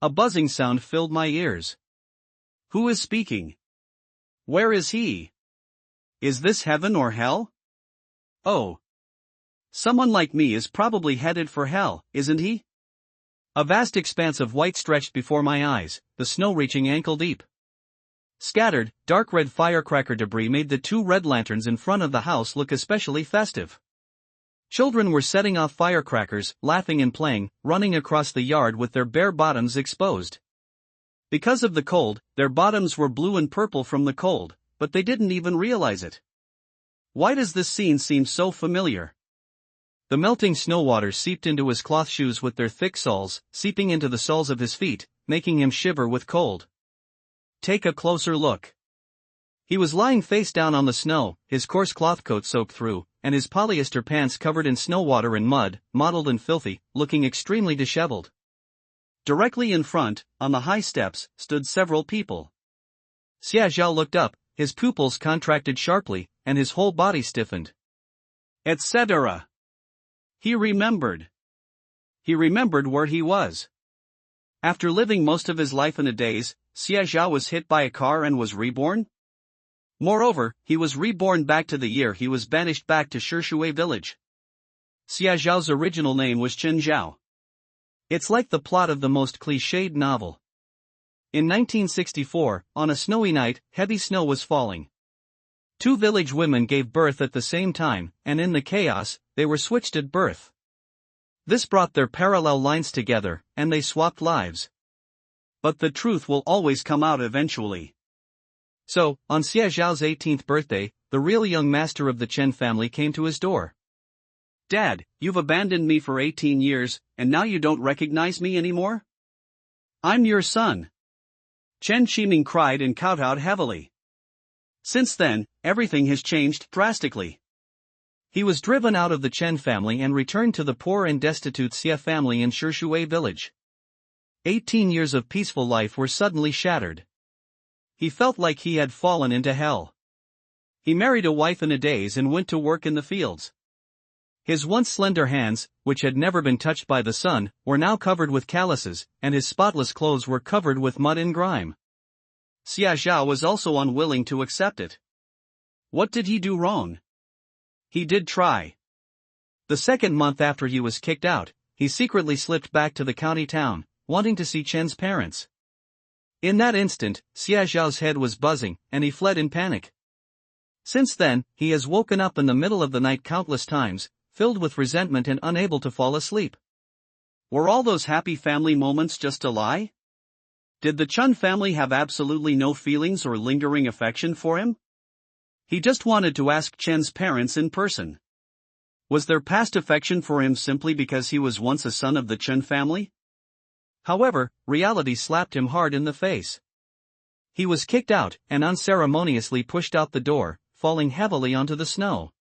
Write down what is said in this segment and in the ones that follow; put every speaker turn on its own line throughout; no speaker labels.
A buzzing sound filled my ears. Who is speaking? Where is he? Is this heaven or hell? Oh. Someone like me is probably headed for hell, isn't he? A vast expanse of white stretched before my eyes, the snow reaching ankle deep. Scattered, dark red firecracker debris made the 2 red lanterns in front of the house look especially festive. Children were setting off firecrackers, laughing and playing, running across the yard with their bare bottoms exposed. Because of the cold, their bottoms were blue and purple from the cold, but they didn't even realize it. Why does this scene seem so familiar? The melting snow water seeped into his cloth shoes with their thick soles, seeping into the soles of his feet, making him shiver with cold. Take a closer look. He was lying face down on the snow, his coarse cloth coat soaked through, and his polyester pants covered in snow water and mud, mottled and filthy, looking extremely disheveled. Directly in front, on the high steps, stood several people. Xia Zhao looked up, his pupils contracted sharply, and his whole body stiffened. Etc. He remembered. He remembered where he was. After living most of his life in a daze, Xia Zhao was hit by a car and was reborn? Moreover, he was reborn back to the year he was banished back to Shishui village. Xia Zhao's original name was Chen Zhao. It's like the plot of the most cliched novel. In 1964, on a snowy night, heavy snow was falling. 2 village women gave birth at the same time, and in the chaos, they were switched at birth. This brought their parallel lines together, and they swapped lives. But the truth will always come out eventually. So, on Xia Zhao's 18th birthday, the real young master of the Chen family came to his door. Dad, you've abandoned me for 18 years, and now you don't recognize me anymore? I'm your son. Chen Qiming cried and kowtowed heavily. Since then, everything has changed drastically. He was driven out of the Chen family and returned to the poor and destitute Xia family in Shishui village. 18 years of peaceful life were suddenly shattered. He felt like he had fallen into hell. He married a wife in a daze and went to work in the fields. His once slender hands, which had never been touched by the sun, were now covered with calluses, and his spotless clothes were covered with mud and grime. Xia Zhao was also unwilling to accept it. What did he do wrong? He did try. The second month after he was kicked out, he secretly slipped back to the county town, wanting to see Chen's parents. In that instant, Xia Zhao's head was buzzing, and he fled in panic. Since then, he has woken up in the middle of the night countless times, filled with resentment and unable to fall asleep. Were all those happy family moments just a lie? Did the Chen family have absolutely no feelings or lingering affection for him? He just wanted to ask Chen's parents in person. Was their past affection for him simply because he was once a son of the Chen family? However, reality slapped him hard in the face. He was kicked out and unceremoniously pushed out the door, falling heavily onto the snow.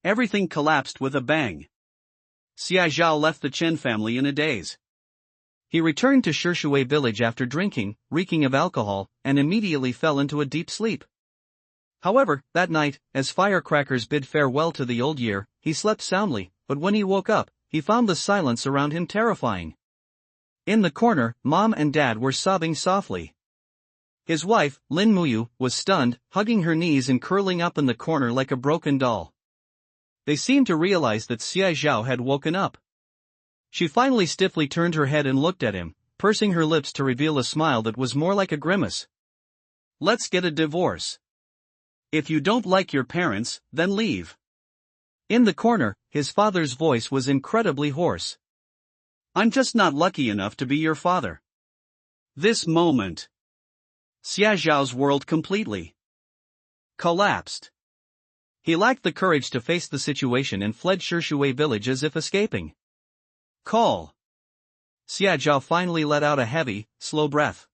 Everything collapsed with a bang. Xia Zhao left the Chen family in a daze. He returned to Shishui village after drinking, reeking of alcohol, and immediately fell into a deep sleep. However, that night, as firecrackers bid farewell to the old year, he slept soundly, but when he woke up, he found the silence around him terrifying. In the corner, Mom and Dad were sobbing softly. His wife, Lin Muyu, was stunned, hugging her knees and curling up in the corner like a broken doll. They seemed to realize that Xia Zhao had woken up. She finally stiffly turned her head and looked at him, pursing her lips to reveal a smile that was more like a grimace. Let's get a divorce. If you don't like your parents, then leave. In the corner, his father's voice was incredibly hoarse. I'm just not lucky enough to be your father. This moment. Xia Zhao's world completely collapsed. He lacked the courage to face the situation and fled Shishui village as if escaping. Call. Xia Zhao finally let out a heavy, slow breath.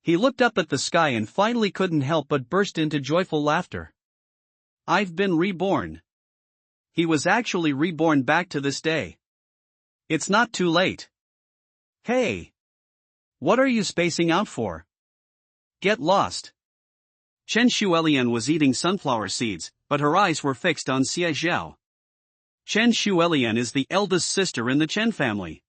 He looked up at the sky and finally couldn't help but burst into joyful laughter. I've been reborn. He was actually reborn back to this day. It's not too late. Hey! What are you spacing out for? Get lost. Chen Shuelian was eating sunflower seeds, but her eyes were fixed on Xia Zhao. Chen Shuelian is the eldest sister in the Chen family.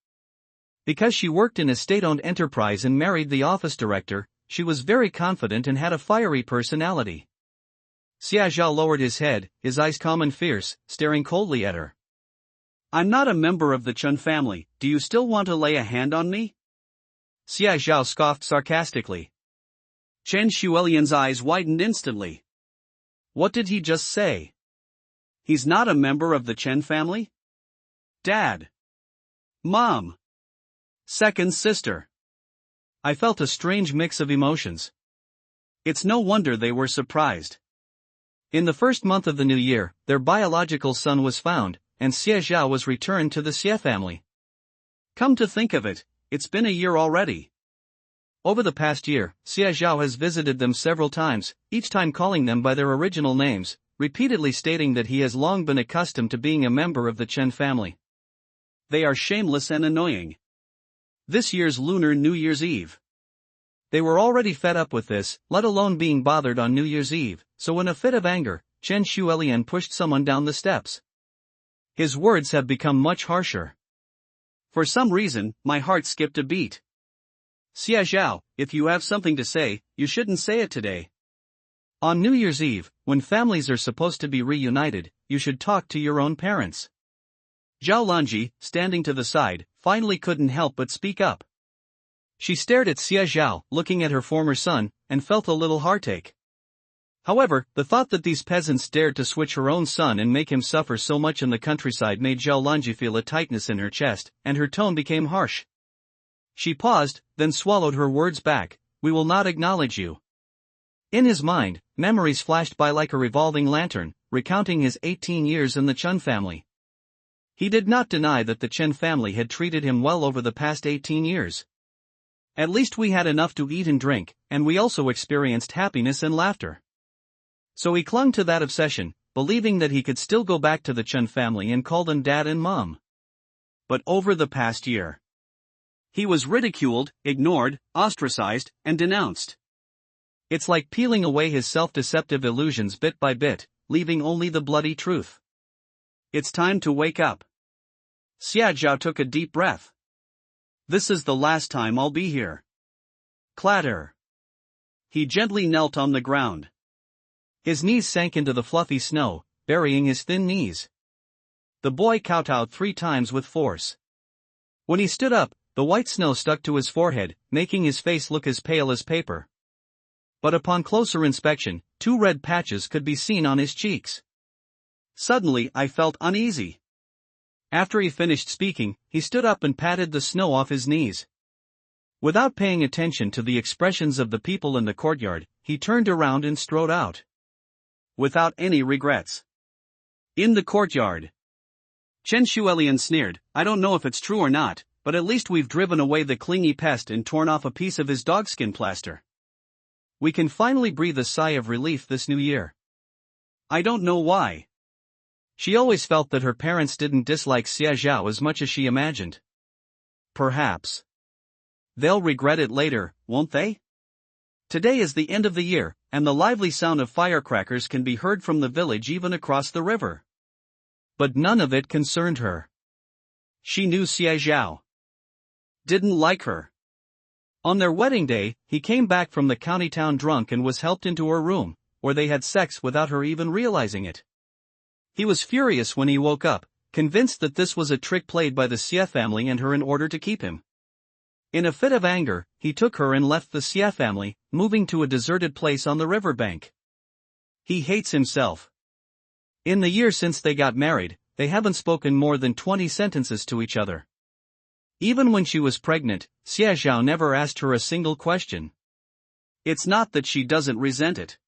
Because she worked in a state-owned enterprise and married the office director, she was very confident and had a fiery personality. Xia Zhao lowered his head, his eyes calm and fierce, staring coldly at her. I'm not a member of the Chun family, do you still want to lay a hand on me? Xia Zhao scoffed sarcastically. Chen Shuelian's eyes widened instantly. What did he just say? He's not a member of the Chen family? Dad. Mom. Second sister. I felt a strange mix of emotions. It's no wonder they were surprised. In the first month of the new year, their biological son was found, and Xie Zhao was returned to the Xie family. Come to think of it, it's been a year already. Over the past year, Xie Zhao has visited them several times, each time calling them by their original names, repeatedly stating that he has long been accustomed to being a member of the Chen family. They are shameless and annoying. This year's Lunar New Year's Eve. They were already fed up with this, let alone being bothered on New Year's Eve, so in a fit of anger, Chen Shuelian pushed someone down the steps. His words have become much harsher. For some reason, my heart skipped a beat. Xia Zhao, if you have something to say, you shouldn't say it today. On New Year's Eve, when families are supposed to be reunited, you should talk to your own parents. Zhao Lanji, standing to the side, finally couldn't help but speak up. She stared at Xie Zhao, looking at her former son, and felt a little heartache. However, the thought that these peasants dared to switch her own son and make him suffer so much in the countryside made Zhao Lanji feel a tightness in her chest, and her tone became harsh. She paused, then swallowed her words back. We will not acknowledge you. In his mind, memories flashed by like a revolving lantern, recounting his 18 years in the Chun family. He did not deny that the Chen family had treated him well over the past 18 years. At least we had enough to eat and drink, and we also experienced happiness and laughter. So he clung to that obsession, believing that he could still go back to the Chen family and call them dad and mom. But over the past year, he was ridiculed, ignored, ostracized, and denounced. It's like peeling away his self-deceptive illusions bit by bit, leaving only the bloody truth. It's time to wake up. Xia Zhao took a deep breath. This is the last time I'll be here. Clatter. He gently knelt on the ground. His knees sank into the fluffy snow, burying his thin knees. The boy kowtowed 3 times with force. When he stood up, the white snow stuck to his forehead, making his face look as pale as paper. But upon closer inspection, 2 red patches could be seen on his cheeks. Suddenly I felt uneasy. After he finished speaking, he stood up and patted the snow off his knees. Without paying attention to the expressions of the people in the courtyard, he turned around and strode out. Without any regrets. In the courtyard. Chen Shuelian sneered, I don't know if it's true or not, but at least we've driven away the clingy pest and torn off a piece of his dogskin plaster. We can finally breathe a sigh of relief this new year. I don't know why. She always felt that her parents didn't dislike Xie Zhao as much as she imagined. Perhaps they'll regret it later, won't they? Today is the end of the year, and the lively sound of firecrackers can be heard from the village even across the river. But none of it concerned her. She knew Xie Zhao didn't like her. On their wedding day, he came back from the county town drunk and was helped into her room, where they had sex without her even realizing it. He was furious when he woke up, convinced that this was a trick played by the Xie family and her in order to keep him. In a fit of anger, he took her and left the Xie family, moving to a deserted place on the riverbank. He hates himself. In the year since they got married, they haven't spoken more than 20 sentences to each other. Even when she was pregnant, Xie Zhao never asked her a single question. It's not that she doesn't resent it.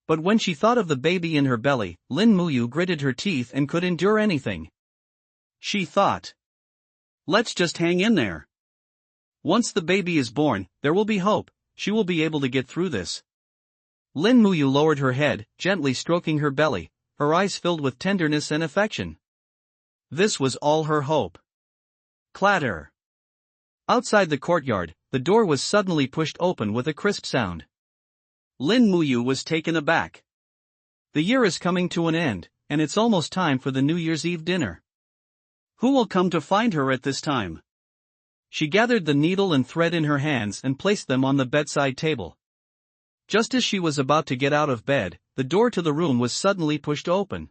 But when she thought of the baby in her belly, Lin Muyu gritted her teeth and could endure anything. She thought, let's just hang in there. Once the baby is born, there will be hope, she will be able to get through this. Lin Muyu lowered her head, gently stroking her belly, her eyes filled with tenderness and affection. This was all her hope. Clatter. Outside the courtyard, the door was suddenly pushed open with a crisp sound. Lin Muyu was taken aback. The year is coming to an end, and it's almost time for the New Year's Eve dinner. Who will come to find her at this time? She gathered the needle and thread in her hands and placed them on the bedside table. Just as she was about to get out of bed, the door to the room was suddenly pushed open.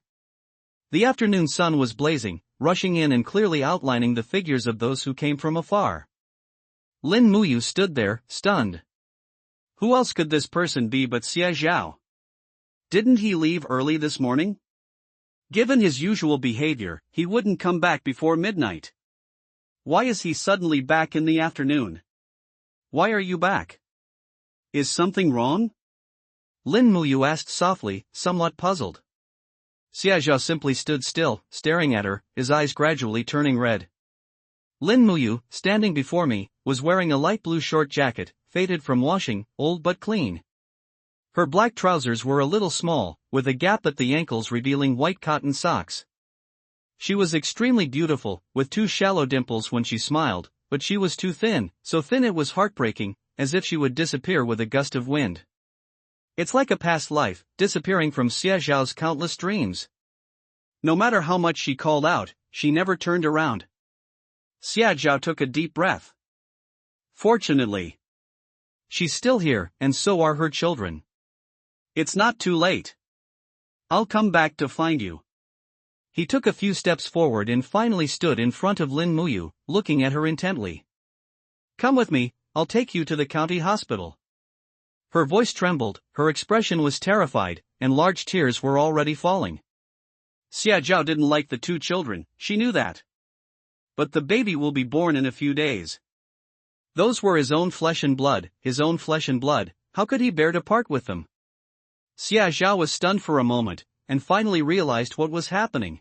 The afternoon sun was blazing, rushing in and clearly outlining the figures of those who came from afar. Lin Muyu stood there, stunned. Who else could this person be but Xie Zhao? Didn't he leave early this morning? Given his usual behavior, he wouldn't come back before midnight. Why is he suddenly back in the afternoon? Why are you back? Is something wrong? Lin Muyu asked softly, somewhat puzzled. Xie Zhao simply stood still, staring at her, his eyes gradually turning red. Lin Muyu, standing before me, was wearing a light blue short jacket, faded from washing, old but clean. Her black trousers were a little small, with a gap at the ankles revealing white cotton socks. She was extremely beautiful, with 2 shallow dimples when she smiled, but she was too thin, so thin it was heartbreaking, as if she would disappear with a gust of wind. It's like a past life, disappearing from Xie Zhao's countless dreams. No matter how much she called out, she never turned around. Xie Zhao took a deep breath. Fortunately, she's still here, and so are her children. It's not too late. I'll come back to find you. He took a few steps forward and finally stood in front of Lin Muyu, looking at her intently. Come with me, I'll take you to the county hospital. Her voice trembled, her expression was terrified, and large tears were already falling. Xie Zhao didn't like the 2 children, she knew that. But the baby will be born in a few days. Those were his own flesh and blood, how could he bear to part with them? Xie Zhao was stunned for a moment, and finally realized what was happening.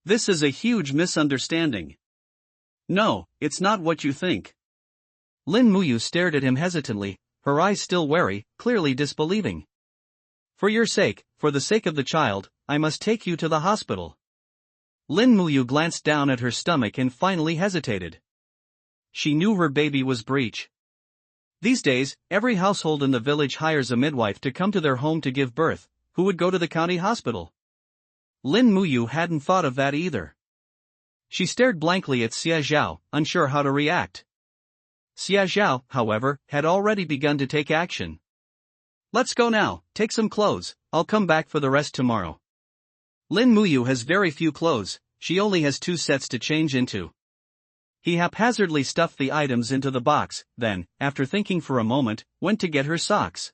This is a huge misunderstanding. No, it's not what you think. Lin Muyu stared at him hesitantly, her eyes still wary, clearly disbelieving. For your sake, for the sake of the child, I must take you to the hospital. Lin Muyu glanced down at her stomach and finally hesitated. She knew her baby was breech. These days, every household in the village hires a midwife to come to their home to give birth. Who would go to the county hospital? Lin Muyu hadn't thought of that either. She stared blankly at Xie Zhao, unsure how to react. Xie Zhao, however, had already begun to take action. Let's go now, take some clothes, I'll come back for the rest tomorrow. Lin Muyu has very few clothes, she only has 2 sets to change into. He haphazardly stuffed the items into the box, then, after thinking for a moment, went to get her socks.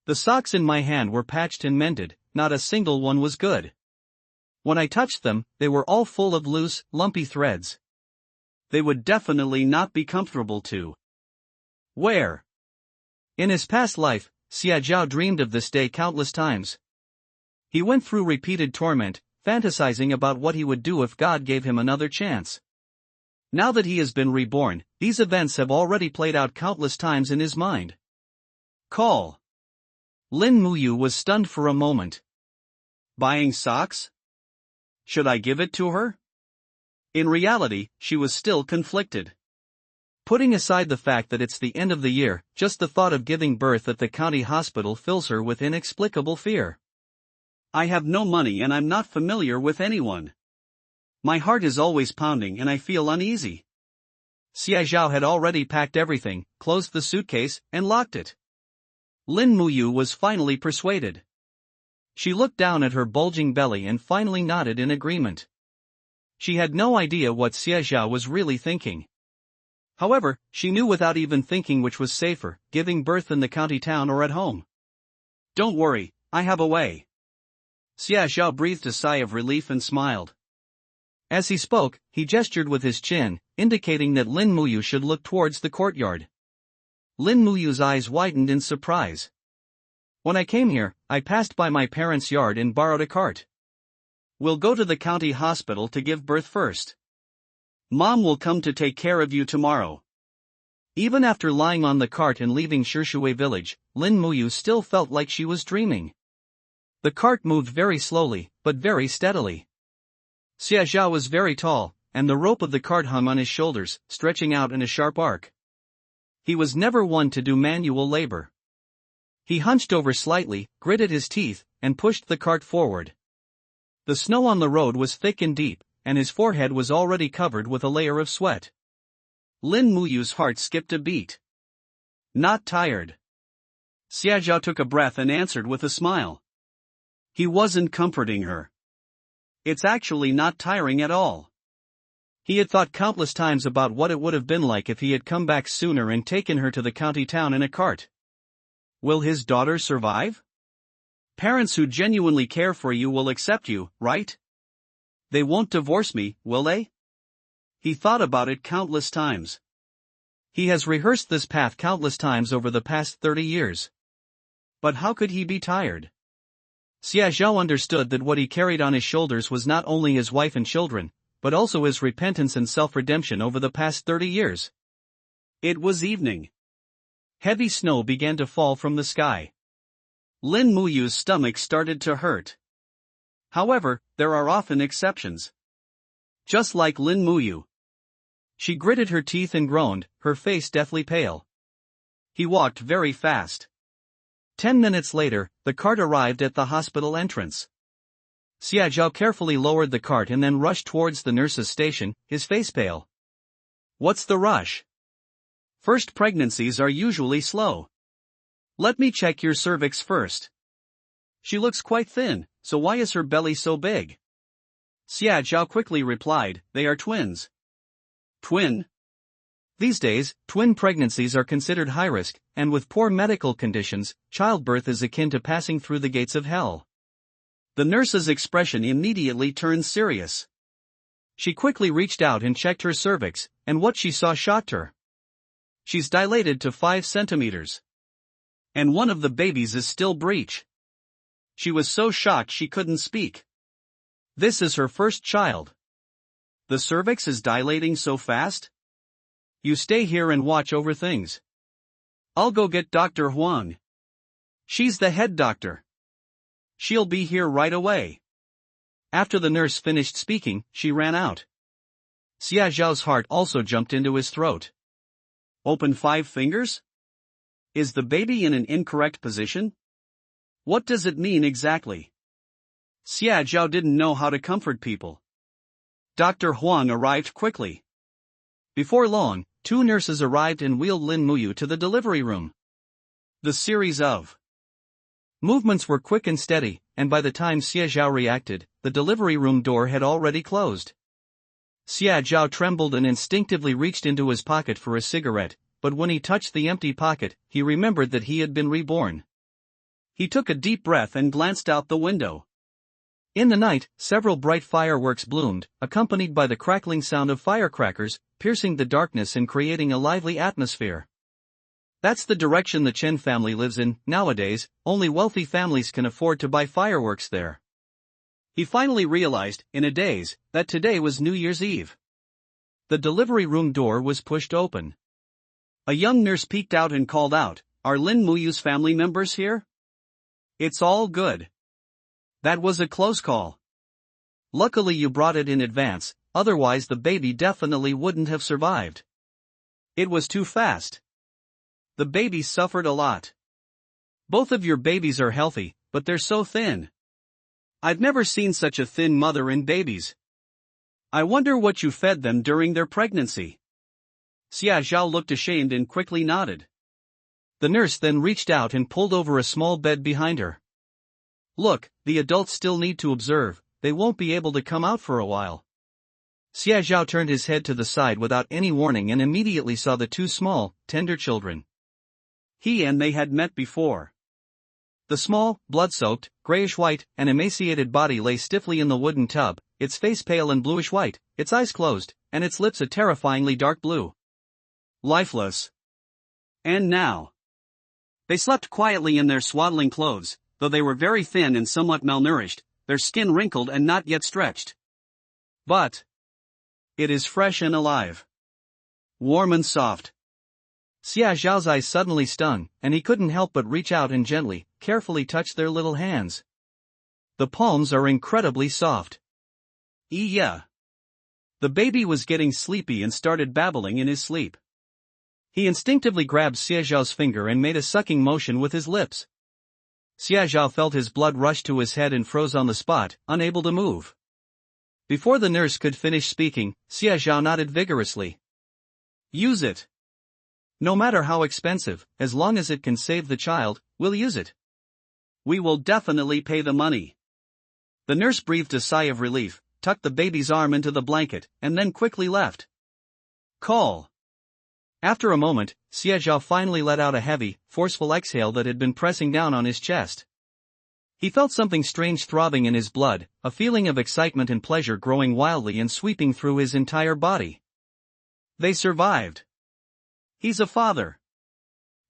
The socks in my hand were patched and mended, not a single one was good. When I touched them, they were all full of loose, lumpy threads. They would definitely not be comfortable to wear. In his past life, Xie Zhao dreamed of this day countless times. He went through repeated torment, fantasizing about what he would do if God gave him another chance. Now that he has been reborn, these events have already played out countless times in his mind. Call. Lin Muyu was stunned for a moment. Buying socks? Should I give it to her? In reality, she was still conflicted. Putting aside the fact that it's the end of the year, just the thought of giving birth at the county hospital fills her with inexplicable fear. I have no money and I'm not familiar with anyone. My heart is always pounding and I feel uneasy. Xie Zhao had already packed everything, closed the suitcase, and locked it. Lin Muyu was finally persuaded. She looked down at her bulging belly and finally nodded in agreement. She had no idea what Xie Zhao was really thinking. However, she knew without even thinking which was safer, giving birth in the county town or at home. Don't worry, I have a way. Xie Zhao breathed a sigh of relief and smiled. As he spoke, he gestured with his chin, indicating that Lin Muyu should look towards the courtyard. Lin Muyu's eyes widened in surprise. When I came here, I passed by my parents' yard and borrowed a cart. We'll go to the county hospital to give birth first. Mom will come to take care of you tomorrow. Even after lying on the cart and leaving Shishui village, Lin Muyu still felt like she was dreaming. The cart moved very slowly, but very steadily. Xie Zhao was very tall, and the rope of the cart hung on his shoulders, stretching out in a sharp arc. He was never one to do manual labor. He hunched over slightly, gritted his teeth, and pushed the cart forward. The snow on the road was thick and deep, and his forehead was already covered with a layer of sweat. Lin Muyu's heart skipped a beat. Not tired. Xia Zhao took a breath and answered with a smile. He wasn't comforting her. It's actually not tiring at all. He had thought countless times about what it would have been like if he had come back sooner and taken her to the county town in a cart. Will his daughter survive? Parents who genuinely care for you will accept you, right? They won't divorce me, will they? He thought about it countless times. He has rehearsed this path countless times over the past 30 years. But how could he be tired? Xia Zhao understood that what he carried on his shoulders was not only his wife and children, but also his repentance and self-redemption over the past 30 years. It was evening. Heavy snow began to fall from the sky. Lin Muyu's stomach started to hurt. However, there are often exceptions. Just like Lin Muyu. She gritted her teeth and groaned, her face deathly pale. He walked very fast. 10 minutes later, the cart arrived at the hospital entrance. Xia Zhao carefully lowered the cart and then rushed towards the nurse's station, his face pale. What's the rush? First pregnancies are usually slow. Let me check your cervix first. She looks quite thin, so why is her belly so big? Xia Zhao quickly replied, they are twins. Twin? These days, twin pregnancies are considered high risk, and with poor medical conditions, childbirth is akin to passing through the gates of hell. The nurse's expression immediately turned serious. She quickly reached out and checked her cervix, and what she saw shocked her. She's dilated to 5 centimeters. And one of the babies is still breech. She was so shocked she couldn't speak. This is her first child. The cervix is dilating so fast? You stay here and watch over things. I'll go get Dr. Huang. She's the head doctor. She'll be here right away. After the nurse finished speaking, she ran out. Xia Zhao's heart also jumped into his throat. Open 5 fingers? Is the baby in an incorrect position? What does it mean exactly? Xia Zhao didn't know how to comfort people. Dr. Huang arrived quickly. Before long, 2 nurses arrived and wheeled Lin Muyu to the delivery room. The series of movements were quick and steady, and by the time Xia Zhao reacted, the delivery room door had already closed. Xia Zhao trembled and instinctively reached into his pocket for a cigarette, but when he touched the empty pocket, he remembered that he had been reborn. He took a deep breath and glanced out the window. In the night, several bright fireworks bloomed, accompanied by the crackling sound of firecrackers, piercing the darkness and creating a lively atmosphere. That's the direction the Chen family lives in. Nowadays, only wealthy families can afford to buy fireworks there. He finally realized, in a daze, that today was New Year's Eve. The delivery room door was pushed open. A young nurse peeked out and called out, "Are Lin Muyu's family members here?" "It's all good. That was a close call. Luckily you brought it in advance, otherwise the baby definitely wouldn't have survived. It was too fast. The baby suffered a lot. Both of your babies are healthy, but they're so thin. I've never seen such a thin mother and babies. I wonder what you fed them during their pregnancy." Xia Zhao looked ashamed and quickly nodded. The nurse then reached out and pulled over a small bed behind her. "Look, the adults still need to observe, they won't be able to come out for a while." Xia Zhao turned his head to the side without any warning and immediately saw the 2 small, tender children. He and they had met before. The small, blood-soaked, grayish-white, and emaciated body lay stiffly in the wooden tub, its face pale and bluish-white, its eyes closed, and its lips a terrifyingly dark blue. Lifeless. And now. They slept quietly in their swaddling clothes, though they were very thin and somewhat malnourished, their skin wrinkled and not yet stretched. But it is fresh and alive. Warm and soft. Xia Zhao's eyes suddenly stung, and he couldn't help but reach out and gently, carefully touch their little hands. The palms are incredibly soft. Yeah. The baby was getting sleepy and started babbling in his sleep. He instinctively grabbed Xia Zhao's finger and made a sucking motion with his lips. Xia Zhao felt his blood rush to his head and froze on the spot, unable to move. Before the nurse could finish speaking, Xia Zhao nodded vigorously. Use it. No matter how expensive, as long as it can save the child, we'll use it. We will definitely pay the money. The nurse breathed a sigh of relief, tucked the baby's arm into the blanket, and then quickly left. Call. After a moment, Xie Zhao finally let out a heavy, forceful exhale that had been pressing down on his chest. He felt something strange throbbing in his blood, a feeling of excitement and pleasure growing wildly and sweeping through his entire body. They survived. He's a father.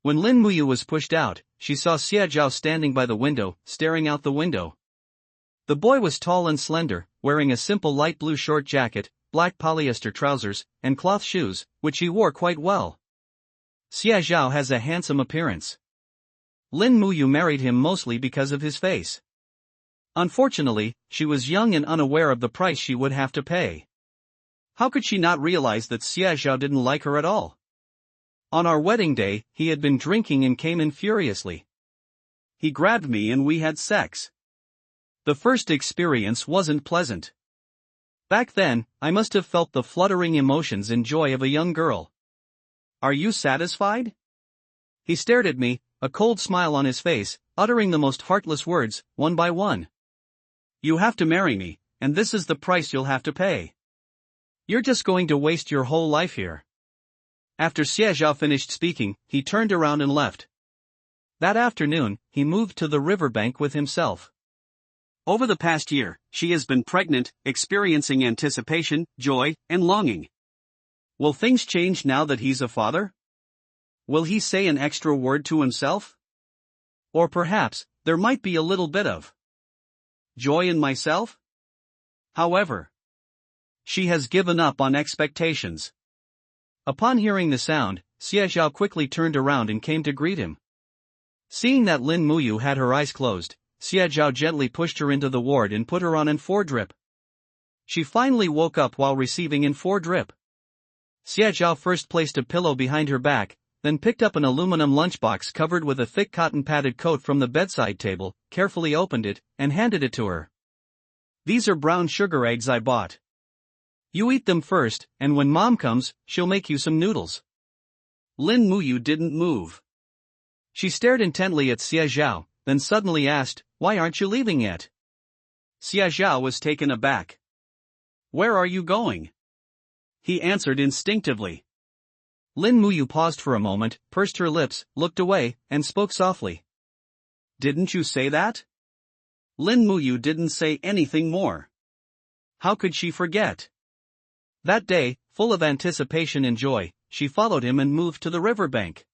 When Lin Muyu was pushed out, she saw Xie Zhao standing by the window, staring out the window. The boy was tall and slender, wearing a simple light blue short jacket, black polyester trousers, and cloth shoes, which he wore quite well. Xie Zhao has a handsome appearance. Lin Muyu married him mostly because of his face. Unfortunately, she was young and unaware of the price she would have to pay. How could she not realize that Xie Zhao didn't like her at all? On our wedding day, he had been drinking and came in furiously. He grabbed me and we had sex. The first experience wasn't pleasant. Back then, I must have felt the fluttering emotions and joy of a young girl. Are you satisfied? He stared at me, a cold smile on his face, uttering the most heartless words, one by one. You have to marry me, and this is the price you'll have to pay. You're just going to waste your whole life here. After Xie Zhao finished speaking, he turned around and left. That afternoon, he moved to the riverbank with himself. Over the past year, she has been pregnant, experiencing anticipation, joy, and longing. Will things change now that he's a father? Will he say an extra word to himself? Or perhaps, there might be a little bit of joy in myself? However, she has given up on expectations. Upon hearing the sound, Xie Zhao quickly turned around and came to greet him. Seeing that Lin Muyu had her eyes closed, Xie Zhao gently pushed her into the ward and put her on N4 drip. She finally woke up while receiving N4 drip. Xie Zhao first placed a pillow behind her back, then picked up an aluminum lunchbox covered with a thick cotton-padded coat from the bedside table, carefully opened it, and handed it to her. These are brown sugar eggs I bought. You eat them first, and when Mom comes, she'll make you some noodles. Lin Muyu didn't move. She stared intently at Xie Zhao, then suddenly asked, "Why aren't you leaving yet?" Xie Zhao was taken aback. "Where are you going?" he answered instinctively. Lin Muyu paused for a moment, pursed her lips, looked away, and spoke softly. "Didn't you say that?" Lin Muyu didn't say anything more. How could she forget? That day, full of anticipation and joy, she followed him and moved to the riverbank.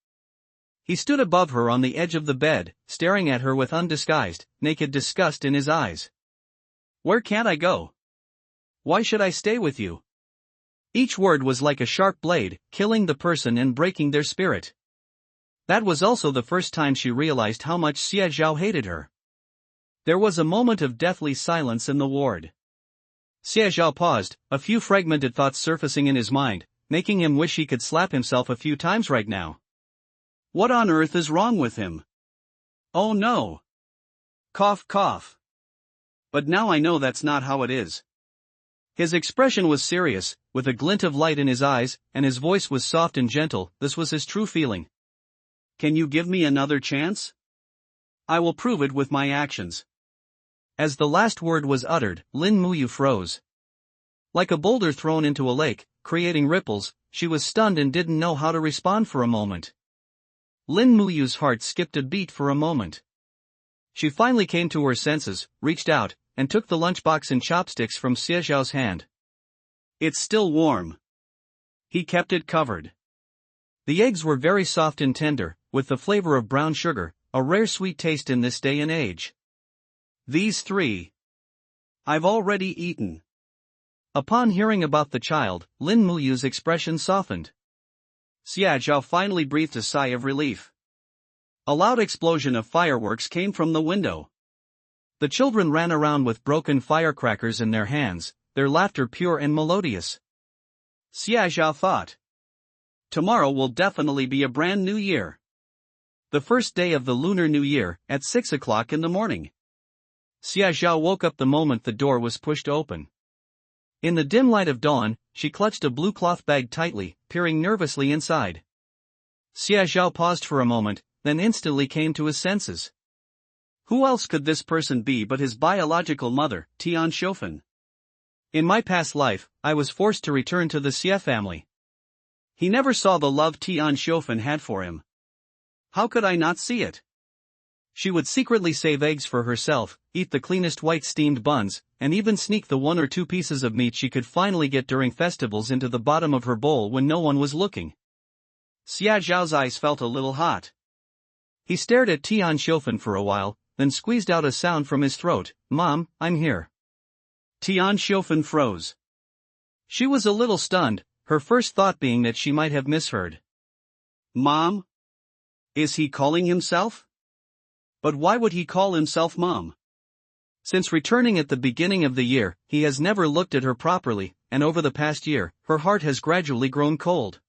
He stood above her on the edge of the bed, staring at her with undisguised, naked disgust in his eyes. "Where can't I go? Why should I stay with you?" Each word was like a sharp blade, killing the person and breaking their spirit. That was also the first time she realized how much Xie Zhao hated her. There was a moment of deathly silence in the ward. Xie Zhao paused, a few fragmented thoughts surfacing in his mind, making him wish he could slap himself a few times right now. What on earth is wrong with him? Oh no. Cough cough. But now I know that's not how it is. His expression was serious, with a glint of light in his eyes, and his voice was soft and gentle. This was his true feeling. Can you give me another chance? I will prove it with my actions. As the last word was uttered, Lin Muyu froze. Like a boulder thrown into a lake, creating ripples, she was stunned and didn't know how to respond for a moment. Lin Muyu's heart skipped a beat for a moment. She finally came to her senses, reached out, and took the lunchbox and chopsticks from Xie Zhao's hand. It's still warm. He kept it covered. The eggs were very soft and tender, with the flavor of brown sugar, a rare sweet taste in this day and age. These 3. I've already eaten. Upon hearing about the child, Lin Muyu's expression softened. Xie Zhao finally breathed a sigh of relief. A loud explosion of fireworks came from the window. The children ran around with broken firecrackers in their hands, their laughter pure and melodious. Xie Zhao thought. Tomorrow will definitely be a brand new year. The first day of the Lunar New Year, at 6 o'clock in the morning. Xie Zhao woke up the moment the door was pushed open. In the dim light of dawn, she clutched a blue cloth bag tightly, peering nervously inside. Xia Zhao paused for a moment, then instantly came to his senses. Who else could this person be but his biological mother, Tian Shofan? In my past life, I was forced to return to the Xie family. He never saw the love Tian Shofan had for him. How could I not see it? She would secretly save eggs for herself, eat the cleanest white steamed buns, and even sneak the 1 or 2 pieces of meat she could finally get during festivals into the bottom of her bowl when no one was looking. Xia Zhao's eyes felt a little hot. He stared at Tian Shofan for a while, then squeezed out a sound from his throat, "Mom, I'm here." Tian Shofan froze. She was a little stunned, her first thought being that she might have misheard. Mom? Is he calling himself? But why would he call himself Mom? Since returning at the beginning of the year, he has never looked at her properly, and over the past year, her heart has gradually grown cold.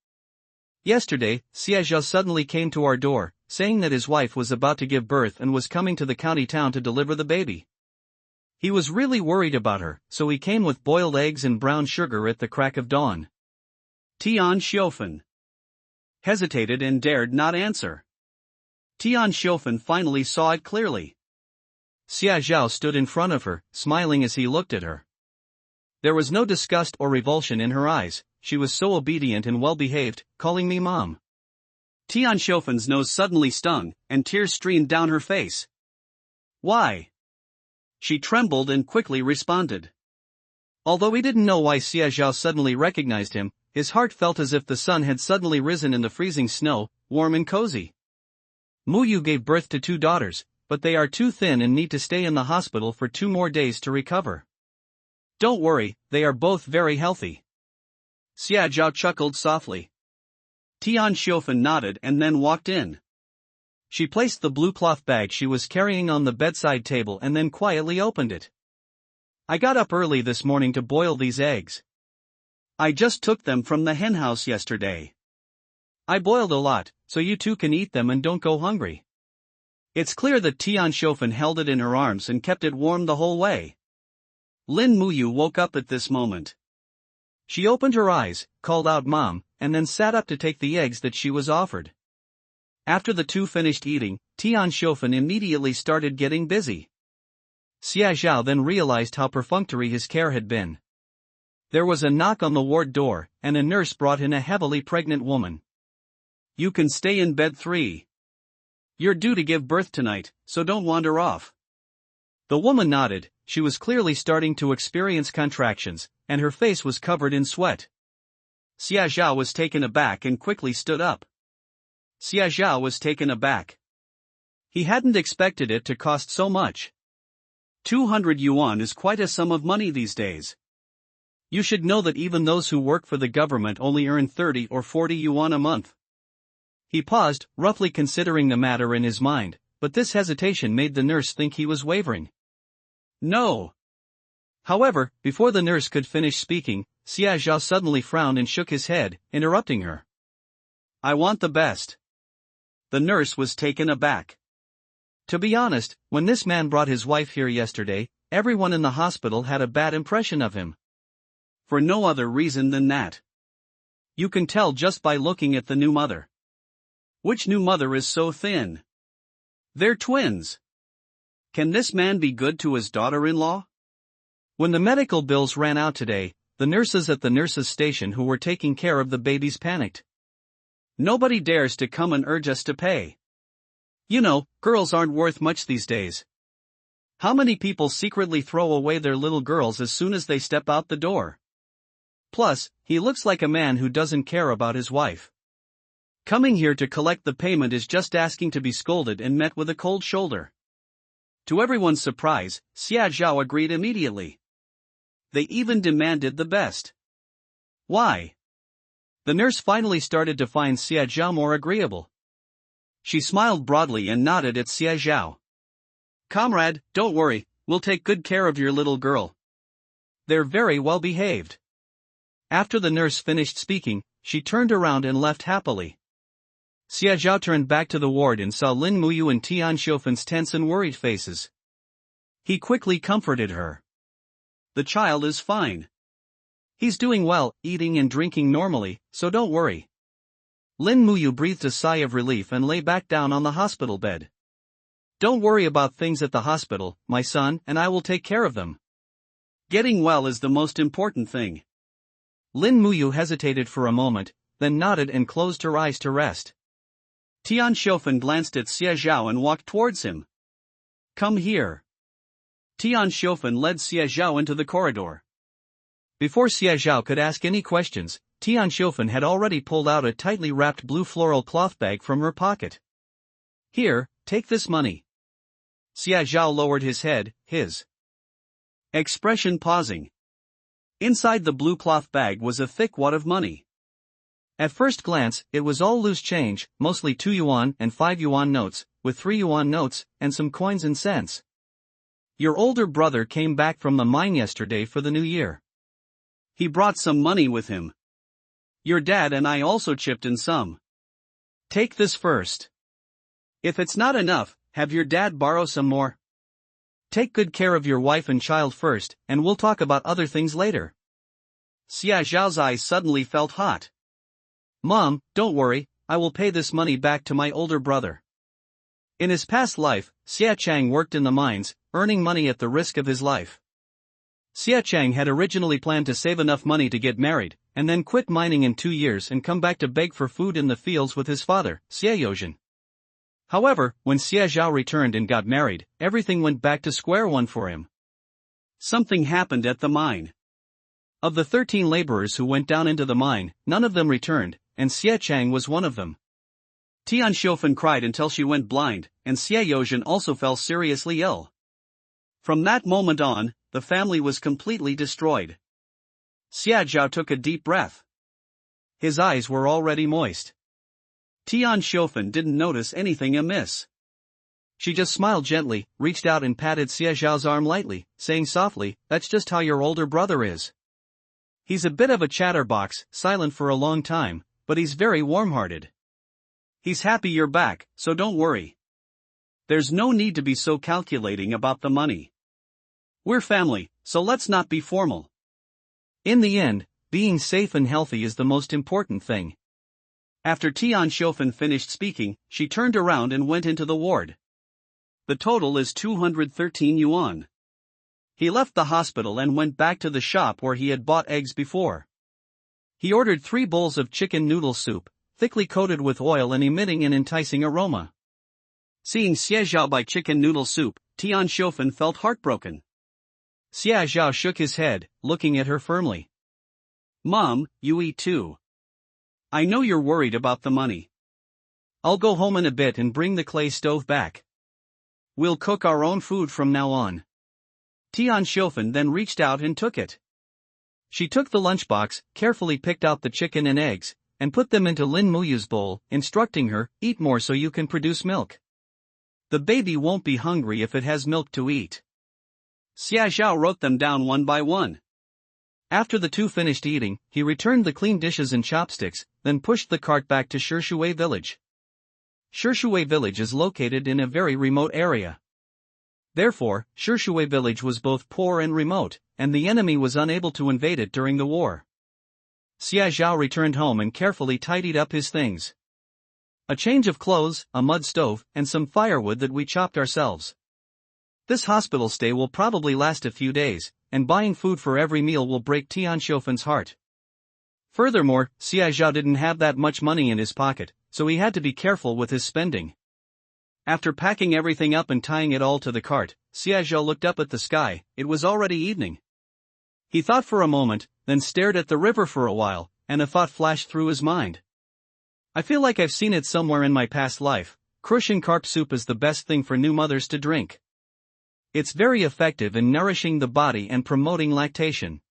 Yesterday, Xie Zhao suddenly came to our door, saying that his wife was about to give birth and was coming to the county town to deliver the baby. He was really worried about her, so he came with boiled eggs and brown sugar at the crack of dawn. Tian Shofan hesitated and dared not answer. Tian Shofan finally saw it clearly. Xia Zhao stood in front of her, smiling as he looked at her. There was no disgust or revulsion in her eyes, she was so obedient and well-behaved, calling me Mom. Tian Shofan's nose suddenly stung, and tears streamed down her face. Why? She trembled and quickly responded. Although he didn't know why Xia Zhao suddenly recognized him, his heart felt as if the sun had suddenly risen in the freezing snow, warm and cozy. Muyu gave birth to 2 daughters, but they are too thin and need to stay in the hospital for 2 more days to recover. Don't worry, they are both very healthy. Xia Zhao chuckled softly. Tian Shofan nodded and then walked in. She placed the blue cloth bag she was carrying on the bedside table and then quietly opened it. I got up early this morning to boil these eggs. I just took them from the henhouse yesterday. I boiled a lot, so you 2 can eat them and don't go hungry. It's clear that Tian Shofan held it in her arms and kept it warm the whole way. Lin Muyu woke up at this moment. She opened her eyes, called out Mom, and then sat up to take the eggs that she was offered. After the 2 finished eating, Tian Shofan immediately started getting busy. Xia Zhao then realized how perfunctory his care had been. There was a knock on the ward door, and a nurse brought in a heavily pregnant woman. You can stay in bed 3. You're due to give birth tonight, so don't wander off. The woman nodded, she was clearly starting to experience contractions, and her face was covered in sweat. Xia Zhao was taken aback and quickly stood up. Xia Zhao was taken aback. He hadn't expected it to cost so much. 200 yuan is quite a sum of money these days. You should know that even those who work for the government only earn 30 or 40 yuan a month. He paused, roughly considering the matter in his mind, but this hesitation made the nurse think he was wavering. No. However, before the nurse could finish speaking, Xia Zhao suddenly frowned and shook his head, interrupting her. I want the best. The nurse was taken aback. To be honest, when this man brought his wife here yesterday, everyone in the hospital had a bad impression of him. For no other reason than that. You can tell just by looking at the new mother. Which new mother is so thin? They're twins. Can this man be good to his daughter-in-law? When the medical bills ran out today, the nurses at the nurses' station who were taking care of the babies panicked. Nobody dares to come and urge us to pay. You know, girls aren't worth much these days. How many people secretly throw away their little girls as soon as they step out the door? Plus, he looks like a man who doesn't care about his wife. Coming here to collect the payment is just asking to be scolded and met with a cold shoulder. To everyone's surprise, Xia Zhao agreed immediately. They even demanded the best. Why? The nurse finally started to find Xia Zhao more agreeable. She smiled broadly and nodded at Xia Zhao. Comrade, don't worry, we'll take good care of your little girl. They're very well behaved. After the nurse finished speaking, she turned around and left happily. Xia Zhao turned back to the ward and saw Lin Muyu and Tian Shofan's tense and worried faces. He quickly comforted her. The child is fine. He's doing well, eating and drinking normally, so don't worry. Lin Muyu breathed a sigh of relief and lay back down on the hospital bed. Don't worry about things at the hospital, my son, and I will take care of them. Getting well is the most important thing. Lin Muyu hesitated for a moment, then nodded and closed her eyes to rest. Tian Xiaofan glanced at Xie Zhao and walked towards him. Come here. Tian Xiaofan led Xie Zhao into the corridor. Before Xie Zhao could ask any questions, Tian Xiaofan had already pulled out a tightly wrapped blue floral cloth bag from her pocket. Here, take this money. Xie Zhao lowered his head, his expression pausing. Inside the blue cloth bag was a thick wad of money. At first glance, it was all loose change, mostly 2 yuan and 5 yuan notes, with 3 yuan notes, and some coins and cents. Your older brother came back from the mine yesterday for the new year. He brought some money with him. Your dad and I also chipped in some. Take this first. If it's not enough, have your dad borrow some more. Take good care of your wife and child first, and we'll talk about other things later. Xie Zhao's eyes suddenly felt hot. Mom, don't worry, I will pay this money back to my older brother. In his past life, Xie Chang worked in the mines, earning money at the risk of his life. Xie Chang had originally planned to save enough money to get married, and then quit mining in 2 years and come back to beg for food in the fields with his father, Xie Yozhen. However, when Xie Zhao returned and got married, everything went back to square one for him. Something happened at the mine. Of the 13 laborers who went down into the mine, none of them returned, and Xie Chang was one of them. Tian Xiaofan cried until she went blind, and Xie Yozhen also fell seriously ill. From that moment on, the family was completely destroyed. Xie Zhao took a deep breath. His eyes were already moist. Tian Xiaofan didn't notice anything amiss. She just smiled gently, reached out and patted Xie Zhao's arm lightly, saying softly, "That's just how your older brother is. He's a bit of a chatterbox, silent for a long time, but he's very warm-hearted. He's happy you're back, so don't worry. There's no need to be so calculating about the money. We're family, so let's not be formal." In the end, being safe and healthy is the most important thing. After Tian Xiaofan finished speaking, she turned around and went into the ward. The total is 213 yuan. He left the hospital and went back to the shop where he had bought eggs before. He ordered 3 bowls of chicken noodle soup, thickly coated with oil and emitting an enticing aroma. Seeing Xie Zhao buy chicken noodle soup, Tian Xiaofan felt heartbroken. Xie Zhao shook his head, looking at her firmly. Mom, you eat too. I know you're worried about the money. I'll go home in a bit and bring the clay stove back. We'll cook our own food from now on. Tian Xiaofan then reached out and took it. She took the lunchbox, carefully picked out the chicken and eggs, and put them into Lin Muyu's bowl, instructing her, "Eat more so you can produce milk. The baby won't be hungry if it has milk to eat." Xie Zhao wrote them down one by one. After the two finished eating, he returned the clean dishes and chopsticks, then pushed the cart back to Shishui village. Shishui village is located in a very remote area. Therefore, Shishui village was both poor and remote, and the enemy was unable to invade it during the war. Xie Zhao returned home and carefully tidied up his things. A change of clothes, a mud stove, and some firewood that we chopped ourselves. This hospital stay will probably last a few days, and buying food for every meal will break Tian Xiaofan's heart. Furthermore, Xie Zhao didn't have that much money in his pocket, so he had to be careful with his spending. After packing everything up and tying it all to the cart, Xie Zhao looked up at the sky. It was already evening. He thought for a moment, then stared at the river for a while, and a thought flashed through his mind. I feel like I've seen it somewhere in my past life. Crucian carp soup is the best thing for new mothers to drink. It's very effective in nourishing the body and promoting lactation.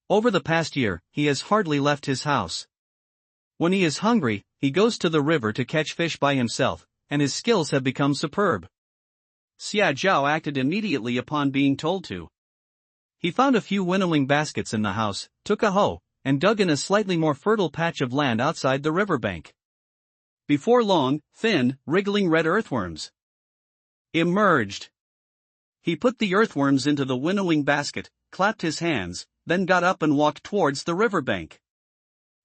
Over the past year, he has hardly left his house. When he is hungry, he goes to the river to catch fish by himself, and his skills have become superb. Xie Zhao acted immediately upon being told to. He found a few winnowing baskets in the house, took a hoe, and dug in a slightly more fertile patch of land outside the riverbank. Before long, thin, wriggling red earthworms emerged. He put the earthworms into the winnowing basket, clapped his hands, then got up and walked towards the riverbank.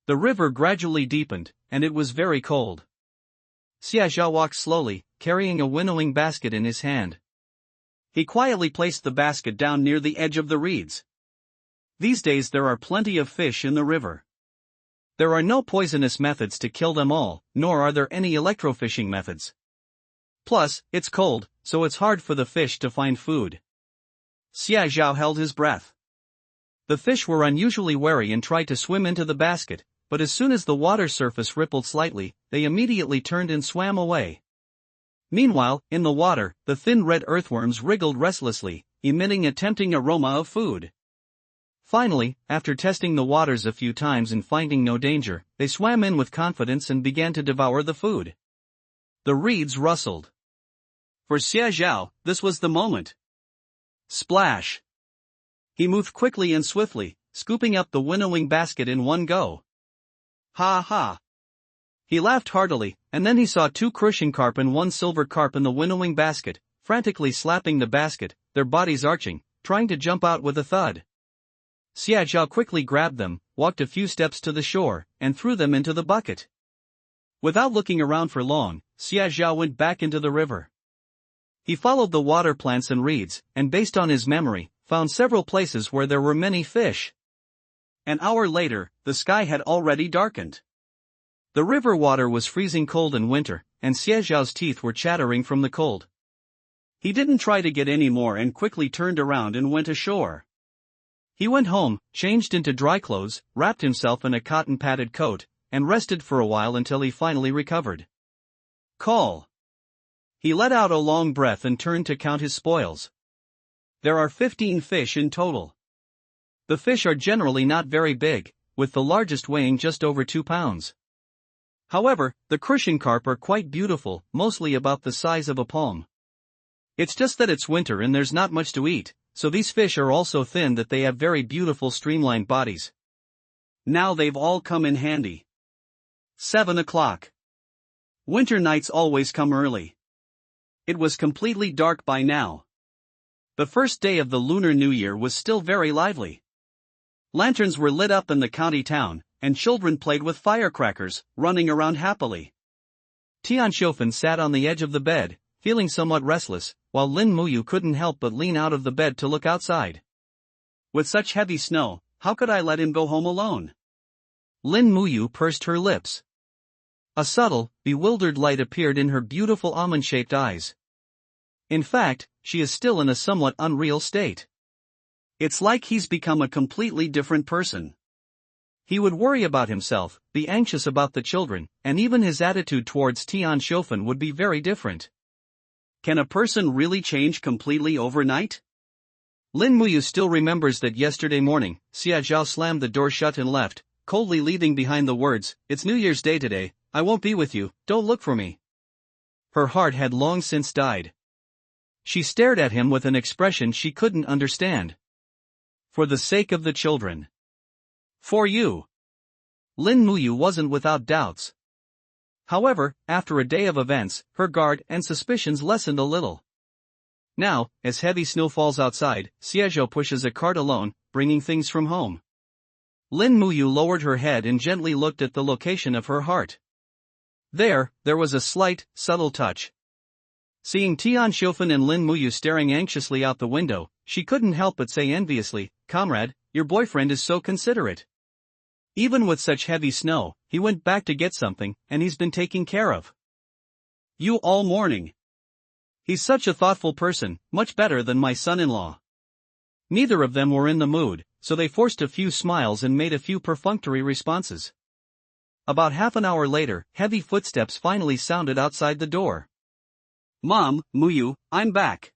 The river gradually deepened, and it was very cold. Xiaozhao walked slowly, carrying a winnowing basket in his hand. He quietly placed the basket down near the edge of the reeds. These days there are plenty of fish in the river. There are no poisonous methods to kill them all, nor are there any electrofishing methods. Plus, it's cold, so it's hard for the fish to find food. Xiaozhao held his breath. The fish were unusually wary and tried to swim into the basket, but as soon as the water surface rippled slightly, they immediately turned and swam away. Meanwhile, in the water, the thin red earthworms wriggled restlessly, emitting a tempting aroma of food. Finally, after testing the waters a few times and finding no danger, they swam in with confidence and began to devour the food. The reeds rustled. For Xiaozhao, this was the moment. Splash! He moved quickly and swiftly, scooping up the winnowing basket in one go. Ha ha! He laughed heartily, and then he saw 2 crucian carp and 1 silver carp in the winnowing basket, frantically slapping the basket, their bodies arching, trying to jump out with a thud. Xiaozhao quickly grabbed them, walked a few steps to the shore, and threw them into the bucket. Without looking around for long, Xiaozhao went back into the river. He followed the water plants and reeds, and based on his memory, found several places where there were many fish. An hour later, the sky had already darkened. The river water was freezing cold in winter, and Xiaozhao's teeth were chattering from the cold. He didn't try to get any more and quickly turned around and went ashore. He went home, changed into dry clothes, wrapped himself in a cotton-padded coat, and rested for a while until he finally recovered. Call! He let out a long breath and turned to count his spoils. There are 15 fish in total. The fish are generally not very big, with the largest weighing just over 2 pounds. However, the crucian carp are quite beautiful, mostly about the size of a palm. It's just that it's winter and there's not much to eat, so these fish are also thin that they have very beautiful streamlined bodies. Now they've all come in handy. 7 o'clock. Winter nights always come early. It was completely dark by now. The first day of the Lunar New Year was still very lively. Lanterns were lit up in the county town, and children played with firecrackers, running around happily. Tian Xiufen sat on the edge of the bed, feeling somewhat restless, while Lin Muyu couldn't help but lean out of the bed to look outside. With such heavy snow, how could I let him go home alone? Lin Muyu pursed her lips. A subtle, bewildered light appeared in her beautiful almond-shaped eyes. In fact, she is still in a somewhat unreal state. It's like he's become a completely different person. He would worry about himself, be anxious about the children, and even his attitude towards Tian Xiufen would be very different. Can a person really change completely overnight? Lin Muyu still remembers that yesterday morning, Xiaozhao slammed the door shut and left, coldly leaving behind the words, "It's New Year's Day today, I won't be with you, don't look for me." Her heart had long since died. She stared at him with an expression she couldn't understand. For the sake of the children. For you. Lin Muyu wasn't without doubts. However, after a day of events, her guard and suspicions lessened a little. Now, as heavy snow falls outside, Xiaozhao pushes a cart alone, bringing things from home. Lin Muyu lowered her head and gently looked at the location of her heart. There was a slight, subtle touch. Seeing Tian Xiufen and Lin Muyu staring anxiously out the window, she couldn't help but say enviously, "Comrade, your boyfriend is so considerate. Even with such heavy snow, he went back to get something, and he's been taking care of you all morning. He's such a thoughtful person, much better than my son-in-law." Neither of them were in the mood, so they forced a few smiles and made a few perfunctory responses. About half an hour later, heavy footsteps finally sounded outside the door. "Mom, Muyu, I'm back."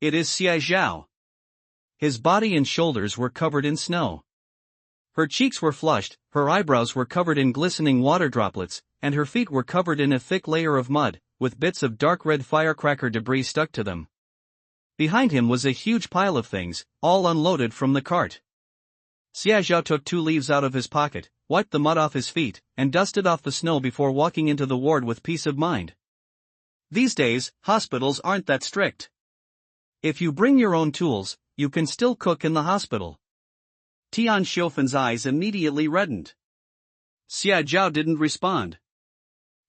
It is Xiaozhao. His body and shoulders were covered in snow. Her cheeks were flushed, her eyebrows were covered in glistening water droplets, and her feet were covered in a thick layer of mud, with bits of dark red firecracker debris stuck to them. Behind him was a huge pile of things, all unloaded from the cart. Xiaozhao took 2 leaves out of his pocket, wiped the mud off his feet, and dusted off the snow before walking into the ward with peace of mind. These days, hospitals aren't that strict. If you bring your own tools, you can still cook in the hospital. Tian Xiufan's eyes immediately reddened. Xia Zhao didn't respond.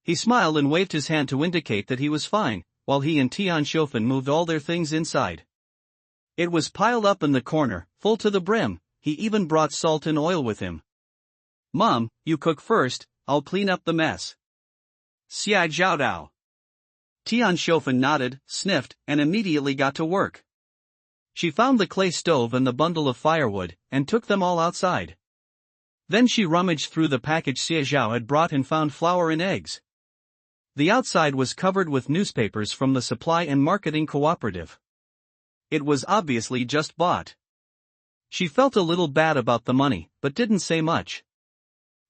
He smiled and waved his hand to indicate that he was fine, while he and Tian Xiufan moved all their things inside. It was piled up in the corner, full to the brim. He even brought salt and oil with him. Mom, you cook first, I'll clean up the mess. Xia Zhao Dao. Tian Xiufan nodded, sniffed, and immediately got to work. She found the clay stove and the bundle of firewood, and took them all outside. Then she rummaged through the package Xia Zhao had brought and found flour and eggs. The outside was covered with newspapers from the Supply and Marketing Cooperative. It was obviously just bought. She felt a little bad about the money, but didn't say much.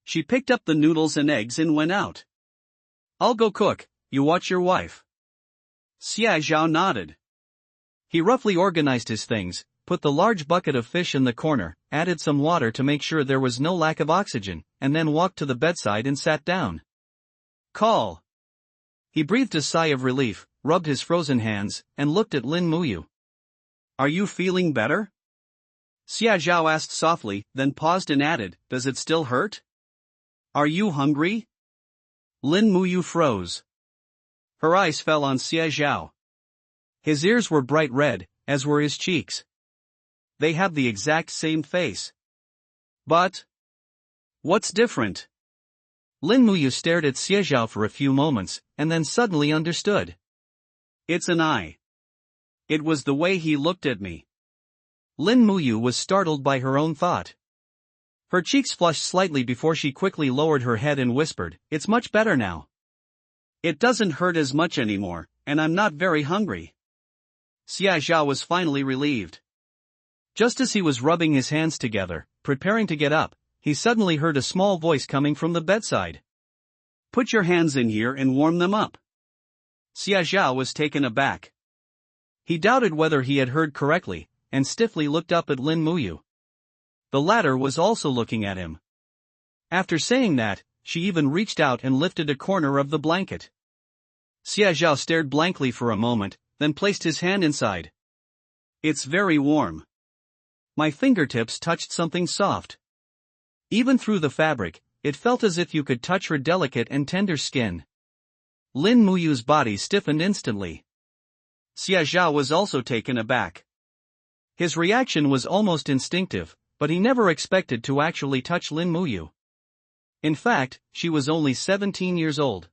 She picked up the noodles and eggs and went out. I'll go cook, you watch your wife. Xia Zhao nodded. He roughly organized his things, put the large bucket of fish in the corner, added some water to make sure there was no lack of oxygen, and then walked to the bedside and sat down. Call. He breathed a sigh of relief, rubbed his frozen hands, and looked at Lin Muyu. Are you feeling better? Xia Zhao asked softly, then paused and added, does it still hurt? Are you hungry? Lin Muyu froze. Her eyes fell on Xia Zhao. His ears were bright red, as were his cheeks. They have the exact same face. But what's different? Lin Muyu stared at Xia Zhao for a few moments, and then suddenly understood. It's an eye. It was the way he looked at me. Lin Muyu was startled by her own thought. Her cheeks flushed slightly before she quickly lowered her head and whispered, it's much better now. It doesn't hurt as much anymore, and I'm not very hungry. Xia Zhao was finally relieved. Just as he was rubbing his hands together, preparing to get up, he suddenly heard a small voice coming from the bedside. Put your hands in here and warm them up. Xia Zhao was taken aback. He doubted whether he had heard correctly, and stiffly looked up at Lin Muyu. The latter was also looking at him. After saying that, she even reached out and lifted a corner of the blanket. Xia Zhao stared blankly for a moment, then placed his hand inside. It's very warm. My fingertips touched something soft. Even through the fabric, it felt as if you could touch her delicate and tender skin. Lin Muyu's body stiffened instantly. Xia Zhao was also taken aback. His reaction was almost instinctive, but he never expected to actually touch Lin Muyu. In fact, she was only 17 years old.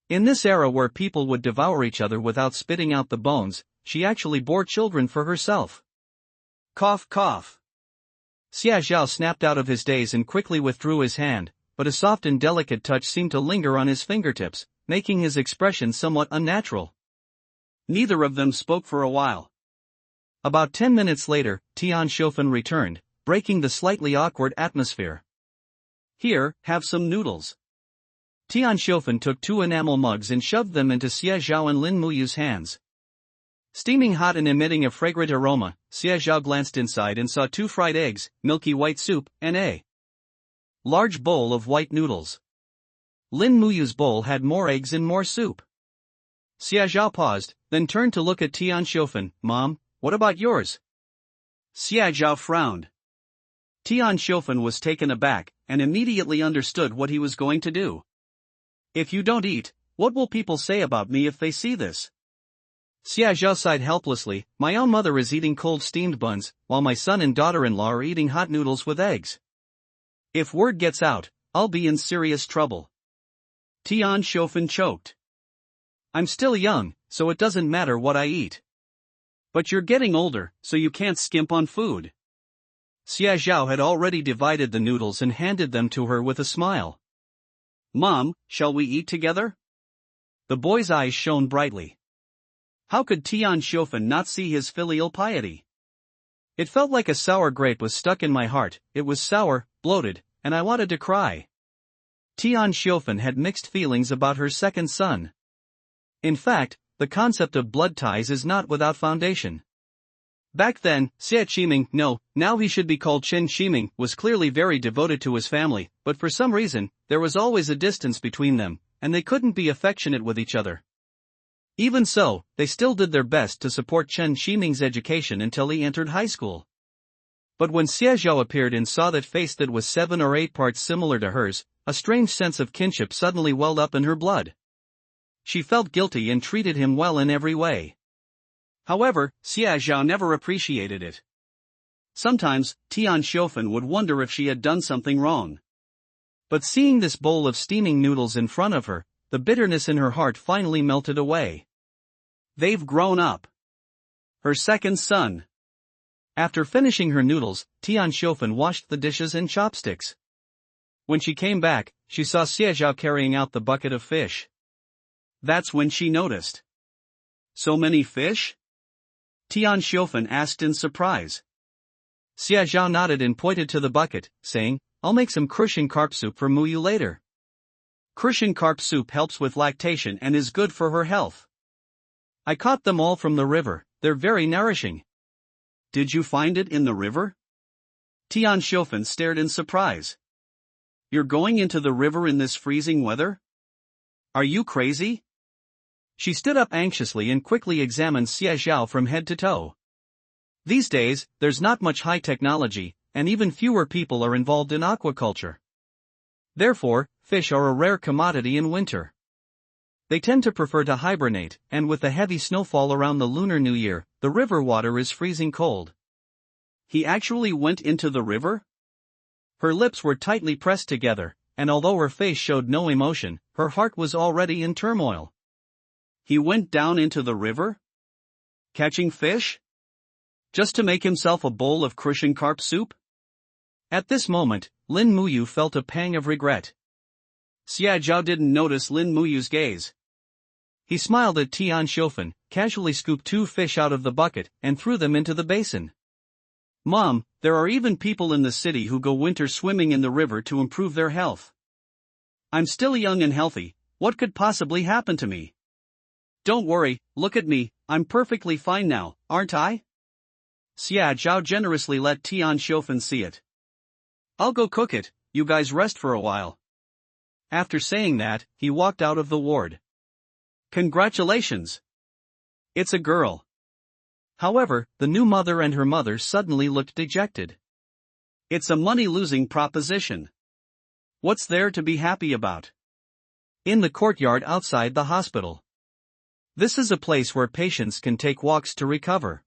In this era where people would devour each other without spitting out the bones, she actually bore children for herself. Cough cough. Xia Zhao snapped out of his daze and quickly withdrew his hand, but a soft and delicate touch seemed to linger on his fingertips, making his expression somewhat unnatural. Neither of them spoke for a while. About 10 minutes later, Tian Xiufan returned, breaking the slightly awkward atmosphere. Here, have some noodles. Tian Xiufan took 2 enamel mugs and shoved them into Xia Zhao and Lin Muyu's hands. Steaming hot and emitting a fragrant aroma, Xia Zhao glanced inside and saw 2 fried eggs, milky white soup, and a large bowl of white noodles. Lin Muyu's bowl had more eggs and more soup. Xia Zhao paused, then turned to look at Tian Xiufan. Mom, what about yours? Xia Zhao frowned. Tian Xiufan was taken aback, and immediately understood what he was going to do. If you don't eat, what will people say about me if they see this? Xia Zhao sighed helplessly. My own mother is eating cold steamed buns, while my son and daughter-in-law are eating hot noodles with eggs. If word gets out, I'll be in serious trouble. Tian Xiufan choked. I'm still young, so it doesn't matter what I eat. But you're getting older, so you can't skimp on food. Xia Zhao had already divided the noodles and handed them to her with a smile. Mom, shall we eat together? The boy's eyes shone brightly. How could Tian Xiufan not see his filial piety? It felt like a sour grape was stuck in my heart. It was sour, bloated, and I wanted to cry. Tian Xiufan had mixed feelings about her second son. In fact, the concept of blood ties is not without foundation. Back then, Xie Qiming, no, now he should be called Chen Qiming, was clearly very devoted to his family, but for some reason, there was always a distance between them, and they couldn't be affectionate with each other. Even so, they still did their best to support Chen Qiming's education until he entered high school. But when Xie Zhao appeared and saw that face that was 7 or 8 parts similar to hers, a strange sense of kinship suddenly welled up in her blood. She felt guilty and treated him well in every way. However, Xie Zhao never appreciated it. Sometimes, Tian Xiufen would wonder if she had done something wrong. But seeing this bowl of steaming noodles in front of her, the bitterness in her heart finally melted away. They've grown up. Her second son. After finishing her noodles, Tian Xiufen washed the dishes and chopsticks. When she came back, she saw Xie Zhao carrying out the bucket of fish. That's when she noticed. So many fish? Tian Xiufen asked in surprise. Xie Zhao nodded and pointed to the bucket, saying, I'll make some crucian carp soup for Muyu later. Crucian carp soup helps with lactation and is good for her health. I caught them all from the river, they're very nourishing. Did you find it in the river? Tian Xiufen stared in surprise. You're going into the river in this freezing weather? Are you crazy? She stood up anxiously and quickly examined Xie Zhao from head to toe. These days, there's not much high technology, and even fewer people are involved in aquaculture. Therefore, fish are a rare commodity in winter. They tend to prefer to hibernate, and with the heavy snowfall around the Lunar New Year, the river water is freezing cold. He actually went into the river? Her lips were tightly pressed together, and although her face showed no emotion, her heart was already in turmoil. He went down into the river? Catching fish? Just to make himself a bowl of crucian carp soup? At this moment, Lin Muyu felt a pang of regret. Xie Zhao didn't notice Lin Muyu's gaze. He smiled at Tian Xiufen, casually scooped 2 fish out of the bucket, and threw them into the basin. Mom, there are even people in the city who go winter swimming in the river to improve their health. I'm still young and healthy, what could possibly happen to me? Don't worry, look at me, I'm perfectly fine now, aren't I? Xie Zhao generously let Tian Xiufen see it. I'll go cook it, you guys rest for a while. After saying that, he walked out of the ward. Congratulations! It's a girl. However, the new mother and her mother suddenly looked dejected. It's a money-losing proposition. What's there to be happy about? In the courtyard outside the hospital. This is a place where patients can take walks to recover.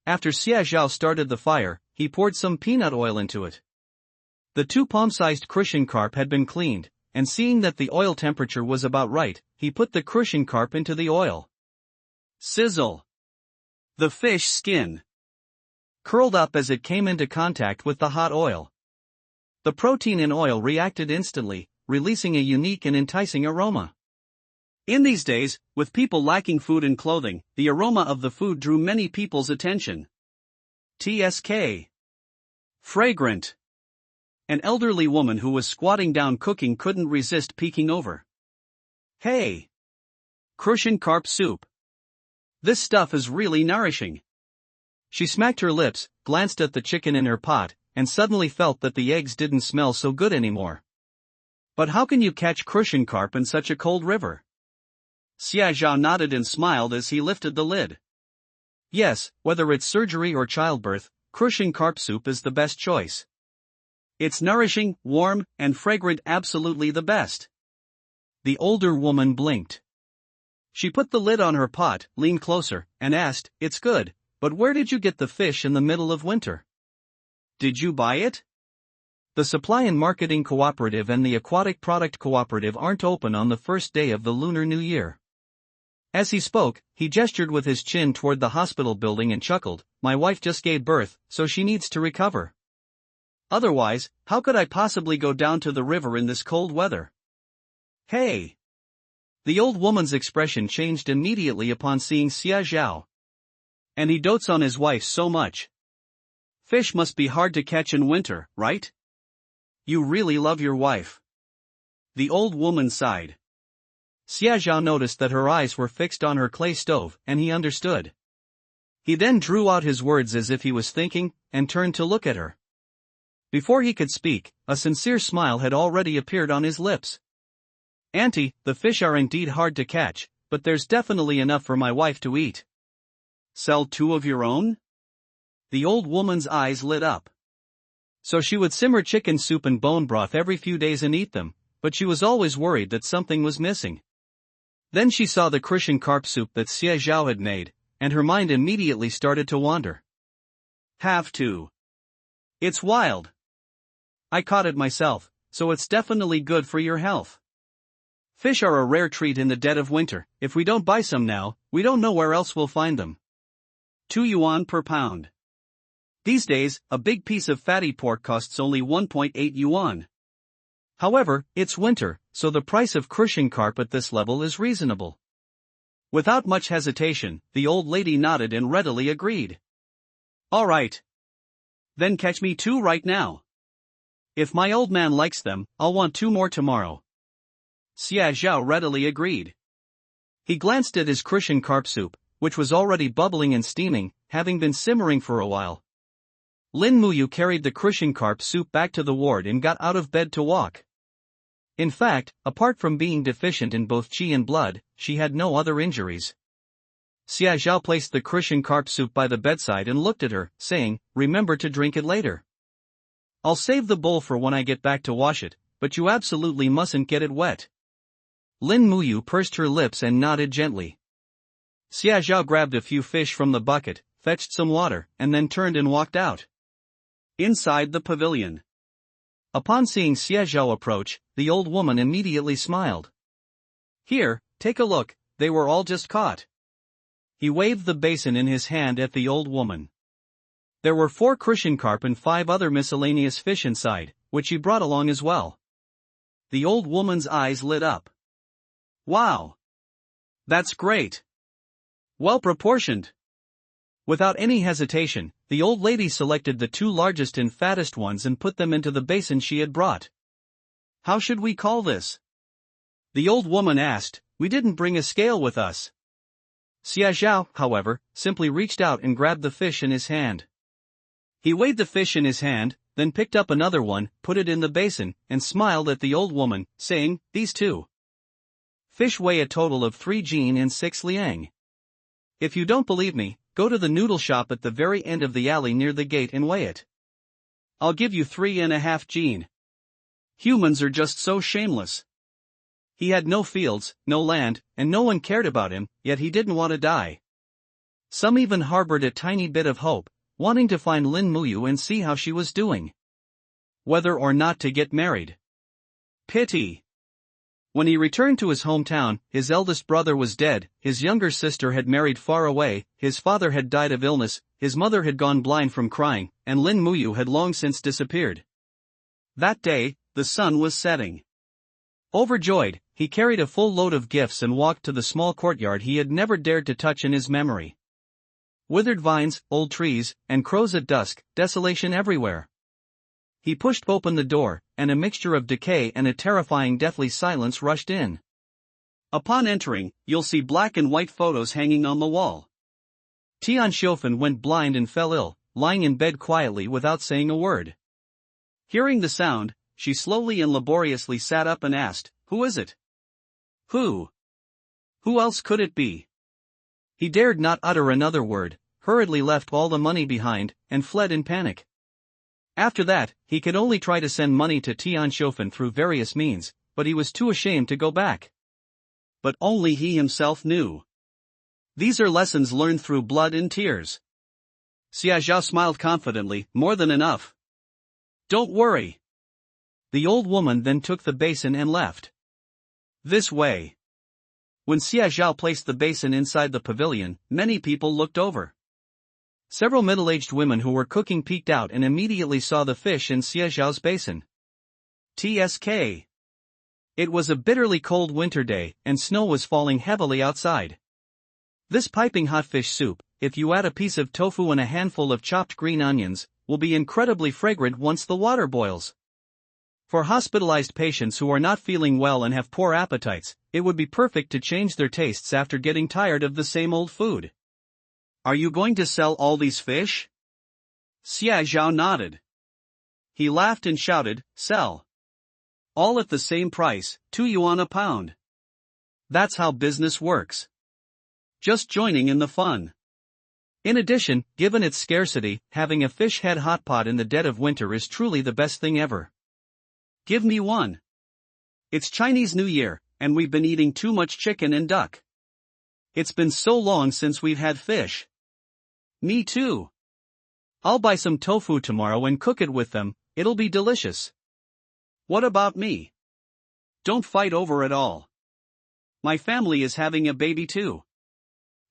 After Xie Zhao started the fire, he poured some peanut oil into it. The 2 palm-sized crucian carp had been cleaned, and seeing that the oil temperature was about right, he put the crucian carp into the oil. Sizzle! The fish skin curled up as it came into contact with the hot oil. The protein in oil reacted instantly, releasing a unique and enticing aroma. In these days, with people lacking food and clothing, the aroma of the food drew many people's attention. TSK. Fragrant. An elderly woman who was squatting down cooking couldn't resist peeking over. Hey! Crucian carp soup. This stuff is really nourishing. She smacked her lips, glanced at the chicken in her pot, and suddenly felt that the eggs didn't smell so good anymore. But how can you catch crucian carp in such a cold river? Xie Zhao nodded and smiled as he lifted the lid. Yes, whether it's surgery or childbirth, crucian carp soup is the best choice. It's nourishing, warm, and fragrant, absolutely the best. The older woman blinked. She put the lid on her pot, leaned closer, and asked, It's good, but where did you get the fish in the middle of winter? Did you buy it? The Supply and Marketing Cooperative and the Aquatic Product Cooperative aren't open on the first day of the Lunar New Year. As he spoke, he gestured with his chin toward the hospital building and chuckled, My wife just gave birth, so she needs to recover. Otherwise, how could I possibly go down to the river in this cold weather? Hey! The old woman's expression changed immediately upon seeing Xie Zhao. And he dotes on his wife so much. Fish must be hard to catch in winter, right? You really love your wife. The old woman sighed. Xie Zhao noticed that her eyes were fixed on her clay stove, and he understood. He then drew out his words as if he was thinking, and turned to look at her. Before he could speak, a sincere smile had already appeared on his lips. Auntie, the fish are indeed hard to catch, but there's definitely enough for my wife to eat. Sell 2 of your own? The old woman's eyes lit up. So she would simmer chicken soup and bone broth every few days and eat them, but she was always worried that something was missing. Then she saw the Christian carp soup that Xie Zhao had made, and her mind immediately started to wander. Have to. It's wild. I caught it myself, so it's definitely good for your health. Fish are a rare treat in the dead of winter. If we don't buy some now, we don't know where else we'll find them. 2 yuan per pound. These days, a big piece of fatty pork costs only 1.8 yuan. However, it's winter, so the price of Christian carp at this level is reasonable. Without much hesitation, the old lady nodded and readily agreed. All right. Then catch me 2 right now. If my old man likes them, I'll want 2 more tomorrow. Xie Zhao readily agreed. He glanced at his Christian carp soup, which was already bubbling and steaming, having been simmering for a while. Lin Muyu carried the Christian carp soup back to the ward and got out of bed to walk. In fact, apart from being deficient in both qi and blood, she had no other injuries. Xie Zhao placed the Christian carp soup by the bedside and looked at her, saying, "Remember to drink it later. I'll save the bowl for when I get back to wash it, but you absolutely mustn't get it wet." Lin Muyu pursed her lips and nodded gently. Xie Zhao grabbed a few fish from the bucket, fetched some water, and then turned and walked out. Inside the pavilion. Upon seeing Xie Zhao approach, the old woman immediately smiled. "Here, take a look, they were all just caught." He waved the basin in his hand at the old woman. There were 4 Christian carp and 5 other miscellaneous fish inside, which he brought along as well. The old woman's eyes lit up. "Wow! That's great! Well proportioned." Without any hesitation, the old lady selected the 2 largest and fattest ones and put them into the basin she had brought. "How should we call this?" the old woman asked. "We didn't bring a scale with us." Xie Zhao, however, simply reached out and grabbed the fish in his hand. He weighed the fish in his hand, then picked up another one, put it in the basin, and smiled at the old woman, saying, "These 2 fish weigh a total of 3 jin and 6 liang. If you don't believe me, go to the noodle shop at the very end of the alley near the gate and weigh it. I'll give you 3.5 jin. Humans are just so shameless." He had no fields, no land, and no one cared about him, yet he didn't want to die. Some even harbored a tiny bit of hope, wanting to find Lin Muyu and see how she was doing. Whether or not to get married. Pity. When he returned to his hometown, his eldest brother was dead, his younger sister had married far away, his father had died of illness, his mother had gone blind from crying, and Lin Muyu had long since disappeared. That day, the sun was setting. Overjoyed, he carried a full load of gifts and walked to the small courtyard he had never dared to touch in his memory. Withered vines, old trees, and crows at dusk, desolation everywhere. He pushed open the door, and a mixture of decay and a terrifying deathly silence rushed in. Upon entering, you'll see black and white photos hanging on the wall. Tian Xiufen went blind and fell ill, lying in bed quietly without saying a word. Hearing the sound, she slowly and laboriously sat up and asked, "Who is it?" Who? Who else could it be? He dared not utter another word, hurriedly left all the money behind, and fled in panic. After that, he could only try to send money to Tian Xiufen through various means, but he was too ashamed to go back. But only he himself knew. These are lessons learned through blood and tears. Xie Zhao smiled confidently, "More than enough. Don't worry." The old woman then took the basin and left. This way. When Xie Zhao placed the basin inside the pavilion, many people looked over. Several middle-aged women who were cooking peeked out and immediately saw the fish in Xie Zhao's basin. TSK. It was a bitterly cold winter day, and snow was falling heavily outside. This piping hot fish soup, if you add a piece of tofu and a handful of chopped green onions, will be incredibly fragrant once the water boils. For hospitalized patients who are not feeling well and have poor appetites, it would be perfect to change their tastes after getting tired of the same old food. Are you going to sell all these fish? Xie Zhao nodded. He laughed and shouted, "Sell. All at the same price, 2 yuan a pound. That's how business works. Just joining in the fun." In addition, given its scarcity, having a fish head hot pot in the dead of winter is truly the best thing ever. Give me one. It's Chinese New Year, and we've been eating too much chicken and duck. It's been so long since we've had fish. Me too. I'll buy some tofu tomorrow and cook it with them, it'll be delicious. What about me? Don't fight over it all. My family is having a baby too.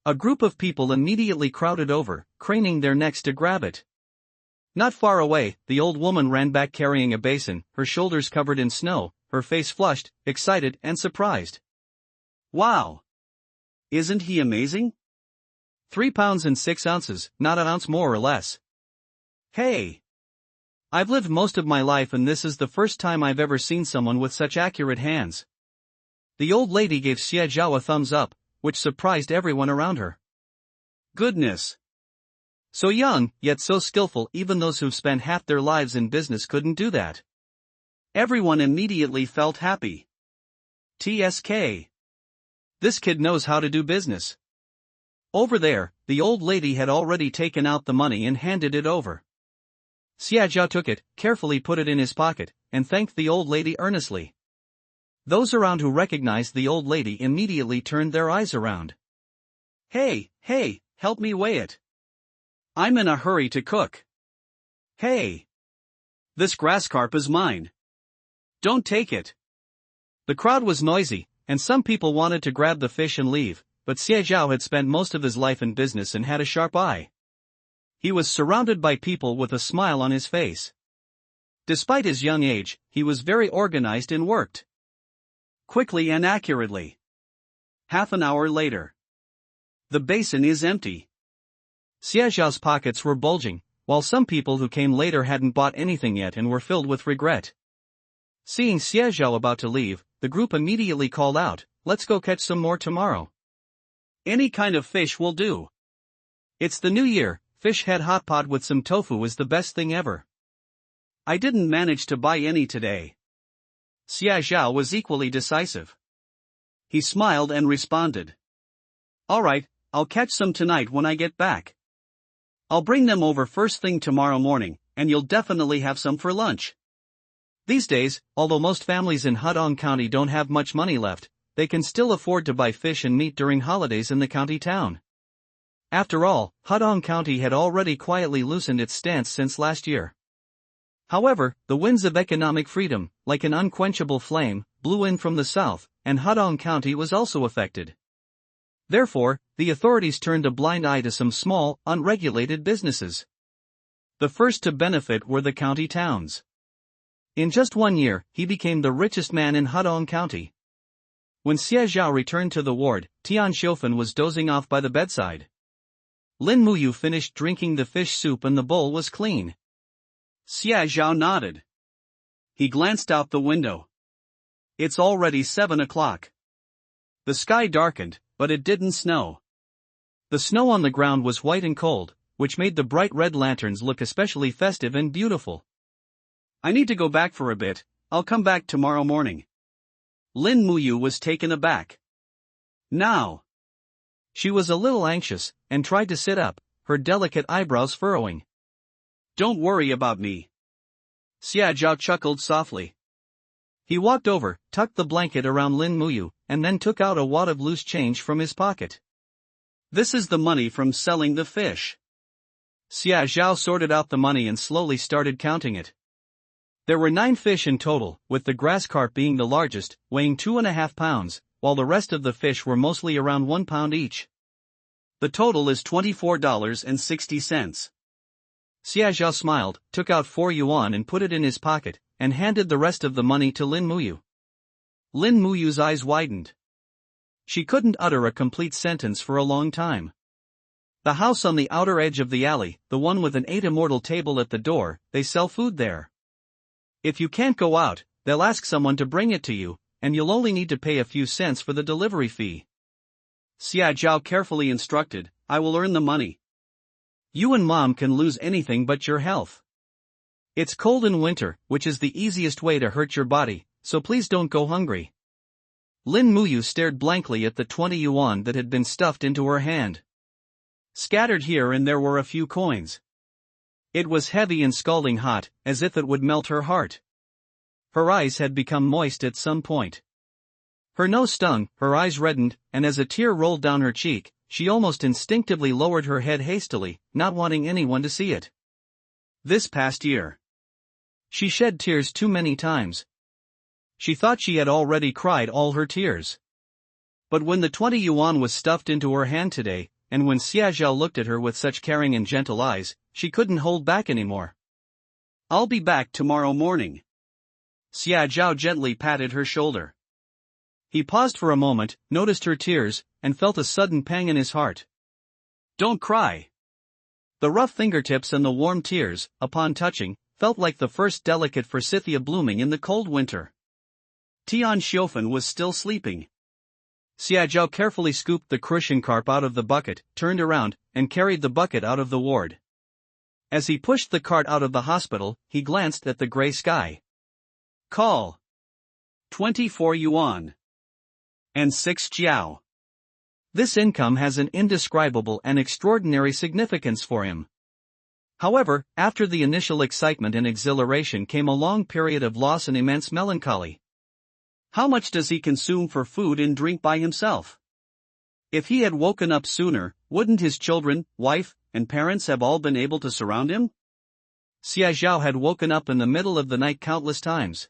A group of people immediately crowded over, craning their necks to grab it. Not far away, the old woman ran back carrying a basin, her shoulders covered in snow, her face flushed, excited and surprised. Wow! Isn't he amazing? 3 pounds and 6 ounces, not an ounce more or less. Hey! I've lived most of my life and this is the first time I've ever seen someone with such accurate hands. The old lady gave Xie Zhao a thumbs up, which surprised everyone around her. Goodness! So young, yet so skillful, even those who've spent half their lives in business couldn't do that. Everyone immediately felt happy. TSK. This kid knows how to do business. Over there, the old lady had already taken out the money and handed it over. Xie Zhao took it, carefully put it in his pocket, and thanked the old lady earnestly. Those around who recognized the old lady immediately turned their eyes around. Hey, help me weigh it. I'm in a hurry to cook. Hey! This grass carp is mine. Don't take it. The crowd was noisy, and some people wanted to grab the fish and leave, but Xie Zhao had spent most of his life in business and had a sharp eye. He was surrounded by people with a smile on his face. Despite his young age, he was very organized and worked quickly and accurately. Half an hour later. The basin is empty. Xie Zhao's pockets were bulging, while some people who came later hadn't bought anything yet and were filled with regret. Seeing Xie Zhao about to leave, the group immediately called out, "Let's go catch some more tomorrow. Any kind of fish will do. It's the new year, fish head hot pot with some tofu is the best thing ever." I didn't manage to buy any today. Xie Zhao was equally decisive. He smiled and responded. Alright, I'll catch some tonight when I get back. I'll bring them over first thing tomorrow morning, and you'll definitely have some for lunch. These days, although most families in Hudong County don't have much money left, they can still afford to buy fish and meat during holidays in the county town. After all, Hudong County had already quietly loosened its stance since last year. However, the winds of economic freedom, like an unquenchable flame, blew in from the south, and Hudong County was also affected. Therefore, the authorities turned a blind eye to some small, unregulated businesses. The first to benefit were the county towns. In just 1 year, he became the richest man in Hudong County. When Xie Zhao returned to the ward, Tian Xiufen was dozing off by the bedside. Lin Muyu finished drinking the fish soup and the bowl was clean. Xie Zhao nodded. He glanced out the window. It's already 7 o'clock. The sky darkened, but it didn't snow. The snow on the ground was white and cold, which made the bright red lanterns look especially festive and beautiful. I need to go back for a bit, I'll come back tomorrow morning. Lin Muyu was taken aback. Now. She was a little anxious, and tried to sit up, her delicate eyebrows furrowing. Don't worry about me. Xie Zhao chuckled softly. He walked over, tucked the blanket around Lin Muyu, and then took out a wad of loose change from his pocket. This is the money from selling the fish. Xie Zhao sorted out the money and slowly started counting it. There were 9 fish in total, with the grass carp being the largest, weighing 2.5 pounds, while the rest of the fish were mostly around 1 pound each. The total is $24.60. Xie Zhao smiled, took out 4 yuan and put it in his pocket, and handed the rest of the money to Lin Muyu. Lin Muyu's eyes widened. She couldn't utter a complete sentence for a long time. The house on the outer edge of the alley, the one with an 8 immortal table at the door, they sell food there. If you can't go out, they'll ask someone to bring it to you, and you'll only need to pay a few cents for the delivery fee. Xie Zhao carefully instructed, I will earn the money. You and Mom can lose anything but your health. It's cold in winter, which is the easiest way to hurt your body, so please don't go hungry. Lin Muyu stared blankly at the 20 yuan that had been stuffed into her hand. Scattered here and there were a few coins. It was heavy and scalding hot, as if it would melt her heart. Her eyes had become moist at some point. Her nose stung, her eyes reddened, and as a tear rolled down her cheek, she almost instinctively lowered her head hastily, not wanting anyone to see it. This past year, she shed tears too many times. She thought she had already cried all her tears. But when the 20 yuan was stuffed into her hand today, and when Xiaozhao looked at her with such caring and gentle eyes, she couldn't hold back anymore. "I'll be back tomorrow morning." Xiaozhao gently patted her shoulder. He paused for a moment, noticed her tears, and felt a sudden pang in his heart. "Don't cry." The rough fingertips and the warm tears, upon touching, felt like the first delicate forsythia blooming in the cold winter. Tian Xiufen was still sleeping. Xiaozhao carefully scooped the crucian carp out of the bucket, turned around, and carried the bucket out of the ward. As he pushed the cart out of the hospital, he glanced at the gray sky. "Call. 24 yuan. And 6 jiao." This income has an indescribable and extraordinary significance for him. However, after the initial excitement and exhilaration came a long period of loss and immense melancholy. How much does he consume for food and drink by himself? If he had woken up sooner, wouldn't his children, wife, and parents have all been able to surround him? Xiaozhao had woken up in the middle of the night countless times.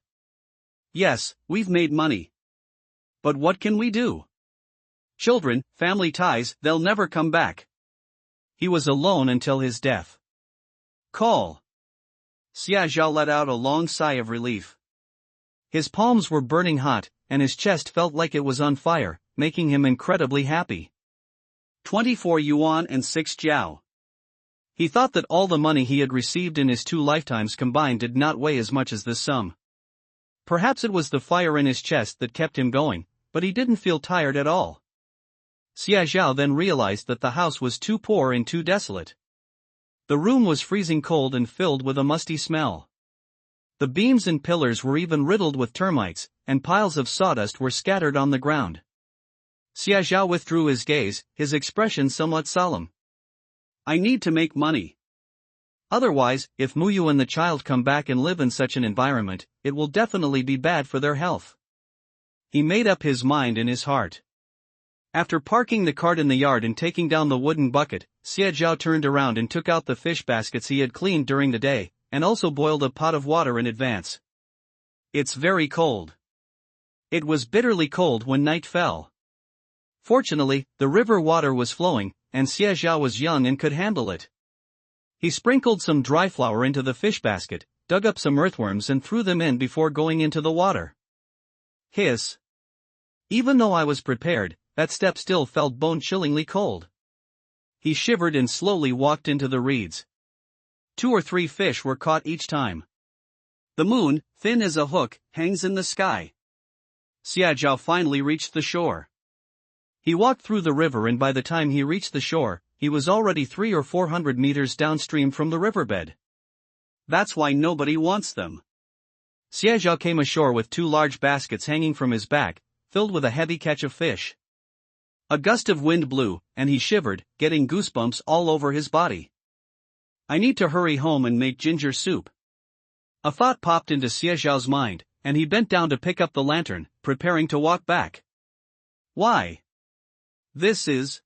"Yes, we've made money. But what can we do? Children, family ties, they'll never come back." He was alone until his death. "Call." Xiaozhao let out a long sigh of relief. His palms were burning hot, and his chest felt like it was on fire, making him incredibly happy. 24 yuan and 6 jiao. He thought that all the money he had received in his 2 lifetimes combined did not weigh as much as this sum. Perhaps it was the fire in his chest that kept him going, but he didn't feel tired at all. Xiaozhao then realized that the house was too poor and too desolate. The room was freezing cold and filled with a musty smell. The beams and pillars were even riddled with termites, and piles of sawdust were scattered on the ground. Xiaozhao withdrew his gaze, his expression somewhat solemn. "I need to make money. Otherwise, if Muyu and the child come back and live in such an environment, it will definitely be bad for their health." He made up his mind in his heart. After parking the cart in the yard and taking down the wooden bucket, Xiaozhao turned around and took out the fish baskets he had cleaned during the day, and also boiled a pot of water in advance. "It's very cold." It was bitterly cold when night fell. Fortunately, the river water was flowing, and Xiaozhao was young and could handle it. He sprinkled some dry flour into the fish basket, dug up some earthworms and threw them in before going into the water. Hiss. Even though I was prepared, that step still felt bone-chillingly cold. He shivered and slowly walked into the reeds. 2 or 3 fish were caught each time. The moon, thin as a hook, hangs in the sky. Xiaozhao finally reached the shore. He walked through the river, and by the time he reached the shore, he was already 300 or 400 meters downstream from the riverbed. That's why nobody wants them. Xiaozhao came ashore with 2 large baskets hanging from his back, filled with a heavy catch of fish. A gust of wind blew, and he shivered, getting goosebumps all over his body. "I need to hurry home and make ginger soup." A thought popped into Xiaozhao's mind, and he bent down to pick up the lantern, preparing to walk back. "Why? This is..."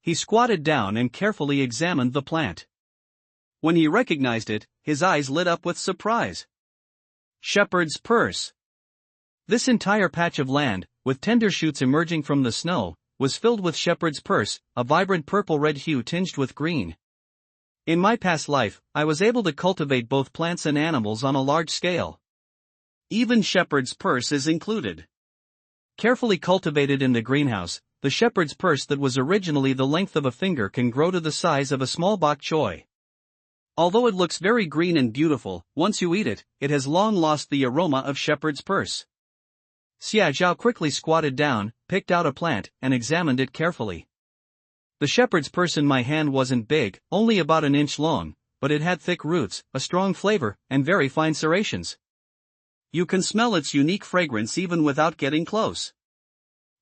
He squatted down and carefully examined the plant. When he recognized it, his eyes lit up with surprise. Shepherd's purse. This entire patch of land, with tender shoots emerging from the snow, was filled with shepherd's purse, a vibrant purple-red hue tinged with green. In my past life, I was able to cultivate both plants and animals on a large scale. Even shepherd's purse is included. Carefully cultivated in the greenhouse, the shepherd's purse that was originally the length of a finger can grow to the size of a small bok choy. Although it looks very green and beautiful, once you eat it, it has long lost the aroma of shepherd's purse. Xiaozhao quickly squatted down, picked out a plant, and examined it carefully. The shepherd's purse in my hand wasn't big, only about an inch long, but it had thick roots, a strong flavor, and very fine serrations. You can smell its unique fragrance even without getting close.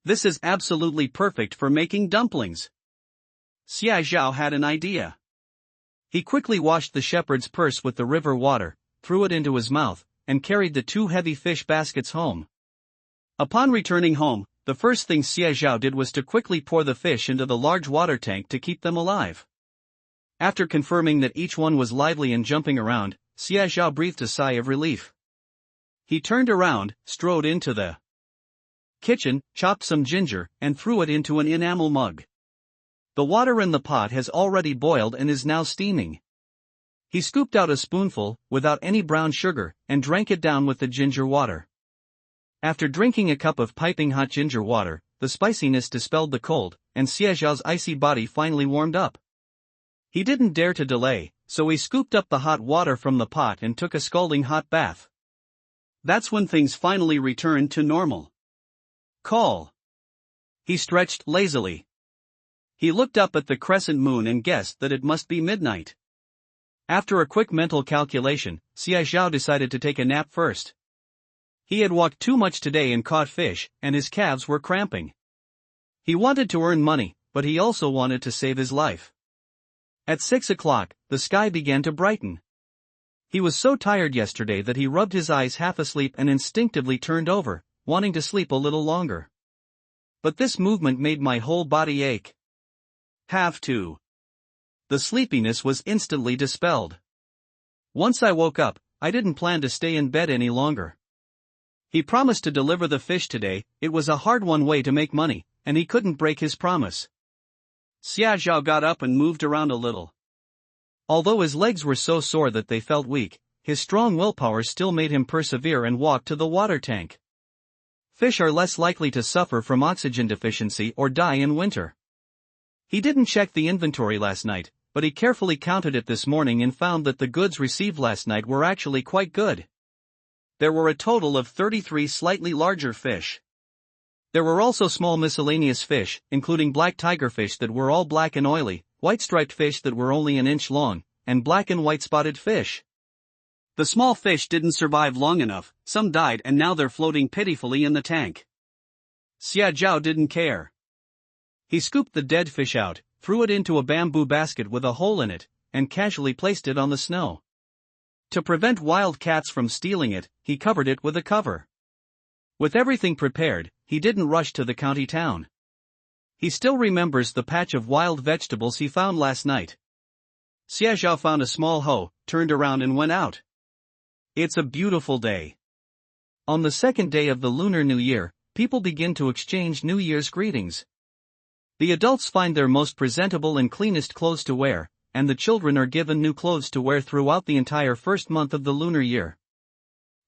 This is absolutely perfect for making dumplings. Xia Zhao had an idea. He quickly washed the shepherd's purse with the river water, threw it into his mouth, and carried the 2 heavy fish baskets home. Upon returning home, the first thing Xia Zhao did was to quickly pour the fish into the large water tank to keep them alive. After confirming that each one was lively and jumping around, Xia Zhao breathed a sigh of relief. He turned around, strode into the kitchen, chopped some ginger, and threw it into an enamel mug. The water in the pot has already boiled and is now steaming. He scooped out a spoonful, without any brown sugar, and drank it down with the ginger water. After drinking a cup of piping hot ginger water, the spiciness dispelled the cold, and Xia Zhao's icy body finally warmed up. He didn't dare to delay, so he scooped up the hot water from the pot and took a scalding hot bath. That's when things finally returned to normal. Call. He stretched lazily. He looked up at the crescent moon and guessed that it must be midnight. After a quick mental calculation, Xia Zhao decided to take a nap first. He had walked too much today and caught fish, and his calves were cramping. He wanted to earn money, but he also wanted to save his life. At 6 o'clock, the sky began to brighten. He was so tired yesterday that he rubbed his eyes half asleep and instinctively turned over, wanting to sleep a little longer. But this movement made my whole body ache. Have to. The sleepiness was instantly dispelled. Once I woke up, I didn't plan to stay in bed any longer. He promised to deliver the fish today. It was a hard-won way to make money, and he couldn't break his promise. Xia Zhao got up and moved around a little. Although his legs were so sore that they felt weak, his strong willpower still made him persevere and walk to the water tank. Fish are less likely to suffer from oxygen deficiency or die in winter. He didn't check the inventory last night, but he carefully counted it this morning and found that the goods received last night were actually quite good. There were a total of 33 slightly larger fish. There were also small miscellaneous fish, including black tigerfish that were all black and oily, white striped fish that were only an inch long, and black and white spotted fish. The small fish didn't survive long enough, some died and now they're floating pitifully in the tank. Xia Zhao didn't care. He scooped the dead fish out, threw it into a bamboo basket with a hole in it, and casually placed it on the snow. To prevent wild cats from stealing it, he covered it with a cover. With everything prepared, he didn't rush to the county town. He still remembers the patch of wild vegetables he found last night. Xia Zhao found a small hoe, turned around and went out. It's a beautiful day. On the second day of the Lunar New Year, people begin to exchange New Year's greetings. The adults find their most presentable and cleanest clothes to wear, and the children are given new clothes to wear throughout the entire first month of the lunar year.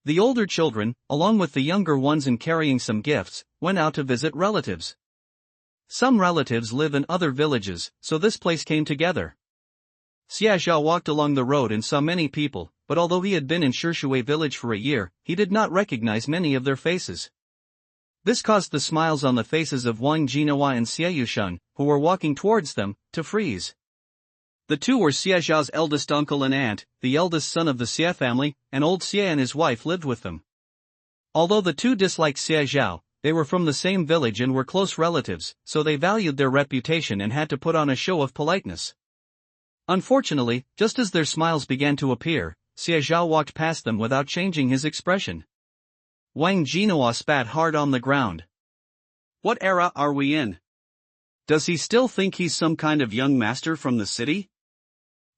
The older children, along with the younger ones and carrying some gifts, went out to visit relatives. Some relatives live in other villages, so this place came together. Xia Zhao walked along the road and saw many people, but although he had been in Shishui village for a year, he did not recognize many of their faces. This caused the smiles on the faces of Wang Jinawa and Xie Yusheng, who were walking towards them, to freeze. The two were Xia Zhao's eldest uncle and aunt, the eldest son of the Xie family, and old Xie and his wife lived with them. Although the two disliked Xie Zhao, they were from the same village and were close relatives, so they valued their reputation and had to put on a show of politeness. Unfortunately, just as their smiles began to appear, Xie Zhao walked past them without changing his expression. Wang Jinawa spat hard on the ground. What era are we in? Does he still think he's some kind of young master from the city?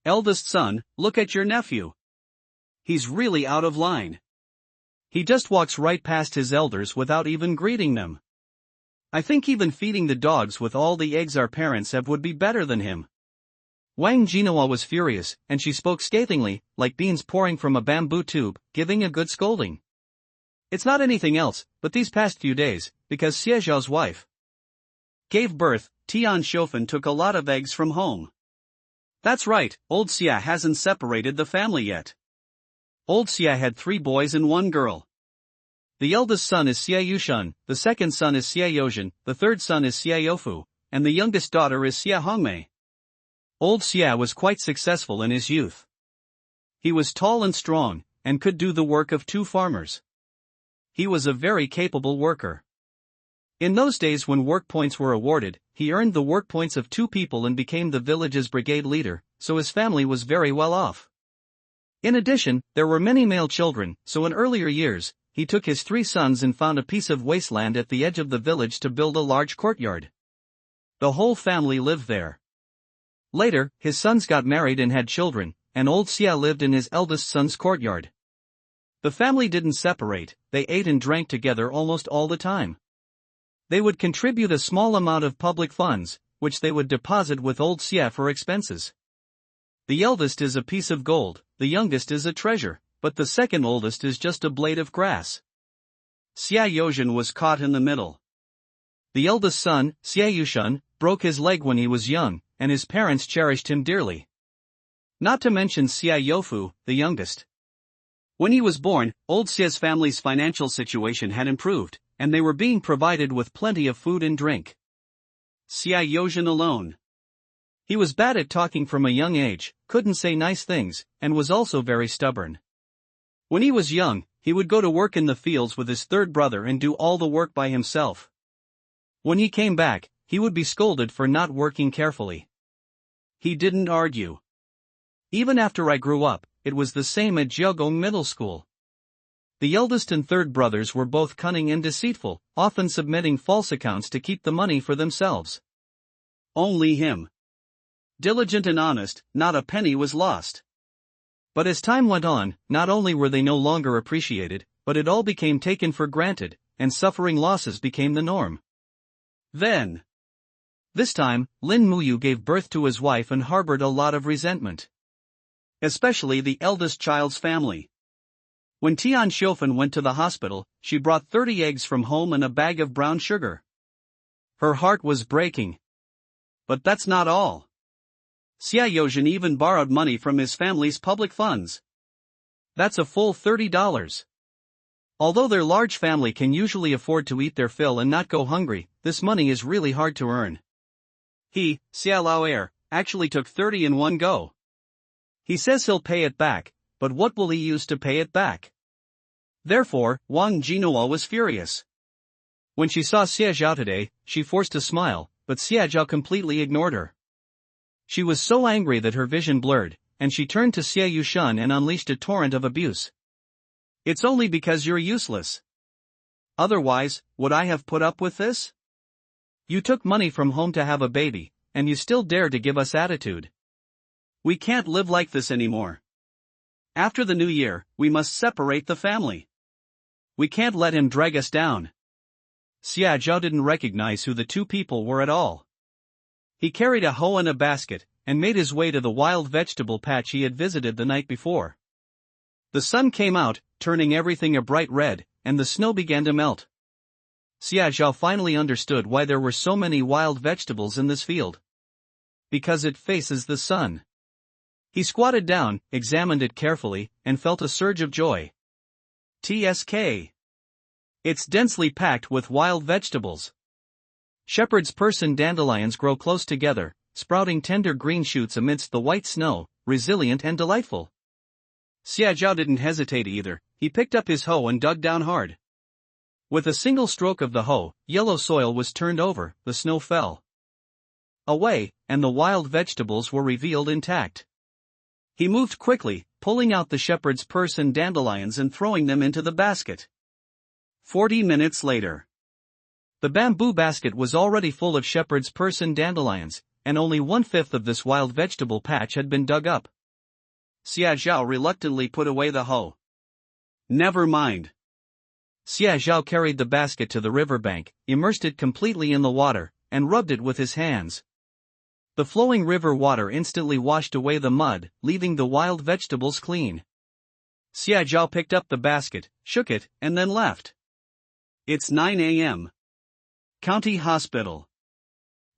Eldest son, look at your nephew. He's really out of line. He just walks right past his elders without even greeting them. I think even feeding the dogs with all the eggs our parents have would be better than him. Wang Jinawa was furious, and she spoke scathingly, like beans pouring from a bamboo tube, giving a good scolding. It's not anything else, but these past few days, because Xie Zhao's wife gave birth, Tian Shofan took a lot of eggs from home. That's right, old Xia hasn't separated the family yet. Old Xia had 3 boys and 1 girl. The eldest son is Xie Yusheng, the second son is Xie Yozhen, the third son is Xie Youfu, and the youngest daughter is Xie Hongmei. Old Xia was quite successful in his youth. He was tall and strong, and could do the work of 2 farmers. He was a very capable worker. In those days when work points were awarded, he earned the work points of 2 people and became the village's brigade leader, so his family was very well off. In addition, there were many male children, so in earlier years, he took his 3 sons and found a piece of wasteland at the edge of the village to build a large courtyard. The whole family lived there. Later, his sons got married and had children, and old Xia lived in his eldest son's courtyard. The family didn't separate, they ate and drank together almost all the time. They would contribute a small amount of public funds, which they would deposit with old Xia for expenses. The eldest is a piece of gold, the youngest is a treasure, but the second oldest is just a blade of grass. Xia Yozhen was caught in the middle. The eldest son, Xia Yushun, broke his leg when he was young, and his parents cherished him dearly. Not to mention Xia Youfu, the youngest. When he was born, old Xia's family's financial situation had improved, and they were being provided with plenty of food and drink. Xia Yozhen alone. He was bad at talking from a young age, couldn't say nice things, and was also very stubborn. When he was young, he would go to work in the fields with his third brother and do all the work by himself. When he came back, he would be scolded for not working carefully. He didn't argue. Even after I grew up, it was the same at Jiaogong Middle School. The eldest and third brothers were both cunning and deceitful, often submitting false accounts to keep the money for themselves. Only him. Diligent and honest, not a penny was lost. But as time went on, not only were they no longer appreciated, but it all became taken for granted, and suffering losses became the norm. Then, this time, Lin Muyu gave birth to his wife and harbored a lot of resentment. Especially the eldest child's family. When Tian Xiufen went to the hospital, she brought 30 eggs from home and a bag of brown sugar. Her heart was breaking. But that's not all. Xia Yozhen even borrowed money from his family's public funds. That's a full $30. Although their large family can usually afford to eat their fill and not go hungry, this money is really hard to earn. He, Xia Laoer, actually took 30 in one go. He says he'll pay it back, but what will he use to pay it back? Therefore, Wang Jinhua was furious. When she saw Xia Zhao today, she forced a smile, but Xia Zhao completely ignored her. She was so angry that her vision blurred, and she turned to Xia Yushun and unleashed a torrent of abuse. It's only because you're useless. Otherwise, would I have put up with this? You took money from home to have a baby, and you still dare to give us attitude. We can't live like this anymore. After the new year, we must separate the family. We can't let him drag us down. Xia Zhao didn't recognize who the 2 people were at all. He carried a hoe and a basket, and made his way to the wild vegetable patch he had visited the night before. The sun came out, turning everything a bright red, and the snow began to melt. Xia Zhao finally understood why there were so many wild vegetables in this field. Because it faces the sun. He squatted down, examined it carefully, and felt a surge of joy. TSK. It's densely packed with wild vegetables. Shepherd's purse and dandelions grow close together, sprouting tender green shoots amidst the white snow, resilient and delightful. Xia Zhao didn't hesitate either, he picked up his hoe and dug down hard. With a single stroke of the hoe, yellow soil was turned over, the snow fell away, and the wild vegetables were revealed intact. He moved quickly, pulling out the shepherd's purse and dandelions and throwing them into the basket. 40 minutes later. The bamboo basket was already full of shepherd's purse and dandelions, and only 1/5 of this wild vegetable patch had been dug up. Xia Zhao reluctantly put away the hoe. Never mind. Xia Zhao carried the basket to the riverbank, immersed it completely in the water, and rubbed it with his hands. The flowing river water instantly washed away the mud, leaving the wild vegetables clean. Xia Zhao picked up the basket, shook it, and then left. It's 9 a.m. County Hospital.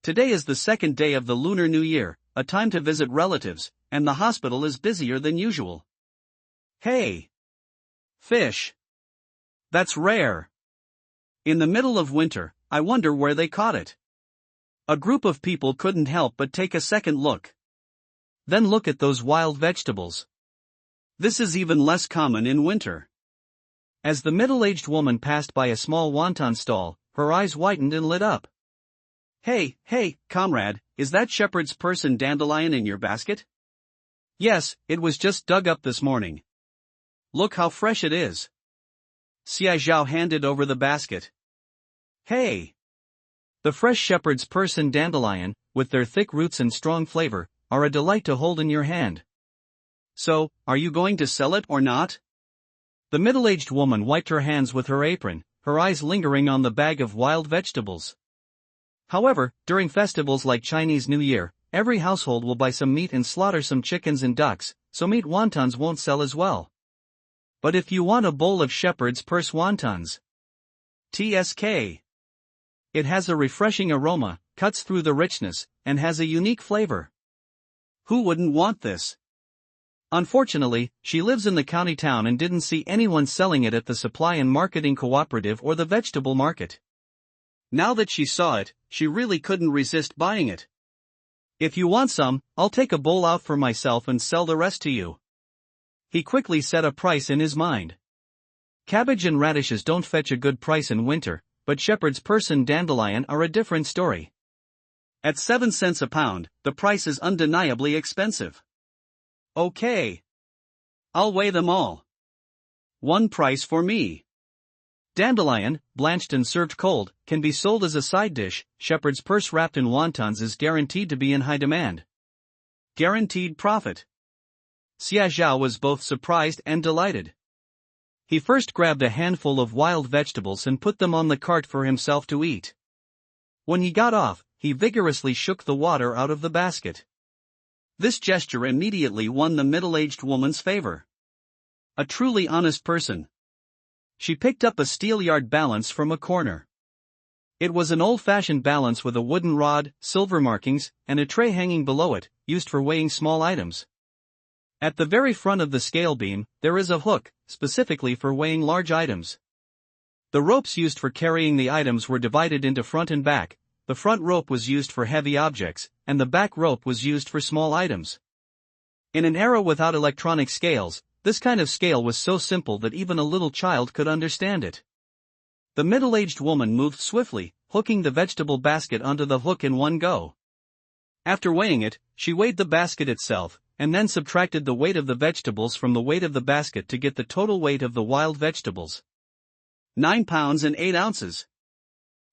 Today is the second day of the Lunar New Year, a time to visit relatives, and the hospital is busier than usual. Hey! Fish! That's rare. In the middle of winter, I wonder where they caught it. A group of people couldn't help but take a second look. Then look at those wild vegetables. This is even less common in winter. As the middle-aged woman passed by a small wonton stall, her eyes widened and lit up. Hey, comrade, is that shepherd's purse and dandelion in your basket? Yes, it was just dug up this morning. Look how fresh it is. Xia Zhao handed over the basket. Hey! The fresh shepherd's purse and dandelion, with their thick roots and strong flavor, are a delight to hold in your hand. So, are you going to sell it or not? The middle-aged woman wiped her hands with her apron, her eyes lingering on the bag of wild vegetables. However, during festivals like Chinese New Year, every household will buy some meat and slaughter some chickens and ducks, so meat wontons won't sell as well. But if you want a bowl of shepherd's purse wontons, TSK. It has a refreshing aroma, cuts through the richness, and has a unique flavor. Who wouldn't want this? Unfortunately, she lives in the county town and didn't see anyone selling it at the supply and marketing cooperative or the vegetable market. Now that she saw it, she really couldn't resist buying it. If you want some, I'll take a bowl out for myself and sell the rest to you. He quickly set a price in his mind. Cabbage and radishes don't fetch a good price in winter, but shepherd's purse and dandelion are a different story. At 7 cents a pound, the price is undeniably expensive. Okay. I'll weigh them all. One price for me. Dandelion, blanched and served cold, can be sold as a side dish. Shepherd's purse wrapped in wontons is guaranteed to be in high demand. Guaranteed profit. Xia Zhao was both surprised and delighted. He first grabbed a handful of wild vegetables and put them on the cart for himself to eat. When he got off, he vigorously shook the water out of the basket. This gesture immediately won the middle-aged woman's favor. A truly honest person. She picked up a steel-yard balance from a corner. It was an old-fashioned balance with a wooden rod, silver markings, and a tray hanging below it, used for weighing small items. At the very front of the scale beam, there is a hook, specifically for weighing large items. The ropes used for carrying the items were divided into front and back. The front rope was used for heavy objects, and the back rope was used for small items. In an era without electronic scales, this kind of scale was so simple that even a little child could understand it. The middle-aged woman moved swiftly, hooking the vegetable basket onto the hook in one go. After weighing it, she weighed the basket itself, and then subtracted the weight of the vegetables from the weight of the basket to get the total weight of the wild vegetables. 9 pounds and 8 ounces.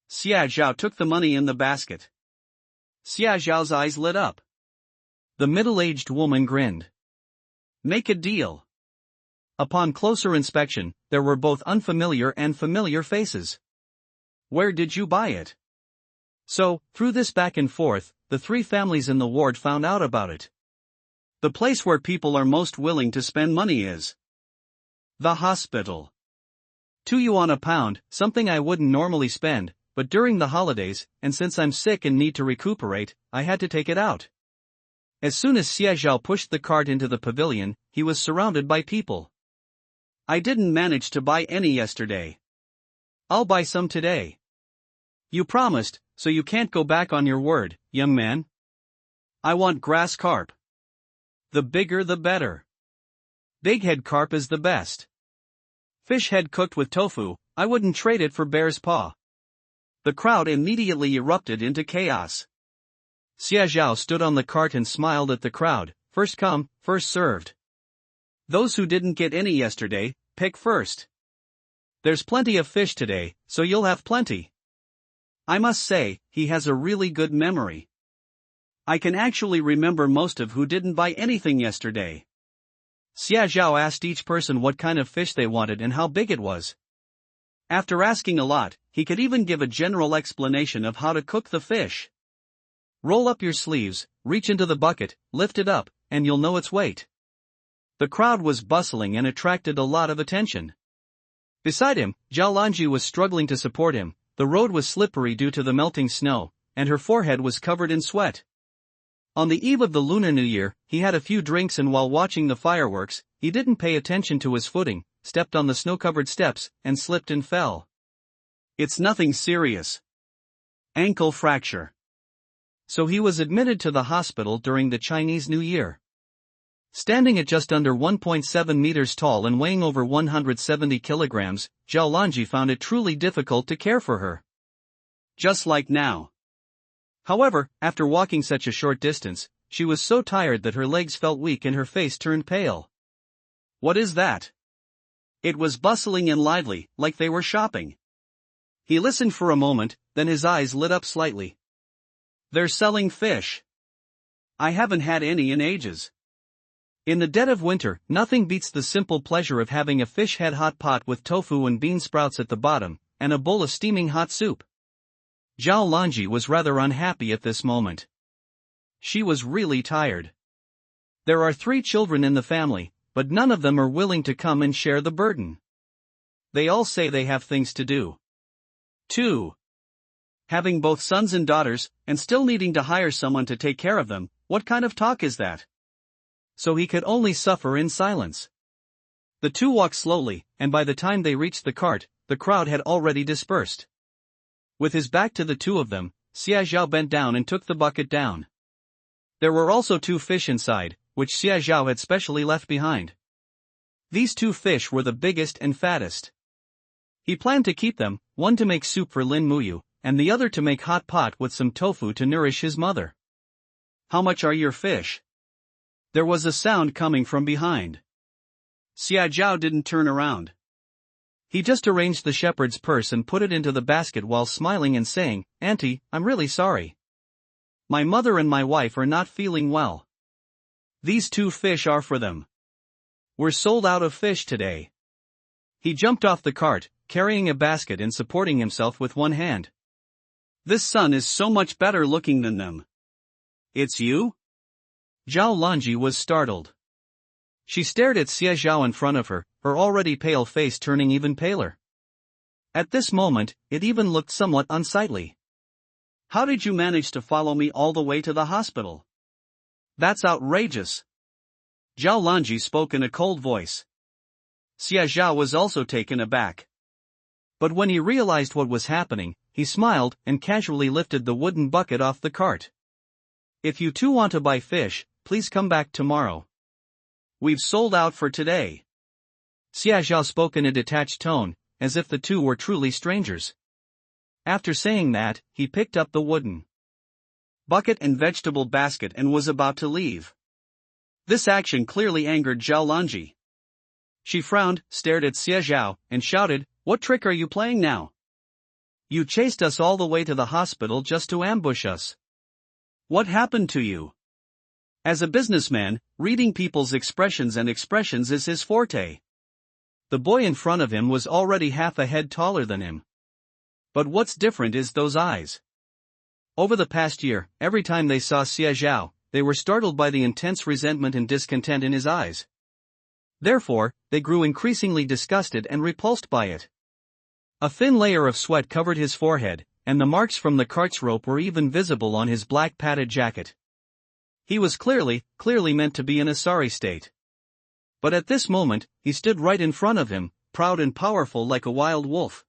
Xia Zhao took the money in the basket. Xia Zhao's eyes lit up. The middle-aged woman grinned. Make a deal. Upon closer inspection, there were both unfamiliar and familiar faces. Where did you buy it? So, through this back and forth, the 3 families in the ward found out about it. The place where people are most willing to spend money is the hospital. 2 yuan a pound, something I wouldn't normally spend, but during the holidays, and since I'm sick and need to recuperate, I had to take it out. As soon as Xia Zhao pushed the cart into the pavilion, he was surrounded by people. I didn't manage to buy any yesterday. I'll buy some today. You promised, so you can't go back on your word, young man. I want grass carp. The bigger the better. Big head carp is the best. Fish head cooked with tofu, I wouldn't trade it for bear's paw. The crowd immediately erupted into chaos. Xia Zhao stood on the cart and smiled at the crowd. First come, first served. Those who didn't get any yesterday, pick first. There's plenty of fish today, so you'll have plenty. I must say, he has a really good memory. I can actually remember most of who didn't buy anything yesterday. Xia Zhao asked each person what kind of fish they wanted and how big it was. After asking a lot, he could even give a general explanation of how to cook the fish. Roll up your sleeves, reach into the bucket, lift it up, and you'll know its weight. The crowd was bustling and attracted a lot of attention. Beside him, Zhao Lanji was struggling to support him. The road was slippery due to the melting snow, and her forehead was covered in sweat. On the eve of the Lunar New Year, he had a few drinks and while watching the fireworks, he didn't pay attention to his footing, stepped on the snow-covered steps, and slipped and fell. It's nothing serious. Ankle fracture. So he was admitted to the hospital during the Chinese New Year. Standing at just under 1.7 meters tall and weighing over 170 kilograms, Zhao Lanji found it truly difficult to care for her. Just like now. However, after walking such a short distance, she was so tired that her legs felt weak and her face turned pale. What is that? It was bustling and lively, like they were shopping. He listened for a moment, then his eyes lit up slightly. They're selling fish. I haven't had any in ages. In the dead of winter, nothing beats the simple pleasure of having a fish head hot pot with tofu and bean sprouts at the bottom, and a bowl of steaming hot soup. Zhao Lanji was rather unhappy at this moment. She was really tired. There are 3 children in the family, but none of them are willing to come and share the burden. They all say they have things to do. 2. Having both sons and daughters, and still needing to hire someone to take care of them, what kind of talk is that? So he could only suffer in silence. The 2 walked slowly, and by the time they reached the cart, the crowd had already dispersed. With his back to the 2 of them, Xia Zhao bent down and took the bucket down. There were also 2 fish inside, which Xia Zhao had specially left behind. These 2 fish were the biggest and fattest. He planned to keep them, one to make soup for Lin Muyu, and the other to make hot pot with some tofu to nourish his mother. How much are your fish? There was a sound coming from behind. Xia Zhao didn't turn around. He just arranged the shepherd's purse and put it into the basket while smiling and saying, "Auntie, I'm really sorry. My mother and my wife are not feeling well. These 2 fish are for them. We're sold out of fish today." He jumped off the cart, carrying a basket and supporting himself with one hand. This son is so much better looking than them. It's you? Zhao Lanji was startled. She stared at Xie Zhao in front of her, her already pale face turning even paler. At this moment, it even looked somewhat unsightly. How did you manage to follow me all the way to the hospital? That's outrageous. Zhao Lanji spoke in a cold voice. Xie Zhao was also taken aback. But when he realized what was happening, he smiled and casually lifted the wooden bucket off the cart. If you 2 want to buy fish, please come back tomorrow. We've sold out for today. Xia Zhao spoke in a detached tone, as if the 2 were truly strangers. After saying that, he picked up the wooden bucket and vegetable basket and was about to leave. This action clearly angered Zhao Lanji. She frowned, stared at Xie Zhao, and shouted, "What trick are you playing now? You chased us all the way to the hospital just to ambush us. What happened to you?" As a businessman, reading people's expressions is his forte. The boy in front of him was already half a head taller than him. But what's different is those eyes. Over the past year, every time they saw Xie Zhao, they were startled by the intense resentment and discontent in his eyes. Therefore, they grew increasingly disgusted and repulsed by it. A thin layer of sweat covered his forehead, and the marks from the cart's rope were even visible on his black padded jacket. He was clearly meant to be in a sorry state. But at this moment, he stood right in front of him, proud and powerful like a wild wolf.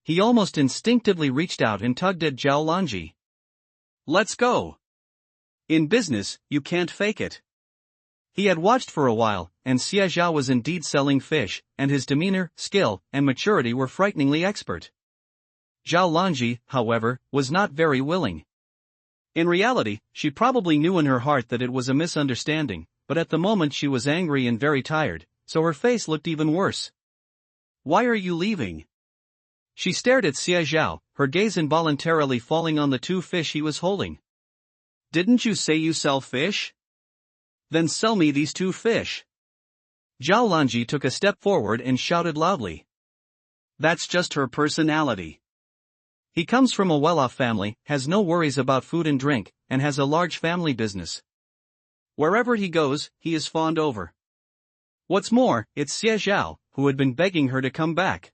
He almost instinctively reached out and tugged at Zhao Lanji. "Let's go. In business, you can't fake it." He had watched for a while, and Xie Zhao was indeed selling fish, and his demeanor, skill, and maturity were frighteningly expert. Zhao Lanji, however, was not very willing. In reality, she probably knew in her heart that it was a misunderstanding, but at the moment she was angry and very tired, so her face looked even worse. "Why are you leaving?" She stared at Xie Zhao, her gaze involuntarily falling on the 2 fish he was holding. "Didn't you say you sell fish? Then sell me these 2 fish." Zhao Lanji took a step forward and shouted loudly. That's just her personality. He comes from a well-off family, has no worries about food and drink, and has a large family business. Wherever he goes, he is fawned over. What's more, it's Xie Zhao, who had been begging her to come back.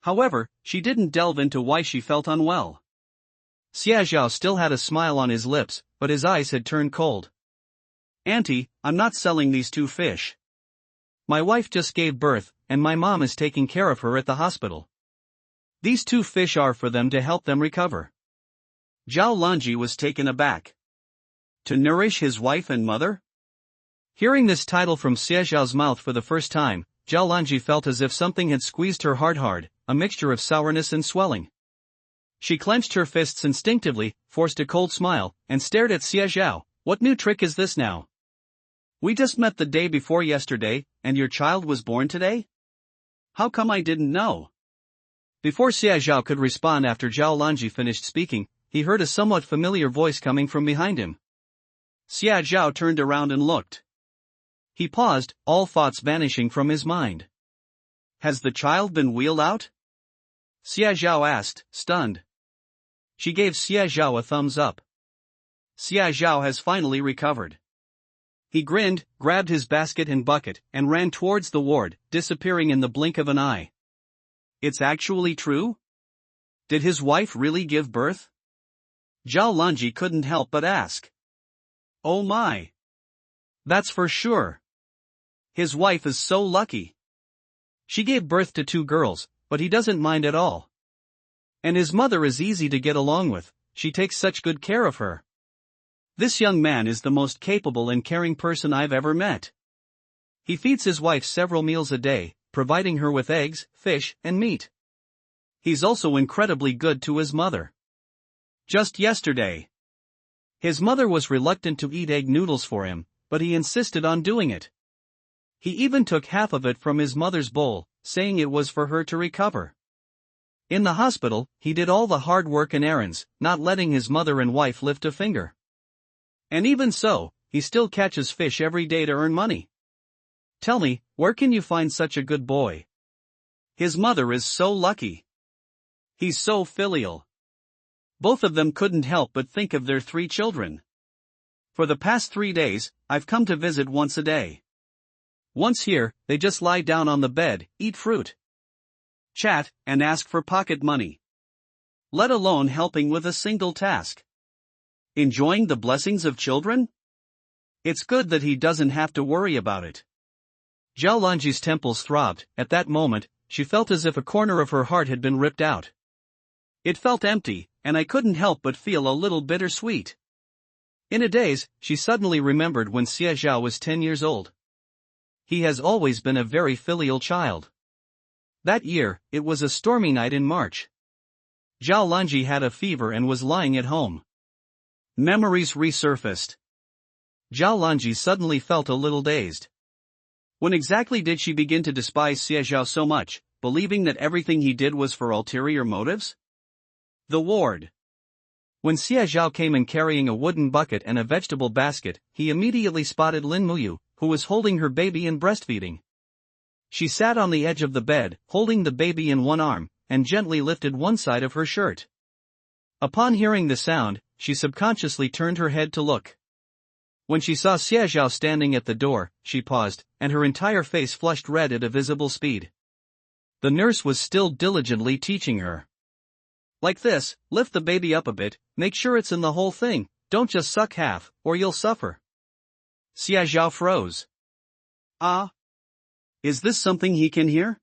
However, she didn't delve into why she felt unwell. Xie Zhao still had a smile on his lips, but his eyes had turned cold. "Auntie, I'm not selling these 2 fish. My wife just gave birth, and my mom is taking care of her at the hospital. These 2 fish are for them to help them recover." Zhao Lanji was taken aback. To nourish his wife and mother? Hearing this title from Xie Zhao's mouth for the first time, Zhao Lanji felt as if something had squeezed her heart hard, a mixture of sourness and swelling. She clenched her fists instinctively, forced a cold smile, and stared at Xie Zhao. What new trick is this now? We just met the day before yesterday, and your child was born today? How come I didn't know? Before Xie Zhao could respond after Zhao Lanji finished speaking, he heard a somewhat familiar voice coming from behind him. Xie Zhao turned around and looked. He paused, all thoughts vanishing from his mind. Has the child been wheeled out? Xie Zhao asked, stunned. She gave Xie Zhao a thumbs up. Xie Zhao has finally recovered. He grinned, grabbed his basket and bucket, and ran towards the ward, disappearing in the blink of an eye. It's actually true? Did his wife really give birth? Zhao Lanji couldn't help but ask. Oh my! That's for sure. His wife is so lucky. She gave birth to 2 girls, but he doesn't mind at all. And his mother is easy to get along with, she takes such good care of her. This young man is the most capable and caring person I've ever met. He feeds his wife several meals a day, providing her with eggs, fish, and meat. He's also incredibly good to his mother. Just yesterday, his mother was reluctant to eat egg noodles for him, but he insisted on doing it. He even took half of it from his mother's bowl, saying it was for her to recover. In the hospital, he did all the hard work and errands, not letting his mother and wife lift a finger. And even so, he still catches fish every day to earn money. Tell me, where can you find such a good boy? His mother is so lucky. He's so filial. Both of them couldn't help but think of their 3 children. For the past 3 days, I've come to visit once a day. Once here, they just lie down on the bed, eat fruit, chat, and ask for pocket money. Let alone helping with a single task. Enjoying the blessings of children? It's good that he doesn't have to worry about it. Zhao Lanji's temples throbbed. At that moment, she felt as if a corner of her heart had been ripped out. It felt empty, and I couldn't help but feel a little bittersweet. In a daze, she suddenly remembered when Xie Zhao was 10 years old. He has always been a very filial child. That year, it was a stormy night in March. Zhao Lanji had a fever and was lying at home. Memories resurfaced. Zhao Lanji suddenly felt a little dazed. When exactly did she begin to despise Xie Zhao so much, believing that everything he did was for ulterior motives? The ward. When Xie Zhao came in carrying a wooden bucket and a vegetable basket, he immediately spotted Lin Muyu, who was holding her baby and breastfeeding. She sat on the edge of the bed, holding the baby in one arm, and gently lifted one side of her shirt. Upon hearing the sound, she subconsciously turned her head to look. When she saw Xie Zhao standing at the door, she paused, and her entire face flushed red at a visible speed. The nurse was still diligently teaching her. Like this, lift the baby up a bit, make sure it's in the whole thing, don't just suck half, or you'll suffer. Xie Zhao froze. Ah? Is this something he can hear?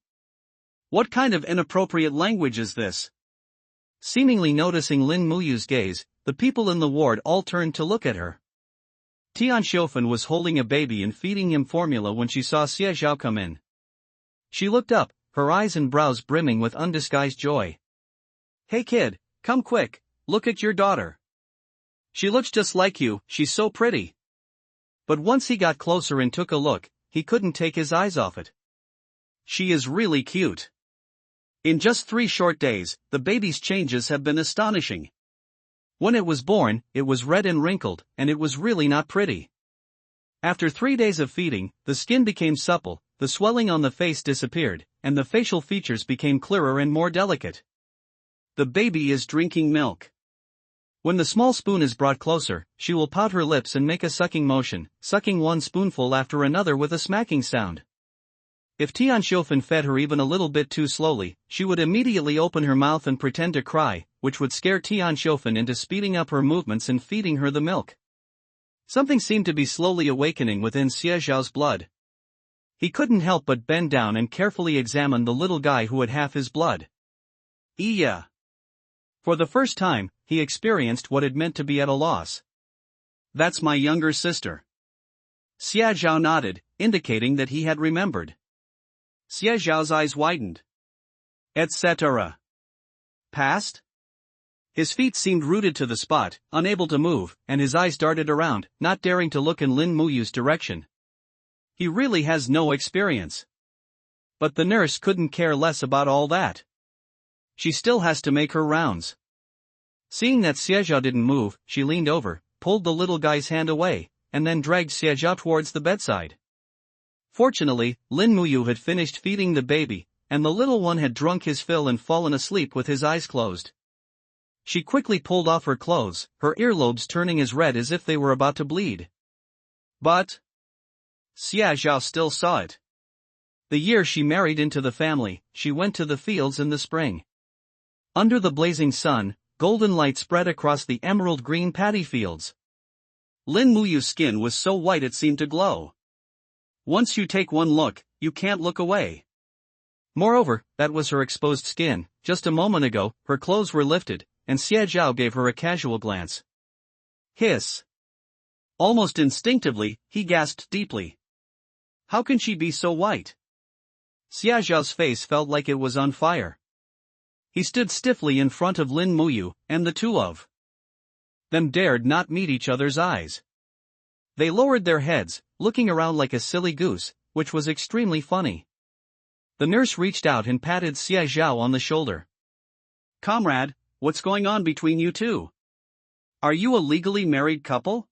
What kind of inappropriate language is this? Seemingly noticing Lin Muyu's gaze, the people in the ward all turned to look at her. Tian Xiufen was holding a baby and feeding him formula when she saw Xie Zhao come in. She looked up, her eyes and brows brimming with undisguised joy. Hey kid, come quick, look at your daughter. She looks just like you, she's so pretty. But once he got closer and took a look, he couldn't take his eyes off it. She is really cute. In just 3 short days, the baby's changes have been astonishing. When it was born, it was red and wrinkled, and it was really not pretty. After 3 days of feeding, the skin became supple, the swelling on the face disappeared, and the facial features became clearer and more delicate. The baby is drinking milk. When the small spoon is brought closer, she will pout her lips and make a sucking motion, sucking one spoonful after another with a smacking sound. If Tian Xiufen fed her even a little bit too slowly, she would immediately open her mouth and pretend to cry, which would scare Tian Xiufen into speeding up her movements and feeding her the milk. Something seemed to be slowly awakening within Xie Zhao's blood. He couldn't help but bend down and carefully examine the little guy who had half his blood. Yeah. For the first time, he experienced what it meant to be at a loss. That's my younger sister. Xie Zhao nodded, indicating that he had remembered. Xie Zhao's eyes widened. Etc. Past? His feet seemed rooted to the spot, unable to move, and his eyes darted around, not daring to look in Lin Muyu's direction. He really has no experience. But the nurse couldn't care less about all that. She still has to make her rounds. Seeing that Xiaozhao didn't move, she leaned over, pulled the little guy's hand away, and then dragged Xiaozhao towards the bedside. Fortunately, Lin Muyu had finished feeding the baby, and the little one had drunk his fill and fallen asleep with his eyes closed. She quickly pulled off her clothes, her earlobes turning as red as if they were about to bleed. But Xiaozhao still saw it. The year she married into the family, she went to the fields in the spring. Under the blazing sun, golden light spread across the emerald-green paddy fields. Lin Muyu's skin was so white it seemed to glow. Once you take one look, you can't look away. Moreover, that was her exposed skin. Just a moment ago, her clothes were lifted, and Xiaozhao gave her a casual glance. Hiss. Almost instinctively, he gasped deeply. How can she be so white? Xiaozhao's face felt like it was on fire. He stood stiffly in front of Lin Muyu, and the two of them dared not meet each other's eyes. They lowered their heads, looking around like a silly goose, which was extremely funny. The nurse reached out and patted Xiaozhao on the shoulder. Comrade, what's going on between you two? Are you a legally married couple?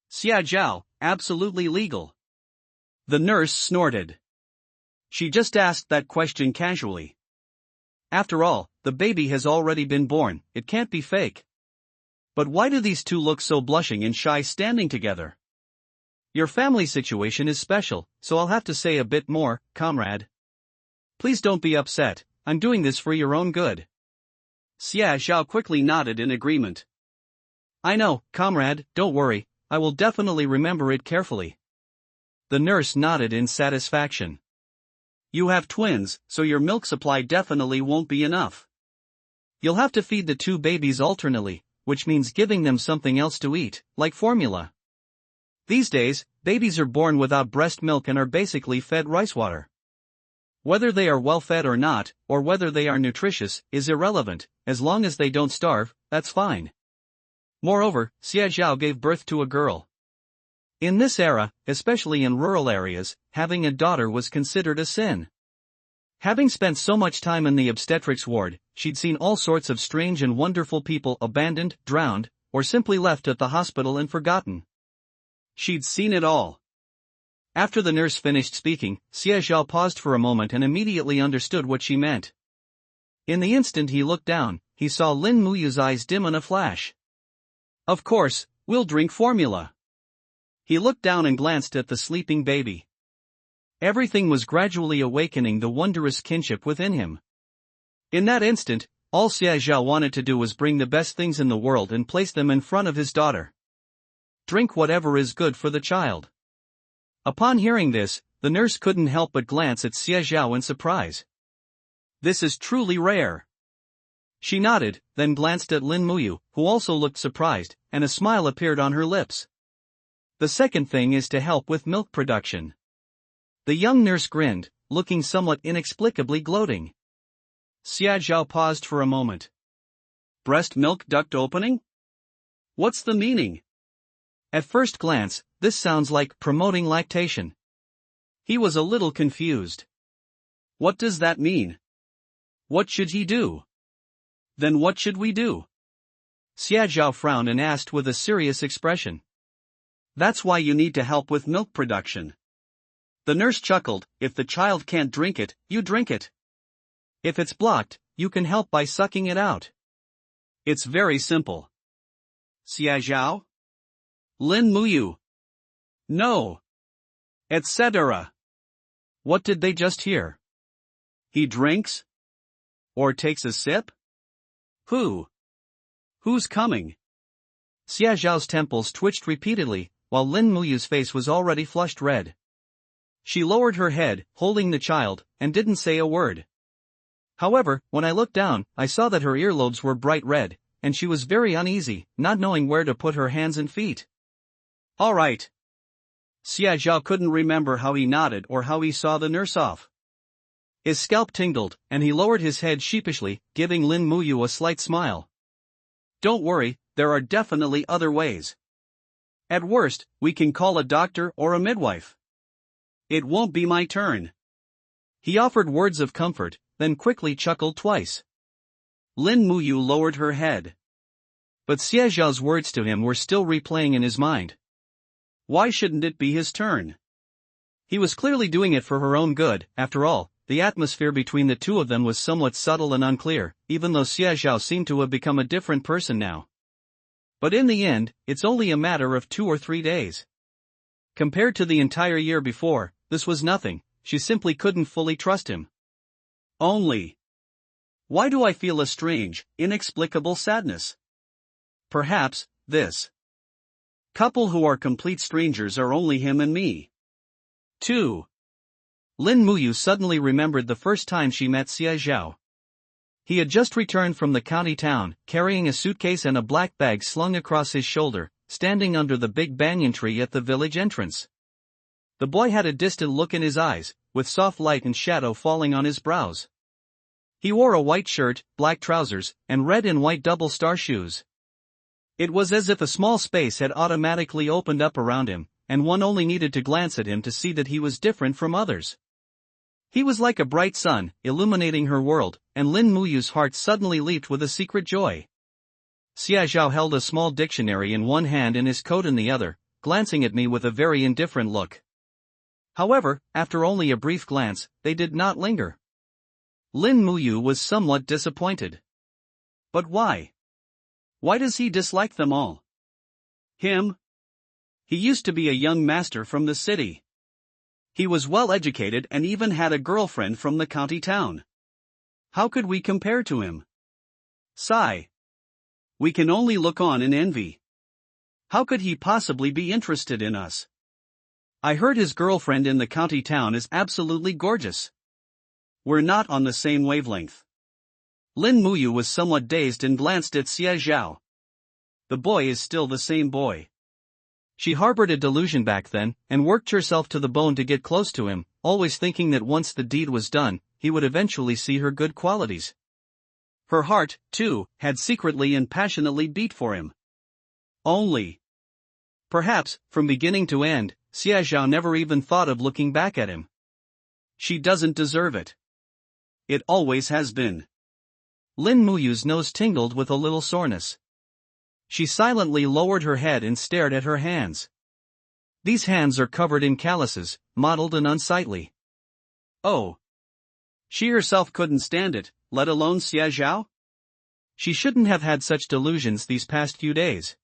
Xiaozhao, absolutely legal. The nurse snorted. She just asked that question casually. After all, the baby has already been born, it can't be fake. But why do these two look so blushing and shy standing together? Your family situation is special, so I'll have to say a bit more, comrade. Please don't be upset, I'm doing this for your own good. Xiaozhao quickly nodded in agreement. I know, comrade, don't worry, I will definitely remember it carefully. The nurse nodded in satisfaction. You have twins, so your milk supply definitely won't be enough. You'll have to feed the two babies alternately, which means giving them something else to eat, like formula. These days, babies are born without breast milk and are basically fed rice water. Whether they are well fed or not, or whether they are nutritious, is irrelevant. As long as they don't starve, that's fine. Moreover, Xiaozhao gave birth to a girl. In this era, especially in rural areas, having a daughter was considered a sin. Having spent so much time in the obstetrics ward, she'd seen all sorts of strange and wonderful people abandoned, drowned, or simply left at the hospital and forgotten. She'd seen it all. After the nurse finished speaking, Xiaozhao paused for a moment and immediately understood what she meant. In the instant he looked down, he saw Lin Muyu's eyes dim in a flash. Of course, we'll drink formula. He looked down and glanced at the sleeping baby. Everything was gradually awakening the wondrous kinship within him. In that instant, all Xiaozhao wanted to do was bring the best things in the world and place them in front of his daughter. Drink whatever is good for the child. Upon hearing this, the nurse couldn't help but glance at Xiaozhao in surprise. This is truly rare. She nodded, then glanced at Lin Muyu, who also looked surprised, and a smile appeared on her lips. The second thing is to help with milk production. The young nurse grinned, looking somewhat inexplicably gloating. Xiaozhao paused for a moment. Breast milk duct opening? What's the meaning? At first glance, this sounds like promoting lactation. He was a little confused. What does that mean? What should he do? Then what should we do? Xiaozhao frowned and asked with a serious expression. That's why you need to help with milk production. The nurse chuckled, if the child can't drink it, you drink it. If it's blocked, you can help by sucking it out. It's very simple. Xiaozhao? Lin Muyu? No. Etc. What did they just hear? He drinks? Or takes a sip? Who? Who's coming? Xiaozhao's temples twitched repeatedly, while Lin Muyu's face was already flushed red. She lowered her head, holding the child, and didn't say a word. However, when I looked down, I saw that her earlobes were bright red, and she was very uneasy, not knowing where to put her hands and feet. All right. Xiaozhao couldn't remember how he nodded or how he saw the nurse off. His scalp tingled, and he lowered his head sheepishly, giving Lin Muyu a slight smile. Don't worry, there are definitely other ways. At worst, we can call a doctor or a midwife. It won't be my turn. He offered words of comfort, then quickly chuckled twice. Lin Muyu lowered her head. But Xie Zhao's words to him were still replaying in his mind. Why shouldn't it be his turn? He was clearly doing it for her own good. After all, the atmosphere between the two of them was somewhat subtle and unclear, even though Xie Zhao seemed to have become a different person now. But in the end, it's only a matter of 2 or 3 days. Compared to the entire year before, this was nothing. She simply couldn't fully trust him. Only. Why do I feel a strange, inexplicable sadness? Perhaps, this couple who are complete strangers are only him and me. 2. Lin Muyu suddenly remembered the first time she met Xie Zhao. He had just returned from the county town, carrying a suitcase and a black bag slung across his shoulder, standing under the big banyan tree at the village entrance. The boy had a distant look in his eyes, with soft light and shadow falling on his brows. He wore a white shirt, black trousers, and red and white double-star shoes. It was as if a small space had automatically opened up around him, and one only needed to glance at him to see that he was different from others. He was like a bright sun, illuminating her world, and Lin Muyu's heart suddenly leaped with a secret joy. Xie Zhao held a small dictionary in one hand and his coat in the other, glancing at me with a very indifferent look. However, after only a brief glance, they did not linger. Lin Muyu was somewhat disappointed. But why? Why does he dislike them all? Him? He used to be a young master from the city. He was well educated and even had a girlfriend from the county town. How could we compare to him? Sigh. We can only look on in envy. How could he possibly be interested in us? I heard his girlfriend in the county town is absolutely gorgeous. We're not on the same wavelength. Lin Muyu was somewhat dazed and glanced at Xie Zhao. The boy is still the same boy. She harbored a delusion back then, and worked herself to the bone to get close to him, always thinking that once the deed was done, he would eventually see her good qualities. Her heart, too, had secretly and passionately beat for him. Only. Perhaps, from beginning to end, Xie Zhao never even thought of looking back at him. She doesn't deserve it. It always has been. Lin Muyu's nose tingled with a little soreness. She silently lowered her head and stared at her hands. These hands are covered in calluses, mottled and unsightly. Oh. She herself couldn't stand it, let alone Xie Zhao? She shouldn't have had such delusions these past few days.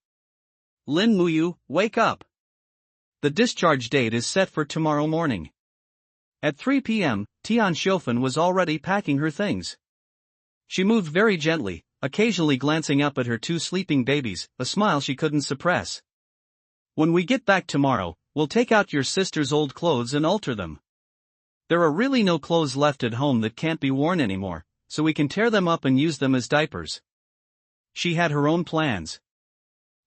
Lin Muyu, wake up. The discharge date is set for tomorrow morning. At 3 p.m., Tian Xiufen was already packing her things. She moved very gently, occasionally glancing up at her 2 sleeping babies, a smile she couldn't suppress. When we get back tomorrow, we'll take out your sister's old clothes and alter them. There are really no clothes left at home that can't be worn anymore, so we can tear them up and use them as diapers. She had her own plans.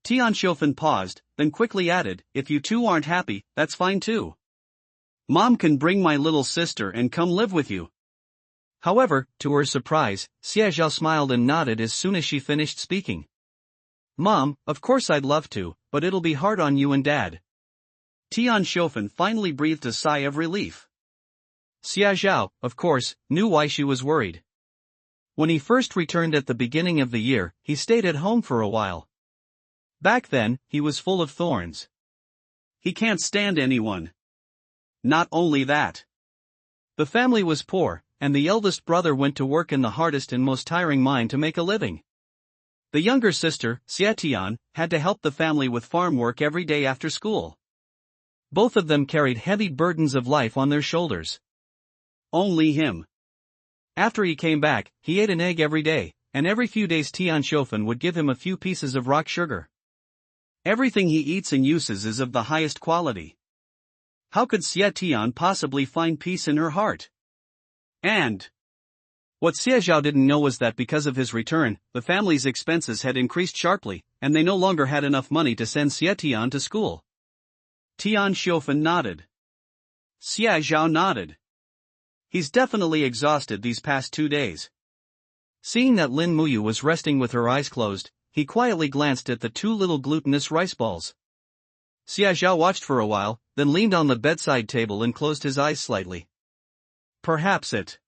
Tian Xiufen paused, then quickly added, if you two aren't happy, that's fine too. Mom can bring my little sister and come live with you. However, to her surprise, Xie Zhao smiled and nodded as soon as she finished speaking. Mom, of course I'd love to, but it'll be hard on you and Dad. Tian Xiufen finally breathed a sigh of relief. Xie Zhao, of course, knew why she was worried. When he first returned at the beginning of the year, he stayed at home for a while. Back then, he was full of thorns. He can't stand anyone. Not only that. The family was poor, and the eldest brother went to work in the hardest and most tiring mine to make a living. The younger sister, Xie Tian, had to help the family with farm work every day after school. Both of them carried heavy burdens of life on their shoulders. Only him. After he came back, he ate an egg every day, and every few days Tian Xiufen would give him a few pieces of rock sugar. Everything he eats and uses is of the highest quality. How could Xie Tian possibly find peace in her heart? And what Xie Zhao didn't know was that because of his return, the family's expenses had increased sharply, and they no longer had enough money to send Xie Tian to school. Tian Xiufen nodded. Xie Zhao nodded. He's definitely exhausted these past 2 days. Seeing that Lin Muyu was resting with her eyes closed, he quietly glanced at the two little glutinous rice balls. Xia Zhao watched for a while, then leaned on the bedside table and closed his eyes slightly. Perhaps it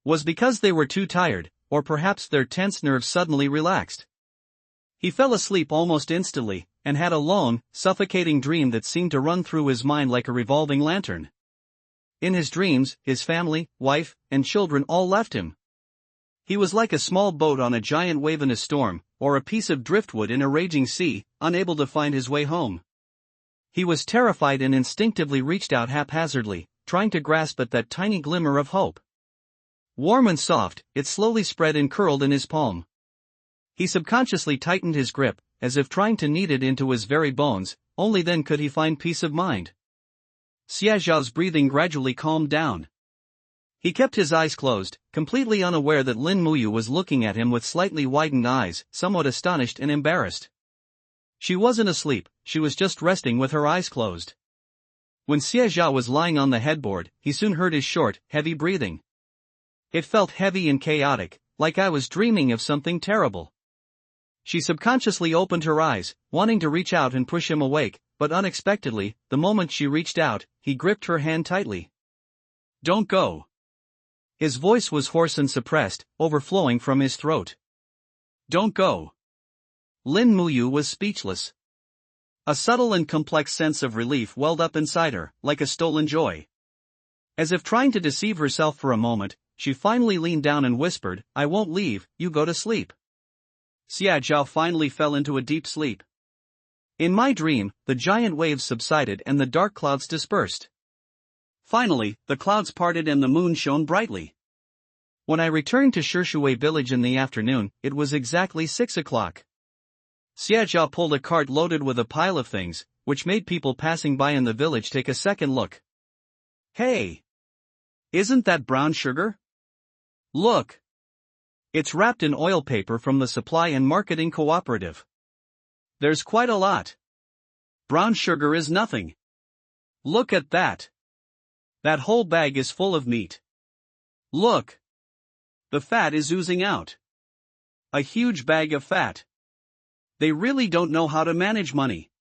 was because they were too tired, or perhaps their tense nerves suddenly relaxed. He fell asleep almost instantly, and had a long, suffocating dream that seemed to run through his mind like a revolving lantern. In his dreams, his family, wife, and children all left him. He was like a small boat on a giant wave in a storm, or a piece of driftwood in a raging sea, unable to find his way home. He was terrified and instinctively reached out haphazardly, trying to grasp at that tiny glimmer of hope. Warm and soft, it slowly spread and curled in his palm. He subconsciously tightened his grip, as if trying to knead it into his very bones, only then could he find peace of mind. Xia Zhao's breathing gradually calmed down. He kept his eyes closed, completely unaware that Lin Muyu was looking at him with slightly widened eyes, somewhat astonished and embarrassed. She wasn't asleep, she was just resting with her eyes closed. When Xia Zhao was lying on the headboard, he soon heard his short, heavy breathing. It felt heavy and chaotic, like I was dreaming of something terrible. She subconsciously opened her eyes, wanting to reach out and push him awake, but unexpectedly, the moment she reached out, he gripped her hand tightly. "Don't go." His voice was hoarse and suppressed, overflowing from his throat. "Don't go." Lin Muyu was speechless. A subtle and complex sense of relief welled up inside her, like a stolen joy. As if trying to deceive herself for a moment, she finally leaned down and whispered, "I won't leave, you go to sleep." Xia Zhao finally fell into a deep sleep. In my dream, the giant waves subsided and the dark clouds dispersed. Finally, the clouds parted and the moon shone brightly. When I returned to Shishui village in the afternoon, it was exactly 6 o'clock. Xia Zhao pulled a cart loaded with a pile of things, which made people passing by in the village take a second look. "Hey! Isn't that brown sugar? Look! It's wrapped in oil paper from the Supply and Marketing Cooperative. There's quite a lot. Brown sugar is nothing. Look at that! That whole bag is full of meat. Look! The fat is oozing out. A huge bag of fat. They really don't know how to manage money.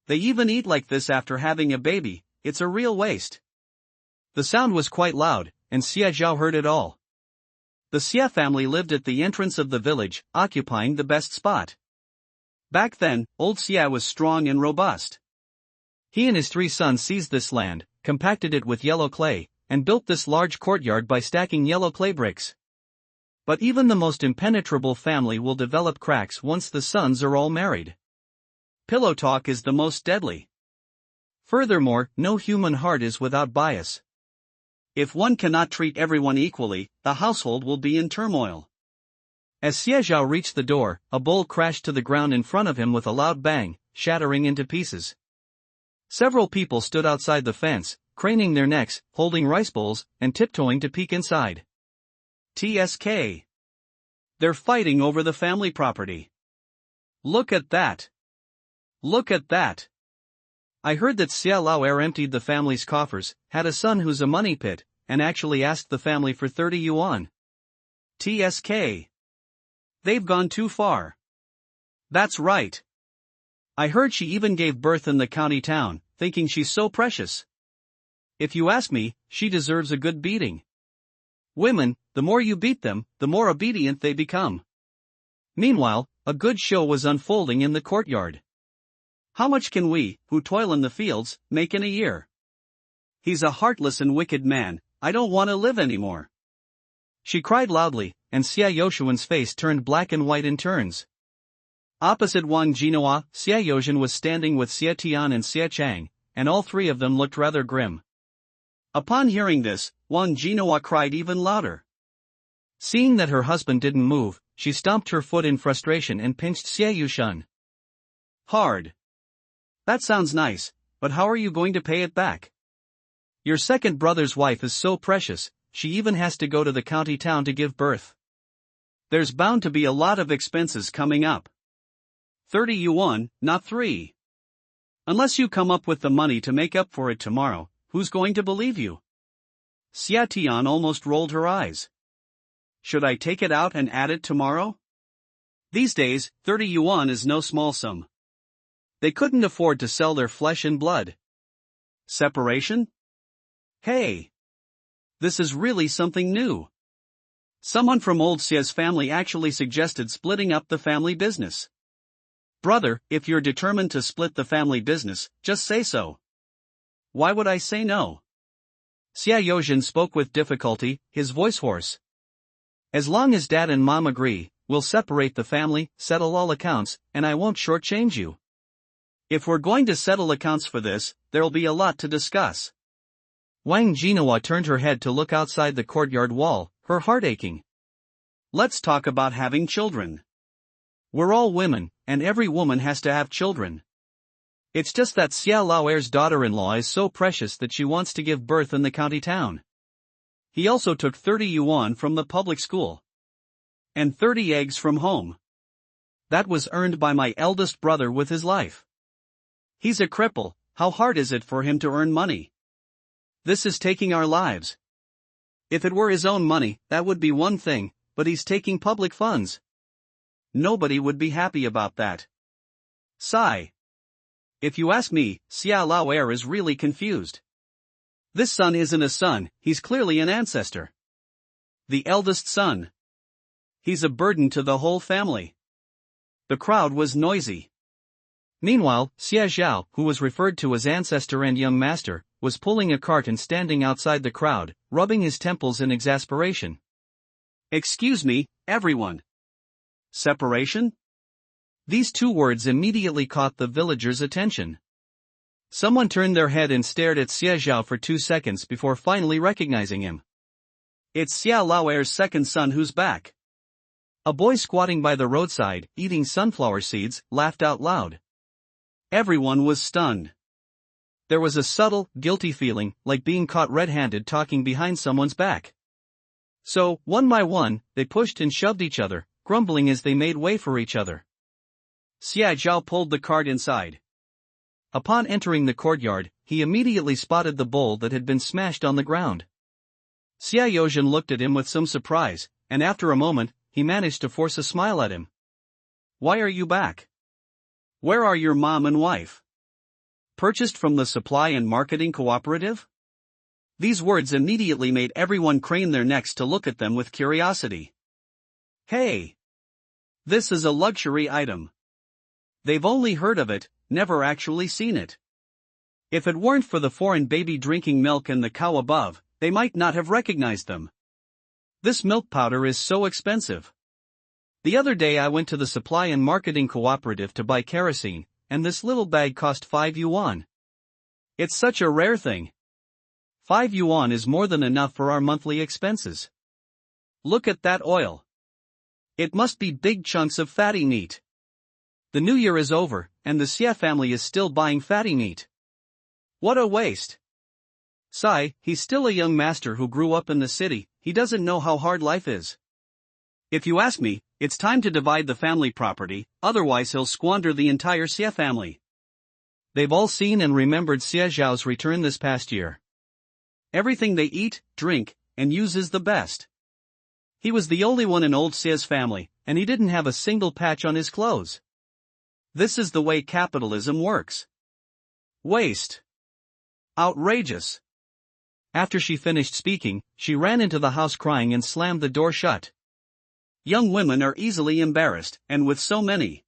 They even eat like this after having a baby, it's a real waste." The sound was quite loud, and Xia Zhao heard it all. The Xia family lived at the entrance of the village, occupying the best spot. Back then, old Xia was strong and robust. He and his 3 sons seized this land, compacted it with yellow clay, and built this large courtyard by stacking yellow clay bricks. But even the most impenetrable family will develop cracks once the sons are all married. Pillow talk is the most deadly. Furthermore, no human heart is without bias. If one cannot treat everyone equally, the household will be in turmoil. As Xie Zhao reached the door, a bowl crashed to the ground in front of him with a loud bang, shattering into pieces. Several people stood outside the fence, craning their necks, holding rice bowls, and tiptoeing to peek inside. TSK. They're fighting over the family property. Look at that. Look at that. I heard that Xia Lao emptied the family's coffers, had a son who's a money pit, and actually asked the family for 30 yuan. TSK. They've gone too far. That's right. I heard she even gave birth in the county town, thinking she's so precious. If you ask me, she deserves a good beating. Women, the more you beat them, the more obedient they become. Meanwhile, a good show was unfolding in the courtyard. How much can we, who toil in the fields, make in a year? He's a heartless and wicked man, I don't want to live anymore. She cried loudly, and Xia Yoshuan's face turned black and white in turns. Opposite Wang Jinoa, Xia Yozhan was standing with Xia Tian and Xia Chang, and all 3 of them looked rather grim. Upon hearing this, Wang Jinoa cried even louder. Seeing that her husband didn't move, she stomped her foot in frustration and pinched Xia Yushan hard. That sounds nice, but how are you going to pay it back? Your second brother's wife is so precious, she even has to go to the county town to give birth. There's bound to be a lot of expenses coming up. 30 yuan, not 3. Unless you come up with the money to make up for it tomorrow, who's going to believe you? Xia Tian almost rolled her eyes. Should I take it out and add it tomorrow? These days, 30 yuan is no small sum. They couldn't afford to sell their flesh and blood. Separation? Hey! This is really something new. Someone from old Xia's family actually suggested splitting up the family business. Brother, if you're determined to split the family business, just say so. Why would I say no? Xia Yozhen spoke with difficulty, his voice hoarse. As long as Dad and Mom agree, we'll separate the family, settle all accounts, and I won't shortchange you. If we're going to settle accounts for this, there'll be a lot to discuss. Wang Jinhua turned her head to look outside the courtyard wall, her heart aching. Let's talk about having children. We're all women, and every woman has to have children. It's just that Xia Laoer's daughter-in-law is so precious that she wants to give birth in the county town. He also took 30 yuan from the public school. And 30 eggs from home. That was earned by my eldest brother with his life. He's a cripple, how hard is it for him to earn money? This is taking our lives. If it were his own money, that would be one thing, but he's taking public funds. Nobody would be happy about that. Sigh. If you ask me, Xia Laoer is really confused. This son isn't a son, he's clearly an ancestor. The eldest son. He's a burden to the whole family. The crowd was noisy. Meanwhile, Xia Zhao, who was referred to as ancestor and young master, was pulling a cart and standing outside the crowd, rubbing his temples in exasperation. Excuse me, everyone. Separation? These two words immediately caught the villagers' attention. Someone turned their head and stared at Xia Zhao for 2 seconds before finally recognizing him. It's Xia Laoer's second son who's back. A boy squatting by the roadside, eating sunflower seeds, laughed out loud. Everyone was stunned. There was a subtle, guilty feeling, like being caught red-handed talking behind someone's back. So, one by one, they pushed and shoved each other, grumbling as they made way for each other. Xia Zhao pulled the cart inside. Upon entering the courtyard, he immediately spotted the bowl that had been smashed on the ground. Xia Yozhen looked at him with some surprise, and after a moment, he managed to force a smile at him. Why are you back? Where are your mom and wife? Purchased from the supply and marketing cooperative? These words immediately made everyone crane their necks to look at them with curiosity. Hey! This is a luxury item. They've only heard of it, never actually seen it. If it weren't for the foreign baby drinking milk and the cow above, they might not have recognized them. This milk powder is so expensive. The other day I went to the supply and marketing cooperative to buy kerosene, and this little bag cost 5 yuan. It's such a rare thing. 5 yuan is more than enough for our monthly expenses. Look at that oil. It must be big chunks of fatty meat. The new year is over, and the Xia family is still buying fatty meat. What a waste. Sigh, he's still a young master who grew up in the city, he doesn't know how hard life is. If you ask me, it's time to divide the family property, otherwise he'll squander the entire Xia family. They've all seen and remembered Xia Zhao's return this past year. Everything they eat, drink, and use is the best. He was the only one in old Xia's family, and he didn't have a single patch on his clothes. This is the way capitalism works. Waste. Outrageous. After she finished speaking, she ran into the house crying and slammed the door shut. Young women are easily embarrassed, and with so many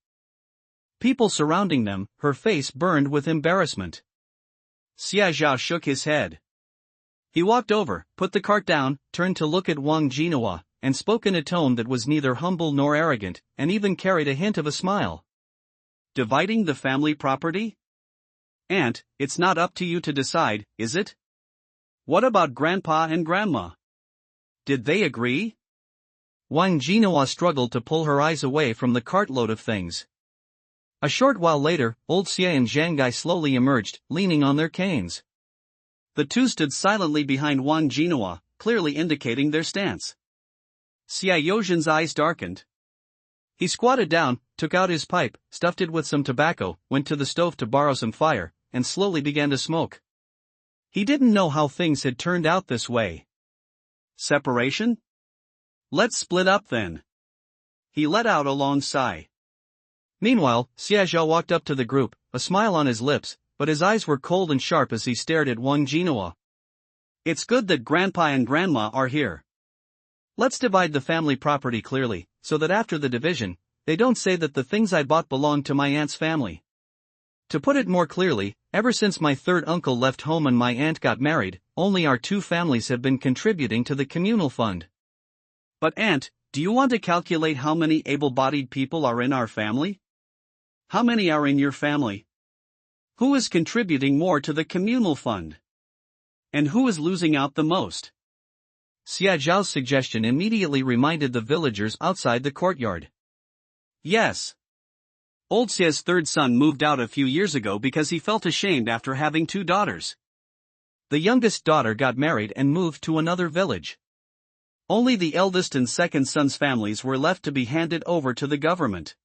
people surrounding them, her face burned with embarrassment. Xia Zhao shook his head. He walked over, put the cart down, turned to look at Wang Jinhua, and spoke in a tone that was neither humble nor arrogant, and even carried a hint of a smile. Dividing the family property? Aunt, it's not up to you to decide, is it? What about Grandpa and Grandma? Did they agree? Wang Jinhua struggled to pull her eyes away from the cartload of things. A short while later, old Xie and Zhangai slowly emerged, leaning on their canes. The two stood silently behind Wang Jinhua, clearly indicating their stance. Xia Yozhen's eyes darkened. He squatted down, took out his pipe, stuffed it with some tobacco, went to the stove to borrow some fire, and slowly began to smoke. He didn't know how things had turned out this way. Separation? Let's split up then. he let out a long sigh.
Meanwhile, Xiaozhao walked up to the group, a smile on his lips, but his eyes were cold and sharp as he stared at Wang Jinhua.
It's good that Grandpa and Grandma are here. Let's divide the family property clearly, so that after the division, they don't say that the things I bought belong to my aunt's family. To put it more clearly, ever since my third uncle left home and my aunt got married, only our two families have been contributing to the communal fund. But Aunt, do you want to calculate how many able-bodied people are in our family? How many are in your family? Who is contributing more to the communal fund? And who is losing out the most?
Xia Zhao's suggestion immediately reminded the villagers outside the courtyard.
Yes. Old Xia's third son moved out a few years ago because he felt ashamed after having 2 daughters.
The youngest daughter got married and moved to another village.
Only the eldest and second son's families were left to be handed over to the government.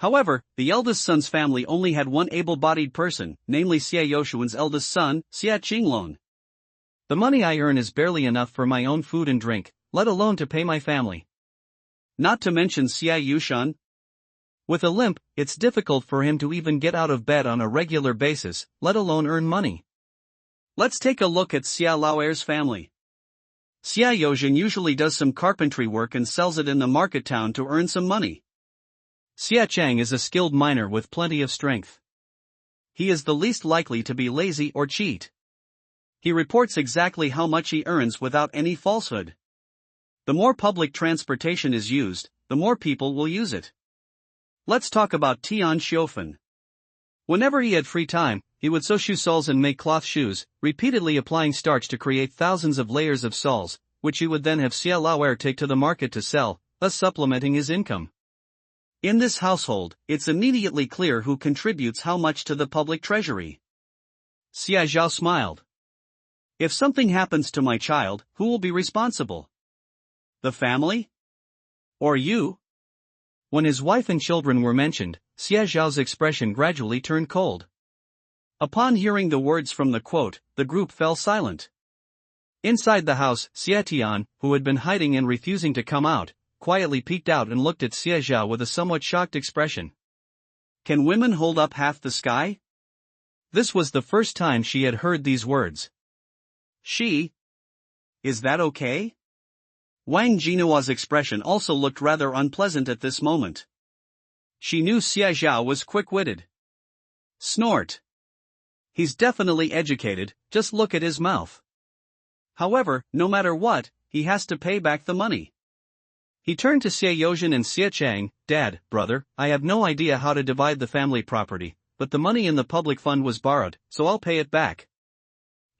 However, the eldest son's family only had one able-bodied person, namely Xia Yoshuan's eldest son, Xia Qinglong.
The money I earn is barely enough for my own food and drink, let alone to pay my family.
Not to mention Xia Yushan.
With a limp, it's difficult for him to even get out of bed on a regular basis, let alone earn money.
Let's take a look at Xia Laoer's family. Xia Yoshan usually does some carpentry work and sells it in the market town to earn some money.
Xia Chang is a skilled miner with plenty of strength.
He is the least likely to be lazy or cheat. He reports exactly how much he earns without any falsehood. The more public transportation is used, the more people will use it. Let's talk about Tian Xiufen.
Whenever he had free time, he would sew shoe soles and make cloth shoes, repeatedly applying starch to create thousands of layers of soles, which he would then have Xia Laoer take to the market to sell, thus supplementing his income.
In this household, it's immediately clear who contributes how much to the public treasury.
Xia Zhao smiled.
If something happens to my child, who will be responsible? The family? Or you?
When his wife and children were mentioned, Xia Zhao's expression gradually turned cold.
Upon hearing the words from the quote, the group fell silent.
Inside the house, Xia Tian, who had been hiding and refusing to come out, quietly peeked out and looked at Xia Zhao with a somewhat shocked expression.
Can women hold up half the sky?
This was the first time she had heard these words.
She? Is that okay? Wang Jinua's expression also looked rather unpleasant at this moment. She knew Xia Zhao was quick-witted. Snort. He's definitely educated, just look at his mouth. However, no matter what, he has to pay back the money. He turned to Xia Yozhen and Xia Chang. Dad, brother, I have no idea how to divide the family property, but the money in the public fund was borrowed, so I'll pay it back.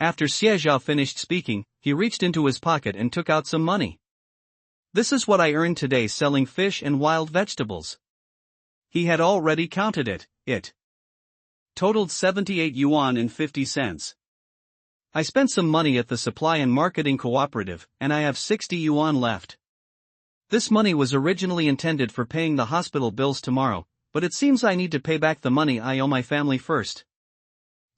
After Xia Zhao finished speaking, he reached into his pocket and took out some money. This is what I earned today selling fish and wild vegetables. He had already counted it. It totaled 78 yuan and 50 cents. I spent some money at the supply and marketing cooperative, and I have 60 yuan left. This money was originally intended for paying the hospital bills tomorrow, but it seems I need to pay back the money I owe my family first.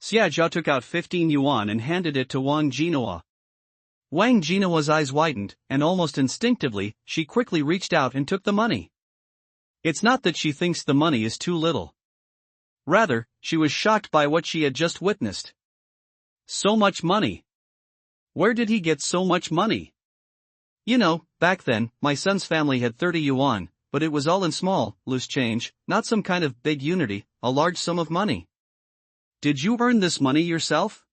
Xia Zhao took out 15 yuan and handed it to Wang Jinhua. Wang Jinhua's eyes widened, and almost instinctively, she quickly reached out and took the money. It's not that she thinks the money is too little. Rather, she was shocked by what she had just witnessed. So much money. Where did he get so much money? You know, back then, my son's family had 30 yuan, but it was all in small, loose change, not some kind of big unity, a large sum of money. Did you earn this money yourself?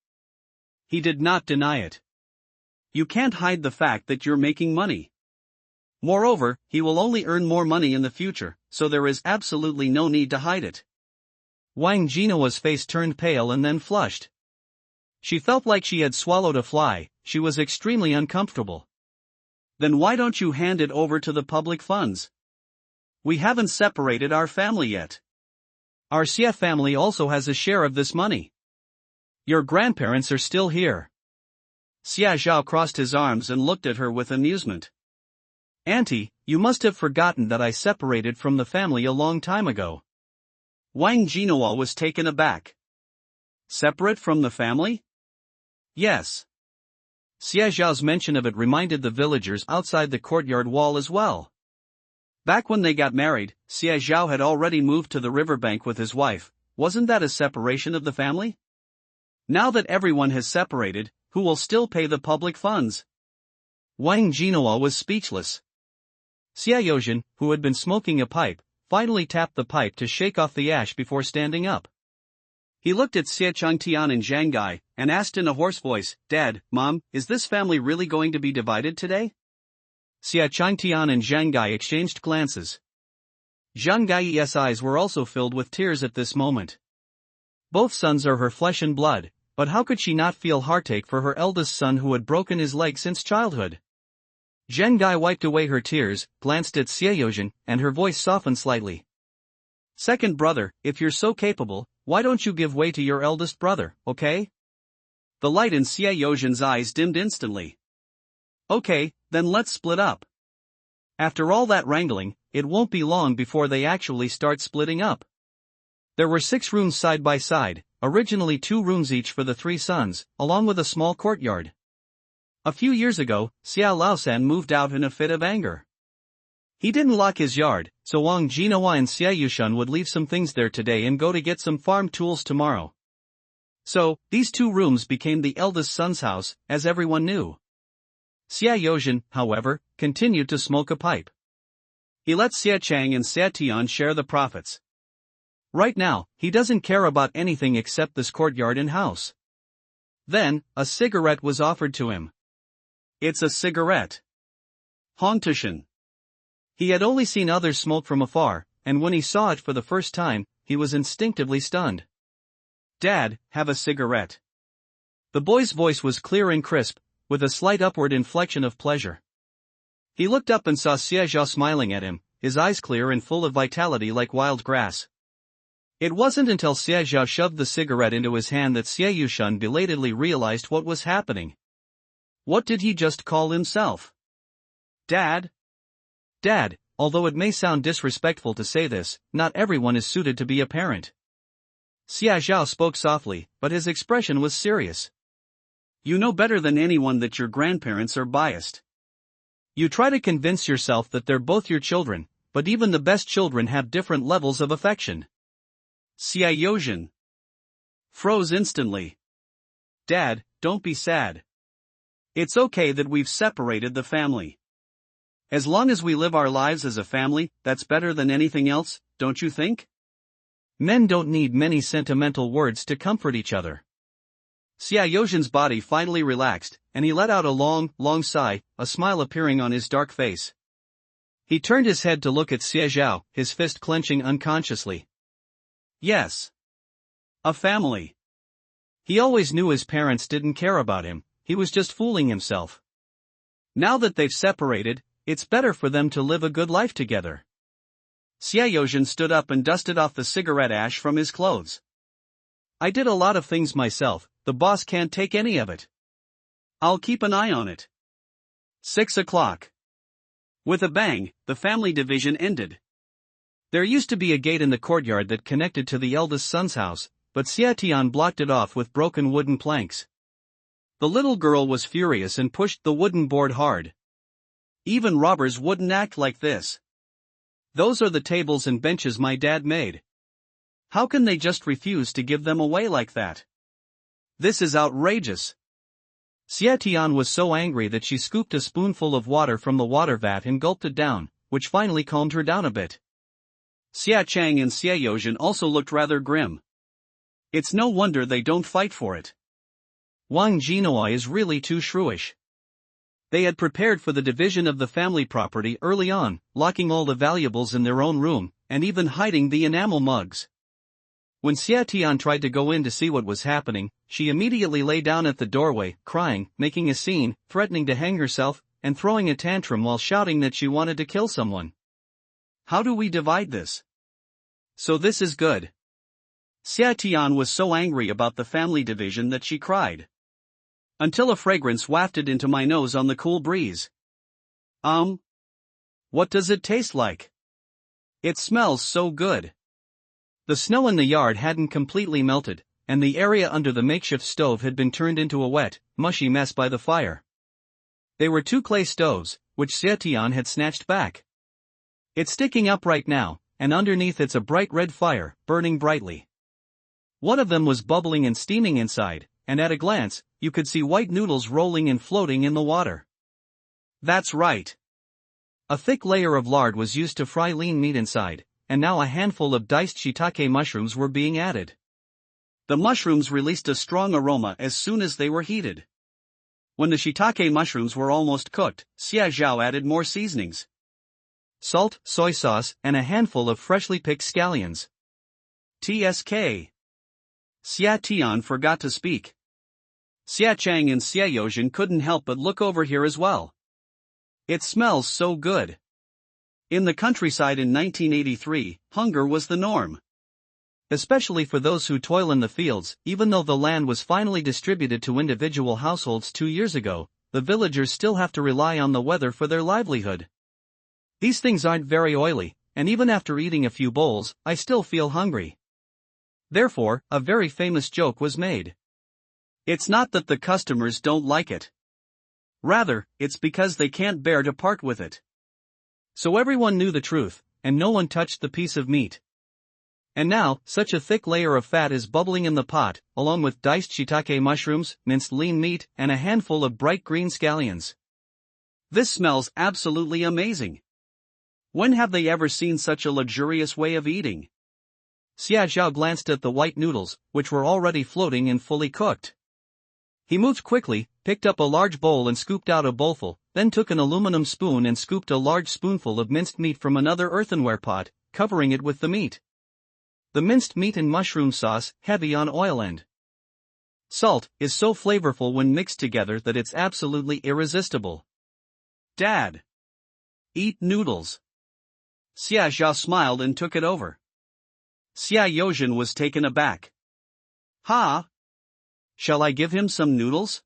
He did not deny it. You can't hide the fact that you're making money. Moreover, he will only earn more money in the future, so there is absolutely no need to hide it. Wang Jinua's face turned pale and then flushed. She felt like she had swallowed a fly. She was extremely uncomfortable. Then why don't you hand it over to the public funds? We haven't separated our family yet. Our Xia family also has a share of this money. Your grandparents are still here. Xia Zhao crossed his arms and looked at her with amusement. Auntie, you must have forgotten that I separated from the family a long time ago. Wang Jinhua was taken aback. Separate from the family? Yes. Xia Zhao's mention of it reminded the villagers outside the courtyard wall as well. Back when they got married, Xie Zhao had already moved to the riverbank with his wife. Wasn't that a separation of the family? Now that everyone has separated, who will still pay the public funds?
Wang Jinhua was speechless. Xie Yozhen, who had been smoking a pipe, finally tapped the pipe to shake off the ash before standing up.
He looked at Xie Changtian and Zhang Gai, and asked in a hoarse voice, "Dad, Mom, is this family really going to be divided today?"
Xie Changtian and Zhang Gai exchanged glances. Zhang Gai's eyes were also filled with tears at this moment. Both sons are her flesh and blood, but how could she not feel heartache for her eldest son who had broken his leg since childhood? Zhang Gai wiped away her tears, glanced at Xie Yozhen, and her voice softened slightly.
"Second brother, if you're so capable, why don't you give way to your eldest brother, okay?" The light in Xie Yozhen's eyes dimmed instantly. "Okay, then let's split up." After all that wrangling, it won't be long before they actually start splitting up. There were 6 rooms side by side, originally 2 rooms each for the 3 sons, along with a small courtyard. A few years ago, Xiao Laosan moved out in a fit of anger. He didn't lock his yard, so Wang Jinhua and Xie Yushun would leave some things there today and go to get some farm tools tomorrow. So, these 2 rooms became the eldest son's house, as everyone knew. Xie Yozhen, however, continued to smoke a pipe. He let Xie Chang and Xie Tian share the profits. Right now, he doesn't care about anything except this courtyard and house. Then, a cigarette was offered to him. It's a cigarette. Hongtushan. He had only seen others smoke from afar, and when he saw it for the first time, he was instinctively stunned. "Dad, have a cigarette." The boy's voice was clear and crisp, with a slight upward inflection of pleasure. He looked up and saw Xie Zhao smiling at him, his eyes clear and full of vitality like wild grass. It wasn't until Xie Zhao shoved the cigarette into his hand that Xie Yushun belatedly realized what was happening. What did he just call himself? Dad? Dad, although it may sound disrespectful to say this, not everyone is suited to be a parent. Xie Zhao spoke softly, but his expression was serious. You know better than anyone that your grandparents are biased. You try to convince yourself that they're both your children, but even the best children have different levels of affection. Xie Yozhen froze instantly. Dad, don't be sad. It's okay that we've separated the family. As long as we live our lives as a family, that's better than anything else, don't you think? Men don't need many sentimental words to comfort each other. Xie Yozhen's body finally relaxed, and he let out a long, long sigh, a smile appearing on his dark face. He turned his head to look at Xie Zhao, his fist clenching unconsciously. Yes. A family. He always knew his parents didn't care about him, he was just fooling himself. Now that they've separated, it's better for them to live a good life together. Xie Yozhen stood up and dusted off the cigarette ash from his clothes. I did a lot of things myself, the boss can't take any of it. I'll keep an eye on it. 6 o'clock. With a bang, the family division ended. There used to be a gate in the courtyard that connected to the eldest son's house, but Xie Tian blocked it off with broken wooden planks. The little girl was furious and pushed the wooden board hard. Even robbers wouldn't act like this. Those are the tables and benches my dad made. How can they just refuse to give them away like that? This is outrageous. Xie Tian was so angry that she scooped a spoonful of water from the water vat and gulped it down, which finally calmed her down a bit. Xie Chang and Xie Yozhen also looked rather grim. It's no wonder they don't fight for it. Wang Jinhua is really too shrewish. They had prepared for the division of the family property early on, locking all the valuables in their own room, and even hiding the enamel mugs. When Xie Tian tried to go in to see what was happening, she immediately lay down at the doorway, crying, making a scene, threatening to hang herself, and throwing a tantrum while shouting that she wanted to kill someone. How do we divide this? So this is good. Xie Tian was so angry about the family division that she cried. Until a fragrance wafted into my nose on the cool breeze. What does it taste like? It smells so good. The snow in the yard hadn't completely melted, and the area under the makeshift stove had been turned into a wet, mushy mess by the fire. They were 2 clay stoves, which Xie Tian had snatched back.
It's sticking up right now, and underneath it's a bright red fire, burning brightly. One of them was bubbling and steaming inside, and at a glance, you could see white noodles rolling and floating in the water.
That's right.
A thick layer of lard was used to fry lean meat inside, and now a handful of diced shiitake mushrooms were being added.
The mushrooms released a strong aroma as soon as they were heated. When the shiitake mushrooms were almost cooked, Xia Zhao added more seasonings.
Salt, soy sauce, and a handful of freshly picked scallions.
TSK. Xia Tian forgot to speak. Xia Chang and Xia Yozhen couldn't help but look over here as well. It smells so good. In the countryside in 1983, hunger was the norm.
Especially for those who toil in the fields. Even though the land was finally distributed to individual households 2 years ago, the villagers still have to rely on the weather for their livelihood. These things aren't very oily, and even after eating a few bowls, I still feel hungry. Therefore, a very famous joke was made.
It's not that the customers don't like it. Rather, it's because they can't bear to part with it.
So everyone knew the truth, and no one touched the piece of meat. And now, such a thick layer of fat is bubbling in the pot, along with diced shiitake mushrooms, minced lean meat, and a handful of bright green scallions.
This smells absolutely amazing. When have they ever seen such a luxurious way of eating?
Xia Zhao glanced at the white noodles, which were already floating and fully cooked. He moved quickly, picked up a large bowl and scooped out a bowlful, then took an aluminum spoon and scooped a large spoonful of minced meat from another earthenware pot, covering it with the meat. The minced meat and mushroom sauce, heavy on oil and salt, is so flavorful when mixed together that it's absolutely irresistible.
Dad. Eat noodles. Xia Zhao smiled and took it over. Xia Yozhen was taken aback. Ha! Shall I give him some noodles?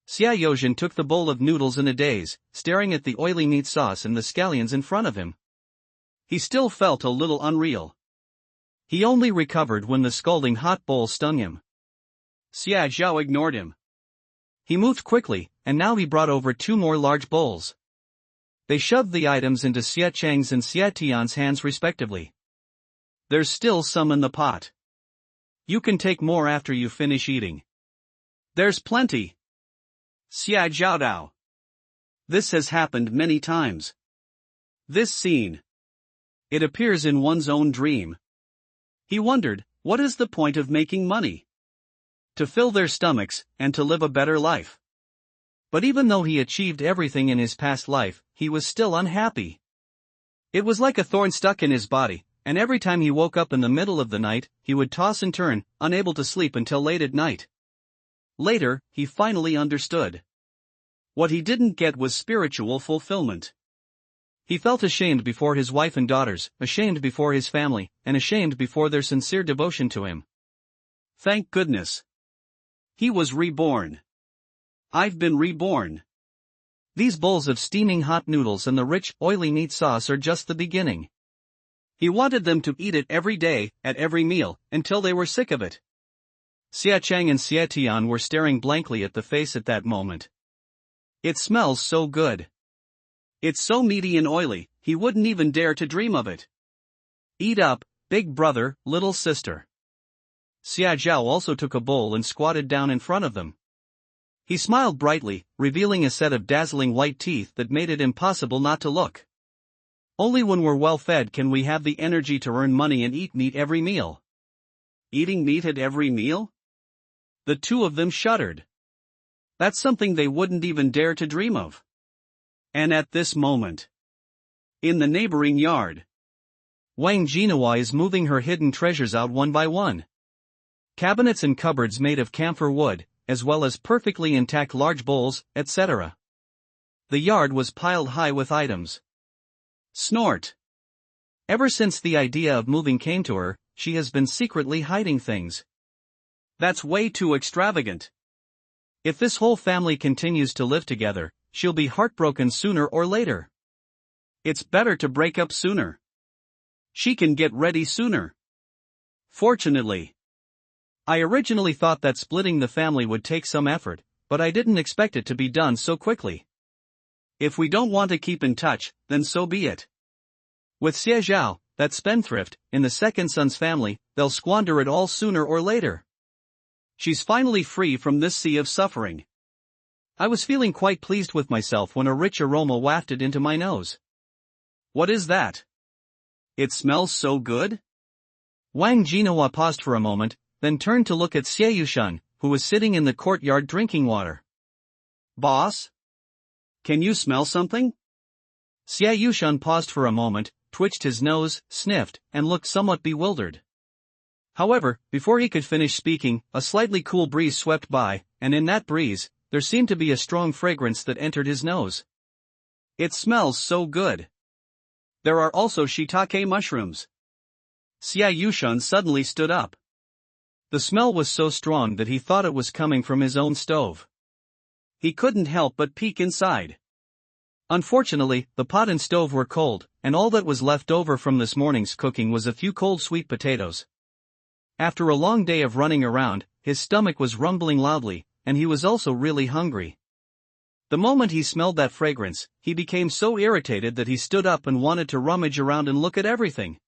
Xia Yozhen took the bowl of noodles in a daze, staring at the oily meat sauce and the scallions in front of him.
He still felt a little unreal.
He only recovered when the scalding hot bowl stung him.
Xia Zhao ignored him.
He moved quickly, and now he brought over 2 more large bowls. They shoved the items into Xia Chang's and Xia Tian's hands respectively.
There's still some in the pot. You can take more after you finish eating. There's plenty. Xia Zhaodao. This has happened many times. This scene. It appears in one's own dream. He wondered, what is the point of making money? To fill their stomachs, and to live a better life.
But even though he achieved everything in his past life, he was still unhappy. It was like a thorn stuck in his body, and every time he woke up in the middle of the night, he would toss and turn, unable to sleep until late at night. Later, he finally understood. What he didn't get was spiritual fulfillment. He felt ashamed before his wife and daughters, ashamed before his family, and ashamed before their sincere devotion to him.
Thank goodness. He was reborn. I've been reborn.
These bowls of steaming hot noodles and the rich, oily meat sauce are just the beginning.
He wanted them to eat it every day, at every meal, until they were sick of it.
Xia Chang and Xia Tian were staring blankly at the face at that moment.
It smells so good. It's so meaty and oily, he wouldn't even dare to dream of it. Eat up, big brother, little sister.
Xia Zhao also took a bowl and squatted down in front of them. He smiled brightly, revealing a set of dazzling white teeth that made it impossible not to look.
Only when we're well fed can we have the energy to earn money and eat meat every meal. Eating meat at every meal? The two of them shuddered. That's something they wouldn't even dare to dream of. And at this moment, in the neighboring yard,
Wang Jinhua is moving her hidden treasures out one by one. Cabinets and cupboards made of camphor wood, as well as perfectly intact large bowls, etc. The yard was piled high with items.
Snort.
Ever since the idea of moving came to her, she has been secretly hiding things.
That's way too extravagant.
If this whole family continues to live together, she'll be heartbroken sooner or later.
It's better to break up sooner. She can get ready sooner. Fortunately,
I originally thought that splitting the family would take some effort, but I didn't expect it to be done so quickly.
If we don't want to keep in touch, then so be it.
With Xie Zhao, that spendthrift, in the second son's family, they'll squander it all sooner or later.
She's finally free from this sea of suffering.
I was feeling quite pleased with myself when a rich aroma wafted into my nose.
What is that? It smells so good?
Wang Jinhua paused for a moment, then turned to look at Xie Yushan, who was sitting in the courtyard drinking water.
Boss? Can you smell something?
Xie Yushan paused for a moment, twitched his nose, sniffed, and looked somewhat bewildered. However, before he could finish speaking, a slightly cool breeze swept by, and in that breeze, there seemed to be a strong fragrance that entered his nose.
It smells so good. There are also shiitake mushrooms. Xie Yushan suddenly stood up.
The smell was so strong that he thought it was coming from his own stove.
He couldn't help but peek inside.
Unfortunately, the pot and stove were cold, and all that was left over from this morning's cooking was a few cold sweet potatoes. After a long day of running around, his stomach was rumbling loudly, and he was also really hungry. The moment he smelled that fragrance, he became so irritated that he stood up and wanted to rummage around and look at everything.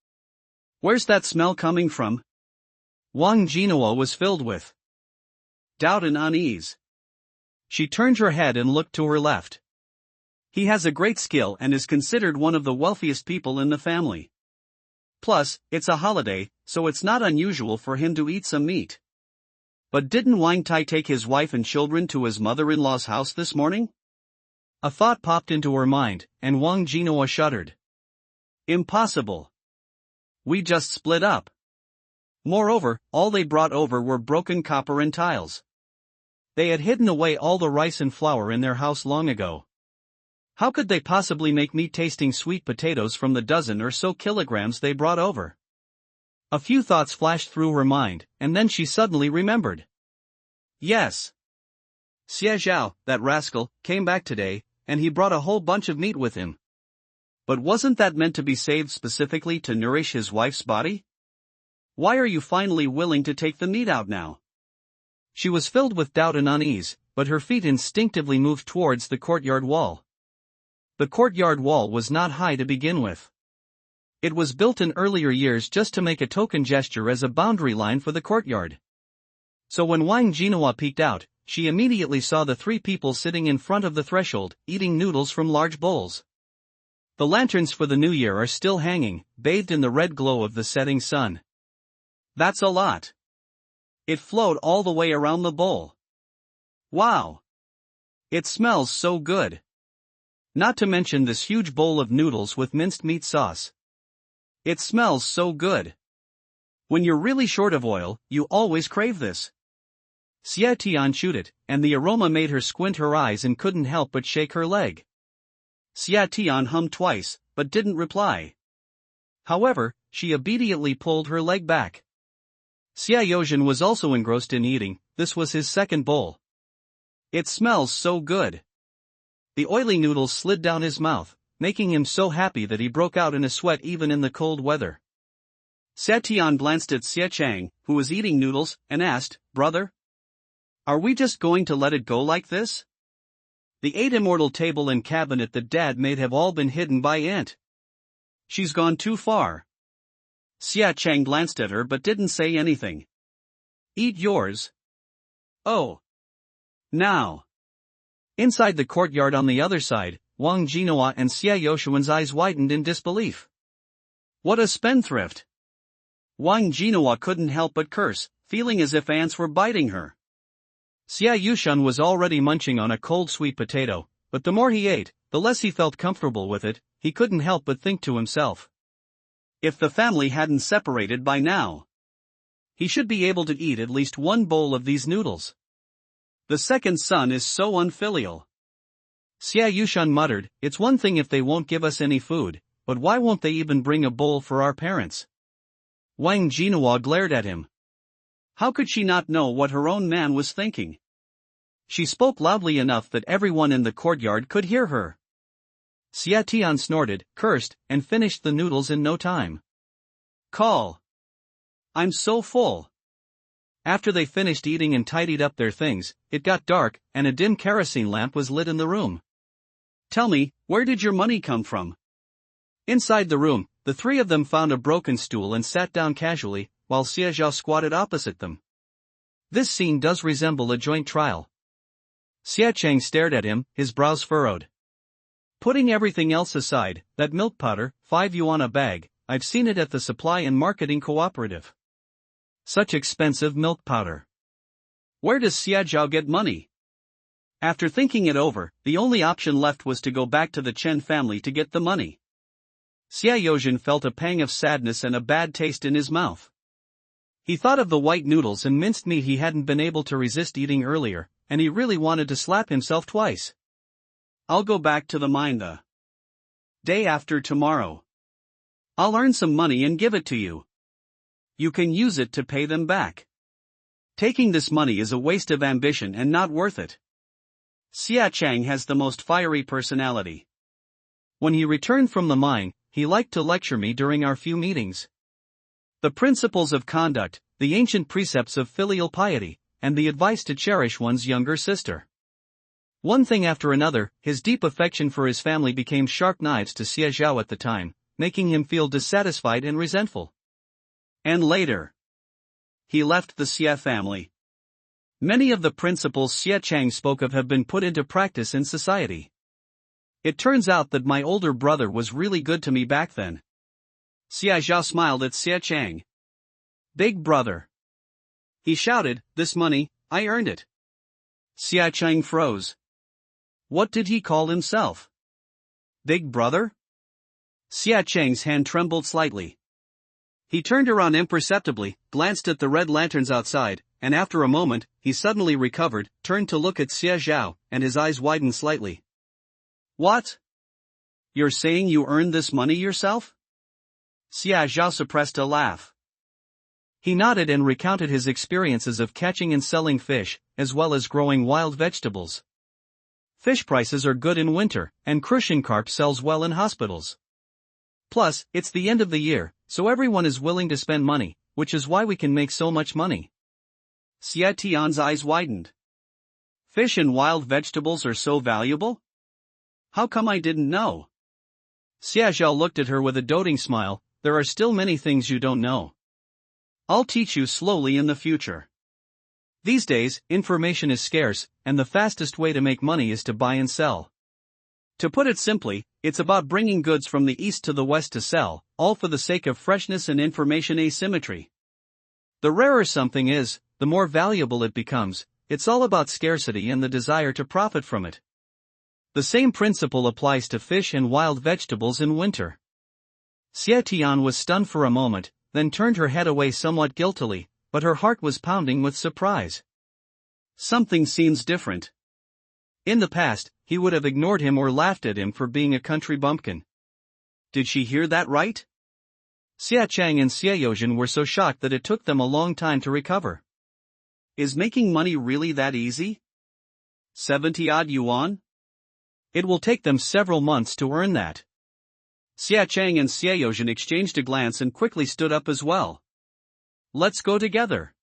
Where's that smell coming from?
Wang Jinhua was filled with
doubt and unease.
She turned her head and looked to her left.
He has a great skill and is considered one of the wealthiest people in the family. Plus, it's a holiday, so it's not unusual for him to eat some meat. But didn't Wang Tai take his wife and children to his mother-in-law's house this morning?
A thought popped into her mind, and Wang Jinhua shuddered.
Impossible. We just split up. Moreover, all they brought over were broken copper and tiles.
They had hidden away all the rice and flour in their house long ago. How could they possibly make me tasting sweet potatoes from the dozen or so kilograms they brought over? A few thoughts flashed through her mind, and then she suddenly remembered.
Yes. Xie Zhao, that rascal, came back today, and he brought a whole bunch of meat with him. But wasn't that meant to be saved specifically to nourish his wife's body? Why are you finally willing to take the meat out now?
She was filled with doubt and unease, but her feet instinctively moved towards the courtyard wall. The courtyard wall was not high to begin with. It was built in earlier years just to make a token gesture as a boundary line for the courtyard. So when Wang Jinhua peeked out, she immediately saw the three people sitting in front of the threshold, eating noodles from large bowls. The lanterns for the new year are still hanging, bathed in the red glow of the setting sun.
That's a lot. It flowed all the way around the bowl. Wow! It smells so good. Not to mention this huge bowl of noodles with minced meat sauce. It smells so good. When you're really short of oil, you always crave this.
Xie Tian chewed it, and the aroma made her squint her eyes and couldn't help but shake her leg.
Xie Tian hummed twice, but didn't reply.
However, she obediently pulled her leg back. Xie Yozhen was also engrossed in eating. This was his second bowl.
It smells so good.
The oily noodles slid down his mouth, making him so happy that he broke out in a sweat even in the cold weather.
Xie Tian glanced at Xie Chang, who was eating noodles, and asked, "Brother? Are we just going to let it go like this? The 8 immortal table and cabinet that Dad made have all been hidden by Aunt. She's gone too far." Xie Chang glanced at her but didn't say anything. "Eat yours." "Oh. Now."
Inside the courtyard on the other side, Wang Jinhua and Xie Yoshuan's eyes widened in disbelief.
What a spendthrift! Wang Jinhua couldn't help but curse, feeling as if ants were biting her.
Xie Yushan was already munching on a cold sweet potato, but the more he ate, the less he felt comfortable with it. He couldn't help but think to himself.
If the family hadn't separated by now, he should be able to eat at least one bowl of these noodles. The second son is so unfilial.
Xie Yushan muttered, "It's one thing if they won't give us any food, but why won't they even bring a bowl for our parents?"
Wang Jinhua glared at him. How could she not know what her own man was thinking? She spoke loudly enough that everyone in the courtyard could hear her.
Xie Tian snorted, cursed, and finished the noodles in no time.
"Call. I'm so full."
After they finished eating and tidied up their things, it got dark, and a dim kerosene lamp was lit in the room.
"Tell me, where did your money come from?"
Inside the room, the three of them found a broken stool and sat down casually, while Xie Zhao squatted opposite them. This scene does resemble a joint trial. Xie Chang stared at him, his brows furrowed. Putting everything else aside, that milk powder, 5 yuan a bag, I've seen it at the supply and marketing cooperative. Such expensive milk powder.
Where does Xie Zhao get money? After thinking it over, the only option left was to go back to the Chen family to get the money. Xie Yozhen felt a pang of sadness and a bad taste in his mouth. He thought of the white noodles and minced meat he hadn't been able to resist eating earlier, and he really wanted to slap himself twice. I'll go back to the mine the day after tomorrow. I'll earn some money and give it to you. You can use it to pay them back. Taking this money is a waste of ambition and not worth it. Xie Chang has the most fiery personality. When he returned from the mine, he liked to lecture me during our few meetings. The principles of conduct, the ancient precepts of filial piety, and the advice to cherish one's younger sister. One thing after another, his deep affection for his family became sharp knives to Xie Zhao at the time, making him feel dissatisfied and resentful. And later, he left the Xie family. Many of the principles Xie Chang spoke of have been put into practice in society. It turns out that my older brother was really good to me back then. Xie Zhao smiled at Xie Chang. Big brother. He shouted, this money, I earned it. Xie Chang froze. What did he call himself? Big brother? Xie Chang's hand trembled slightly. He turned around imperceptibly, glanced at the red lanterns outside, and after a moment, he suddenly recovered, turned to look at Xie Zhao, and his eyes widened slightly. What? You're saying you earned this money yourself? Xie Zhao suppressed a laugh. He nodded and recounted his experiences of catching and selling fish, as well as growing wild vegetables. Fish prices are good in winter, and crucian carp sells well in hospitals. Plus, it's the end of the year, so everyone is willing to spend money, which is why we can make so much money. Xie Tian's eyes widened. Fish and wild vegetables are so valuable? How come I didn't know? Xie Zhao looked at her with a doting smile. There are still many things you don't know. I'll teach you slowly in the future. These days, information is scarce, and the fastest way to make money is to buy and sell. To put it simply, it's about bringing goods from the east to the west to sell, all for the sake of freshness and information asymmetry. The rarer something is, the more valuable it becomes. It's all about scarcity and the desire to profit from it. The same principle applies to fish and wild vegetables in winter. Xie Tian was stunned for a moment, then turned her head away somewhat guiltily, but her heart was pounding with surprise. Something seems different. In the past, he would have ignored him or laughed at him for being a country bumpkin. Did she hear that right? Xie Chang and Xie Yozhen were so shocked that it took them a long time to recover. Is making money really that easy? 70-odd yuan? It will take them several months to earn that. Xie Chang and Xie Yozhen exchanged a glance and quickly stood up as well. Let's go together.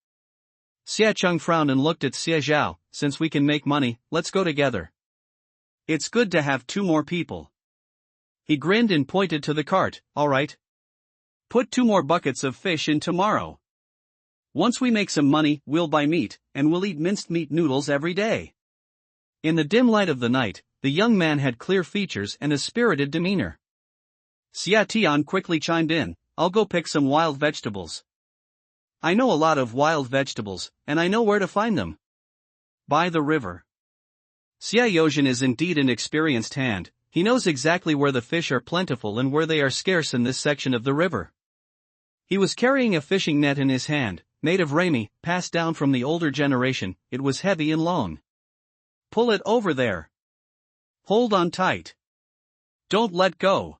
Xie Chang frowned and looked at Xie Zhao. Since we can make money, let's go together. It's good to have 2 more people. He grinned and pointed to the cart. All right. Put 2 more buckets of fish in tomorrow. Once we make some money, we'll buy meat, and we'll eat minced meat noodles every day. In the dim light of the night, the young man had clear features and a spirited demeanor. Xie Tian quickly chimed in, I'll go pick some wild vegetables. I know a lot of wild vegetables, and I know where to find them. By the river. Xie Yozhen is indeed an experienced hand. He knows exactly where the fish are plentiful and where they are scarce in this section of the river. He was carrying a fishing net in his hand, made of ramie, passed down from the older generation. It was heavy and long. Pull it over there. Hold on tight. Don't let go.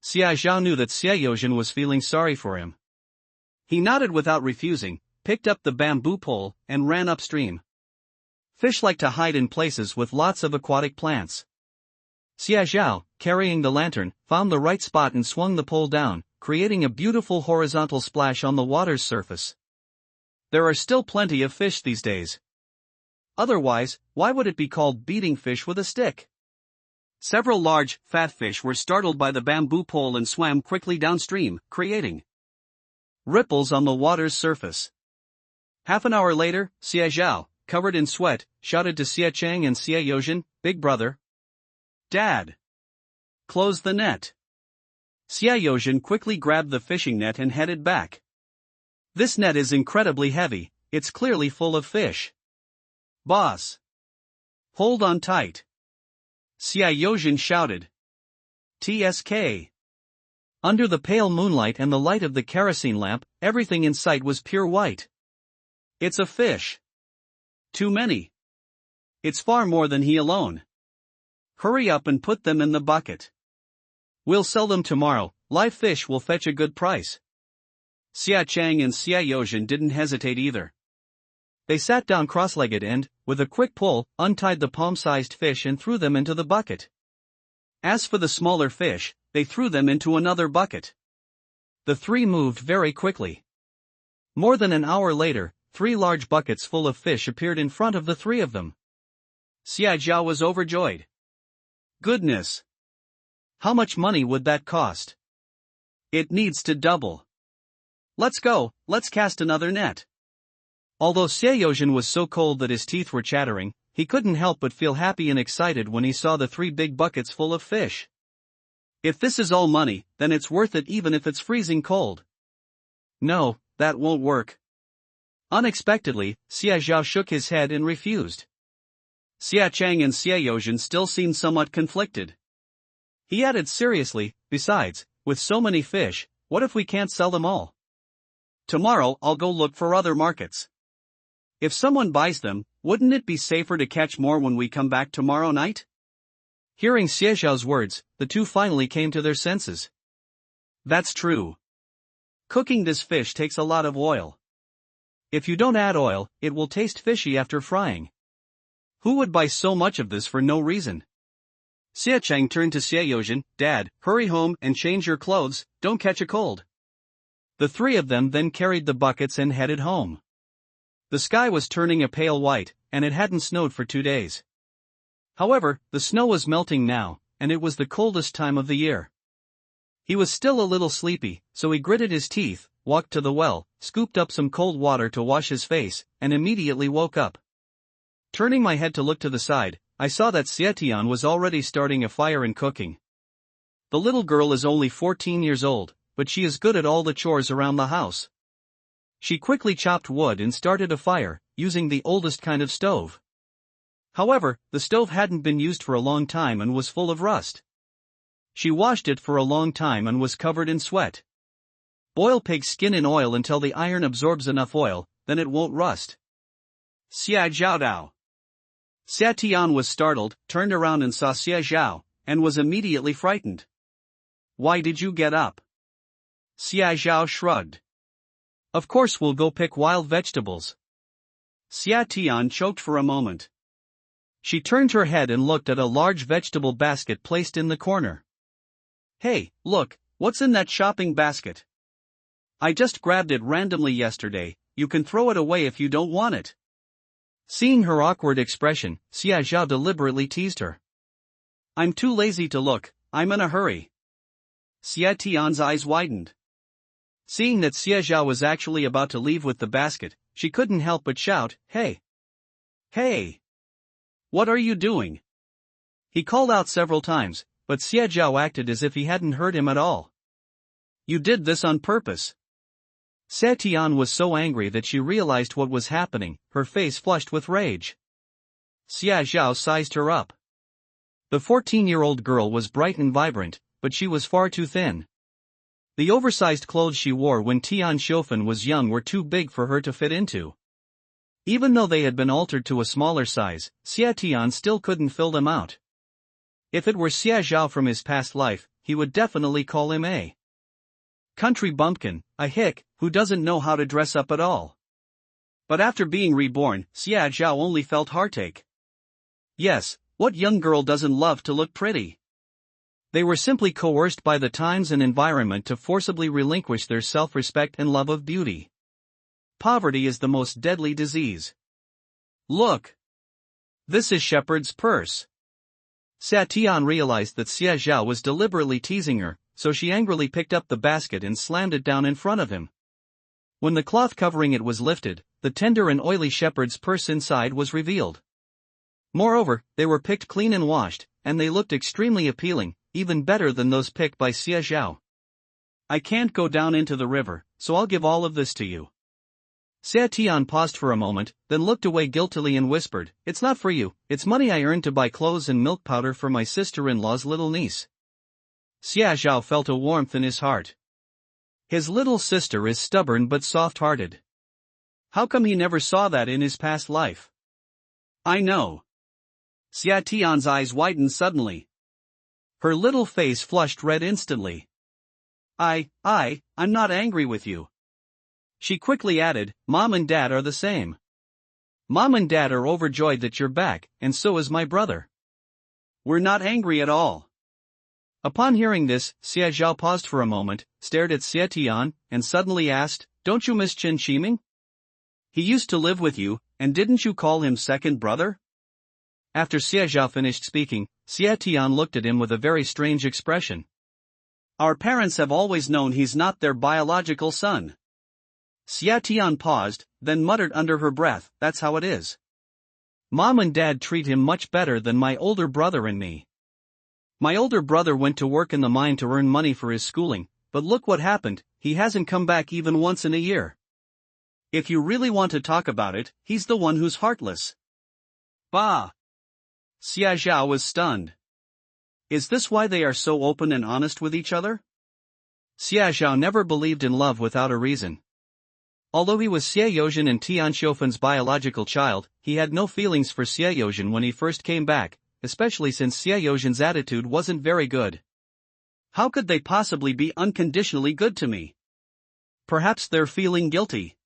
Xie Zhao knew that Xie Yozhen was feeling sorry for him. He nodded without refusing, picked up the bamboo pole, and ran upstream. Fish like to hide in places with lots of aquatic plants. Xie Zhao, carrying the lantern, found the right spot and swung the pole down, creating a beautiful horizontal splash on the water's surface. There are still plenty of fish these days. Otherwise, why would it be called beating fish with a stick? Several large, fat fish were startled by the bamboo pole and swam quickly downstream, creating ripples on the water's surface. Half an hour later, Xie Zhao, covered in sweat, shouted to Xie Chang and Xie Yozhen, "Big brother! Dad! Close the net!" Xie Yozhen quickly grabbed the fishing net and headed back. "This net is incredibly heavy, it's clearly full of fish. Boss! Hold on tight!" Xie Yozhen shouted. TSK. Under the pale moonlight and the light of the kerosene lamp, everything in sight was pure white. "It's a fish. Too many. It's far more than he alone. Hurry up and put them in the bucket. We'll sell them tomorrow, live fish will fetch a good price." Xie Chang and Xie Yozhen didn't hesitate either. They sat down cross-legged and, with a quick pull, untied the palm-sized fish and threw them into the bucket. As for the smaller fish, they threw them into another bucket. The three moved very quickly. More than an hour later, 3 large buckets full of fish appeared in front of the 3 of them. Xie Zhao was overjoyed. "Goodness! How much money would that cost? It needs to double. Let's go, let's cast another net." Although Xie Yozhen was so cold that his teeth were chattering, he couldn't help but feel happy and excited when he saw the 3 big buckets full of fish. If this is all money, then it's worth it even if it's freezing cold. No, that won't work. Unexpectedly, Xie Zhao shook his head and refused. Xie Chang and Xie Yozhen still seemed somewhat conflicted. He added seriously, "Besides, with so many fish, what if we can't sell them all? Tomorrow I'll go look for other markets. If someone buys them, wouldn't it be safer to catch more when we come back tomorrow night?" Hearing Xie Zhao's words, the two finally came to their senses. That's true. Cooking this fish takes a lot of oil. If you don't add oil, it will taste fishy after frying. Who would buy so much of this for no reason? Xie Chang turned to Xie Yozhen, "Dad, hurry home and change your clothes, don't catch a cold." The 3 of them then carried the buckets and headed home. The sky was turning a pale white, and it hadn't snowed for 2 days. However, the snow was melting now, and it was the coldest time of the year. He was still a little sleepy, so he gritted his teeth, walked to the well, scooped up some cold water to wash his face, and immediately woke up. Turning my head to look to the side, I saw that Xie Tian was already starting a fire and cooking. The little girl is only 14 years old, but she is good at all the chores around the house. She quickly chopped wood and started a fire, using the oldest kind of stove. However, the stove hadn't been used for a long time and was full of rust. She washed it for a long time and was covered in sweat. Boil pig skin in oil until the iron absorbs enough oil, then it won't rust. Xie Zhao. Xie Tian was startled, turned around and saw Xie Zhao, and was immediately frightened. "Why did you get up?" Xie Zhao shrugged. "Of course we'll go pick wild vegetables." Xie Tian choked for a moment. She turned her head and looked at a large vegetable basket placed in the corner. "Hey, look, what's in that shopping basket? I just grabbed it randomly yesterday, you can throw it away if you don't want it." Seeing her awkward expression, Xie Zhao deliberately teased her. "I'm too lazy to look, I'm in a hurry." Xie Tian's eyes widened. Seeing that Xie Zhao was actually about to leave with the basket, she couldn't help but shout, "Hey! Hey! What are you doing?" He called out several times, but Xie Zhao acted as if he hadn't heard him at all. "You did this on purpose." Xie Tian was so angry that she realized what was happening, her face flushed with rage. Xie Zhao sized her up. The 14-year-old girl was bright and vibrant, but she was far too thin. The oversized clothes she wore when Tian Xiufen was young were too big for her to fit into. Even though they had been altered to a smaller size, Xie Tian still couldn't fill them out. If it were Xie Zhao from his past life, he would definitely call him a country bumpkin, a hick, who doesn't know how to dress up at all. But after being reborn, Xie Zhao only felt heartache. Yes, what young girl doesn't love to look pretty? They were simply coerced by the times and environment to forcibly relinquish their self-respect and love of beauty. Poverty is the most deadly disease. Look! This is Shepherd's purse.
Xia Tian realized that Xia Zhao was deliberately teasing her, so she angrily picked up the basket and slammed it down in front of him. When the cloth covering it was lifted, the tender and oily shepherd's purse inside was revealed. Moreover, they were picked clean and washed, and they looked extremely appealing, even better than those picked by Xia Zhao.
I can't go down into the river, so I'll give all of this to you.
Xia Tian paused for a moment, then looked away guiltily and whispered, "It's not for you, it's money I earned to buy clothes and milk powder for my sister-in-law's little niece." Xia Zhao felt a warmth in his heart. His little sister is stubborn but soft-hearted.
How come he never saw that in his past life? I know. Xia Tian's eyes widened suddenly.
Her little face flushed red instantly.
I'm not angry with you. She quickly added, Mom and Dad are the same.
Mom and Dad are overjoyed that you're back, and so is my brother.
We're not angry at all.
Upon hearing this, Xia Zhao paused for a moment, stared at Xia Tian, and suddenly asked, "Don't you miss Qin Shiming?
He used to live with you, and didn't you call him second brother?"
After Xia Zhao finished speaking, Xia Tian looked at him with a very strange expression.
Our parents have always known he's not their biological son. Xia Tian paused, then muttered under her breath, "That's how it is.
Mom and Dad treat him much better than my older brother and me. My older brother went to work in the mine to earn money for his schooling, but look what happened, he hasn't come back even once in a year.
If you really want to talk about it, he's the one who's heartless."
Bah!
Xia Zhao was stunned. Is this why they are so open and honest with each other?
Xia Zhao never believed in love without a reason. Although he was Xie Youjin and Tian Xiufan's biological child, he had no feelings for Xie Youjin when he first came back, especially since Xie Youjin's attitude wasn't very good.
How could they possibly be unconditionally good to me?
Perhaps they're feeling guilty.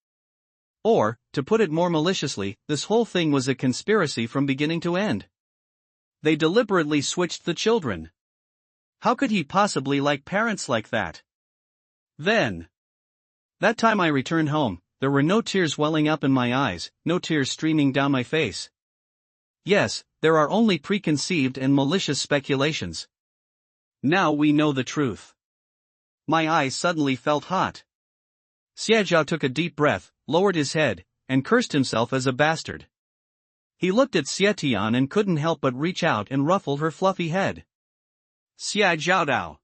Or, to put it more maliciously, this whole thing was a conspiracy from beginning to end.
They deliberately switched the children. How could he possibly like parents like that? Then,
that time I returned home, there were no tears welling up in my eyes, no tears streaming down my face. Yes, there are only preconceived and malicious speculations.
Now we know the truth. My eyes suddenly felt hot.
Xia Zhao took a deep breath, lowered his head, and cursed himself as a bastard. He looked at Xia Tian and couldn't help but reach out and ruffle her fluffy head.
Xia Zhao.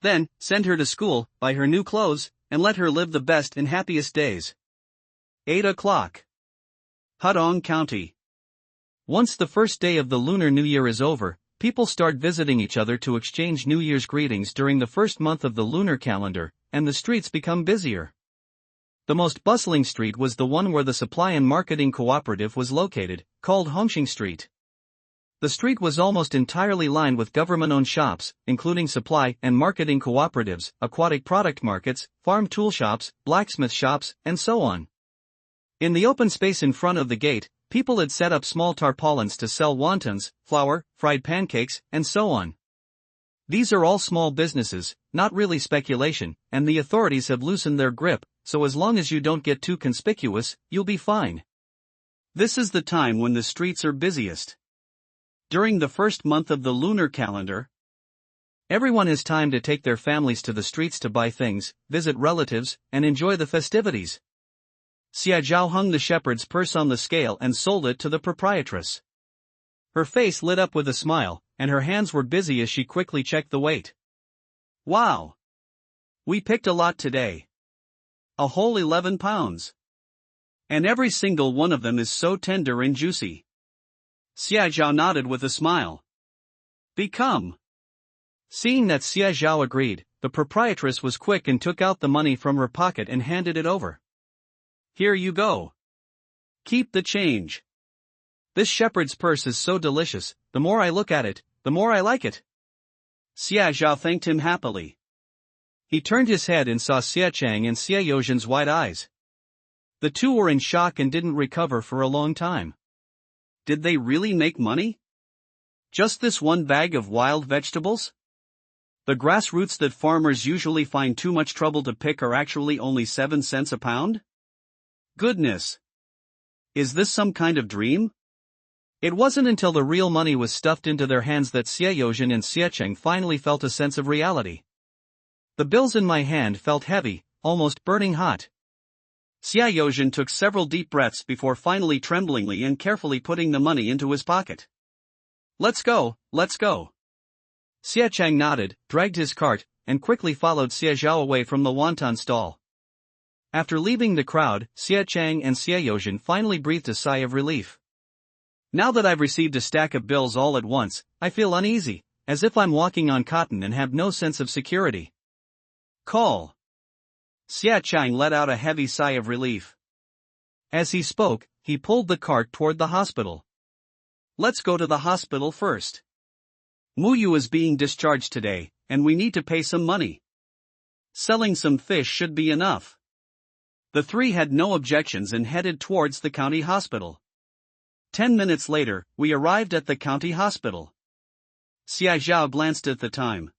Then, send her to school, buy her new clothes, and let her live the best and happiest days. 8 o'clock. Hudong County.
Once the first day of the Lunar New Year is over, people start visiting each other to exchange New Year's greetings during the first month of the lunar calendar, and the streets become busier. The most bustling street was the one where the Supply and Marketing Cooperative was located, called Hongxing Street. The street was almost entirely lined with government-owned shops, including supply and marketing cooperatives, aquatic product markets, farm tool shops, blacksmith shops, and so on. In the open space in front of the gate, people had set up small tarpaulins to sell wontons, flour, fried pancakes, and so on. These are all small businesses, not really speculation, and the authorities have loosened their grip, so as long as you don't get too conspicuous, you'll be fine.
This is the time when the streets are busiest. During the first month of the lunar calendar,
everyone has time to take their families to the streets to buy things, visit relatives, and enjoy the festivities. Xia Zhao hung the shepherd's purse on the scale and sold it to the proprietress. Her face lit up with a smile, and her hands were busy as she quickly checked the weight.
Wow! We picked a lot today. A whole 11 pounds. And every single one of them is so tender and juicy. Xia Zhao nodded with a smile. Become.
Seeing that Xia Zhao agreed, the proprietress was quick and took out the money from her pocket and handed it over.
Here you go. Keep the change.
This shepherd's purse is so delicious, the more I look at it, the more I like it.
Xia Zhao thanked him happily.
He turned his head and saw Xia Chang and Xia Youjin's wide eyes. The two were in shock and didn't recover for a long time.
Did they really make money? Just this one bag of wild vegetables? The grass roots that farmers usually find too much trouble to pick are actually only 7 cents a pound? Goodness! Is this some kind of dream?
It wasn't until the real money was stuffed into their hands that Xie Yozhen and Xie Cheng finally felt a sense of reality. The bills in my hand felt heavy, almost burning hot.
Xie Yozhen took several deep breaths before finally tremblingly and carefully putting the money into his pocket. Let's go, let's go.
Xie Cheng nodded, dragged his cart, and quickly followed Xie Zhao away from the wonton stall. After leaving the crowd, Xie Cheng and Xie Yozhen finally breathed a sigh of relief.
Now that I've received a stack of bills all at once, I feel uneasy, as if I'm walking on cotton and have no sense of security. Call. Xie Cheng let out a heavy sigh of relief.
As he spoke, he pulled the cart toward the hospital.
Let's go to the hospital first. Muyu is being discharged today, and we need to pay some money. Selling some fish should be enough. The three had no objections and headed towards the county hospital. 10 minutes later, we arrived at the county hospital. Xie Zhao glanced at the time.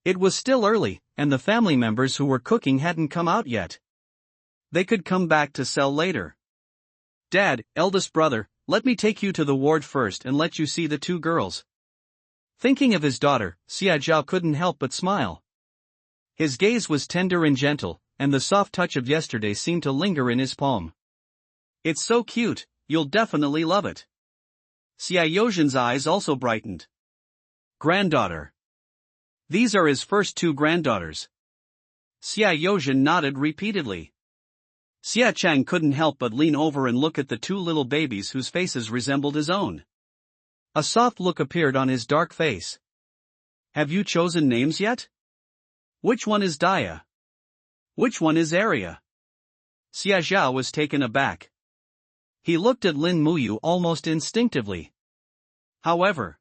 It was still early, and the family members who were cooking hadn't come out yet.
They could come back to sell later. Dad, eldest brother, let me take you to the ward first and let you see the two girls.
Thinking of his daughter, Xie Zhao couldn't help but smile. His gaze was tender and gentle, and the soft touch of yesterday seemed to linger in his palm.
It's so cute, you'll definitely love it. Xie Yozhen's eyes also brightened. Granddaughter. These are his first two granddaughters. Xie Yozhen nodded repeatedly. Xie Cheng couldn't help but lean over and look at the two little babies whose faces resembled his own.
A soft look appeared on his dark face.
Have you chosen names yet? Which one is Daya? Which one is Arya? Xie Zhao was taken aback.
He looked at Lin Muyu almost instinctively.
However,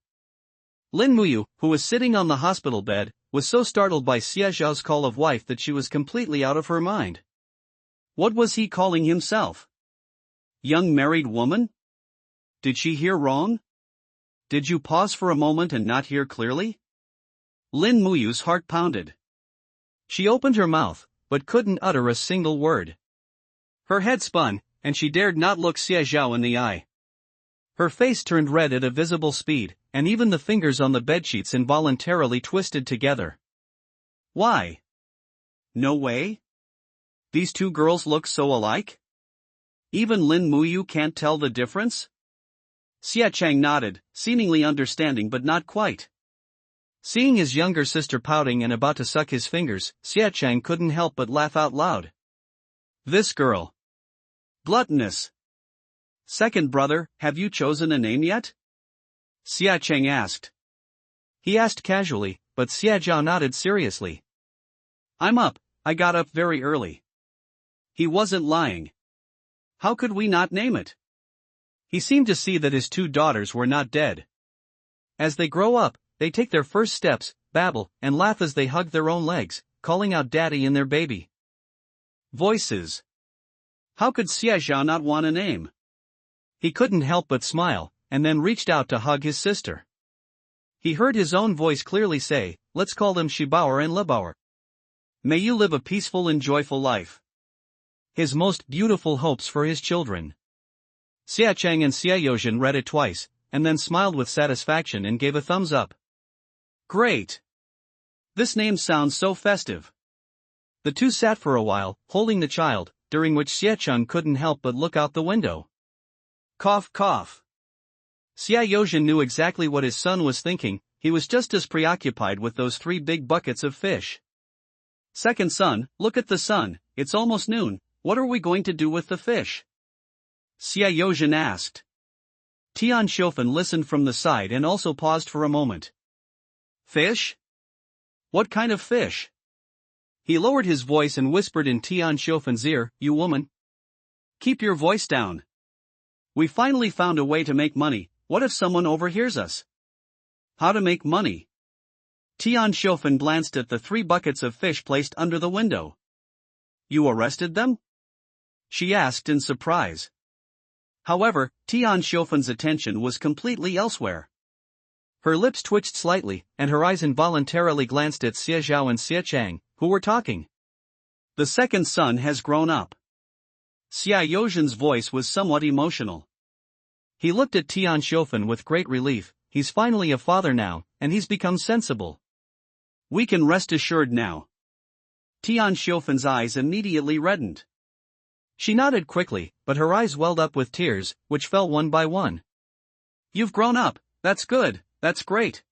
Lin Muyu, who was sitting on the hospital bed, was so startled by Xie Zhao's call of wife that she was completely out of her mind.
What was he calling himself? Young married woman? Did she hear wrong? Did you pause for a moment and not hear clearly? Lin Muyu's heart pounded.
She opened her mouth, but couldn't utter a single word.
Her head spun, and she dared not look Xie Zhao in the eye.
Her face turned red at a visible speed, and even the fingers on the bedsheets involuntarily twisted together.
Why? No way? These two girls look so alike? Even Lin Muyu can't tell the difference? Xie Cheng nodded, seemingly understanding but not quite.
Seeing his younger sister pouting and about to suck his fingers, Xie Cheng couldn't help but laugh out loud.
This girl. Gluttonous. Second brother, have you chosen a name yet? Xie Cheng asked.
He asked casually, but Xie Zhao nodded seriously.
I'm up, I got up very early. He wasn't lying. How could we not name it?
He seemed to see that his two daughters were not dead. As they grow up, they take their first steps, babble, and laugh as they hug their own legs, calling out daddy in their baby
voices. How could Xie Zhao not want a name?
He couldn't help but smile, and then reached out to hug his sister. He heard his own voice clearly say, let's call them Shibauer and Lebauer.
May you live a peaceful and joyful life.
His most beautiful hopes for his children. Xie Cheng and Xie Yozhen read it twice, and then smiled with satisfaction and gave a thumbs up.
Great. This name sounds so festive.
The two sat for a while, holding the child, during which Xie Cheng couldn't help but look out the window.
Cough cough.
Xie Yozhen knew exactly what his son was thinking, he was just as preoccupied with those 3 big buckets of fish.
Second son, look at the sun, it's almost noon, what are we going to do with the fish? Xie Yozhen asked.
Tian Xiufen listened from the side and also paused for a moment.
Fish? What kind of fish?
He lowered his voice and whispered in Tian Xiufen's ear, you woman.
Keep your voice down. We finally found a way to make money, what if someone overhears us? How to make money? Tian Xiufen glanced at the 3 buckets of fish placed under the window. You arrested them? She asked in surprise. However, Tian Xiufen's attention was completely elsewhere.
Her lips twitched slightly, and her eyes involuntarily glanced at Xie Zhao and Xie Cheng, who were talking.
The second son has grown up. Xie Yozhen's voice was somewhat emotional.
He looked at Tian Xiaofan with great relief. He's finally a father now, and he's become sensible.
We can rest assured now. Tian Xiaofan's eyes immediately reddened.
She nodded quickly, but her eyes welled up with tears, which fell one by one.
You've grown up, that's good, that's great.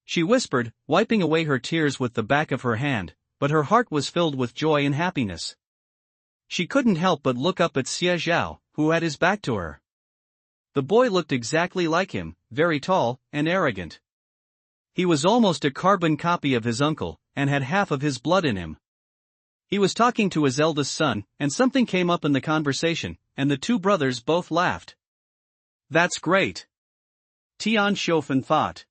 She whispered, wiping away her tears with the back of her hand, but her heart was filled with joy and happiness. She couldn't help but look up at Xie Zhao, who had his back to her. The boy looked exactly like him, very tall and arrogant. He was almost a carbon copy of his uncle, and had half of his blood in him. He was talking to his eldest son, and something came up in the conversation, and the two brothers both laughed.
That's great. Tian Xiaofan thought.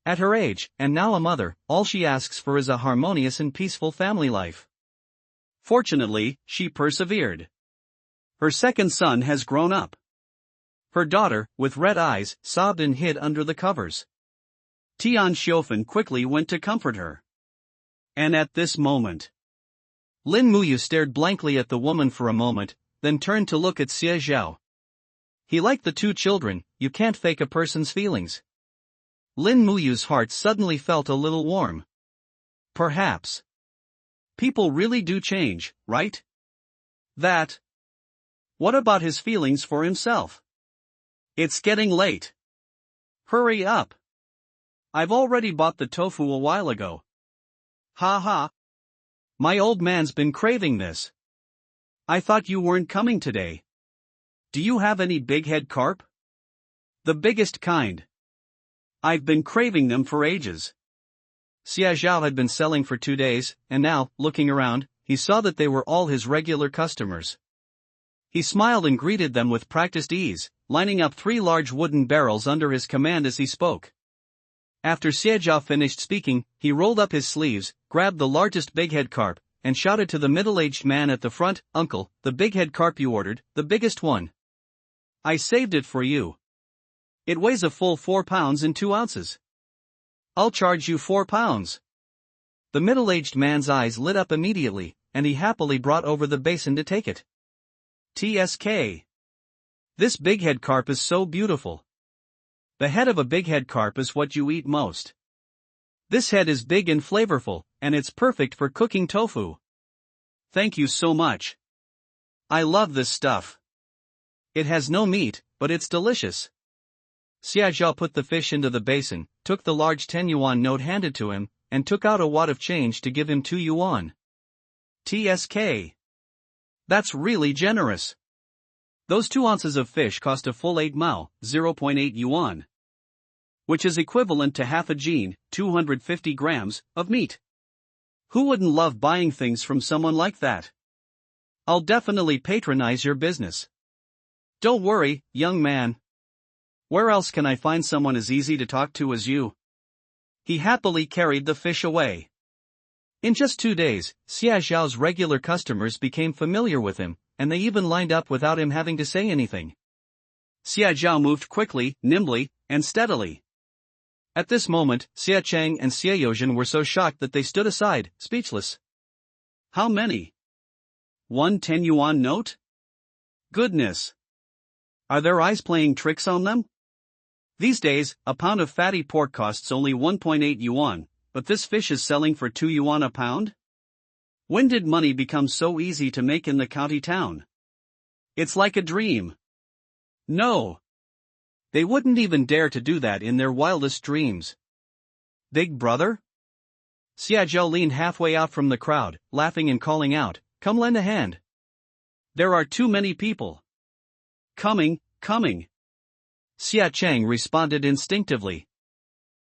At her age, and now a mother, all she asks for is a harmonious and peaceful family life.
Fortunately, she persevered. Her second son has grown up. Her daughter, with red eyes, sobbed and hid under the covers. Tian Xiaofan quickly went to comfort her. And at this moment,
Lin Muyu stared blankly at the woman for a moment, then turned to look at Xie Zhao. He liked the two children. You can't fake a person's feelings. Lin Muyu's heart suddenly felt a little warm. Perhaps
people really do change, right? That. What about his feelings for himself? It's getting late. Hurry up. I've already bought the tofu a while ago. Ha ha. My old man's been craving this. I thought you weren't coming today. Do you have any big head carp? The biggest kind. I've been craving them for ages.
Xie Zhao had been selling for 2 days, and now, looking around, he saw that they were all his regular customers. He smiled and greeted them with practiced ease, lining up 3 large wooden barrels under his command as he spoke. After Xie Zhao finished speaking, he rolled up his sleeves, grabbed the largest bighead carp, and shouted to the middle-aged man at the front, "Uncle, the bighead carp you ordered, the biggest one. I saved it for you. It weighs a full 4 pounds and 2 ounces. I'll charge you 4 pounds. The middle-aged man's eyes lit up immediately, and he happily brought over the basin to take it. TSK. This bighead carp is so beautiful. The head of a bighead carp is what you eat most. This head is big and flavorful, and it's perfect for cooking tofu. Thank you so much. I love this stuff. It has no meat, but it's delicious. Xie Zhao put the fish into the basin, took the large 10 yuan note handed to him, and took out a wad of change to give him 2 yuan. TSK. That's really generous. Those 2 ounces of fish cost a full 8 mao, 0.8 yuan. Which is equivalent to half a jin, 250 grams, of meat. Who wouldn't love buying things from someone like that? I'll definitely patronize your business. Don't worry, young man. Where else can I find someone as easy to talk to as you? He happily carried the fish away. In just 2 days, Xie Zhao's regular customers became familiar with him, and they even lined up without him having to say anything. Xie Zhao moved quickly, nimbly, and steadily. At this moment, Xie Cheng and Xie Yozhen were so shocked that they stood aside, speechless. How many? 1 10 yuan note? Goodness! Are their eyes playing tricks on them? These days, a pound of fatty pork costs only 1.8 yuan, but this fish is selling for 2 yuan a pound? When did money become so easy to make in the county town? It's like a dream. No. They wouldn't even dare to do that in their wildest dreams. Big brother? Xie Zhao leaned halfway out from the crowd, laughing and calling out, "Come lend a hand." There are too many people. Coming. Xie Cheng responded instinctively.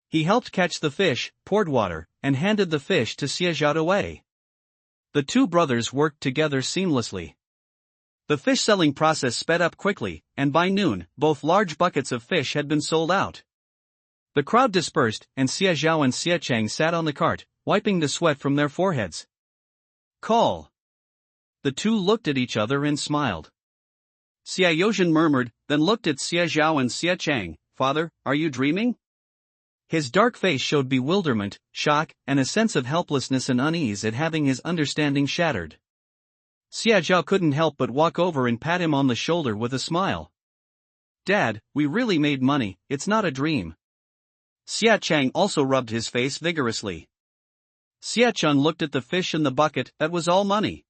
He helped catch the fish, poured water, and handed the fish to Xie Zhao to weigh. The two brothers worked together seamlessly. The fish-selling process sped up quickly, and by noon, both large buckets of fish had been sold out. The crowd dispersed, and Xie Zhao and Xie Cheng sat on the cart, wiping the sweat from their foreheads. Call. The two looked at each other and smiled. Xie Yozhen murmured, then looked at Xie Zhao and Xie Cheng. "Father, are you dreaming?" His dark face showed bewilderment, shock, and a sense of helplessness and unease at having his understanding shattered. Xie Zhao couldn't help but walk over and pat him on the shoulder with a smile. Dad, we really made money, it's not a dream. Xia Chang also rubbed his face vigorously. Xia Chun looked at the fish in the bucket, that was all money.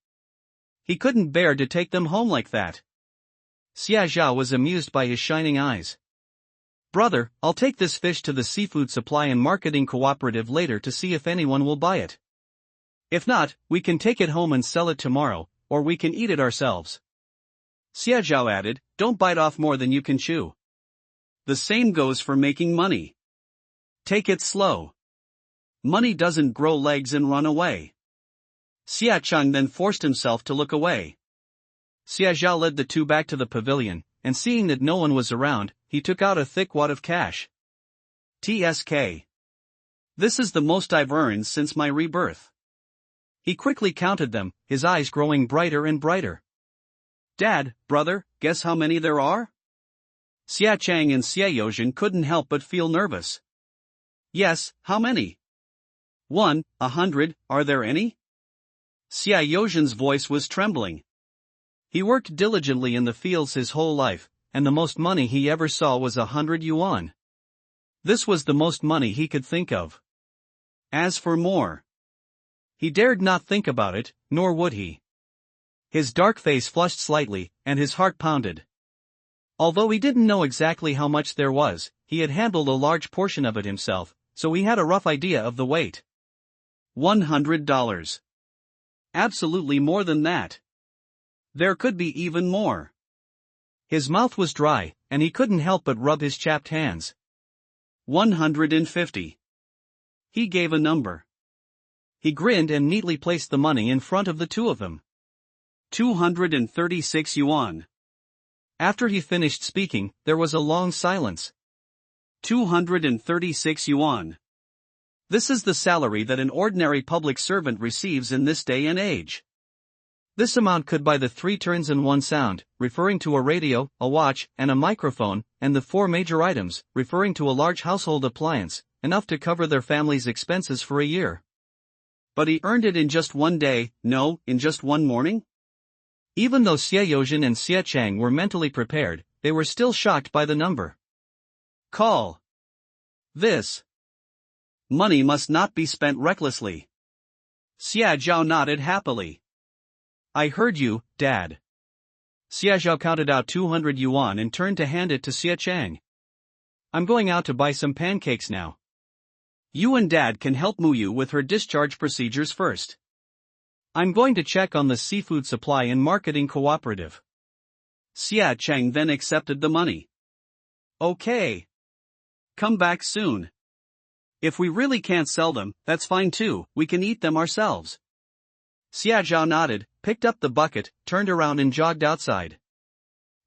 He couldn't bear to take them home like that. Xia Zhao was amused by his shining eyes. Brother, I'll take this fish to the Seafood Supply and Marketing Cooperative later to see if anyone will buy it. If not, we can take it home and sell it tomorrow, or we can eat it ourselves. Xia Zhao added, don't bite off more than you can chew. The same goes for making money. Take it slow. Money doesn't grow legs and run away. Xia Chang then forced himself to look away. Xia Zhao led the two back to the pavilion, and seeing that no one was around, he took out a thick wad of cash. TSK. This is the most I've earned since my rebirth. He quickly counted them, his eyes growing brighter and brighter. Dad, brother, guess how many there are? Xia Chang and Xia Yozhen couldn't help but feel nervous. Yes, how many? 100, are there any? Xia Yozhen's voice was trembling. He worked diligently in the fields his whole life, and the most money he ever saw was 100 yuan. This was the most money he could think of. As for more, he dared not think about it, nor would he. His dark face flushed slightly, and his heart pounded. Although he didn't know exactly how much there was, he had handled a large portion of it himself, so he had a rough idea of the weight. $100. Absolutely more than that. There could be even more. His mouth was dry, and he couldn't help but rub his chapped hands. 150. He gave a number. He grinned and neatly placed the money in front of the two of them. 236 yuan. After he finished speaking, there was a long silence. 236 yuan. This is the salary that an ordinary public servant receives in this day and age. This amount could buy the 3 turns and 1 sound, referring to a radio, a watch, and a microphone, and the 4 major items, referring to a large household appliance, enough to cover their family's expenses for a year. But he earned it in just one day, no, in just one morning? Even though Xia Yozhen and Xia Chang were mentally prepared, they were still shocked by the number. Call. This. Money must not be spent recklessly. Xia Zhao nodded happily. I heard you, Dad. Xia Zhao counted out 200 yuan and turned to hand it to Xia Chang. I'm going out to buy some pancakes now. You and Dad can help Muyu with her discharge procedures first. I'm going to check on the Seafood Supply and Marketing Cooperative. Xia Chang then accepted the money. Okay. Come back soon. If we really can't sell them, that's fine too, we can eat them ourselves. Xia Zhao nodded, picked up the bucket, turned around and jogged outside.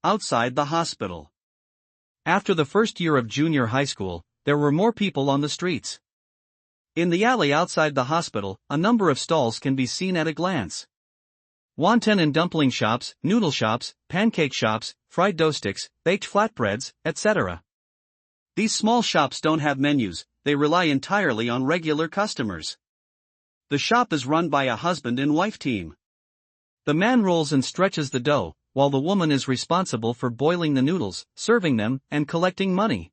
Outside the hospital. After the first year of junior high school, there were more people on the streets. In the alley outside the hospital, a number of stalls can be seen at a glance. Wonton and dumpling shops, noodle shops, pancake shops, fried dough sticks, baked flatbreads, etc. These small shops don't have menus, they rely entirely on regular customers. The shop is run by a husband and wife team. The man rolls and stretches the dough, while the woman is responsible for boiling the noodles, serving them, and collecting money.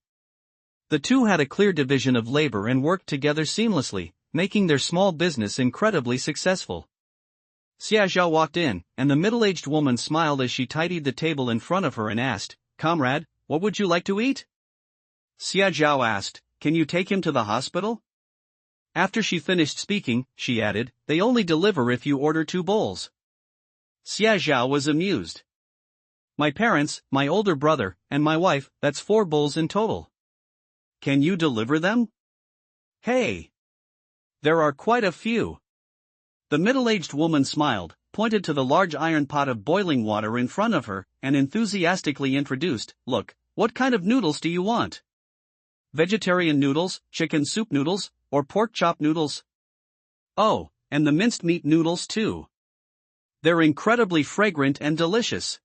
The two had a clear division of labor and worked together seamlessly, making their small business incredibly successful. Xia Zhao walked in, and the middle-aged woman smiled as she tidied the table in front of her and asked, Comrade, what would you like to eat? Xia Zhao asked, Can you take him to the hospital? After she finished speaking, she added, They only deliver if you order 2 bowls. Xia Zhao was amused. My parents, my older brother, and my wife, that's 4 bowls in total. Can you deliver them? Hey! There are quite a few. The middle-aged woman smiled, pointed to the large iron pot of boiling water in front of her, and enthusiastically introduced, Look, what kind of noodles do you want? Vegetarian noodles, chicken soup noodles, or pork chop noodles? Oh, and the minced meat noodles too. They're incredibly fragrant and delicious.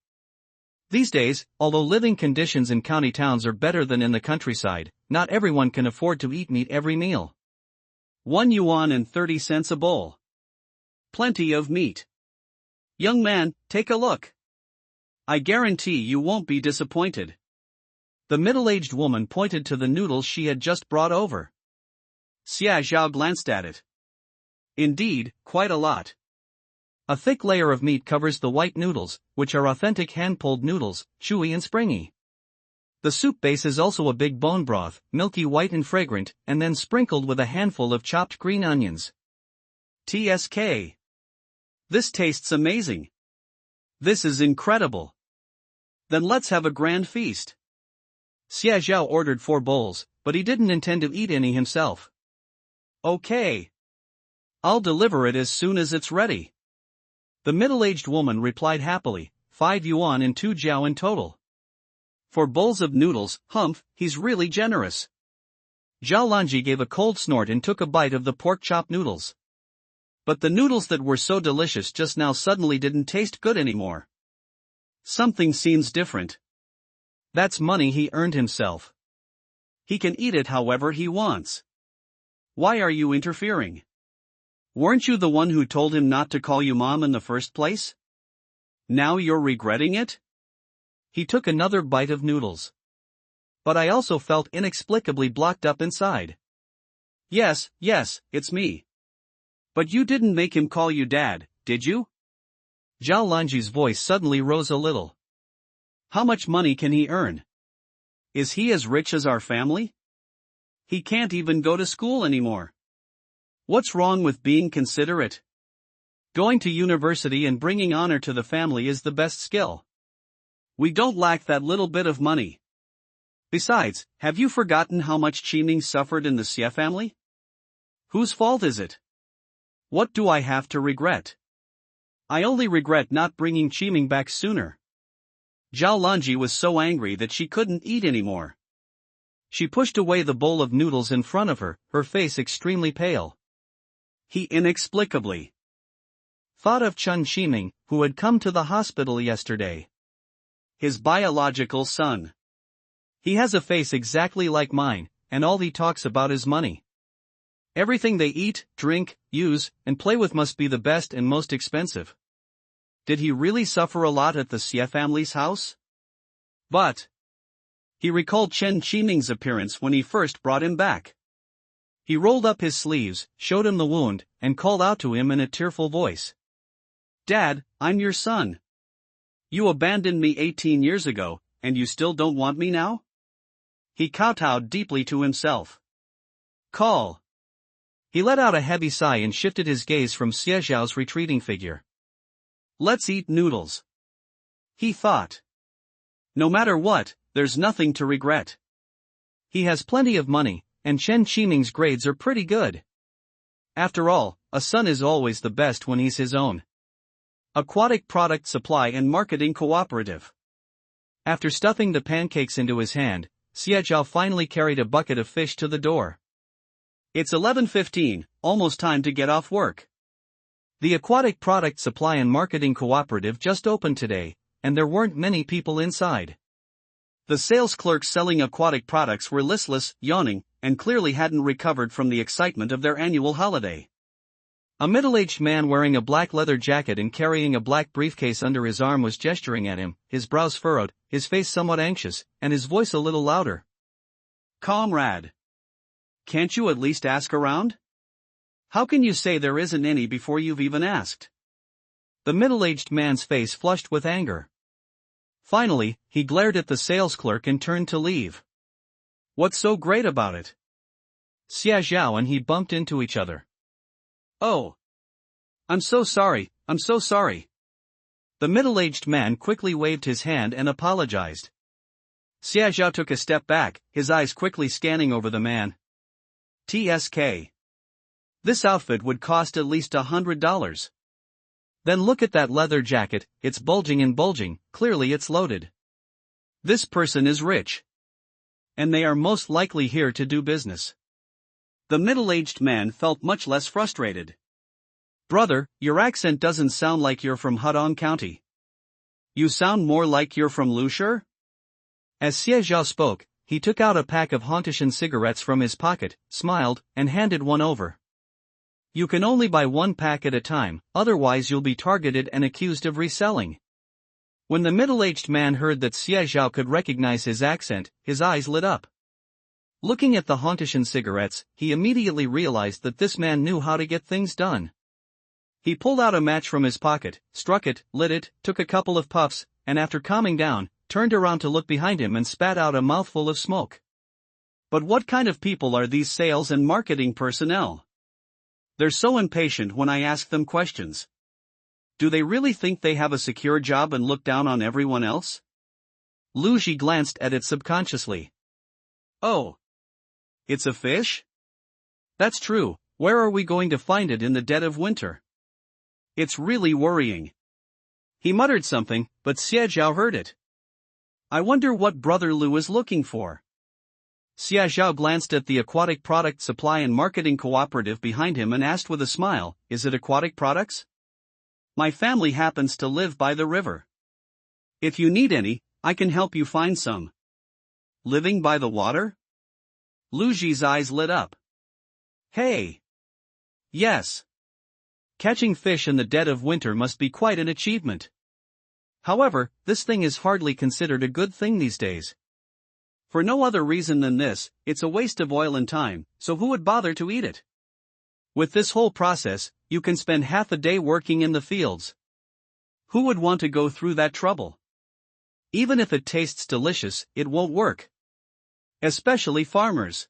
These days, although living conditions in county towns are better than in the countryside, not everyone can afford to eat meat every meal. 1 yuan and 30 cents a bowl. Plenty of meat. Young man, take a look. I guarantee you won't be disappointed. The middle-aged woman pointed to the noodles she had just brought over.
Xia Zhao glanced at it. Indeed, quite a lot.
A thick layer of meat covers the white noodles, which are authentic hand-pulled noodles, chewy and springy. The soup base is also a big bone broth, milky white and fragrant, and then sprinkled with a handful of chopped green onions.
TSK. This tastes amazing. This is incredible. Then let's have a grand feast.
Xia Zhao ordered 4 bowls, but he didn't intend to eat any himself.
Okay. I'll deliver it as soon as it's ready.
The middle-aged woman replied happily, 5 yuan and 2 jiao in total.
For bowls of noodles, humph, he's really generous.
Zhao Lanji gave a cold snort and took a bite of the pork chop noodles.
But the noodles that were so delicious just now suddenly didn't taste good anymore. Something seems different.
That's money he earned himself.
He can eat it however he wants. Why are you interfering? Weren't you the one who told him not to call you mom in the first place? Now you're regretting it?
He took another bite of noodles. But I also felt inexplicably blocked up inside.
Yes, it's me. But you didn't make him call you dad, did you?
Zhao Lanji's voice suddenly rose a little.
How much money can he earn? Is he as rich as our family? He can't even go to school anymore. What's wrong with being considerate? Going to university and bringing honor to the family is the best skill. We don't lack that little bit of money. Besides, have you forgotten how much Qiming suffered in the Xie family? Whose fault is it? What do I have to regret? I only regret not bringing Qiming back sooner. Zhao Lanji was so angry that she couldn't eat anymore. She pushed away the bowl of noodles in front of her, her face extremely pale. He inexplicably
thought of Chen Qiming, who had come to the hospital yesterday.
His biological son.
He has a face exactly like mine, and all he talks about is money. Everything they eat, drink, use, and play with must be the best and most expensive. Did he really suffer a lot at the Xie family's house?
But he recalled Chen Qiming's appearance when he first brought him back.
He rolled up his sleeves, showed him the wound, and called out to him in a tearful voice.
Dad, I'm your son. You abandoned me 18 years ago, and you still don't want me now? He kowtowed deeply to himself. Call.
He let out a heavy sigh and shifted his gaze from Xie Zhao's retreating figure.
Let's eat noodles. He thought. No matter what, there's nothing to regret.
He has plenty of money, and Chen Qiming's grades are pretty good. After all, a son is always the best when he's his own.
Aquatic Product Supply and Marketing Cooperative.
After stuffing the pancakes into his hand, Xie Zhao finally carried a bucket of fish to the door.
It's 11:15, almost time to get off work.
The Aquatic Product Supply and Marketing Cooperative just opened today, and there weren't many people inside.
The sales clerks selling aquatic products were listless, yawning, and clearly hadn't recovered from the excitement of their annual holiday.
A middle-aged man wearing a black leather jacket and carrying a black briefcase under his arm was gesturing at him, his brows furrowed, his face somewhat anxious, and his voice a little louder.
Comrade. Can't you at least ask around? How can you say there isn't any before you've even asked?
The middle-aged man's face flushed with anger. Finally, he glared at the sales clerk and turned to leave.
What's so great about it?
Xia Zhao and he bumped into each other.
Oh. I'm so sorry. The middle-aged man quickly waved his hand and apologized. Xia Zhao took a step back, his eyes quickly scanning over the man. TSK. This outfit would cost at least $100.
Then look at that leather jacket, it's bulging and bulging, clearly it's loaded.
This person is rich. And they are most likely here to do business. The middle-aged man felt much less frustrated. Brother, your accent doesn't sound like you're from Hudong County. You sound more like you're from Lushur?
As Xie Zhao spoke, he took out a pack of Hontishan cigarettes from his pocket, smiled, and handed one over. You can only buy one pack at a time, otherwise you'll be targeted and accused of reselling. When the middle-aged man heard that Xie Zhao could recognize his accent, his eyes lit up. Looking at the Hontishan cigarettes, he immediately realized that this man knew how to get things done. He pulled out a match from his pocket, struck it, lit it, took a couple of puffs, and after calming down, turned around to look behind him and spat out a mouthful of smoke. But what kind of people are these sales and marketing personnel? They're so impatient when I ask them questions. Do they really think they have a secure job and look down on everyone else? Lu Ji glanced at it subconsciously. Oh. It's a fish? That's true. Where are we going to find it in the dead of winter? It's really worrying. He muttered something, but Xie Zhao heard it. I wonder what Brother Lu is looking for. Xie Zhao glanced at the Aquatic Product Supply and Marketing Cooperative behind him and asked with a smile, Is it aquatic products? My family happens to live by the river. If you need any, I can help you find some. Living by the water? Lu Ji's eyes lit up. Hey! Yes. Catching fish in the dead of winter must be quite an achievement. However, this thing is hardly considered a good thing these days. For no other reason than this, it's a waste of oil and time, so who would bother to eat it? With this whole process, you can spend half a day working in the fields. Who would want to go through that trouble? Even if it tastes delicious, it won't work. Especially farmers.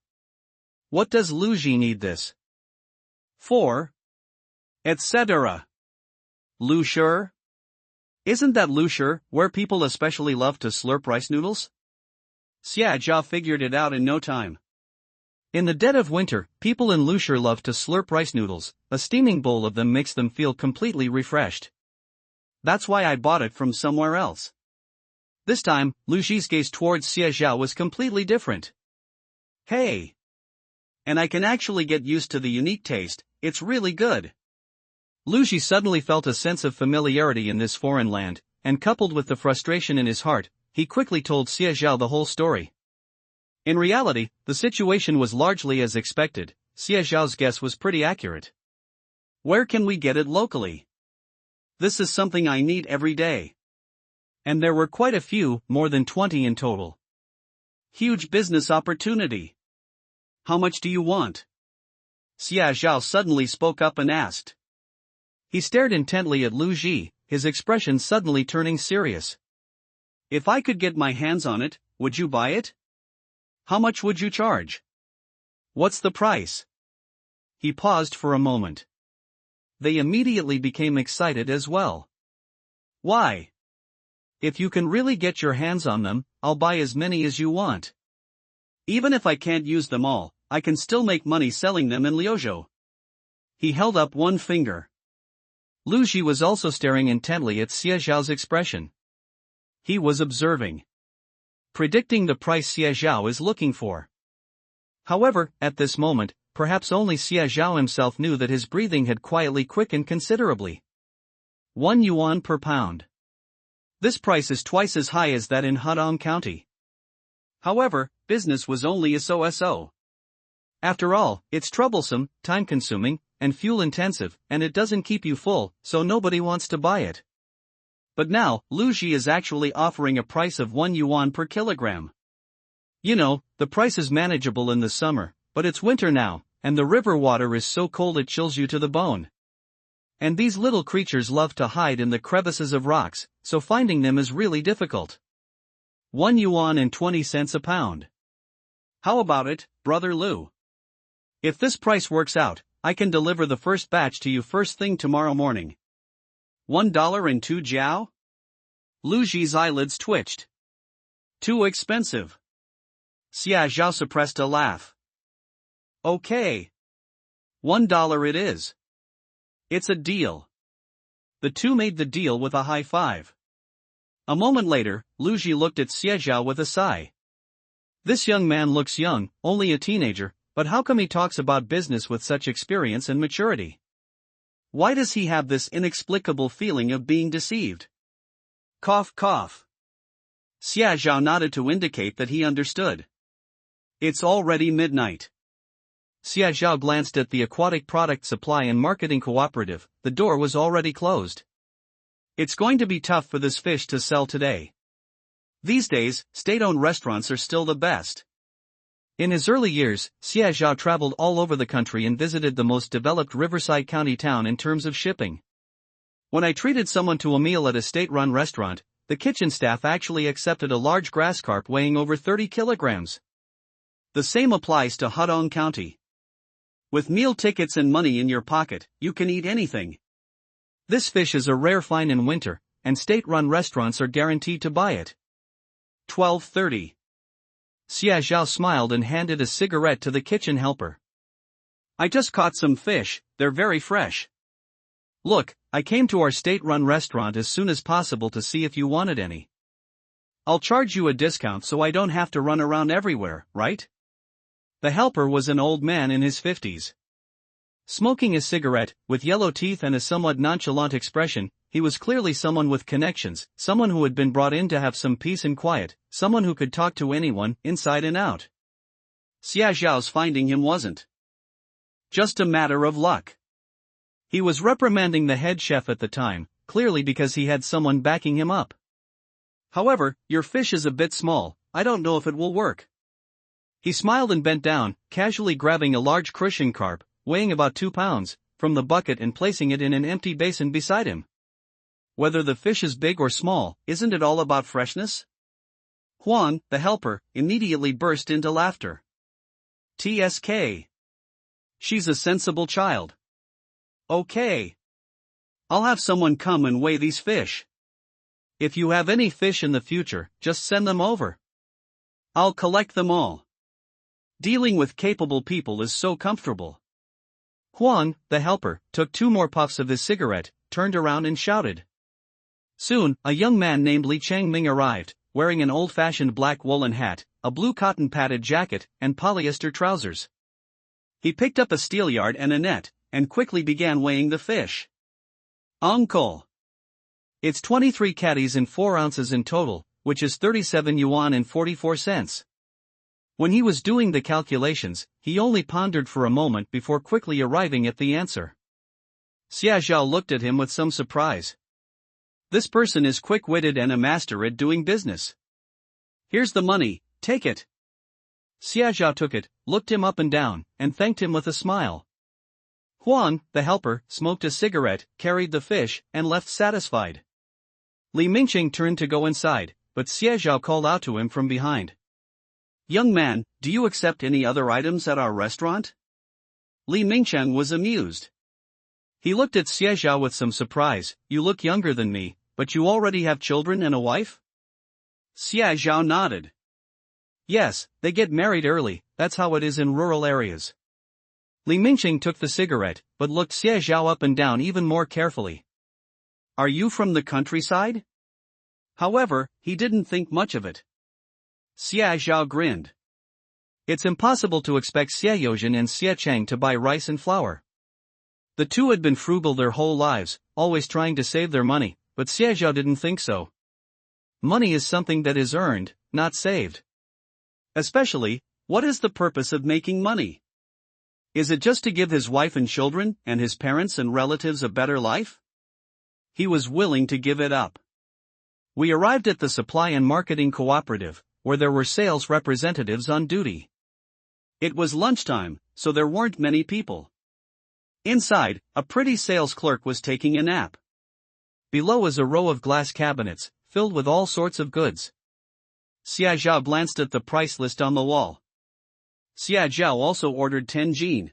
What does Lu Ji need this for? Etc. Lu Shi? Isn't that Lu Shi, where people especially love to slurp rice noodles? Xie Zhao figured it out in no time. In the dead of winter, people in Lu Shi love to slurp rice noodles. A steaming bowl of them makes them feel completely refreshed. That's why I bought it from somewhere else. This time, Lu Ji's gaze towards Xie Zhao was completely different. Hey! And I can actually get used to the unique taste, it's really good. Lu Ji suddenly felt a sense of familiarity in this foreign land, and coupled with the frustration in his heart, he quickly told Xie Zhao the whole story. In reality, the situation was largely as expected. Xie Zhao's guess was pretty accurate. Where can we get it locally? This is something I need every day. And there were quite a few, more than 20 in total. Huge business opportunity. How much do you want? Xie Zhao suddenly spoke up and asked. He stared intently at Lu Ji, his expression suddenly turning serious. If I could get my hands on it, would you buy it? How much would you charge? What's the price? He paused for a moment. They immediately became excited as well. Why? If you can really get your hands on them, I'll buy as many as you want. Even if I can't use them all, I can still make money selling them in Liuzhou. He held up one finger. Lu Ji was also staring intently at Xie Zhao's expression. He was observing. Predicting the price Xie Zhao is looking for. However, at this moment, perhaps only Xie Zhao himself knew that his breathing had quietly quickened considerably. 1 yuan per pound. This price is twice as high as that in Hadong County. However, business was only so. After all, it's troublesome, time-consuming, and fuel-intensive, and it doesn't keep you full, so nobody wants to buy it. But now, Lu Ji is actually offering a price of 1 yuan per kilogram. You know, the price is manageable in the summer, but it's winter now, and the river water is so cold it chills you to the bone. And these little creatures love to hide in the crevices of rocks, so finding them is really difficult. 1 yuan and 20 cents a pound. How about it, Brother Lu? If this price works out, I can deliver the first batch to you first thing tomorrow morning. $1.02 jiao? Lu Ji's eyelids twitched. Too expensive. Xie Zhao suppressed a laugh. Okay. $1 it is. It's a deal. The two made the deal with a high five. A moment later, Lu Ji looked at Xie Zhao with a sigh. This young man looks young, only a teenager, but how come he talks about business with such experience and maturity? Why does he have this inexplicable feeling of being deceived? Cough cough. Xie Zhao nodded to indicate that he understood. It's already midnight. Xie Zhao glanced at the Aquatic Product Supply and Marketing Cooperative. The door was already closed.
It's going to be tough for this fish to sell today. These days, state-owned restaurants are still the best.
In his early years, Xia Zhao traveled all over the country and visited the most developed riverside county town in terms of shipping. When I treated someone to a meal at a state-run restaurant, the kitchen staff actually accepted a large grass carp weighing over 30 kilograms.
The same applies to Hudong County. With meal tickets and money in your pocket, you can eat anything.
This fish is a rare find in winter, and state-run restaurants are guaranteed to buy it.
12:30.
Xia Zhao smiled and handed a cigarette to the kitchen helper.
I just caught some fish, they're very fresh.
Look, I came to our state-run restaurant as soon as possible to see if you wanted any.
I'll charge you a discount so I don't have to run around everywhere, right?
The helper was an old man in his 50s. Smoking a cigarette, with yellow teeth and a somewhat nonchalant expression, he was clearly someone with connections, someone who had been brought in to have some peace and quiet, someone who could talk to anyone, inside and out.
Xia Zhao's finding him wasn't just a matter of luck.
He was reprimanding the head chef at the time, clearly because he had someone backing him up.
However, your fish is a bit small, I don't know if it will work.
He smiled and bent down, casually grabbing a large crucian carp, weighing about 2 pounds, from the bucket and placing it in an empty basin beside him.
Whether the fish is big or small, isn't it all about freshness? Huang, the helper, immediately burst into laughter. TSK. She's a sensible child. Okay. I'll have someone come and weigh these fish.
If you have any fish in the future, just send them over.
I'll collect them all. Dealing with capable people is so comfortable.
Huang, the helper, took 2 more puffs of his cigarette, turned around and shouted. Soon, a young man named Li Changming arrived, wearing an old-fashioned black woolen hat, a blue cotton padded jacket, and polyester trousers.
He picked up a steelyard and a net, and quickly began weighing the fish. Uncle.
It's 23 catties and 4 ounces in total, which is 37 yuan and 44 cents. When he was doing the calculations, he only pondered for a moment before quickly arriving at the answer.
Xia Zhao looked at him with some surprise. This person is quick-witted and a master at doing business. Here's the money, take it.
Xia Zhao took it, looked him up and down, and thanked him with a smile. Huang, the helper, smoked a cigarette, carried the fish, and left satisfied. Li Mingqing turned to go inside, but Xia Zhao called out to him from behind.
Young man, do you accept any other items at our restaurant? Li Mingqiang was amused.
He looked at Xia Zhao with some surprise. You look younger than me, but you already have children and a wife?
Xia Zhao nodded.
Yes, they get married early, that's how it is in rural areas. Li Mingqing took the cigarette, but looked Xia Zhao up and down even more carefully.
Are you from the countryside? However, he didn't think much of it. Xia Zhao grinned.
It's impossible to expect Xia Youjin and Xia Cheng to buy rice and flour. The two had been frugal their whole lives, always trying to save their money, but Xia Zhao didn't think so. Money is something that is earned, not saved.
Especially, what is the purpose of making money? Is it just to give his wife and children, and his parents and relatives a better life? He was willing to give it up.
We arrived at the Supply and Marketing Cooperative, where there were sales representatives on duty.
It was lunchtime, so there weren't many people. Inside, a pretty sales clerk was taking a nap.
Below was a row of glass cabinets, filled with all sorts of goods.
Xia Zhao glanced at the price list on the wall. Xia Zhao also ordered 10 jin.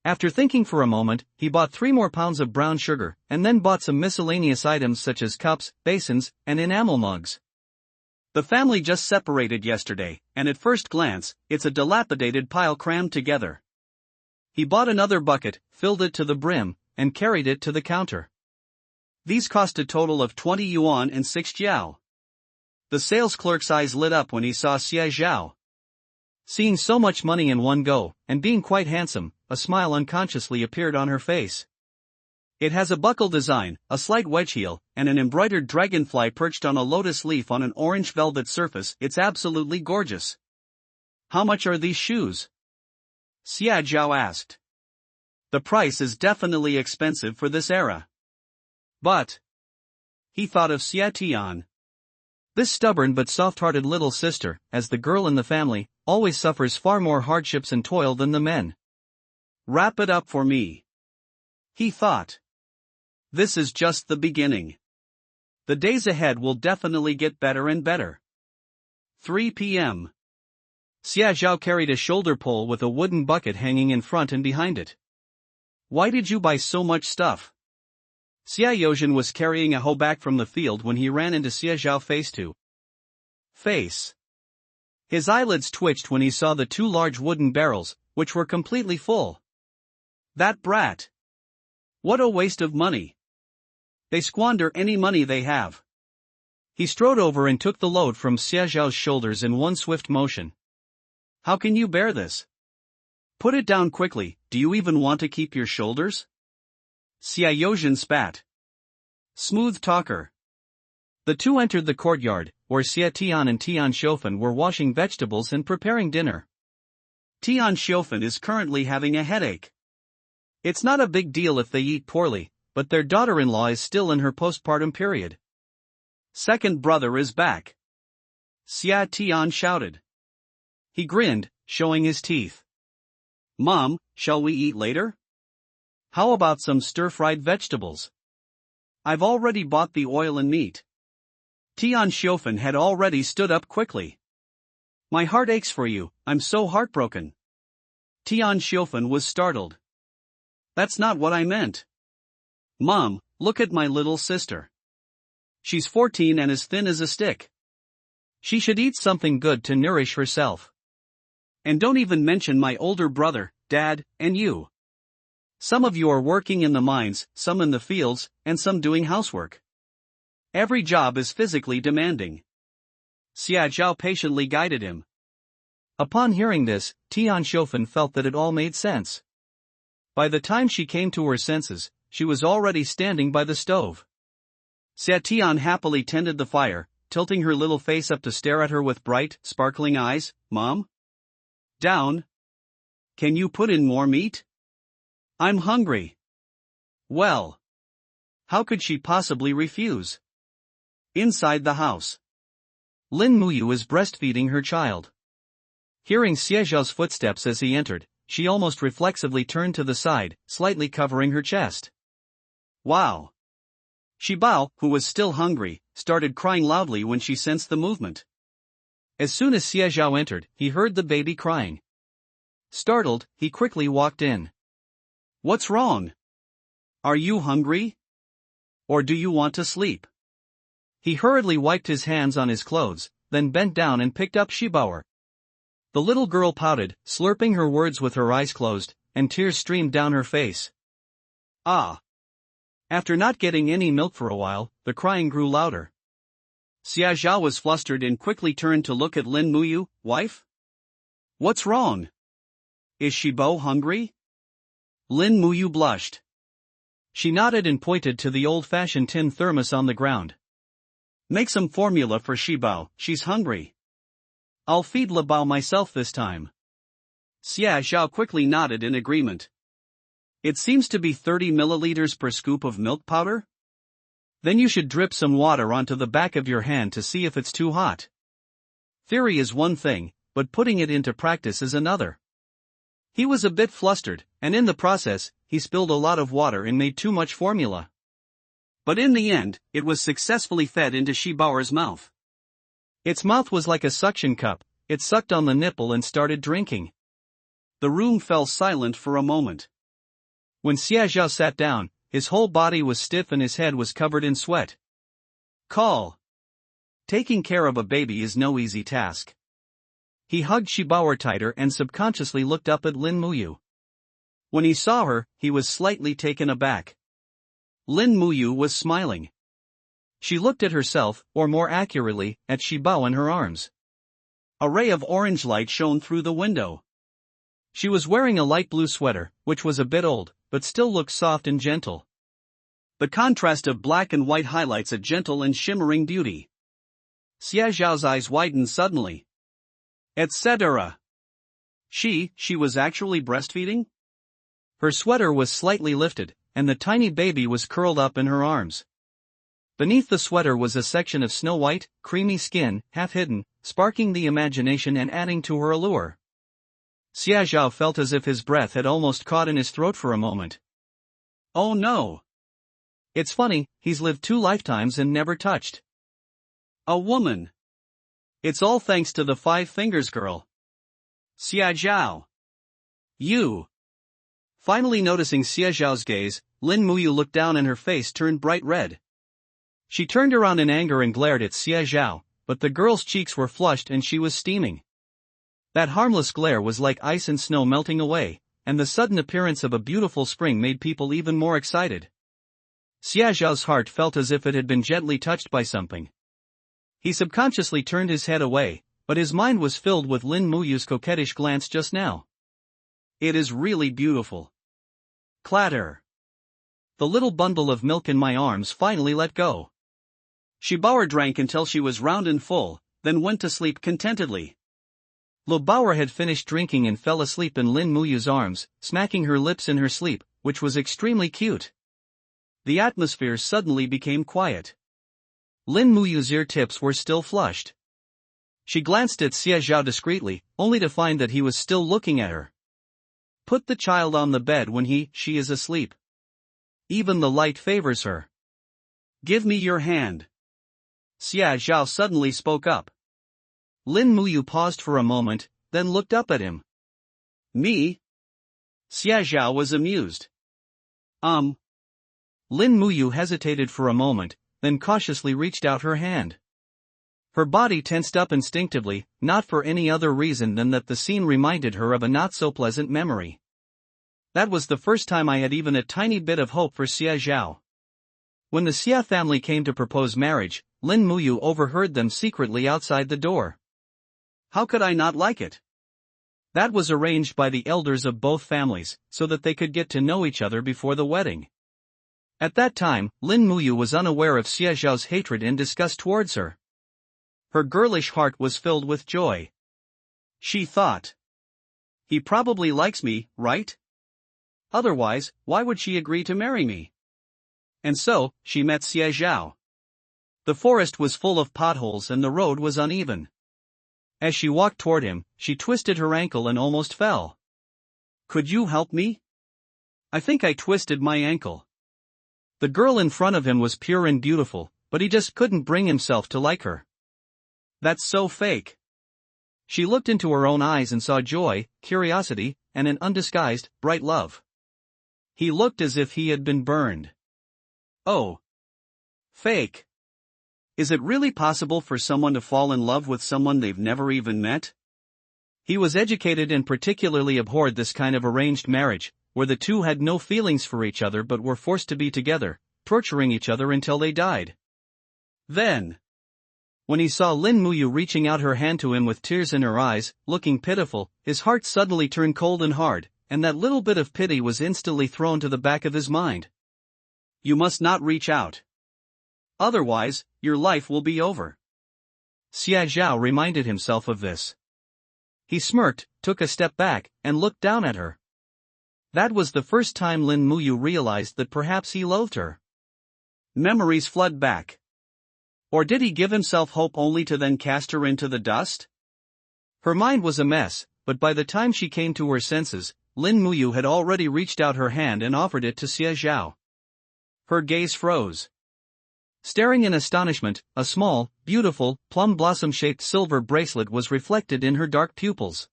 After thinking for a moment, he bought 3 more pounds of brown sugar, and then bought some miscellaneous items such as cups, basins, and enamel mugs.
The family just separated yesterday, and at first glance, it's a dilapidated pile crammed together. He bought another bucket, filled it to the brim, and carried it to the counter. These cost a total of 20 yuan and 6 jiao. The sales clerk's eyes lit up when he saw Xia Zhao.
Seeing so much money in one go, and being quite handsome, a smile unconsciously appeared on her face.
It has a buckle design, a slight wedge heel, and an embroidered dragonfly perched on a lotus leaf on an orange velvet surface. It's absolutely gorgeous. How much are these shoes? Xia Zhao asked. The price is definitely expensive for this era. But he thought of Xia Tian.
This stubborn but soft-hearted little sister, as the girl in the family, always suffers far more hardships and toil than the men.
Wrap it up for me, he thought. This is just the beginning. The days ahead will definitely get better and better. 3 p.m.
Xia Zhao carried a shoulder pole with a wooden bucket hanging in front and behind it.
Why did you buy so much stuff? Xia Yozhen was carrying a hoe back from the field when he ran into Xia Zhao face to face. His eyelids twitched when he saw the two large wooden barrels, which were completely full. That brat! What a waste of money! They squander any money they have.
He strode over and took the load from Xia Zhao's shoulders in one swift motion.
How can you bear this? Put it down quickly, do you even want to keep your shoulders? Xia Yozhen spat. Smooth talker.
The two entered the courtyard, where Xia Tian and Tian Xiufen were washing vegetables and preparing dinner.
Tian Xiufen is currently having a headache. It's not a big deal if they eat poorly, but their daughter-in-law is still in her postpartum period. Second brother is back. Xia Tian shouted. He grinned, showing his teeth. Mom, shall we eat later? How about some stir-fried vegetables? I've already bought the oil and meat. Tian Xiufen had already stood up quickly. My heart aches for you, I'm so heartbroken. Tian Xiufen was startled. That's not what I meant. Mom, look at my little sister. She's 14 and as thin as a stick. She should eat something good to nourish herself. And don't even mention my older brother, Dad, and you. Some of you are working in the mines, some in the fields, and some doing housework. Every job is physically demanding. Xia Zhao patiently guided him.
Upon hearing this, Tian Xiufen felt that it all made sense. By the time she came to her senses, she was already standing by the stove.
Xia Tian happily tended the fire, tilting her little face up to stare at her with bright, sparkling eyes. Mom? Down. Can you put in more meat? I'm hungry. Well. How could she possibly refuse? Inside the house.
Lin Muyu is breastfeeding her child. Hearing Xie Zhao's footsteps as he entered, she almost reflexively turned to the side, slightly covering her chest.
Wow. Shibao, who was still hungry, started crying loudly when she sensed the movement.
As soon as Xie Zhao entered, he heard the baby crying. Startled, he quickly walked in.
What's wrong? Are you hungry? Or do you want to sleep?
He hurriedly wiped his hands on his clothes, then bent down and picked up Shibao. The little girl pouted, slurping her words with her eyes closed, and tears streamed down her face.
Ah. After not getting any milk for a while, the crying grew louder. Xia Zhao was flustered and quickly turned to look at Lin Muyu. Wife? What's wrong? Is Shibao hungry? Lin Muyu blushed.
She nodded and pointed to the old-fashioned tin thermos on the ground.
Make some formula for Shibao, she's hungry. I'll feed Lebao myself this time. Xia Zhao quickly nodded in agreement. It seems to be 30 milliliters per scoop of milk powder? Then you should drip some water onto the back of your hand to see if it's too hot. Theory is one thing, but putting it into practice is another. He was a bit flustered, and in the process, he spilled a lot of water and made too much formula. But in the end, it was successfully fed into Shibao's mouth.
Its mouth was like a suction cup, it sucked on the nipple and started drinking.
The room fell silent for a moment.
When Xia Zhao sat down, his whole body was stiff and his head was covered in sweat.
Call. Taking care of a baby is no easy task.
He hugged Shibao tighter and subconsciously looked up at Lin Muyu.
When he saw her, he was slightly taken aback. Lin Muyu was smiling.
She looked at herself, or more accurately, at Shibao in her arms.
A ray of orange light shone through the window.
She was wearing a light blue sweater, which was a bit old, but still looked soft and gentle.
The contrast of black and white highlights a gentle and shimmering beauty. Xia Zhao's eyes widened suddenly. Etc. She was actually breastfeeding?
Her sweater was slightly lifted, and the tiny baby was curled up in her arms. Beneath the sweater was a section of snow-white, creamy skin, half-hidden, sparking the imagination and adding to her allure. Xia Zhao felt as if his breath had almost caught in his throat for a moment.
Oh no!
It's funny, he's lived 2 lifetimes and never touched
a woman. It's all thanks to the 5 Fingers girl. Xia Zhao. You.
Finally noticing Xia Zhao's gaze, Lin Muyu looked down and her face turned bright red. She turned around in anger and glared at Xia Zhao, but the girl's cheeks were flushed and she was steaming. That harmless glare was like ice and snow melting away, and the sudden appearance of a beautiful spring made people even more excited. Xia Zhao's heart felt as if it had been gently touched by something. He subconsciously turned his head away, but his mind was filled with Lin Muyu's coquettish glance just now.
It is really beautiful. Clatter.
The little bundle of milk in my arms finally let go.
Shi Bauer drank until she was round and full, then went to sleep contentedly.
Lo Bauer had finished drinking and fell asleep in Lin Muyu's arms, smacking her lips in her sleep, which was extremely cute.
The atmosphere suddenly became quiet.
Lin Muyu's ear tips were still flushed. She glanced at Xia Zhao discreetly, only to find that he was still looking at her.
Put the child on the bed when she is asleep. Even the light favors her. Give me your hand. Xia Zhao suddenly spoke up.
Lin Muyu paused for a moment, then looked up at him.
Me? Xia Zhao was amused.
Lin Muyu hesitated for a moment, then cautiously reached out her hand. Her body tensed up instinctively, not for any other reason than that the scene reminded her of a not-so-pleasant memory. That was the first time I had even a tiny bit of hope for Xia Zhao. When the Xia family came to propose marriage, Lin Muyu overheard them secretly outside the door.
How could I not like it?
That was arranged by the elders of both families, so that they could get to know each other before the wedding. At that time, Lin Muyu was unaware of Xia Zhao's hatred and disgust towards her. Her girlish heart was filled with joy.
She thought. He probably likes me, right? Otherwise, why would she agree to marry me? And so, she met Xia Zhao. The forest was full of potholes and the road was uneven. As she walked toward him, she twisted her ankle and almost fell.
Could you help me?
I think I twisted my ankle.
The girl in front of him was pure and beautiful, but he just couldn't bring himself to like her.
That's so fake.
She looked into her own eyes and saw joy, curiosity, and an undisguised, bright love.
He looked as if he had been burned. Oh. Fake. Is it really possible for someone to fall in love with someone they've never even met?
He was educated and particularly abhorred this kind of arranged marriage, where the two had no feelings for each other but were forced to be together, torturing each other until they died.
Then,
when he saw Lin Muyu reaching out her hand to him with tears in her eyes, looking pitiful, his heart suddenly turned cold and hard, and that little bit of pity was instantly thrown to the back of his mind.
You must not reach out. Otherwise, your life will be over.
Xia Zhao reminded himself of this. He smirked, took a step back, and looked down at her. That was the first time Lin Muyu realized that perhaps he loathed her.
Memories flood back. Or did he give himself hope only to then cast her into the dust?
Her mind was a mess, but by the time she came to her senses, Lin Muyu had already reached out her hand and offered it to Xia Zhao.
Her gaze froze.
Staring in astonishment, a small, beautiful, plum blossom-shaped silver bracelet was reflected in her dark pupils.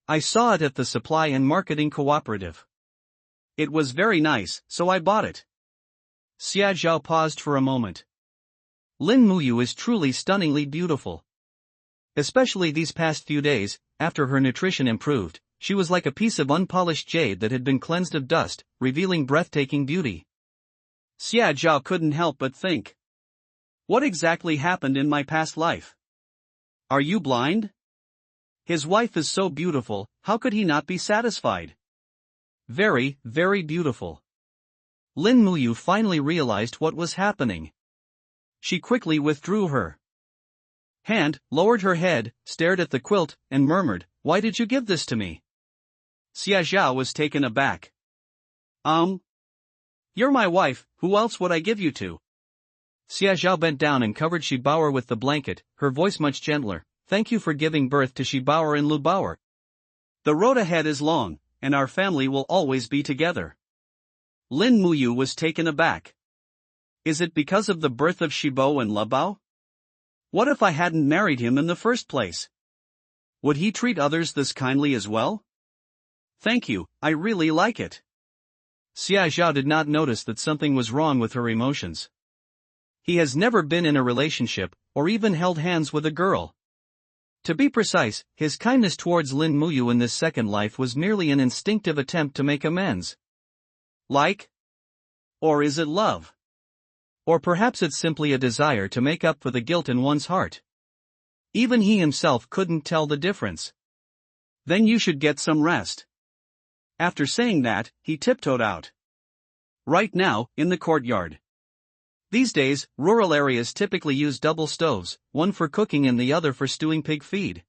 I saw it at the supply and marketing cooperative. It was very nice, so I bought it.
Xia Zhao paused for a moment. Lin Muyu is truly stunningly beautiful. Especially these past few days, after her nutrition improved, she was like a piece of unpolished jade that had been cleansed of dust, revealing breathtaking beauty.
Xia Zhao couldn't help but think. What exactly happened in my past life? Are you blind? His wife is so beautiful, how could he not be satisfied?
Very, very beautiful. Lin Muyu finally realized what was happening. She quickly withdrew her hand, lowered her head, stared at the quilt, and murmured, "Why did you give this to me?"
Xia Zhao was taken aback. You're my wife, who else would I give you to?
Xia Zhao bent down and covered Shibao with the blanket, her voice much gentler. Thank you for giving birth to Shibao and Lu Bao.
The road ahead is long, and our family will always be together. Lin Muyu was taken aback. Is it because of the birth of Shibao and Lu Bao? What if I hadn't married him in the first place? Would he treat others this kindly as well? Thank you, I really like it.
Xia Zhao did not notice that something was wrong with her emotions. He has never been in a relationship, or even held hands with a girl. To be precise, his kindness towards Lin Muyu in this second life was merely an instinctive attempt to make amends.
Like? Or is it love?
Or perhaps it's simply a desire to make up for the guilt in one's heart. Even he himself couldn't tell the difference.
Then you should get some rest. After saying that, he tiptoed out. Right now, in the courtyard.
These days, rural areas typically use double stoves, one for cooking and the other for stewing pig feed.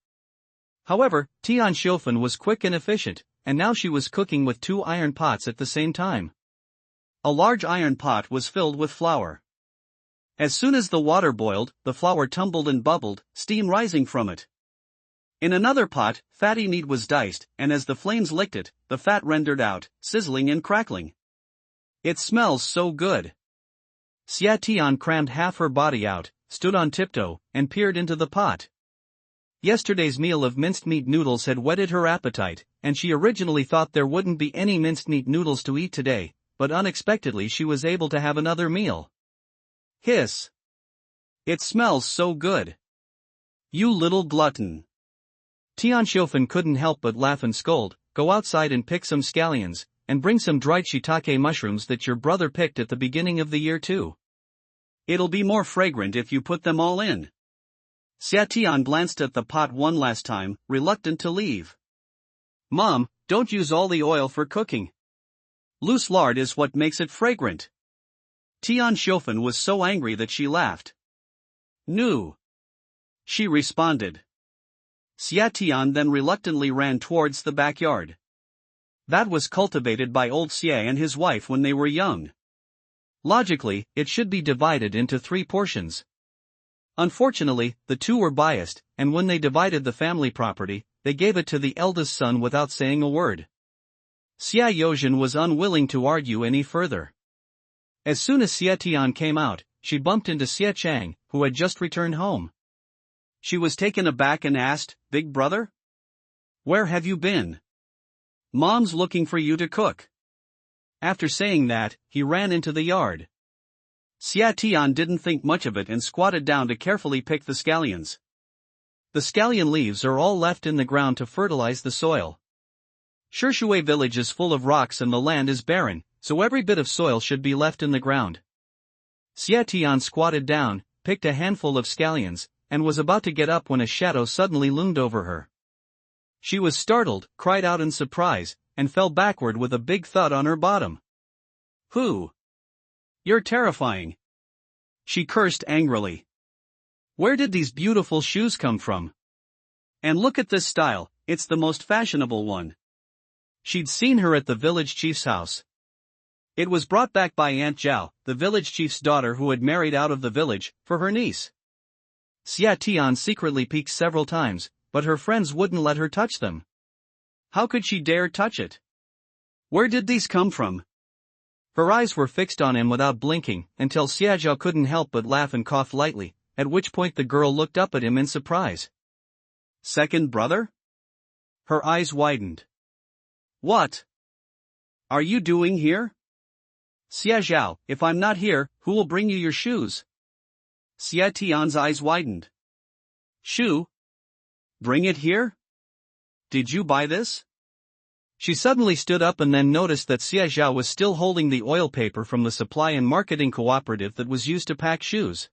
However, Tian Xiufen was quick and efficient, and now she was cooking with 2 iron pots at the same time.
A large iron pot was filled with flour. As soon as the water boiled, the flour tumbled and bubbled, steam rising from it. In another pot, fatty meat was diced, and as the flames licked it, the fat rendered out, sizzling and crackling. It smells so good.
Xia Tian crammed half her body out, stood on tiptoe, and peered into the pot. Yesterday's meal of minced meat noodles had whetted her appetite, and she originally thought there wouldn't be any minced meat noodles to eat today, but unexpectedly she was able to have another meal.
Hiss! It smells so good. You little glutton.
Tian Xiufen couldn't help but laugh and scold. Go outside and pick some scallions, and bring some dried shiitake mushrooms that your brother picked at the beginning of the year too.
It'll be more fragrant if you put them all in. Xia Tian glanced at the pot one last time, reluctant to leave. Mom, don't use all the oil for cooking. Loose lard is what makes it fragrant. Tian Xiufen was so angry that she laughed. No. She responded. Xia Tian then reluctantly ran towards the backyard. That was cultivated by old Xie and his wife when they were young.
Logically, it should be divided into 3 portions. Unfortunately, the 2 were biased, and when they divided the family property, they gave it to the eldest son without saying a word. Xia Yozhen was unwilling to argue any further. As soon as Xia Tian came out, she bumped into Xia Chang, who had just returned home.
She was taken aback and asked, Big brother? Where have you been? Mom's looking for you to cook. After saying that, he ran into the yard. Xia Tian didn't think much of it and squatted down to carefully pick the scallions.
The scallion leaves are all left in the ground to fertilize the soil. Shishui village is full of rocks and the land is barren, so every bit of soil should be left in the ground. Xia Tian squatted down, picked a handful of scallions, and was about to get up when a shadow suddenly loomed over her. She was startled, cried out in surprise, and fell backward with a big thud on her bottom.
Who? You're terrifying. She cursed angrily. Where did these beautiful shoes come from? And look at this style, it's the most fashionable one. She'd seen her at the village chief's house. It was brought back by Aunt Zhao, the village chief's daughter who had married out of the village, for her niece. Xia Tian secretly peeked several times, but her friends wouldn't let her touch them. How could she dare touch it? Where did these come from?
Her eyes were fixed on him without blinking, until Xia Zhao couldn't help but laugh and cough lightly, at which point the girl looked up at him in surprise.
Second brother? Her eyes widened. What are you doing here? Xia Zhao, if I'm not here, who will bring you your shoes? Xia Tian's eyes widened. Shoe? Bring it here? Did you buy this?
She suddenly stood up and then noticed that Xia Zhao was still holding the oil paper from the supply and marketing cooperative that was used to pack shoes.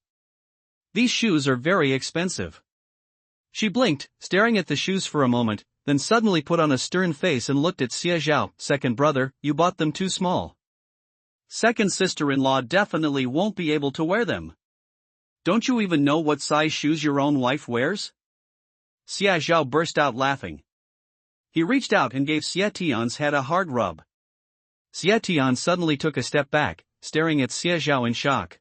These shoes are very expensive. She blinked, staring at the shoes for a moment, then suddenly put on a stern face and looked at Xia Zhao. Second brother, you bought them too small.
Second sister-in-law definitely won't be able to wear them. Don't you even know what size shoes your own wife wears? Xia Zhao burst out laughing. He reached out and gave Xia Tian's head a hard rub.
Xia Tian suddenly took a step back, staring at Xia Zhao in shock.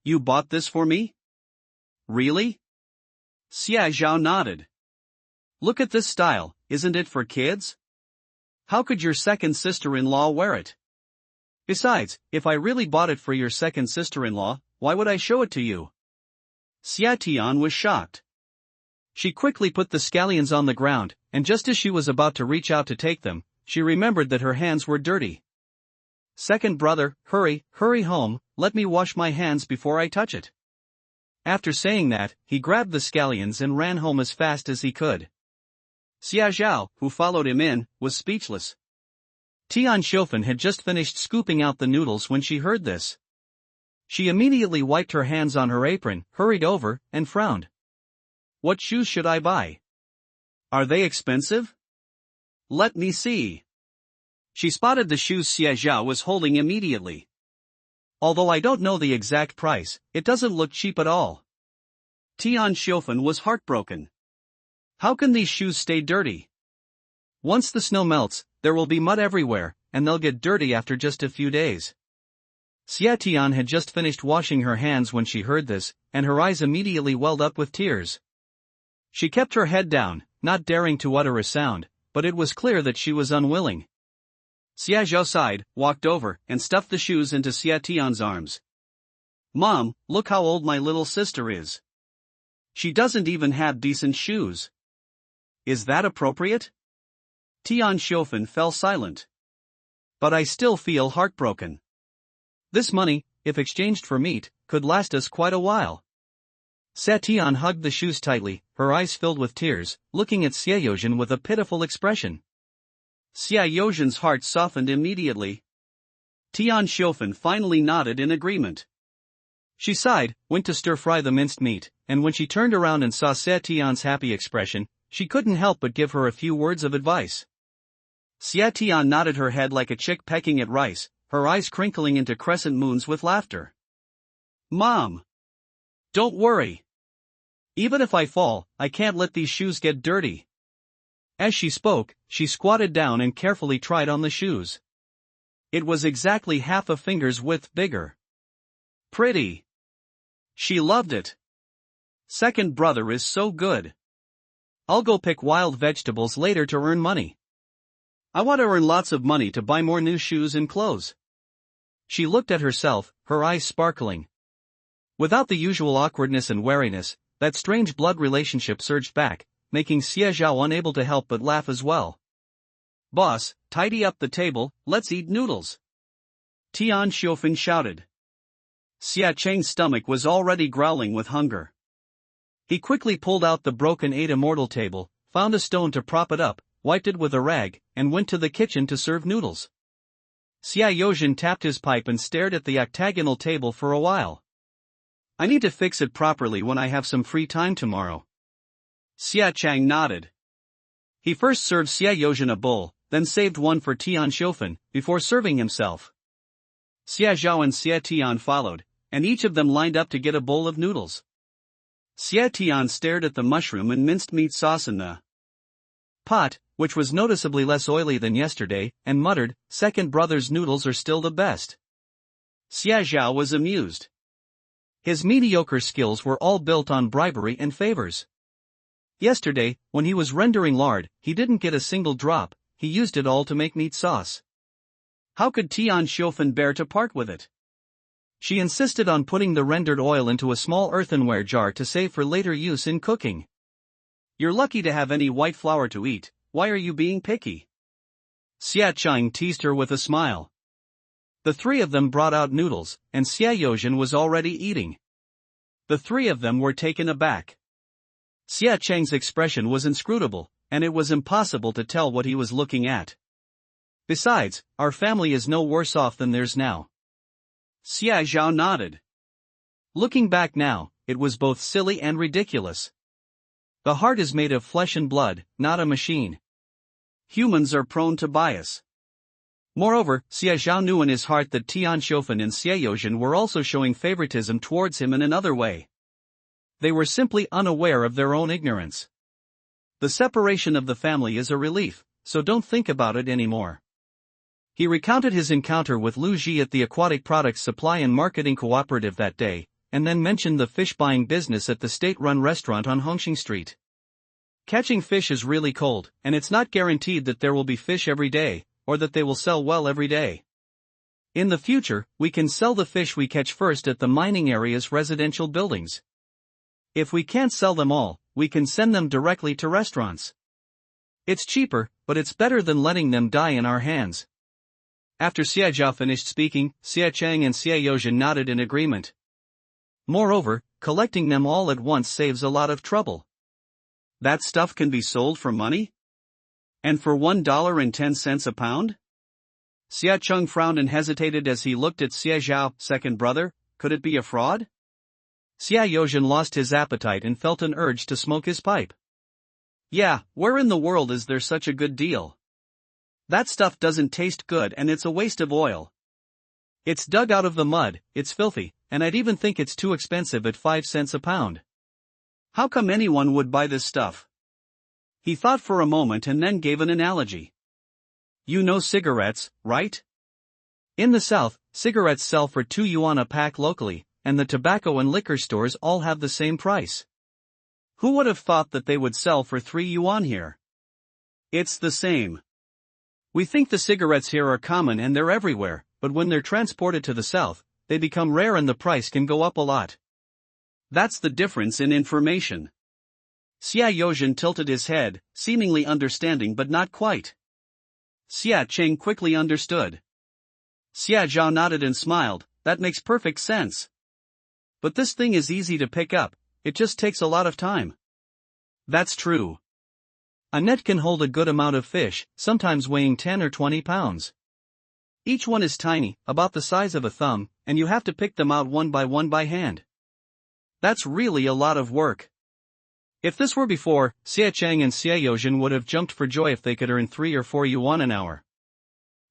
You bought this for me? Really? Xia Zhao nodded. Look at this style, isn't it for kids? How could your second sister-in-law wear it? Besides, if I really bought it for your second sister-in-law, why would I show it to you? Xia Tian was shocked. She quickly put the scallions on the ground, and just as she was about to reach out to take them, she remembered that her hands were dirty. Second brother, hurry home, let me wash my hands before I touch it. After saying that, he grabbed the scallions and ran home as fast as he could. Xia Zhao, who followed him in, was speechless. Tian Xiufen had just finished scooping out the noodles when she heard this. She immediately wiped her hands on her apron, hurried over, and frowned. What shoes should I buy? Are they expensive? Let me see. She spotted the shoes Xia Zhao was holding immediately. Although I don't know the exact price, it doesn't look cheap at all. Tian Xiufen was heartbroken. How can these shoes stay dirty? Once the snow melts, there will be mud everywhere, and they'll get dirty after just a few days. Xia Tian had just finished washing her hands when she heard this, and her eyes immediately welled up with tears. She kept her head down, not daring to utter a sound, but it was clear that she was unwilling. Xia Zhao sighed, walked over, and stuffed the shoes into Xia Tian's arms. Mom, look how old my little sister is. She doesn't even have decent shoes. Is that appropriate? Tian Xiufen fell silent. But I still feel heartbroken. This money, if exchanged for meat, could last us quite a while. Xia Tian hugged the shoes tightly, her eyes filled with tears, looking at Xia Yozhen with a pitiful expression. Xia Yozhen's heart softened immediately. Tian Xiufen finally nodded in agreement. She sighed, went to stir-fry the minced meat, and when she turned around and saw Xia Tian's happy expression, she couldn't help but give her a few words of advice. Xia Tian nodded her head like a chick pecking at rice, her eyes crinkling into crescent moons with laughter. Mom! Don't worry. Even if I fall, I can't let these shoes get dirty. As she spoke, she squatted down and carefully tried on the shoes. It was exactly half a finger's width bigger. Pretty. She loved it. Second brother is so good. I'll go pick wild vegetables later to earn money. I want to earn lots of money to buy more new shoes and clothes. She looked at herself, her eyes sparkling. Without the usual awkwardness and wariness, that strange blood relationship surged back, making Xia Zhao unable to help but laugh as well. Boss, tidy up the table, let's eat noodles. Tian Xiufen shouted. Xia Cheng's stomach was already growling with hunger. He quickly pulled out the broken 8-immortal table, found a stone to prop it up, wiped it with a rag, and went to the kitchen to serve noodles. Xia Yozhen tapped his pipe and stared at the octagonal table for a while. I need to fix it properly when I have some free time tomorrow. Xia Chang nodded. He first served Xia Yozhen a bowl, then saved one for Tian Xiufen, before serving himself. Xia Zhao and Xia Tian followed, and each of them lined up to get a bowl of noodles. Xia Tian stared at the mushroom and minced meat sauce in the pot, which was noticeably less oily than yesterday, and muttered, "Second brother's noodles are still the best." Xia Zhao was amused. His mediocre skills were all built on bribery and favors. Yesterday, when he was rendering lard, he didn't get a single drop, he used it all to make meat sauce. How could Tian Xiufen bear to part with it? She insisted on putting the rendered oil into a small earthenware jar to save for later use in cooking. You're lucky to have any white flour to eat, why are you being picky? Xia Chang teased her with a smile. The three of them brought out noodles, and Xia Yozhen was already eating. The three of them were taken aback. Xia Cheng's expression was inscrutable, and it was impossible to tell what he was looking at. Besides, our family is no worse off than theirs now. Xia Zhao nodded. Looking back now, it was both silly and ridiculous. The heart is made of flesh and blood, not a machine. Humans are prone to bias. Moreover, Xia Zhao knew in his heart that Tian Xiufen and Xia Yozhen were also showing favoritism towards him in another way. They were simply unaware of their own ignorance. The separation of the family is a relief, so don't think about it anymore. He recounted his encounter with Lu Ji at the Aquatic Products Supply and Marketing Cooperative that day,
and then mentioned the fish buying business at the state-run restaurant on Hongqing Street. Catching fish is really cold, and it's not guaranteed that there will be fish every day, or that they will sell well every day. In the future, we can sell the fish we catch first at the mining area's residential buildings. If we can't sell them all, we can send them directly to restaurants. It's cheaper, but it's better than letting them die in our hands. After Xia Zhao finished speaking, Xia Chang and Xia Yozhen nodded in agreement. Moreover, collecting them all at once saves a lot of trouble.
That stuff can be sold for money? And for $1.10 a pound? Xia Cheng frowned and hesitated as he looked at Xia Zhao, second brother. Could it be a fraud?
Xia Yozhen lost his appetite and felt an urge to smoke his pipe.
Yeah, where in the world is there such a good deal? That stuff doesn't taste good and it's a waste of oil.
It's dug out of the mud, it's filthy, and I'd even think it's too expensive at 5 cents a pound.
How come anyone would buy this stuff? He thought for a moment and then gave an analogy. You know cigarettes, right?
In the South, cigarettes sell for 2 yuan a pack locally, and the tobacco and liquor stores all have the same price.
Who would have thought that they would sell for 3 yuan here? It's the same.
We think the cigarettes here are common and they're everywhere, but when they're transported to the South, they become rare and the price can go up a lot.
That's the difference in information. Xia Yozhen tilted his head, seemingly understanding but not quite. Xia Cheng quickly understood. Xia Zhao nodded and smiled. That makes perfect sense. But this thing is easy to pick up, it just takes a lot of time.
That's true. A net can hold a good amount of fish, sometimes weighing 10 or 20 pounds. Each one is tiny, about the size of a thumb, and you have to pick them out one by hand.
That's really a lot of work.
If this were before, Xia Cheng and Xia Yozhen would have jumped for joy if they could earn 3 or 4 yuan an hour.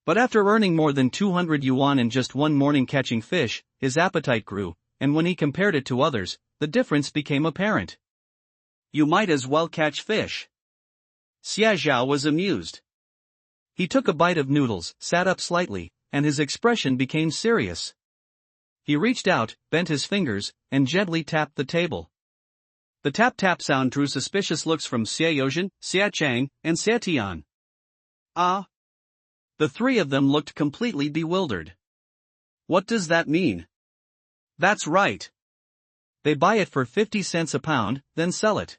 But after earning more than 200 yuan in just one morning catching fish, his appetite grew, and when he compared it to others, the difference became apparent.
You might as well catch fish. Xia Zhao was amused.
He took a bite of noodles, sat up slightly, and his expression became serious. He reached out, bent his fingers, and gently tapped the table.
The tap-tap sound drew suspicious looks from Xia Yozhen, Xia Chang, and Xia Tian. Ah! The three of them looked completely bewildered. What does that mean? That's right.
They buy it for 50 cents a pound, then sell it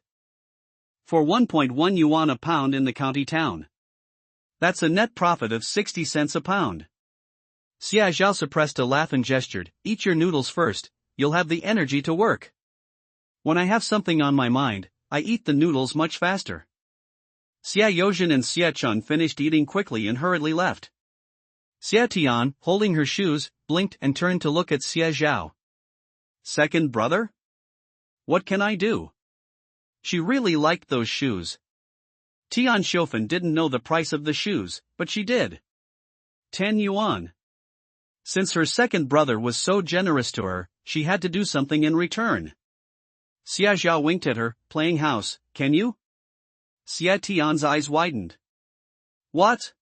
for 1.1 yuan a pound in the county town. That's a net profit of 60 cents a pound.
Xia Zhao suppressed a laugh and gestured. Eat your noodles first, you'll have the energy to work.
When I have something on my mind, I eat the noodles much faster. Xia Yozhen and Xia Chun finished eating quickly and hurriedly left.
Xia Tian, holding her shoes, blinked and turned to look at Xia Zhao.
Second brother? What can I do? She really liked those shoes. Tian Xiufen didn't know the price of the shoes, but she did. 10 yuan. Since her second brother was so generous to her, she had to do something in return. Xia Zhao winked at her, playing house, can you? Xia Tian's eyes widened. What?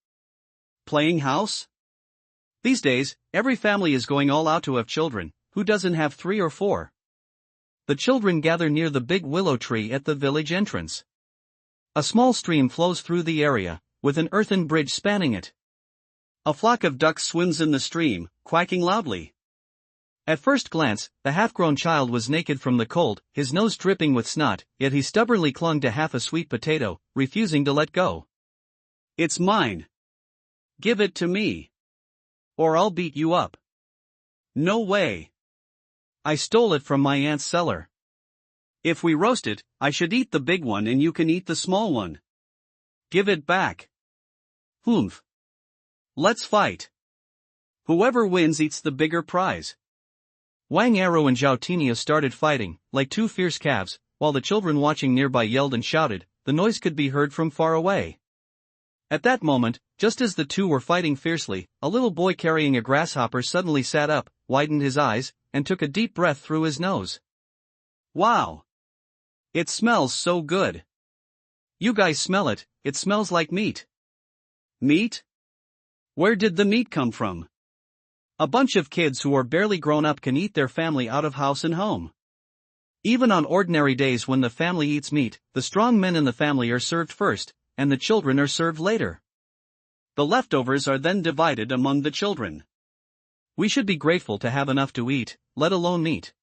Playing house? These days, every family is going all out to have children. Who doesn't have 3 or 4?
The children gather near the big willow tree at the village entrance. A small stream flows through the area, with an earthen bridge spanning it.
A flock of ducks swims in the stream, quacking loudly.
At first glance, the half-grown child was naked from the cold, his nose dripping with snot, yet he stubbornly clung to half a sweet potato, refusing to let go.
It's mine. Give it to me. Or I'll beat you up. No way.
I stole it from my aunt's cellar.
If we roast it, I should eat the big one and you can eat the small one. Give it back. Humph. Let's fight. Whoever wins eats the bigger prize.
Wang Arrow and Zhao Tinia started fighting, like two fierce calves, while the children watching nearby yelled and shouted. The noise could be heard from far away. At that moment, just as the two were fighting fiercely, a little boy carrying a grasshopper suddenly sat up, widened his eyes, and took a deep breath through his nose.
Wow! It smells so good.
You guys smell it, it smells like meat.
Meat? Where did the meat come from? A bunch of kids who are barely grown up can eat their family out of house and home. Even on ordinary days when the family eats meat, the strong men in the family are served first, and the children are served later. The leftovers are then divided among the children. We should be grateful to have enough to eat, let alone meat.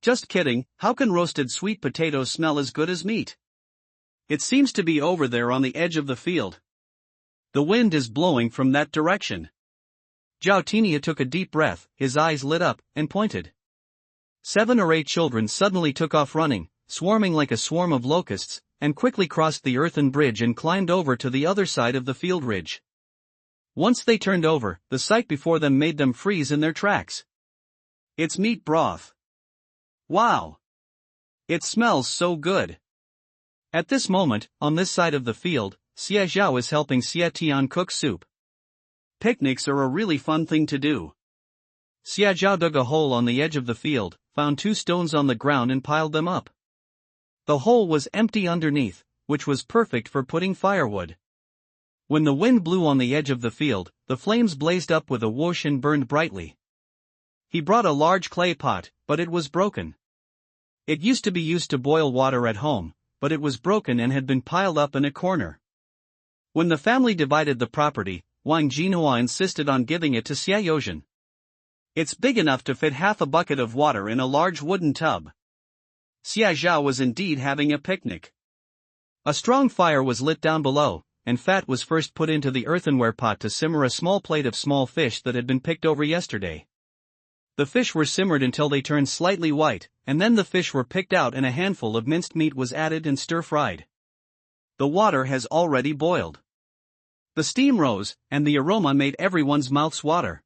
Just kidding, how can roasted sweet potatoes smell as good as meat? It seems to be over there on the edge of the field. The wind is blowing from that direction. Zhao Tinia took a deep breath, his eyes lit up, and pointed. 7 or 8 children suddenly took off running, swarming like a swarm of locusts, and quickly crossed the earthen bridge and climbed over to the other side of the field ridge. Once they turned over, the sight before them made them freeze in their tracks. It's meat broth. Wow! It smells so good. At this moment, on this side of the field, Xie Zhao is helping Xie Tian cook soup. Picnics are a really fun thing to do. Xie Zhao dug a hole on the edge of the field, found 2 stones on the ground and piled them up. The hole was empty underneath, which was perfect for putting firewood. When the wind blew on the edge of the field, the flames blazed up with a whoosh and burned brightly. He brought a large clay pot, but it was broken. It used to be used to boil water at home, but it was broken and had been piled up in a corner. When the family divided the property, Wang Jinhua insisted on giving it to Xie Yozhen. It's big enough to fit half a bucket of water in a large wooden tub. Xie Zhao was indeed having a picnic. A strong fire was lit down below, and fat was first put into the earthenware pot to simmer a small plate of small fish that had been picked over yesterday. The fish were simmered until they turned slightly white, and then the fish were picked out and a handful of minced meat was added and stir-fried. The water has already boiled. The steam rose, and the aroma made everyone's mouths water.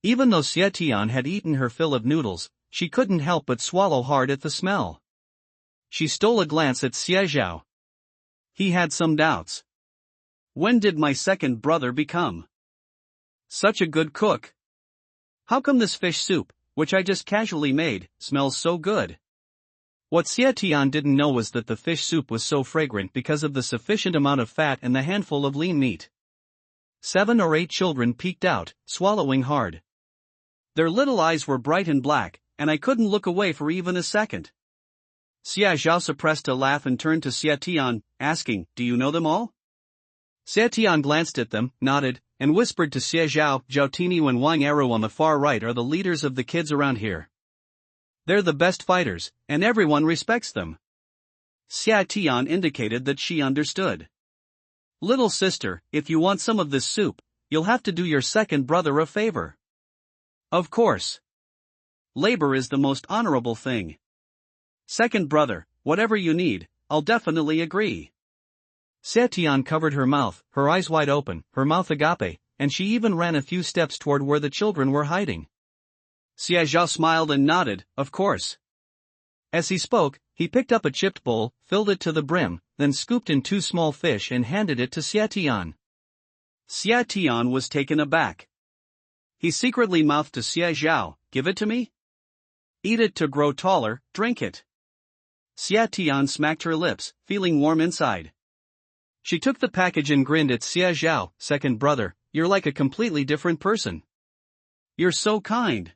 Even though Xie Tian had eaten her fill of noodles, she couldn't help but swallow hard at the smell. She stole a glance at Xie Zhao. He had some doubts. When did my second brother become such a good cook? How come this fish soup, which I just casually made, smells so good? What Xie Tian didn't know was that the fish soup was so fragrant because of the sufficient amount of fat and the handful of lean meat. 7 or 8 children peeked out, swallowing hard. Their little eyes were bright and black, and I couldn't look away for even a second. Xie Zhao suppressed a laugh and turned to Xie Tian, asking, "Do you know them all?" Xie Tian glanced at them, nodded, and whispered to Xie Zhao, "Zhao Tiniu and Wang Eru on the far right are the leaders of the kids around here. They're the best fighters, and everyone respects them." Xie Tian indicated that she understood. "Little sister, if you want some of this soup, you'll have to do your second brother a favor." "Of course. Labor is the most honorable thing. Second brother, whatever you need, I'll definitely agree." Xie Tian covered her mouth, her eyes wide open, her mouth agape, and she even ran a few steps toward where the children were hiding. Xie Zhao smiled and nodded, "Of course." As he spoke, he picked up a chipped bowl, filled it to the brim, then scooped in 2 small fish and handed it to Xie Tian. Xie Tian was taken aback. He secretly mouthed to Xie Zhao, "Give it to me? Eat it to grow taller, drink it." Xie Tian smacked her lips, feeling warm inside. She took the package and grinned at Xie Zhao, "Second brother, you're like a completely different person. You're so kind."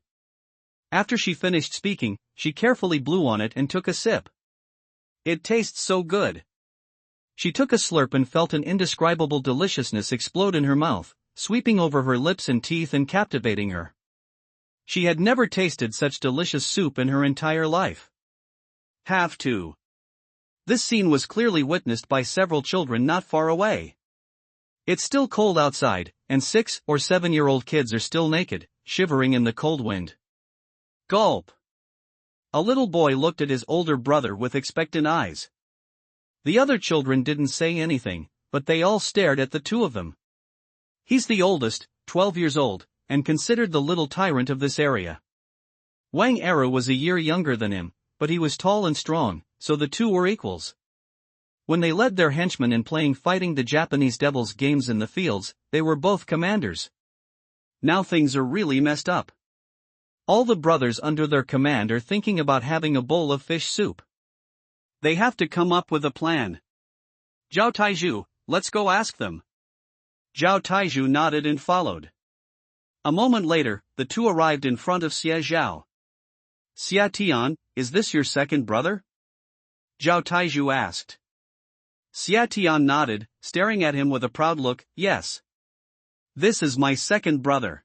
After she finished speaking, she carefully blew on it and took a sip. "It tastes so good." She took a slurp and felt an indescribable deliciousness explode in her mouth, sweeping over her lips and teeth and captivating her. She had never tasted such delicious soup in her entire life. Have to. This scene was clearly witnessed by several children not far away. It's still cold outside, and 6 or 7-year-old kids are still naked, shivering in the cold wind. Gulp. A little boy looked at his older brother with expectant eyes. The other children didn't say anything, but they all stared at the 2 of them. He's the oldest, 12 years old, and considered the little tyrant of this area. Wang Eru was a year younger than him, but he was tall and strong, so the 2 were equals. When they led their henchmen in playing fighting the Japanese devils games in the fields, they were both commanders. Now things are really messed up. All the brothers under their command are thinking about having a bowl of fish soup. They have to come up with a plan. "Zhao Taizhu, let's go ask them." Zhao Taizhu nodded and followed. A moment later, the two arrived in front of Xie Zhao. Xia Tian, is this your second brother? Zhao Taizhu asked. Xia Tian nodded, staring at him with a proud look. Yes. This is my second brother.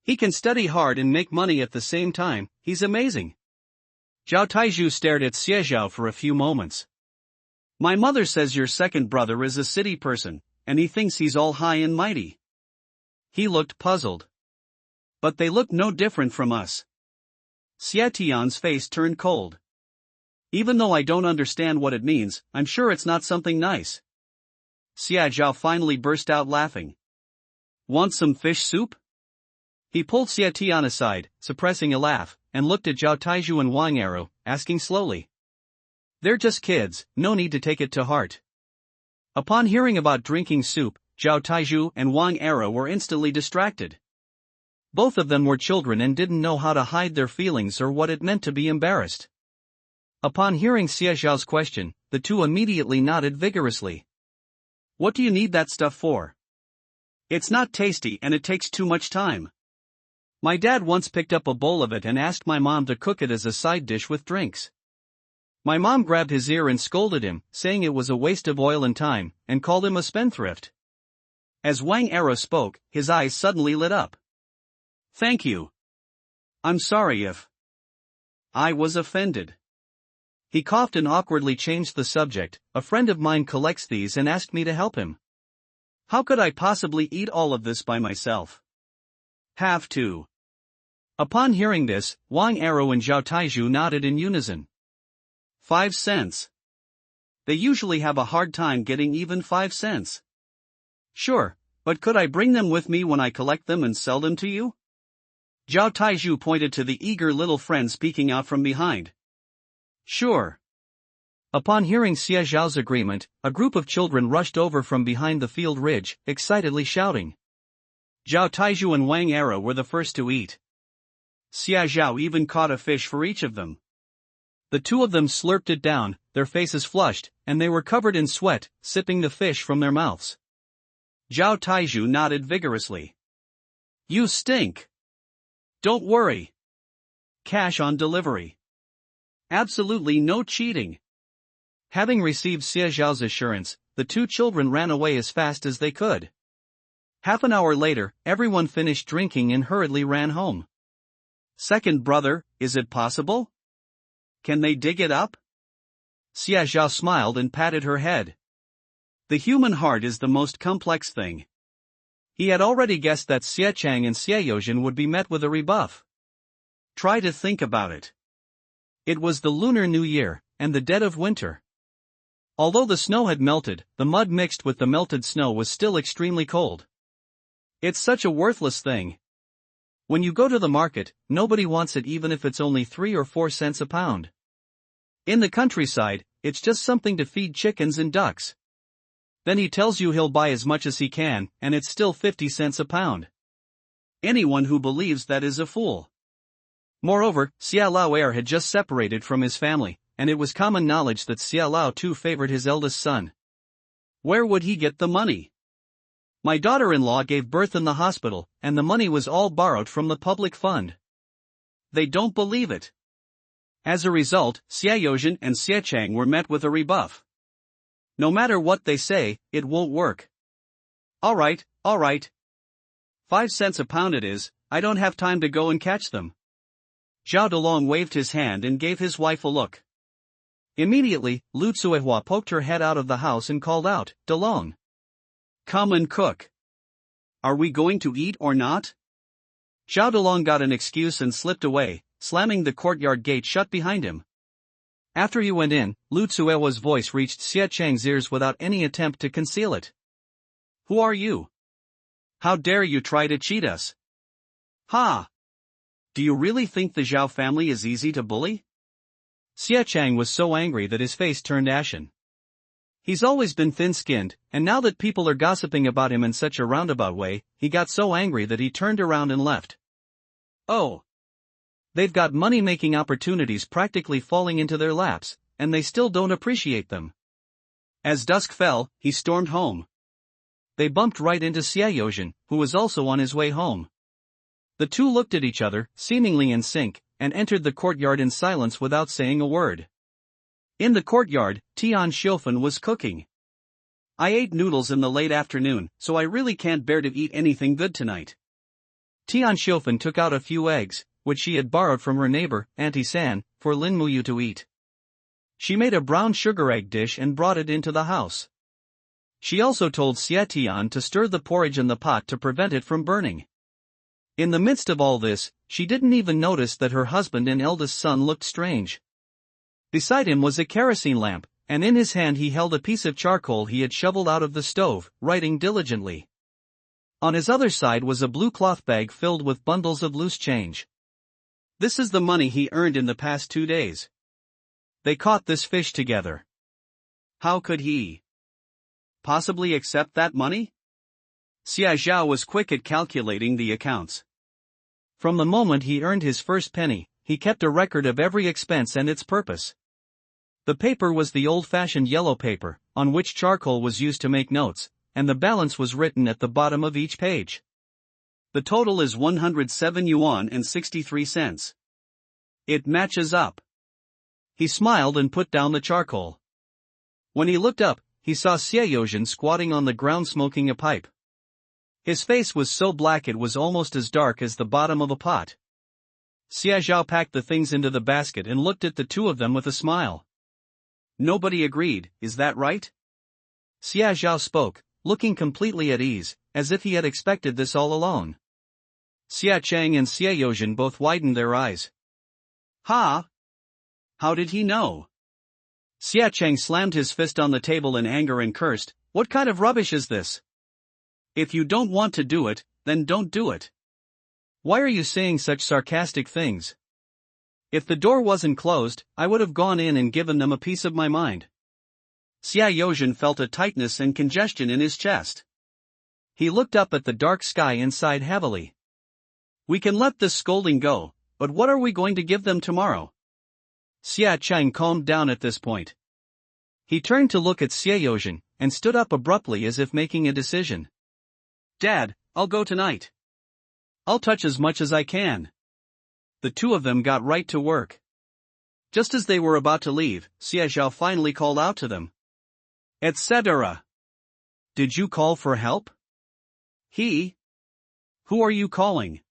He can study hard and make money at the same time, he's amazing. Zhao Taizhu stared at Xie Zhao for a few moments. My mother says your second brother is a city person, and he thinks he's all high and mighty. He looked puzzled. But they look no different from us. Xia Tian's face turned cold. Even though I don't understand what it means, I'm sure it's not something nice. Xia Zhao finally burst out laughing. Want some fish soup? He pulled Xia Tian aside, suppressing a laugh, and looked at Zhao Taizhu and Wang Arrow, asking slowly. They're just kids, no need to take it to heart. Upon hearing about drinking soup, Zhao Taizhu and Wang Arrow were instantly distracted. Both of them were children and didn't know how to hide their feelings or what it meant to be embarrassed. Upon hearing Xie Zhao's question, the two immediately nodded vigorously. What do you need that stuff for? It's not tasty and it takes too much time. My dad once picked up a bowl of it and asked my mom to cook it as a side dish with drinks. My mom grabbed his ear and scolded him, saying it was a waste of oil and time, and called him a spendthrift. As Wang Arrow spoke, his eyes suddenly lit up. Thank you. I'm sorry if I was offended. He coughed and awkwardly changed the subject. A friend of mine collects these and asked me to help him. How could I possibly eat all of this by myself? Have to. Upon hearing this, Wang Arrow and Zhao Taizhu nodded in unison. 5 cents. They usually have a hard time getting even 5 cents. Sure, but could I bring them with me when I collect them and sell them to you? Zhao Taizhu pointed to the eager little friend speaking out from behind. Sure. Upon hearing Xie Zhao's agreement, a group of children rushed over from behind the field ridge, excitedly shouting. Zhao Taizhu and Wang Arrow were the first to eat. Xie Zhao even caught a fish for each of them. The two of them slurped it down, their faces flushed, and they were covered in sweat, sipping the fish from their mouths. Zhao Taizhu nodded vigorously. You stink. Don't worry. Cash on delivery. Absolutely no cheating. Having received Xie Zhao's assurance, the two children ran away as fast as they could. Half an hour later, everyone finished drinking and hurriedly ran home. Second brother, is it possible? Can they dig it up? Xie Zhao smiled and patted her head. The human heart is the most complex thing. He had already guessed that Xie Chang and Xie Yozhen would be met with a rebuff. Try to think about it. It was the Lunar New Year, and the dead of winter. Although the snow had melted, the mud mixed with the melted snow was still extremely cold. It's such a worthless thing. When you go to the market, nobody wants it even if it's only 3 or 4 cents a pound. In the countryside, it's just something to feed chickens and ducks. Then he tells you he'll buy as much as he can, and it's still 50 cents a pound. Anyone who believes that is a fool. Moreover, Xia Lao Heir had just separated from his family, and it was common knowledge that Xia Lao too favored his eldest son. Where would he get the money? My daughter-in-law gave birth in the hospital, and the money was all borrowed from the public fund. They don't believe it. As a result, Xie Yozhen and Xie Chang were met with a rebuff. No matter what they say, it won't work. Alright. 5 cents a pound it is, I don't have time to go and catch them. Zhao Delong waved his hand and gave his wife a look. Immediately, Lu Tsuehua poked her head out of the house and called out, Delong. Come and cook. Are we going to eat or not? Zhao Delong got an excuse and slipped away, slamming the courtyard gate shut behind him. After he went in, Lu Tsuehua's voice reached Xie Chang's ears without any attempt to conceal it. Who are you? How dare you try to cheat us? Ha! Do you really think the Zhao family is easy to bully? Xie Chang was so angry that his face turned ashen. He's always been thin-skinned, and now that people are gossiping about him in such a roundabout way, he got so angry that he turned around and left. Oh! They've got money-making opportunities practically falling into their laps, and they still don't appreciate them. As dusk fell, he stormed home. They bumped right into Xie Yozhen, who was also on his way home.
The two looked at each other, seemingly in sync, and entered the courtyard in silence without saying a word. In the courtyard, Tian Xiufen was cooking.
I ate noodles in the late afternoon, so I really can't bear to eat anything good tonight.
Tian Xiufen took out a few eggs, which she had borrowed from her neighbor, Auntie San, for Lin Muyu to eat. She made a brown sugar egg dish and brought it into the house. She also told Xie Tian to stir the porridge in the pot to prevent it from burning. In the midst of all this, she didn't even notice that her husband and eldest son looked strange. Beside him was a kerosene lamp, and in his hand he held a piece of charcoal he had shoveled out of the stove, writing diligently. On his other side was a blue cloth bag filled with bundles of loose change.
This is the money he earned in the past 2 days.
They caught this fish together.
How could he possibly accept that money? Xia Zhao was quick at calculating the accounts.
From the moment he earned his first penny, he kept a record of every expense and its purpose. The paper was the old-fashioned yellow paper, on which charcoal was used to make notes, and the balance was written at the bottom of each page.
The total is 107 yuan and 63 cents. It matches up.
He smiled and put down the charcoal. When he looked up, he saw Xie Yozhen squatting on the ground smoking a pipe. His face was so black it was almost as dark as the bottom of a pot. Xie Zhao packed the things into the basket and looked at the two of them with a smile.
Nobody agreed, is that right?
Xie Zhao spoke, looking completely at ease, as if he had expected this all along. Xia Cheng and Xie Yozhen both widened their eyes.
Ha! How did he know?
Xia Cheng slammed his fist on the table in anger and cursed, "What kind of rubbish is this?
If you don't want to do it, then don't do it.
Why are you saying such sarcastic things? If the door wasn't closed, I would have gone in and given them a piece of my mind."
Xia Yozhen felt a tightness and congestion in his chest.
He looked up at the dark sky and sighed heavily.
We can let this scolding go, but what are we going to give them tomorrow?
Xia Cheng calmed down at this point. He turned to look at Xie Yozhen, and stood up abruptly as if making a decision.
Dad, I'll go tonight.
I'll touch as much as I can. The two of them got right to work.
Just as they were about to leave, Xie Zhao finally called out to them. Etc.
Did you call for help?
Who are you calling?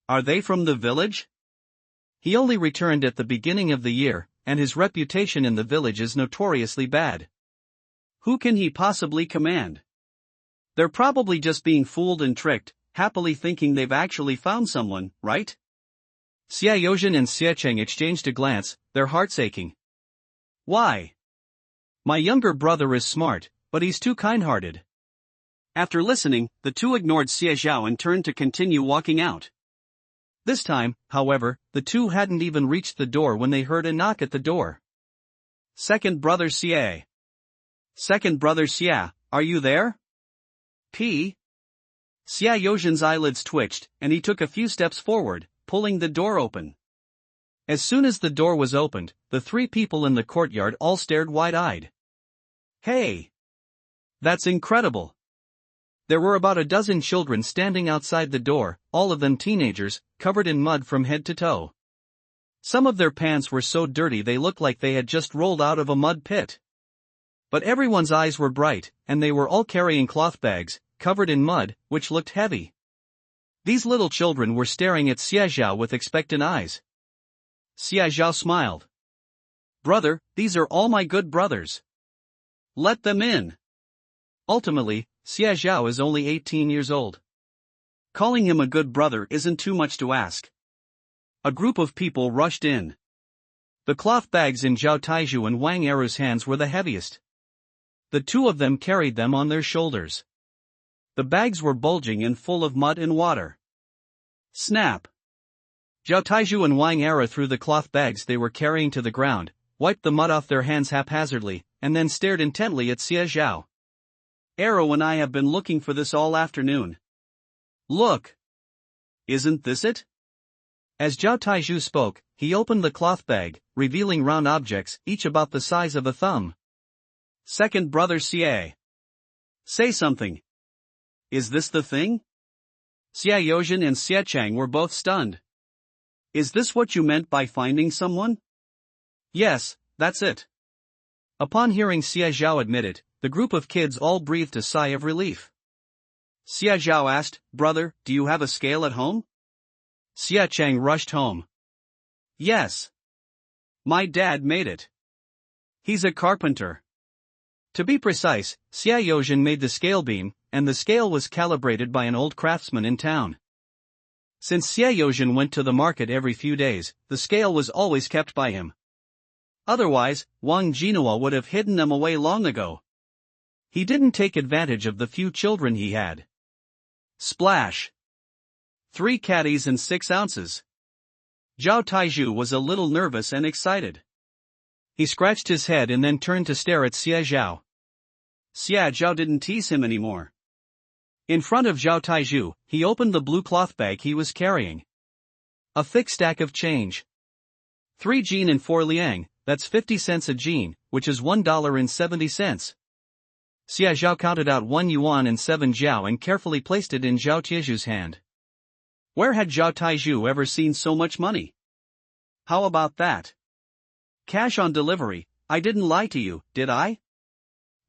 Are they from the village?
He only returned at the beginning of the year, and his reputation in the village is notoriously bad.
Who can he possibly command? They're probably just being fooled and tricked, happily thinking they've actually found someone, right?
Xie Yozhen and Xie Cheng exchanged a glance, their hearts aching.
Why?
My younger brother is smart, but he's too kind-hearted.
After listening, the two ignored Xie Zhao and turned to continue walking out.
This time, however, the two hadn't even reached the door when they heard a knock at the door.
Second brother Xie. Second brother Xia, are you there? Xie Yozhen's eyelids twitched, and he took a few steps forward, pulling the door open.
As soon as the door was opened, the three people in the courtyard all stared wide-eyed.
Hey!
That's incredible! There were about a dozen children standing outside the door, all of them teenagers, covered in mud from head to toe. Some of their pants were so dirty they looked like they had just rolled out of a mud pit. But everyone's eyes were bright, and they were all carrying cloth bags, covered in mud, which looked heavy. These little children were staring at Xie Zhao with expectant eyes.
Xie Zhao smiled. Brother, these are all my good brothers. Let them in.
Ultimately, Xie Zhao is only 18 years old.
Calling him a good brother isn't too much to ask. A group of people rushed in.
The cloth bags in Zhao Taizhu and Wang Eru's hands were the heaviest. The two of them carried them on their shoulders.
The bags were bulging and full of mud and water. Snap!
Zhao Taizhu and Wang Eru threw the cloth bags they were carrying to the ground, wiped the mud off their hands haphazardly, and then stared intently at Xie Zhao.
Eru and I have been looking for this all afternoon. Look! Isn't this it?
As Zhao Taizhu spoke, he opened the cloth bag, revealing round objects, each about the size of a thumb.
Second brother Xie. Say something. Is this the thing? Xia Yozhen and Xia Chang were both stunned. Is this what you meant by finding someone?
Yes, that's it. Upon hearing Xia Zhao admit it, the group of kids all breathed a sigh of relief.
Xia Zhao asked, Brother, do you have a scale at home?
Xia Chang rushed home.
Yes. My dad made it. He's a carpenter.
To be precise, Xia Yozhen made the scale beam, and the scale was calibrated by an old craftsman in town. Since Xia Yozhen went to the market every few days, the scale was always kept by him.
Otherwise, Wang Jinhua would have hidden them away long ago.
He didn't take advantage of the few children he had.
Splash! 3 caddies and 6 ounces. Zhao Taizhu was a little nervous and excited.
He scratched his head and then turned to stare at Xia Zhao.
Xia Zhao didn't tease him anymore.
In front of Zhao Taizhu, he opened the blue cloth bag he was carrying. A thick stack of change. 3 jin and 4 liang, that's 50 cents a jin, which is $1.70. Xia Zhao counted out 1 yuan and 7 jiao and carefully placed it in Zhao Taizhu's hand.
Where had Zhao Taizhu ever seen so much money? How about that? Cash on delivery, I didn't lie to you, did I?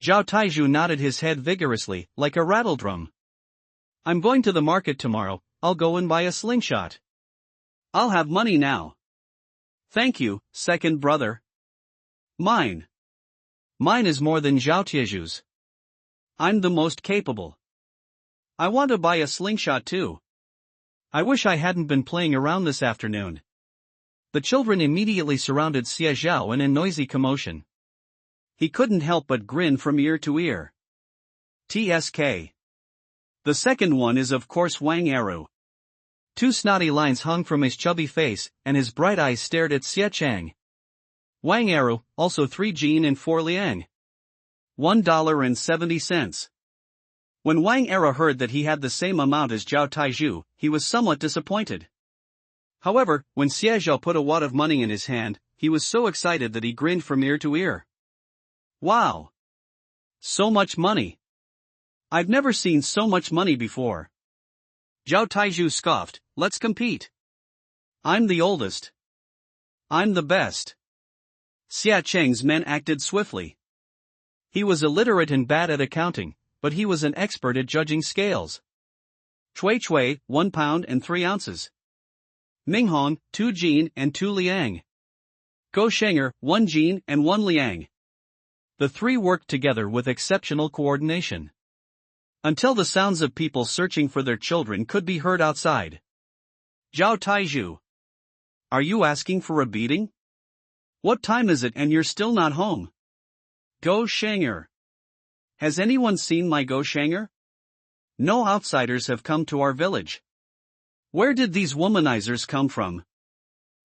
Zhao Taizhu nodded his head vigorously, like a rattledrum. I'm going to the market tomorrow, I'll go and buy a slingshot.
I'll have money now. Thank you, second brother. Mine.
Mine is more than Zhao Taizhu's.
I'm the most capable. I want to buy a slingshot too.
I wish I hadn't been playing around this afternoon. The children immediately surrounded Xia Zhao in a noisy commotion.
He couldn't help but grin from ear to ear. TSK. The second one is of course Wang Eru.
2 snotty lines hung from his chubby face, and his bright eyes stared at Xia Chang.
Wang Eru, also 3 jin and 4 liang. $1.70. When Wang Eru heard that he had the same amount as Zhao Taizhu, he was somewhat disappointed. However, when Xia Zhao put a wad of money in his hand, he was so excited that he grinned from ear to ear. Wow! So much money! I've never seen so much money before. Zhao Taizhu scoffed, let's compete. I'm the oldest. I'm the best. Xia Cheng's men acted swiftly.
He was illiterate and bad at accounting, but he was an expert at judging scales.
Cui Cui, 1 pound and 3 ounces. Minghong, 2 jin and 2 liang. Go Shenger, 1 jin and 1 liang.
The 3 worked together with exceptional coordination.
Until the sounds of people searching for their children could be heard outside. Zhao Taizhu. Are you asking for a beating? What time is it and you're still not home? Go Shenger. Has anyone seen my Go Shenger? No outsiders have come to our village. Where did these womanizers come from?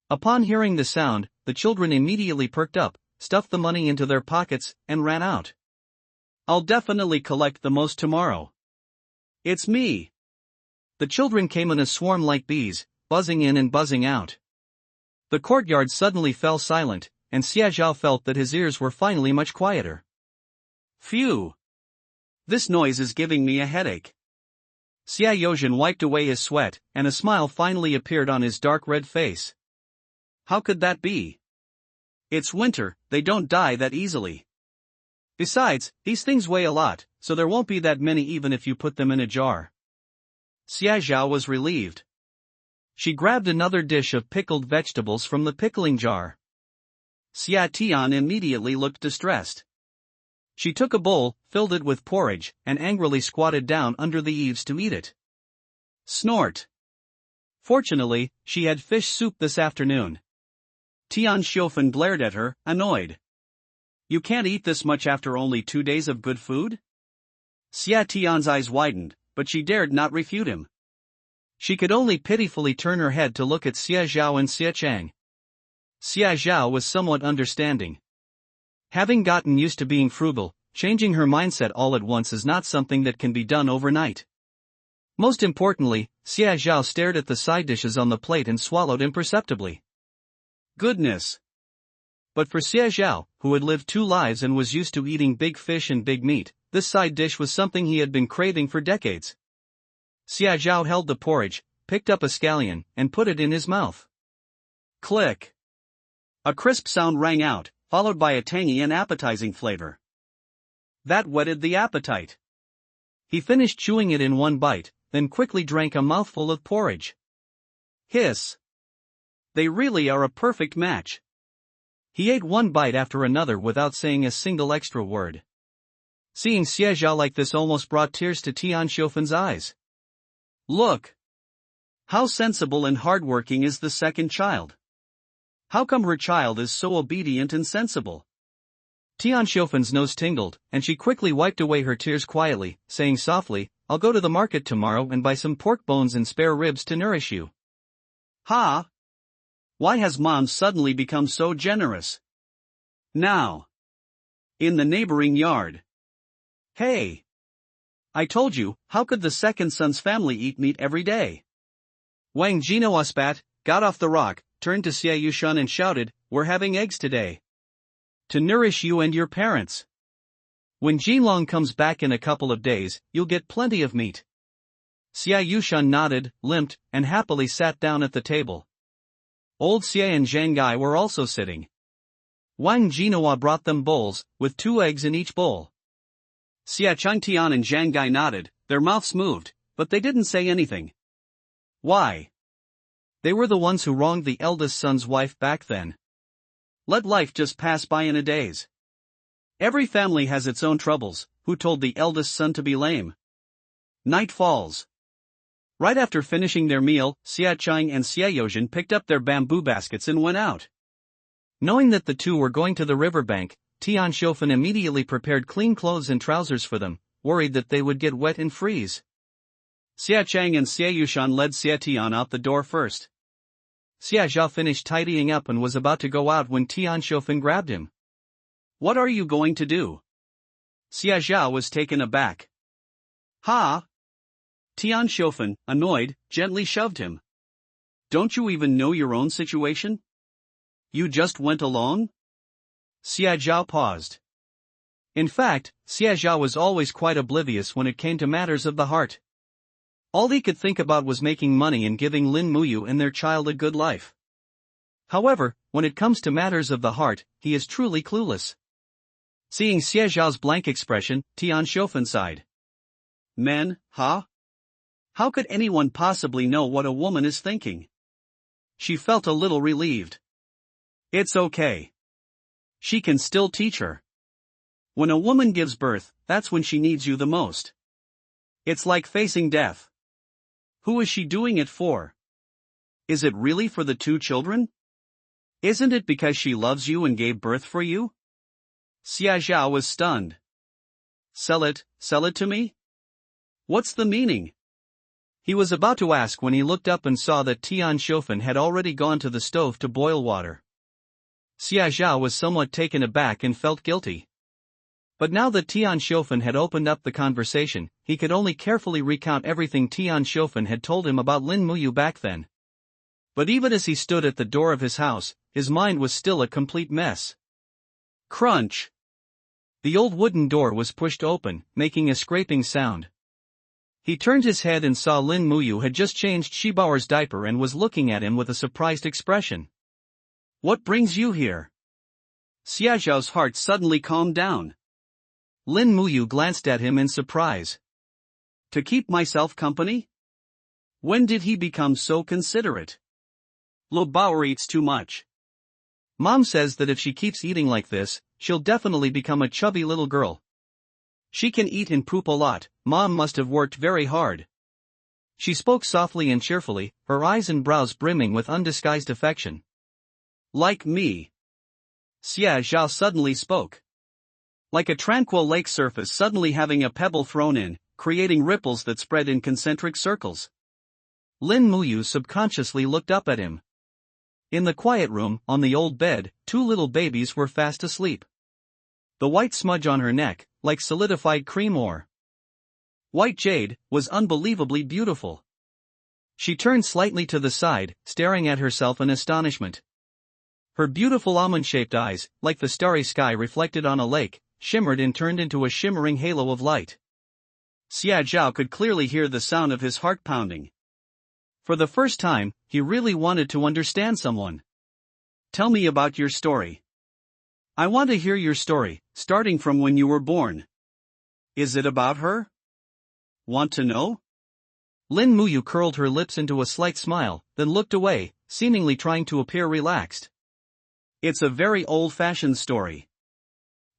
Upon hearing the sound, the children immediately perked up, stuffed the money into their pockets, and ran out.
I'll definitely collect the most tomorrow. It's me.
The children came in a swarm like bees, buzzing in and buzzing out. The courtyard suddenly fell silent, and Xia Zhao felt that his ears were finally much quieter.
Phew! This noise is giving me a headache.
Xia Yozhen wiped away his sweat, and a smile finally appeared on his dark red face.
How could that be? It's winter, they don't die that easily. Besides, these things weigh a lot, so there won't be that many even if you put them in a jar. Xia Zhao was relieved.
She grabbed another dish of pickled vegetables from the pickling jar.
Xia Tian immediately looked distressed.
She took a bowl, filled it with porridge, and angrily squatted down under the eaves to eat it.
Snort. Fortunately, she had fish soup this afternoon. Tian Xiufen glared at her, annoyed. You can't eat this much after only 2 days of good food? Xia Tian's eyes widened, but she dared not refute him.
She could only pitifully turn her head to look at Xia Zhao and Xia Chang. Xia Zhao was somewhat understanding. Having gotten used to being frugal, changing her mindset all at once is not something that can be done overnight. Most importantly, Xia Zhao stared at the side dishes on the plate and swallowed imperceptibly.
Goodness!
But for Xia Zhao, who had lived 2 lives and was used to eating big fish and big meat, this side dish was something he had been craving for decades. Xia Zhao held the porridge, picked up a scallion, and put it in his mouth.
Click. A crisp sound rang out, followed by a tangy and appetizing flavor. That whetted the appetite.
He finished chewing it in one bite, then quickly drank a mouthful of porridge.
Hiss. They really are a perfect match.
He ate one bite after another without saying a single extra word. Seeing Xie Zhao like this almost brought tears to Tian Xiufan's eyes.
Look. How sensible and hardworking is the second child. How come her child is so obedient and sensible?
Tian Xiufan's nose tingled, and she quickly wiped away her tears quietly, saying softly, "I'll go to the market tomorrow and buy some pork bones and spare ribs to nourish you."
Ha! Why has Mom suddenly become so generous? Now. In the neighboring yard. Hey! I told you, how could the second son's family eat meat every day?
Wang Jino spat, got off the rock, turned to Xie Yushan and shouted, "We're having eggs today. To nourish you and your parents. When Jinlong comes back in a couple of days, you'll get plenty of meat." Xie Yushan nodded, limped, and happily sat down at the table. Old Xie and Zhang Gai were also sitting. Wang Jinoa brought them bowls, with 2 eggs in each bowl.
Xia Changtian and Zhang Gai nodded, their mouths moved, but they didn't say anything. Why?
They were the ones who wronged the eldest son's wife back then.
Let life just pass by in a daze. Every family has its own troubles. Who told the eldest son to be lame? Night falls. Right after finishing their meal, Xia Chang and Xia Yozhen picked up their bamboo baskets and went out.
Knowing that the two were going to the riverbank, Tian Xiufan immediately prepared clean clothes and trousers for them, worried that they would get wet and freeze.
Xia Chang and Xia Yushan led Xia Tian out the door first.
Xia Zhao finished tidying up and was about to go out when Tian Xiufan grabbed him.
What are you going to do? Xia Zhao was taken aback. Ha! Tian Xiufan, annoyed, gently shoved him. Don't you even know your own situation? You just went along?
Xia Zhao paused. In fact, Xia Zhao was always quite oblivious when it came to matters of the heart. All he could think about was making money and giving Lin Muyu and their child a good life. However, when it comes to matters of the heart, he is truly clueless. Seeing Xie Zhao's blank expression, Tian Xiufan sighed.
Men, huh? How could anyone possibly know what a woman is thinking? She felt a little relieved. It's okay. She can still teach her. When a woman gives birth, that's when she needs you the most. It's like facing death. Who is she doing it for? Is it really for the 2 children? Isn't it because she loves you and gave birth for you? Xia Zhao was stunned. Sell it to me? What's the meaning?
He was about to ask when he looked up and saw that Tian Xiufan had already gone to the stove to boil water. Xia Zhao was somewhat taken aback and felt guilty. But now that Tian Xiufan had opened up the conversation, he could only carefully recount everything Tian Xiufan had told him about Lin Muyu back then. But even as he stood at the door of his house, his mind was still a complete mess.
Crunch!
The old wooden door was pushed open, making a scraping sound. He turned his head and saw Lin Muyu had just changed Shibao's diaper and was looking at him with a surprised expression.
What brings you here? Xia Zhao's heart suddenly calmed down.
Lin Muyu glanced at him in surprise.
To keep myself company? When did he become so considerate? Lo Bao eats too much.
Mom says that if she keeps eating like this, she'll definitely become a chubby little girl. She can eat and poop a lot. Mom must have worked very hard. She spoke softly and cheerfully, her eyes and brows brimming with undisguised affection.
Like me. Xia Zhao suddenly spoke. Like a tranquil lake surface suddenly having a pebble thrown in, creating ripples that spread in concentric circles.
Lin Muyu subconsciously looked up at him. In the quiet room, on the old bed, 2 little babies were fast asleep. The white smudge on her neck, like solidified cream ore. White jade, was unbelievably beautiful. She turned slightly to the side, staring at herself in astonishment. Her beautiful almond-shaped eyes, like the starry sky reflected on a lake, shimmered and turned into a shimmering halo of light.
Xia Zhao could clearly hear the sound of his heart pounding. For the first time, he really wanted to understand someone. Tell me about your story. I want to hear your story, starting from when you were born. Is it about her? Want to know?
Lin Muyu curled her lips into a slight smile, then looked away, seemingly trying to appear relaxed.
It's a very old-fashioned story.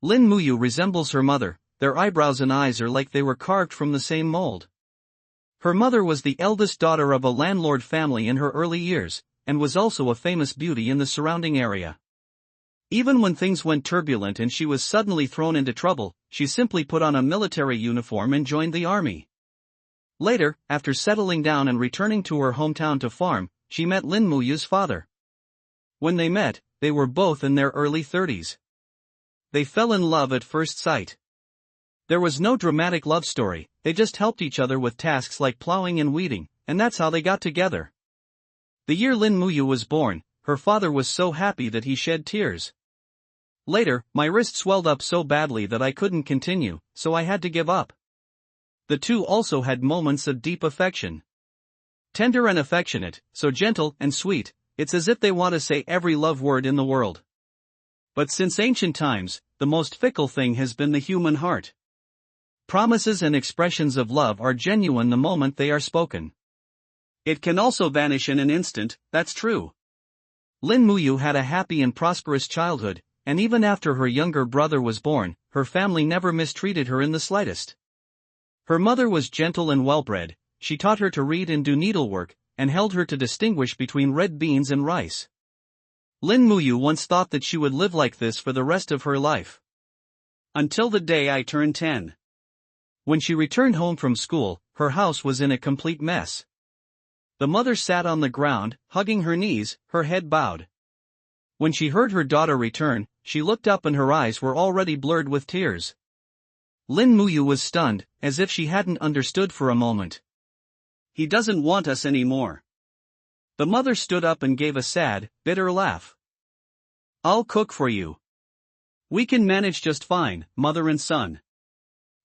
Lin Muyu resembles her mother, their eyebrows and eyes are like they were carved from the same mold. Her mother was the eldest daughter of a landlord family in her early years, and was also a famous beauty in the surrounding area. Even when things went turbulent and she was suddenly thrown into trouble, she simply put on a military uniform and joined the army. Later, after settling down and returning to her hometown to farm, she met Lin Muyu's father. When they met, they were both in their early 30s. They fell in love at first sight. There was no dramatic love story, they just helped each other with tasks like plowing and weeding, and that's how they got together. The year Lin Muyu was born, her father was so happy that he shed tears. Later, my wrist swelled up so badly that I couldn't continue, so I had to give up. The two also had moments of deep affection. Tender and affectionate, so gentle and sweet, it's as if they want to say every love word in the world. But since ancient times, the most fickle thing has been the human heart. Promises and expressions of love are genuine the moment they are spoken. It can also vanish in an instant, that's true. Lin Muyu had a happy and prosperous childhood, and even after her younger brother was born, her family never mistreated her in the slightest. Her mother was gentle and well-bred, she taught her to read and do needlework, and held her to distinguish between red beans and rice. Lin Muyu once thought that she would live like this for the rest of her life. Until the day I turned 10. When she returned home from school, her house was in a complete mess. The mother sat on the ground, hugging her knees, her head bowed. When she heard her daughter return, she looked up and her eyes were already blurred with tears. Lin Muyu was stunned, as if she hadn't understood for a moment. He doesn't want us anymore. The mother stood up and gave a sad, bitter laugh. I'll cook for you. We can manage just fine, mother and son.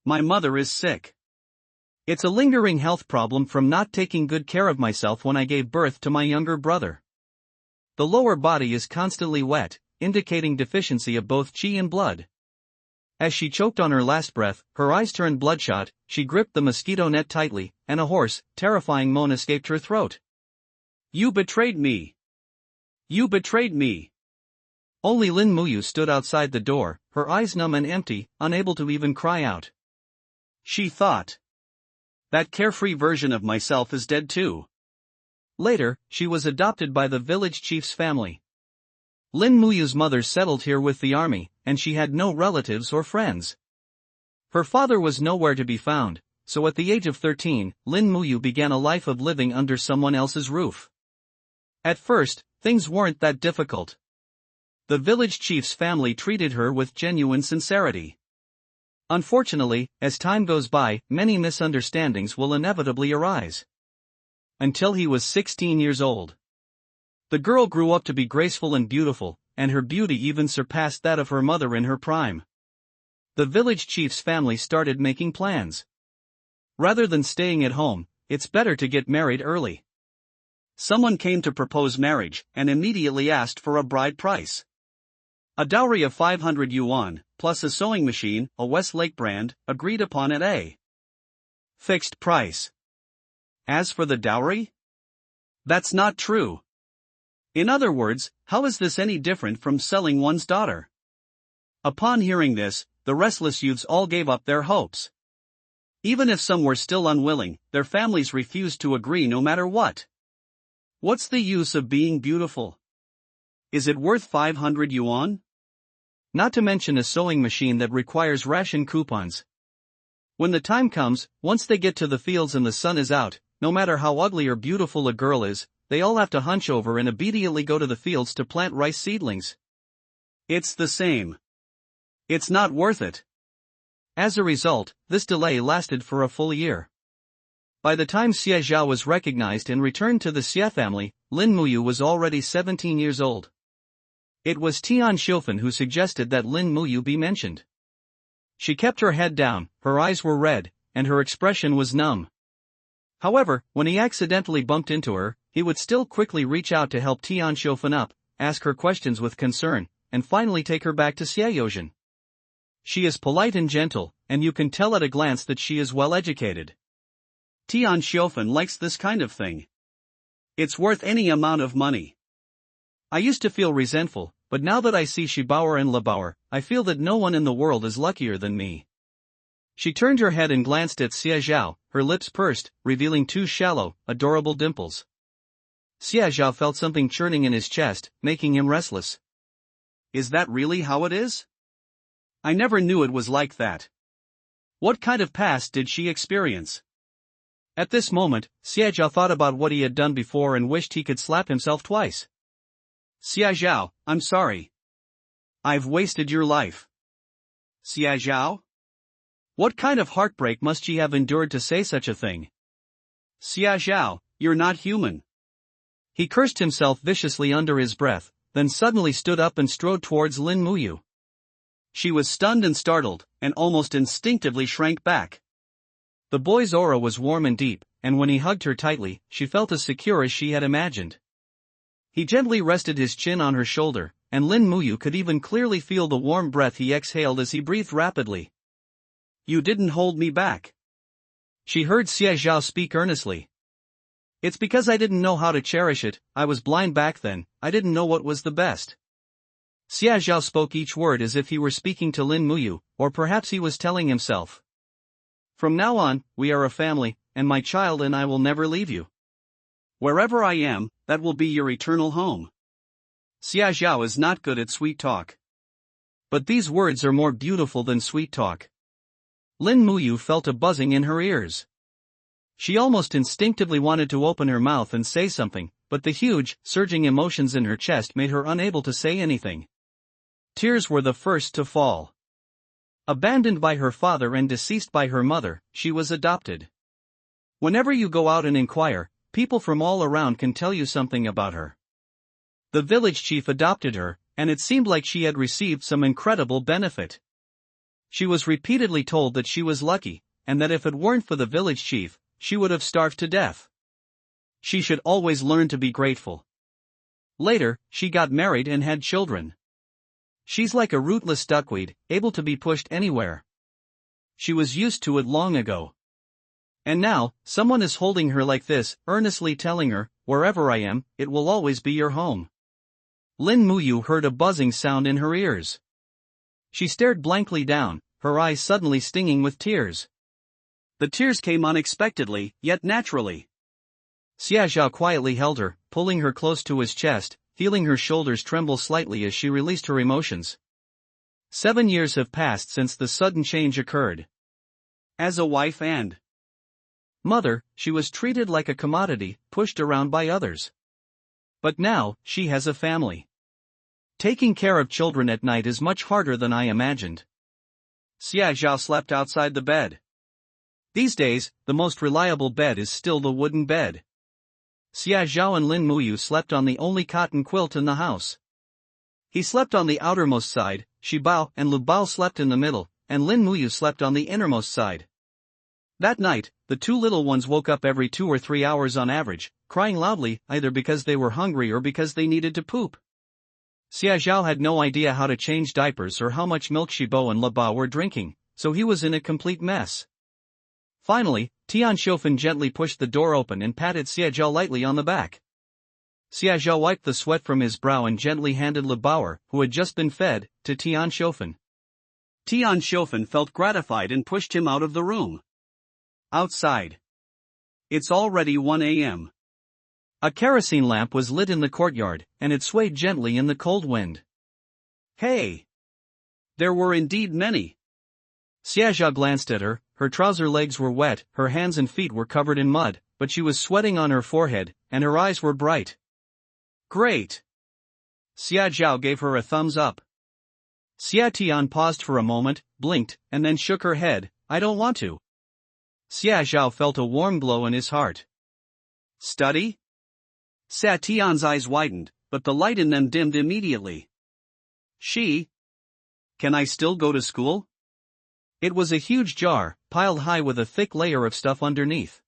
My mother is sick. It's a lingering health problem from not taking good care of myself when I gave birth to my younger brother. The lower body is constantly wet, indicating deficiency of both qi and blood. As she choked on her last breath, her eyes turned bloodshot, she gripped the mosquito net tightly, and a hoarse, terrifying moan escaped her throat. You betrayed me. You betrayed me. Only Lin Muyu stood outside the door, her eyes numb and empty, unable to even cry out. She thought. That carefree version of myself is dead too. Later, she was adopted by the village chief's family. Lin Muyu's mother settled here with the army, and she had no relatives or friends. Her father was nowhere to be found, so at the age of 13, Lin Muyu began a life of living under someone else's roof. At first, things weren't that difficult. The village chief's family treated her with genuine sincerity. Unfortunately, as time goes by, many misunderstandings will inevitably arise. Until he was 16 years old. The girl grew up to be graceful and beautiful, and her beauty even surpassed that of her mother in her prime. The village chief's family started making plans. Rather than staying at home, it's better to get married early. Someone came to propose marriage, and immediately asked for a bride price. A dowry of 500 yuan, plus a sewing machine, a Westlake brand, agreed upon at a fixed price. As for the dowry? That's not true. In other words, how is this any different from selling one's daughter? Upon hearing this, the restless youths all gave up their hopes. Even if some were still unwilling, their families refused to agree no matter what. What's the use of being beautiful? Is it worth 500 yuan? Not to mention a sewing machine that requires ration coupons. When the time comes, once they get to the fields and the sun is out, no matter how ugly or beautiful a girl is, they all have to hunch over and obediently go to the fields to plant rice seedlings. It's the same. It's not worth it. As a result, this delay lasted for a full year. By the time Xie Zhao was recognized and returned to the Xie family, Lin Muyu was already 17 years old. It was Tian Xiufan who suggested that Lin Muyu be mentioned. She kept her head down, her eyes were red, and her expression was numb. However, when he accidentally bumped into her, he would still quickly reach out to help Tian Xiaofan up, ask her questions with concern, and finally take her back to Xiaoyojin. She is polite and gentle, and you can tell at a glance that she is well educated.
Tian Xiaofan likes this kind of thing. It's worth any amount of money.
I used to feel resentful, but now that I see Shibauer and Lebauer, I feel that no one in the world is luckier than me. She turned her head and glanced at Xia Zhao, her lips pursed, revealing two shallow, adorable dimples. Xia Zhao felt something churning in his chest, making him restless.
Is that really how it is? I never knew it was like that. What kind of past did she experience?
At this moment, Xia Zhao thought about what he had done before and wished he could slap himself twice.
Xia Zhao, I'm sorry. I've wasted your life. Xia Zhao?
What kind of heartbreak must she have endured to say such a thing?
Xia Zhao, you're not human.
He cursed himself viciously under his breath, then suddenly stood up and strode towards Lin Muyu.
She was stunned and startled, and almost instinctively shrank back.
The boy's aura was warm and deep, and when he hugged her tightly, she felt as secure as she had imagined. He gently rested his chin on her shoulder, and Lin Muyu could even clearly feel the warm breath he exhaled as he breathed rapidly.
You didn't hold me back.
She heard Xia Zhao speak earnestly. It's because I didn't know how to cherish it, I was blind back then, I didn't know what was the best. Xia Zhao spoke each word as if he were speaking to Lin Muyu, or perhaps he was telling himself. From now on, we are a family, and my child and I will never leave you.
Wherever I am, that will be your eternal home. Xia Zhao is not good at sweet talk.
But these words are more beautiful than sweet talk. Lin Muyu felt a buzzing in her ears. She almost instinctively wanted to open her mouth and say something, but the huge, surging emotions in her chest made her unable to say anything. Tears were the first to fall. Abandoned by her father and deceased by her mother, she was adopted. Whenever you go out and inquire, people from all around can tell you something about her. The village chief adopted her, and it seemed like she had received some incredible benefit. She was repeatedly told that she was lucky, and that if it weren't for the village chief, she would have starved to death. She should always learn to be grateful. Later, she got married and had children. She's like a rootless duckweed, able to be pushed anywhere. She was used to it long ago. And now, someone is holding her like this, earnestly telling her, wherever I am, it will always be your home. Lin Muyu heard a buzzing sound in her ears. She stared blankly down, her eyes suddenly stinging with tears.
The tears came unexpectedly, yet naturally.
Xia Zhao quietly held her, pulling her close to his chest, feeling her shoulders tremble slightly as she released her emotions. 7 years have passed since the sudden change occurred.
As a wife and
mother, she was treated like a commodity, pushed around by others. But now, she has a family. Taking care of children at night is much harder than I imagined.
Xia Zhao slept outside the bed.
These days, the most reliable bed is still the wooden bed. Xia Zhao and Lin Muyu slept on the only cotton quilt in the house. He slept on the outermost side, Shibao and Lu Bao slept in the middle, and Lin Muyu slept on the innermost side. That night, the two little ones woke up every 2 or 3 hours on average, crying loudly, either because they were hungry or because they needed to poop. Xia Zhao had no idea how to change diapers or how much milk Shibao and Lu Bao were drinking, so he was in a complete mess. Finally, Tian Xiaofan gently pushed the door open and patted Xia Zhao lightly on the back. Xia Zhao wiped the sweat from his brow and gently handed Lu Bao, who had just been fed, to Tian Xiaofan.
Tian Xiaofan felt gratified and pushed him out of the room. Outside. It's already 1 a.m.
A kerosene lamp was lit in the courtyard, and it swayed gently in the cold wind.
Hey! There were indeed many.
Xia Zhao glanced at her. Her trouser legs were wet, her hands and feet were covered in mud, but she was sweating on her forehead, and her eyes were bright.
Great! Xia Zhao gave her a thumbs up.
Xia Tian paused for a moment, blinked, and then shook her head. I don't want to. Xia Zhao felt a warm glow in his heart.
Study? Xia Tian's eyes widened, but the light in them dimmed immediately. Can I still go to school?
It was a huge jar, piled high with a thick layer of stuff underneath.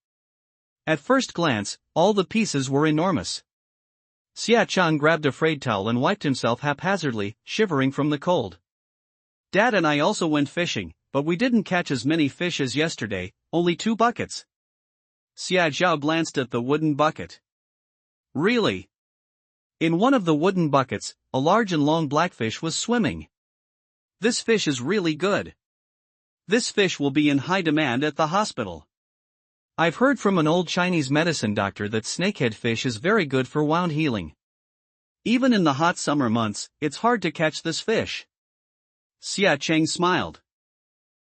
At first glance, all the pieces were enormous. Xia Chang grabbed a frayed towel and wiped himself haphazardly, shivering from the cold.
Dad and I also went fishing, but we didn't catch as many fish as yesterday, only 2 buckets. Xia Zhao glanced at the wooden bucket. Really? In one of the wooden buckets, a large and long blackfish was swimming. This fish is really good. This fish will be in high demand at the hospital.
I've heard from an old Chinese medicine doctor that snakehead fish is very good for wound healing.
Even in the hot summer months, it's hard to catch this fish. Xia Cheng smiled.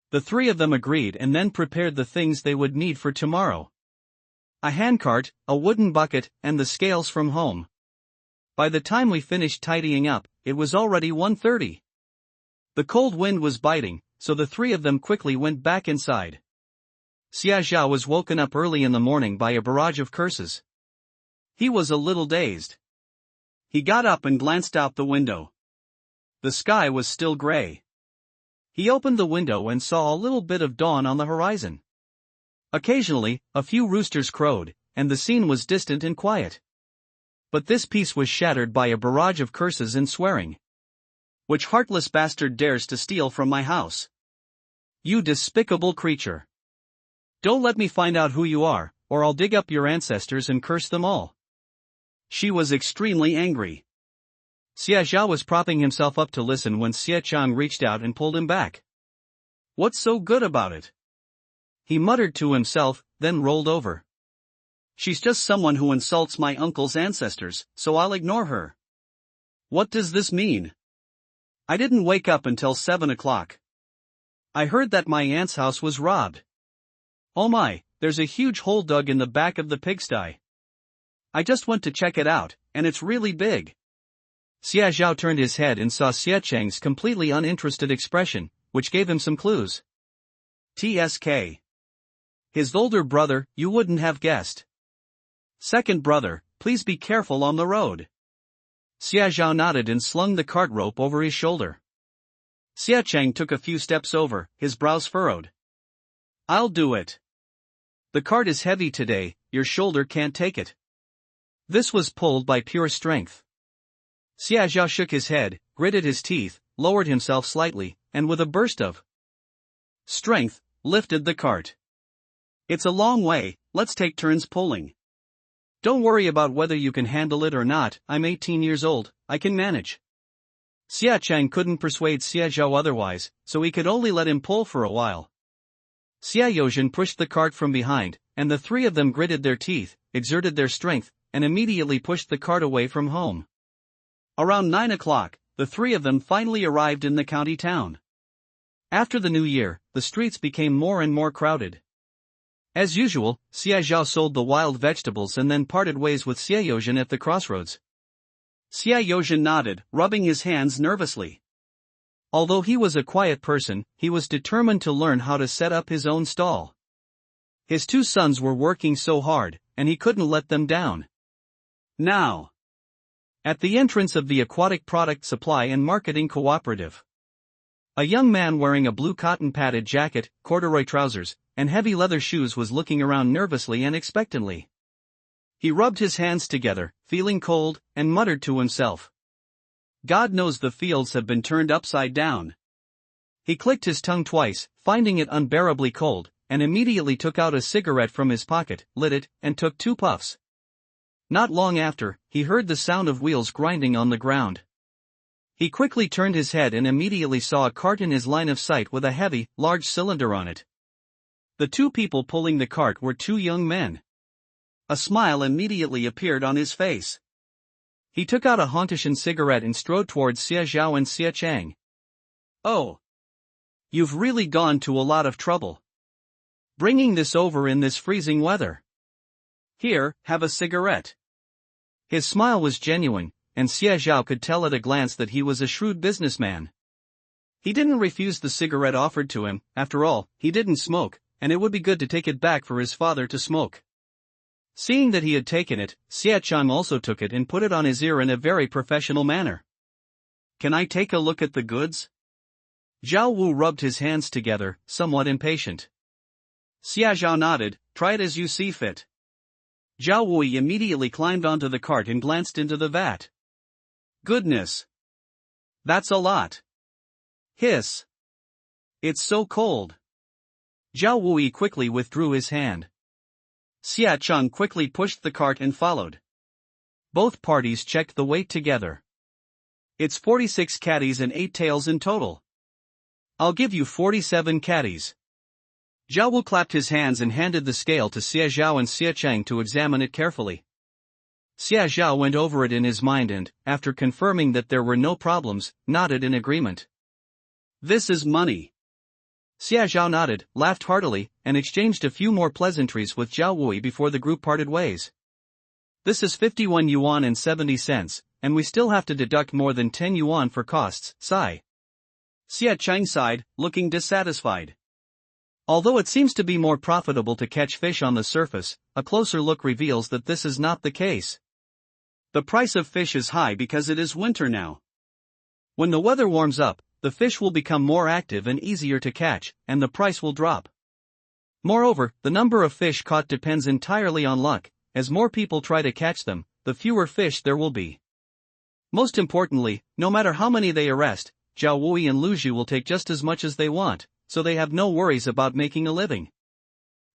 The 3 of them agreed and then prepared the things they would need for tomorrow. A handcart, a wooden bucket, and the scales from home. By the time we finished tidying up, it was already 1:30. The cold wind was biting, so the 3 of them quickly went back inside. Xia Zhao was woken up early in the morning by a barrage of curses.
He was a little dazed. He got up and glanced out the window. The sky was still gray. He opened the window and saw a little bit of dawn on the horizon. Occasionally, a few roosters crowed, and the scene was distant and quiet. But this peace was shattered by a barrage of curses and swearing. Which heartless bastard dares to steal from my house? You despicable creature! Don't let me find out who you are, or I'll dig up your ancestors and curse them all. She was extremely angry.
Xia Zhao was propping himself up to listen when Xia Chang reached out and pulled him back.
What's so good about it?
He muttered to himself, then rolled over.
She's just someone who insults my uncle's ancestors, so I'll ignore her. What does this mean? I didn't wake up until 7 o'clock. I heard that my aunt's house was robbed. Oh my, there's a huge hole dug in the back of the pigsty. I just went to check it out, and it's really big.
Xia Zhao turned his head and saw Xia Cheng's completely uninterested expression, which gave him some clues.
TSK. His older brother, you wouldn't have guessed. Second brother, please be careful on the road.
Xia Zhao nodded and slung the cart rope over his shoulder.
Xia Cheng took a few steps over, his brows furrowed. I'll do it. The cart is heavy today, your shoulder can't take it.
This was pulled by pure strength. Xia Zhao shook his head, gritted his teeth, lowered himself slightly, and with a burst of
strength, lifted the cart. It's a long way, let's take turns pulling. Don't worry about whether you can handle it or not, I'm 18 years old, I can manage.
Xia Cheng couldn't persuade Xia Zhao otherwise, so he could only let him pull for a while. Xia Yozhen pushed the cart from behind, and the 3 of them gritted their teeth, exerted their strength, and immediately pushed the cart away from home.
Around 9 o'clock, the 3 of them finally arrived in the county town.
After the new year, the streets became more and more crowded. As usual, Xia Zhao sold the wild vegetables and then parted ways with Xia Yozhen at the crossroads.
Xia Yozhen nodded, rubbing his hands nervously.
Although he was a quiet person, he was determined to learn how to set up his own stall. His 2 sons were working so hard, and he couldn't let them down.
Now,
at the entrance of the Aquatic Product Supply and Marketing Cooperative, a young man wearing a blue cotton padded jacket, corduroy trousers, and heavy leather shoes was looking around nervously and expectantly. He rubbed his hands together, feeling cold, and muttered to himself.
God knows the fields have been turned upside down.
He clicked his tongue twice, finding it unbearably cold, and immediately took out a cigarette from his pocket, lit it, and took 2 puffs. Not long after, he heard the sound of wheels grinding on the ground. He quickly turned his head and immediately saw a cart in his line of sight with a heavy, large cylinder on it. The 2 people pulling the cart were 2 young men. A smile immediately appeared on his face. He took out a Hontishan cigarette and strode towards Xia Zhao and Xia Chang.
Oh. You've really gone to a lot of trouble. Bringing this over in this freezing weather. Here, have a cigarette.
His smile was genuine, and Xia Zhao could tell at a glance that he was a shrewd businessman.
He didn't refuse the cigarette offered to him, after all, he didn't smoke, and it would be good to take it back for his father to smoke. Seeing that he had taken it, Xia Chang also took it and put it on his ear in a very professional manner. Can I take a look at the goods?
Zhao Wu rubbed his hands together, somewhat impatient.
Xia Zhao nodded, try it as you see fit. Zhao Wui immediately climbed onto the cart and glanced into the vat. Goodness! That's a lot. Hiss! It's so cold. Zhao Wui quickly withdrew his hand. Xia Cheng quickly pushed the cart and followed.
Both parties checked the weight together.
It's 46 catties and 8 taels in total. I'll give you 47 catties.
Zhao Wu clapped his hands and handed the scale to Xia Zhao and Xia Cheng to examine it carefully. Xia Zhao went over it in his mind and, after confirming that there were no problems, nodded in agreement.
This is money.
Xia Zhao nodded, laughed heartily, and exchanged a few more pleasantries with Zhao Wui before the group parted ways. This is 51 yuan and 70 cents, and we still have to deduct more than 10 yuan for costs, sigh.
Xia Cheng sighed, looking dissatisfied.
Although it seems to be more profitable to catch fish on the surface, a closer look reveals that this is not the case.
The price of fish is high because it is winter now.
When the weather warms up, the fish will become more active and easier to catch, and the price will drop. Moreover, the number of fish caught depends entirely on luck. As more people try to catch them, the fewer fish there will be. Most importantly, no matter how many they arrest, Zhao Wui and Lu Zhu will take just as much as they want, so they have no worries about making a living.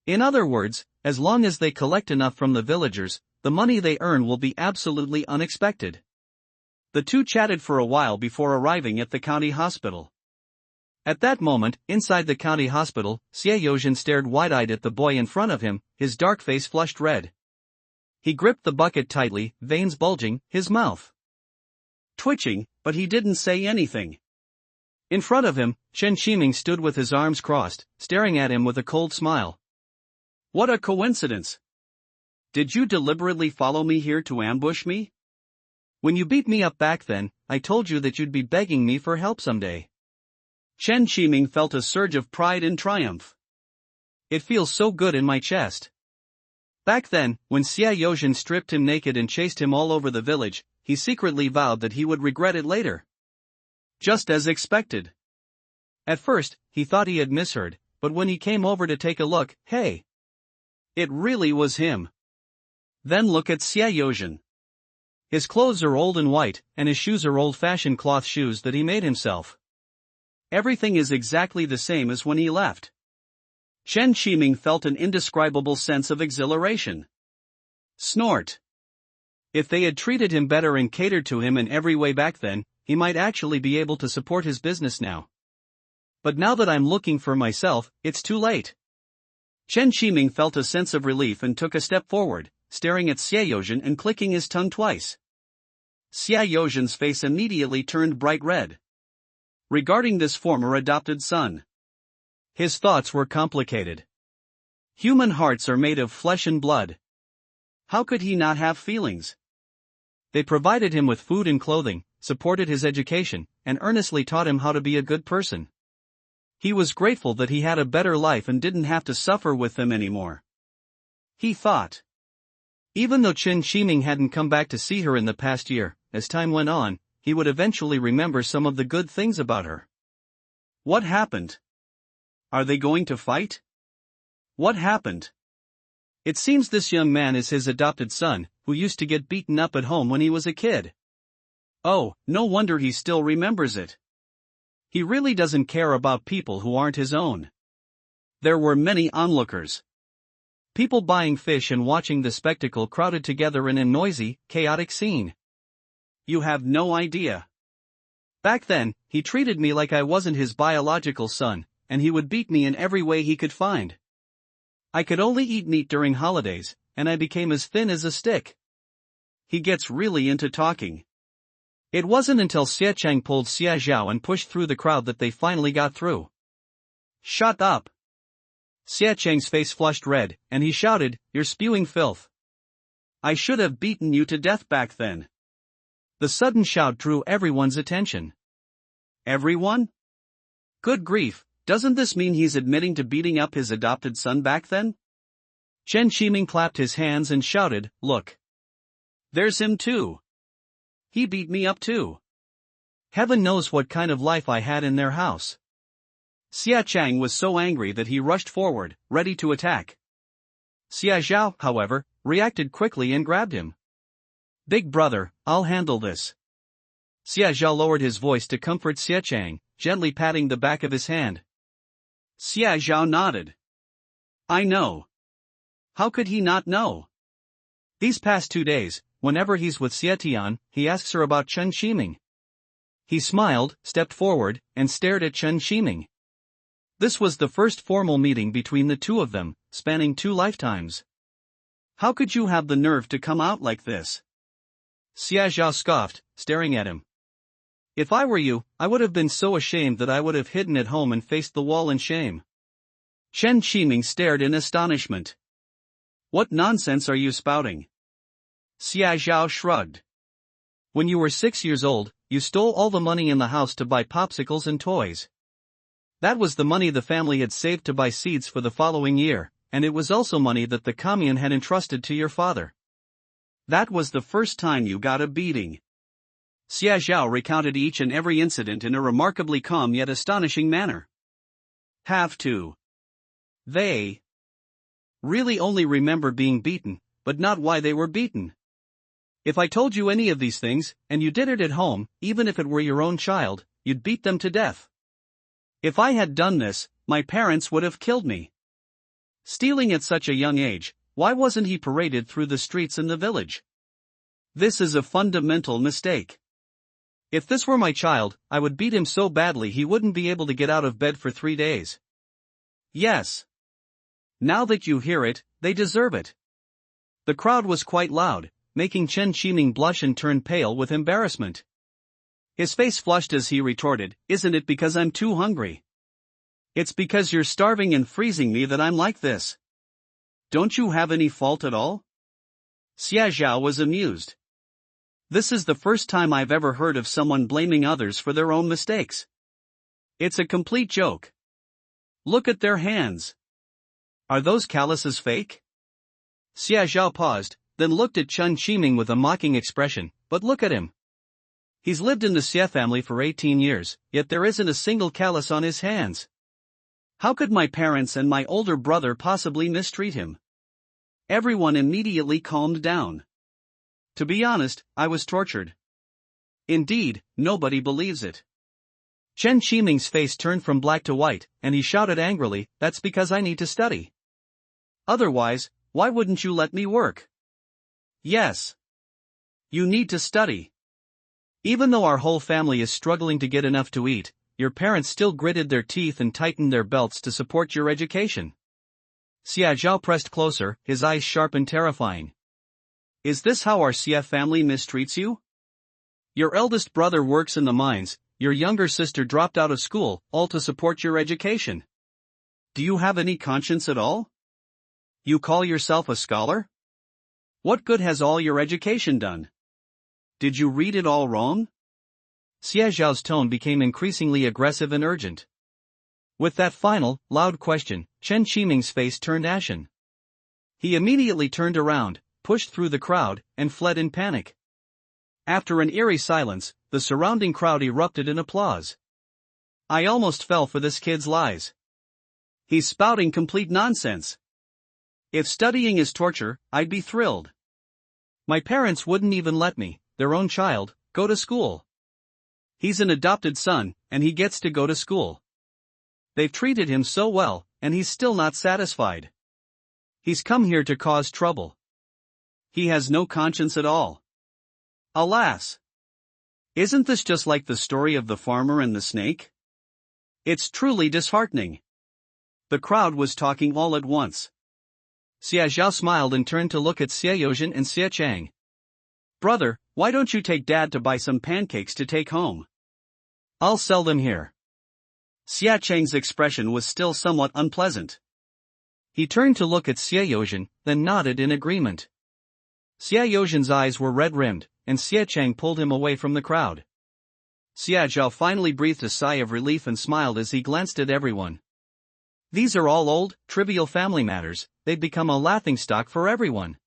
In other words, as long as they collect enough from the villagers, the money they earn will be absolutely unexpected.
The two chatted for a while before arriving at the county hospital.
At that moment, inside the county hospital, Xie Yozhen stared wide-eyed at the boy in front of him, his dark face flushed red. He gripped the bucket tightly, veins bulging, his mouth
twitching, but he didn't say anything.
In front of him, Chen Shiming stood with his arms crossed, staring at him with a cold smile.
What a coincidence! Did you deliberately follow me here to ambush me?
When you beat me up back then, I told you that you'd be begging me for help someday.
Chen Shiming felt a surge of pride and triumph.
It feels so good in my chest. Back then, when Xia Yozhen stripped him naked and chased him all over the village, he secretly vowed that he would regret it later.
Just as expected.
At first, he thought he had misheard, but when he came over to take a look, hey!
It really was him. Then look at Xia Yozhen.
His clothes are old and white, and his shoes are old-fashioned cloth shoes that he made himself.
Everything is exactly the same as when he left. Chen Shiming felt an indescribable sense of exhilaration. Snort. If they had treated him better and catered to him in every way back then, he might actually be able to support his business now. But now that I'm looking for myself, it's too late.
Chen Shiming felt a sense of relief and took a step forward, staring at Xie Yozhen and clicking his tongue twice.
Xia Yozhen's face immediately turned bright red. Regarding this former adopted son,
his thoughts were complicated.
Human hearts are made of flesh and blood. How could he not have feelings?
They provided him with food and clothing, supported his education, and earnestly taught him how to be a good person.
He was grateful that he had a better life and didn't have to suffer with them anymore. He thought.
Even though Chen Shiming hadn't come back to see her in the past year, as time went on, he would eventually remember some of the good things about her.
What happened? Are they going to fight? What happened?
It seems this young man is his adopted son, who used to get beaten up at home when he was a kid.
Oh, no wonder he still remembers it. He really doesn't care about people who aren't his own. There were many onlookers.
People buying fish and watching the spectacle crowded together in a noisy, chaotic scene.
You have no idea.
Back then, he treated me like I wasn't his biological son, and he would beat me in every way he could find. I could only eat meat during holidays, and I became as thin as a stick.
He gets really into talking.
It wasn't until Xie Cheng pulled Xia Zhao and pushed through the crowd that they finally got through.
Shut up!
Xie Cheng's face flushed red, and he shouted, "You're spewing filth.
I should have beaten you to death back then."
The sudden shout drew everyone's attention.
Everyone? Good grief, doesn't this mean he's admitting to beating up his adopted son back then?
Chen Shiming clapped his hands and shouted, "Look!
There's him too. He beat me up too.
Heaven knows what kind of life I had in their house.
Xia Chang was so angry that he rushed forward, ready to attack. Xia Zhao, however, reacted quickly and grabbed him. "Big brother, I'll handle this." Xia Zhao lowered his voice to comfort Xia Chang, gently patting the back of his hand. Xia Zhao nodded. "I know." How could he not know? These past 2 days, whenever he's with Xia Tian, he asks her about Chen Shiming. He smiled, stepped forward, and stared at Chen Shiming. This was the first formal meeting between the two of them, spanning 2 lifetimes. "How could you have the nerve to come out like this?" Xia Zhao scoffed, staring at him. "If I were you, I would have been so ashamed that I would have hidden at home and faced the wall in shame." Chen Shiming stared in astonishment. "What nonsense are you spouting?" Xia Zhao shrugged. "When you were 6 years old, you stole all the money in the house to buy popsicles and toys. That was the money the family had saved to buy seeds for the following year, and it was also money that the commune had entrusted to your father. That was the first time you got a beating." Xia Zhao recounted each and every incident in a remarkably calm yet astonishing manner. "Have to. They really only remember being beaten, but not why they were beaten. If I told you any of these things, and you did it at home, even if it were your own child, you'd beat them to death. If I had done this, my parents would have killed me. Stealing at such a young age, why wasn't he paraded through the streets in the village? This is a fundamental mistake. If this were my child, I would beat him so badly he wouldn't be able to get out of bed for 3 days. Yes. Now that you hear it, they deserve it." The crowd was quite loud, making Chen Shiming blush and turn pale with embarrassment. His face flushed as he retorted, "Isn't it because I'm too hungry? It's because you're starving and freezing me that I'm like this. Don't you have any fault at all?" Xia Zhao was amused. "This is the first time I've ever heard of someone blaming others for their own mistakes. It's a complete joke. Look at their hands. Are those calluses fake?" Xia Zhao paused, then looked at Chen Shiming with a mocking expression, "But look at him. He's lived in the Xie family for 18 years, yet there isn't a single callus on his hands. How could my parents and my older brother possibly mistreat him?" Everyone immediately calmed down. "To be honest, I was tortured." Indeed, nobody believes it. Chen Shiming's face turned from black to white, and he shouted angrily, "That's because I need to study. Otherwise, why wouldn't you let me work?" Yes. You need to study. Even though our whole family is struggling to get enough to eat, your parents still gritted their teeth and tightened their belts to support your education. Xia Zhao pressed closer, his eyes sharp and terrifying. "Is this how our Xie family mistreats you? Your eldest brother works in the mines, your younger sister dropped out of school, all to support your education. Do you have any conscience at all? You call yourself a scholar? What good has all your education done? Did you read it all wrong?" Xie Zhao's tone became increasingly aggressive and urgent. With that final, loud question, Chen Shiming's face turned ashen. He immediately turned around, pushed through the crowd, and fled in panic. After an eerie silence, the surrounding crowd erupted in applause. "I almost fell for this kid's lies. He's spouting complete nonsense. If studying is torture, I'd be thrilled. My parents wouldn't even let me, their own child, go to school. He's an adopted son, and he gets to go to school. They've treated him so well, and he's still not satisfied. He's come here to cause trouble. He has no conscience at all. Alas! Isn't this just like the story of the farmer and the snake? It's truly disheartening." The crowd was talking all at once. Xia Zhao smiled and turned to look at Xie Yozhen and Xie Chang. "Brother, why don't you take Dad to buy some pancakes to take home? I'll sell them here." Xie Chang's expression was still somewhat unpleasant. He turned to look at Xie Yozhen, then nodded in agreement. Xie Yozhen's eyes were red-rimmed, and Xie Chang pulled him away from the crowd. Xia Zhao finally breathed a sigh of relief and smiled as he glanced at everyone. These are all old, trivial family matters, they've become a laughingstock for everyone.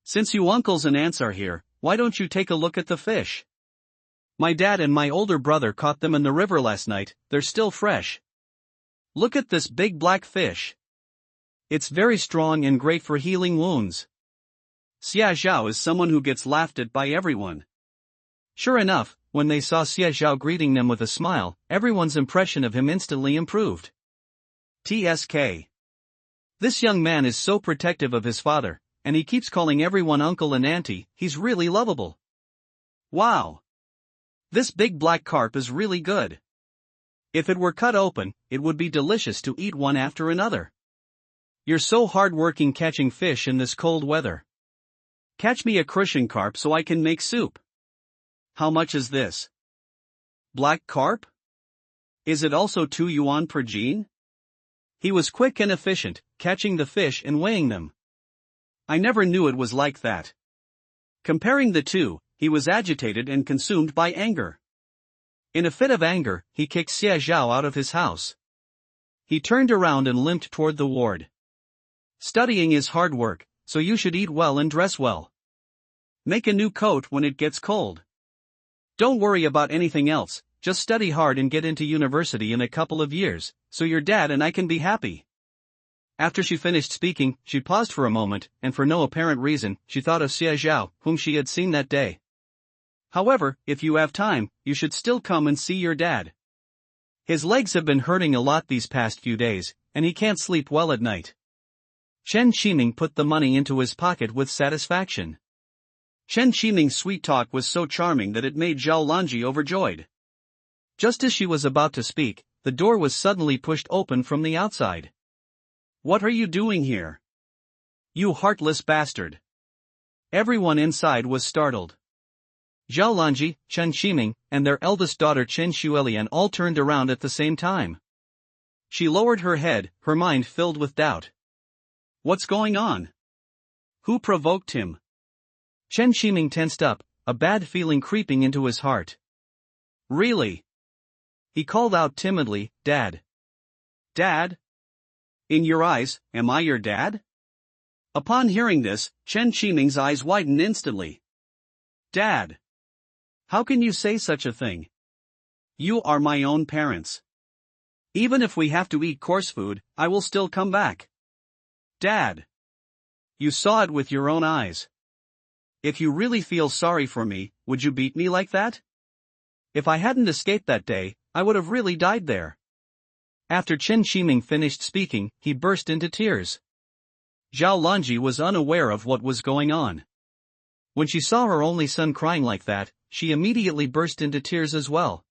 Since you uncles and aunts are here, why don't you take a look at the fish? My dad and my older brother caught them in the river last night, they're still fresh. Look at this big black fish. It's very strong and great for healing wounds. Xia Zhao is someone who gets laughed at by everyone. Sure enough, when they saw Xia Zhao greeting them with a smile, everyone's impression of him instantly improved. TSK. This young man is so protective of his father, and he keeps calling everyone uncle and auntie. He's really lovable. Wow. This big black carp is really good. If it were cut open, it would be delicious to eat one after another. You're so hard-working catching fish in this cold weather. Catch me a crucian carp so I can make soup. How much is this? Black carp? Is it also 2 yuan per jin? He was quick and efficient, catching the fish and weighing them. I never knew it was like that. Comparing the two, he was agitated and consumed by anger. In a fit of anger, he kicked Xia Zhao out of his house. He turned around and limped toward the ward. Studying is hard work, so you should eat well and dress well. Make a new coat when it gets cold. Don't worry about anything else, just study hard and get into university in a couple of years, so your dad and I can be happy. After she finished speaking, she paused for a moment, and for no apparent reason, she thought of Xia Zhao, whom she had seen that day. However, if you have time, you should still come and see your dad. His legs have been hurting a lot these past few days, and he can't sleep well at night. Chen Qiming put the money into his pocket with satisfaction. Chen Qiming's sweet talk was so charming that it made Zhao Lanji overjoyed. Just as she was about to speak, the door was suddenly pushed open from the outside. What are you doing here? You heartless bastard. Everyone inside was startled. Zhao Lanji, Chen Qiming, and their eldest daughter Chen Xuelian all turned around at the same time. She lowered her head, her mind filled with doubt. What's going on? Who provoked him? Chen Qiming tensed up, a bad feeling creeping into his heart. Really? He called out timidly, Dad. Dad? In your eyes, am I your dad? Upon hearing this, Chen Qiming's eyes widened instantly. Dad. How can you say such a thing? You are my own parents. Even if we have to eat coarse food, I will still come back. Dad. You saw it with your own eyes. If you really feel sorry for me, would you beat me like that? If I hadn't escaped that day, I would have really died there. After Chen Qiming finished speaking, he burst into tears. Zhao Lanji was unaware of what was going on. When she saw her only son crying like that, she immediately burst into tears as well.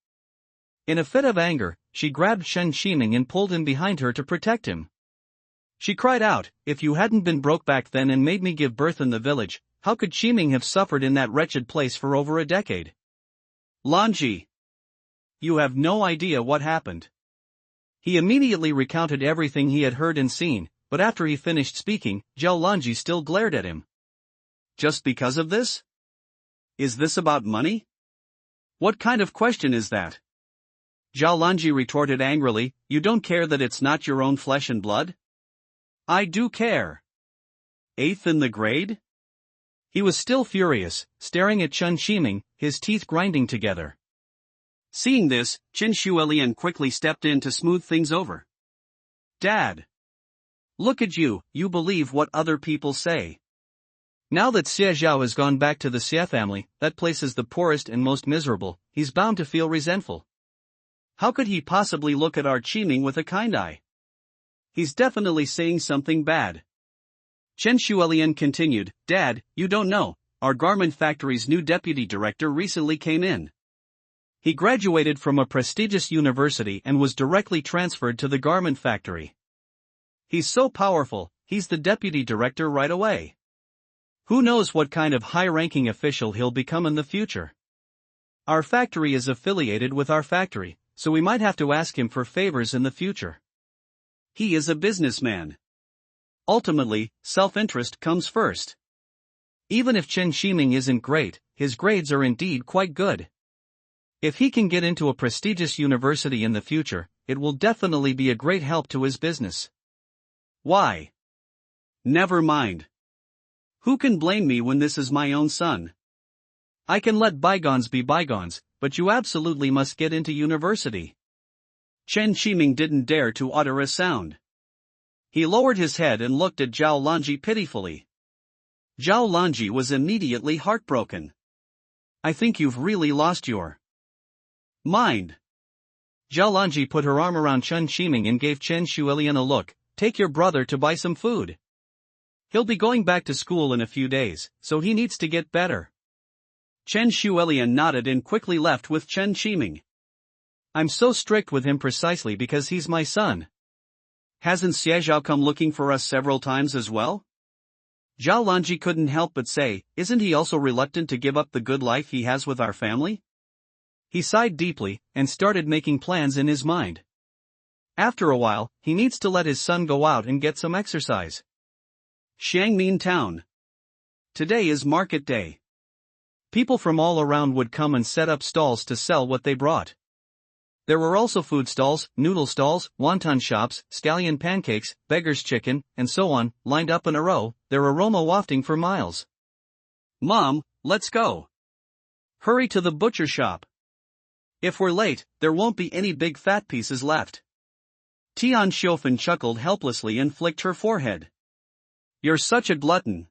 In a fit of anger, she grabbed Chen Qiming and pulled him behind her to protect him. She cried out, if you hadn't been broke back then and made me give birth in the village, how could Qiming have suffered in that wretched place for over a decade? Lanji. You have no idea what happened. He immediately recounted everything he had heard and seen, but after he finished speaking, Zhao Lanji still glared at him. Just because of this? Is this about money? What kind of question is that? Zhao Lanji retorted angrily, you don't care that it's not your own flesh and blood? I do care. 8th in the grade? He was still furious, staring at Chen Qiming, his teeth grinding together. Seeing this, Chen Xuelian quickly stepped in to smooth things over. Dad. Look at you, you believe what other people say. Now that Xie Zhao has gone back to the Xie family, that place is the poorest and most miserable, he's bound to feel resentful. How could he possibly look at our Qiming with a kind eye? He's definitely saying something bad. Chen Xuelian continued, Dad, you don't know, our garment factory's new deputy director recently came in. He graduated from a prestigious university and was directly transferred to the garment factory. He's so powerful, he's the deputy director right away. Who knows what kind of high-ranking official he'll become in the future? Our factory is affiliated with our factory, so we might have to ask him for favors in the future. He is a businessman. Ultimately, self-interest comes first. Even if Chen Qiming isn't great, his grades are indeed quite good. If he can get into a prestigious university in the future, it will definitely be a great help to his business. Why? Never mind. Who can blame me when this is my own son? I can let bygones be bygones, but you absolutely must get into university. Chen Qiming didn't dare to utter a sound. He lowered his head and looked at Zhao Lanji pitifully. Zhao Lanji was immediately heartbroken. I think you've really lost your mind.
Zhao Lanji put her arm around Chen Qiming and gave Chen Shuilian a look. Take your brother to buy some food. He'll be going back to school in a few days, so he needs to get better.
Chen Shuilian nodded and quickly left with Chen Qiming.
I'm so strict with him precisely because he's my son.
Hasn't Xie Zhao come looking for us several times as well? Zhao Lanji couldn't help but say, isn't he also reluctant to give up the good life he has with our family?
He sighed deeply, and started making plans in his mind. After a while, he needs to let his son go out and get some exercise.
Xiangmin Town. Today is market day.
People from all around would come and set up stalls to sell what they brought. There were also food stalls, noodle stalls, wonton shops, scallion pancakes, beggar's chicken, and so on, lined up in a row, their aroma wafting for miles.
Mom, let's go. Hurry to the butcher shop. If we're late, there won't be any big fat pieces left. Tian Xiufen chuckled helplessly and flicked her forehead. You're such a glutton.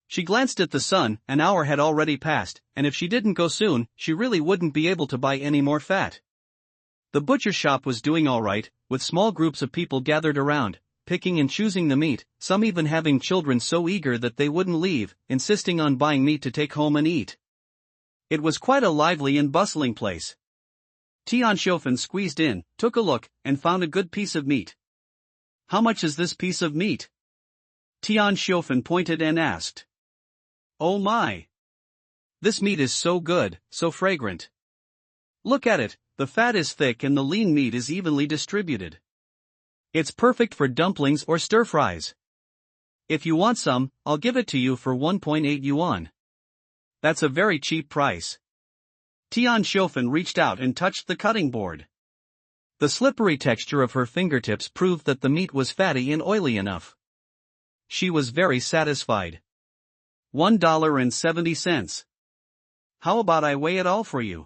She glanced at the sun. An hour had already passed, and if she didn't go soon, she really wouldn't be able to buy any more fat. The butcher shop was doing all right, with small groups of people gathered around, picking and choosing the meat, some even having children so eager that they wouldn't leave, insisting on buying meat to take home and eat. It was quite a lively and bustling place. Tian Xiufen squeezed in, took a look, and found a good piece of meat. How much is this piece of meat? Tian Xiufen pointed and asked. Oh my! This meat is so good, so fragrant. Look at it, the fat is thick and the lean meat is evenly distributed. It's perfect for dumplings or stir-fries. If you want some, I'll give it to you for 1.8 yuan. That's a very cheap price. Tian Xiufen reached out and touched the cutting board.
The slippery texture of her fingertips proved that the meat was fatty and oily enough. She was very satisfied.
$1.70. How about I weigh it all for you?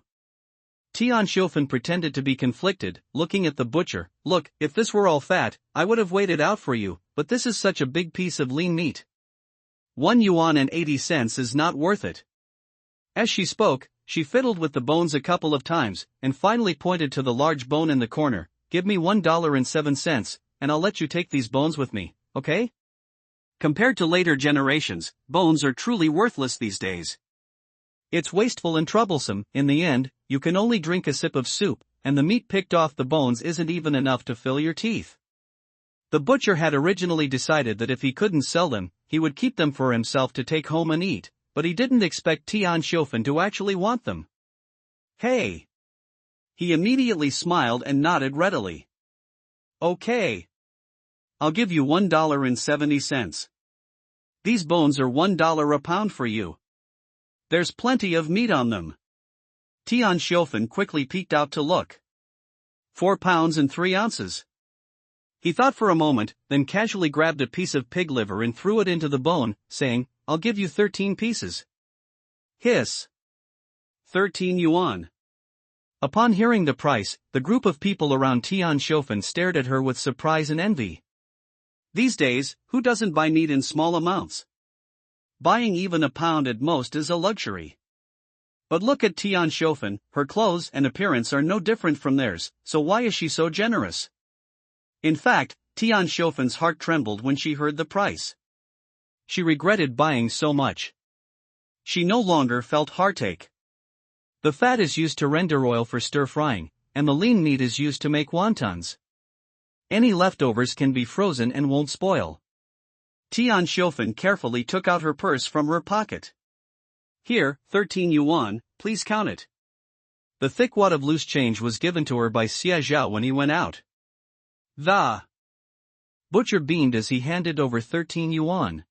Tian Xiufen pretended to be conflicted, looking at the butcher. Look, if this were all fat, I would have weighed it out for you, but this is such a big piece of lean meat.
1 yuan and 80 cents is not worth it.
As she spoke, she fiddled with the bones a couple of times, and finally pointed to the large bone in the corner. Give me $1.07, and I'll let you take these bones with me, okay?
Compared to later generations, bones are truly worthless these days.
It's wasteful and troublesome. In the end, you can only drink a sip of soup, and the meat picked off the bones isn't even enough to fill your teeth. The butcher had originally decided that if he couldn't sell them, he would keep them for himself to take home and eat, but he didn't expect Tian Xiufen to actually want them.
Hey! He immediately smiled and nodded readily. Okay. I'll give you $1.70. These bones are $1 a pound for you. There's plenty of meat on them. Tian Xiufen quickly peeked out to look. 4 pounds and 3 ounces. He thought for a moment, then casually grabbed a piece of pig liver and threw it into the bone, saying, I'll give you 13 pieces. Hiss. 13 yuan.
Upon hearing the price, the group of people around Tian Xiufen stared at her with surprise and envy.
These days, who doesn't buy meat in small amounts? Buying even a pound at most is a luxury. But look at Tian Xiufen, her clothes and appearance are no different from theirs, so why is she so generous? In fact, Tian Xiufen's heart trembled when she heard the price.
She regretted buying so much.
She no longer felt heartache.
The fat is used to render oil for stir-frying, and the lean meat is used to make wontons. Any leftovers can be frozen and won't spoil.
Tian Xiufen carefully took out her purse from her pocket. Here, 13 yuan, please count it.
The thick wad of loose change was given to her by Xie Zhao when he went out.
The
butcher beamed as he handed over 13 yuan.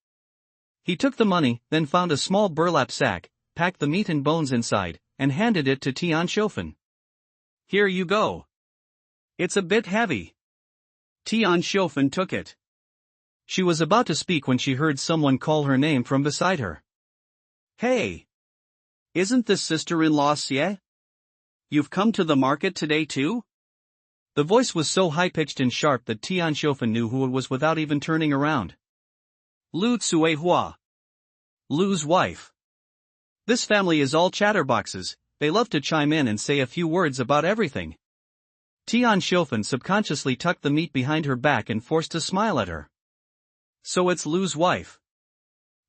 He took the money, then found a small burlap sack, packed the meat and bones inside, and handed it to Tian Xiufen.
Here you go. It's a bit heavy. Tian Xiufen took it.
She was about to speak when she heard someone call her name from beside her.
Hey! Isn't this sister-in-law Xie? You've come to the market today too?
The voice was so high-pitched and sharp that Tian Xiaofan knew who it was without even turning around.
Lu Tsuehua. Lu's wife.
This family is all chatterboxes, they love to chime in and say a few words about everything. Tian Xiaofan subconsciously tucked the meat behind her back and forced a smile at her.
So it's Lu's wife.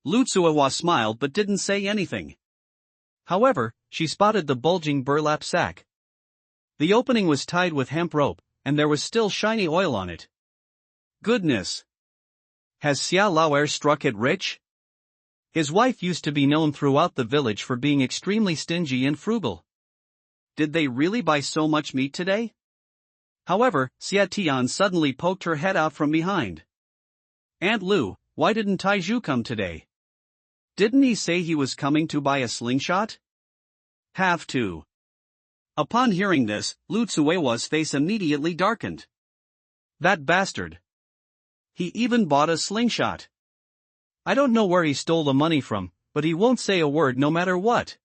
Lu Tsuehua smiled but didn't say anything.
However, she spotted the bulging burlap sack. The opening was tied with hemp rope, and there was still shiny oil on it.
Goodness! Has Xia Laoer struck it rich?
His wife used to be known throughout the village for being extremely stingy and frugal.
Did they really buy so much meat today? However, Xia Tian suddenly poked her head out from behind. Aunt Lu, why didn't Taizhu come today? Didn't he say he was coming to buy a slingshot? Have to. Upon hearing this, Lu Tsuehua's face immediately darkened. That bastard. He even bought a slingshot.
I don't know where he stole the money from, but he won't say a word no matter what.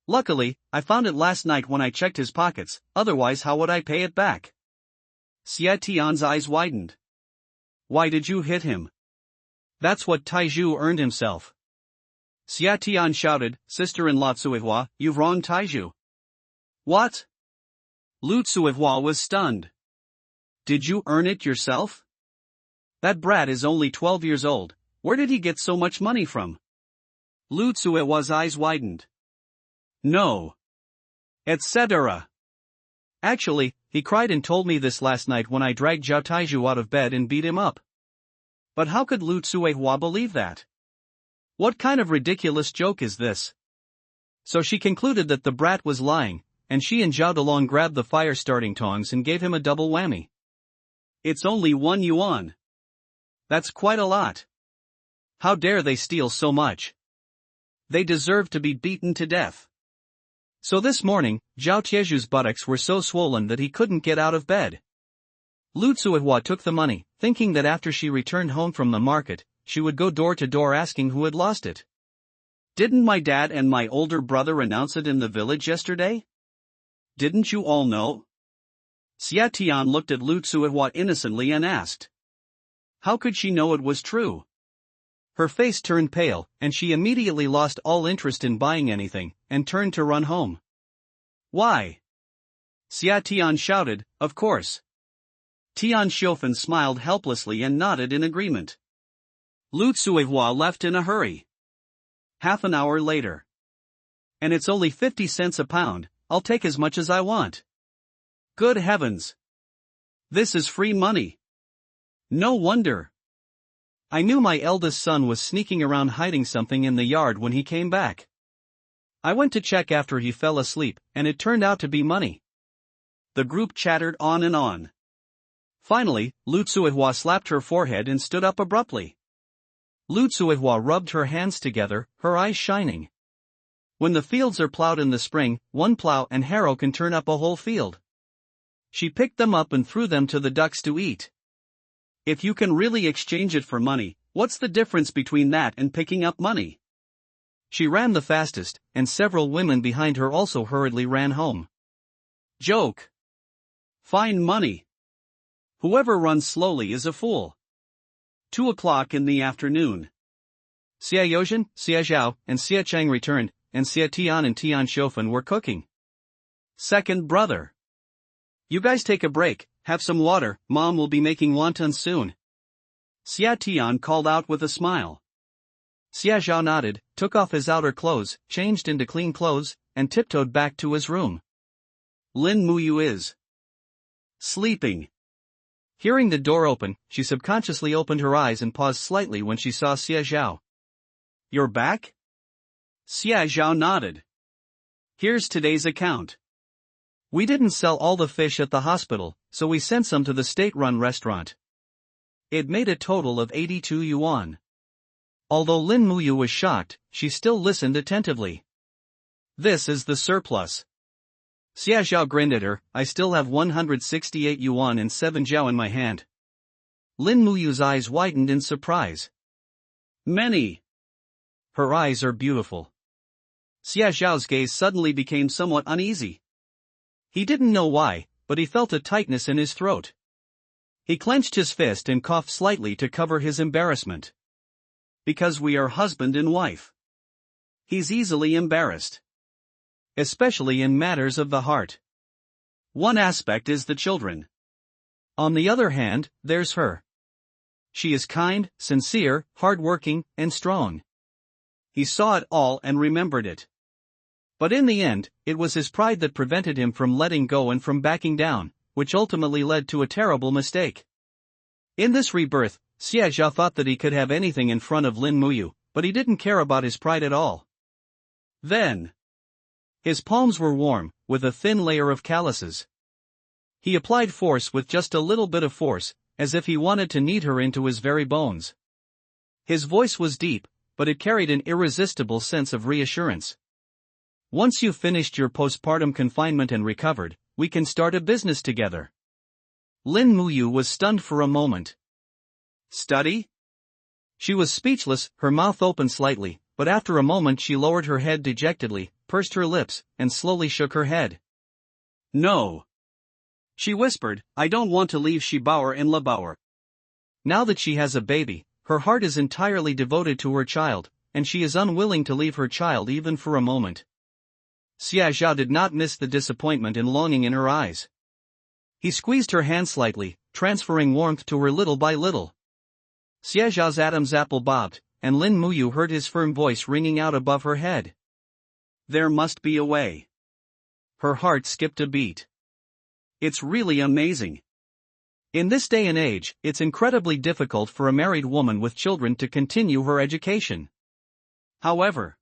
Luckily, I found it last night when I checked his pockets, otherwise how would I pay it back? Xia Tian's eyes widened. Why did you hit him?
That's what Taizhu earned himself.
Xia Tian shouted, Sister-in-law Tsuehua, you've wronged Taizhu. What? Lu Tsuehua was stunned. Did you earn it yourself? That brat is only 12 years old, where did he get so much money from? Lu Tsuehua's eyes widened. No. Etc.
Actually, he cried and told me this last night when I dragged Zhao Taizhu out of bed and beat him up.
But how could Lu Tsuehua believe that?
What kind of ridiculous joke is this? So she concluded that the brat was lying, and she and Zhao Dalong grabbed the fire-starting tongs and gave him a double whammy.
It's only 1 yuan. That's quite a lot. How dare they steal so much? They deserve to be beaten to death.
So this morning, Zhao Tiezhu's buttocks were so swollen that he couldn't get out of bed. Lu Tsuehua took the money, thinking that after she returned home from the market, she would go door to door asking who had lost it.
Didn't my dad and my older brother announce it in the village yesterday? Didn't you all know? Xia Tian looked at Lu Tsuehua innocently and asked. How could she know it was true?
Her face turned pale, and she immediately lost all interest in buying anything, and turned to run home.
Why? Xia Tian shouted, of course. Tian Xiaofan smiled helplessly and nodded in agreement. Lu Tsuehua left in a hurry. Half an hour later. And it's only 50 cents a pound, I'll take as much as I want. Good heavens! This is free money. No wonder.
I knew my eldest son was sneaking around hiding something in the yard when he came back. I went to check after he fell asleep, and it turned out to be money.
The group chattered on and on. Finally, Lu Tsuehua slapped her forehead and stood up abruptly.
Lu Tsuehua rubbed her hands together, her eyes shining. When the fields are plowed in the spring, one plow and harrow can turn up a whole field. She picked them up and threw them to the ducks to eat.
If you can really exchange it for money, what's the difference between that and picking up money?
She ran the fastest, and several women behind her also hurriedly ran home.
Joke. Fine money. Whoever runs slowly is a fool. 2 o'clock in the afternoon.
Xia Youzhen, Xia Zhao, and Xia Cheng returned, and Xia Tian and Tian Xiaofan were cooking.
Second brother. You guys take a break, have some water, Mom will be making wontons soon. Xia Tian called out with a smile.
Xia Zhao nodded, took off his outer clothes, changed into clean clothes, and tiptoed back to his room.
Lin Muyu is sleeping.
Hearing the door open, she subconsciously opened her eyes and paused slightly when she saw Xia Zhao.
You're back? Xia Zhao nodded. Here's today's account.
We didn't sell all the fish at the hospital, so we sent some to the state-run restaurant. It made a total of 82 yuan. Although Lin Muyu was shocked, she still listened attentively.
This is the surplus.
Xia Zhao grinned at her, I still have 168 yuan and 7 zhao in my hand. Lin Muyu's eyes widened in surprise.
Many.
Her eyes are beautiful.
Xia Zhao's gaze suddenly became somewhat uneasy.
He didn't know why, but he felt a tightness in his throat. He clenched his fist and coughed slightly to cover his embarrassment.
Because we are husband and wife. He's easily embarrassed.
Especially in matters of the heart.
One aspect is the children.
On the other hand, there's her. She is kind, sincere, hard-working, and strong.
He saw it all and remembered it.
But in the end, it was his pride that prevented him from letting go and from backing down, which ultimately led to a terrible mistake. In this rebirth, Xiaozhao thought that he could have anything in front of Lin Muyu, but he didn't care about his pride at all.
Then,
his palms were warm, with a thin layer of calluses. He applied force with just a little bit of force, as if he wanted to knead her into his very bones. His voice was deep, but it carried an irresistible sense of reassurance. Once you've finished your postpartum confinement and recovered, we can start a business together. Lin Muyu was stunned for a moment.
Study?
She was speechless, her mouth opened slightly, but after a moment she lowered her head dejectedly, pursed her lips, and slowly shook her head.
No. She whispered, I don't want to leave Shibauer and Lebauer.
Now that she has a baby, her heart is entirely devoted to her child, and she is unwilling to leave her child even for a moment. Xiaozhao did not miss the disappointment and longing in her eyes. He squeezed her hand slightly, transferring warmth to her little by little. Xiaozhao's Adam's apple bobbed, and Lin Muyu heard his firm voice ringing out above her head.
There must be a way.
Her heart skipped a beat.
It's really amazing.
In this day and age, it's incredibly difficult for a married woman with children to continue her education.
However,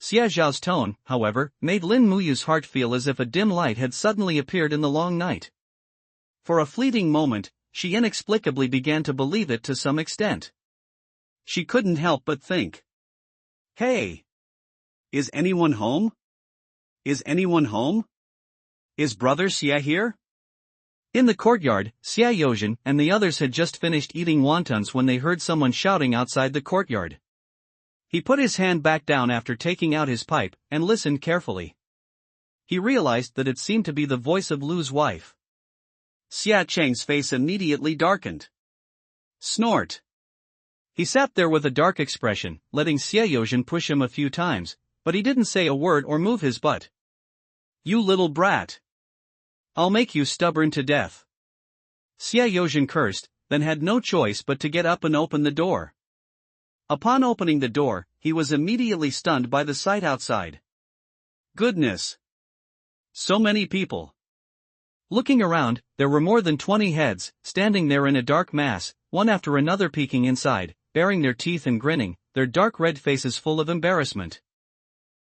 Xiaozhao's tone, however, made Lin Muyu's heart feel as if a dim light had suddenly appeared in the long night. For a fleeting moment, she inexplicably began to believe it to some extent.
She couldn't help but think. Hey! Is anyone home? Is anyone home? Is Brother Xia here?
In the courtyard, Xia Yozhen and the others had just finished eating wontons when they heard someone shouting outside the courtyard. He put his hand back down after taking out his pipe, and listened carefully. He realized that it seemed to be the voice of Lu's wife.
Xia Cheng's face immediately darkened. Snort.
He sat there with a dark expression, letting Xia Yozhen push him a few times, but he didn't say a word or move his butt.
You little brat.
I'll make you stubborn to death. Xia Yozhen cursed, then had no choice but to get up and open the door.
Upon opening the door, he was immediately stunned by the sight outside. Goodness! So many people.
Looking around, there were more than 20 heads, standing there in a dark mass, one after another peeking inside, baring their teeth and grinning, their dark red faces full of embarrassment.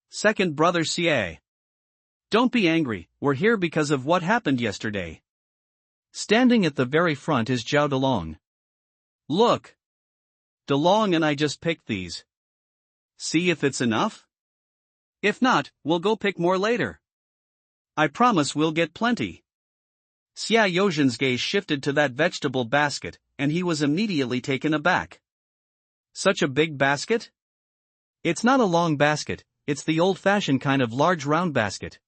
Second Brother Xie. Don't be angry, we're here because of what happened yesterday.
Standing at the very front is Zhao Delong.
Look! DeLong and I just picked these. See if it's enough? If not, we'll go pick more later. I promise we'll get plenty. Xia Yozhen's gaze shifted to that vegetable basket, and he was immediately taken aback. Such a big basket?
It's not a long basket, it's the old-fashioned kind of large round basket.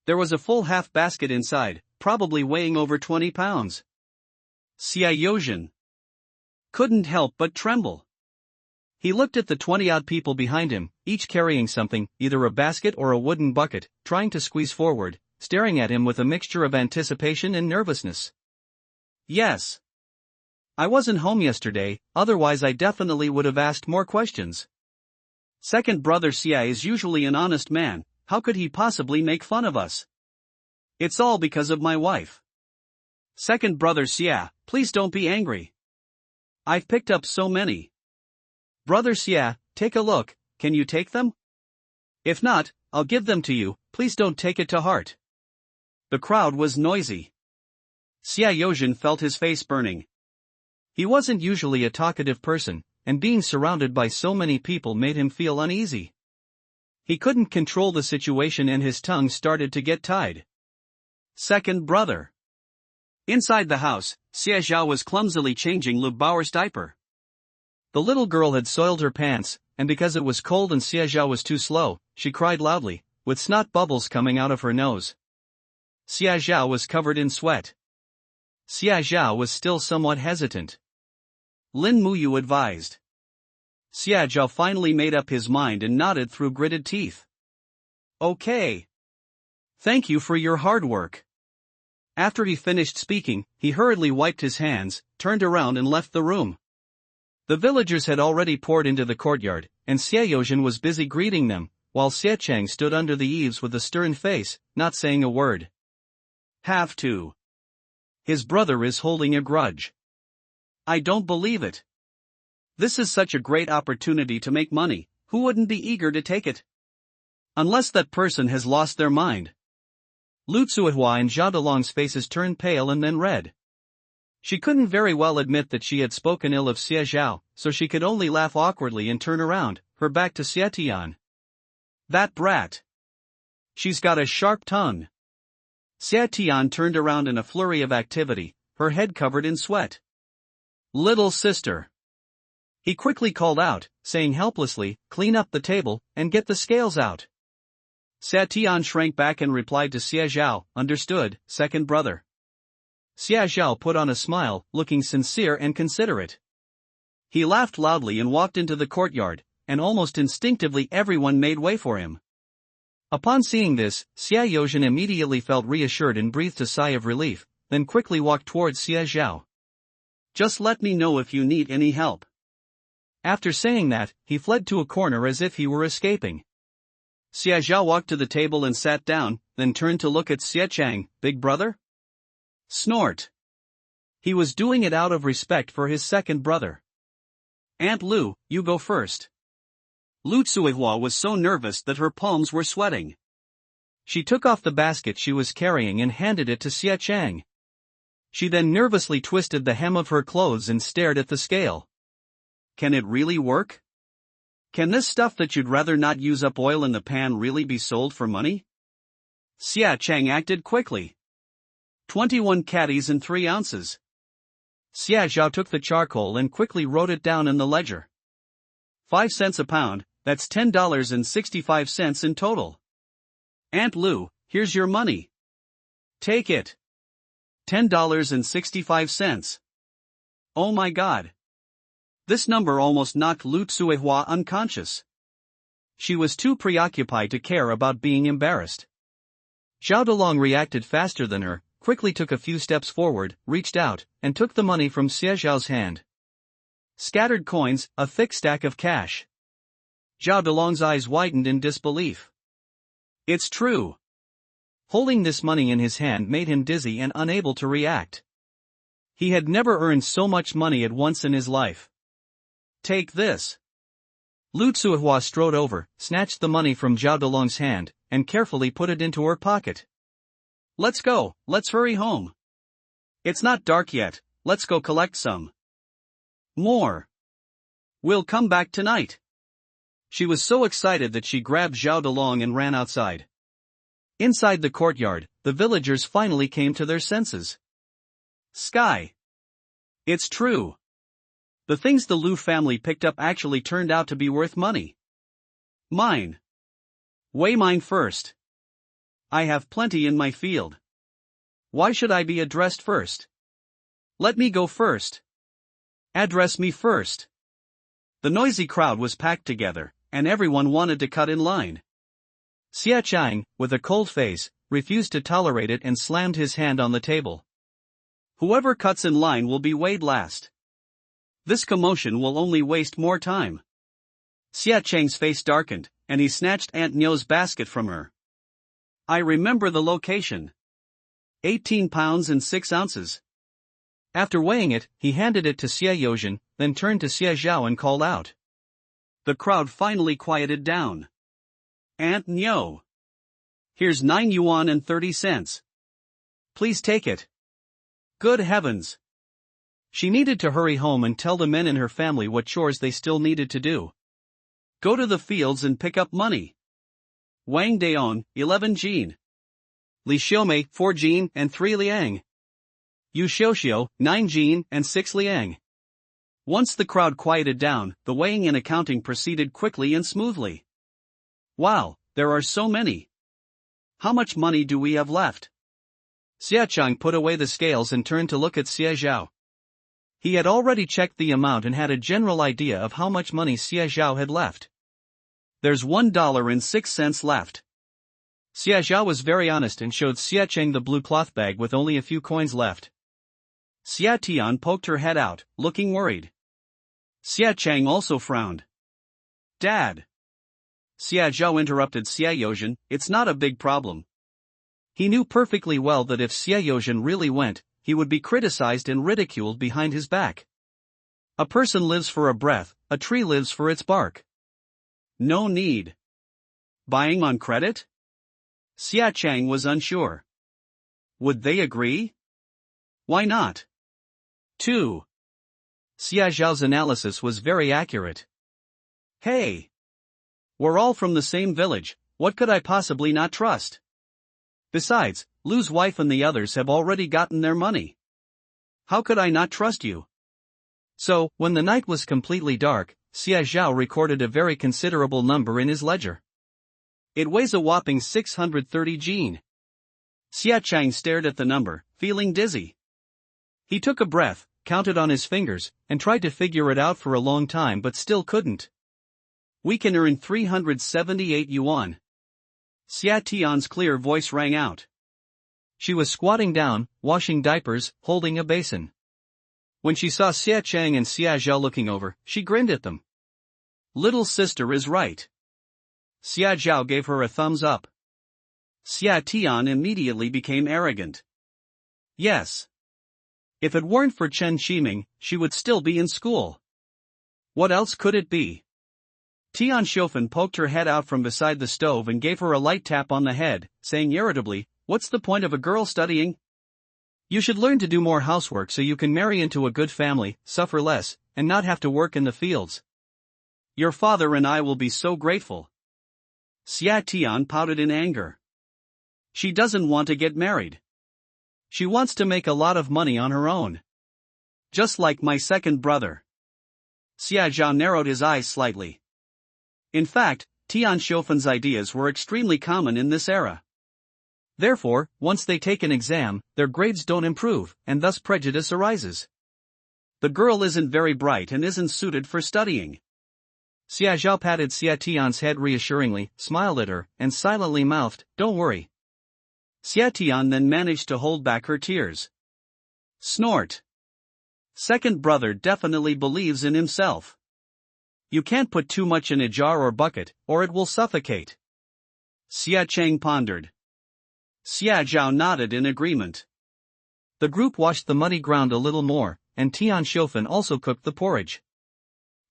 There was a full half basket inside, probably weighing over 20 pounds. Xia Yozhen couldn't help but tremble.
He looked at the 20-odd people behind him, each carrying something, either a basket or a wooden bucket, trying to squeeze forward, staring at him with a mixture of anticipation and nervousness.
Yes.
I wasn't home yesterday, otherwise I definitely would have asked more questions.
Second Brother Xia is usually an honest man, how could he possibly make fun of us? It's all because of my wife. Second Brother Xia, please don't be angry. I've picked up so many.
Brother Xia, take a look, can you take them?
If not, I'll give them to you, please don't take it to heart. The crowd was noisy. Xia Yozhen felt his face burning.
He wasn't usually a talkative person, and being surrounded by so many people made him feel uneasy. He couldn't control the situation and his tongue started to get tied.
Second brother. Inside the house, Xiaozhao was clumsily changing Lu Bao's diaper.
The little girl had soiled her pants, and because it was cold and Xiaozhao was too slow, she cried loudly, with snot bubbles coming out of her nose. Xia Zhao was covered in sweat. Xia Zhao was still somewhat hesitant.
Lin Muyu advised. Xia Zhao finally made up his mind and nodded through gritted teeth. Okay. Thank you for your hard work. After he finished speaking, he hurriedly wiped his hands, turned around and left the room. The villagers had already poured into the courtyard, and Xie Yozhen was busy greeting them, while Xie Chang stood under the eaves with a stern face, not saying a word.
Have to. His brother is holding a grudge.
I don't believe it. This is such a great opportunity to make money, who wouldn't be eager to take it? Unless that person has lost their mind.
Lu Tsuihua and Zhao Delong's faces turned pale and then red. She couldn't very well admit that she had spoken ill of Xie Zhao, so she could only laugh awkwardly and turn around, her back to Xie Tian.
That brat. She's got a sharp tongue. Xie Tian turned around in a flurry of activity, her head covered in sweat. Little sister.
He quickly called out, saying helplessly, clean up the table, and get the scales out.
Xie Tian shrank back and replied to Xie Zhao, understood, second brother.
Xie Zhao put on a smile, looking sincere and considerate.
He laughed loudly and walked into the courtyard, and almost instinctively everyone made way for him.
Upon seeing this, Xie Yozhen immediately felt reassured and breathed a sigh of relief, then quickly walked towards Xie Zhao.
Just let me know if you need any help.
After saying that, he fled to a corner as if he were escaping.
Xie Zhao walked to the table and sat down, then turned to look at Xie Chang, big brother? Snort.
He was doing it out of respect for his second brother.
Aunt Lu, you go first. Lu Tsuihua was so nervous that her palms were sweating.
She took off the basket she was carrying and handed it to Xie Chang. She then nervously twisted the hem of her clothes and stared at the scale.
Can it really work? Can this stuff that you'd rather not use up oil in the pan really be sold for money? Xie Chang acted quickly. 21 caddies and 3 ounces.
Xie Zhao took the charcoal and quickly wrote it down in the ledger.
5 cents a pound, that's $10.65 in total. Aunt Lu, here's your money. Take it. $10.65. Oh my God. This number almost knocked Lu Tsuihua unconscious. She was too preoccupied to care about being embarrassed.
Zhao Delong reacted faster than her, quickly took a few steps forward, reached out, and took the money from Xie Zhao's hand.
Scattered coins, a thick stack of cash.
Zhao Delong's eyes widened in disbelief.
It's true.
Holding this money in his hand made him dizzy and unable to react. He had never earned so much money at once in his life.
Take this.
Lu Tsuihua strode over, snatched the money from Zhao Delong's hand, and carefully put it into her pocket.
Let's go, let's hurry home. It's not dark yet, let's go collect some more. We'll come back tonight. She was so excited that she grabbed Zhao Delong and ran outside.
Inside the courtyard, the villagers finally came to their senses.
Sky. It's true. The things the Lu family picked up actually turned out to be worth money. Mine. Weigh mine first. I have plenty in my field. Why should I be addressed first? Let me go first. Address me first. The noisy crowd was packed together, and everyone wanted to cut in line.
Xie Chang, with a cold face, refused to tolerate it and slammed his hand on the table.
Whoever cuts in line will be weighed last. This commotion will only waste more time. Xie Chang's face darkened, and he snatched Aunt Nyo's basket from her. I remember the location. 18 pounds and 6 ounces.
After weighing it, he handed it to Xie Yozhen, then turned to Xie Zhao and called out.
The crowd finally quieted down. Aunt Nyo. Here's 9 yuan and 30 cents. Please take it. Good heavens. She needed to hurry home and tell the men in her family what chores they still needed to do. Go to the fields and pick up money. Wang Daon, 11 jin. Li Xiaomei, 4 jin and 3 liang. Yu Xiuxiu, 9 jin and 6 liang. Once the crowd quieted down, the weighing and accounting proceeded quickly and smoothly. Wow, there are so many. How much money do we have left?
Xia Chang put away the scales and turned to look at Xia Zhao. He had already checked the amount and had a general idea of how much money Xia Zhao had left.
There's $1.06 left.
Xia Zhao was very honest and showed Xia Chang the blue cloth bag with only a few coins left.
Xia Tian poked her head out, looking worried. Xia Chang also frowned. Dad. Xia Zhao interrupted Xia Yozhen, it's not a big problem.
He knew perfectly well that if Xia Yozhen really went, he would be criticized and ridiculed behind his back. A person lives for a breath, a tree lives for its bark.
No need. Buying on credit? Xia Chang was unsure. Would they agree? Why not?
2. Xia Zhao's analysis was very accurate.
Hey! We're all from the same village, what could I possibly not trust? Besides, Lu's wife and the others have already gotten their money. How could I not trust you?
So, when the night was completely dark, Xia Zhao recorded a very considerable number in his ledger.
It weighs a whopping 630 jin. Xia Chang stared at the number, feeling dizzy. He took a breath, counted on his fingers, and tried to figure it out for a long time but still couldn't. We can earn 378 yuan. Xia Tian's clear voice rang out.
She was squatting down, washing diapers, holding a basin. When she saw Xia Chang and Xia Zhao looking over, she grinned at them.
Little sister is right. Xia Zhao gave her a thumbs up. Xia Tian immediately became arrogant. Yes. If it weren't for Chen Qiming, she would still be in school. What else could it be? Tian Shofan poked her head out from beside the stove and gave her a light tap on the head, saying irritably, what's the point of a girl studying? You should learn to do more housework so you can marry into a good family, suffer less, and not have to work in the fields. Your father and I will be so grateful. Xia Tian pouted in anger. She doesn't want to get married. She wants to make a lot of money on her own. Just like my second brother. Xia Zhao narrowed his eyes slightly. In fact, Tian Shofan's ideas were extremely common in this era. Therefore, once they take an exam, their grades don't improve, and thus prejudice arises. The girl isn't very bright and isn't suited for studying.
Xia Zhao patted Xia Tian's head reassuringly, smiled at her, and silently mouthed, don't worry.
Xia Tian then managed to hold back her tears. Snort. Second brother definitely believes in himself. You can't put too much in a jar or bucket, or it will suffocate. Xia Chang pondered. Xia Zhao nodded in agreement.
The group washed the muddy ground a little more, and Tian Shofan also cooked the porridge.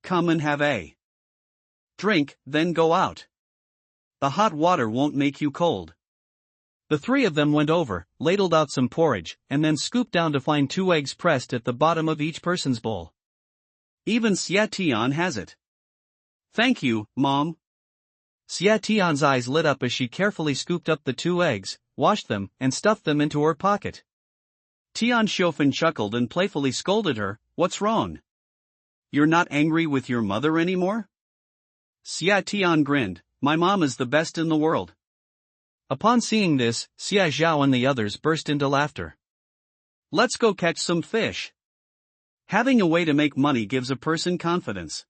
Come and have a drink, then go out. The hot water won't make you cold.
The three of them went over, ladled out some porridge, and then scooped down to find 2 eggs pressed at the bottom of each person's bowl.
Even Xia Tian has it. Thank you, Mom.
Xia Tian's eyes lit up as she carefully scooped up the 2 eggs, washed them, and stuffed them into her pocket.
Tian Shofan chuckled and playfully scolded her, what's wrong? You're not angry with your mother anymore? Xia Tian grinned, my mom is the best in the world.
Upon seeing this, Xia Zhao and the others burst into laughter.
Let's go catch some fish. Having a way to make money gives a person confidence.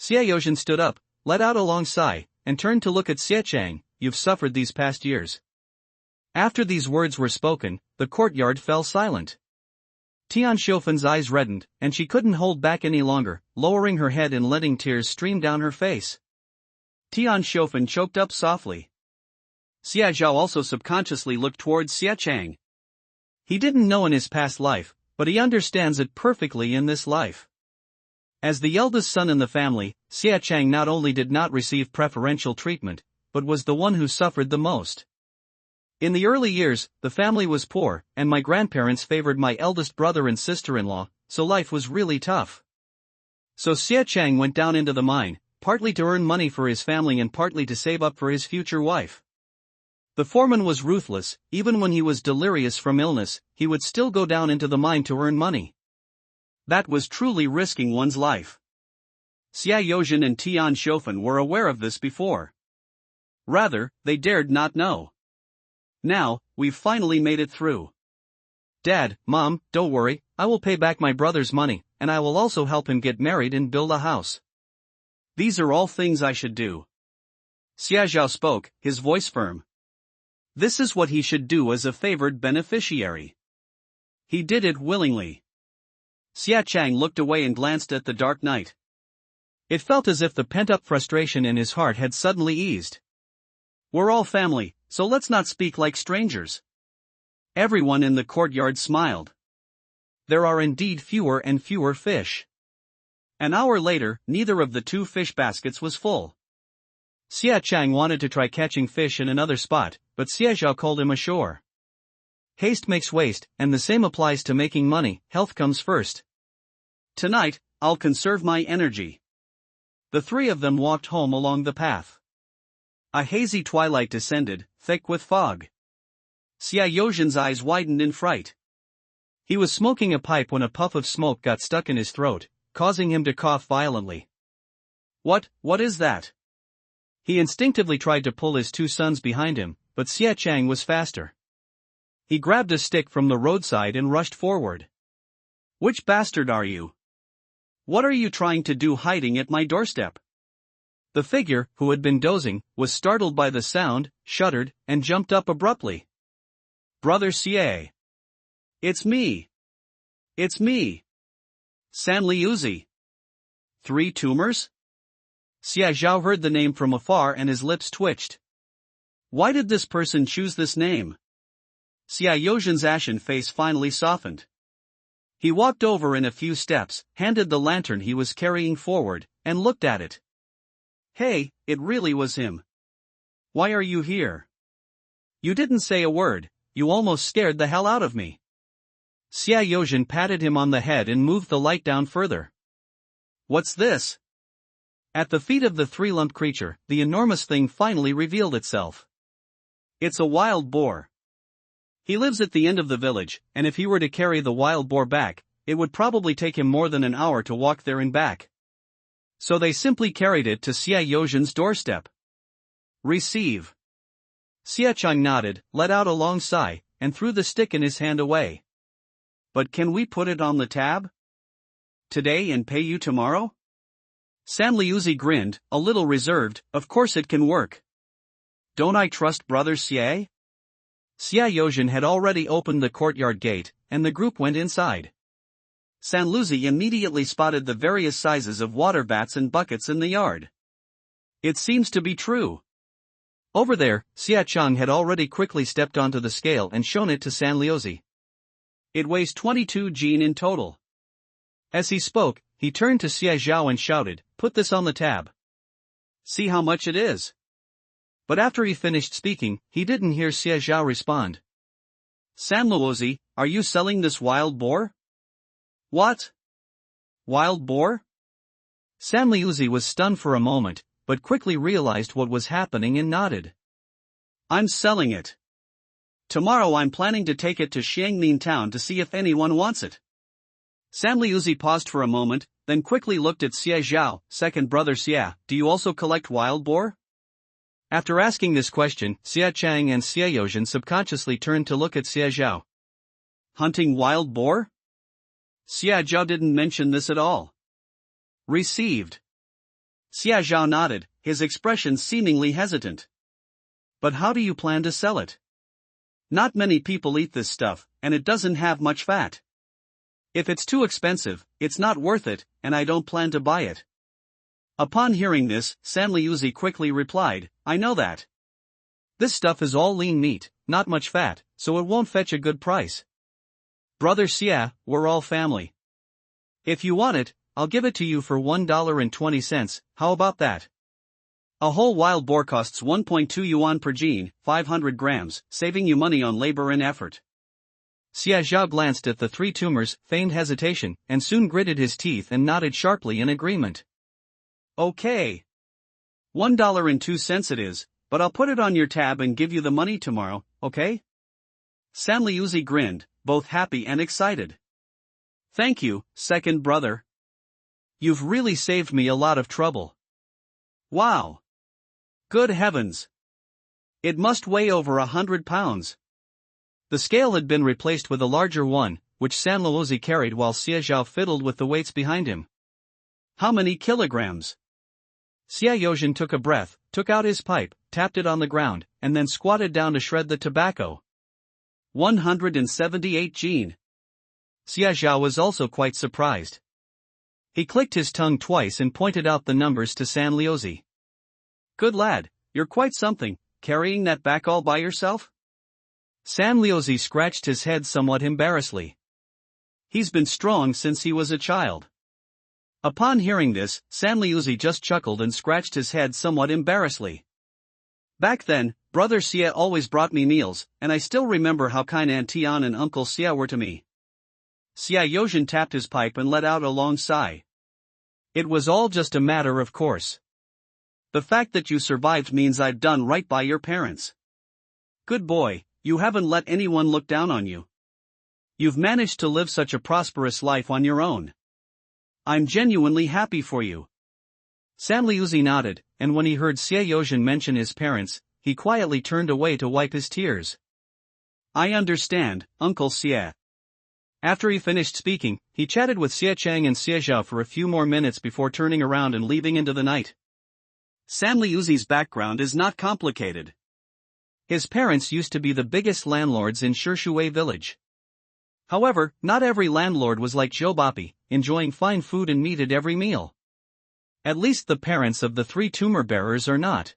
Xia Yozhen stood up, let out a long sigh, and turned to look at Xia Chang, you've suffered these past years. After these words were spoken, the courtyard fell silent. Tian Shofan's eyes reddened, and she couldn't hold back any longer, lowering her head and letting tears stream down her face.
Tian Shofan choked up softly. Xia Zhao also subconsciously looked towards Xia Chang.
He didn't know in his past life, but he understands it perfectly in this life. As the eldest son in the family, Xia Chang not only did not receive preferential treatment, but was the one who suffered the most. In the early years, the family was poor, and my grandparents favored my eldest brother and sister-in-law, so life was really tough. So Xia Chang went down into the mine, partly to earn money for his family and partly to save up for his future wife. The foreman was ruthless, even when he was delirious from illness, he would still go down into the mine to earn money.
That was truly risking one's life. Xia Yozhen and Tian Shofan were aware of this before. Rather, they dared not know. Now, we've finally made it through.
Dad, Mom, don't worry, I will pay back my brother's money, and I will also help him get married and build a house.
These are all things I should do. Xia Zhao spoke, his voice firm. This is what he should do as a favored beneficiary. He did it willingly. Xia Chang looked away and glanced at the dark night.
It felt as if the pent-up frustration in his heart had suddenly eased.
We're all family, so let's not speak like strangers. Everyone in the courtyard smiled.
There are indeed fewer and fewer fish.
An hour later, neither of the 2 fish baskets was full.
Xia Chang wanted to try catching fish in another spot, but Xia Zhao called him ashore. Haste makes waste, and the same applies to making money. Health comes first.
Tonight, I'll conserve my energy. The 3 of them walked home along the path. A hazy twilight descended, thick with fog. Xia Yozhen's eyes widened in fright.
He was smoking a pipe when a puff of smoke got stuck in his throat, causing him to cough violently.
What is that?
He instinctively tried to pull his 2 sons behind him, but Xia Chang was faster. He grabbed a stick from the roadside and rushed forward.
Which bastard are you? What are you trying to do hiding at my doorstep?
The figure, who had been dozing, was startled by the sound, shuddered, and jumped up abruptly.
Brother Xie. It's me. It's me. San Liuzi. 3 tumors?
Xia Zhao heard the name from afar and his lips twitched.
Why did this person choose this name? Xia Yozhen's ashen face finally softened. He walked over in a few steps, handed the lantern he was carrying forward, and looked at it. Hey, it really was him. Why are you here? You didn't say a word, you almost scared the hell out of me.
Xia Yozhen patted him on the head and moved the light down further.
What's this?
At the feet of the 3-lumped creature, the enormous thing finally revealed itself.
It's a wild boar. He lives at the end of the village, and if he were to carry the wild boar back, it would probably take him more than an hour to walk there and back. So they simply carried it to Xia Yozhen's doorstep. Receive.
Xia Chang nodded, let out a long sigh, and threw the stick in his hand away.
But can we put it on the tab? Today and pay you tomorrow? San Liuzi grinned, a little reserved. Of course it can work. Don't I trust Brother Xie?
Xia Yozhen had already opened the courtyard gate, and the group went inside.
San Liuzi immediately spotted the various sizes of water vats and buckets in the yard. It seems to be true.
Over there, Xia Chang had already quickly stepped onto the scale and shown it to San Liuzi.
It weighs 22 jin in total.
As he spoke, he turned to Xia Zhao and shouted, "Put this on the tab.
See how much it is."
But after he finished speaking, he didn't hear Xia Zhao respond.
San Liuzi, are you selling this wild boar? What? Wild boar?
San Liuzi was stunned for a moment, but quickly realized what was happening and nodded.
I'm selling it. Tomorrow I'm planning to take it to Xiangning town to see if anyone wants it. San Liuzi paused for a moment, then quickly looked at Xie Zhao, second brother Xia, do you also collect wild boar?
After asking this question, Xia Chang and Xia Yozhen subconsciously turned to look at Xia Zhao.
Hunting wild boar? Xia Zhao didn't mention this at all. Received. Xia Zhao nodded, his expression seemingly hesitant. But how do you plan to sell it? Not many people eat this stuff, and it doesn't have much fat. If it's too expensive, it's not worth it, and I don't plan to buy it. Upon hearing this, San Liuzi quickly replied, I know that.
This stuff is all lean meat, not much fat, so it won't fetch a good price.
Brother Xia, we're all family. If you want it, I'll give it to you for $1.20, how about that? A whole wild boar costs 1.2 yuan per jin, 500 grams, saving you money on labor and effort.
Xia Zhao glanced at the 3 tumors, feigned hesitation, and soon gritted his teeth and nodded sharply in agreement.
Okay. $1.02 it is, but I'll put it on your tab and give you the money tomorrow, okay? San Liuzi grinned, both happy and excited. Thank you, second brother. You've really saved me a lot of trouble. Wow. Good heavens. It must weigh over 100 pounds.
The scale had been replaced with a larger one, which Sanluozi carried while Xie Zhao fiddled with the weights behind him.
How many kilograms?
Xie Yozhen took a breath, took out his pipe, tapped it on the ground, and then squatted down to shred the tobacco.
178 Jin.
Xie Zhao was also quite surprised. He clicked his tongue twice and pointed out the numbers to Sanluozi.
Good lad, you're quite something, carrying that back all by yourself?
Sanluozi scratched his head somewhat embarrassedly.
He's been strong since he was a child. Upon hearing this, Sanluozi just chuckled and scratched his head somewhat embarrassedly. Back then, Brother Xie always brought me meals, and I still remember how kind Aunt Tian and Uncle Xie were to me. Xie Yozhen tapped his pipe and let out a long sigh.
It was all just a matter of course.
The fact that you survived means I've done right by your parents. Good boy, you haven't let anyone look down on you. You've managed to live such a prosperous life on your own. I'm genuinely happy for you.
Sanluozi nodded, and when he heard Xie Yozhen mention his parents, he quietly turned away to wipe his tears.
I understand, Uncle Xie.
After he finished speaking, he chatted with Xie Chang and Xie Zhao for a few more minutes before turning around and leaving into the night.
Sanluozi's background is not complicated.
His parents used to be the biggest landlords in Shishui village. However, not every landlord was like Zhou Bapi, enjoying fine food and meat at every meal. At least the parents of the three tumor bearers are not.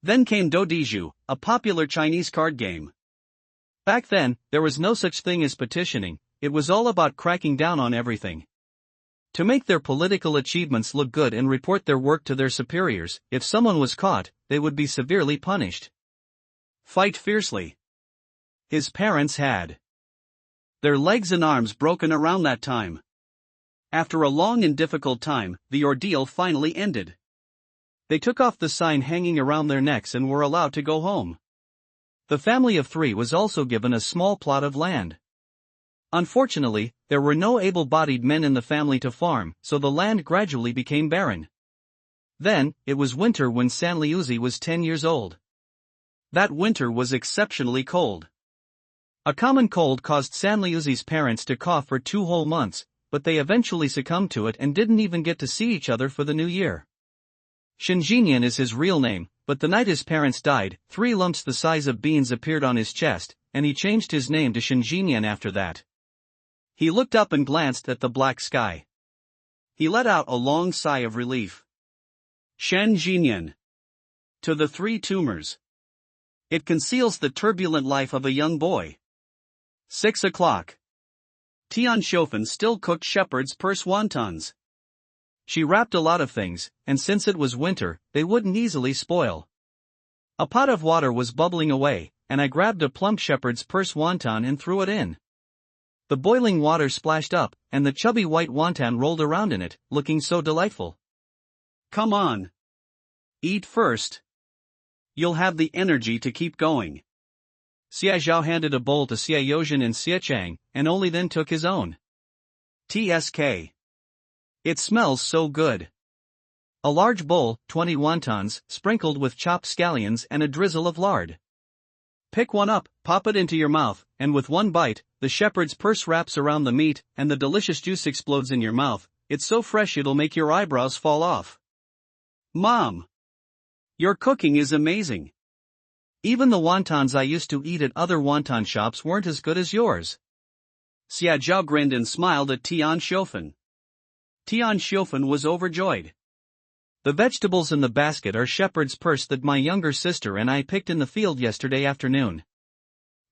Then came Dodiju, a popular Chinese card game.
Back then, there was no such thing as petitioning, it was all about cracking down on everything. To make their political achievements look good and report their work to their superiors, if someone was caught, they would be severely punished.
Fight fiercely.
His parents had
their legs and arms broken around that time. After a long and difficult time, the ordeal finally ended.
They took off the sign hanging around their necks and were allowed to go home. The family of three was also given a small plot of land. Unfortunately, there were no able-bodied men in the family to farm, so the land gradually became barren. Then, it was winter when Sanluozi was 10 years old.
That winter was exceptionally cold.
A common cold caused Sanluozi's parents to cough for 2 whole months, but they eventually succumbed to it and didn't even get to see each other for the new year. Shinjinian is his real name, but the night his parents died, 3 lumps the size of beans appeared on his chest, and he changed his name to Shinjinian after that.
He looked up and glanced at the black sky. He let out a long sigh of relief. Shinjinian. To the 3 tumors. It conceals the turbulent life of a young boy. 6 o'clock. Tian Shofen still cooked shepherd's purse wontons.
She wrapped a lot of things, and since it was winter, they wouldn't easily spoil. A pot of water was bubbling away, and I grabbed a plump shepherd's purse wonton and threw it in. The boiling water splashed up, and the chubby white wonton rolled around in it, looking so delightful.
Come on. Eat first. You'll have the energy to keep going.
Xie Zhao handed a bowl to Xie Yozhen and Xie Chang, and only then took his own.
TSK.
It smells so good. A large bowl, 20 wontons, sprinkled with chopped scallions and a drizzle of lard.
Pick one up, pop it into your mouth, and with one bite, the shepherd's purse wraps around the meat, and the delicious juice explodes in your mouth. It's so fresh it'll make your eyebrows fall off. Mom! Your cooking is amazing.
Even the wontons I used to eat at other wonton shops weren't as good as yours.
Xie Zhao grinned and smiled at Tian Shofen. Tian Shofen was overjoyed.
The vegetables in the basket are shepherd's purse that my younger sister and I picked in the field yesterday afternoon.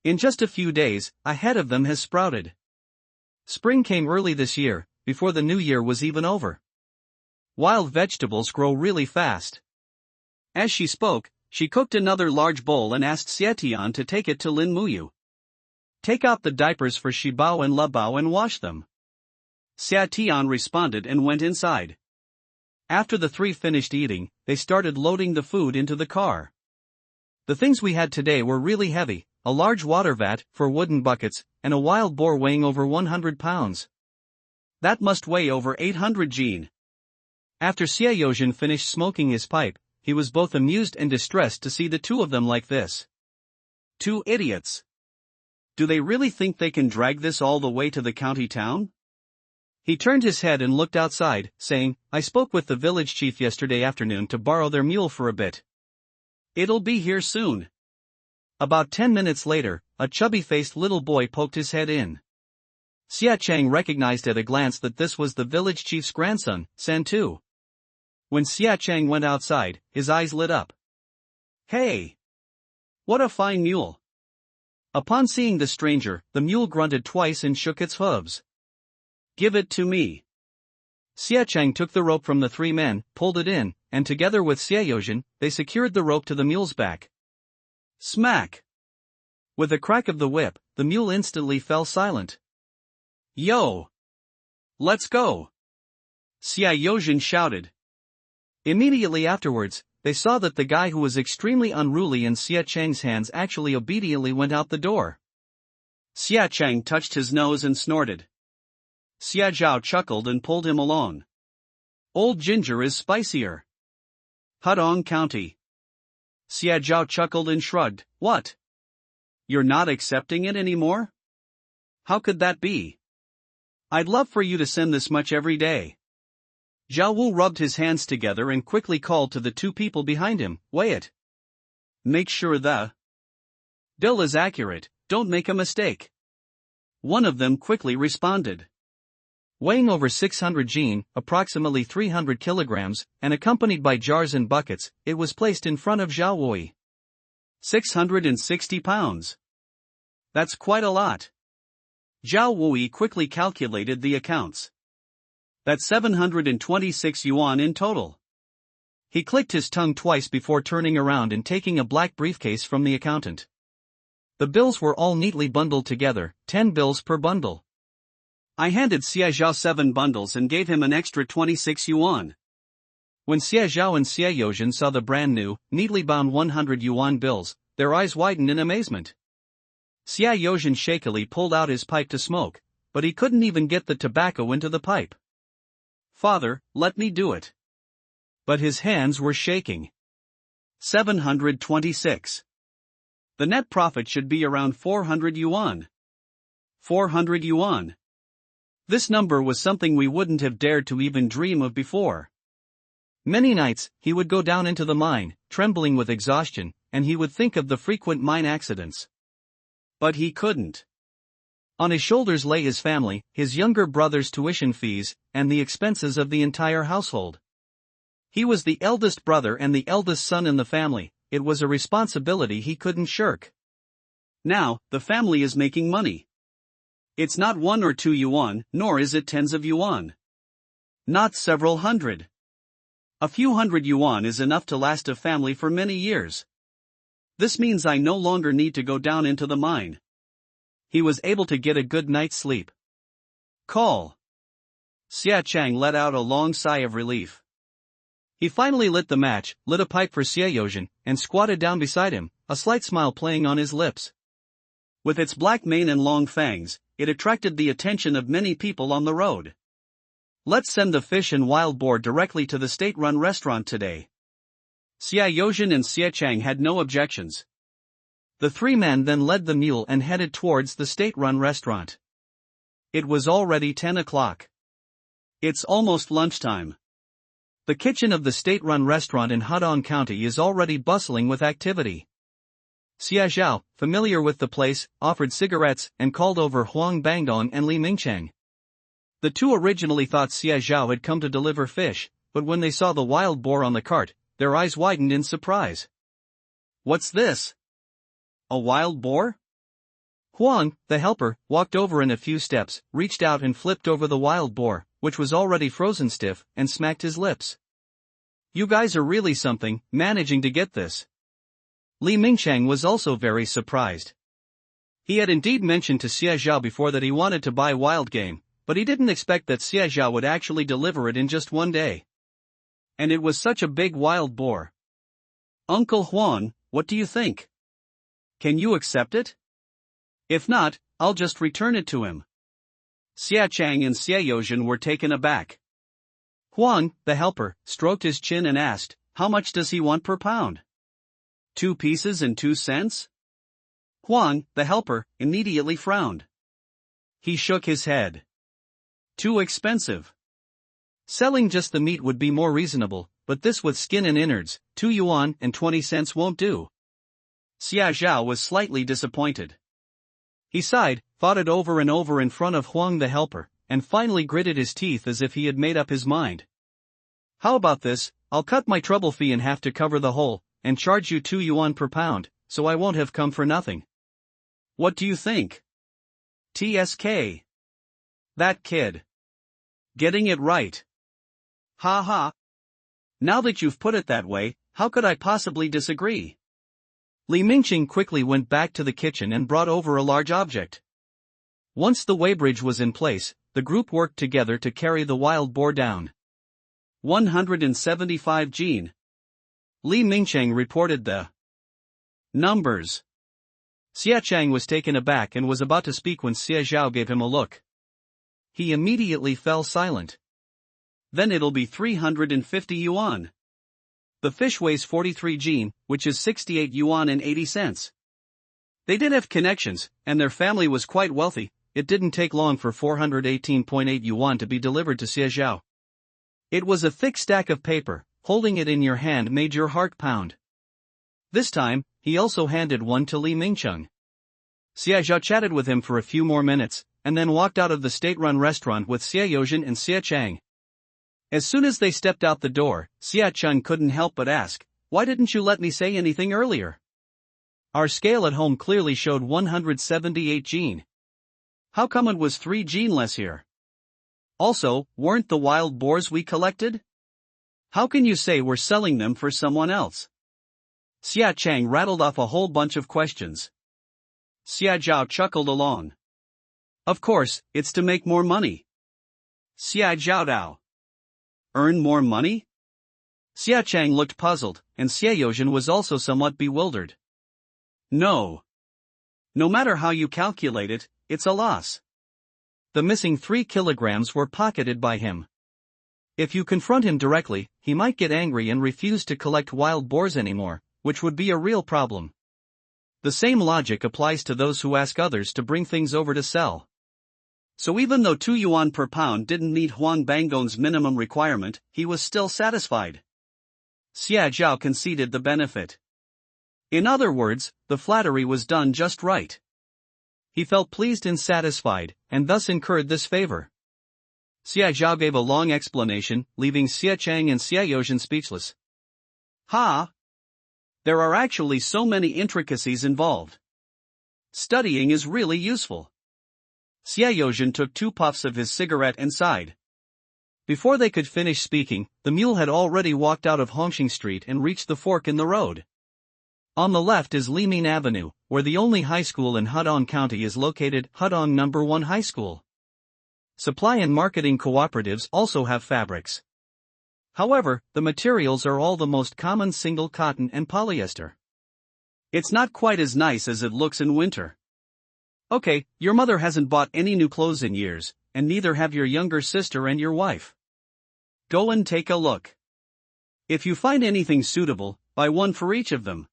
In just a few days, a head of them has sprouted. Spring came early this year, before the new year was even over. Wild vegetables grow really fast.
As she spoke, she cooked another large bowl and asked Xie Tian to take it to Lin Muyu. Take out the diapers for Shibao and Lebao and wash them. Xie Tian responded and went inside. After the 3 finished eating, they started loading the food into the car. The things we had today were really heavy, a large water vat, 4 wooden buckets, and a wild boar weighing over 100 pounds. That must weigh over 800 Jin.
After Xie Yozhen finished smoking his pipe, he was both amused and distressed to see the 2 of them like this.
2 idiots. Do they really think they can drag this all the way to the county town?
He turned his head and looked outside, saying, I spoke with the village chief yesterday afternoon to borrow their mule for a bit.
It'll be here soon.
About 10 minutes later, a chubby-faced little boy poked his head in. Xia Chang recognized at a glance that this was the village chief's grandson, Santu. When Xia Chang went outside, his eyes lit up.
Hey! What a fine mule!
Upon seeing the stranger, the mule grunted twice and shook its hooves.
Give it to me.
Xia Chang took the rope from the three men, pulled it in, and together with Xie Yozhen, they secured the rope to the mule's back.
Smack!
With a crack of the whip, the mule instantly fell silent.
Yo! Let's go! Xie Yozhen shouted.
Immediately afterwards, they saw that the guy who was extremely unruly in Xia Chang's hands actually obediently went out the door.
Xia Chang touched his nose and snorted. Xia Zhao chuckled and pulled him along. Old ginger is spicier. Hudong County. Xia Zhao chuckled and shrugged. What? You're not accepting it anymore? How could that be? I'd love for you to send this much every day. Zhao Wu rubbed his hands together and quickly called to the two people behind him, weigh it. Make sure the bill is accurate, don't make a mistake. One of them quickly responded.
Weighing over 600 jin, approximately 300 kilograms, and accompanied by jars and buckets, it was placed in front of Zhao Wui.
660 pounds. That's quite a lot. Zhao Wui quickly calculated the accounts. That's 726 yuan in total.
He clicked his tongue twice before turning around and taking a black briefcase from the accountant. The bills were all neatly bundled together, 10 bills per bundle.
I handed Xie Zhao 7 bundles and gave him an extra 26 yuan.
When Xie Zhao and Xie Yozhen saw the brand new, neatly bound 100 yuan bills, their eyes widened in amazement. Xie Yozhen shakily pulled out his pipe to smoke, but he couldn't even get the tobacco into the pipe.
Father, let me do it.
But his hands were shaking.
726. The net profit should be around 400 yuan. 400 yuan. This number was something we wouldn't have dared to even dream of before.
Many nights, he would go down into the mine, trembling with exhaustion, and he would think of the frequent mine accidents.
But he couldn't.
On his shoulders lay his family, his younger brother's tuition fees, and the expenses of the entire household. He was the eldest brother and the eldest son in the family. It was a responsibility he couldn't shirk.
Now, the family is making money. It's not 1 or 2 yuan, nor is it tens of yuan. Not several hundred. A few hundred yuan is enough to last a family for many years. This means I no longer need to go down into the mine. He was able to get a good night's sleep. Call. Xia Chang let out a long sigh of relief.
He finally lit the match, lit a pipe for Xie Yozhen, and squatted down beside him, a slight smile playing on his lips.
With its black mane and long fangs, it attracted the attention of many people on the road. Let's send the fish and wild boar directly to the state-run restaurant today. Xia Yozhen and Xie Chang had no objections.
The three men then led the mule and headed towards the state-run restaurant.
It was already 10 o'clock. It's almost lunchtime.
The kitchen of the state-run restaurant in Hudong County is already bustling with activity. Xia Zhao, familiar with the place, offered cigarettes and called over Huang Bangdong and Li Mingcheng. The two originally thought Xia Zhao had come to deliver fish, but when they saw the wild boar on the cart, their eyes widened in surprise.
What's this? A wild boar?
Huang, the helper, walked over in a few steps, reached out and flipped over the wild boar, which was already frozen stiff, and smacked his lips.
You guys are really something, managing to get this.
Li Mingcheng was also very surprised.
He had indeed mentioned to Xie Zhao before that he wanted to buy wild game, but he didn't expect that Xie Zhao would actually deliver it in just one day. And it was such a big wild boar. Uncle Huan, what do you think? Can you accept it? If not, I'll just return it to him. Xia Chang and Xie Yozhen were taken aback.
Huang, the helper, stroked his chin and asked,
how much does he want per pound? 2 pieces and 2 cents? Huang, the helper, immediately frowned. He shook his head. Too expensive.
Selling just the meat would be more reasonable, but this with skin and innards, 2 yuan and 20 cents won't do.
Xia Zhao was slightly disappointed.
He sighed, thought it over and over in front of Huang the helper, and finally gritted his teeth as if he had made up his mind. How about this? I'll cut my trouble fee in half to cover the whole, and charge you 2 yuan per pound, so I won't have come for nothing.
What do you think? TSK. That kid. Getting it right. Ha ha. Now that you've put it that way, how could I possibly disagree?
Li Mingqing quickly went back to the kitchen and brought over a large object. Once the weighbridge was in place, the group worked together to carry the wild boar down.
175 jin.
Li Mingqiang reported the
numbers.
Xia Chang was taken aback and was about to speak when Xia Zhao gave him a look. He immediately fell silent.
Then it'll be 350 yuan. The fish weighs 43 jin, which is 68 yuan and 80 cents. They did have connections, and their family was quite wealthy. It didn't take long for 418.8 yuan to be delivered to Xia Zhao. It was a thick stack of paper. Holding it in your hand made your heart pound. This time, he also handed one to Li Mingqiang. Xia Zhao chatted with him for a few more minutes, and then walked out of the state-run restaurant with Xia Yozhen and Xia Chang. As soon as they stepped out the door, Xia Cheng couldn't help but ask, "Why didn't you let me say anything earlier? Our scale at home clearly showed 178 jin. How come it was 3 jin less here? Also, weren't the wild boars we collected? How can you say we're selling them for someone else?" Xia Chang rattled off a whole bunch of questions. Xia Zhao chuckled along. Of course, it's to make more money. Xia Zhao. Earn more money? Xia Chang looked puzzled, and Xia Yozhen was also somewhat bewildered. No. No matter how you calculate it, it's a loss. The missing 3 kilograms were pocketed by him. If you confront him directly, he might get angry and refuse to collect wild boars anymore, which would be a real problem. The same logic applies to those who ask others to bring things over to sell. So even though 2 yuan per pound didn't meet Huang Bangong's minimum requirement, he was still satisfied. Xia Zhao conceded the benefit. In other words, the flattery was done just right. He felt pleased and satisfied, and thus incurred this favor. Xia Zhao gave a long explanation, leaving Xia Chang and Xia Yozhen speechless. Ha! There are actually so many intricacies involved. Studying is really useful. Xia Yozhen took 2 puffs of his cigarette and sighed. Before they could finish speaking, the mule had already walked out of Hongxing Street and reached the fork in the road. On the left is Limin Avenue, where the only high school in Hudong County is located, Hudong No. 1 High School. Supply and marketing cooperatives also have fabrics. However, the materials are all the most common single cotton and polyester. It's not quite as nice as it looks in winter. Okay, your mother hasn't bought any new clothes in years, and neither have your younger sister and your wife. Go and take a look. If you find anything suitable, buy one for each of them.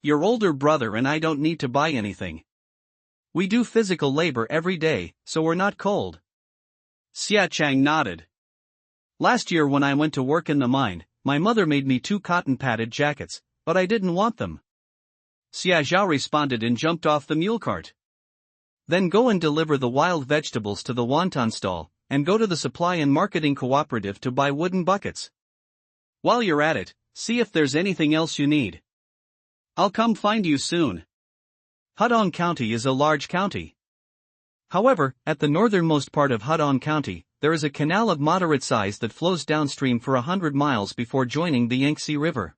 Your older brother and I don't need to buy anything. We do physical labor every day, so we're not cold. Xia Chang nodded. Last year when I went to work in the mine, my mother made me 2 cotton-padded jackets, but I didn't want them. Xia Zhao responded and jumped off the mule cart. Then go and deliver the wild vegetables to the wonton stall, and go to the supply and marketing cooperative to buy wooden buckets. While you're at it, see if there's anything else you need. I'll come find you soon. Hudong County is a large county. However, at the northernmost part of Hudong County, there is a canal of moderate size that flows downstream for 100 miles before joining the Yangtze River.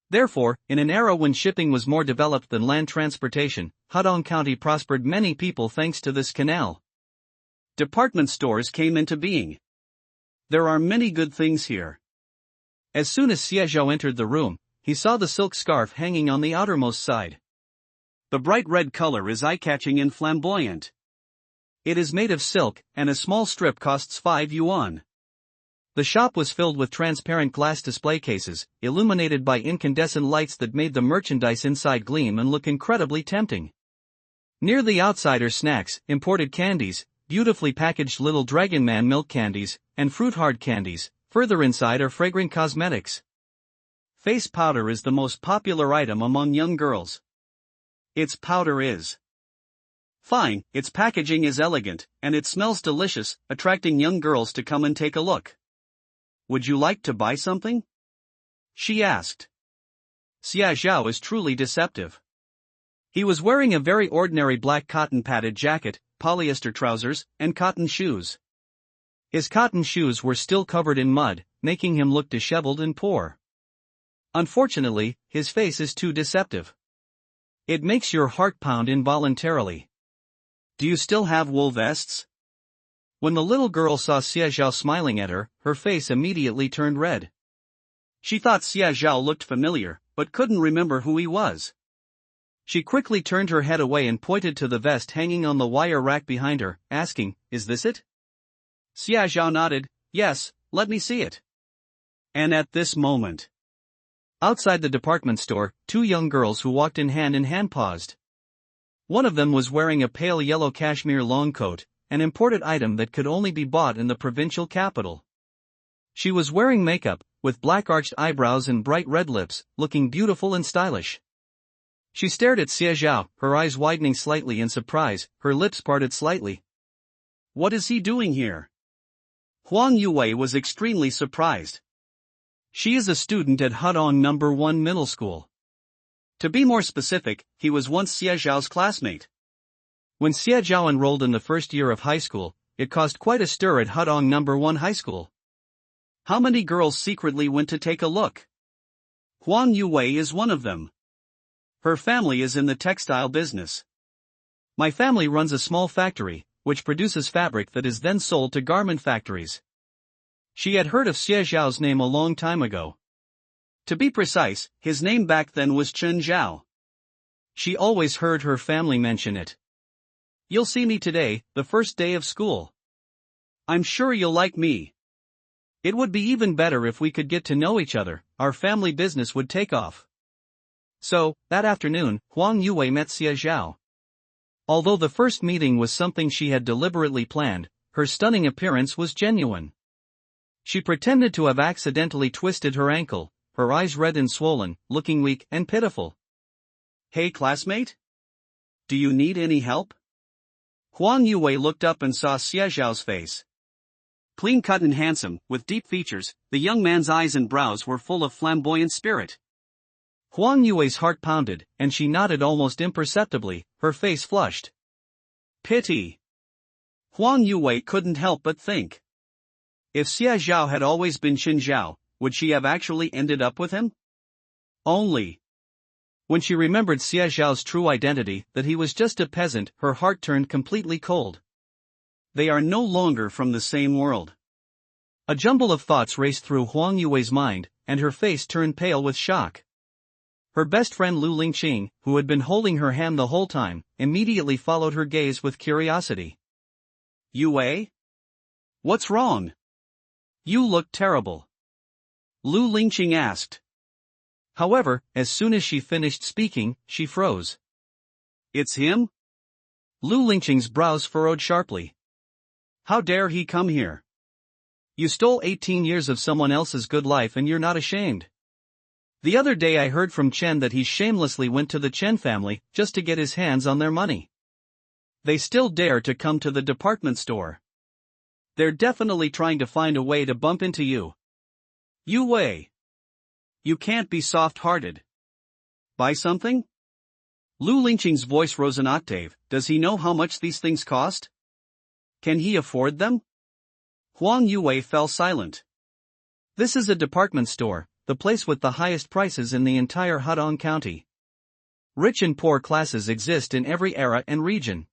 Therefore, in an era when shipping was more developed than land transportation, Hudong County prospered many people thanks to this canal. Department stores came into being. There are many good things here. As soon as Xie Zhao entered the room, he saw the silk scarf hanging on the outermost side. The bright red color is eye-catching and flamboyant. It is made of silk, and a small strip costs 5 yuan.
The shop was filled with transparent glass display cases, illuminated by incandescent lights that made the merchandise inside gleam and look incredibly tempting. Near the outside are snacks, imported candies, beautifully packaged little Dragon Man milk candies, and fruit hard candies. Further inside are fragrant cosmetics.
Face powder is the most popular item among young girls. Its powder is fine, its packaging is elegant, and it smells delicious, attracting young girls to come and take a look. Would you like to buy something? She asked. Xia Zhao is truly deceptive. He was wearing a very ordinary black cotton padded jacket, polyester trousers, and cotton shoes. His cotton shoes were still covered in mud, making him look disheveled and poor. Unfortunately, his face is too deceptive. It makes your heart pound involuntarily. Do you still have wool vests? When the little girl saw Xia Zhao smiling at her, her face immediately turned red. She thought Xia Zhao looked familiar, but couldn't remember who he was. She quickly turned her head away and pointed to the vest hanging on the wire rack behind her, asking, "Is this it?" Xia Zhao nodded, "Yes, let me see it." And at this moment, outside the department store, two young girls who walked in hand paused. One of them was wearing a pale yellow cashmere long coat, an imported item that could only be bought in the provincial capital. She was wearing makeup, with black arched eyebrows and bright red lips, looking beautiful and stylish. She stared at Xia Zhao, her eyes widening slightly in surprise, her lips parted slightly. What is he doing here? Huang Yue was extremely surprised. She is a student at Hudong No. 1 Middle School. To be more specific, he was once Xia Zhao's classmate. When Xia Zhao enrolled in the first year of high school, it caused quite a stir at Hudong No. 1 High School. How many girls secretly went to take a look? Huang Yue is one of them. Her family is in the textile business. My family runs a small factory, which produces fabric that is then sold to garment factories. She had heard of Xia Zhao's name a long time ago. To be precise, his name back then was Chen Zhao. She always heard her family mention it. You'll see me today, the first day of school. I'm sure you'll like me. It would be even better if we could get to know each other, our family business would take off. So, that afternoon, Huang Yue met Xia Zhao. Although the first meeting was something she had deliberately planned, her stunning appearance was genuine. She pretended to have accidentally twisted her ankle, her eyes red and swollen, looking weak and pitiful. Hey classmate? Do you need any help? Huang Yue looked up and saw Xia Zhao's face. Clean cut and handsome, with deep features, the young man's eyes and brows were full of flamboyant spirit. Huang Yue's heart pounded, and she nodded almost imperceptibly, her face flushed. Pity. Huang Yue couldn't help but think. If Xia Zhao had always been Xin Zhao, would she have actually ended up with him? Only. When she remembered Xia Zhao's true identity, that he was just a peasant, her heart turned completely cold. They are no longer from the same world. A jumble of thoughts raced through Huang Yue's mind, and her face turned pale with shock. Her best friend Lu Lingqing, who had been holding her hand the whole time, immediately followed her gaze with curiosity. Yue? What's wrong? You look terrible. Lu Lingqing asked. However, as soon as she finished speaking, she froze. It's him? Lu Lingqing's brows furrowed sharply. How dare he come here? You stole 18 years of someone else's good life and you're not ashamed. The other day I heard from Chen that he shamelessly went to the Chen family just to get his hands on their money. They still dare to come to the department store. They're definitely trying to find a way to bump into you. Yue. You can't be soft-hearted. Buy something? Lu Lingqing's voice rose an octave. Does he know how much these things cost? Can he afford them? Huang Yue fell silent. This is a department store, the place with the highest prices in the entire Hudong County. Rich and poor classes exist in every era and region.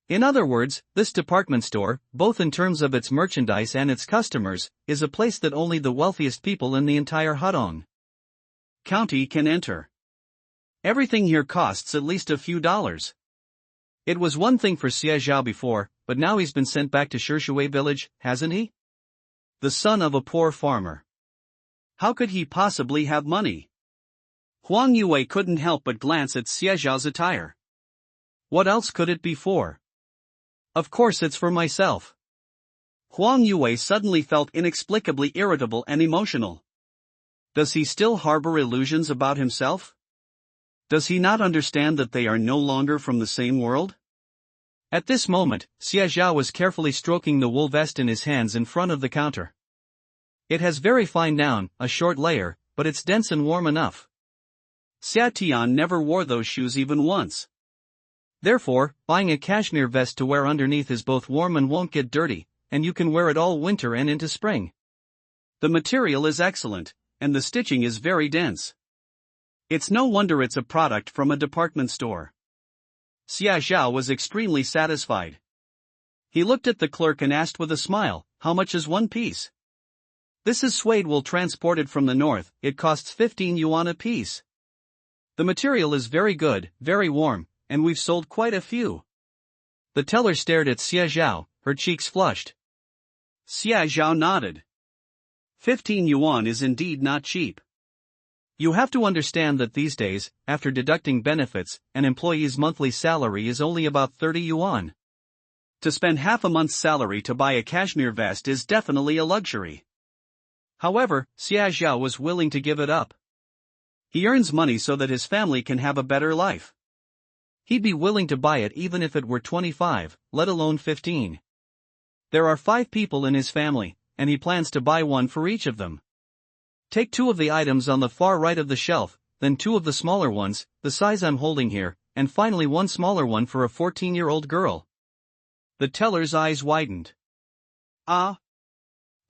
In other words, this department store, both in terms of its merchandise and its customers, is a place that only the wealthiest people in the entire Hudong County can enter. Everything here costs at least a few dollars. It was one thing for Xie Zhao before, but now he's been sent back to Shishui village, hasn't he? the son of a poor farmer. How could he possibly have money? Huang Yue couldn't help but glance at Xie Zhao's attire. What else could it be for? Of course it's for myself. Huang Yue suddenly felt inexplicably irritable and emotional. Does he still harbor illusions about himself? Does he not understand that they are no longer from the same world? At this moment, Xie Zhao was carefully stroking the wool vest in his hands in front of the counter. It has very fine down, a short layer, but it's dense and warm enough. Xia Tian never wore those shoes even once. Therefore, buying a cashmere vest to wear underneath is both warm and won't get dirty, and you can wear it all winter and into spring. The material is excellent, and the stitching is very dense. It's no wonder it's a product from a department store. Xia Zhao was extremely satisfied. He looked at the clerk and asked with a smile, "How much is one piece?" "This is suede wool transported from the north, it costs 15 yuan a piece. The material is very good, very warm, and we've sold quite a few." The teller stared at Xie Zhao, her cheeks flushed. Xie Zhao nodded. 15 yuan is indeed not cheap. You have to understand that these days, after deducting benefits, an employee's monthly salary is only about 30 yuan. To spend half a month's salary to buy a cashmere vest is definitely a luxury. However, Xie Zhao was willing to give it up. He earns money so that his family can have a better life. He'd be willing to buy it even if it were 25, let alone 15. There are 5 people in his family, and he plans to buy one for each of them. Take 2 of the items on the far right of the shelf, then 2 of the smaller ones, the size I'm holding here, and finally one smaller one for a 14-year-old girl. The teller's eyes widened. Ah?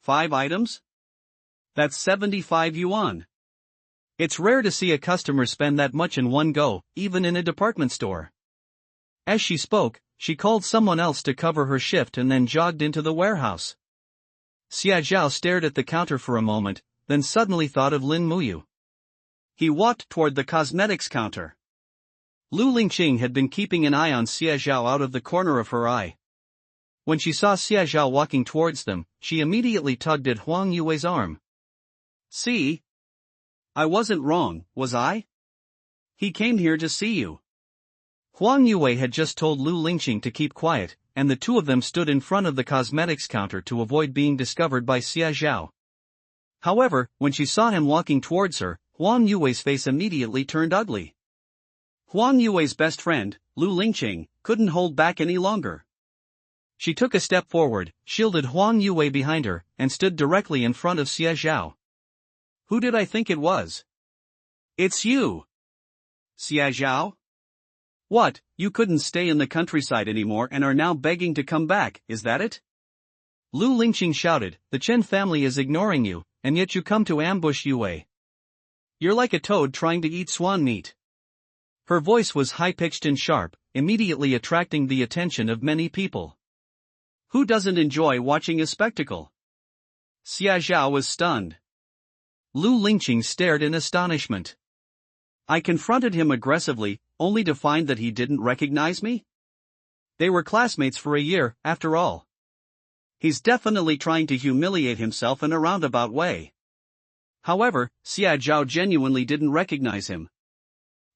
5 items? That's 75 yuan. It's rare to see a customer spend that much in one go, even in a department store. As she spoke, she called someone else to cover her shift and then jogged into the warehouse. Xie Zhao stared at the counter for a moment, then suddenly thought of Lin Muyu. He walked toward the cosmetics counter. Lu Lingqing had been keeping an eye on Xie Zhao out of the corner of her eye. When she saw Xie Zhao walking towards them, she immediately tugged at Huang Yue's arm. "See? I wasn't wrong, was I? He came here to see you." Huang Yue had just told Lu Lingqing to keep quiet, and the 2 of them stood in front of the cosmetics counter to avoid being discovered by Xie Zhao. However, when she saw him walking towards her, Huang Yue's face immediately turned ugly. Huang Yue's best friend, Lu Lingqing, couldn't hold back any longer. She took a step forward, shielded Huang Yue behind her, and stood directly in front of Xie Zhao. "Who did I think it was? It's you! Xie Zhao? What, you couldn't stay in the countryside anymore and are now begging to come back, is that it?" Lu Lingqing shouted, "The Chen family is ignoring you, and yet you come to ambush Yue. You're like a toad trying to eat swan meat." Her voice was high-pitched and sharp, immediately attracting the attention of many people. Who doesn't enjoy watching a spectacle? Xie Zhao was stunned. Lu Lingqing stared in astonishment. I confronted him aggressively, only to find that he didn't recognize me? They were classmates for a year, after all. He's definitely trying to humiliate himself in a roundabout way. However, Xie Zhao genuinely didn't recognize him.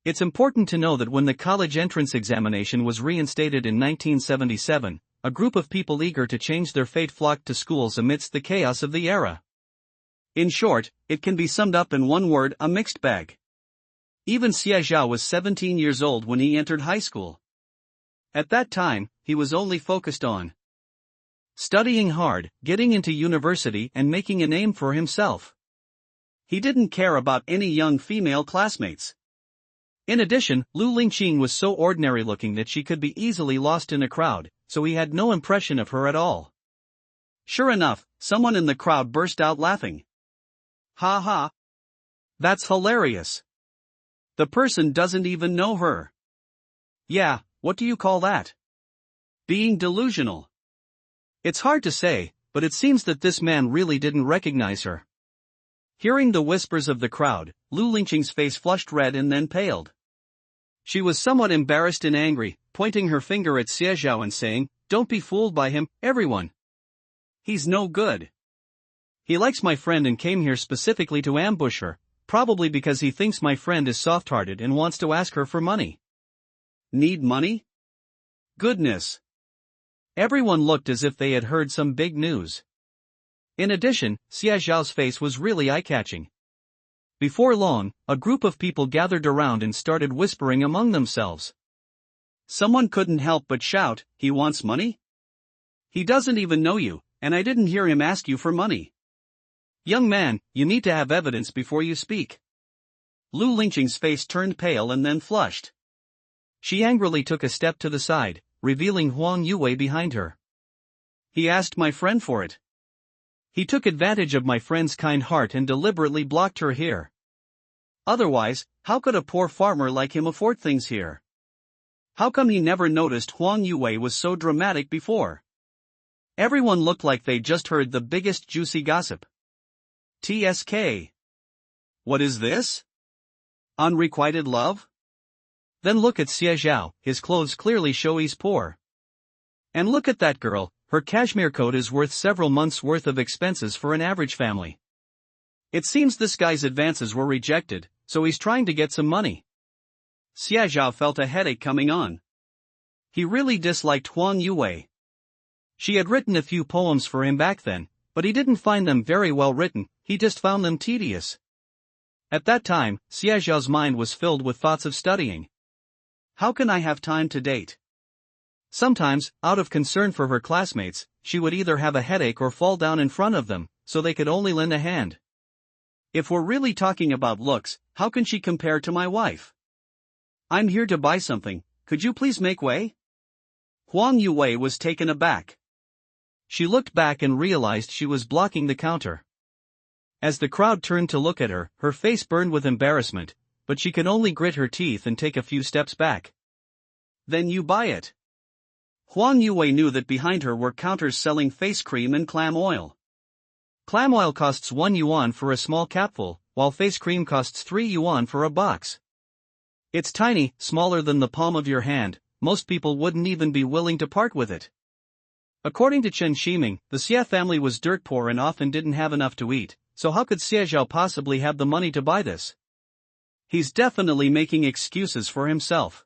It's important to know that when the college entrance examination was reinstated in 1977, a group of people eager to change their fate flocked to schools amidst the chaos of the era. In short, it can be summed up in one word: a mixed bag. Even Xie Zhao was 17 years old when he entered high school. At that time, he was only focused on studying hard, getting into university and making a name for himself. He didn't care about any young female classmates. In addition, Lu Lingqing was so ordinary looking that she could be easily lost in a crowd, so he had no impression of her at all. Sure enough, someone in the crowd burst out laughing. Ha ha! That's hilarious! The person doesn't even know her. Yeah, what do you call that? Being delusional. It's hard to say, but it seems that this man really didn't recognize her. Hearing the whispers of the crowd, Lu Lingqing's face flushed red and then paled. She was somewhat embarrassed and angry, pointing her finger at Xie Zhao and saying, "Don't be fooled by him, everyone. He's no good.
He likes my friend and came here specifically to ambush her, probably because he thinks my friend is soft-hearted and wants to ask her for money.
Need money? Goodness.
Everyone looked as if they had heard some big news. In addition, Xia Zhao's face was really eye-catching. Before long, a group of people gathered around and started whispering among themselves.
Someone couldn't help but shout, "He wants money? He doesn't even know you, and I didn't hear him ask you for money."
Young man, you need to have evidence before you speak.
Lu Lingqing's face turned pale and then flushed.
She angrily took a step to the side, revealing Huang Yue behind her.
He asked my friend for it.
He took advantage of my friend's kind heart and deliberately blocked her here.
Otherwise, how could a poor farmer like him afford things here? How come he never noticed Huang Yue was so dramatic before? Everyone looked like they just heard the biggest juicy gossip. TSK. What is this? Unrequited love?
Then look at Xie Zhao, his clothes clearly show he's poor. And look at that girl, her cashmere coat is worth several months' worth of expenses for an average family.
It seems this guy's advances were rejected, so he's trying to get some money. Xie Zhao felt a headache coming on. He really disliked Huang Yue.
She had written a few poems for him back then, but he didn't find them very well written, he just found them tedious. At that time, Xie Zhao's mind was filled with thoughts of studying.
How can I have time to date?
Sometimes, out of concern for her classmates, she would either have a headache or fall down in front of them, so they could only lend a hand.
If we're really talking about looks, how can she compare to my wife? I'm here to buy something, could you please make way? Huang Yue was taken aback.
She looked back and realized she was blocking the counter. As the crowd turned to look at her, her face burned with embarrassment, but she could only grit her teeth and take a few steps back.
Then you buy it. Huang Yue knew that behind her were counters selling face cream and clam oil.
Clam oil costs 1 yuan for a small capful, while face cream costs 3 yuan for a box. It's tiny, smaller than the palm of your hand, most people wouldn't even be willing to part with it. According to Chen Shiming, the Xia family was dirt poor and often didn't have enough to eat, so how could Xie Zhao possibly have the money to buy this?
He's definitely making excuses for himself.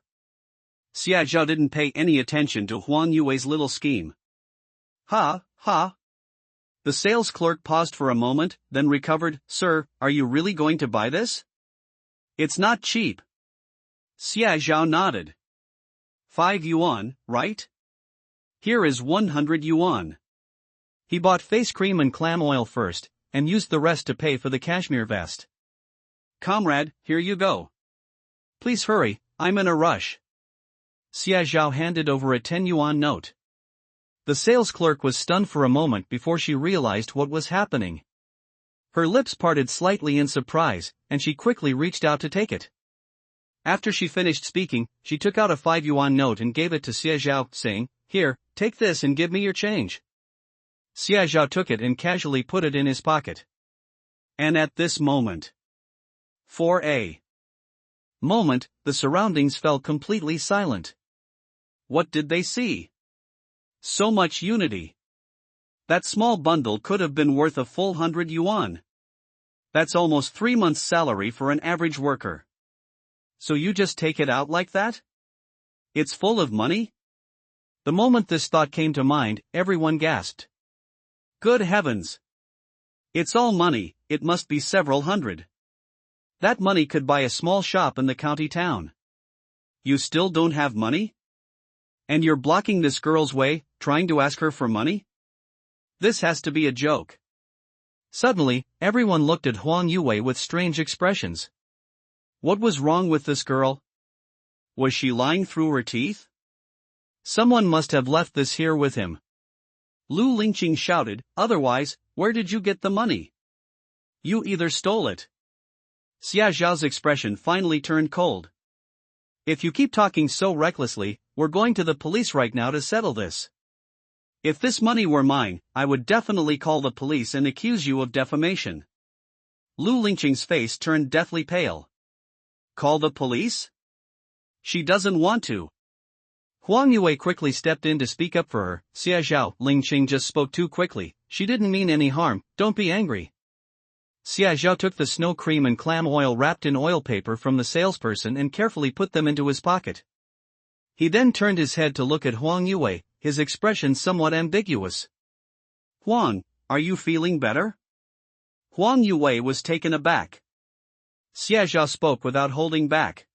Xie Zhao didn't pay any attention to Huang Yue's little scheme. Ha, ha. The sales clerk paused for a moment, then recovered. Sir, are you really going to buy this? It's not cheap. Xie Zhao nodded. 5 yuan, right? Here is 100 yuan.
He bought face cream and clam oil first, and used the rest to pay for the cashmere vest.
Comrade, here you go.
Please hurry, I'm in a rush. Xie Zhao handed over a 10 yuan note. The sales clerk was stunned for a moment before she realized what was happening. Her lips parted slightly in surprise, and she quickly reached out to take it. After she finished speaking, she took out a 5 yuan note and gave it to Xie Zhao, saying, Here, take this and give me your change. Xie Zhao took it and casually put it in his pocket.
And at this moment, for a moment, the surroundings fell completely silent. What did they see? So much unity. That small bundle could have been worth a full 100 yuan. That's almost 3 months' salary for an average worker. So you just take it out like that? It's full of money?
The moment this thought came to mind, everyone gasped.
Good heavens! It's all money, it must be several hundred. That money could buy a small shop in the county town. You still don't have money? And you're blocking this girl's way, trying to ask her for money? This has to be a joke.
Suddenly, everyone looked at Huang Yue with strange expressions.
What was wrong with this girl? Was she lying through her teeth?
Someone must have left this here with him.
Lu Lingqing shouted, otherwise, where did you get the money? You either stole it. Xia Zhao's expression finally turned cold. If you keep talking so recklessly, we're going to the police right now to settle this. If this money were mine, I would definitely call the police and accuse you of defamation. Lu Lingqing's face turned deathly pale. Call the police? She doesn't want to.
Huang Yue quickly stepped in to speak up for her. Xie Zhao, Lingqing just spoke too quickly, she didn't mean any harm, don't be angry. Xia Zhao took the snow cream and clam oil wrapped in oil paper from the salesperson and carefully put them into his pocket. He then turned his head to look at Huang Yue, his expression somewhat ambiguous.
Huang, are you feeling better? Huang Yue was taken aback.
Xia Zhao spoke without holding back.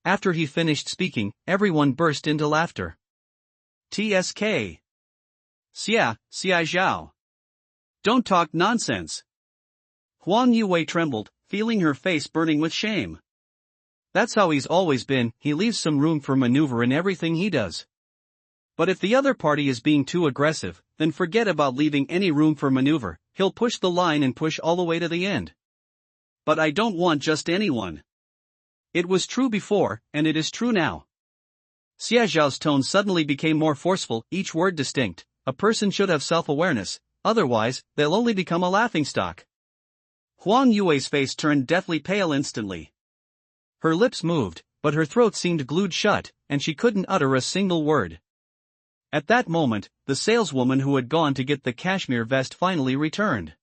After he finished speaking, everyone burst into laughter.
TSK. Xia Zhao. Don't talk nonsense. Huang Yue trembled, feeling her face burning with shame.
That's how he's always been, he leaves some room for maneuver in everything he does. But if the other party is being too aggressive, then forget about leaving any room for maneuver, he'll push the line and push all the way to the end.
But I don't want just anyone.
It was true before, and it is true now. Xia Zhao's tone suddenly became more forceful, each word distinct. A person should have self-awareness, otherwise, they'll only become a laughingstock.
Huang Yue's face turned deathly pale instantly.
Her lips moved, but her throat seemed glued shut, and she couldn't utter a single word. At that moment, the saleswoman who had gone to get the cashmere vest finally returned.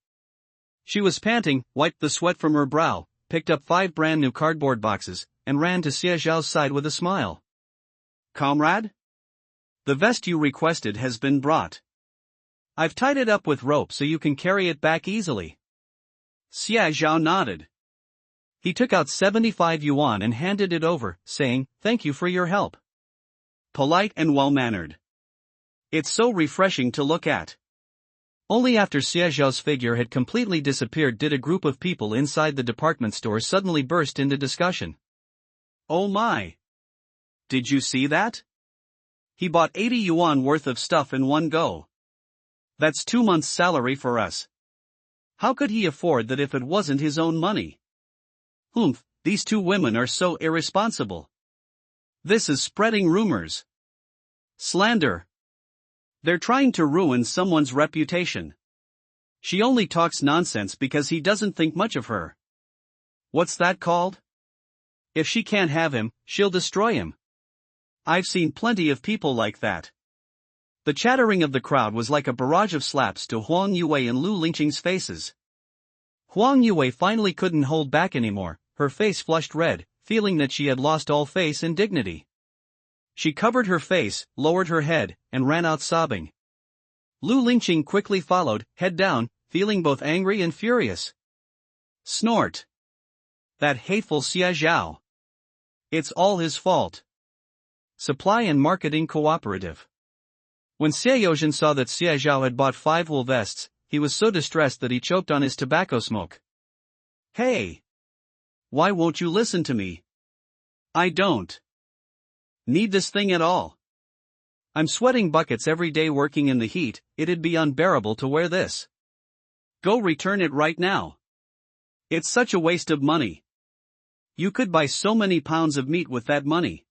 She was panting, wiped the sweat from her brow, picked up 5 brand new cardboard boxes, and ran to Xia Zhao's side with a smile.
Comrade? The vest you requested has been brought.
I've tied it up with rope so you can carry it back easily.
Xia Zhao nodded.
He took out 75 yuan and handed it over, saying, "Thank you for your help."
Polite and well-mannered. It's so refreshing to look at.
Only after Xia Zhao's figure had completely disappeared did a group of people inside the department store suddenly burst into discussion.
Oh my! Did you see that? He bought 80 yuan worth of stuff in one go. That's 2 months' salary for us. How could he afford that if it wasn't his own money? Humph, these 2 women are so irresponsible. This is spreading rumors. Slander. They're trying to ruin someone's reputation. She only talks nonsense because he doesn't think much of her. What's that called? If she can't have him, she'll destroy him. I've seen plenty of people like that. The chattering of the crowd was like a barrage of slaps to Huang Yue and Lu Lingqing's faces. Huang Yue finally couldn't hold back anymore, her face flushed red, feeling that she had lost all face and dignity. She covered her face, lowered her head, and ran out sobbing. Lu Lingqing quickly followed, head down, feeling both angry and furious. Snort. That hateful Xia Zhao. It's all his fault. Supply and Marketing Cooperative. When Xie Yozhen saw that Xia Zhao had bought 5 wool vests, he was so distressed that he choked on his tobacco smoke. Hey! Why won't you listen to me? I don't need this thing at all. I'm sweating buckets every day working in the heat, it'd be unbearable to wear this. Go return it right now. It's such a waste of money. You could buy so many pounds of meat with that money.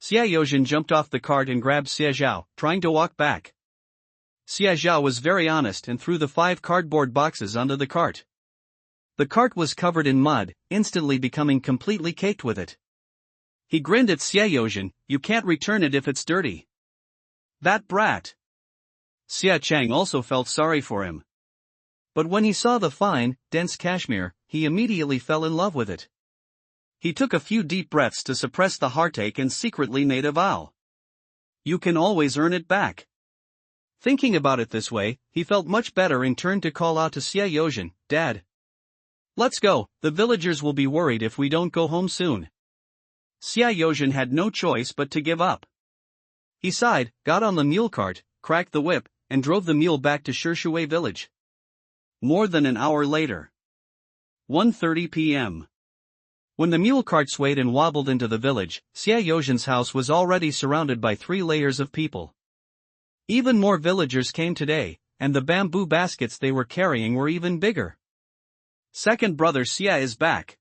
Xia Yozhen jumped off the cart and grabbed Xia Zhao, trying to walk back. Xia Zhao was very honest and threw the 5 cardboard boxes onto the cart. The cart was covered in mud, instantly becoming completely caked with it. He grinned at Xia Yozhen, "You can't return it if it's dirty." That brat. Xia Chang also felt sorry for him. But when he saw the fine, dense cashmere, he immediately fell in love with it. He took a few deep breaths to suppress the heartache and secretly made a vow. You can always earn it back. Thinking about it this way, he felt much better and turned to call out to Xia Yozhen, "Dad. Let's go, the villagers will be worried if we don't go home soon." Xia Yozhen had no choice but to give up. He sighed, got on the mule cart, cracked the whip, and drove the mule back to Shishui village. More than an hour later. 1:30 p.m. When the mule cart swayed and wobbled into the village, Xia Yozhen's house was already surrounded by 3 layers of people. Even more villagers came today, and the bamboo baskets they were carrying were even bigger. Second brother Xia is back.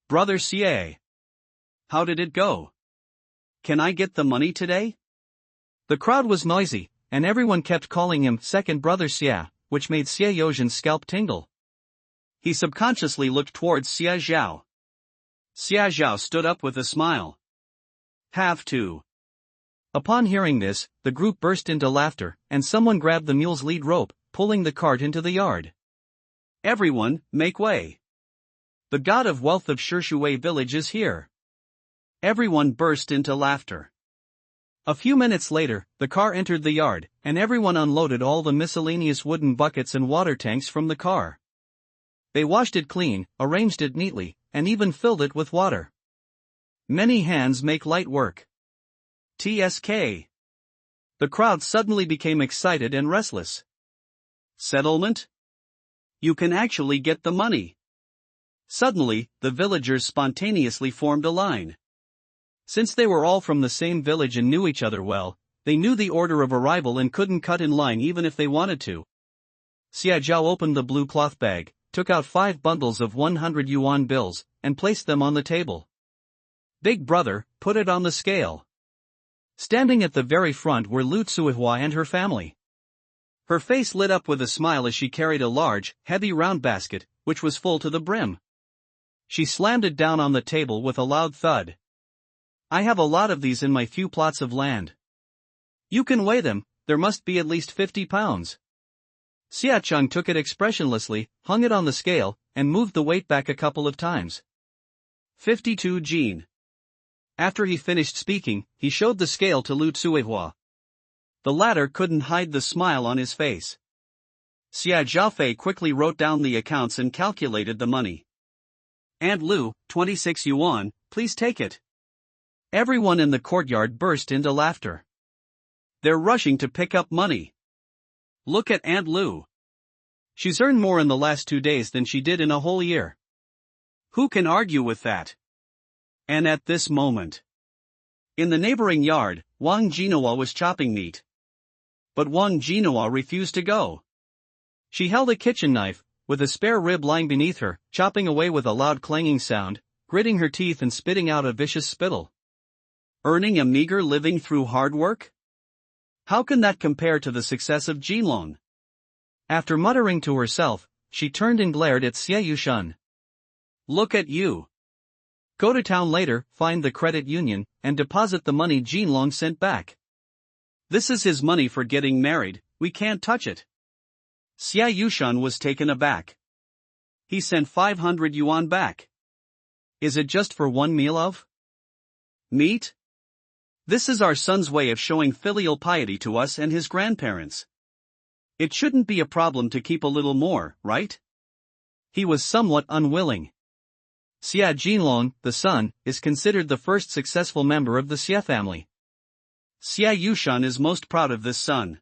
Brother Xia. How did it go? Can I get the money today? The crowd was noisy, and everyone kept calling him second brother Xia, which made Xia Yozhen's scalp tingle. He subconsciously looked towards Xia Zhao. Xia Zhao stood up with a smile. Have to. Upon hearing this, the group burst into laughter, and someone grabbed the mule's lead rope,
pulling the cart into the yard.
Everyone, make way. The god of wealth of Shirshui village is here. Everyone burst into laughter.
A few minutes later, the car entered the yard, and everyone unloaded all the miscellaneous wooden buckets and water tanks from the car. They washed it clean, arranged it neatly, and even filled it with water. Many hands make light work.
TSK.
The crowd suddenly became excited and restless.
Settlement? You can actually get the money. Suddenly, the villagers spontaneously formed a line.
Since they were all from the same village and knew each other well, they knew the order of arrival and couldn't cut in line even if they wanted to. Xiaozhao opened the blue cloth bag, took out 5 bundles of 100 yuan bills, and placed them on the table.
Big brother, put it on the scale.
Standing at the very front were Lu Tsuihua and her family.
Her face lit up with a smile as she carried a large, heavy round basket, which was full to the brim.
She slammed it down on the table with a loud thud.
I have a lot of these in my few plots of land.
You can weigh them, there must be at least 50 pounds. Xiacheng took it expressionlessly, hung it on the scale, and moved the weight back a couple of times.
52 Jin. After he finished speaking, he showed the scale to Lu Tsuihua. The latter couldn't hide the smile on his face. Xia Zhaofei quickly wrote down the accounts and calculated the money. "And Lu, 26 yuan, please take it."
Everyone in the courtyard burst into laughter.
They're rushing to pick up money. Look at Aunt Lu.
She's earned more in the last 2 days than she did in a whole year.
Who can argue with that? And at this moment, in the neighboring yard, Wang Jinawa was chopping meat. But Wang Jinawa refused to go.
She held a kitchen knife, with a spare rib lying beneath her, chopping away with a loud clanging sound, gritting her teeth and spitting out a vicious spittle.
Earning a meager living through hard work? How can that compare to the success of Jinlong?
After muttering to herself, she turned and glared at Xie Yushan.
Look at you.
Go to town later, find the credit union, and deposit the money Jinlong sent back.
This is his money for getting married, we can't touch it. Xie Yushan was taken aback. He sent 500 yuan back.
Is it just for one meal of
meat? This is our son's way of showing filial piety to us and his grandparents. It shouldn't be a problem to keep a little more, right?
He was somewhat unwilling. Xia Jinlong, the son, is considered the first successful member of the Xie family.
Xia Yushan is most proud of this son.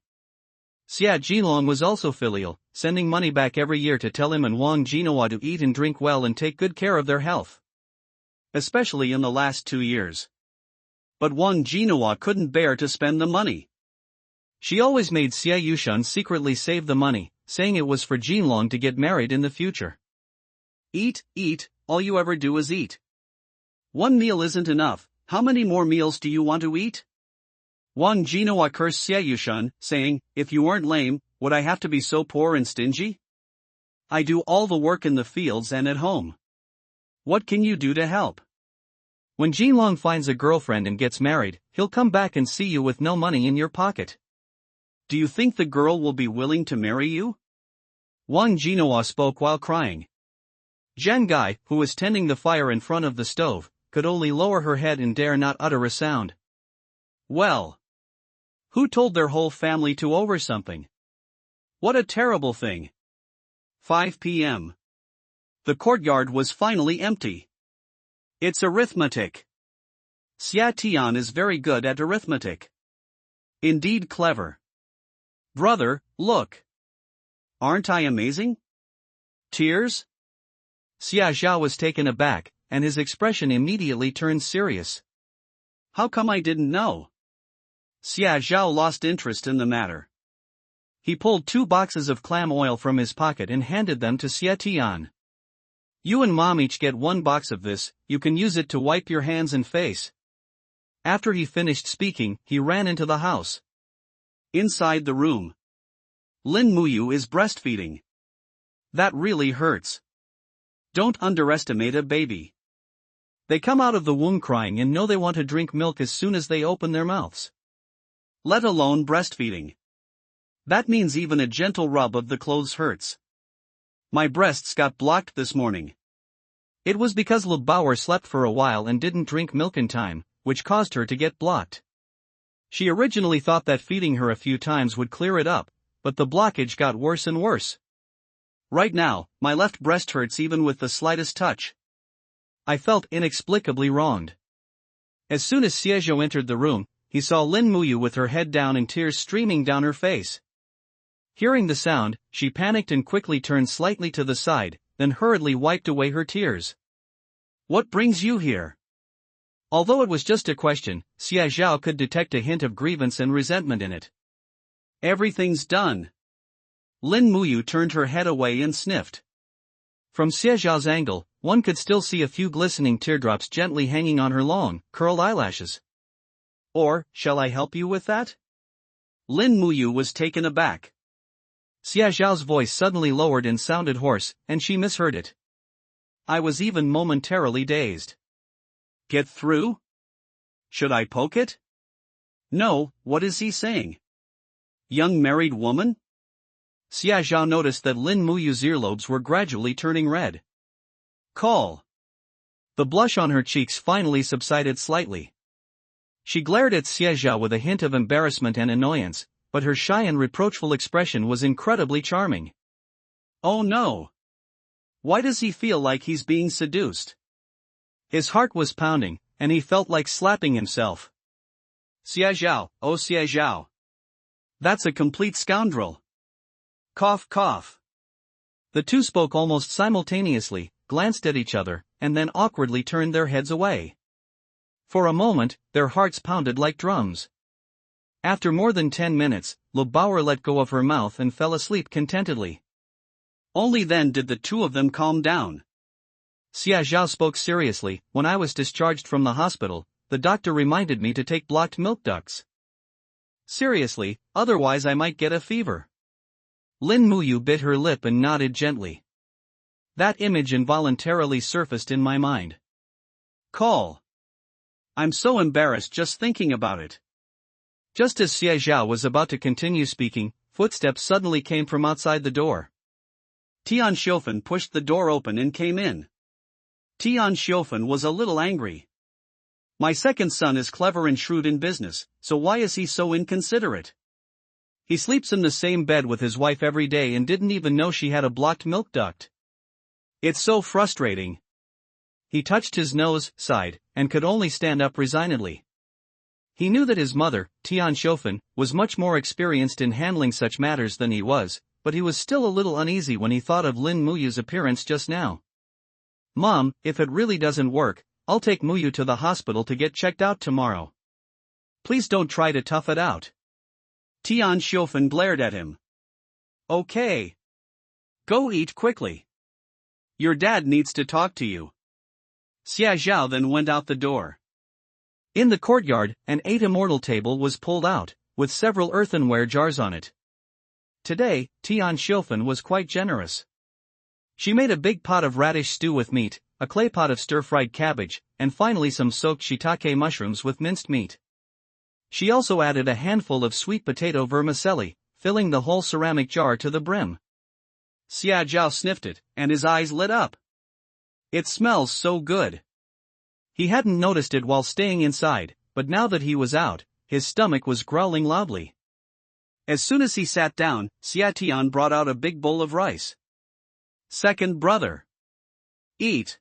Xia Jinlong was also filial, sending money back every year to tell him and Wang Jinawa to eat and drink well and take good care of their health.
Especially in the last 2 years. But Wang Jinawa couldn't bear to spend the money.
She always made Xie Yushan secretly save the money, saying it was for Jinlong to get married in the future.
Eat, eat, all you ever do is eat. One meal isn't enough, how many more meals do you want to eat? Wang Jinawa cursed Xie Yushan, saying, if you weren't lame, would I have to be so poor and stingy? I do all the work in the fields and at home. What can you do to help?
When Jinlong finds a girlfriend and gets married, he'll come back and see you with no money in your pocket.
Do you think the girl will be willing to marry you?
Wang Jinawa spoke while crying. Zhang Gai, who was tending the fire in front of the stove, could only lower her head and dare not utter a sound.
Well, who told their whole family to over something? What a terrible thing. 5 p.m. The courtyard was finally empty. It's arithmetic. Xia Tian is very good at arithmetic. Indeed clever. Brother, look. Aren't I amazing? Tears?
Xia Zhao was taken aback, and his expression immediately turned serious.
How come I didn't know? Xia Zhao lost interest in the matter.
He pulled 2 boxes of clam oil from his pocket and handed them to Xia Tian. You and Mom each get 1 box of this, you can use it to wipe your hands and face. After he finished speaking, he ran into the house.
Inside the room, Lin Muyu is breastfeeding. That really hurts. Don't underestimate a baby.
They come out of the womb crying and know they want to drink milk as soon as they open their mouths.
Let alone breastfeeding. That means even a gentle rub of the clothes hurts. My breasts got blocked this morning.
It was because Lebauer slept for a while and didn't drink milk in time, which caused her to get blocked. She originally thought that feeding her a few times would clear it up, but the blockage got worse and worse.
Right now, my left breast hurts even with the slightest touch.
I felt inexplicably wronged. As soon as Xiezhou entered the room, he saw Lin Muyu with her head down and tears streaming down her face. Hearing the sound, she panicked and quickly turned slightly to the side, then hurriedly wiped away her tears.
What brings you here?
Although it was just a question, Xiezhou could detect a hint of grievance and resentment in it.
Everything's done. Lin Muyu turned her head away and sniffed.
From Xiezhou's angle, one could still see a few glistening teardrops gently hanging on her long, curled eyelashes.
Or, shall I help you with that? Lin Muyu was taken aback.
Xiezhou's voice suddenly lowered and sounded hoarse, and she misheard it.
I was even momentarily dazed. Get through? Should I poke it? No, what is he saying? Young married woman?
Xiezhou noticed that Lin Muyu's earlobes were gradually turning red.
Call.
The blush on her cheeks finally subsided slightly. She glared at Xiezhou with a hint of embarrassment and annoyance, but her shy and reproachful expression was incredibly charming.
Oh no! Why does he feel like he's being seduced?
His heart was pounding, and he felt like slapping himself.
Xiezhou, oh Xiezhou. That's a complete scoundrel. Cough cough.
The two spoke almost simultaneously, glanced at each other, and then awkwardly turned their heads away. For a moment, their hearts pounded like drums. After more than 10 minutes, Lebauer let go of her mouth and fell asleep contentedly.
Only then did the two of them calm down.
Xiezhou spoke seriously. When I was discharged from the hospital, the doctor reminded me to take blocked milk ducts.
Seriously, otherwise I might get a fever.
Lin Muyu bit her lip and nodded gently. That image involuntarily surfaced in my mind.
Call. I'm so embarrassed just thinking about it.
Just as Xiezhou was about to continue speaking, footsteps suddenly came from outside the door.
Tian Xiufen pushed the door open and came in. Tian Xiufen was a little angry. My second son is clever and shrewd in business, so why is he so inconsiderate? He sleeps in the same bed with his wife every day and didn't even know she had a blocked milk duct. It's so frustrating.
He touched his nose, sighed, and could only stand up resignedly. He knew that his mother, Tian Xiufen, was much more experienced in handling such matters than he was, but he was still a little uneasy when he thought of Lin Muyu's appearance just now. Mom, if it really doesn't work, I'll take Muyu to the hospital to get checked out tomorrow.
Please don't try to tough it out. Tian Xiufen glared at him. Okay. Go eat quickly. Your dad needs to talk to you. Xiezhou then went out the door.
In the courtyard, an 8 immortal table was pulled out, with several earthenware jars on it. Today, Tian Xiufen was quite generous. She made a big pot of radish stew with meat, a clay pot of stir-fried cabbage, and finally some soaked shiitake mushrooms with minced meat. She also added a handful of sweet potato vermicelli, filling the whole ceramic jar to the brim.
Xiezhou sniffed it, and his eyes lit up. It smells so good.
He hadn't noticed it while staying inside, but now that he was out, his stomach was growling loudly.
As soon as he sat down, Xiatian brought out a big bowl of rice. Second brother. Eat.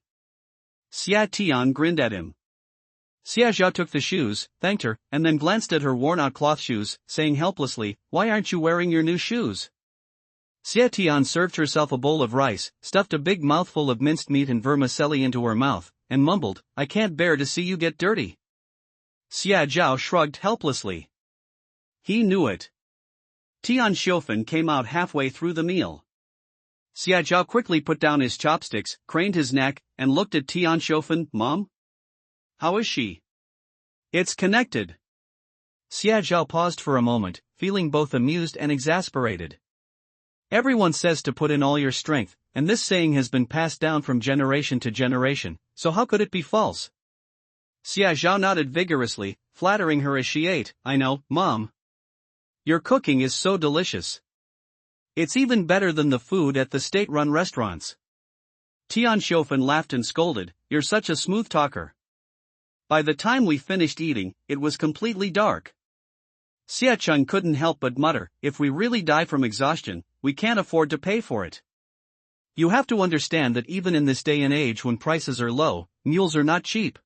Xiatian grinned at him.
Xiezhou took the shoes, thanked her, and then glanced at her worn-out cloth shoes, saying helplessly, "Why aren't you wearing your new shoes?" Xiatian served herself a bowl of rice, stuffed a big mouthful of minced meat and vermicelli into her mouth, and mumbled, "I can't bear to see you get dirty."
Xiezhou shrugged helplessly. He knew it. Tian Xiufen came out halfway through the meal. Xiezhou quickly put down his chopsticks, craned his neck, and looked at Tian Xiufen. "Mom? How is she?" "It's connected."
Xiezhou paused for a moment, feeling both amused and exasperated. Everyone says to put in all your strength, and this saying has been passed down from generation to generation, so how could it be false?
Xiezhou nodded vigorously, flattering her as she ate. "I know, Mom. Your cooking is so delicious. It's even better than the food at the state-run restaurants. Tian Xiaofan laughed and scolded, "You're such a smooth talker." By the time we finished eating, it was completely dark. Xia Cheng couldn't help but mutter, "If we really die from exhaustion, we can't afford to pay for it." You have to understand that even in this day and age when prices are low, mules are not cheap.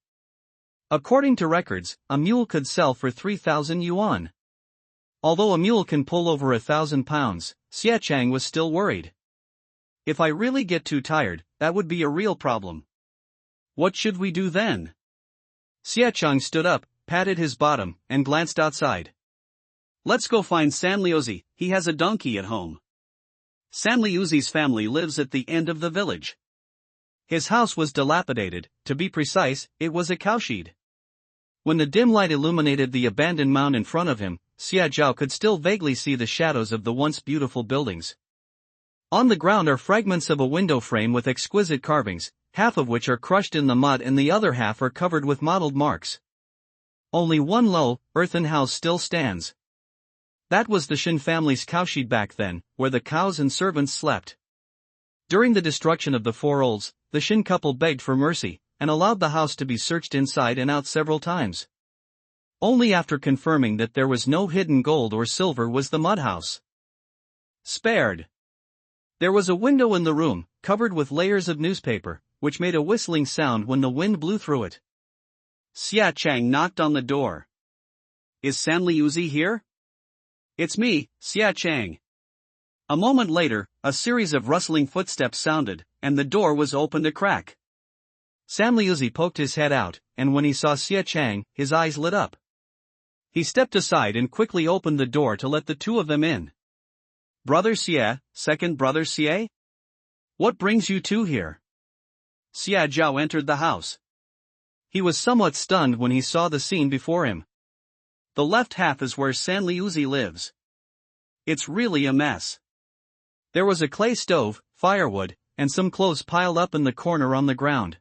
According to records, a mule could sell for 3,000 yuan. Although a mule can pull over 1,000 pounds, Xia Cheng was still worried. If I really get too tired, that would be a real problem. What should we do then? Xia Cheng stood up, patted his bottom, and glanced outside. Let's go find Sanliuzi, he has a donkey at home. Sanliuzi's family lives at the end of the village. His house was dilapidated, to be precise, it was a cowshed. When the dim light illuminated the abandoned mound in front of him, Xia Zhao could still vaguely see the shadows of the once beautiful buildings. On the ground are fragments of a window frame with exquisite carvings, half of which are crushed in the mud and the other half are covered with mottled marks. Only one low, earthen house still stands. That was the Shin family's cowshed back then, where the cows and servants slept. During the destruction of the four olds, the Shin couple begged for mercy, and allowed the house to be searched inside and out several times. Only after confirming that there was no hidden gold or silver was the mud house spared. There was a window in the room, covered with layers of newspaper, which made a whistling sound when the wind blew through it. Xia Cheng knocked on the door. Is Sanliuzi here? It's me, Xia Cheng. A moment later, a series of rustling footsteps sounded, and the door was opened a crack. Sanliuzi poked his head out, and when he saw Xia Cheng, his eyes lit up. He stepped aside and quickly opened the door to let the two of them in. Brother Xie, second brother Xie? What brings you two here? Xia Zhao entered the house. He was somewhat stunned when he saw the scene before him. The left half is where Sanliuzi lives. It's really a mess. There was a clay stove, firewood, and some clothes piled up in the corner on the ground.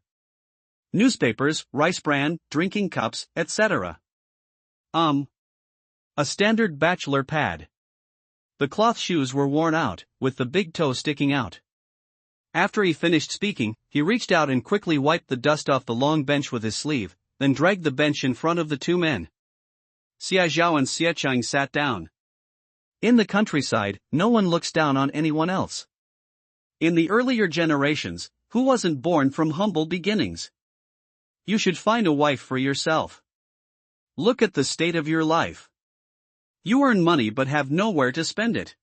Newspapers, rice bran, drinking cups, etc. A standard bachelor pad. The cloth shoes were worn out, with the big toe sticking out. After he finished speaking, he reached out and quickly wiped the dust off the long bench with his sleeve, then dragged the bench in front of the two men. Xia Zhao and Xia Cheng sat down. In the countryside, no one looks down on anyone else. In the earlier generations, who wasn't born from humble beginnings? You should find a wife for yourself. Look at the state of your life. You earn money but have nowhere to spend it.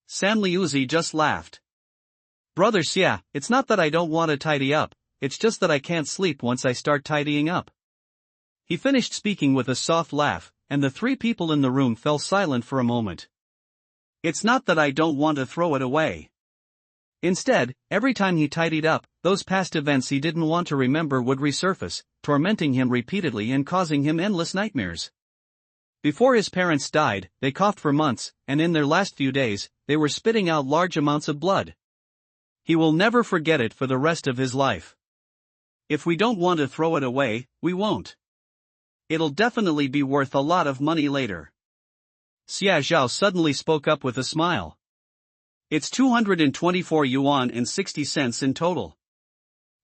Sanliuzi just laughed. Brother Xia, it's not that I don't want to tidy up, it's just that I can't sleep once I start tidying up. He finished speaking with a soft laugh, and the three people in the room fell silent for a moment. It's not that I don't want to throw it away. Instead, every time he tidied up, those past events he didn't want to remember would resurface, tormenting him repeatedly and causing him endless nightmares. Before his parents died, they coughed for months, and in their last few days, they were spitting out large amounts of blood. He will never forget it for the rest of his life. If we don't want to throw it away, we won't. It'll definitely be worth a lot of money later. Xia Zhao suddenly spoke up with a smile. It's 224 yuan and 60 cents in total.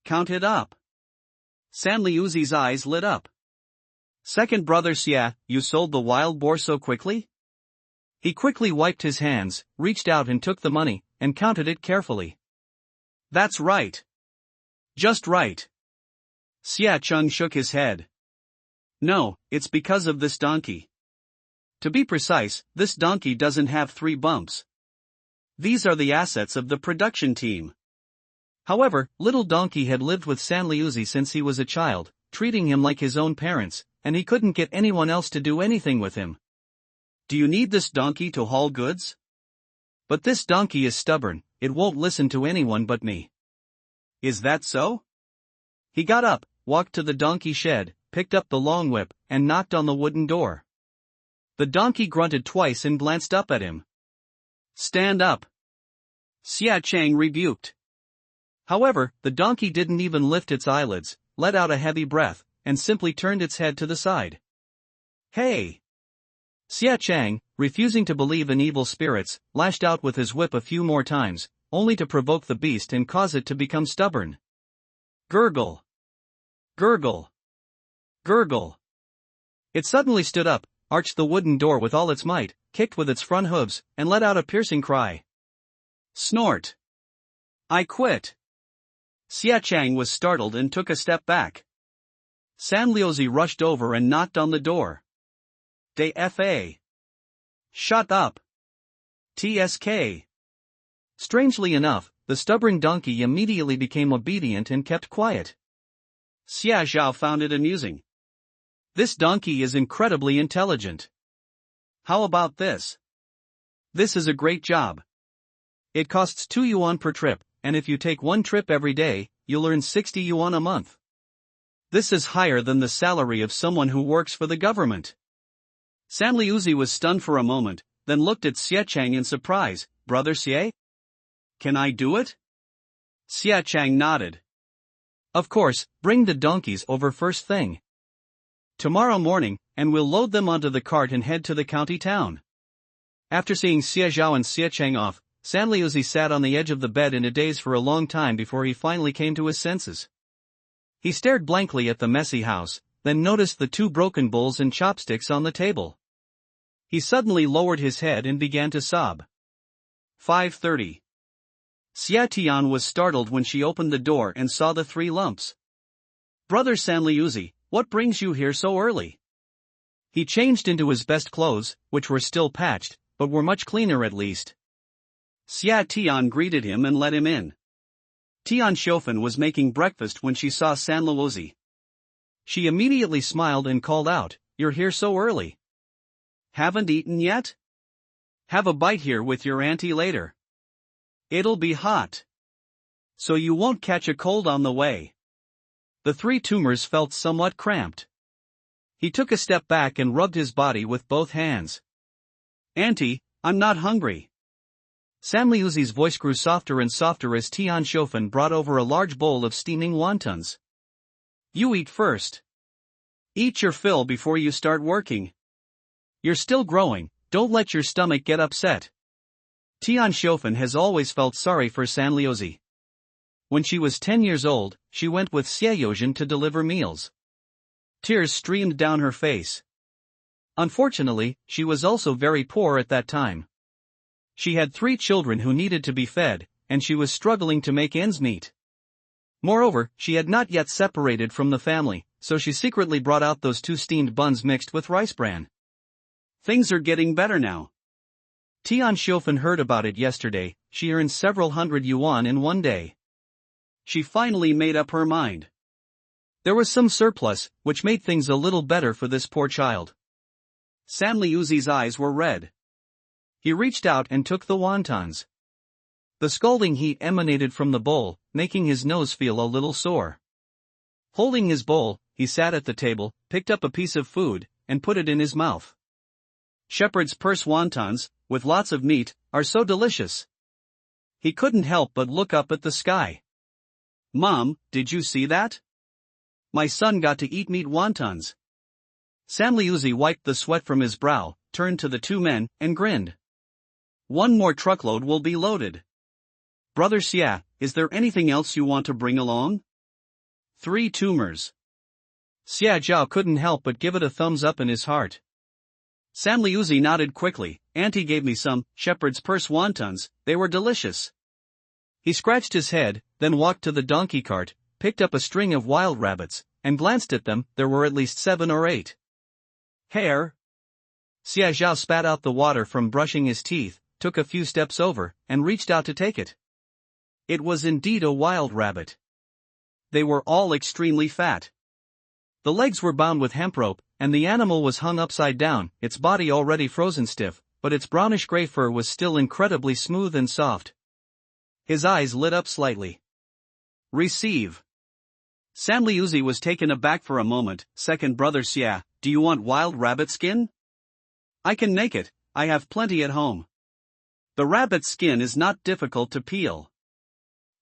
Count it up. Sanliuzi's eyes lit up. Second brother Xia, you sold the wild boar so quickly? He quickly wiped his hands, reached out and took the money, and counted it carefully. That's right. Just right. Xia Cheng shook his head. No, it's because of this donkey. To be precise, this donkey doesn't have 3 bumps. These are the assets of the production team. However, little donkey had lived with Sanliuzi since he was a child, treating him like his own parents, and he couldn't get anyone else to do anything with him. Do you need this donkey to haul goods? But this donkey is stubborn, it won't listen to anyone but me. Is that so? He got up, walked to the donkey shed, picked up the long whip, and knocked on the wooden door. The donkey grunted twice and glanced up at him. Stand up. Xia Cheng rebuked. However, the donkey didn't even lift its eyelids, let out a heavy breath, and simply turned its head to the side. Hey!
Xia Chang, refusing to believe in evil spirits, lashed out with his whip a few more times, only to provoke the beast and cause it to become stubborn. Gurgle. Gurgle. Gurgle. It suddenly stood up, arched the wooden door with all its might, kicked with its front hooves, and let out a piercing cry.
Snort. I quit. Xia Chang was startled and took a step back. San Liuzi rushed over and knocked on the door. DFA. Shut up. TSK.
Strangely enough, the stubborn donkey immediately became obedient and kept quiet.
Xia Zhao found it amusing. This donkey is incredibly intelligent. How about this? This is a great job. It costs 2 yuan per trip, and if you take 1 trip every day, you'll earn 60 yuan a month. This is higher than the salary of someone who works for the government. San Liuzi was stunned for a moment, then looked at Xia Chang in surprise. Brother Xie? Can I do it? Xia Chang nodded.
Of course, bring the donkeys over first thing tomorrow morning, and we'll load them onto the cart and head to the county town. After seeing Xia Zhao and Xia Chang off, San Liuzi sat on the edge of the bed in a daze for a long time before he finally came to his senses. He stared blankly at the messy house, then noticed the 2 broken bowls and chopsticks on the table. He suddenly lowered his head and began to sob.
5:30. Xia Tian was startled when she opened the door and saw the 3 lumps. Brother San Liuzi, what brings you here so early?
He changed into his best clothes, which were still patched, but were much cleaner at least.
Xia Tian greeted him and let him in. Tian Xiufen was making breakfast when she saw San Liuzi.
She immediately smiled and called out, "You're here so early.
Haven't eaten yet? Have a bite here with your auntie later. It'll be hot, so you won't catch a cold on the way."
The 3 tumors felt somewhat cramped. He took a step back and rubbed his body with both hands.
"Auntie, I'm not hungry."
San Liuzi's voice grew softer and softer as Tian Xiufen brought over a large bowl of steaming wontons.
"You eat first. Eat your fill before you start working. You're still growing, don't let your stomach get upset."
Tian Xiufen has always felt sorry for San Liuzi. When she was 10 years old, she went with Xie Yozhen to deliver meals. Tears streamed down her face. Unfortunately, she was also very poor at that time. She had 3 children who needed to be fed, and she was struggling to make ends meet. Moreover, she had not yet separated from the family, so she secretly brought out those 2 steamed buns mixed with rice bran.
Things are getting better now.
Tian Xiufen heard about it yesterday. She earned several hundred yuan in one day.
She finally made up her mind.
There was some surplus, which made things a little better for this poor child.
San Liuzi's eyes were red.
He reached out and took the wontons. The scalding heat emanated from the bowl, making his nose feel a little sore. Holding his bowl, he sat at the table, picked up a piece of food, and put it in his mouth.
Shepherd's purse wontons, with lots of meat, are so delicious. He couldn't help but look up at the sky. "Mom, did you see that? My son got to eat meat wontons."
San Liuzi wiped the sweat from his brow, turned to the 2 men, and grinned.
"1 more truckload will be loaded. Brother Xia, is there anything else you want to bring along?" 3 tumors.
Xia Zhao couldn't help but give it a thumbs up in his heart.
San Liuzi nodded quickly. "Auntie gave me some shepherd's purse wontons, they were delicious."
He scratched his head, then walked to the donkey cart, picked up a string of wild rabbits, and glanced at them. There were at least 7 or 8.
"Hare."
Xia Zhao spat out the water from brushing his teeth, took a few steps over, and reached out to take it.
It was indeed a wild rabbit. They were all extremely fat.
The legs were bound with hemp rope, and the animal was hung upside down, its body already frozen stiff, but its brownish-gray fur was still incredibly smooth and soft. His eyes lit up slightly.
"Receive." San Liuzi was taken aback for a moment. "Second brother Xia, do you want wild rabbit skin? I can make it, I have plenty at home. The rabbit's skin is not difficult to peel.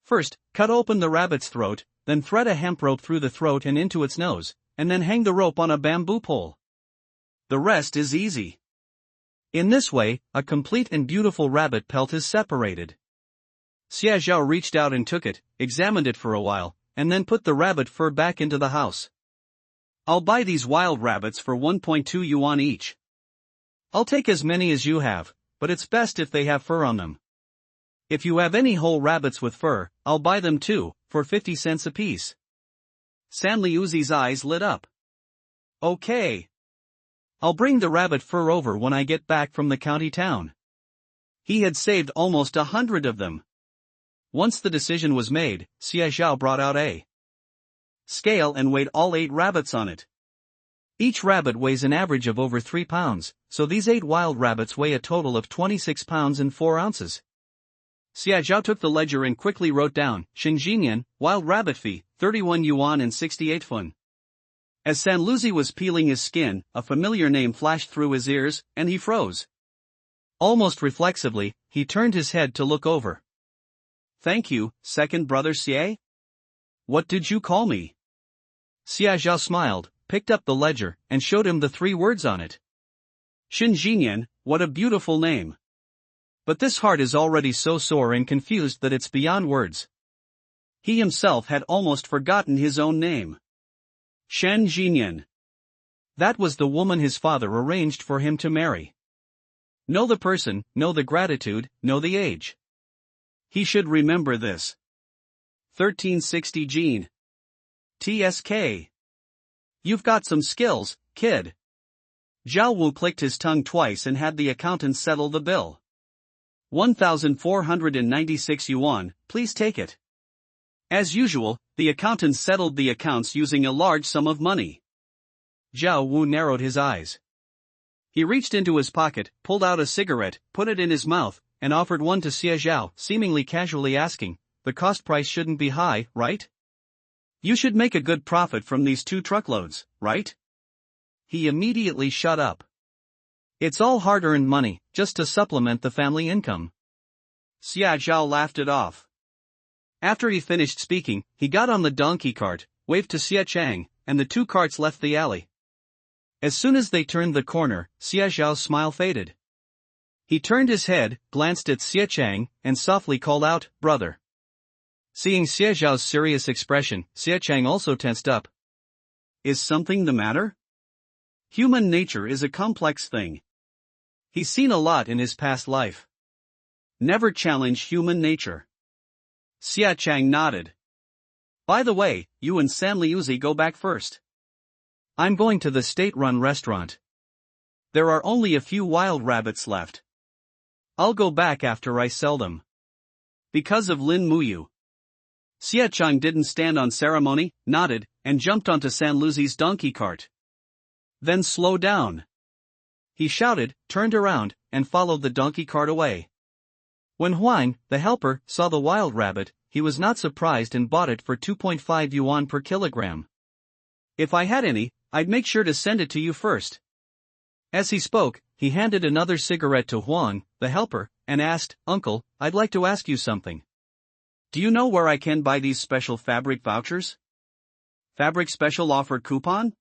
First, cut open the rabbit's throat, then thread a hemp rope through the throat and into its nose, and then hang the rope on a bamboo pole.
The rest is easy."
In this way, a complete and beautiful rabbit pelt is separated. Xia Zhao reached out and took it, examined it for a while, and then put the rabbit fur back into the house.
I'll buy these wild rabbits for 1.2 yuan each.
I'll take as many as you have, but it's best if they have fur on them. If you have any whole rabbits with fur, I'll buy them too, for 50 cents apiece.
San Liuzi's eyes lit up.
Okay. I'll bring the rabbit fur over when I get back from the county town.
He had saved almost 100 of them.
Once the decision was made, Xia Zhao brought out a
scale and weighed all 8 rabbits on it.
Each rabbit weighs an average of over 3 pounds, so these 8 wild rabbits weigh a total of 26 pounds and 4 ounces.
Xia Zhao took the ledger and quickly wrote down, Xinjian, wild rabbit fee, 31 yuan and 68 fun. As San Luzi was peeling his skin, a familiar name flashed through his ears, and he froze.
Almost reflexively, he turned his head to look over.
Thank you, second brother Xie? What did you call me?
Xia Zhao smiled, picked up the ledger, and showed him the 3 words on it.
Xinjian, what a beautiful name.
But this heart is already so sore and confused that it's beyond words.
He himself had almost forgotten his own name. Shen Jinyan.
That was the woman his father arranged for him to marry. Know the person, know the gratitude, know the age.
He should remember this. 1360 Gene. TSK. You've got some skills, kid. Zhao Wu clicked his tongue twice and had the accountant settle the bill. 1,496 yuan, please take it. As usual, the accountant settled the accounts using a large sum of money.
Zhao Wu narrowed his eyes.
He reached into his pocket, pulled out a cigarette, put it in his mouth, and offered one to Xia Zhao, seemingly casually asking, the cost price shouldn't be high, right? You should make a good profit from these 2 truckloads, right?
He immediately shut up. It's all hard-earned money, just to supplement the family income.
Xia Zhao laughed it off. After he finished speaking, he got on the donkey cart, waved to Xia Chang, and the 2 carts left the alley. As soon as they turned the corner, Xia Zhao's smile faded. He turned his head, glanced at Xia Chang, and softly called out, brother.
Seeing Xia Zhao's serious expression, Xia Chang also tensed up.
Is something the matter? Human nature is a complex thing. He's seen a lot in his past life. Never challenge human nature. Xia Chang nodded. By the way, you and San Liuzi go back first.
I'm going to the state-run restaurant.
There are only a few wild rabbits left. I'll go back after I sell them. Because of Lin Muyu. Xia Chang didn't stand on ceremony, nodded, and jumped onto San Luzi's donkey cart. Then slow down. He shouted, turned around, and followed the donkey cart away.
When Huang, the helper, saw the wild rabbit, he was not surprised and bought it for 2.5 yuan per kilogram.
If I had any, I'd make sure to send it to you first. As he spoke, he handed another cigarette to Huang, the helper, and asked, Uncle, I'd like to ask you something. Do you know where I can buy these special fabric vouchers? Fabric special offer coupon?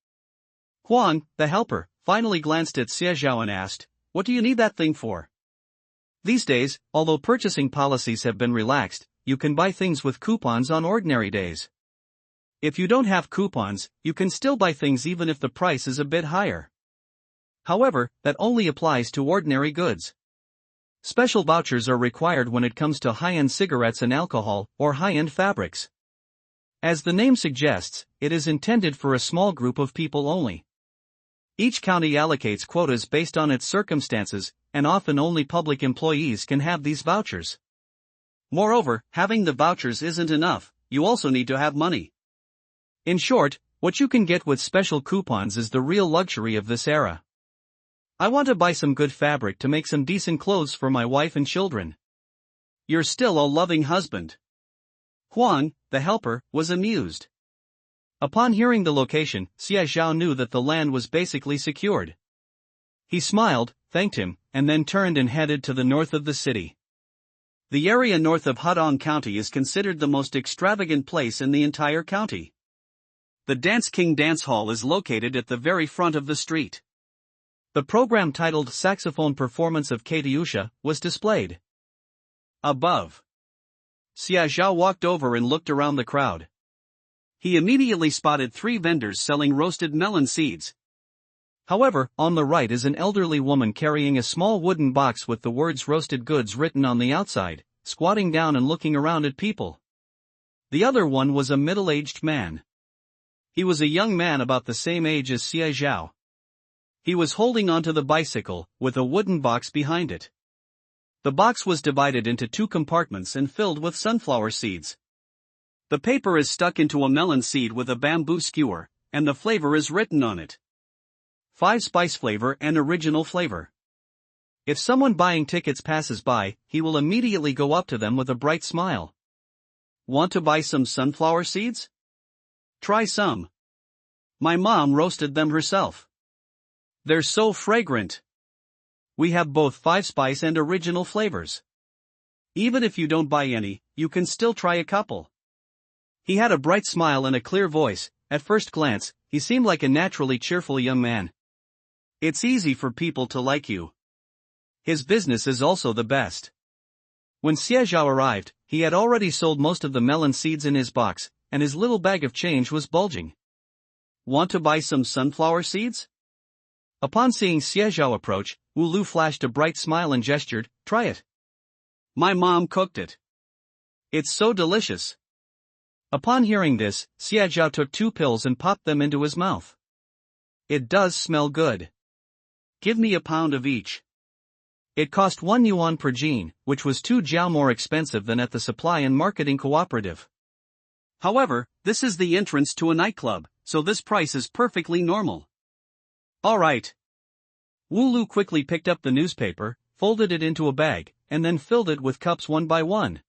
Huang, the helper, finally glanced at Xia Zhao and asked, what do you need that thing for? These days, although purchasing policies have been relaxed, you can buy things with coupons on ordinary days. If you don't have coupons, you can still buy things even if the price is a bit higher. However, that only applies to ordinary goods. Special vouchers are required when it comes to high-end cigarettes and alcohol, or high-end fabrics. As the name suggests, it is intended for a small group of people only. Each county allocates quotas based on its circumstances, and often only public employees can have these vouchers. Moreover, having the vouchers isn't enough, you also need to have money. In short, what you can get with special coupons is the real luxury of this era. I want to buy some good fabric to make some decent clothes for my wife and children. You're still a loving husband. Huang, the helper, was amused. Upon hearing the location, Xia Zhao knew that the land was basically secured. He smiled, thanked him, and then turned and headed to the north of the city. The area north of Hadong County is considered the most extravagant place in the entire county. The Dance King Dance Hall is located at the very front of the street.
The program titled Saxophone Performance of Katyusha was displayed
above. Xia Zhao walked over and looked around the crowd. He immediately spotted 3 vendors selling roasted melon seeds.
However, on the right is an elderly woman carrying a small wooden box with the words roasted goods written on the outside, squatting down and looking around at people. The other one was a middle-aged man. He was a young man about the same age as Xia Zhao. He was holding onto the bicycle, with a wooden box behind it. The box was divided into 2 compartments and filled with sunflower seeds. The paper is stuck into a melon seed with a bamboo skewer, and the flavor is written on it. 5 spice flavor and original flavor. If someone buying tickets passes by, he will immediately go up to them with a bright smile.
Want to buy some sunflower seeds? Try some. My mom roasted them herself. They're so fragrant. We have both 5 spice and original flavors. Even if you don't buy any, you can still try a couple.
He had a bright smile and a clear voice. At first glance, he seemed like a naturally cheerful young man.
It's easy for people to like you. His business is also the best.
When Xia Zhao arrived, he had already sold most of the melon seeds in his box, and his little bag of change was bulging.
Want to buy some sunflower seeds?
Upon seeing Xia Zhao approach, Wu Lu flashed a bright smile and gestured, "Try it."
My mom cooked it. It's so delicious.
Upon hearing this, Xia Zhao took 2 pills and popped them into his mouth.
It does smell good. Give me a pound of each.
It cost 1 yuan per gene, which was 2 jiao more expensive than at the supply and marketing cooperative.
However, this is the entrance to a nightclub, so this price is perfectly normal. All right.
Wu Lu quickly picked up the newspaper, folded it into a bag, and then filled it with cups one by one.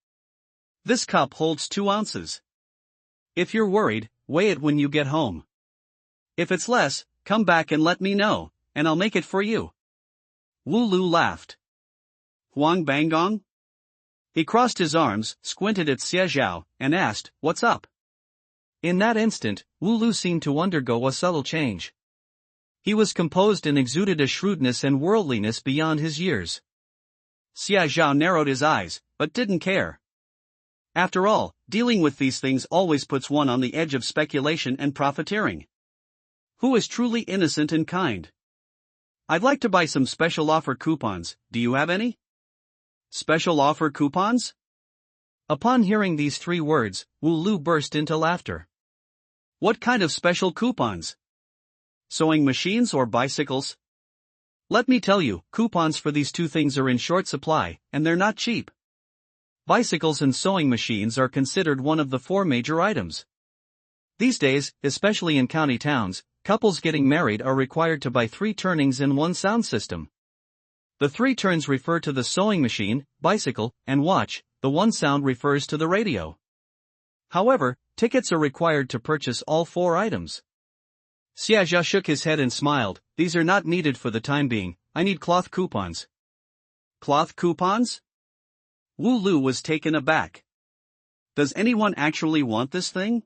This cup holds 2 ounces. If you're worried, weigh it when you get home. If it's less, come back and let me know, and I'll make it for you. Wu Lu laughed. Huang Banggong? He crossed his arms, squinted at Xia Zhao, and asked, "What's up?"
In that instant, Wu Lu seemed to undergo a subtle change. He was composed and exuded a shrewdness and worldliness beyond his years.
Xia Zhao narrowed his eyes, but didn't care. After all, dealing with these things always puts one on the edge of speculation and profiteering. Who is truly innocent and kind? I'd like to buy some special offer coupons, do you have any? Special offer coupons?
Upon hearing these 3 words, Wu Lu burst into laughter.
What kind of special coupons? Sewing machines or bicycles?
Let me tell you, coupons for these 2 things are in short supply, and they're not cheap. Bicycles and sewing machines are considered one of the 4 major items. These days, especially in county towns, couples getting married are required to buy 3 turnings and 1 sound system. The 3 turns refer to the sewing machine, bicycle, and watch, the 1 sound refers to the radio. However, tickets are required to purchase all 4 items.
Xia Zhao shook his head and smiled. These are not needed for the time being, I need cloth coupons. Cloth coupons? Wu Lu was taken aback. Does anyone actually want this thing?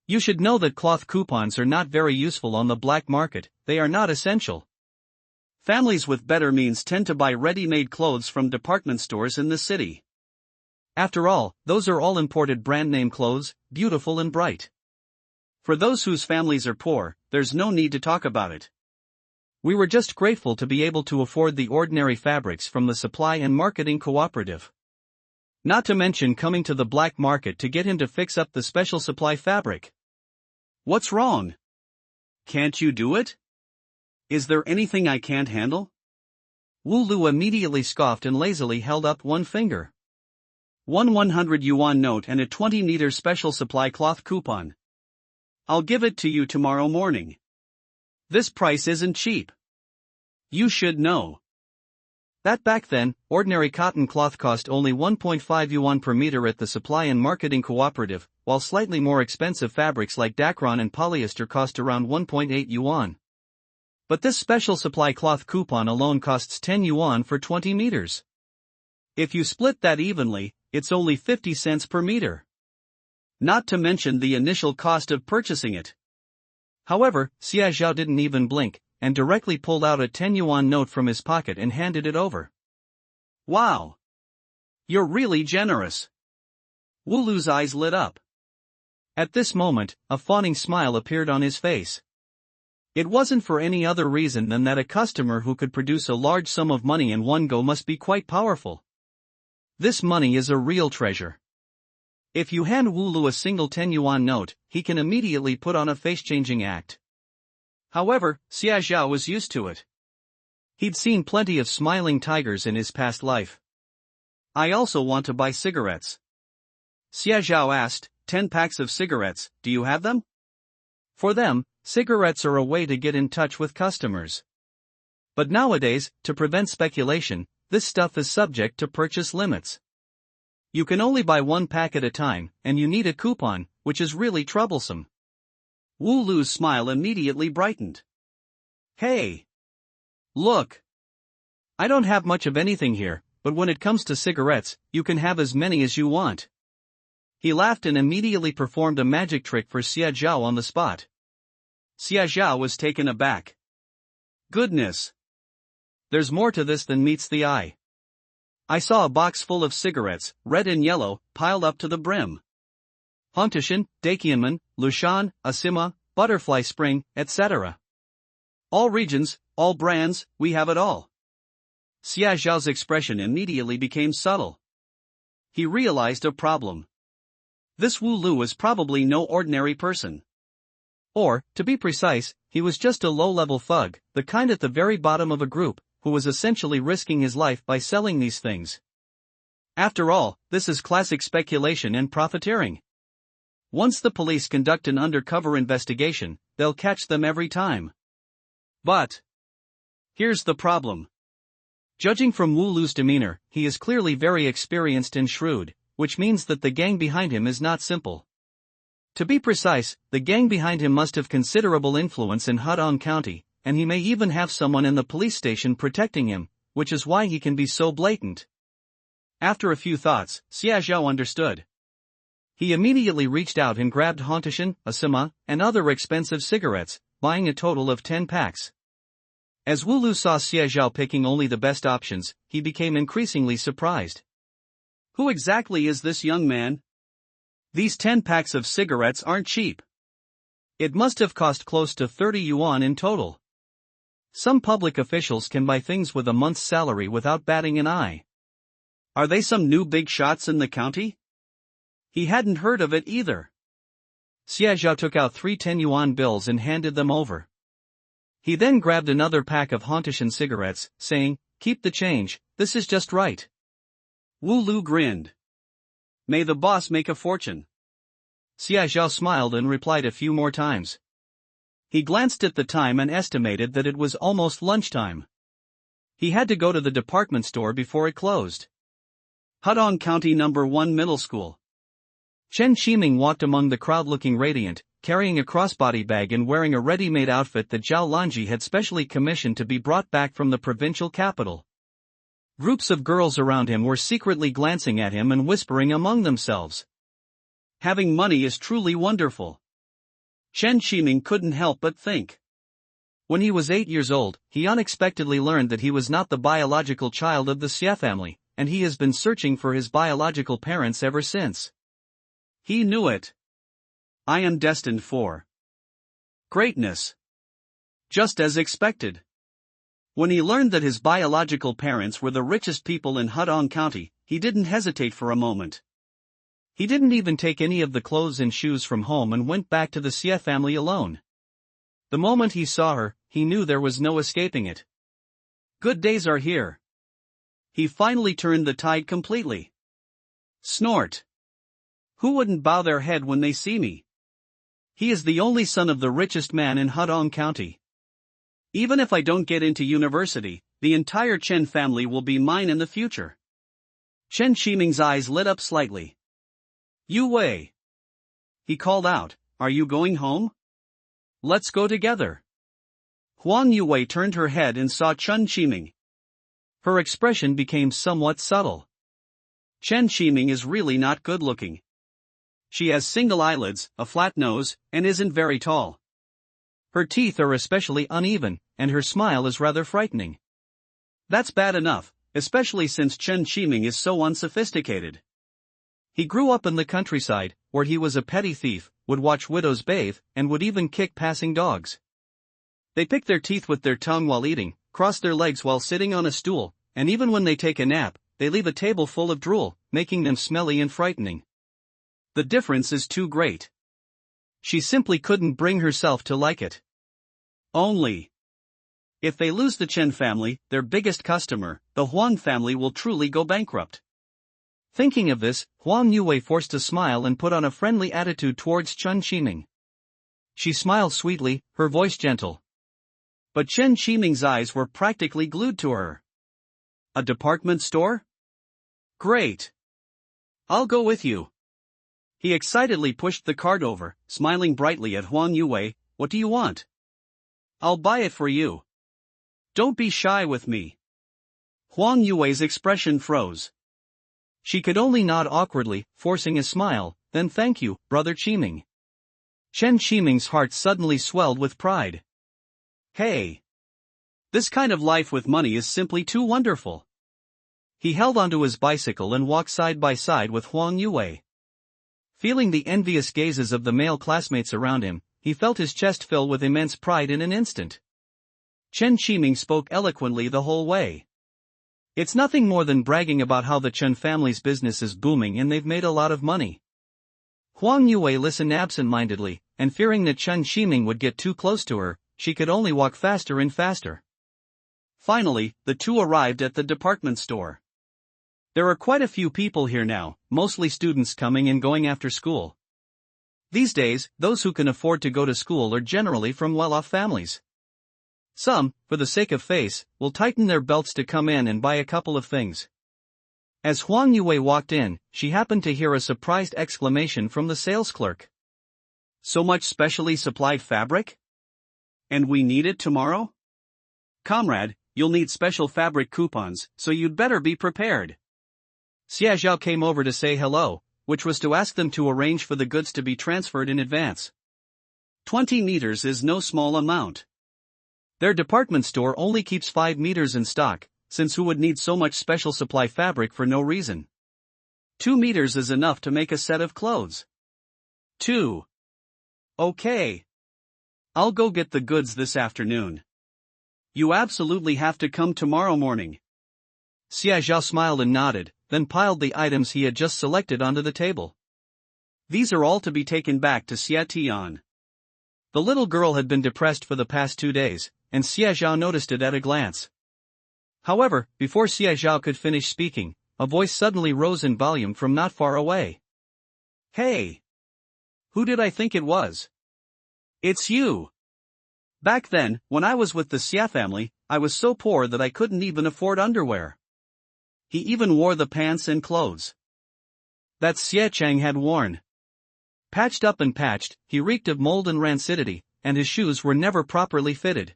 You should know that cloth coupons are not very useful on the black market, they are not essential.
Families with better means tend to buy ready-made clothes from department stores in the city.
After all, those are all imported brand-name clothes, beautiful and bright.
For those whose families are poor, there's no need to talk about it.
We were just grateful to be able to afford the ordinary fabrics from the supply and marketing cooperative. Not to mention coming to the black market to get him to fix up the special supply fabric.
What's wrong? Can't you do it? Is there anything I can't handle?
Wu Lu immediately scoffed and lazily held up 1 finger.
100 yuan note and a 20-meter special supply cloth coupon. I'll give it to you tomorrow morning. This price isn't cheap. You should know.
That back then, ordinary cotton cloth cost only 1.5 yuan per meter at the supply and marketing cooperative, while slightly more expensive fabrics like dacron and polyester cost around 1.8 yuan. But this special supply cloth coupon alone costs 10 yuan for 20 meters.
If you split that evenly, it's only 50 cents per meter. Not to mention the initial cost of purchasing it.
However, Xia Zhao didn't even blink. and directly pulled out a 10 yuan note from his pocket and handed it over.
Wow! You're really generous. Wu Lu's eyes lit up.
At this moment, a fawning smile appeared on his face. It wasn't for any other reason than that a customer who could produce a large sum of money in one go must be quite powerful. This money is a real treasure. If you hand Wu Lu a single 10 yuan note, he can immediately put on a face-changing act. However, Xia Zhao was used to it. He'd seen plenty of smiling tigers in his past life.
I also want to buy cigarettes. Xia Zhao asked, 10 packs of cigarettes, do you have them?
For them, cigarettes are a way to get in touch with customers. But nowadays, to prevent speculation, this stuff is subject to purchase limits. You can only buy 1 pack at a time, and you need a coupon, which is really troublesome.
Wu Lu's smile immediately brightened. Hey! Look!
I don't have much of anything here, but when it comes to cigarettes, you can have as many as you want. He laughed and immediately performed a magic trick for Xia Zhao on the spot.
Xia Zhao was taken aback. Goodness!
There's more to this than meets the eye. I saw a box full of cigarettes, red and yellow, piled up to the brim. Hontushan, Dakianman, Lushan, Asima, Butterfly Spring, etc.
All regions, all brands, we have it all. Xia Zhao's expression immediately became subtle. He realized a problem. This Wu Lu was probably no ordinary person.
Or, to be precise, he was just a low-level thug, the kind at the very bottom of a group, who was essentially risking his life by selling these things. After all, this is classic speculation and profiteering. Once the police conduct an undercover investigation, they'll catch them every time.
But here's the problem.
Judging from Wu Lu's demeanor, he is clearly very experienced and shrewd, which means that the gang behind him is not simple. To be precise, the gang behind him must have considerable influence in Hudong County, and he may even have someone in the police station protecting him, which is why he can be so blatant. After a few thoughts, Xia Zhao understood. He immediately reached out and grabbed Hontushan, Asima, and other expensive cigarettes, buying a total of 10 packs. As Wu Lu saw Xia Zhao picking only the best options, he became increasingly surprised.
Who exactly is this young man? These 10 packs of cigarettes aren't cheap.
It must have cost close to 30 yuan in total. Some public officials can buy things with a month's salary without batting an eye.
Are they some new big shots in the county? He hadn't heard of it either.
Xia Zhao took out 3 10 yuan bills and handed them over. He then grabbed another pack of Hontushan cigarettes, saying, "Keep the change, this is just right."
Wu Lu grinned. May the boss make a fortune.
Xia Zhao smiled and replied a few more times. He glanced at the time and estimated that it was almost lunchtime. He had to go to the department store before it closed.
Hudong County No. 1 Middle School.
Chen Shiming walked among the crowd looking radiant, carrying a crossbody bag and wearing a ready-made outfit that Zhao Lanji had specially commissioned to be brought back from the provincial capital. Groups of girls around him were secretly glancing at him and whispering among themselves.
Having money is truly wonderful. Chen Shiming couldn't help but think.
When he was 8 years old, he unexpectedly learned that he was not the biological child of the Xie family, and he has been searching for his biological parents ever since.
He knew it. I am destined for greatness. Just as expected. When he learned that his biological parents were the richest people in Hudong County, he didn't hesitate for a moment. He didn't even take any of the clothes and shoes from home and went back to the Xie family alone. The moment he saw her, he knew there was no escaping it. Good days are here. He finally turned the tide completely. Snort. Who wouldn't bow their head when they see me? He is the only son of the richest man in Hudong County. Even if I don't get into university, the entire Chen family will be mine in the future. Chen Shiming's eyes lit up slightly. Yu Wei. He called out, are you going home? Let's go together. Huang Yu Wei turned her head and saw Chen Shiming. Her expression became somewhat subtle. Chen Shiming is really not good looking. She has single eyelids, a flat nose, and isn't very tall.
Her teeth are especially uneven, and her smile is rather frightening.
That's bad enough, especially since Chen Qiming is so unsophisticated. He grew up in the countryside, where he was a petty thief, would watch widows bathe, and would even kick passing dogs. They pick their teeth with their tongue while eating, cross their legs while sitting on a stool, and even when they take a nap, they leave a table full of drool, making them smelly and frightening. The difference is too great. She simply couldn't bring herself to like it. Only. If they lose the Chen family, their biggest customer, the Huang family will truly go bankrupt. Thinking of this, Huang Yue forced a smile and put on a friendly attitude towards Chen Qiming. She smiled sweetly, her voice gentle. But Chen Qiming's eyes were practically glued to her. A department store? Great. I'll go with you. He excitedly pushed the cart over, smiling brightly at Huang Yue. What do you want? I'll buy it for you. Don't be shy with me. Huang Yue's expression froze. She could only nod awkwardly, forcing a smile, then thank you, Brother Qiming. Chen Qiming's heart suddenly swelled with pride. Hey! This kind of life with money is simply too wonderful. He held onto his bicycle and walked side by side with Huang Yue. Feeling the envious gazes of the male classmates around him, he felt his chest fill with immense pride in an instant. Chen Qiming spoke eloquently the whole way. It's nothing more than bragging about how the Chen family's business is booming and they've made a lot of money. Huang Yue listened absent-mindedly, and fearing that Chen Qiming would get too close to her, she could only walk faster and faster. Finally, the two arrived at the department store. There are quite a few people here now, mostly students coming and going after school. These days, those who can afford to go to school are generally from well-off families. Some, for the sake of face, will tighten their belts to come in and buy a couple of things. As Huang Yue walked in, she happened to hear a surprised exclamation from the sales clerk. So much specially supplied fabric? And we need it tomorrow? Comrade, you'll need special fabric coupons, so you'd better be prepared. Xia Zhao came over to say hello, which was to ask them to arrange for the goods to be transferred in advance. 20 meters is no small amount. Their department store only keeps 5 meters in stock, since who would need so much special supply fabric for no reason? 2 meters is enough to make a set of clothes. 2. Okay. I'll go get the goods this afternoon. You absolutely have to come tomorrow morning. Xia Zhao smiled and nodded, then piled the items he had just selected onto the table. These are all to be taken back to Xia Tian. The little girl had been depressed for the past 2 days, and Xia Zhao noticed it at a glance. However, before Xia Zhao could finish speaking, a voice suddenly rose in volume from not far away. Hey! Who did I think it was? It's you! Back then, when I was with the Xia family, I was so poor that I couldn't even afford underwear. He even wore the pants and clothes that Xie Chang had worn. Patched up and patched, he reeked of mold and rancidity, and his shoes were never properly fitted.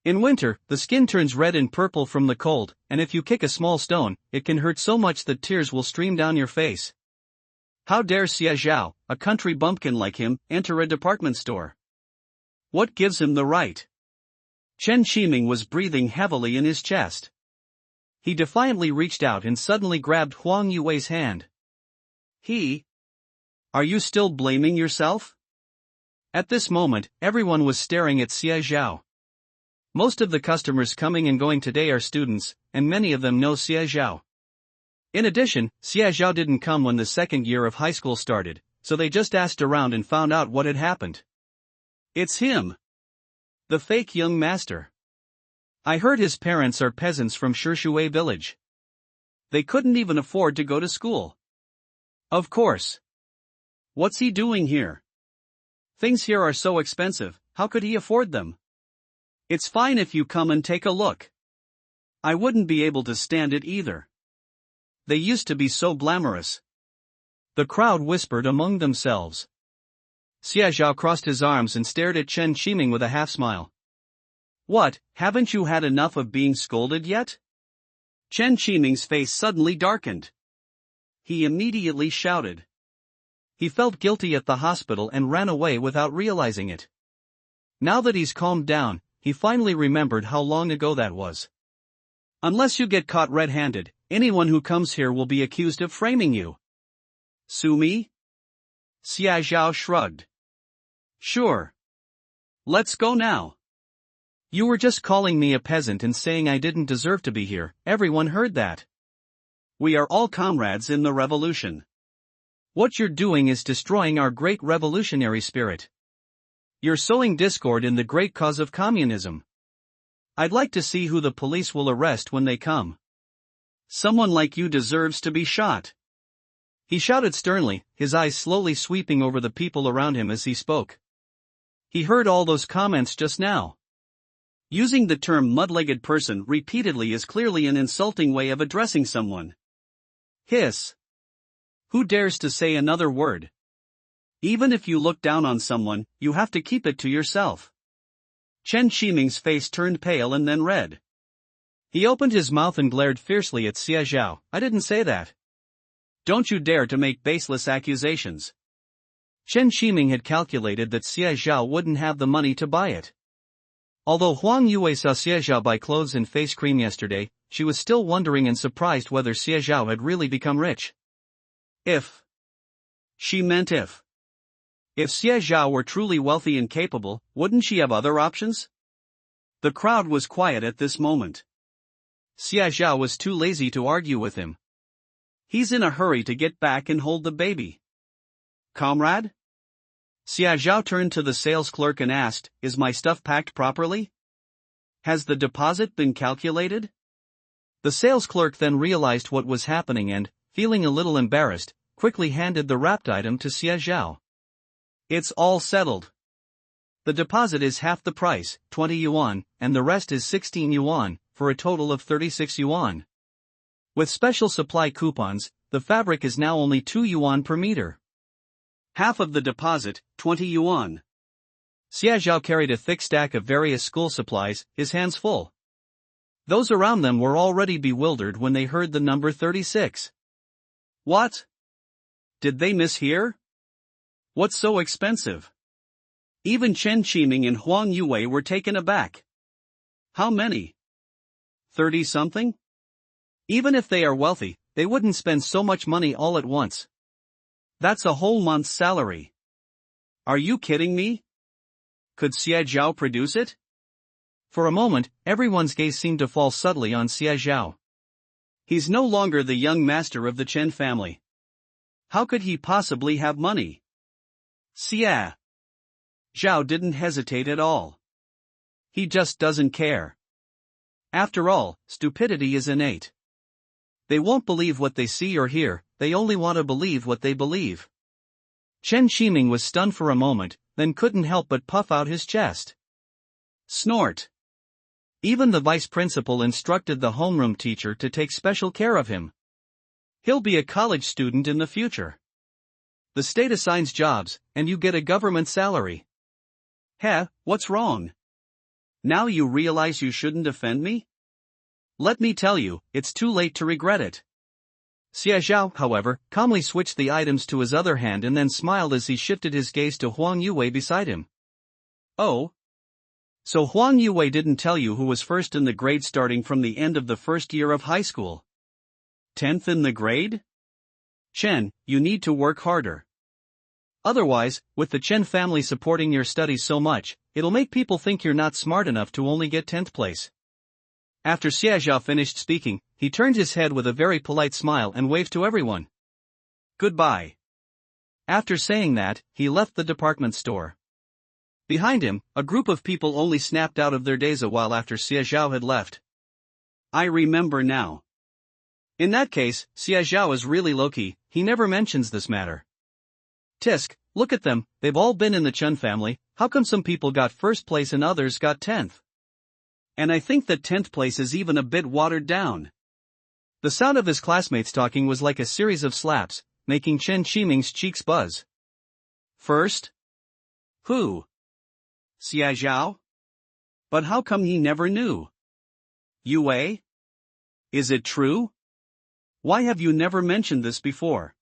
In winter, the skin turns red and purple from the cold, and if you kick a small stone, it can hurt so much that tears will stream down your face. How dare Xie Zhao, a country bumpkin like him, enter a department store? What gives him the right? Chen Qiming was breathing heavily in his chest. He defiantly reached out and suddenly grabbed Huang Yue's hand. Are you still blaming yourself? At this moment, everyone was staring at Xie Zhao. Most of the customers coming and going today are students, and many of them know Xie Zhao. In addition, Xie Zhao didn't come when the second year of high school started, so they just asked around and found out what had happened. It's him. The fake young master. I heard his parents are peasants from Shishui village. They couldn't even afford to go to school. Of course. What's he doing here? Things here are so expensive, how could he afford them? It's fine if you come and take a look. I wouldn't be able to stand it either. They used to be so glamorous. The crowd whispered among themselves. Xie Zhao crossed his arms and stared at Chen Qiming with a half-smile. What, haven't you had enough of being scolded yet? Chen Qiming's face suddenly darkened. He immediately shouted. He felt guilty at the hospital and ran away without realizing it.
Now that he's calmed down, he finally remembered how long ago that was.
Unless you get caught red-handed, anyone who comes here will be accused of framing you. Sue me? Xia Zhao shrugged. Sure. Let's go now.
You were just calling me a peasant and saying I didn't deserve to be here. Everyone heard that.
We are all comrades in the revolution.
What you're doing is destroying our great revolutionary spirit. You're sowing discord in the great cause of communism. I'd like to see who the police will arrest when they come.
Someone like you deserves to be shot.
He shouted sternly, his eyes slowly sweeping over the people around him as he spoke. He heard all those comments just now.
Using the term mud-legged person repeatedly is clearly an insulting way of addressing someone. Hiss. Who dares to say another word? Even if you look down on someone, you have to keep it to yourself. Chen Qiming's face turned pale and then red.
He opened his mouth and glared fiercely at Xia Zhao. I didn't say that.
Don't you dare to make baseless accusations.
Chen Qiming had calculated that Xia Zhao wouldn't have the money to buy it. Although Huang Yue saw Xia Zhao buy clothes and face cream yesterday, she was still wondering and surprised whether Xia Zhao had really become rich.
If. She meant if. If Xia Zhao were truly wealthy and capable, wouldn't she have other options? The crowd was quiet at this moment.
Xia Zhao was too lazy to argue with him.
He's in a hurry to get back and hold the baby. Comrade?
Xia Zhao turned to the sales clerk and asked, is my stuff packed properly?
Has the deposit been calculated?
The sales clerk then realized what was happening and, feeling a little embarrassed, quickly handed the wrapped item to Xia Zhao.
It's all settled.
The deposit is half the price, 20 yuan, and the rest is 16 yuan, for a total of 36 yuan. With special supply coupons, the fabric is now only 2 yuan per meter.
Half of the deposit, 20 yuan.
Xia Zhao carried a thick stack of various school supplies, his hands full. Those around them were already bewildered when they heard the number 36.
What? Did they mishear? What's so expensive? Even Chen Qiming and Huang Yue were taken aback. How many? 30-something?
Even if they are wealthy, they wouldn't spend so much money all at once.
That's a whole month's salary. Are you kidding me? Could Xia Zhao produce it?
For a moment, everyone's gaze seemed to fall subtly on Xia Zhao.
He's no longer the young master of the Chen family. How could he possibly have money? Xia Zhao didn't hesitate at all. He just doesn't care. After all, stupidity is innate. They won't believe what they see or hear, they only want to believe what they believe.
Chen Qiming was stunned for a moment, then couldn't help but puff out his chest.
Snort.
Even the vice principal instructed the homeroom teacher to take special care of him. He'll be a college student in the future. The state assigns jobs, and you get a government salary.
Heh, what's wrong? Now you realize you shouldn't offend me? Let me tell you, it's too late to regret it.
Xia Zhao, however, calmly switched the items to his other hand and then smiled as he shifted his gaze to Huang Yue beside him.
Oh? So Huang Yue didn't tell you who was first in the grade starting from the end of the first year of high school? 10th in the grade? Chen, you need to work harder.
Otherwise, with the Chen family supporting your studies so much, it'll make people think you're not smart enough to only get 10th place. After Xia Zhao finished speaking, he turned his head with a very polite smile and waved to everyone.
Goodbye.
After saying that, he left the department store. Behind him, a group of people only snapped out of their daze a while after Xia Zhao had left.
I remember now.
In that case, Xia Zhao is really low-key, he never mentions this matter. Tisk, look at them, they've all been in the Chen family, how come some people got first place and others got 10th?
And I think that 10th place is even a bit watered down.
The sound of his classmates talking was like a series of slaps, making Chen Qiming's cheeks buzz.
First? Who? Xia Zhao? But how come he never knew? Yue? Is it true? Why have you never mentioned this before?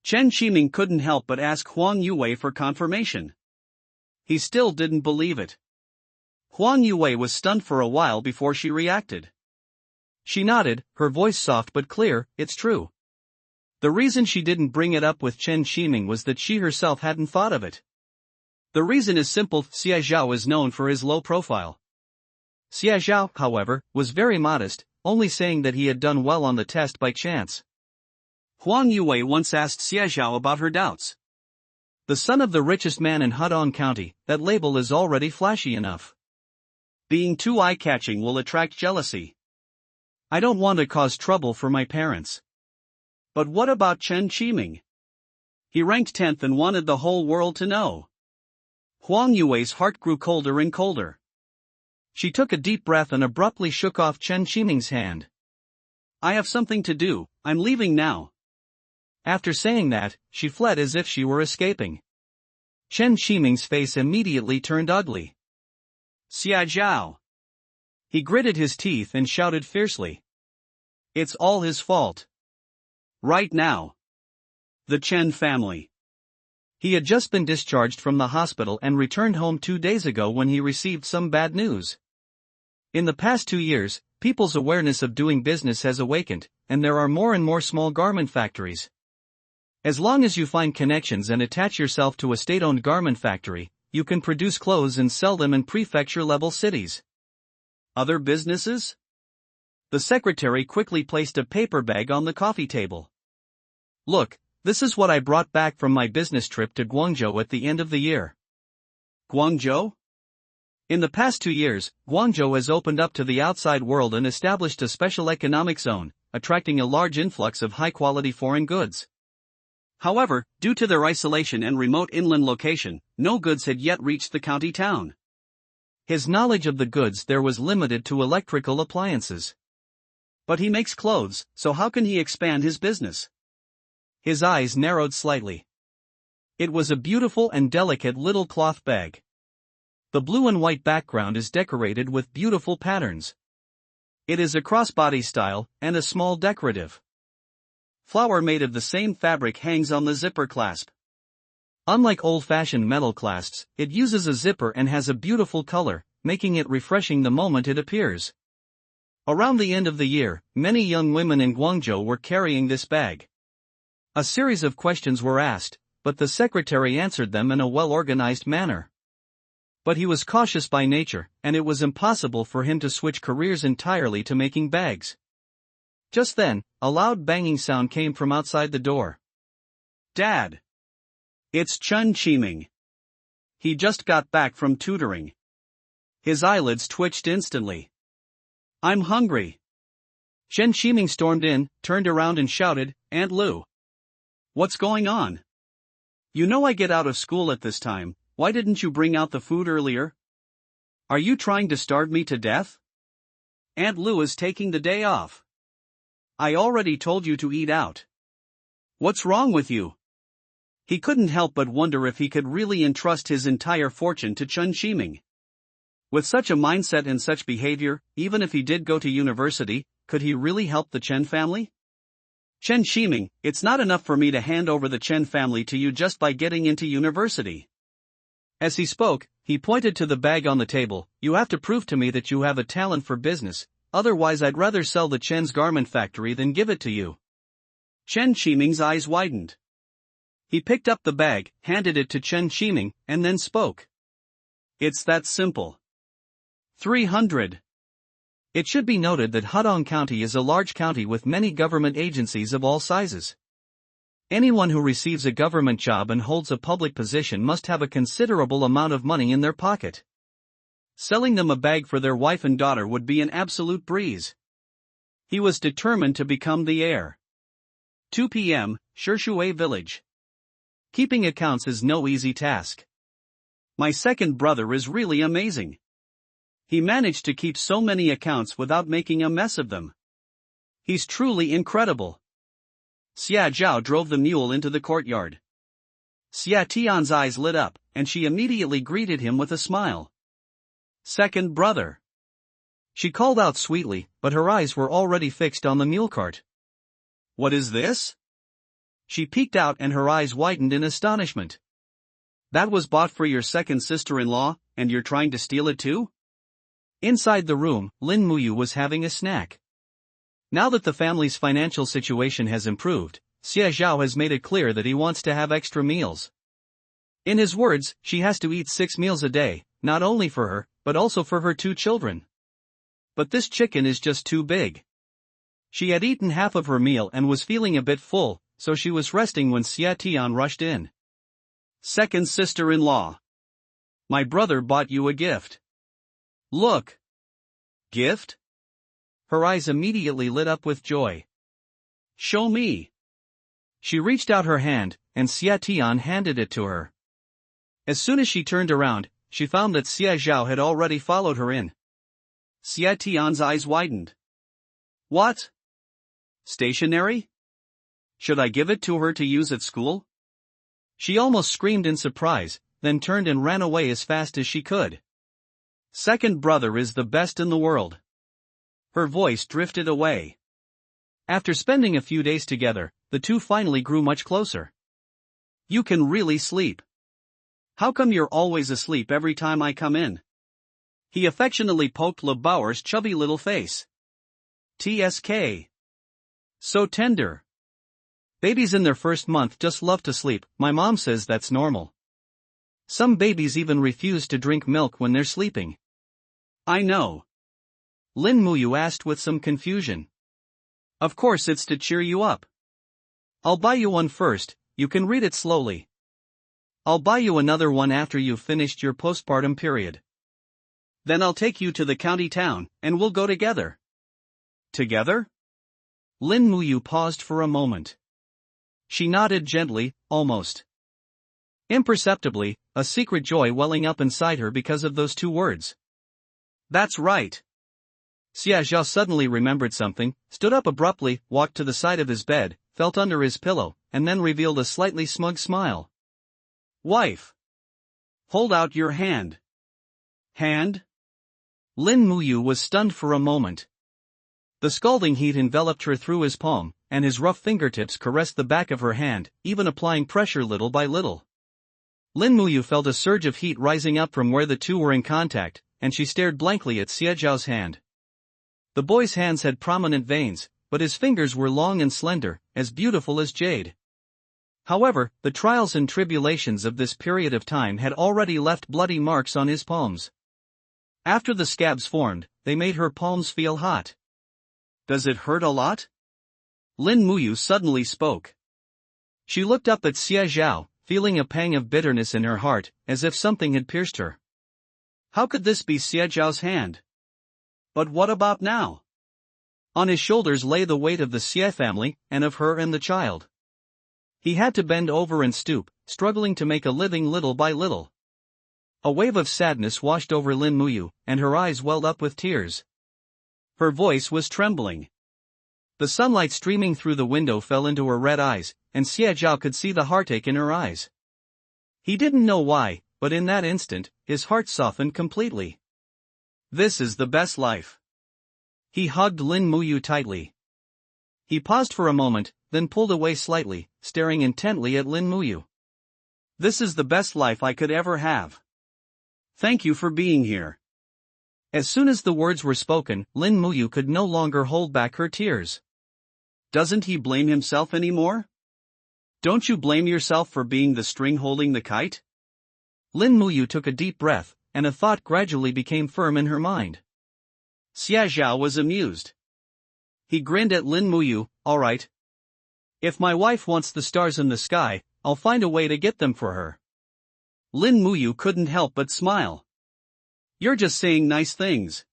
Chen Qiming couldn't help but ask Huang Yue for confirmation. He still didn't believe it. Huang Yue was stunned for a while before she reacted. She nodded, her voice soft but clear, "It's true." The reason she didn't bring it up with Chen Shiming was that she herself hadn't thought of it. The reason is simple: Xia Zhao is known for his low profile. Xia Zhao, however, was very modest, only saying that he had done well on the test by chance. Huang Yue once asked Xia Zhao about her doubts. The son of the richest man in Hudong County, that label is already flashy enough. Being too eye-catching will attract jealousy. I don't want to cause trouble for my parents. But what about Chen Shiming? He ranked 10th and wanted the whole world to know. Huang Yue's heart grew colder and colder. She took a deep breath and abruptly shook off Chen Shiming's hand. "I have something to do, I'm leaving now." After saying that, she fled as if she were escaping. Chen Shiming's face immediately turned ugly. "Xia Zhao." He gritted his teeth and shouted fiercely. "It's all his fault. Right now. The Chen family." He had just been discharged from the hospital and returned home 2 days ago when he received some bad news. In the past 2 years, people's awareness of doing business has awakened, and there are more and more small garment factories. As long as you find connections and attach yourself to a state-owned garment factory, you can produce clothes and sell them in prefecture-level cities. Other businesses? The secretary quickly placed a paper bag on the coffee table. "Look, this is what I brought back from my business trip to Guangzhou at the end of the year." Guangzhou? In the past 2 years, Guangzhou has opened up to the outside world and established a special economic zone, attracting a large influx of high-quality foreign goods. However, due to their isolation and remote inland location, no goods had yet reached the county town. His knowledge of the goods there was limited to electrical appliances. But he makes clothes, so how can he expand his business? His eyes narrowed slightly. It was a beautiful and delicate little cloth bag. The blue and white background is decorated with beautiful patterns. It is a crossbody style, and a small decorative flower made of the same fabric hangs on the zipper clasp. Unlike old-fashioned metal clasps, it uses a zipper and has a beautiful color, making it refreshing the moment it appears. Around the end of the year, many young women in Guangzhou were carrying this bag. A series of questions were asked, but the secretary answered them in a well-organized manner. But he was cautious by nature, and it was impossible for him to switch careers entirely to making bags. Just then, a loud banging sound came from outside the door. "Dad! It's Chen Shiming. He just got back from tutoring." His eyelids twitched instantly. "I'm hungry." Chen Shiming stormed in, turned around and shouted, "Aunt Lu! What's going on? You know I get out of school at this time, why didn't you bring out the food earlier? Are you trying to starve me to death? Aunt Lu is taking the day off. I already told you to eat out. What's wrong with you?" He couldn't help but wonder if he could really entrust his entire fortune to Chen Shiming. With such a mindset and such behavior, even if he did go to university, could he really help the Chen family? "Chen Shiming, it's not enough for me to hand over the Chen family to you just by getting into university." As he spoke, he pointed to the bag on the table. "You have to prove to me that you have a talent for business, otherwise I'd rather sell the Chen's garment factory than give it to you." Chen Shiming's eyes widened. He picked up the bag, handed it to Chen Shiming, and then spoke. "It's that simple. 300. It should be noted that Hudong County is a large county with many government agencies of all sizes. Anyone who receives a government job and holds a public position must have a considerable amount of money in their pocket. Selling them a bag for their wife and daughter would be an absolute breeze. He was determined to become the heir. 2 p.m., Shishui Village. Keeping accounts is no easy task. My second brother is really amazing. He managed to keep so many accounts without making a mess of them. He's truly incredible." Xia Zhao drove the mule into the courtyard. Xia Tian's eyes lit up, and she immediately greeted him with a smile. "Second brother." She called out sweetly, but her eyes were already fixed on the mule cart. "What is this?" She peeked out and her eyes widened in astonishment. That was bought for your second sister-in-law, and you're trying to steal it too?
Inside the room, Lin Muyu was having a snack. Now that the family's financial situation has improved, Xie Zhao has made it clear that he wants to have extra meals. In his words, she has to eat 6 meals a day, not only for her, but also for her 2 children. But this chicken is just too big. She had eaten half of her meal and was feeling a bit full, so she was resting when Xie Tian rushed in.
Second sister-in-law. My brother bought you a gift. Look.
Gift? Her eyes immediately lit up with joy.
Show me.
She reached out her hand, and Xie Tian handed it to her. As soon as she turned around, she found that Xie Zhao had already followed her in.
Xie Tian's eyes widened. What? Stationery? Should I give it to her to use at school?
She almost screamed in surprise, then turned and ran away as fast as she could.
Second brother is the best in the world. Her voice drifted away.
After spending a few days together, the two finally grew much closer.
You can really sleep. How come you're always asleep every time I come in? He affectionately poked Le Bauer's chubby little face. TSK. So tender.
Babies in their first month just love to sleep, my mom says that's normal. Some babies even refuse to drink milk when they're sleeping.
I know.
Lin Muyu asked with some confusion.
Of course it's to cheer you up.
I'll buy you one first, you can read it slowly. I'll buy you another one after you've finished your postpartum period.
Then I'll take you to the county town, and we'll go together. Together?
Lin Muyu paused for a moment. She nodded gently, almost imperceptibly, a secret joy welling up inside her because of those 2 words.
That's right.
Xie Zhao suddenly remembered something, stood up abruptly, walked to the side of his bed, felt under his pillow, and then revealed a slightly smug smile.
Wife. Hold out your hand. Hand?
Lin Muyu was stunned for a moment. The scalding heat enveloped her through his palm, and his rough fingertips caressed the back of her hand, even applying pressure little by little. Lin Muyu felt a surge of heat rising up from where the two were in contact, and she stared blankly at Xie Zhao's hand. The boy's hands had prominent veins, but his fingers were long and slender, as beautiful as jade. However, the trials and tribulations of this period of time had already left bloody marks on his palms. After the scabs formed, they made her palms feel hot.
Does it hurt a lot?
Lin Muyu suddenly spoke. She looked up at Xie Zhao, feeling a pang of bitterness in her heart, as if something had pierced her.
How could this be Xie Zhao's hand? But what about now?
On his shoulders lay the weight of the Xie family, and of her and the child. He had to bend over and stoop, struggling to make a living little by little. A wave of sadness washed over Lin Muyu, and her eyes welled up with tears.
Her voice was trembling.
The sunlight streaming through the window fell into her red eyes, and Xie Zhao could see the heartache in her eyes. He didn't know why, but in that instant, his heart softened completely.
This is the best life.
He hugged Lin Muyu tightly. He paused for a moment, then pulled away slightly, staring intently at Lin Muyu.
This is the best life I could ever have. Thank you for being here.
As soon as the words were spoken, Lin Muyu could no longer hold back her tears.
Doesn't he blame himself anymore? Don't you blame yourself for being the string holding the kite?
Lin Muyu took a deep breath, and a thought gradually became firm in her mind.
Xie Zhao was amused. He grinned at Lin Muyu. All right. If my wife wants the stars in the sky, I'll find a way to get them for her. Lin Muyu couldn't help but smile. You're just saying nice things.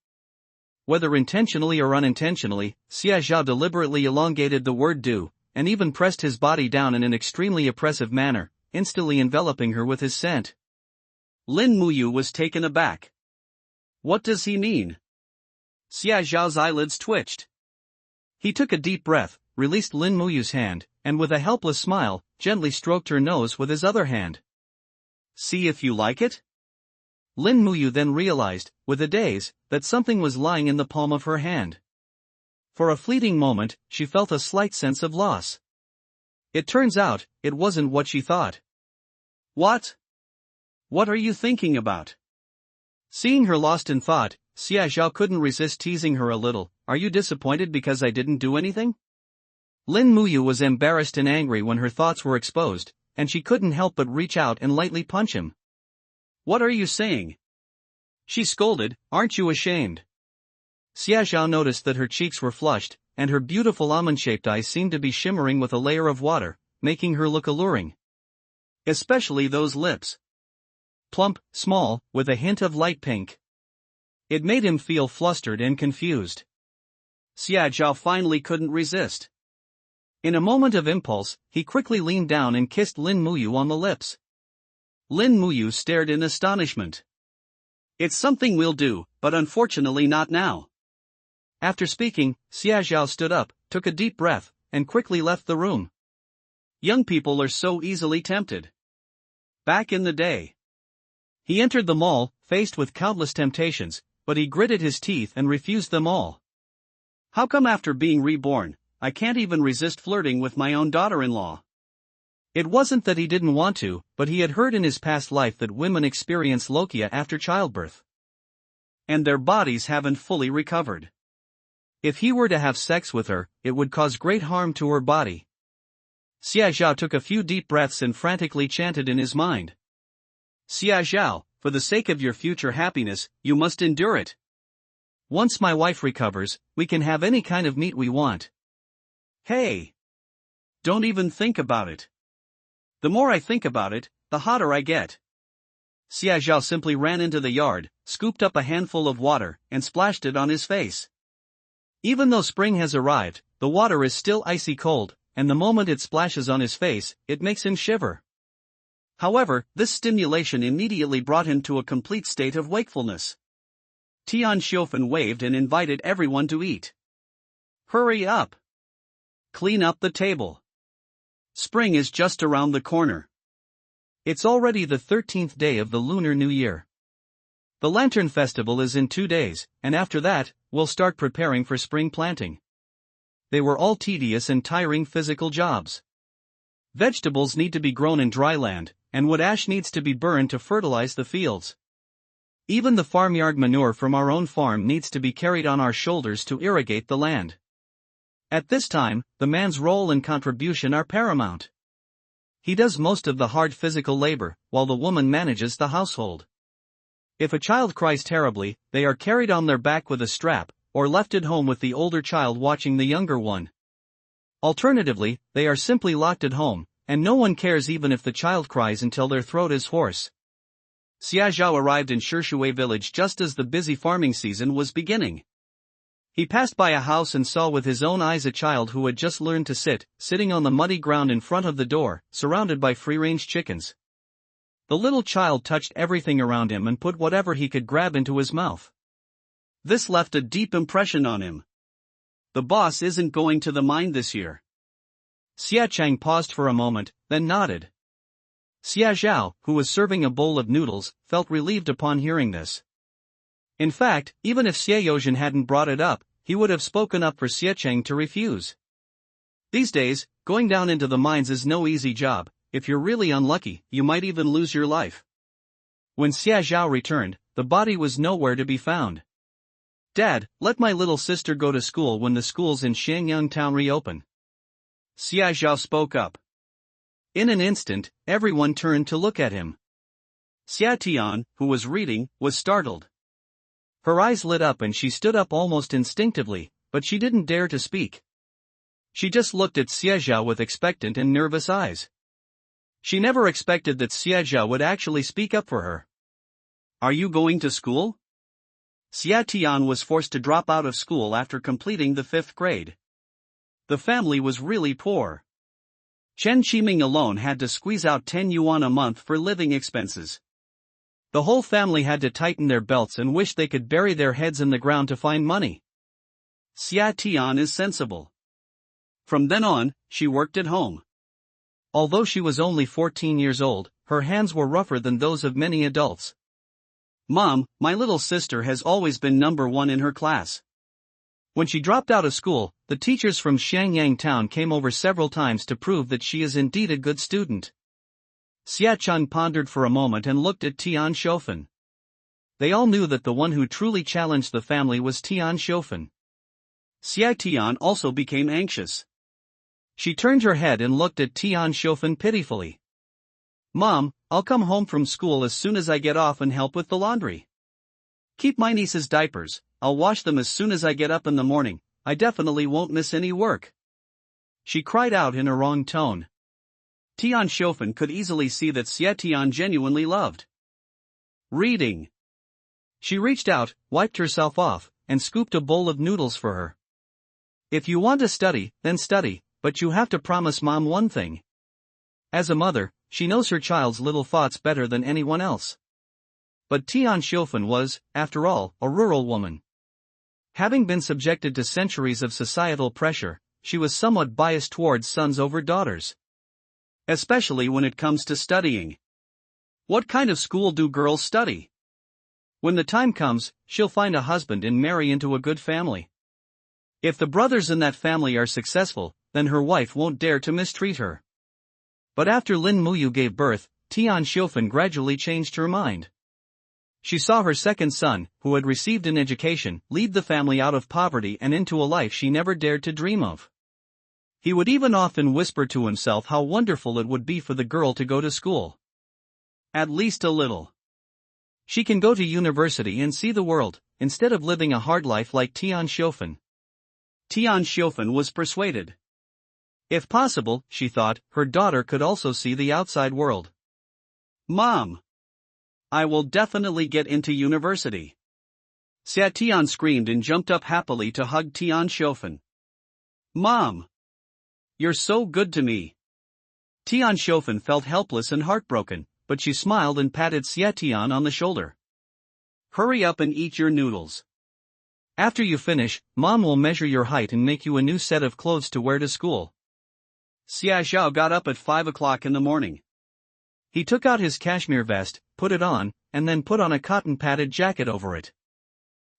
Whether intentionally or unintentionally, Xie Zhao deliberately elongated the word do, and even pressed his body down in an extremely oppressive manner, instantly enveloping her with his scent.
Lin Muyu was taken aback. What does he mean? Xie Zhao's eyelids twitched.
He took a deep breath, released Lin Muyu's hand, and with a helpless smile, gently stroked her nose with his other hand.
See if you like it?
Lin Muyu then realized, with a daze, that something was lying in the palm of her hand. For a fleeting moment, she felt a slight sense of loss. It turns out, it wasn't what she thought.
What? What are you thinking about?
Seeing her lost in thought, Xia Zhao couldn't resist teasing her a little. Are you disappointed because I didn't do anything? Lin Muyu was embarrassed and angry when her thoughts were exposed, and she couldn't help but reach out and lightly punch him.
What are you saying?
She scolded, aren't you ashamed? Xia Zhao noticed that her cheeks were flushed, and her beautiful almond-shaped eyes seemed to be shimmering with a layer of water, making her look alluring.
Especially those lips.
Plump, small, with a hint of light pink. It made him feel flustered and confused.
Xia Zhao finally couldn't resist.
In a moment of impulse, he quickly leaned down and kissed Lin Muyu on the lips.
Lin Muyu stared in astonishment. It's something we'll do, but unfortunately not now.
After speaking, Xia Zhao stood up, took a deep breath, and quickly left the room.
Young people are so easily tempted. Back in the day.
He entered the mall, faced with countless temptations, but he gritted his teeth and refused them all.
How come after being reborn, I can't even resist flirting with my own daughter-in-law?
It wasn't that he didn't want to, but he had heard in his past life that women experience lochia after childbirth.
And their bodies haven't fully recovered.
If he were to have sex with her, it would cause great harm to her body. Xia Zhao took a few deep breaths and frantically chanted in his mind.
Xia Zhao, for the sake of your future happiness, you must endure it.
Once my wife recovers, we can have any kind of meat we want.
Hey! Don't even think about it. The more I think about it, the hotter I get.
Xia Zhao simply ran into the yard, scooped up a handful of water, and splashed it on his face. Even though spring has arrived, the water is still icy cold, and the moment it splashes on his face, it makes him shiver.
However, this stimulation immediately brought him to a complete state of wakefulness. Tian Xiufen waved and invited everyone to eat. Hurry up! Clean up the table. Spring is just around the corner.
It's already the 13th day of the Lunar New Year. The Lantern Festival is in 2 days, and after that, we'll start preparing for spring planting. They were all tedious and tiring physical jobs. Vegetables need to be grown in dry land, and wood ash needs to be burned to fertilize the fields. Even the farmyard manure from our own farm needs to be carried on our shoulders to irrigate the land. At this time, the man's role and contribution are paramount. He does most of the hard physical labor, while the woman manages the household. If a child cries terribly, they are carried on their back with a strap, or left at home with the older child watching the younger one. Alternatively, they are simply locked at home, and no one cares even if the child cries until their throat is hoarse.
Xia Zhao arrived in Shishui village just as the busy farming season was beginning.
He passed by a house and saw with his own eyes a child who had just learned to sit, sitting on the muddy ground in front of the door, surrounded by free-range chickens. The little child touched everything around him and put whatever he could grab into his mouth.
This left a deep impression on him. The boss isn't going to the mine this year.
Xia Chang paused for a moment, then nodded. Xia Zhao, who was serving a bowl of noodles, felt relieved upon hearing this. In fact, even if Xie Yozhen hadn't brought it up, he would have spoken up for Xia Chang to refuse. These days, going down into the mines is no easy job. If you're really unlucky, you might even lose your life. When Xia Zhao returned, the body was nowhere to be found.
Dad, let my little sister go to school when the schools in Shenyang town reopen. Xia Zhao spoke up.
In an instant, everyone turned to look at him.
Xia Tian, who was reading, was startled.
Her eyes lit up and she stood up almost instinctively, but she didn't dare to speak. She just looked at Xia Zhao with expectant and nervous eyes. She never expected that Xia Zhao would actually speak up for her.
Are you going to school? Xia Tian was forced to drop out of school after completing the 5th grade. The family was really poor. Chen Qiming alone had to squeeze out 10 yuan a month for living expenses.
The whole family had to tighten their belts and wish they could bury their heads in the ground to find money.
Xia Tian is sensible. From then on, she worked at home.
Although she was only 14 years old, her hands were rougher than those of many adults.
Mom, my little sister has always been number 1 in her class.
When she dropped out of school, the teachers from Shenyang town came over several times to prove that she is indeed a good student. Xia-chun pondered for a moment and looked at Tian Shofan. They all knew that the one who truly challenged the family was Tian Shofan.
Xia Tian also became anxious.
She turned her head and looked at Tian Shofan pitifully.
Mom, I'll come home from school as soon as I get off and help with the laundry. Keep my niece's diapers, I'll wash them as soon as I get up in the morning, I definitely won't miss any work.
She cried out in a wrong tone.
Tian Shofan could easily see that Xia Tian genuinely loved reading.
She reached out, wiped herself off, and scooped a bowl of noodles for her. If you want to study, then study, but you have to promise Mom one thing. As a mother, she knows her child's little thoughts better than anyone else. But Tian Shofan was, after all, a rural woman. Having been subjected to centuries of societal pressure, she was somewhat biased towards sons over daughters.
Especially when it comes to studying. What kind of school do girls study?
When the time comes, she'll find a husband and marry into a good family. If the brothers in that family are successful, then her wife won't dare to mistreat her. But after Lin Muyu gave birth, Tian Shofan gradually changed her mind. She saw her second son, who had received an education, lead the family out of poverty and into a life she never dared to dream of. He would even often whisper to himself how wonderful it would be for the girl to go to school.
At least a little.
She can go to university and see the world, instead of living a hard life like Tian Shofan.
Tian Shofan was persuaded.
If possible, she thought, her daughter could also see the outside world.
Mom! I will definitely get into university. Xia Tian screamed and jumped up happily to hug Tian Shofan. Mom! You're so good to me.
Tian Shofan felt helpless and heartbroken, but she smiled and patted Xia Tian on the shoulder.
Hurry up and eat your noodles.
After you finish, Mom will measure your height and make you a new set of clothes to wear to school.
Xia Zhao got up at 5 o'clock in the morning.
He took out his cashmere vest, put it on, and then put on a cotton-padded jacket over it.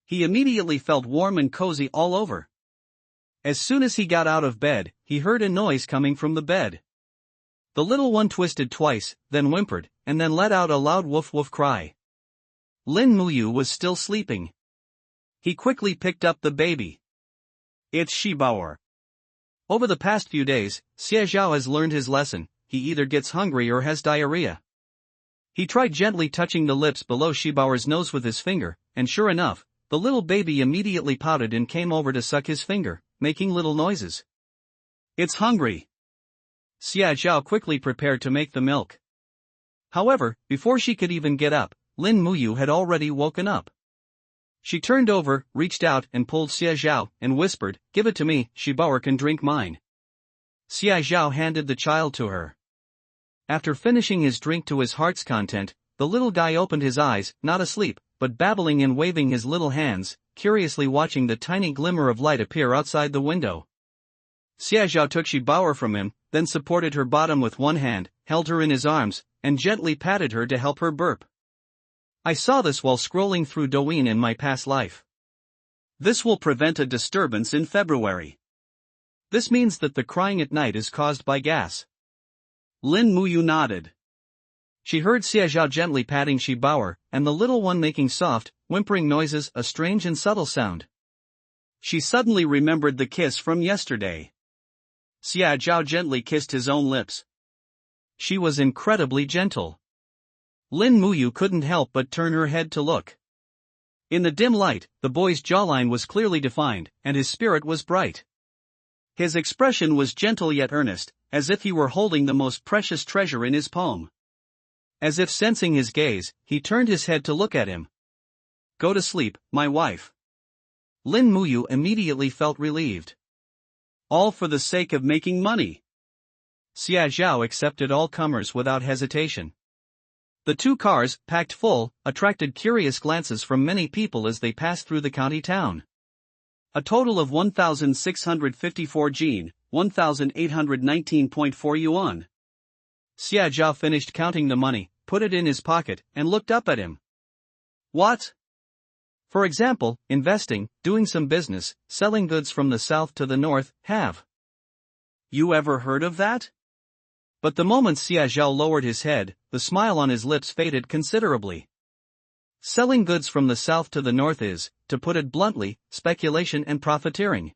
He immediately felt warm and cozy all over.
As soon as he got out of bed, he heard a noise coming from the bed. The little one twisted twice, then whimpered, and then let out a loud woof-woof cry. Lin Muyu was still sleeping. He quickly picked up the baby.
It's Shibao.
Over the past few days, Xie Zhao has learned his lesson. He either gets hungry or has diarrhea. He tried gently touching the lips below Shibao's nose with his finger, and sure enough, the little baby immediately pouted and came over to suck his finger, making little noises.
It's hungry.
Xia Zhao quickly prepared to make the milk. However, before she could even get up, Lin Muyu had already woken up. She turned over, reached out and pulled Xia Zhao, and whispered, "Give it to me, Shibao can drink mine." Xia Zhao handed the child to her. After finishing his drink to his heart's content, the little guy opened his eyes, not asleep, but babbling and waving his little hands, curiously watching the tiny glimmer of light appear outside the window. Xia Zhao took Shibao from him, then supported her bottom with one hand, held her in his arms, and gently patted her to help her burp. I saw this while scrolling through Douyin in my past life.
This will prevent a disturbance in February.
This means that the crying at night is caused by gas.
Lin Muyu nodded.
She heard Xie Zhao gently patting Shibao, and the little one making soft, whimpering noises, a strange and subtle sound.
She suddenly remembered the kiss from yesterday. Xia Zhao gently kissed his own lips.
She was incredibly gentle. Lin Muyu couldn't help but turn her head to look. In the dim light, the boy's jawline was clearly defined, and his spirit was bright.
His expression was gentle yet earnest, as if he were holding the most precious treasure in his palm.
As if sensing his gaze, he turned his head to look at him.
"Go to sleep, my wife."
Lin Muyu immediately felt relieved.
All for the sake of making money.
Xia Zhao accepted all comers without hesitation. The two cars, packed full, attracted curious glances from many people as they passed through the county town.
A total of 1,654 jin, 1,819.4 yuan.
Xia Zhao finished counting the money, put it in his pocket, and looked up at him.
What?
For example, investing, doing some business, selling goods from the south to the north, have.
You ever heard of that?
But the moment Xia Zhao lowered his head, the smile on his lips faded considerably. Selling goods from the south to the north is, to put it bluntly, speculation and profiteering.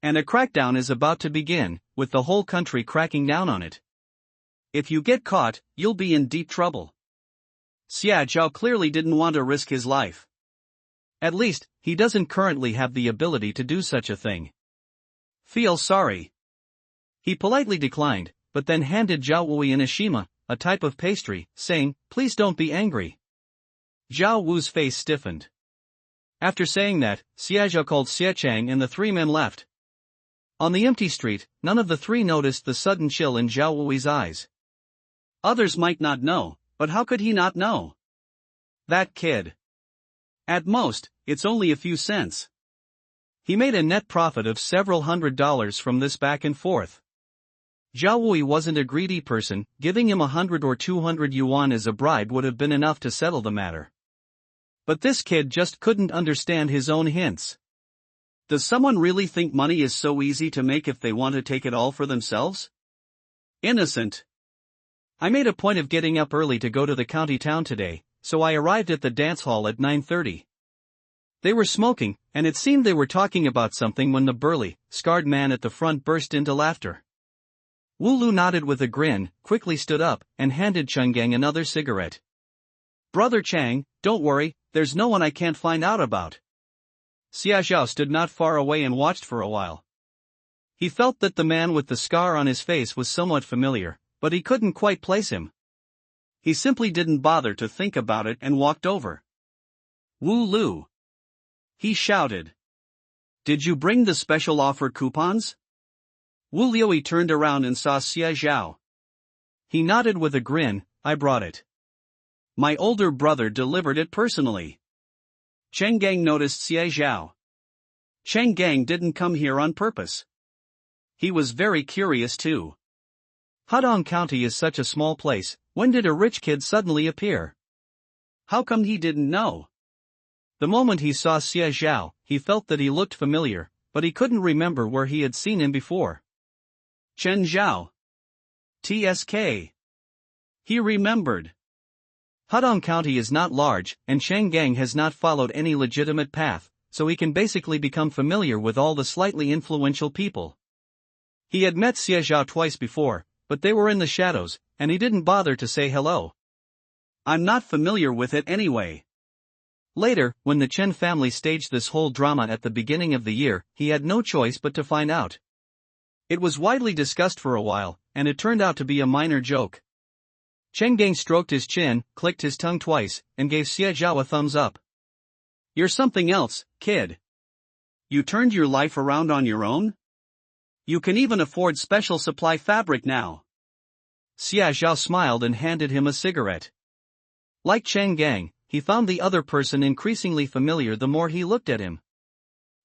And a crackdown is about to begin, with the whole country cracking down on it. If you get caught, you'll be in deep trouble. Xia Zhao clearly didn't want to risk his life. At least, he doesn't currently have the ability to do such a thing. Feel sorry. He politely declined, but then handed Zhao Wui an ashima, a type of pastry, saying, "Please don't be angry." Zhao Wu's face stiffened. After saying that, Xia Zhao called Xie Chang and the three men left. On the empty street, none of the three noticed the sudden chill in Zhao Wui's eyes. Others might not know, but how could he not know? That kid. At most, it's only a few cents. He made a net profit of several $100s from this back and forth. Zhao Wui wasn't a greedy person, giving him 100 or 200 yuan as a bribe would have been enough to settle the matter. But this kid just couldn't understand his own hints. Does someone really think money is so easy to make if they want to take it all for themselves? Innocent. I made a point of getting up early to go to the county town today, so I arrived at the dance hall at 9:30. They were smoking, and it seemed they were talking about something when the burly, scarred man at the front burst into laughter. Wu Lu nodded with a grin, quickly stood up, and handed Changgang another cigarette. "Brother Chang, don't worry, there's no one I can't find out about." Xia Zhao stood not far away and watched for a while. He felt that the man with the scar on his face was somewhat familiar, but he couldn't quite place him. He simply didn't bother to think about it and walked over. "Wu Lu!" he shouted. "Did you bring the special offer coupons?" Wu Liuyi turned around and saw Xia Zhao. He nodded with a grin. "I brought it. My older brother delivered it personally." Cheng Gang noticed Xia Zhao. Cheng Gang didn't come here on purpose. He was very curious too. Hadong County is such a small place, when did a rich kid suddenly appear? How come he didn't know? The moment he saw Xia Zhao, he felt that he looked familiar, but he couldn't remember where he had seen him before. Chen Zhao. TSK. He remembered. Hadong County is not large, and Cheng Gang has not followed any legitimate path, so he can basically become familiar with all the slightly influential people. He had met Xia Zhao twice before, but they were in the shadows, and he didn't bother to say hello. "I'm not familiar with it anyway." Later, when the Chen family staged this whole drama at the beginning of the year, he had no choice but to find out. It was widely discussed for a while, and it turned out to be a minor joke. Cheng Gang stroked his chin, clicked his tongue twice, and gave Xia Zhao a thumbs up. "You're something else, kid. You turned your life around on your own? You can even afford special supply fabric now." Xia Zhao smiled and handed him a cigarette. Like Cheng Gang, he found the other person increasingly familiar the more he looked at him.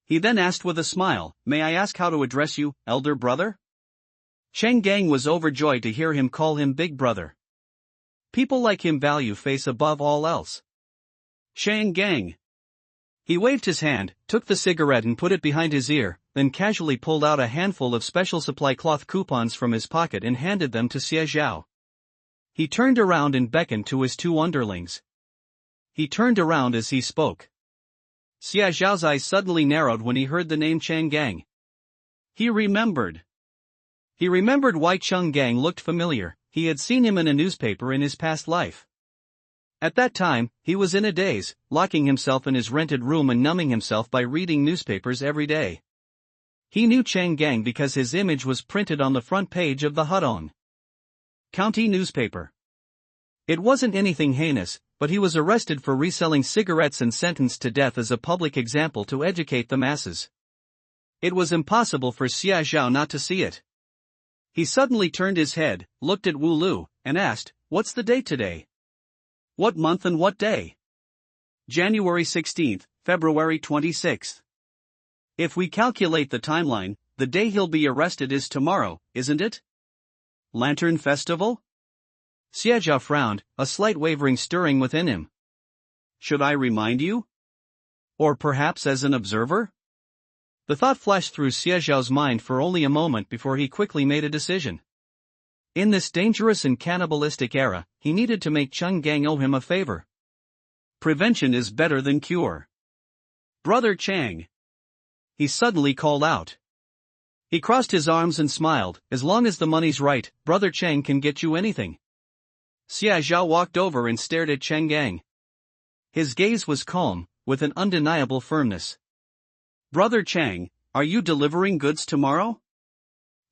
He then asked with a smile, "May I ask how to address you, elder brother?" Cheng Gang was overjoyed to hear him call him big brother. People like him value face above all else. Cheng Gang. He waved his hand, took the cigarette and put it behind his ear, then casually pulled out a handful of special supply cloth coupons from his pocket and handed them to Xia Zhao. He turned around and beckoned to his two underlings. He turned around as he spoke. Xia Zhao's eyes suddenly narrowed when he heard the name Cheng Gang. He remembered. He remembered why Cheng Gang looked familiar. He had seen him in a newspaper in his past life. At that time, he was in a daze, locking himself in his rented room and numbing himself by reading newspapers every day. He knew Cheng Gang because his image was printed on the front page of the Hadong County newspaper. It wasn't anything heinous, but he was arrested for reselling cigarettes and sentenced to death as a public example to educate the masses. It was impossible for Xia Zhao not to see it. He suddenly turned his head, looked at Wu Lu, and asked, "What's the date today? What month and what day?" "January 16th, February 26th. If we calculate the timeline, the day he'll be arrested is tomorrow, isn't it? Lantern Festival?" Xia Zhao frowned, a slight wavering stirring within him. "Should I remind you? Or perhaps as an observer?" The thought flashed through Xia Zhao's mind for only a moment before he quickly made a decision. In this dangerous and cannibalistic era, he needed to make Chang Gang owe him a favor.
Prevention is better than cure. Brother Chang. He suddenly called out.
He crossed his arms and smiled. As long as the money's right, Brother Chang can get you anything.
Xia Zhao walked over and stared at Chang Gang.
His gaze was calm, with an undeniable firmness.
Brother Chang, are you delivering goods tomorrow?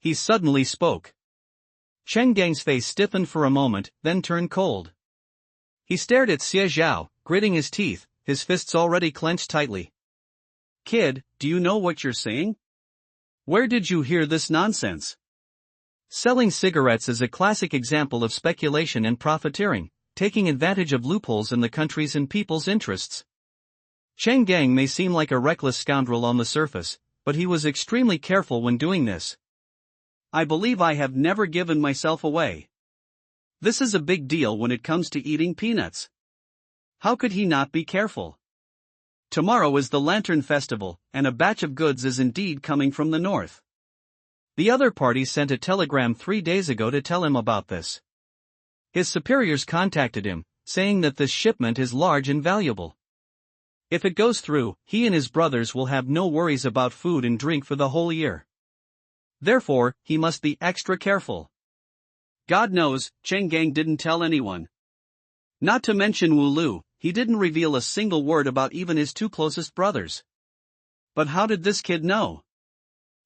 He suddenly spoke. Chang Gang's face stiffened for a moment, then turned cold. He stared at Xia Zhao, gritting his teeth, his fists already clenched tightly.
Kid, do you know what you're saying? Where did you hear this nonsense?
Selling cigarettes is a classic example of speculation and profiteering, taking advantage of loopholes in the country's and people's interests. Chang Gang may seem like a reckless scoundrel on the surface, but he was extremely careful when doing this.
I believe I have never given myself away. This is a big deal when it comes to eating peanuts. How could he not be careful? Tomorrow is the Lantern Festival, and a batch of goods is indeed coming from the north.
The other party sent a telegram 3 days ago to tell him about this. His superiors contacted him, saying that this shipment is large and valuable. If it goes through, he and his brothers will have no worries about food and drink for the whole year. Therefore, he must be extra careful.
God knows, Chang Gang didn't tell anyone. Not to mention Wu Lu, he didn't reveal a single word about even his 2 closest brothers. But how did this kid know?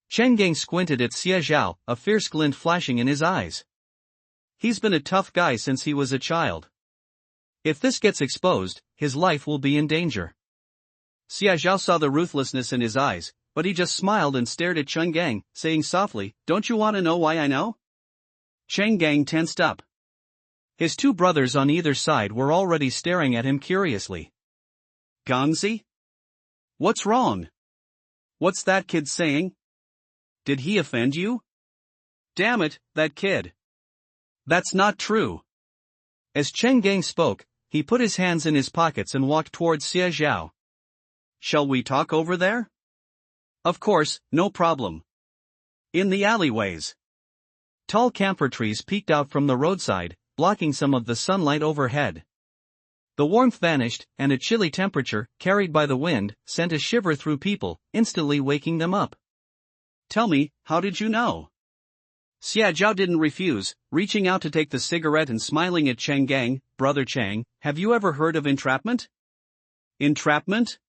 Chang Gang squinted at Xia Zhao, a fierce glint flashing in his eyes. He's been a tough guy since he was a child. If this gets exposed, his life will be in danger.
Xia Zhao saw the ruthlessness in his eyes, but he just smiled and stared at Chang Gang, saying softly, "Don't you want to know why I know?" Chang Gang tensed up.
His 2 brothers on either side were already staring at him curiously.
Gangzi? What's wrong? What's that kid saying? Did he offend you? Damn it, that kid. That's not true.
As Chang Gang spoke, he put his hands in his pockets and walked towards Xia Zhao.
Shall we talk over there? Of course, no problem. In the alleyways.
Tall camphor trees peeked out from the roadside, blocking some of the sunlight overhead. The warmth vanished, and a chilly temperature, carried by the wind, sent a shiver through people, instantly waking them up.
Tell me, how did you know? Xia Zhao didn't refuse, reaching out to take the cigarette and smiling at Chang Gang. Brother Chang, have you ever heard of entrapment? Entrapment?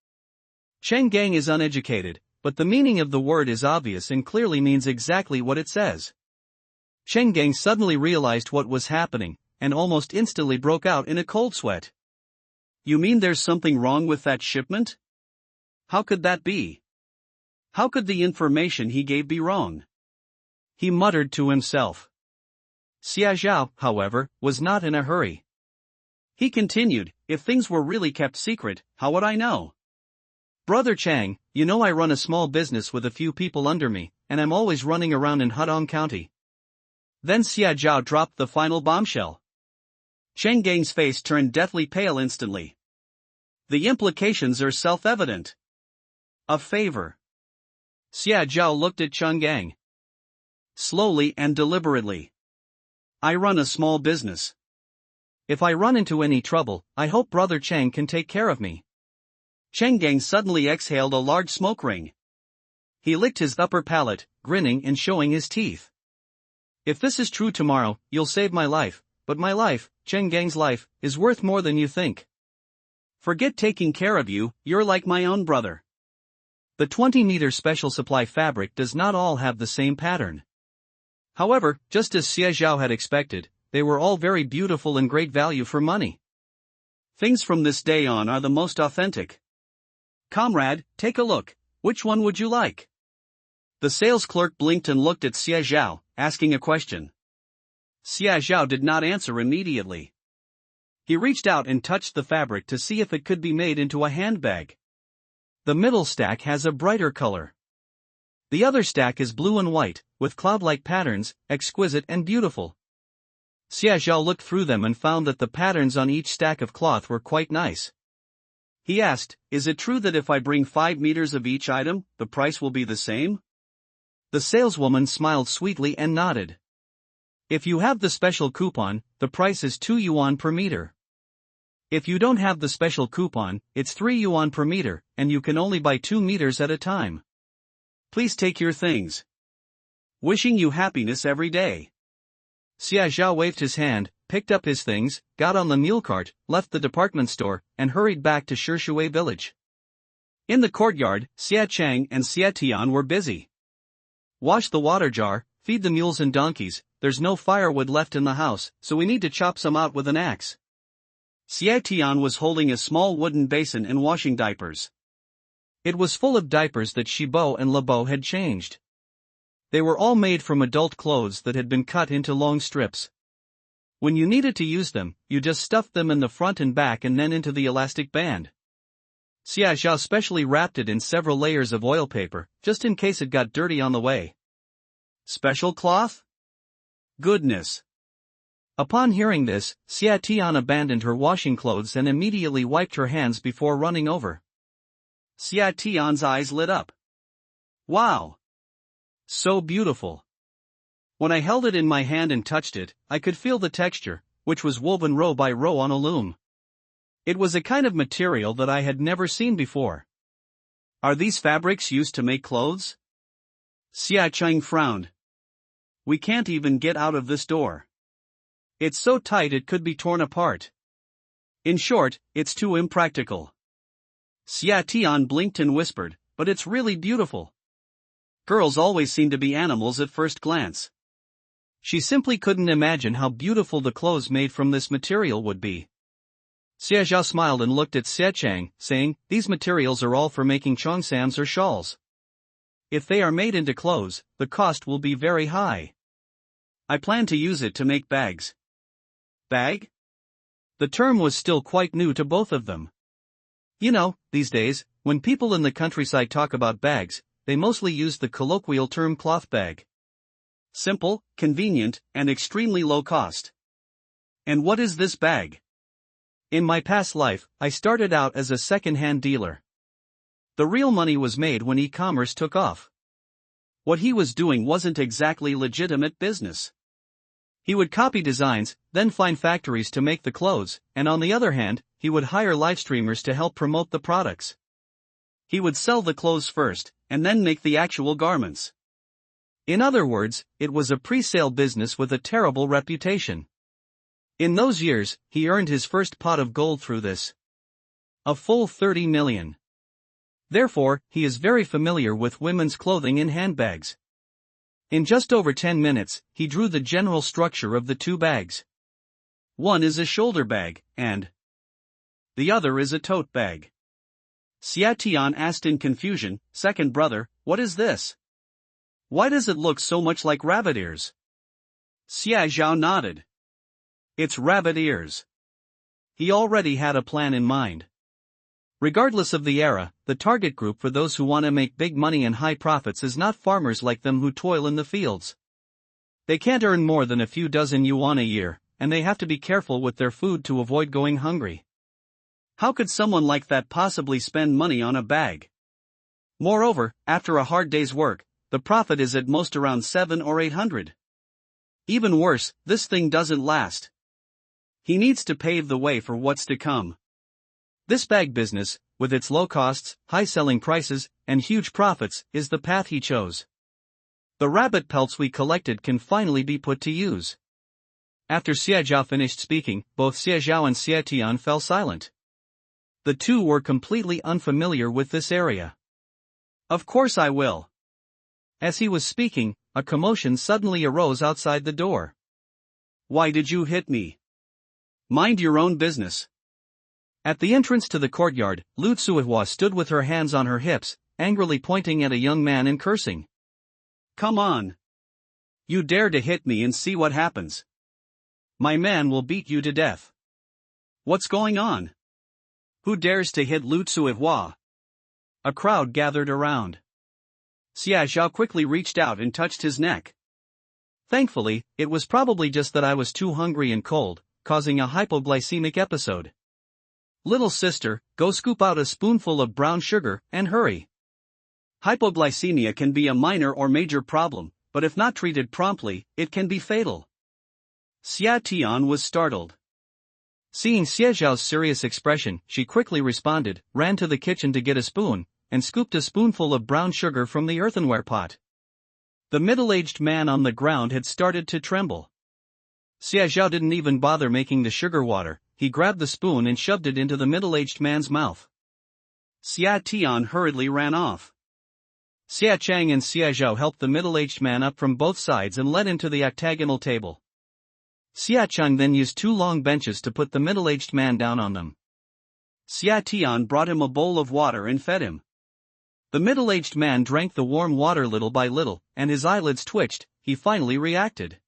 Chang Gang is uneducated, but the meaning of the word is obvious and clearly means exactly what it says. Chang Gang suddenly realized what was happening, and almost instantly broke out in a cold sweat.
You mean there's something wrong with that shipment? How could that be? How could the information he gave be wrong?
He muttered to himself. Xia Zhao, however, was not in a hurry.
He continued, if things were really kept secret, how would I know?
Brother Chang, you know I run a small business with a few people under me, and I'm always running around in Hudong County.
Then Xia Zhao dropped the final bombshell. Chang Gang's face turned deathly pale instantly. The implications are self-evident. A favor. Xia Zhao looked at Chang Gang. Slowly and deliberately. I run a small business.
If I run into any trouble, I hope Brother Chang can take care of me.
Chang Gang suddenly exhaled a large smoke ring. He licked his upper palate, grinning and showing his teeth.
If this is true tomorrow, you'll save my life, but my life, Chang Gang's life, is worth more than you think.
Forget taking care of you, you're like my own brother.
The 20-meter special supply fabric does not all have the same pattern. However, just as Xia Zhao had expected, they were all very beautiful and great value for money.
Things from this day on are the most authentic. Comrade, take a look, which one would you like? The sales clerk blinked and looked at Xia Zhao, asking a question. Xia Zhao did not answer immediately. He reached out and touched the fabric to see if it could be made into a handbag.
The middle stack has a brighter color. The other stack is blue and white, with cloud-like patterns, exquisite and beautiful. Xia Zhao looked through them and found that the patterns on each stack of cloth were quite nice.
He asked, is it true that if I bring 5 meters of each item, the price will be the same?
The saleswoman smiled sweetly and nodded. If you have the special coupon, the price is 2 yuan per meter. If you don't have the special coupon, it's 3 yuan per meter, and you can only buy 2 meters at a time.
Please take your things. Wishing you happiness every day.
Xia Zhao waved his hand, picked up his things, got on the mule cart, left the department store, and hurried back to Shishui village.
In the courtyard, Xia Chang and Xia Tian were busy.
Wash the water jar, feed the mules and donkeys. There's no firewood left in the house, so we need to chop some out with an axe.
Xia Tian was holding a small wooden basin and washing diapers.
It was full of diapers that Shibo and Lebo had changed. They were all made from adult clothes that had been cut into long strips. When you needed to use them, you just stuffed them in the front and back and then into the elastic band. Xia Zhao specially wrapped it in several layers of oil paper, just in case it got dirty on the way.
Special cloth? Goodness.
Upon hearing this, Xia Tian abandoned her washing clothes and immediately wiped her hands before running over.
Xia Tian's eyes lit up. Wow! So beautiful. When I held it in my hand and touched it, I could feel the texture, which was woven row by row on a loom. It was a kind of material that I had never seen before. Are these fabrics used to make clothes? Xia Chang frowned. We can't even get out of this door. It's so tight it could be torn apart. In short, it's too impractical. Xia Tian blinked and whispered, but it's really beautiful. Girls always seem to be animals at first glance.
She simply couldn't imagine how beautiful the clothes made from this material would be. Xia Zhao smiled and looked at Xia Chang, saying, these materials are all for making cheongsams or shawls. If they are made into clothes, the cost will be very high.
I plan to use it to make bags. Bag?
The term was still quite new to both of them. You know, these days, when people in the countryside talk about bags, they mostly use the colloquial term cloth bag.
Simple, convenient, and extremely low cost. And what is this bag?
In my past life, I started out as a second-hand dealer. The real money was made when e-commerce took off.
What he was doing wasn't exactly legitimate business.
He would copy designs, then find factories to make the clothes, and on the other hand, he would hire live streamers to help promote the products.
He would sell the clothes first, and then make the actual garments.
In other words, it was a pre-sale business with a terrible reputation. In those years, he earned his first pot of gold through this. A full 30 million. Therefore, he is very familiar with women's clothing and handbags. In just over 10 minutes, he drew the general structure of the two bags.
One is a shoulder bag, and the other is a tote bag. Xia Tian asked in confusion, second brother, what is this? Why does it look so much like rabbit ears? Xia Zhao nodded. It's rabbit ears. He already had a plan in mind. Regardless of the era, the target group for those who want to make big money and high profits is not farmers like them who toil in the fields. They can't earn more than a few dozen yuan a year, and they have to be careful with their food to avoid going hungry. How could someone like that possibly spend money on a bag? Moreover, after a hard day's work, the profit is at most around 700 or 800. Even worse, this thing doesn't last. He needs to pave the way for what's to come. This bag business, with its low costs, high selling prices, and huge profits, is the path he chose. The rabbit pelts we collected can finally be put to use. After Xia Zhao finished speaking, both Xia Zhao and Xia Tian fell silent. The two were completely unfamiliar with this area. Of course I will. As he was speaking, a commotion suddenly arose outside the door. Why did you hit me? Mind your own business. At the entrance to the courtyard, Lu Tsuihua stood with her hands on her hips, angrily pointing at a young man and cursing. Come on. You dare to hit me and see what happens. My man will beat you to death. What's going on? Who dares to hit Lu Tsuihua? A crowd gathered around. Xia Zhao quickly reached out and touched his neck. Thankfully, it was probably just that I was too hungry and cold, causing a hypoglycemic episode. Little sister, go scoop out a spoonful of brown sugar, and hurry. Hypoglycemia can be a minor or major problem, but if not treated promptly, it can be fatal. Xia Tian was startled.
Seeing Xie Zhao's serious expression, she quickly responded, ran to the kitchen to get a spoon, and scooped a spoonful of brown sugar from the earthenware pot.
The middle-aged man on the ground had started to tremble.
Xie Zhao didn't even bother making the sugar water, he grabbed the spoon and shoved it into the middle-aged man's mouth.
Xia Tian hurriedly ran off.
Xia Chang and Xie Zhao helped the middle-aged man up from both sides and led him to the octagonal table. Xia Chang then used 2 long benches to put the middle-aged man down on them.
Xia Tian brought him a bowl of water and fed him.
The middle-aged man drank the warm water little by little, and his eyelids twitched. He finally reacted.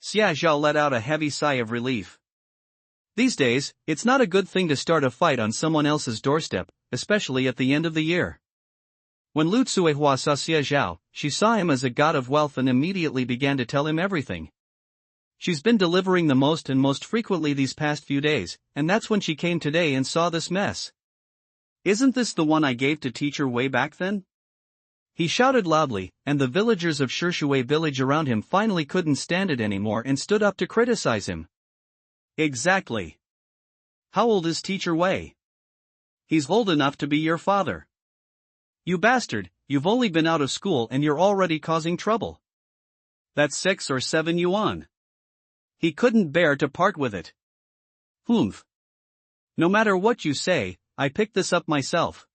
Xia Zhao let out a heavy sigh of relief.
These days, it's not a good thing to start a fight on someone else's doorstep, especially at the end of the year. When Lu Tsuehua saw Xie Zhao, she saw him as a god of wealth and immediately began to tell him everything. She's been delivering the most and most frequently these past few days, and that's when she came today and saw this mess.
Isn't this the one I gave to teacher way back then?
He shouted loudly, and the villagers of Shishui village around him finally couldn't stand it anymore and stood up to criticize him.
Exactly. How old is teacher Wei? He's old enough to be your father.
You bastard, you've only been out of school and you're already causing trouble.
That's 6 or 7 yuan. He couldn't bear to part with it.
Humph.
No matter what you say, I picked this up myself.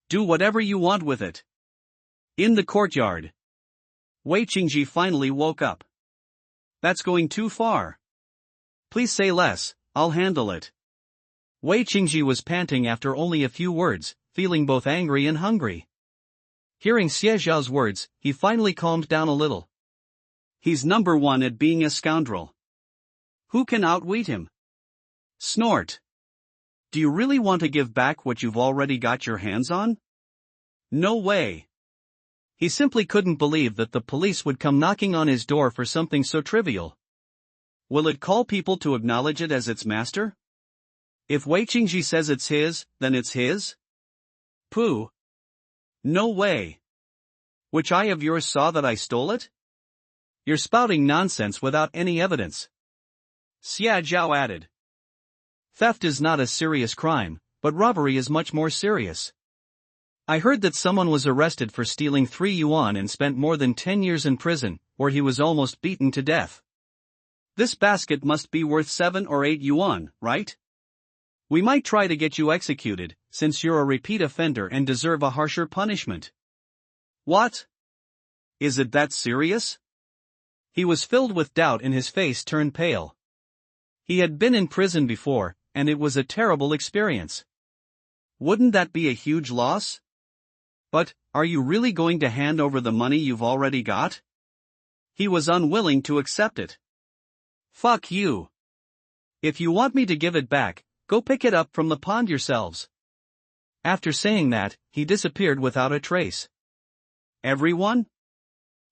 Do whatever you want with it. In the courtyard, Wei Qingji finally woke up. That's going too far.
Please say less, I'll handle it. Wei Qingji was panting after only a few words, feeling both angry and hungry. Hearing Xie Zhao's words, he finally calmed down a little.
He's number 1 at being a scoundrel. Who can outwit him? Snort. Do you really want to give back what you've already got your hands on? No way.
He simply couldn't believe that the police would come knocking on his door for something so trivial.
Will it call people to acknowledge it as its master? If Wei Qingji says it's his, then it's his? Pooh. No way. Which eye of yours saw that I stole it?
You're spouting nonsense without any evidence.
Xia Zhao added.
Theft is not a serious crime, but robbery is much more serious. I heard that someone was arrested for stealing 3 yuan and spent more than 10 years in prison, where he was almost beaten to death.
This basket must be worth 7 or 8 yuan, right? We might try to get you executed, since you're a repeat offender and deserve a harsher punishment. What? Is it that serious?
He was filled with doubt and his face turned pale. He had been in prison before, and it was a terrible experience.
Wouldn't that be a huge loss? But, are you really going to hand over the money you've already got? He was unwilling to accept it. Fuck you. If you want me to give it back, go pick it up from the pond yourselves.
After saying that, he disappeared without a trace.
Everyone?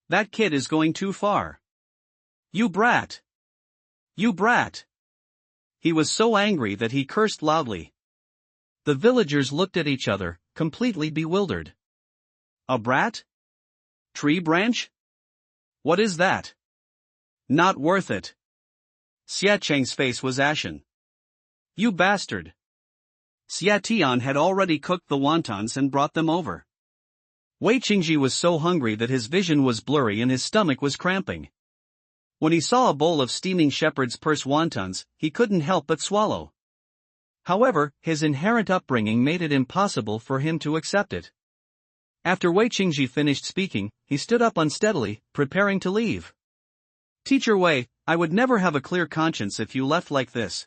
That kid is going too far. You brat. You brat. He was so angry that he cursed loudly.
The villagers looked at each other, completely bewildered.
A brat? Tree branch? What is that? Not worth it. Xia Cheng's face was ashen. You bastard. Xia Tian had already cooked the wontons and brought them over.
Wei Qingji was so hungry that his vision was blurry and his stomach was cramping.
When he saw a bowl of steaming shepherd's purse wontons, he couldn't help but swallow.
However, his inherent upbringing made it impossible for him to accept it. After Wei Qingji finished speaking, he stood up unsteadily, preparing to leave.
Teacher Wei, I would never have a clear conscience if you left like this.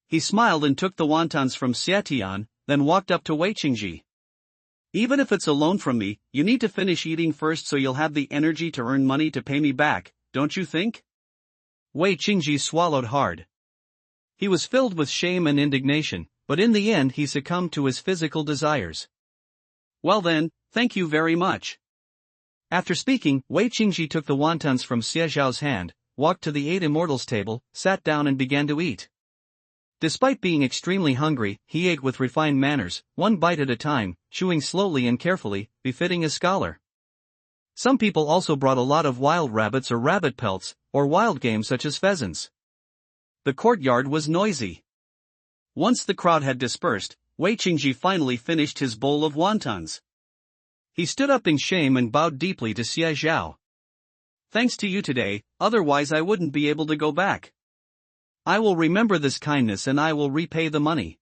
He smiled and took the wontons from Xie Tian, then walked up to Wei Qingji. Even if it's a loan from me, you need to finish eating first so you'll have the energy to earn money to pay me back, don't you think?
Wei Qingji swallowed hard. He was filled with shame and indignation, but in the end he succumbed to his physical desires.
Well then, thank you very much.
After speaking, Wei Qingji took the wontons from Xie Zhao's hand, walked to the 8 immortals table, sat down and began to eat. Despite being extremely hungry, he ate with refined manners, one bite at a time, chewing slowly and carefully, befitting a scholar. Some people also brought a lot of wild rabbits or rabbit pelts, or wild game such as pheasants. The courtyard was noisy.
Once the crowd had dispersed, Wei Qingji finally finished his bowl of wontons.
He stood up in shame and bowed deeply to Xie Zhao.
Thanks to you today, otherwise I wouldn't be able to go back.
I will remember this kindness and I will repay the money.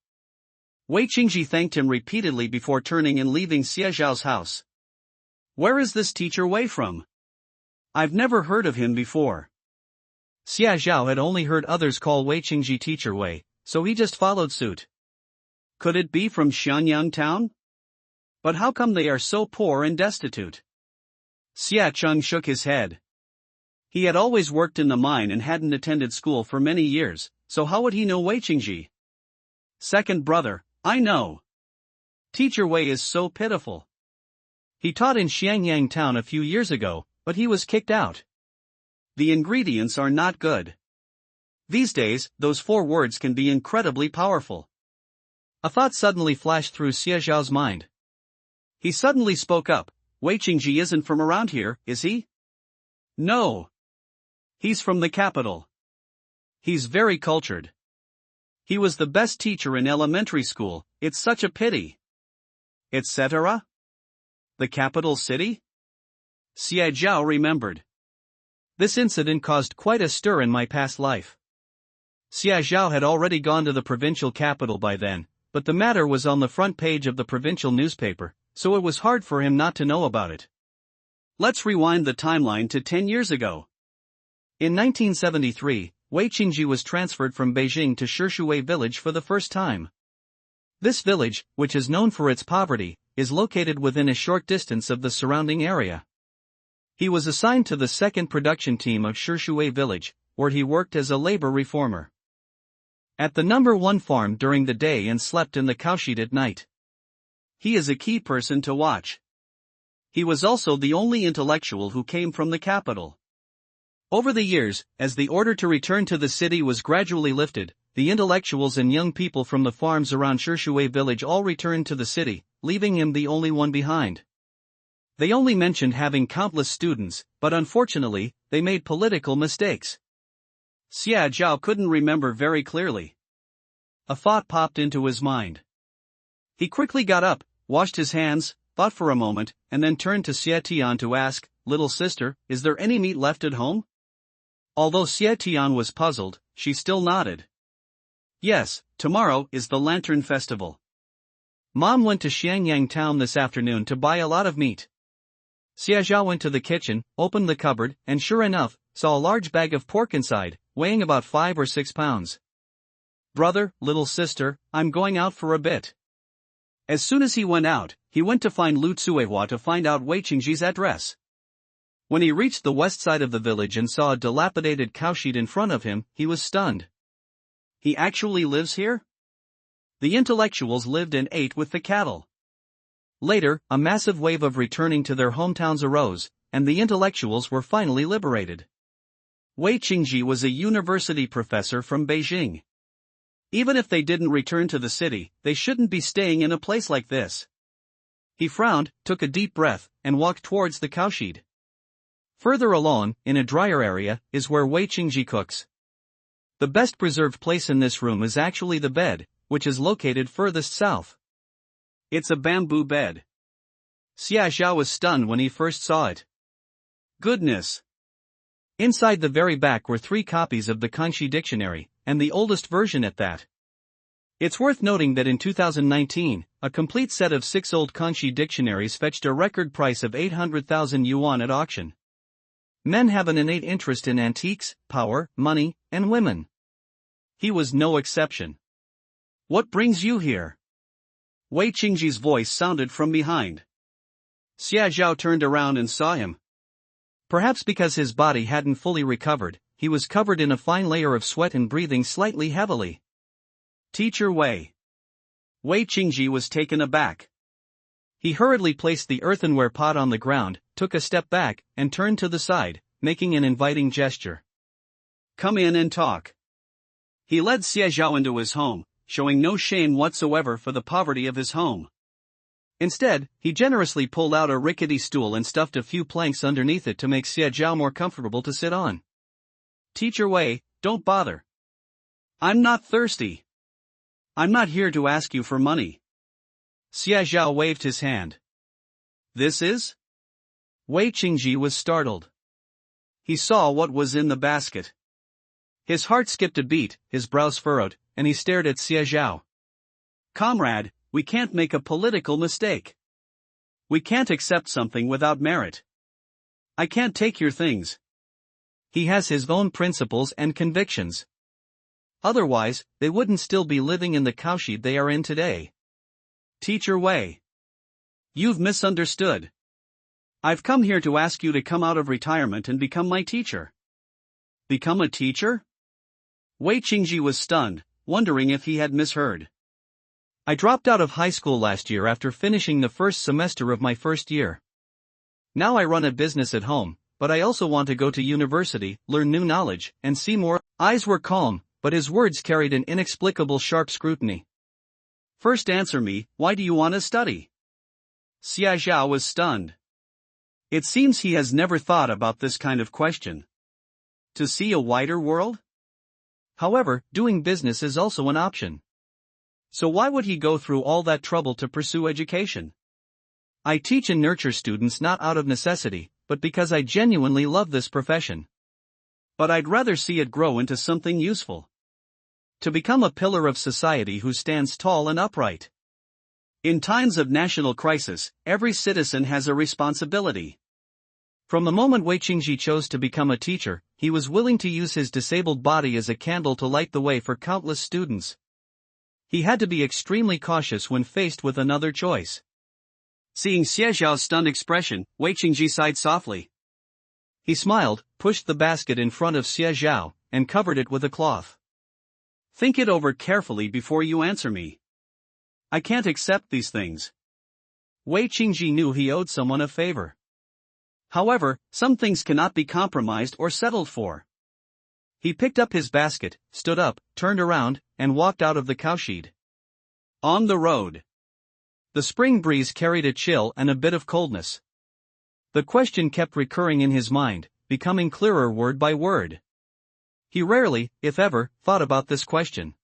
Wei Qingji thanked him repeatedly before turning and leaving Xie Zhao's house. Where is this teacher Wei from? I've never heard of him before.
Xie Zhao had only heard others call Wei Qingji teacher Wei, so he just followed suit.
Could it be from Xianyang town? But how come they are so poor and destitute?
Xia Cheng shook his head.
He had always worked in the mine and hadn't attended school for many years, so how would he know Wei Qingji?
Second brother, I know.
Teacher Wei is so pitiful.
He taught in Xianyang town a few years ago, but he was kicked out.
The ingredients are not good. These days, those 4 words can be incredibly powerful.
A thought suddenly flashed through Xie Zhao's mind.
He suddenly spoke up. Wei Qingji isn't from around here, is he?
No.
He's from the capital.
He's very cultured.
He was the best teacher in elementary school, it's such a pity. Etc. The capital city?
Xie Zhao remembered. This incident caused quite a stir in my past life. Xie Zhao had already gone to the provincial capital by then, but the matter was on the front page of the provincial newspaper, so it was hard for him not to know about it.
Let's rewind the timeline to 10 years ago.
In 1973, Wei Qingji was transferred from Beijing to Shishui village for the first time. This village, which is known for its poverty, is located within a short distance of the surrounding area. He was assigned to the second production team of Shishui village, where he worked as a labor reformer. At the number 1 farm during the day and slept in the cowshed at night.
He is a key person to watch. He was also the only intellectual who came from the capital.
Over the years, as the order to return to the city was gradually lifted, the intellectuals and young people from the farms around Shishui village all returned to the city, leaving him the only one behind. They only mentioned having countless students, but unfortunately, they made political mistakes.
Xie Zhao couldn't remember very clearly.
A thought popped into his mind. He quickly got up, washed his hands, thought for a moment, and then turned to Xie Tian to ask, "Little sister, is there any meat left at home?" Although Xie Tian was puzzled, she still nodded.
Yes, tomorrow is the Lantern Festival.
Mom went to Xianyang town this afternoon to buy a lot of meat. Xie Zhao went to the kitchen, opened the cupboard, and sure enough, saw a large bag of pork inside, weighing about 5 or 6 pounds.
"Brother, little sister, I'm going out for a bit." As soon as he went out, he went to find Lu Tsuehua to find out Wei Qingji's address. When he reached the west side of the village and saw a dilapidated cowshed in front of him, he was stunned. He actually lives here? The intellectuals lived and ate with the cattle.
Later, a massive wave of returning to their hometowns arose, and the intellectuals were finally liberated.
Wei Qingji was a university professor from Beijing. Even if they didn't return to the city, they shouldn't be staying in a place like this. He frowned, took a deep breath, and walked towards the cowshed.
Further along, in a drier area, is where Wei Qingji cooks. The best preserved place in this room is actually the bed, which is located furthest south.
It's a bamboo bed.
Xie Zhao was stunned when he first saw it.
Goodness!
Inside the very back were 3 copies of the Kanji dictionary, and the oldest version at that. It's worth noting that in 2019, a complete set of 6 old Kanji dictionaries fetched a record price of 800,000 yuan at auction. Men have an innate interest in antiques, power, money, and women. He was no exception.
"What brings you here?" Wei Qingji's voice sounded from behind. Xie Zhao turned around and saw him.
Perhaps because his body hadn't fully recovered, he was covered in a fine layer of sweat and breathing slightly heavily.
"Teacher Wei." Wei Qingji was taken aback.
He hurriedly placed the earthenware pot on the ground, took a step back, and turned to the side, making an inviting gesture.
"Come in and talk." He led Xie Zhao into his home, showing no shame whatsoever for the poverty of his home.
Instead, he generously pulled out a rickety stool and stuffed a few planks underneath it to make Xie Zhao more comfortable to sit on.
Teacher Wei, don't bother. I'm not thirsty. I'm not here to ask you for money.
Xia Zhao waved his hand.
This is?
Wei Qingji was startled.
He saw what was in the basket.
His heart skipped a beat, his brows furrowed, and he stared at Xia Zhao.
Comrade, we can't make a political mistake. We can't accept something without merit. I can't take your things.
He has his own principles and convictions. Otherwise, they wouldn't still be living in the cowshed they are in today.
Teacher Wei. You've misunderstood. I've come here to ask you to come out of retirement and become my teacher. Become a teacher? Wei Qingji was stunned, wondering if he had misheard.
I dropped out of high school last year after finishing the first semester of my first year. Now I run a business at home, but I also want to go to university, learn new knowledge, and see more. Eyes were calm, but his words carried an inexplicable sharp scrutiny.
First answer me, why do you want to study? Xia Zhao was stunned. It seems he has never thought about this kind of question. To see a wider world?
However, doing business is also an option.
So why would he go through all that trouble to pursue education?
I teach and nurture students not out of necessity, but because I genuinely love this profession.
But I'd rather see it grow into something useful. To become a pillar of society who stands tall and upright. In times of national crisis, every citizen has a responsibility.
From the moment Wei Qingji chose to become a teacher, he was willing to use his disabled body as a candle to light the way for countless students. He had to be extremely cautious when faced with another choice.
Seeing Xie Zhao's stunned expression, Wei Qingji sighed softly.
He smiled, pushed the basket in front of Xie Zhao, and covered it with a cloth.
Think it over carefully before you answer me. I can't accept these things.
Wei Qingji knew he owed someone a favor.
However, some things cannot be compromised or settled for.
He picked up his basket, stood up, turned around, and walked out of the cowshed.
On the road.
The spring breeze carried a chill and a bit of coldness. The question kept recurring in his mind, becoming clearer word by word. He rarely, if ever, thought about this question.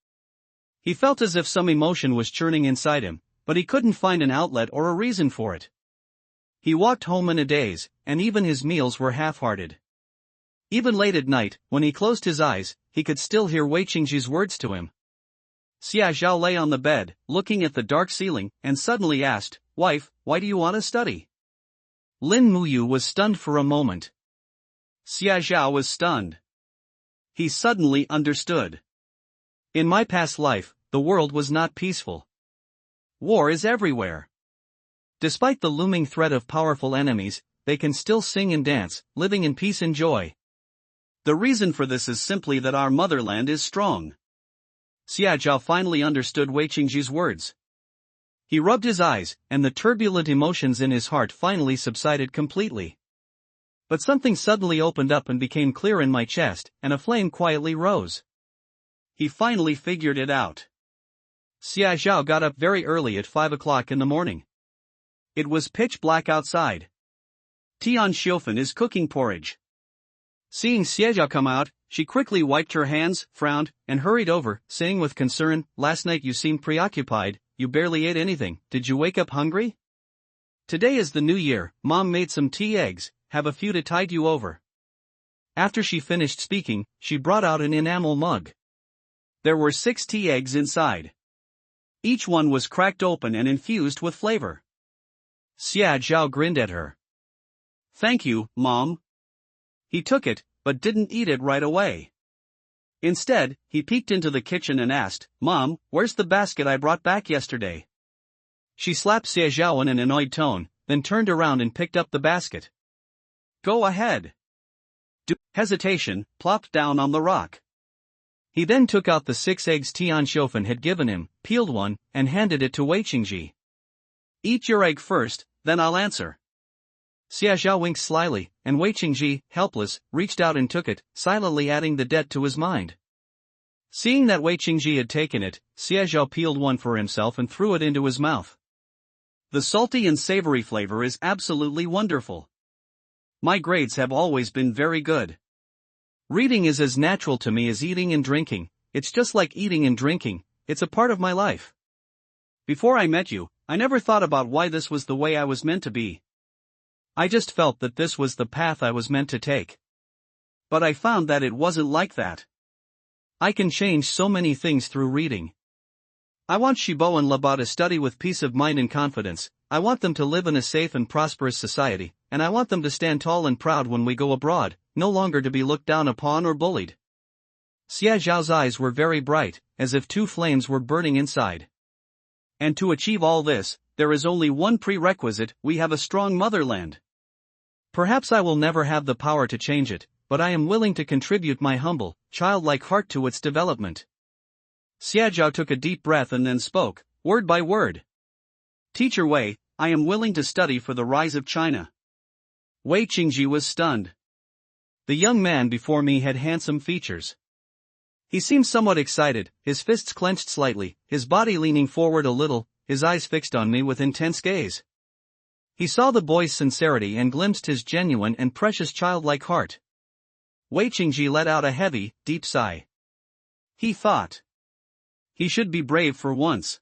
He felt as if some emotion was churning inside him, but he couldn't find an outlet or a reason for it. He walked home in a daze, and even his meals were half-hearted. Even late at night, when he closed his eyes, he could still hear Wei Qingji's words to him.
Xia Zhao lay on the bed, looking at the dark ceiling, and suddenly asked, "Wife, why do you want to study?"
Lin Muyu was stunned for a moment.
Xia Zhao was stunned. He suddenly understood.
In my past life, the world was not peaceful. War is everywhere. Despite the looming threat of powerful enemies, they can still sing and dance, living in peace and joy.
The reason for this is simply that our motherland is strong. Xia Zhao finally understood Wei Qingji's words.
He rubbed his eyes, and the turbulent emotions in his heart finally subsided completely. But something suddenly opened up and became clear in my chest, and a flame quietly rose.
He finally figured it out.
Xia Zhao got up very early at 5 o'clock in the morning.
It was pitch black outside. Tian Xiufen is cooking porridge. Seeing Xie Zhao come out, she quickly wiped her hands, frowned, and hurried over, saying with concern, "Last night you seemed preoccupied, you barely ate anything, did you wake up hungry? Today is the new year, Mom made some tea eggs, have a few to tide you over." After she finished speaking, she brought out an enamel mug. There were 6 tea eggs inside. Each one was cracked open and infused with flavor.
Xia Zhao grinned at her.
"Thank you, Mom." He took it, but didn't eat it right away. Instead, he peeked into the kitchen and asked, "Mom, where's the basket I brought back yesterday?"
She slapped Xie Zhao in an annoyed tone, then turned around and picked up the basket.
"Go ahead." Hesitation, plopped down on the rock.
He then took out the 6 eggs Tian Xiufen had given him, peeled one, and handed it to Wei Qingji.
"Eat your egg first, then I'll answer."
Xia Zhao winked slyly, and Wei Qingji, helpless, reached out and took it, silently adding the debt to his mind. Seeing that Wei Qingji had taken it, Xia Zhao peeled one for himself and threw it into his mouth.
The salty and savory flavor is absolutely wonderful. My grades have always been very good.
Reading is as natural to me as eating and drinking. It's just like eating and drinking, it's a part of my life.
Before I met you, I never thought about why this was the way I was meant to be.
I just felt that this was the path I was meant to take.
But I found that it wasn't like that.
I can change so many things through reading. I want Shibo and Laba to study with peace of mind and confidence. I want them to live in a safe and prosperous society, and I want them to stand tall and proud when we go abroad, no longer to be looked down upon or bullied. Xia Zhao's eyes were very bright, as if two flames were burning inside.
And to achieve all this, there is only one prerequisite: we have a strong motherland.
Perhaps I will never have the power to change it, but I am willing to contribute my humble, childlike heart to its development.
Xia Zhao took a deep breath and then spoke, word by word. Teacher Wei, I am willing to study for the rise of China. Wei Qingji was stunned.
The young man before me had handsome features. He seemed somewhat excited, his fists clenched slightly, his body leaning forward a little, his eyes fixed on me with intense gaze. He saw the boy's sincerity and glimpsed his genuine and precious childlike heart. Wei Qingji let out a heavy, deep sigh.
He thought. He should be brave for once.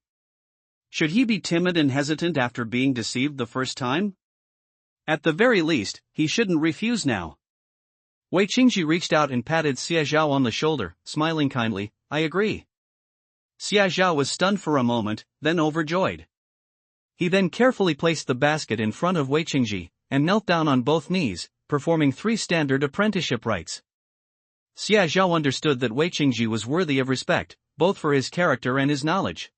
Should he be timid and hesitant after being deceived the first time? At the very least, he shouldn't refuse now.
Wei Qingji reached out and patted Xia Zhao on the shoulder, smiling kindly. I agree.
Xia Zhao was stunned for a moment, then overjoyed.
He then carefully placed the basket in front of Wei Qingji, and knelt down on both knees, performing 3 standard apprenticeship rites. Xia Zhao understood that Wei Qingji was worthy of respect, both for his character and his knowledge.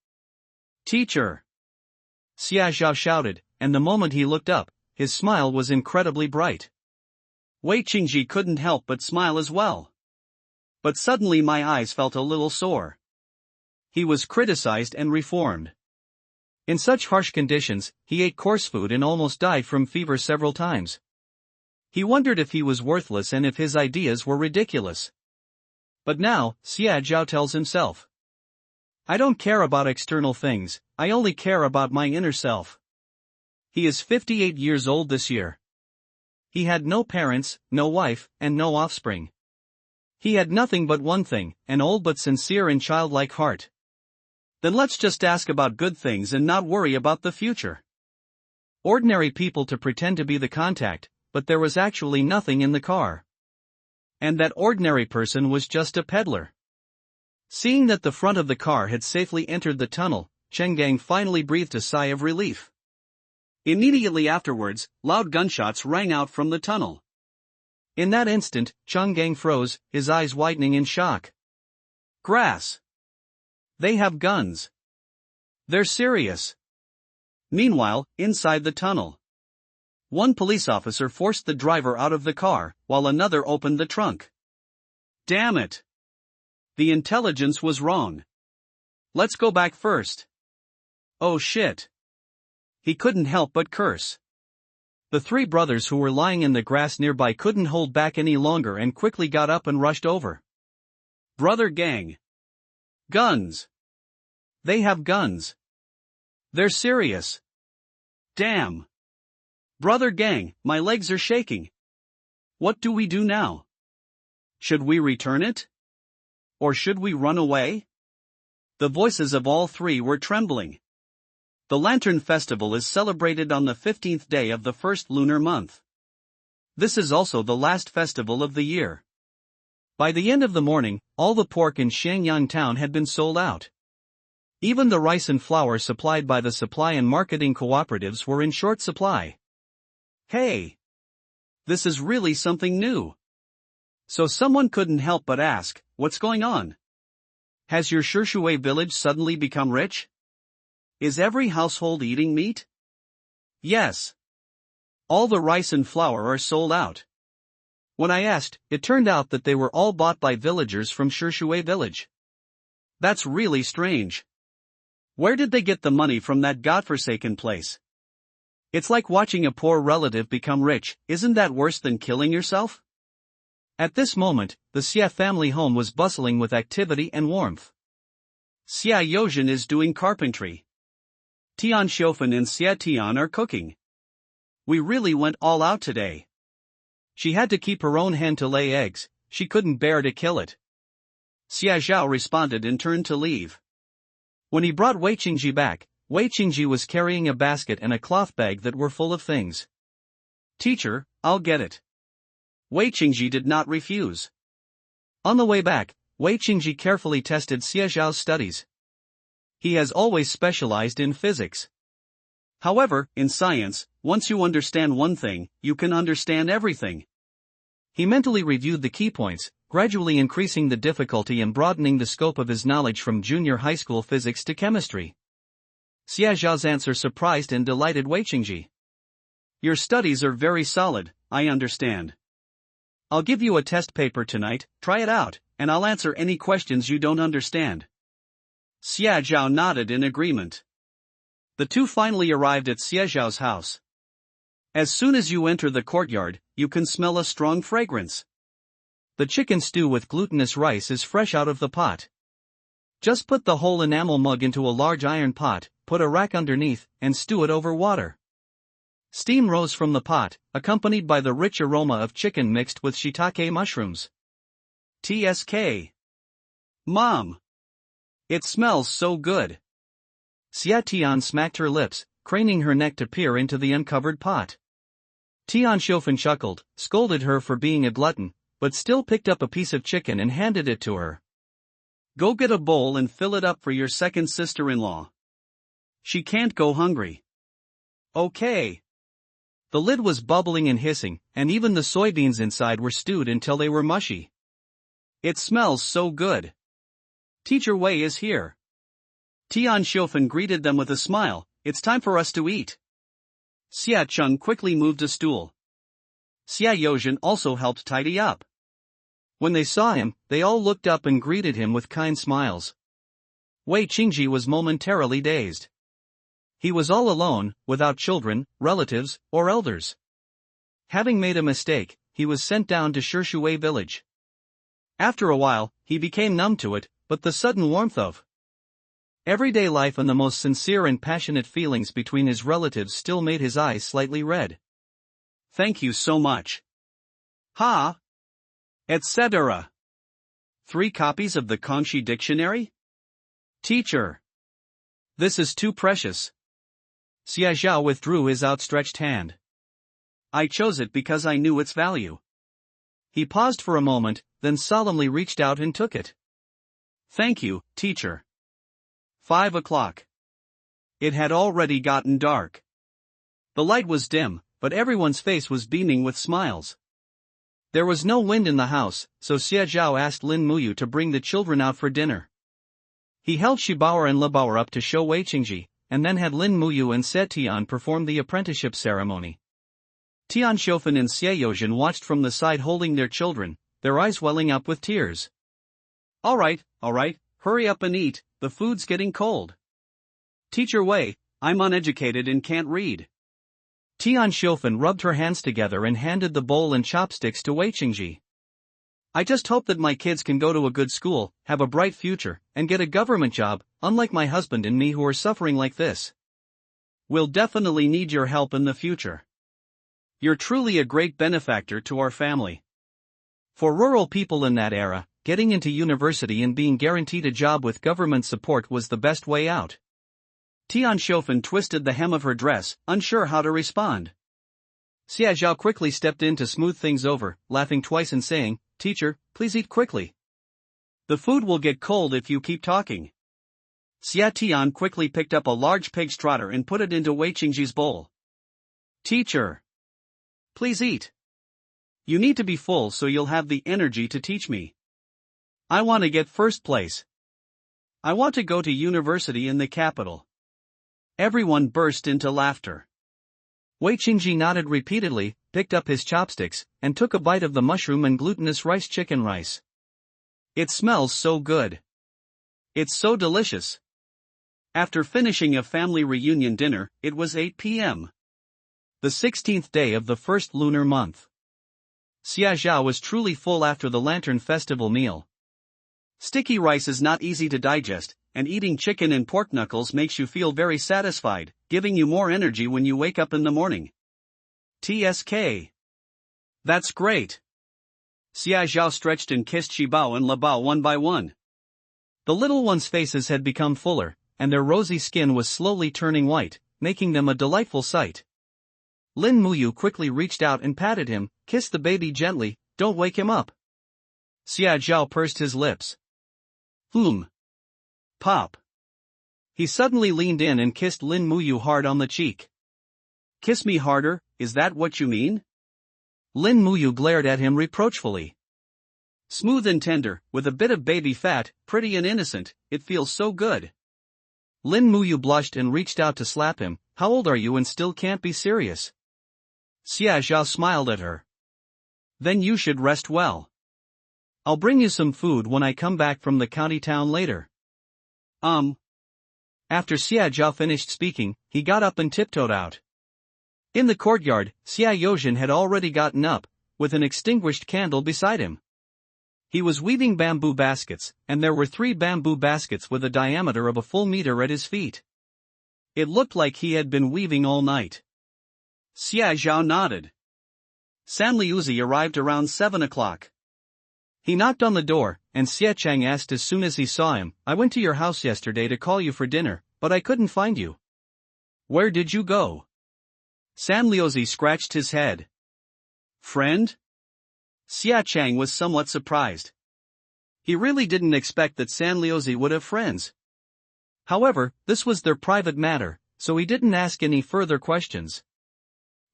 Teacher!
Xia Zhao shouted, and the moment he looked up, his smile was incredibly bright.
Wei Qingji couldn't help but smile as well. But suddenly my eyes felt a little sore. He was criticized and reformed.
In such harsh conditions, he ate coarse food and almost died from fever several times. He wondered if he was worthless and if his ideas were ridiculous. But now, Xia Zhao tells himself, I don't care about external things, I only care about my inner self. He is 58 years old this year. He had no parents, no wife, and no offspring. He had nothing but one thing, an old but sincere and childlike heart.
Then let's just ask about good things and not worry about the future.
Ordinary people to pretend to be the contact, but there was actually nothing in the car. And that ordinary person was just a peddler. Seeing that the front of the car had safely entered the tunnel, Chen Gang finally breathed a sigh of relief.
Immediately afterwards, loud gunshots rang out from the tunnel.
In that instant, Chen Gang froze, his eyes widening in shock.
Grass! They have guns! They're serious! Meanwhile, inside the tunnel, one police officer forced the driver out of the car, while another opened the trunk. Damn it! The intelligence was wrong. Let's go back first. Oh shit! He couldn't help but curse.
The 3 brothers who were lying in the grass nearby couldn't hold back any longer and quickly got up and rushed over.
Brother gang! Guns! They have guns! They're serious! Damn! Brother gang, my legs are shaking. What do we do now? Should we return it? Or should we run away? The voices of all 3 were trembling. The Lantern Festival is celebrated on the 15th day of the first lunar month. This is also the last festival of the year. By the end of the morning, all the pork in Shenyang town had been sold out. Even the rice and flour supplied by the supply and marketing cooperatives were in short supply. Hey! This is really something new. So someone couldn't help but ask, what's going on? Has your Shishui village suddenly become rich? Is every household eating meat? Yes. All the rice and flour are sold out. When I asked, it turned out that they were all bought by villagers from Shishui village. That's really strange. Where did they get the money from that godforsaken place? It's like watching a poor relative become rich, isn't that worse than killing yourself? At this moment, the Xia family home was bustling with activity and warmth. Xia Yozhen is doing carpentry. Tian Xiufen and Xia Tian are cooking. We really went all out today. She had to keep her own hen to lay eggs, she couldn't bear to kill it. Xia Zhao responded and turned to leave. When he brought Wei Qingji back, Wei Qingji was carrying a basket and a cloth bag that were full of things. "Teacher, I'll get it." Wei Qingji did not refuse. On the way back, Wei Qingji carefully tested Xia Zhao's studies. He has always specialized in physics. However, in science, once you understand one thing, you can understand everything. He mentally reviewed the key points, gradually increasing the difficulty and broadening the scope of his knowledge from junior high school physics to chemistry. Xia Zhao's answer surprised and delighted Wei Qingji. "Your studies are very solid, I understand. I'll give you a test paper tonight, try it out, and I'll answer any questions you don't understand." Xia Zhao nodded in agreement. The two finally arrived at Xia Zhao's house. As soon as you enter the courtyard, you can smell a strong fragrance. The chicken stew with glutinous rice is fresh out of the pot. Just put the whole enamel mug into a large iron pot, put a rack underneath, and stew it over water. Steam rose from the pot, accompanied by the rich aroma of chicken mixed with shiitake mushrooms. "TSK. Mom! It smells so good." Xia Tian smacked her lips, craning her neck to peer into the uncovered pot. Tian Xiofan chuckled, scolded her for being a glutton, but still picked up a piece of chicken and handed it to her. "Go get a bowl and fill it up for your second sister-in-law. She can't go hungry." "Okay." The lid was bubbling and hissing, and even the soybeans inside were stewed until they were mushy. "It smells so good. Teacher Wei is here." Tian Xiofan greeted them with a smile. "It's time for us to eat." Xia Cheng quickly moved a stool. Xia Yozhen also helped tidy up. When they saw him, they all looked up and greeted him with kind smiles. Wei Qingji was momentarily dazed. He was all alone, without children, relatives, or elders. Having made a mistake, he was sent down to Shishui village. After a while, he became numb to it, but the sudden warmth of everyday life and the most sincere and passionate feelings between his relatives still made his eyes slightly red. "Thank you so much. Ha! Etc. 3 copies of the Kangxi dictionary? Teacher! This is too precious." Xia Zhao withdrew his outstretched hand. "I chose it because I knew its value." He paused for a moment, then solemnly reached out and took it. "Thank you, teacher." 5 o'clock. It had already gotten dark. The light was dim, but everyone's face was beaming with smiles. There was no wind in the house, so Xia Zhao asked Lin Muyu to bring the children out for dinner. He held Shibao and Lebao up to show Wei Qingji, and then had Lin Muyu and Se Tian perform the apprenticeship ceremony. Tian Xiofan and Xie Yozhen watched from the side holding their children, their eyes welling up with tears. All right, hurry up and eat, the food's getting cold." "Teacher Wei, I'm uneducated and can't read." Tian Xiofan rubbed her hands together and handed the bowl and chopsticks to Wei Qingji. "I just hope that my kids can go to a good school, have a bright future, and get a government job, unlike my husband and me who are suffering like this. We'll definitely need your help in the future. You're truly a great benefactor to our family." For rural people in that era, getting into university and being guaranteed a job with government support was the best way out. Tian Xiofan twisted the hem of her dress, unsure how to respond. Xia Zhao quickly stepped in to smooth things over, laughing twice and saying, "Teacher, please eat quickly. The food will get cold if you keep talking." Xia Tian quickly picked up a large pig's trotter and put it into Wei Qingji's bowl. "Teacher, please eat. You need to be full so you'll have the energy to teach me. I want to get first place. I want to go to university in the capital." Everyone burst into laughter. Wei Qingji nodded repeatedly, picked up his chopsticks, and took a bite of the mushroom and glutinous rice chicken rice. "It smells so good. It's so delicious." After finishing a family reunion dinner, it was 8 p.m. The 16th day of the first lunar month. Xia Zhao was truly full after the Lantern Festival meal. Sticky rice is not easy to digest, and eating chicken and pork knuckles makes you feel very satisfied, giving you more energy when you wake up in the morning. TSK. That's great. Xia Zhao stretched and kissed Shibao and Labao one by one.
The little ones' faces had become fuller, and their rosy skin was slowly turning white, making them a delightful sight. Lin Muyu quickly reached out and patted him, kissed the baby gently, "Don't wake him up."
Xia Zhao pursed his lips. Pop.
He suddenly leaned in and kissed Lin Muyu hard on the cheek.
Kiss me harder, is that what you mean?
Lin Muyu glared at him reproachfully.
Smooth and tender, with a bit of baby fat, pretty and innocent, it feels so good.
Lin Muyu blushed and reached out to slap him. How old are you and still can't be serious?
Xia Zhao smiled at her. Then you should rest well.
I'll bring you some food when I come back from the county town later. After Xia Zhao finished speaking, he got up and tiptoed out. In the courtyard, Xia Yozhen had already gotten up, with an extinguished candle beside him. He was weaving bamboo baskets, and there were 3 bamboo baskets with a diameter of a full meter at his feet.
It looked like he had been weaving all night. Xia Zhao nodded. San Liuzi arrived around 7 o'clock.
He knocked on the door, and Xie Chang asked as soon as he saw him, "I went to your house yesterday to call you for dinner, but I couldn't find you.
Where did you go?" San Liuzi scratched his head. Friend? Xia Chang was somewhat surprised. He really didn't expect that San Liuzi would have friends.
However, this was their private matter, so he didn't ask any further questions.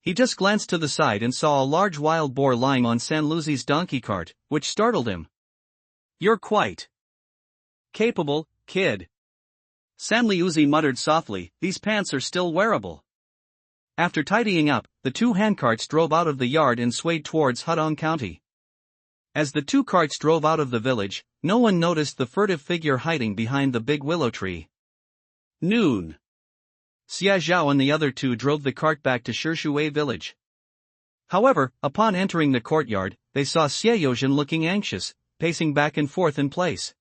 He just glanced to the side and saw a large wild boar lying on San Liuzi's donkey cart, which startled him.
You're quite capable, kid. San Liuzi muttered softly, these pants are still wearable.
After tidying up, the 2 handcarts drove out of the yard and swayed towards Hudong County. As the 2 carts drove out of the village, no one noticed the furtive figure hiding behind the big willow tree.
Noon.
Xia Zhao and the other 2 drove the cart back to Shishui village. However, upon entering the courtyard, they saw Xia Yozhen looking anxious, pacing back and forth in place.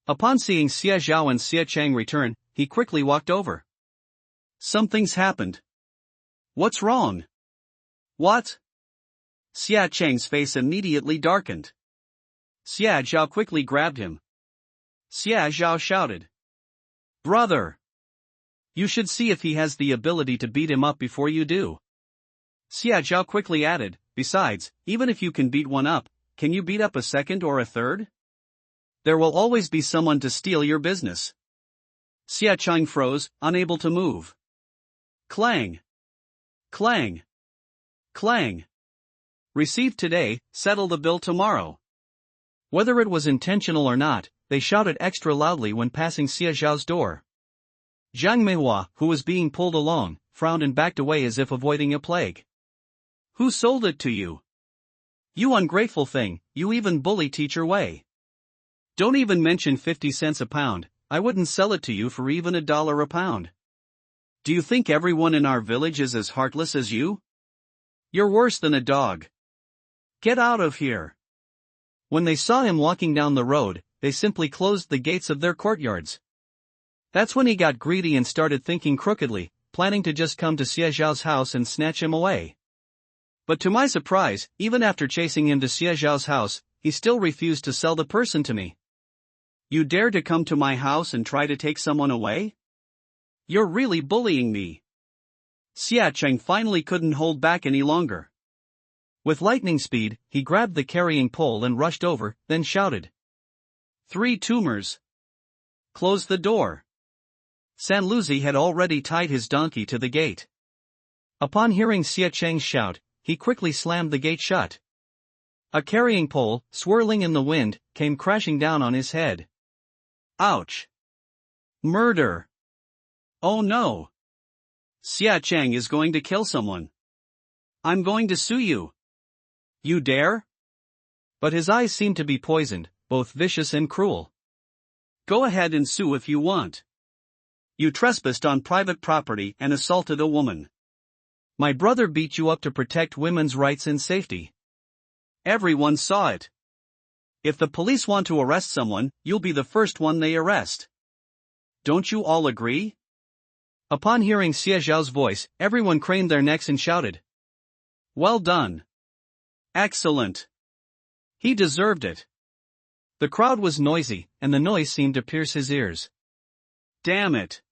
Upon seeing Xia Zhao and Xia Chang return, he quickly walked over.
Something's happened. What's wrong? What? Xia Chang's face immediately darkened. Xia Zhao quickly grabbed him. Xia Zhao shouted. Brother! You should see if he has the ability to beat him up before you do. Xia Zhao quickly added, besides, even if you can beat one up, can you beat up a second or a third? There will always be someone to steal your business. Xia Chang froze, unable to move. Clang! Clang! Clang! Received today, settle the bill tomorrow.
Whether it was intentional or not, they shouted extra loudly when passing Xia Zhao's door. Zhang Meihua, who was being pulled along, frowned and backed away as if avoiding a plague.
Who sold it to you? You ungrateful thing, you even bully Teacher Wei. Don't even mention 50 cents a pound, I wouldn't sell it to you for even $1 a pound. Do you think everyone in our village is as heartless as you? You're worse than a dog. Get out of here.
When they saw him walking down the road, they simply closed the gates of their courtyards. That's when he got greedy and started thinking crookedly, planning to just come to Xia Zhao's house and snatch him away.
But to my surprise, even after chasing him to Xia Zhao's house, he still refused to sell the person to me. You dare to come to my house and try to take someone away? You're really bullying me. Xia Cheng finally couldn't hold back any longer.
With lightning speed, he grabbed the carrying pole and rushed over, then shouted.
3 tumors. Close the door. San Liuzi had already tied his donkey to the gate.
Upon hearing Xia Cheng's shout, he quickly slammed the gate shut. A carrying pole, swirling in the wind, came crashing down on his head.
Ouch! Murder! Oh no! Xia Cheng is going to kill someone. I'm going to sue you. You dare?
But his eyes seemed to be poisoned, both vicious and cruel.
Go ahead and sue if you want. You trespassed on private property and assaulted a woman.
My brother beat you up to protect women's rights and safety.
Everyone saw it. If the police want to arrest someone, you'll be the first one they arrest. Don't you all agree?
Upon hearing Xia Zhao's voice, everyone craned their necks and shouted.
Well done. Excellent.
He deserved it. The crowd was noisy, and the noise seemed to pierce his ears.
Damn it.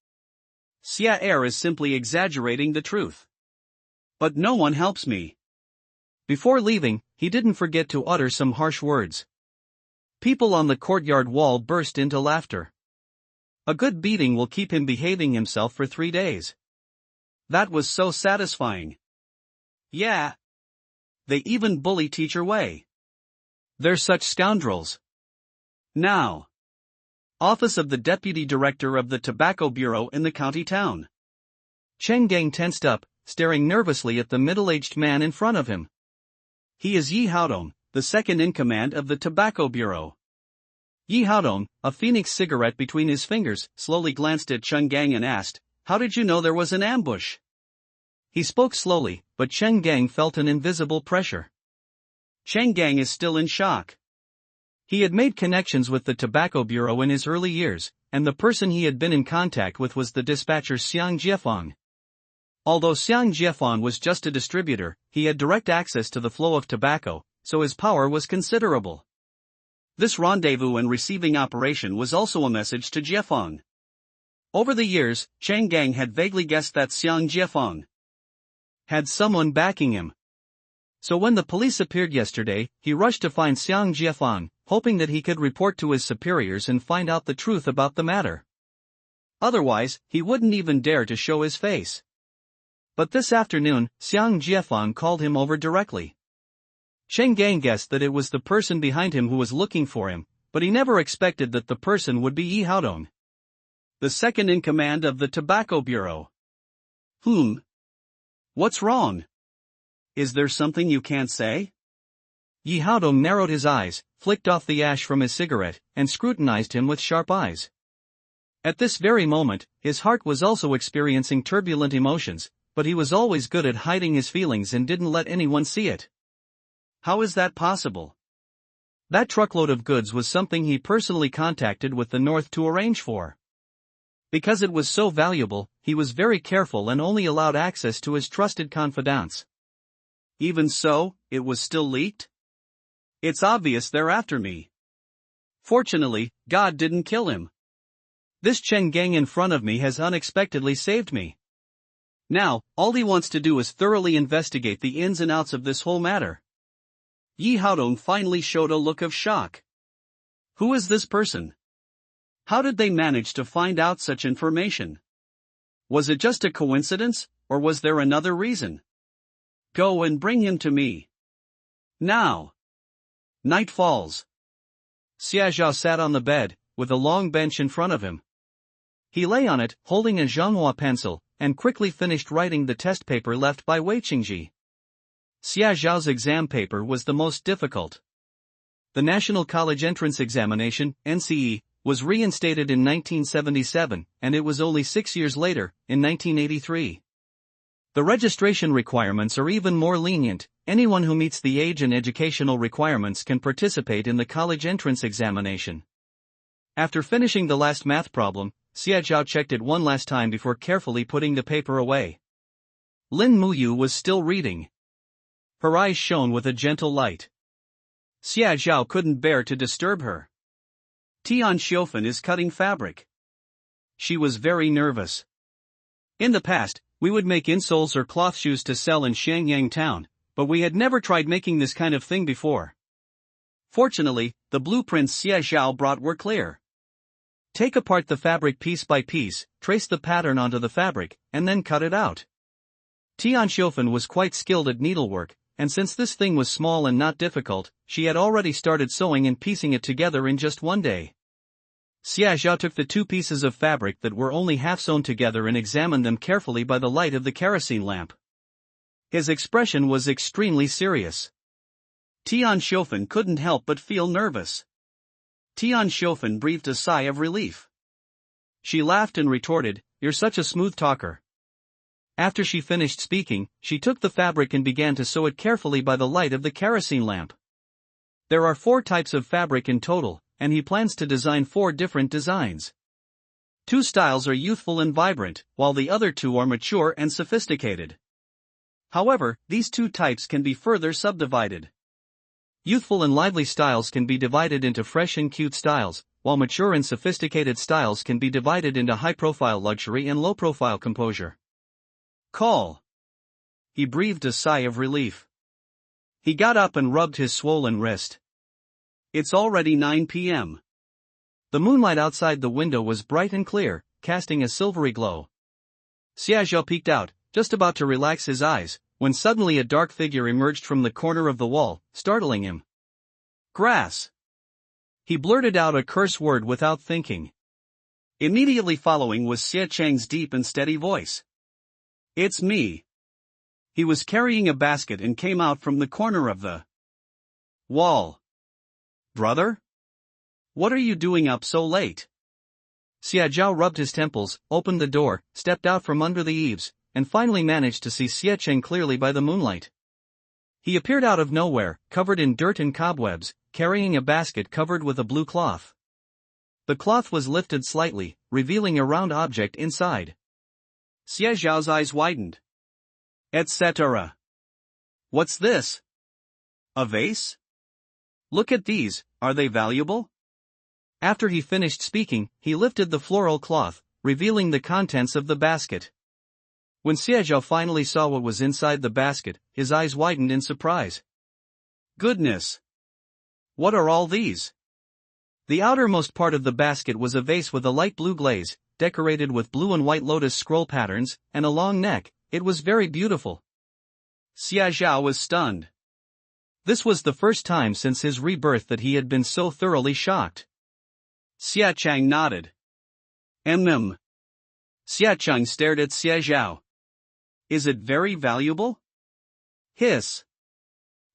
Xia is simply exaggerating the truth. But no one helps me.
Before leaving, he didn't forget to utter some harsh words. People on the courtyard wall burst into laughter. A good beating will keep him behaving himself for 3 days.
That was so satisfying. Yeah. They even bully Teacher Wei.
They're such scoundrels.
Now. Office of the Deputy Director of the Tobacco Bureau in the county town.
Chen Gang tensed up, staring nervously at the middle-aged man in front of him.
He is Yi Haodong, the second in command of the Tobacco Bureau. Yi Haodong, a phoenix cigarette between his fingers, slowly glanced at Chen Gang and asked, "How did you know there was an ambush?"
He spoke slowly, but Chen Gang felt an invisible pressure.
Chen Gang is still in shock.
He had made connections with the Tobacco Bureau in his early years, and the person he had been in contact with was the dispatcher Xiang Jiefang. Although Xiang Jiefang was just a distributor, he had direct access to the flow of tobacco, so his power was considerable.
This rendezvous and receiving operation was also a message to Jiefang. Over the years, Chen Gang had vaguely guessed that Xiang Jiefang
had someone backing him. So when the police appeared yesterday, he rushed to find Xiang Jiefang, hoping that he could report to his superiors and find out the truth about the matter.
Otherwise, he wouldn't even dare to show his face.
But this afternoon, Xiang Jiefang called him over directly. Chen Gang guessed that it was the person behind him who was looking for him, but he never expected that the person would be Yi Haodong,
the second in command of the Tobacco Bureau. What's wrong? Is there something you can't say?
Yi Haodong narrowed his eyes, flicked off the ash from his cigarette, and scrutinized him with sharp eyes. At this very moment, his heart was also experiencing turbulent emotions, but he was always good at hiding his feelings and didn't let anyone see it.
How is that possible?
That truckload of goods was something he personally contacted with the North to arrange for. Because it was so valuable, he was very careful and only allowed access to his trusted confidants.
Even so, it was still leaked? It's obvious they're after me. Fortunately, God didn't kill him.
This Chen Gang in front of me has unexpectedly saved me.
Now, all he wants to do is thoroughly investigate the ins and outs of this whole matter. Yi Haodong finally showed a look of shock. Who is this person? How did they manage to find out such information? Was it just a coincidence, or was there another reason? Go and bring him to me. Now. Night falls.
Xia Zhao sat on the bed, with a long bench in front of him. He lay on it, holding a Zhonghua pencil, and quickly finished writing the test paper left by Wei Qingji. Xia Zhao's exam paper was the most difficult. The National College Entrance Examination, NCE, was reinstated in 1977, and it was only 6 years later, in 1983. The registration requirements are even more lenient. Anyone who meets the age and educational requirements can participate in the college entrance examination. After finishing the last math problem, Xia Zhao checked it one last time before carefully putting the paper away. Lin Muyu was still reading. Her eyes shone with a gentle light.
Xia Zhao couldn't bear to disturb her. Tian Xiofan is cutting fabric. She was very nervous. In the past, we would make insoles or cloth shoes to sell in Shenyang town, but we had never tried making this kind of thing before. Fortunately, the blueprints Xia Zhao brought were clear. Take apart the fabric piece by piece, trace the pattern onto the fabric, and then cut it out. Tian Xiofan was quite skilled at needlework, and since this thing was small and not difficult, she had already started sewing and piecing it together in just one day. Xia Zhao took the 2 pieces of fabric that were only half sewn together and examined them carefully by the light of the kerosene lamp. His expression was extremely serious. Tian Xiofan couldn't help but feel nervous. Tian Xiofan breathed a sigh of relief. She laughed and retorted, "You're such a smooth talker." After she finished speaking, she took the fabric and began to sew it carefully by the light of the kerosene lamp. There are 4 types of fabric in total, and he plans to design 4 different designs. 2 styles are youthful and vibrant, while the other 2 are mature and sophisticated. However, these 2 types can be further subdivided.
Youthful and lively styles can be divided into fresh and cute styles, while mature and sophisticated styles can be divided into high-profile luxury and low-profile composure.
Call. He breathed a sigh of relief. He got up and rubbed his swollen wrist. It's already 9 p.m.
The moonlight outside the window was bright and clear, casting a silvery glow. Xiaozhou peeked out, just about to relax his eyes, when suddenly a dark figure emerged from the corner of the wall, startling him.
Grass.
He blurted out a curse word without thinking.
Immediately following was Xie Chang's deep and steady voice. It's me. He was carrying a basket and came out from the corner of the wall. Brother? What are you doing up so late?
Xiaozhou rubbed his temples, opened the door, stepped out from under the eaves, and finally managed to see Xie Cheng clearly by the moonlight. He appeared out of nowhere, covered in dirt and cobwebs, carrying a basket covered with a blue cloth. The cloth was lifted slightly, revealing a round object inside.
Xiaozhou's eyes widened. Etc. What's this? A vase? Look at these, are they valuable?
After he finished speaking, he lifted the floral cloth, revealing the contents of the basket. When Xiaozhou finally saw what was inside the basket, his eyes widened in surprise.
Goodness! What are all these?
The outermost part of the basket was a vase with a light blue glaze, decorated with blue and white lotus scroll patterns, and a long neck. It was very beautiful.
Xiaozhou was stunned.
This was the first time since his rebirth that he had been so thoroughly shocked.
Xie Chang nodded. Xie Chang stared at Xiaozhou. Is it very valuable? Hiss.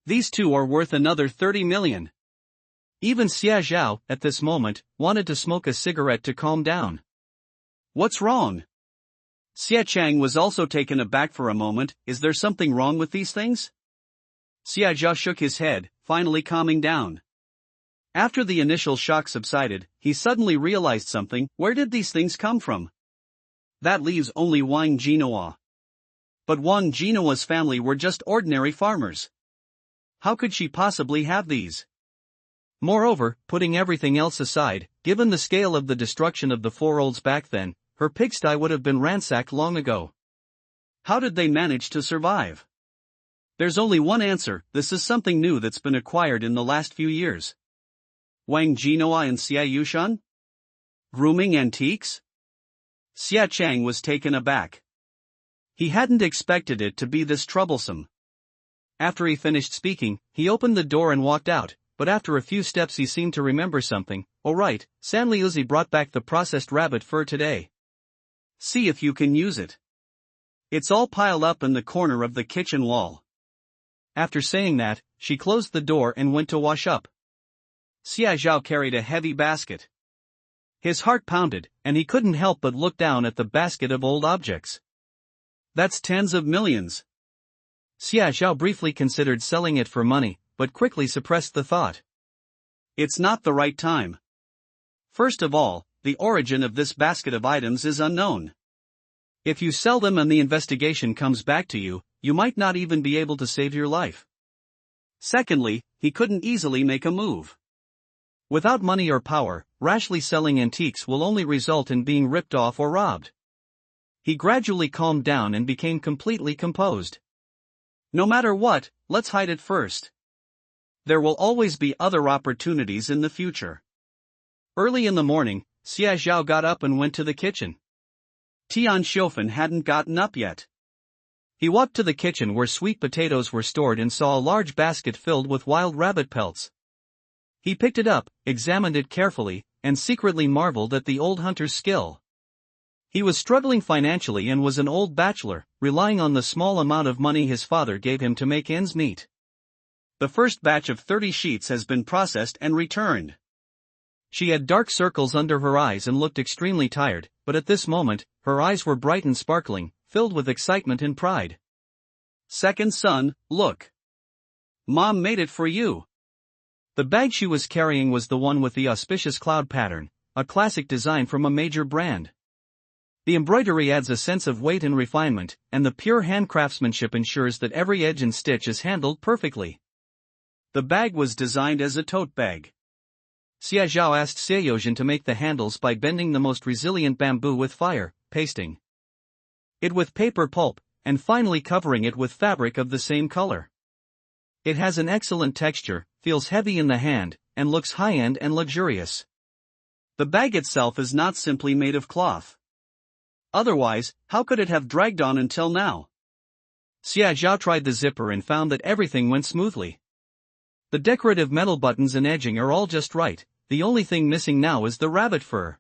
These two are worth another 30 million.
Even Xiaozhou, at this moment, wanted to smoke a cigarette to calm down.
What's wrong? Xie Chang was also taken aback for a moment. Is there something wrong with these things? Xiaozhou shook his head, finally calming down. After the initial shock subsided, he suddenly realized something. Where did these things come from? That leaves only Wang Jinhua. But Wang Jinhua's family were just ordinary farmers. How could she possibly have these?
Moreover, putting everything else aside, given the scale of the destruction of the four olds back then, her pigsty would have been ransacked long ago.
How did they manage to survive? There's only one answer. This is something new that's been acquired in the last few years. Wang Jinhua and Xie Yushan? Grooming antiques? Xie Chang was taken aback. He hadn't expected it to be this troublesome.
After he finished speaking, he opened the door and walked out, but after a few steps he seemed to remember something. Oh right, Sanliuzi brought back the processed rabbit fur today.
See if you can use it. It's all piled up in the corner of the kitchen wall.
After saying that, she closed the door and went to wash up.
Xiaozhou carried a heavy basket.
His heart pounded, and he couldn't help but look down at the basket of old objects.
That's tens of millions.
Xiaozhou briefly considered selling it for money, but quickly suppressed the thought.
It's not the right time. First of all, the origin of this basket of items is unknown. If you sell them and the investigation comes back to you, you might not even be able to save your life. Secondly, he couldn't easily make a move.
Without money or power, rashly selling antiques will only result in being ripped off or robbed. He gradually calmed down and became completely composed.
No matter what, let's hide it first. There will always be other opportunities in the future.
Early in the morning, Xiaozhou got up and went to the kitchen.
Tian Xiufen hadn't gotten up yet.
He walked to the kitchen where sweet potatoes were stored and saw a large basket filled with wild rabbit pelts. He picked it up, examined it carefully, and secretly marveled at the old hunter's skill. He was struggling financially and was an old bachelor, relying on the small amount of money his father gave him to make ends meet.
The first batch of 30 sheets has been processed and returned.
She had dark circles under her eyes and looked extremely tired, but at this moment, her eyes were bright and sparkling, filled with excitement and pride.
Second son, look. Mom made it for you.
The bag she was carrying was the one with the auspicious cloud pattern, a classic design from a major brand. The embroidery adds a sense of weight and refinement, and the pure hand craftsmanship ensures that every edge and stitch is handled perfectly.
The bag was designed as a tote bag.
Xia Zhao asked Seiyojin to make the handles by bending the most resilient bamboo with fire, pasting it with paper pulp, and finally covering it with fabric of the same color. It has an excellent texture, feels heavy in the hand, and looks high-end and luxurious.
The bag itself is not simply made of cloth. Otherwise, how could it have dragged on until now?
Xia Zhao tried the zipper and found that everything went smoothly. The decorative metal buttons and edging are all just right, the only thing missing now is the rabbit fur.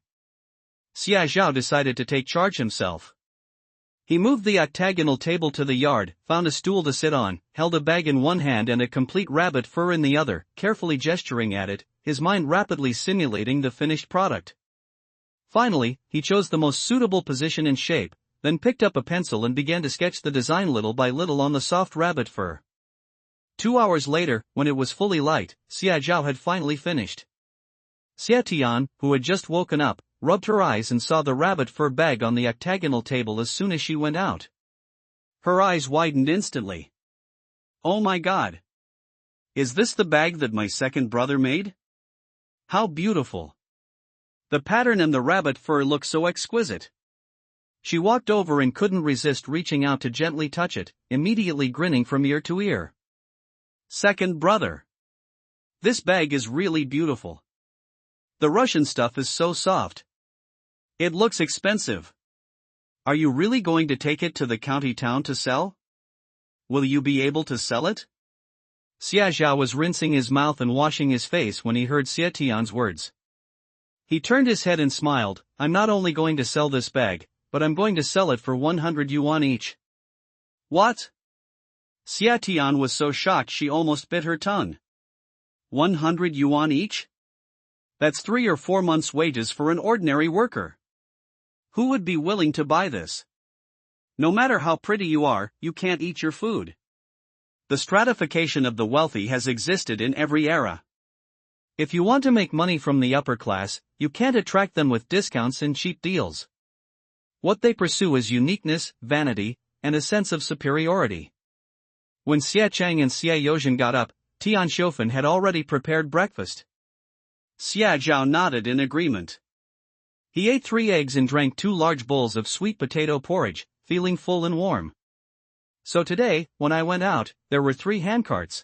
Xia Zhao decided to take charge himself. He moved the octagonal table to the yard, found a stool to sit on, held a bag in one hand and a complete rabbit fur in the other, carefully gesturing at it, his mind rapidly simulating the finished product. Finally, he chose the most suitable position and shape, then picked up a pencil and began to sketch the design little by little on the soft rabbit fur. 2 hours later, when it was fully light, Xia Zhao had finally finished. Xia Tian, who had just woken up, rubbed her eyes and saw the rabbit fur bag on the octagonal table as soon as she went out.
Her eyes widened instantly. Oh my God! Is this the bag that my second brother made? How beautiful! The pattern and the rabbit fur look so exquisite. She walked over and couldn't resist reaching out to gently touch it, immediately grinning from ear to ear. Second brother! This bag is really beautiful. The Russian stuff is so soft. It looks expensive. Are you really going to take it to the county town to sell? Will you be able to sell it?
Xia Zhao was rinsing his mouth and washing his face when he heard Xia Tian's words. He turned his head and smiled. I'm not only going to sell this bag, but I'm going to sell it for 100 yuan each.
What? Xia Tian was so shocked she almost bit her tongue. 100 yuan each? That's 3 or 4 months' wages for an ordinary worker. Who would be willing to buy this? No matter how pretty you are, you can't eat your food. The stratification of the wealthy has existed in every era.
If you want to make money from the upper class, you can't attract them with discounts and cheap deals. What they pursue is uniqueness, vanity, and a sense of superiority. When Xia Chang and Xia Yozhen got up, Tian Shofen had already prepared breakfast.
Xia Zhao nodded in agreement.
He ate 3 eggs and drank 2 large bowls of sweet potato porridge, feeling full and warm. So today, when I went out, there were 3 handcarts.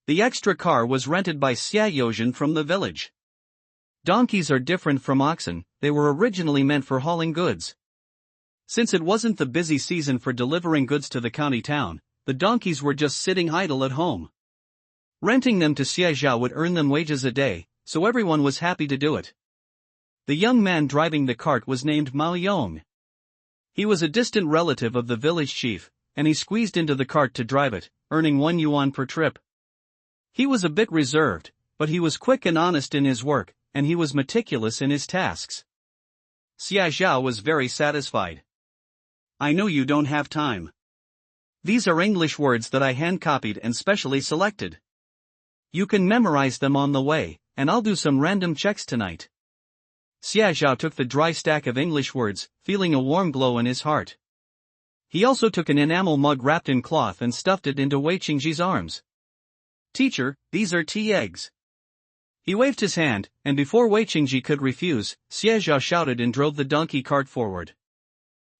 The extra car was rented by Xia Yozhen from the village. Donkeys are different from oxen, they were originally meant for hauling goods. Since it wasn't the busy season for delivering goods to the county town, the donkeys were just sitting idle at home. Renting them to Xia Zhao would earn them wages a day, so everyone was happy to do it. The young man driving the cart was named Mao Yong. He was a distant relative of the village chief, and he squeezed into the cart to drive it, earning 1 yuan per trip. He was a bit reserved, but he was quick and honest in his work, and he was meticulous in his tasks. Xia Zhao was very satisfied. I know you don't have time. These are English words that I hand-copied and specially selected. You can memorize them on the way, and I'll do some random checks tonight. Xia Zhao took the dry stack of English words, feeling a warm glow in his heart. He also took an enamel mug wrapped in cloth and stuffed it into Wei Qingji's arms. Teacher, these are tea eggs. He waved his hand, and before Wei Qingji could refuse, Xia Zhao shouted and drove the donkey cart forward.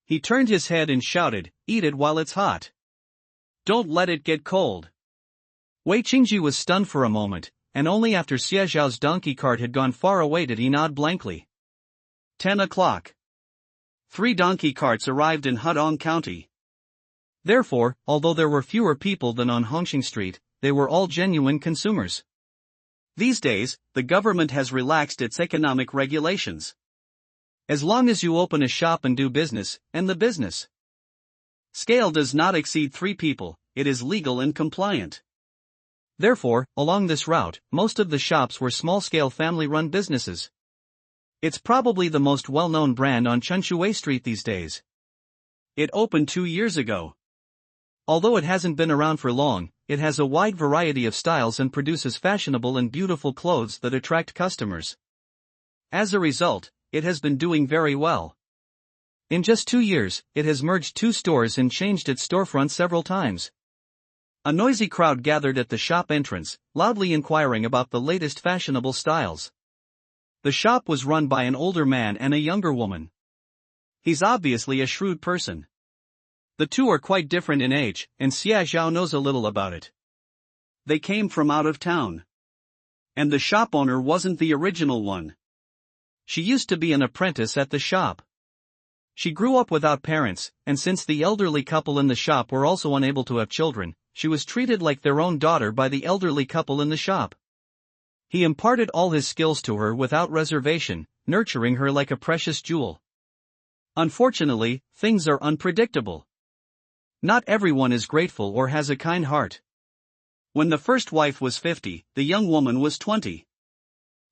He turned his head and shouted, "Eat it while it's hot. Don't let it get cold." Wei Qingji was stunned for a moment, and only after Xia Zhao's donkey cart had gone far away did he nod blankly. 10 o'clock. 3 donkey carts arrived in Hudong County. Therefore, although there were fewer people than on Hongqing Street, they were all genuine consumers. These days, the government has relaxed its economic regulations. As long as you open a shop and do business, and the business scale does not exceed 3 people, it is legal and compliant. Therefore, along this route, most of the shops were small-scale family-run businesses. It's probably the most well-known brand on Chenshui Street these days. It opened 2 years ago. Although it hasn't been around for long, it has a wide variety of styles and produces fashionable and beautiful clothes that attract customers. As a result, it has been doing very well. In just 2 years, it has merged 2 stores and changed its storefront several times. A noisy crowd gathered at the shop entrance, loudly inquiring about the latest fashionable styles. The shop was run by an older man and a younger woman. He's obviously a shrewd person. The two are quite different in age, and Xia Zhao knows a little about it. They came from out of town. And the shop owner wasn't the original one. She used to be an apprentice at the shop. She grew up without parents, and since the elderly couple in the shop were also unable to have children, she was treated like their own daughter by the elderly couple in the shop. He imparted all his skills to her without reservation, nurturing her like a precious jewel. Unfortunately, things are unpredictable. Not everyone is grateful or has a kind heart. When the first wife was 50, the young woman was 20.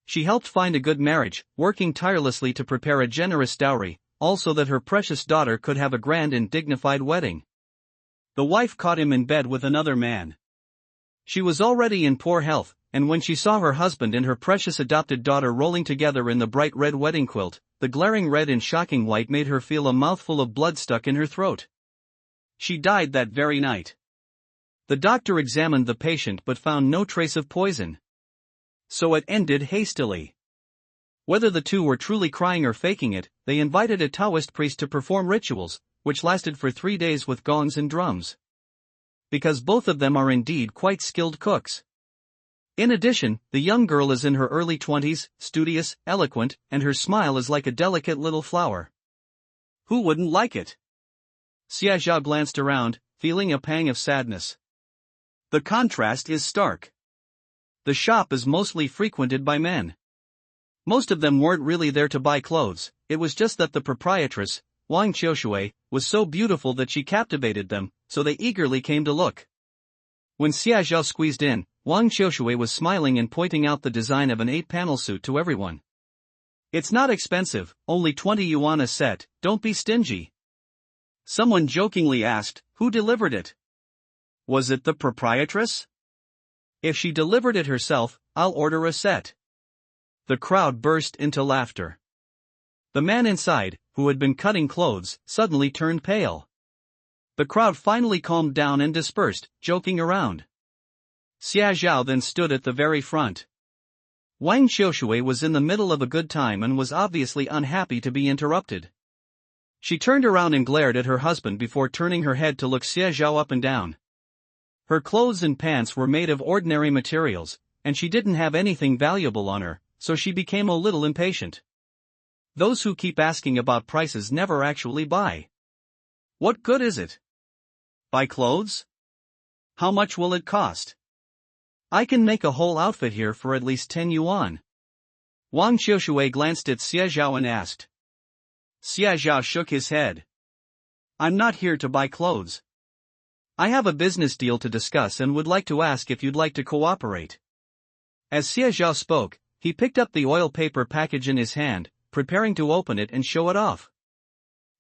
She helped find a good marriage, working tirelessly to prepare a generous dowry, also that her precious daughter could have a grand and dignified wedding. The wife caught him in bed with another man. She was already in poor health, and when she saw her husband and her precious adopted daughter rolling together in the bright red wedding quilt, the glaring red and shocking white made her feel a mouthful of blood stuck in her throat. She died that very night. The doctor examined the patient but found no trace of poison. So it ended hastily. Whether the two were truly crying or faking it, they invited a Taoist priest to perform rituals, which lasted for 3 days with gongs and drums. Because both of them are indeed quite skilled cooks. In addition, the young girl is in her early 20s, studious, eloquent, and her smile is like a delicate little flower. Who wouldn't like it? Xia Zhao glanced around, feeling a pang of sadness. The contrast is stark. The shop is mostly frequented by men. Most of them weren't really there to buy clothes, it was just that the proprietress, Wang Qiushui, was so beautiful that she captivated them, so they eagerly came to look. When Xia Zhao squeezed in, Wang Qiushui was smiling and pointing out the design of an 8-panel suit to everyone. It's not expensive, only 20 yuan a set, don't be stingy. Someone jokingly asked, who delivered it? Was it the proprietress? If she delivered it herself, I'll order a set. The crowd burst into laughter. The man inside, who had been cutting clothes, suddenly turned pale. The crowd finally calmed down and dispersed, joking around. Xia Zhao then stood at the very front. Wang Qiushui was in the middle of a good time and was obviously unhappy to be interrupted. She turned around and glared at her husband before turning her head to look Xia Zhao up and down. Her clothes and pants were made of ordinary materials, and she didn't have anything valuable on her, so she became a little impatient. Those who keep asking about prices never actually buy. What good is it? Buy clothes? How much will it cost? I can make a whole outfit here for at least 10 yuan. Wang Qiushui glanced at Xia Zhao and asked. Xia Zhao shook his head. I'm not here to buy clothes. I have a business deal to discuss and would like to ask if you'd like to cooperate. As Xia Zhao spoke, he picked up the oil paper package in his hand, preparing to open it and show it off.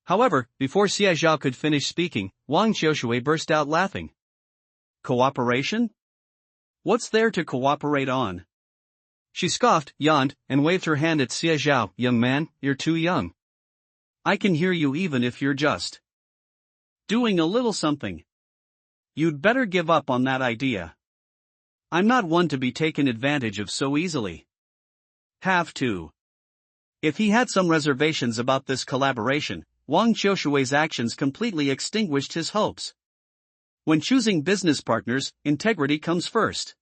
However, before Xia Zhao could finish speaking, Wang Qiushui burst out laughing. Cooperation? What's there to cooperate on? She scoffed, yawned, and waved her hand at Xia Zhao. Young man, you're too young. I can hear you even if you're just doing a little something. You'd better give up on that idea. I'm not one to be taken advantage of so easily. Have to. If he had some reservations about this collaboration, Wang Qiushui's actions completely extinguished his hopes. When choosing business partners, integrity comes first.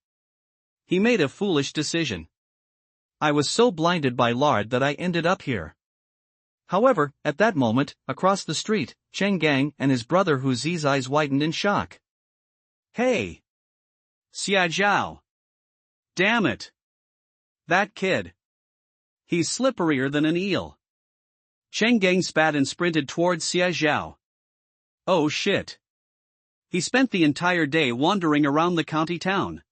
He made a foolish decision. I was so blinded by lard that I ended up here. However, at that moment, across the street, Cheng Gang and his brother Hu Zi's eyes widened in shock. Hey! Xia Zhao! Damn it! That kid! He's slipperier than an eel. Cheng Gang spat and sprinted towards Xia Zhao. Oh shit! He spent the entire day wandering around the county town.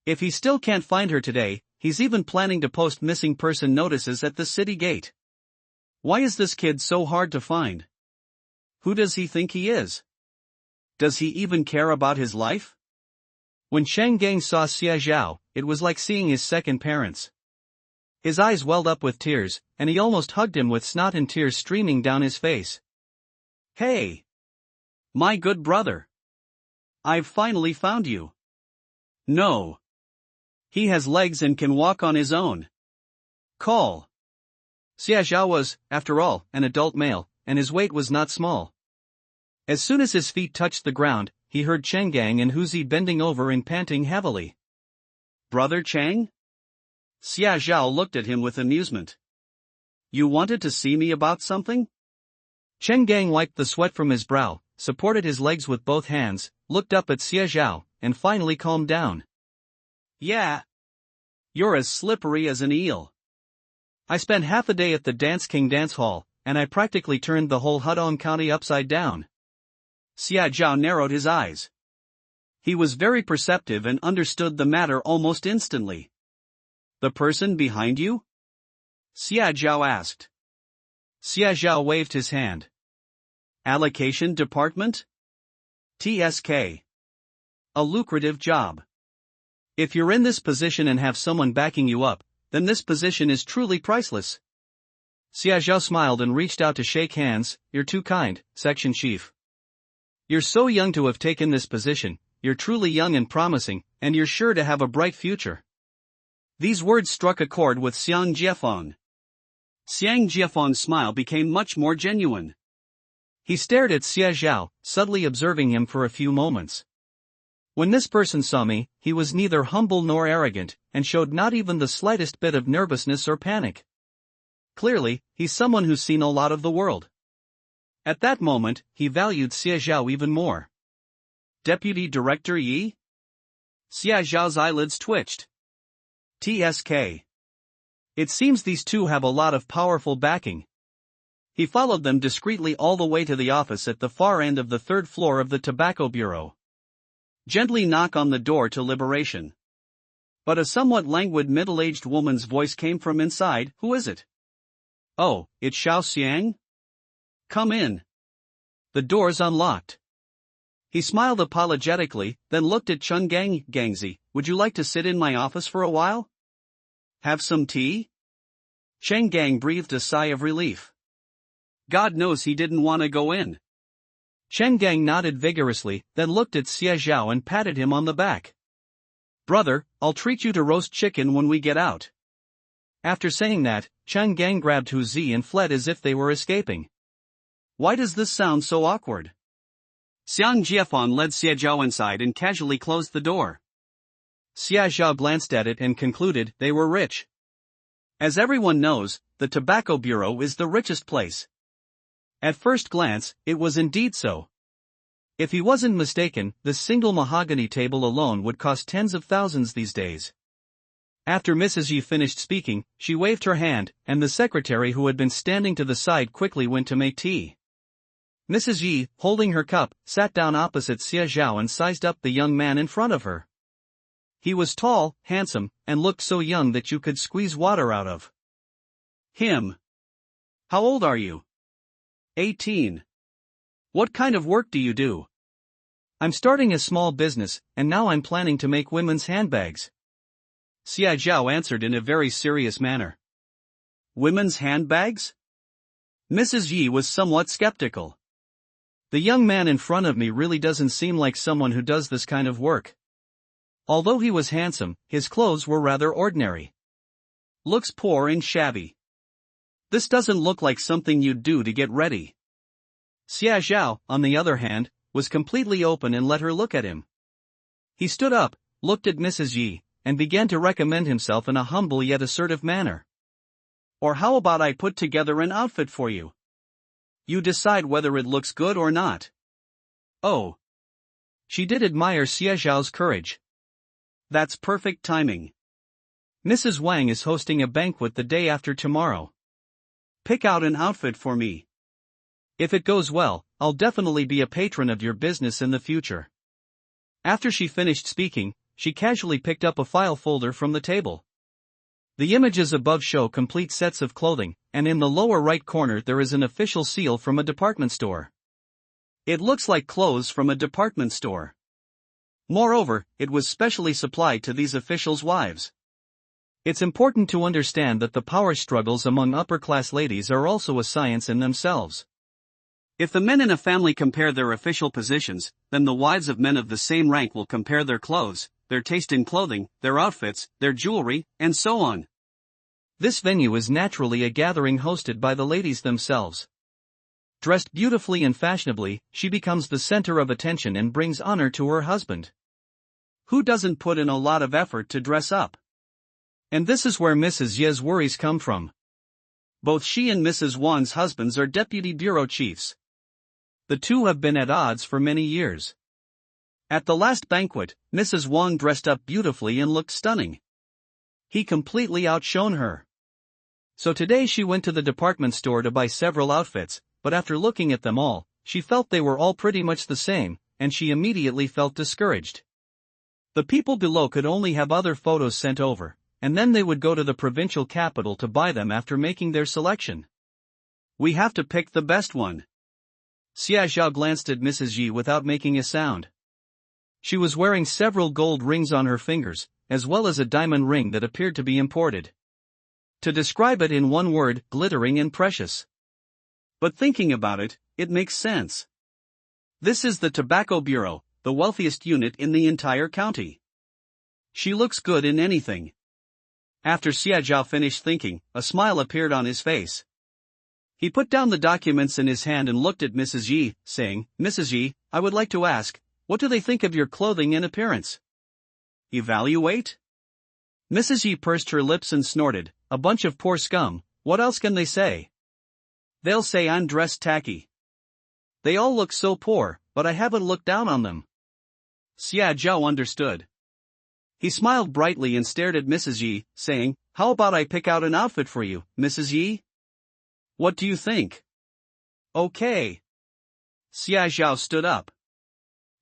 If he still can't find her today, he's even planning to post missing person notices at the city gate. Why is this kid so hard to find? Who does he think he is? Does he even care about his life? When Cheng Gang saw Xia Zhao, it was like seeing his second parents. His eyes welled up with tears, and he almost hugged him with snot and tears streaming down his face. Hey! My good brother!
I've finally found you. No. He has legs and can walk on his own. Call.
Xia Zhao was, after all, an adult male, and his weight was not small. As soon as his feet touched the ground, he heard Changgang and Huzi bending over and panting heavily.
Brother Chang? Xia Zhao looked at him with amusement. You wanted to see me about something?
Changgang wiped the sweat from his brow, supported his legs with both hands, looked up at Xia Zhao, and finally calmed down.
Yeah. You're as slippery as an eel.
I spent half a day at the Dance King dance hall, and I practically turned the whole Hudong County upside down.
Xia Zhao narrowed his eyes. He was very perceptive and understood the matter almost instantly. The person behind you? Xia Zhao asked.
Xia Zhao waved his hand.
Allocation department? TSK. A lucrative job.
If you're in this position and have someone backing you up, then this position is truly priceless. Xia Zhao smiled and reached out to shake hands. You're too kind, section chief. You're so young to have taken this position, you're truly young and promising, and you're sure to have a bright future.
These words struck a chord with Xiang Jiefeng. Xiang Jiefeng's smile became much more genuine.
He stared at Xia Zhao, subtly observing him for a few moments. When this person saw me, he was neither humble nor arrogant, and showed not even the slightest bit of nervousness or panic. Clearly, he's someone who's seen a lot of the world. At that moment, he valued Xia Zhao even more.
Deputy Director Yi? Xia Zhao's eyelids twitched. TSK.
It seems these two have a lot of powerful backing. He followed them discreetly all the way to the office at the far end of the third floor of the Tobacco Bureau.
Gently knock on the door to liberation. But a somewhat languid middle-aged woman's voice came from inside. Who is it? Oh, it's Xiao Xiang? Come in.
The door's unlocked.
He smiled apologetically, then looked at Chun Gangzi. Would you like to sit in my office for a while? Have some tea? Cheng Gang breathed a sigh of relief. God knows he didn't want to go in.
Cheng Gang nodded vigorously, then looked at Xia Zhao and patted him on the back.
Brother, I'll treat you to roast chicken when we get out.
After saying that, Cheng Gang grabbed Hu Zi and fled as if they were escaping.
Why does this sound so awkward? Xiang Jiefeng led Xia Zhao inside and casually closed the door.
Xia Zhao glanced at it and concluded they were rich.
As everyone knows, the Tobacco Bureau is the richest place. At first glance, it was indeed so.
If he wasn't mistaken, this single mahogany table alone would cost tens of thousands these days. After Mrs. Yi finished speaking, she waved her hand, and the secretary who had been standing to the side quickly went to make tea. Mrs. Yi, holding her cup, sat down opposite Xia Zhao and sized up the young man in front of her. He was tall, handsome, and looked so young that you could squeeze water out of
him. How old are you? 18. What kind of work do you do?
I'm starting a small business, and now I'm planning to make women's handbags.
Xia Zhao answered in a very serious manner. Women's handbags? Mrs. Yi was somewhat skeptical.
The young man in front of me really doesn't seem like someone who does this kind of work. Although he was handsome, his clothes were rather ordinary.
Looks poor and shabby. This doesn't look like something you'd do to get ready.
Xia Zhao, on the other hand, was completely open and let her look at him. He stood up, looked at Mrs. Yi, and began to recommend himself in a humble yet assertive manner.
Or how about I put together an outfit for you? You decide whether it looks good or not. Oh.
She did admire Xia Zhao's courage.
That's perfect timing.
Mrs. Wang is hosting a banquet the day after tomorrow.
Pick out an outfit for me.
If it goes well, I'll definitely be a patron of your business in the future. After she finished speaking, she casually picked up a file folder from the table. The images above show complete sets of clothing, and in the lower right corner there is an official seal from a department store.
It looks like clothes from a department store. Moreover, it was specially supplied to these officials' wives.
It's important to understand that the power struggles among upper-class ladies are also a science in themselves.
If the men in a family compare their official positions, then the wives of men of the same rank will compare their clothes, their taste in clothing, their outfits, their jewelry, and so on.
This venue is naturally a gathering hosted by the ladies themselves. Dressed beautifully and fashionably, she becomes the center of attention and brings honor to her husband.
Who doesn't put in a lot of effort to dress up?
And this is where Mrs. Ye's worries come from.
Both she and Mrs. Wan's husbands are deputy bureau chiefs.
The two have been at odds for many years.
At the last banquet, Mrs. Wan dressed up beautifully and looked stunning. He completely outshone her.
So today she went to the department store to buy several outfits, but after looking at them all, she felt they were all pretty much the same, and she immediately felt discouraged. The people below could only have other photos sent over, and then they would go to the provincial capital to buy them after making their selection.
We have to pick the best one.
Xia Zhao glanced at Mrs. Yi without making a sound. She was wearing several gold rings on her fingers, as well as a diamond ring that appeared to be imported. To describe it in one word, glittering and precious.
But thinking about it, it makes sense. This is the Tobacco Bureau, the wealthiest unit in the entire county. She looks good in anything. After Xia Zhao finished thinking, a smile appeared on his face. He put down the documents in his hand and looked at Mrs. Yi, saying, "Mrs. Yi, I would like to ask, what do they think of your clothing and appearance?"
Evaluate?
Mrs. Yi pursed her lips and snorted, "A bunch of poor scum, what else can they say? They'll say I'm dressed tacky. They all look so poor, but I haven't looked down on them." Xia Zhao understood. He smiled brightly and stared at Mrs. Yi, saying, "How about I pick out an outfit for you, Mrs. Yi? What do you think?" "Okay." Xia Zhao stood up.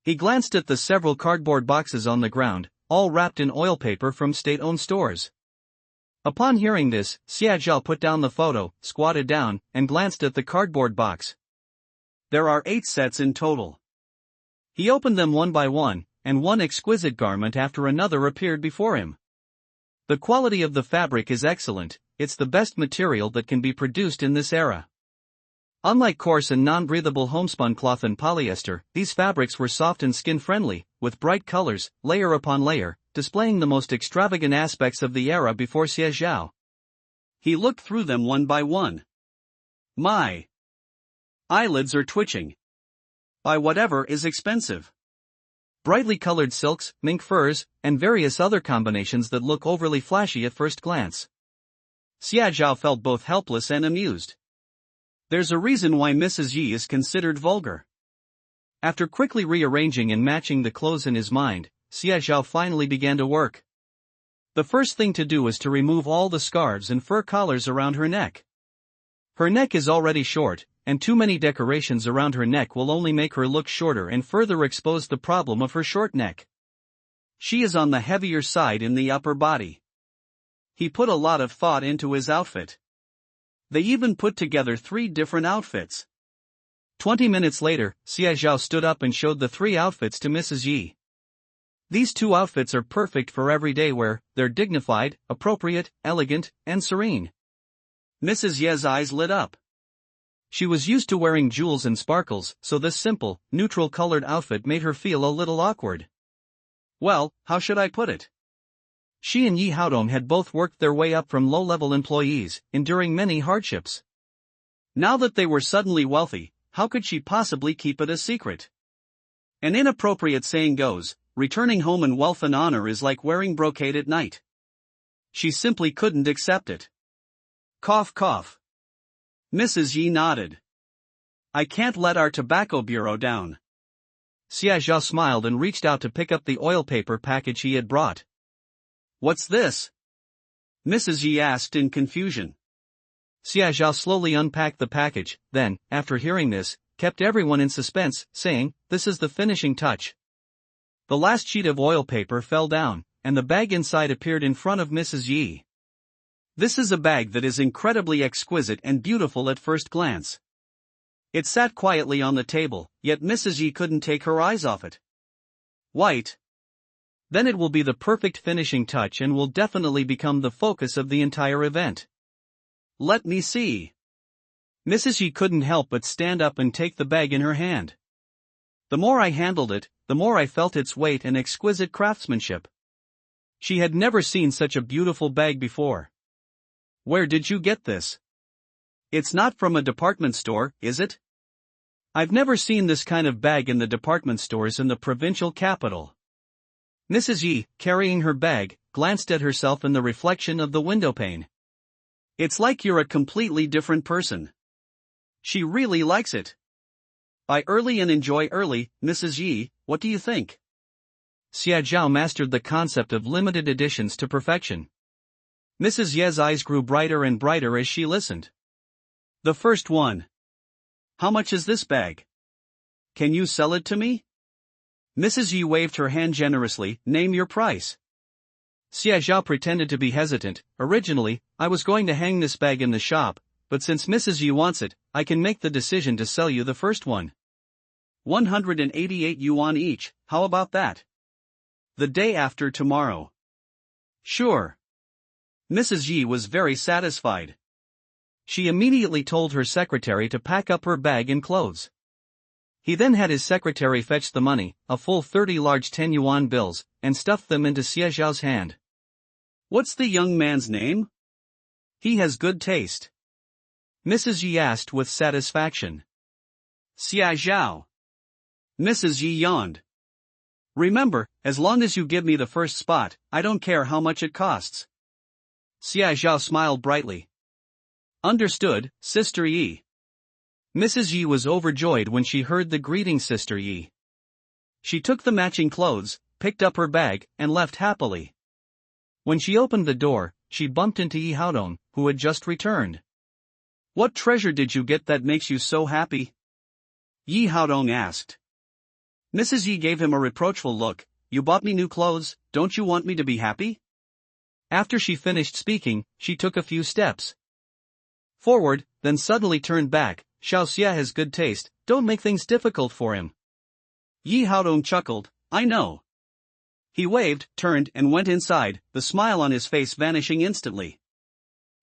He glanced at the several cardboard boxes on the ground, all wrapped in oil paper from state-owned stores. Upon hearing this, Xia Zhao put down the photo, squatted down, and glanced at the cardboard box.
There are 8 sets in total.
He opened them one by one, and one exquisite garment after another appeared before him. The quality of the fabric is excellent, it's the best material that can be produced in this era. Unlike coarse and non-breathable homespun cloth and polyester, these fabrics were soft and skin-friendly, with bright colors, layer upon layer, displaying the most extravagant aspects of the era before Xia Zhao.
He looked through them one by one. My eyelids are twitching. Buy whatever is expensive.
Brightly colored silks, mink furs, and various other combinations that look overly flashy at first glance.
Xia Zhao felt both helpless and amused. There's a reason why Mrs. Yi is considered vulgar.
After quickly rearranging and matching the clothes in his mind, Xia Zhao finally began to work. The first thing to do was to remove all the scarves and fur collars around her neck. Her neck is already short, and too many decorations around her neck will only make her look shorter and further expose the problem of her short neck.
She is on the heavier side in the upper body. He put a lot of thought into his outfit. They even put together 3 different outfits.
20 minutes later, Xia Zhao stood up and showed the 3 outfits to Mrs. Yi. These 2 outfits are perfect for everyday wear, they're dignified, appropriate, elegant, and serene.
Mrs. Ye's eyes lit up.
She was used to wearing jewels and sparkles, so this simple, neutral-colored outfit made her feel a little awkward.
Well, how should I put it?
She and Yi Haodong had both worked their way up from low-level employees, enduring many hardships.
Now that they were suddenly wealthy, how could she possibly keep it a secret? An inappropriate saying goes, returning home in wealth and honor is like wearing brocade at night. She simply couldn't accept it. Cough cough. Mrs. Yi nodded. I can't let our tobacco bureau down.
Xia Zhao smiled and reached out to pick up the oil paper package he had brought.
What's this? Mrs. Yi asked in confusion.
Xia Zhao slowly unpacked the package, then, after hearing this, kept everyone in suspense, saying, "This is the finishing touch." The last sheet of oil paper fell down, and the bag inside appeared in front of Mrs. Yi.
This is a bag that is incredibly exquisite and beautiful at first glance. It sat quietly on the table, yet Mrs. Yi couldn't take her eyes off it. White.
Then it will be the perfect finishing touch and will definitely become the focus of the entire event.
Let me see.
Mrs. Yi couldn't help but stand up and take the bag in her hand. The more I handled it, the more I felt its weight and exquisite craftsmanship. She had never seen such a beautiful bag before. Where did you get this? It's not from a department store, is it? I've never seen this kind of bag in the department stores in the provincial capital. Mrs. Yi, carrying her bag, glanced at herself in the reflection of the windowpane. It's like you're a completely different person. She really likes it. Buy early and enjoy early, Mrs. Yi, what do you think? Xia Zhao mastered the concept of limited editions to perfection. Mrs. Ye's eyes grew brighter and brighter as she listened. The first one. How much is this bag? Can you sell it to me? Mrs. Yi waved her hand generously. Name your price. Xia Zhao pretended to be hesitant. Originally, I was going to hang this bag in the shop, but since Mrs. Yi wants it, I can make the decision to sell you the first one. 188 yuan each, how about that? The day after tomorrow. Sure. Mrs. Yi was very satisfied. She immediately told her secretary to pack up her bag and clothes. He then had his secretary fetch the money, a full 30 large 10 yuan bills, and stuffed them into Xia Zhao's hand. What's the young man's name? He has good taste. Mrs. Yi asked with satisfaction. Xia Zhao. Mrs. Yi yawned. Remember, as long as you give me the first spot, I don't care how much it costs. Xia Zhao smiled brightly. Understood, Sister Yi. Mrs. Yi was overjoyed when she heard the greeting Sister Yi. She took the matching clothes, picked up her bag, and left happily. When she opened the door, she bumped into Yi Haodong, who had just returned. What treasure did you get that makes you so happy? Yi Haodong asked. Mrs. Yi gave him a reproachful look. You bought me new clothes, don't you want me to be happy? After she finished speaking, she took a few steps forward, then suddenly turned back. Xiao Xia has good taste, don't make things difficult for him. Yi Haodong chuckled, I know. He waved, turned and went inside, the smile on his face vanishing instantly.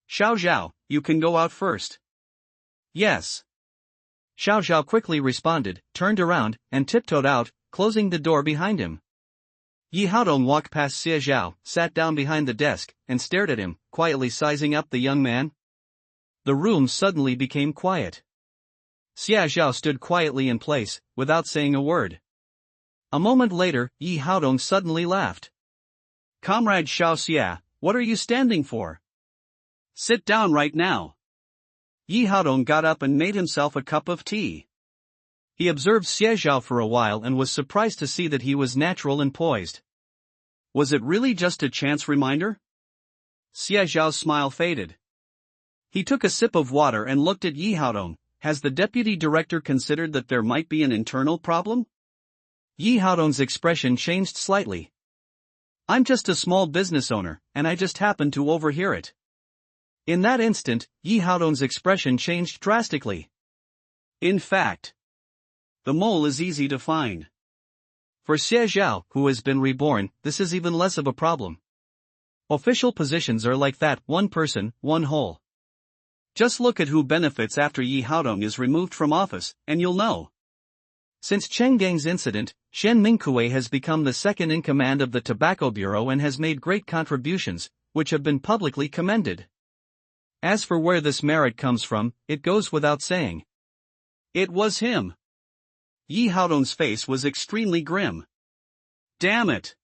Xiao Zhao, you can go out first. Yes. Xiao Zhao quickly responded, turned around, and tiptoed out, closing the door behind him. Yi Haodong walked past Xia Zhao, sat down behind the desk, and stared at him, quietly sizing up the young man. The room suddenly became quiet. Xia Zhao stood quietly in place, without saying a word. A moment later, Yi Haodong suddenly laughed. Comrade Xiao Xia, what are you standing for? Sit down right now. Yi Haodong got up and made himself a cup of tea. He observed Xia Zhao for a while and was surprised to see that he was natural and poised. Was it really just a chance reminder? Xia Zhao's smile faded. He took a sip of water and looked at Yi Haodong. Has the deputy director considered that there might be an internal problem? Yi Haodong's expression changed slightly. I'm just a small business owner, and I just happened to overhear it. In that instant, Yi Haodong's expression changed drastically. In fact, the mole is easy to find. For Xie Zhao, who has been reborn, this is even less of a problem. Official positions are like that, one person, one hole. Just look at who benefits after Yi Haodong is removed from office, and you'll know. Since Cheng Gang's incident, Shen Mingkue has become the second in command of the Tobacco Bureau and has made great contributions, which have been publicly commended. As for where this merit comes from, it goes without saying. It was him. Yi Haodong's face was extremely grim. Damn it.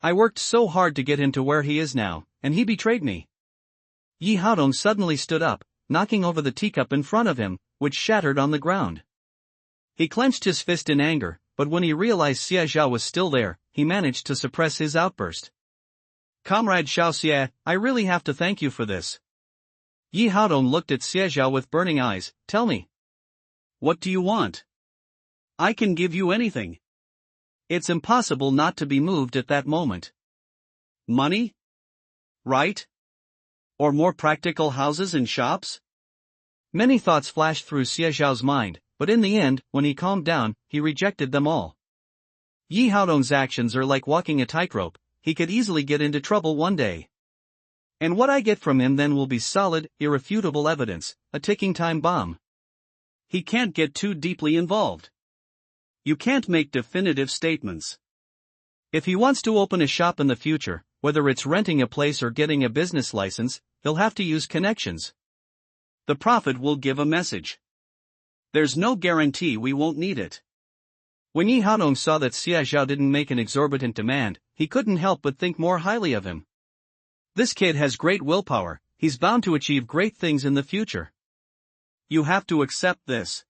I worked so hard to get him to where he is now, and he betrayed me. Yi Haodong suddenly stood up, knocking over the teacup in front of him, which shattered on the ground. He clenched his fist in anger, but when he realized Xia Zhao was still there, he managed to suppress his outburst. Comrade Xiao Xia, I really have to thank you for this. Yi Haodong looked at Xia Zhao with burning eyes. Tell me. What do you want? I can give you anything. It's impossible not to be moved at that moment. Money? Right? Or more practical houses and shops? Many thoughts flashed through Xia Zhao's mind, but in the end, when he calmed down, he rejected them all. Yi Haodong's actions are like walking a tightrope, he could easily get into trouble one day. And what I get from him then will be solid, irrefutable evidence, a ticking time bomb.
He can't get too deeply involved. You can't make definitive statements.
If he wants to open a shop in the future, whether it's renting a place or getting a business license, he'll have to use connections.
The prophet will give a message. There's no guarantee we won't need it.
When Yi Haodong saw that Xia Zhao didn't make an exorbitant demand, he couldn't help but think more highly of him. This kid has great willpower, he's bound to achieve great things in the future.
You have to accept this.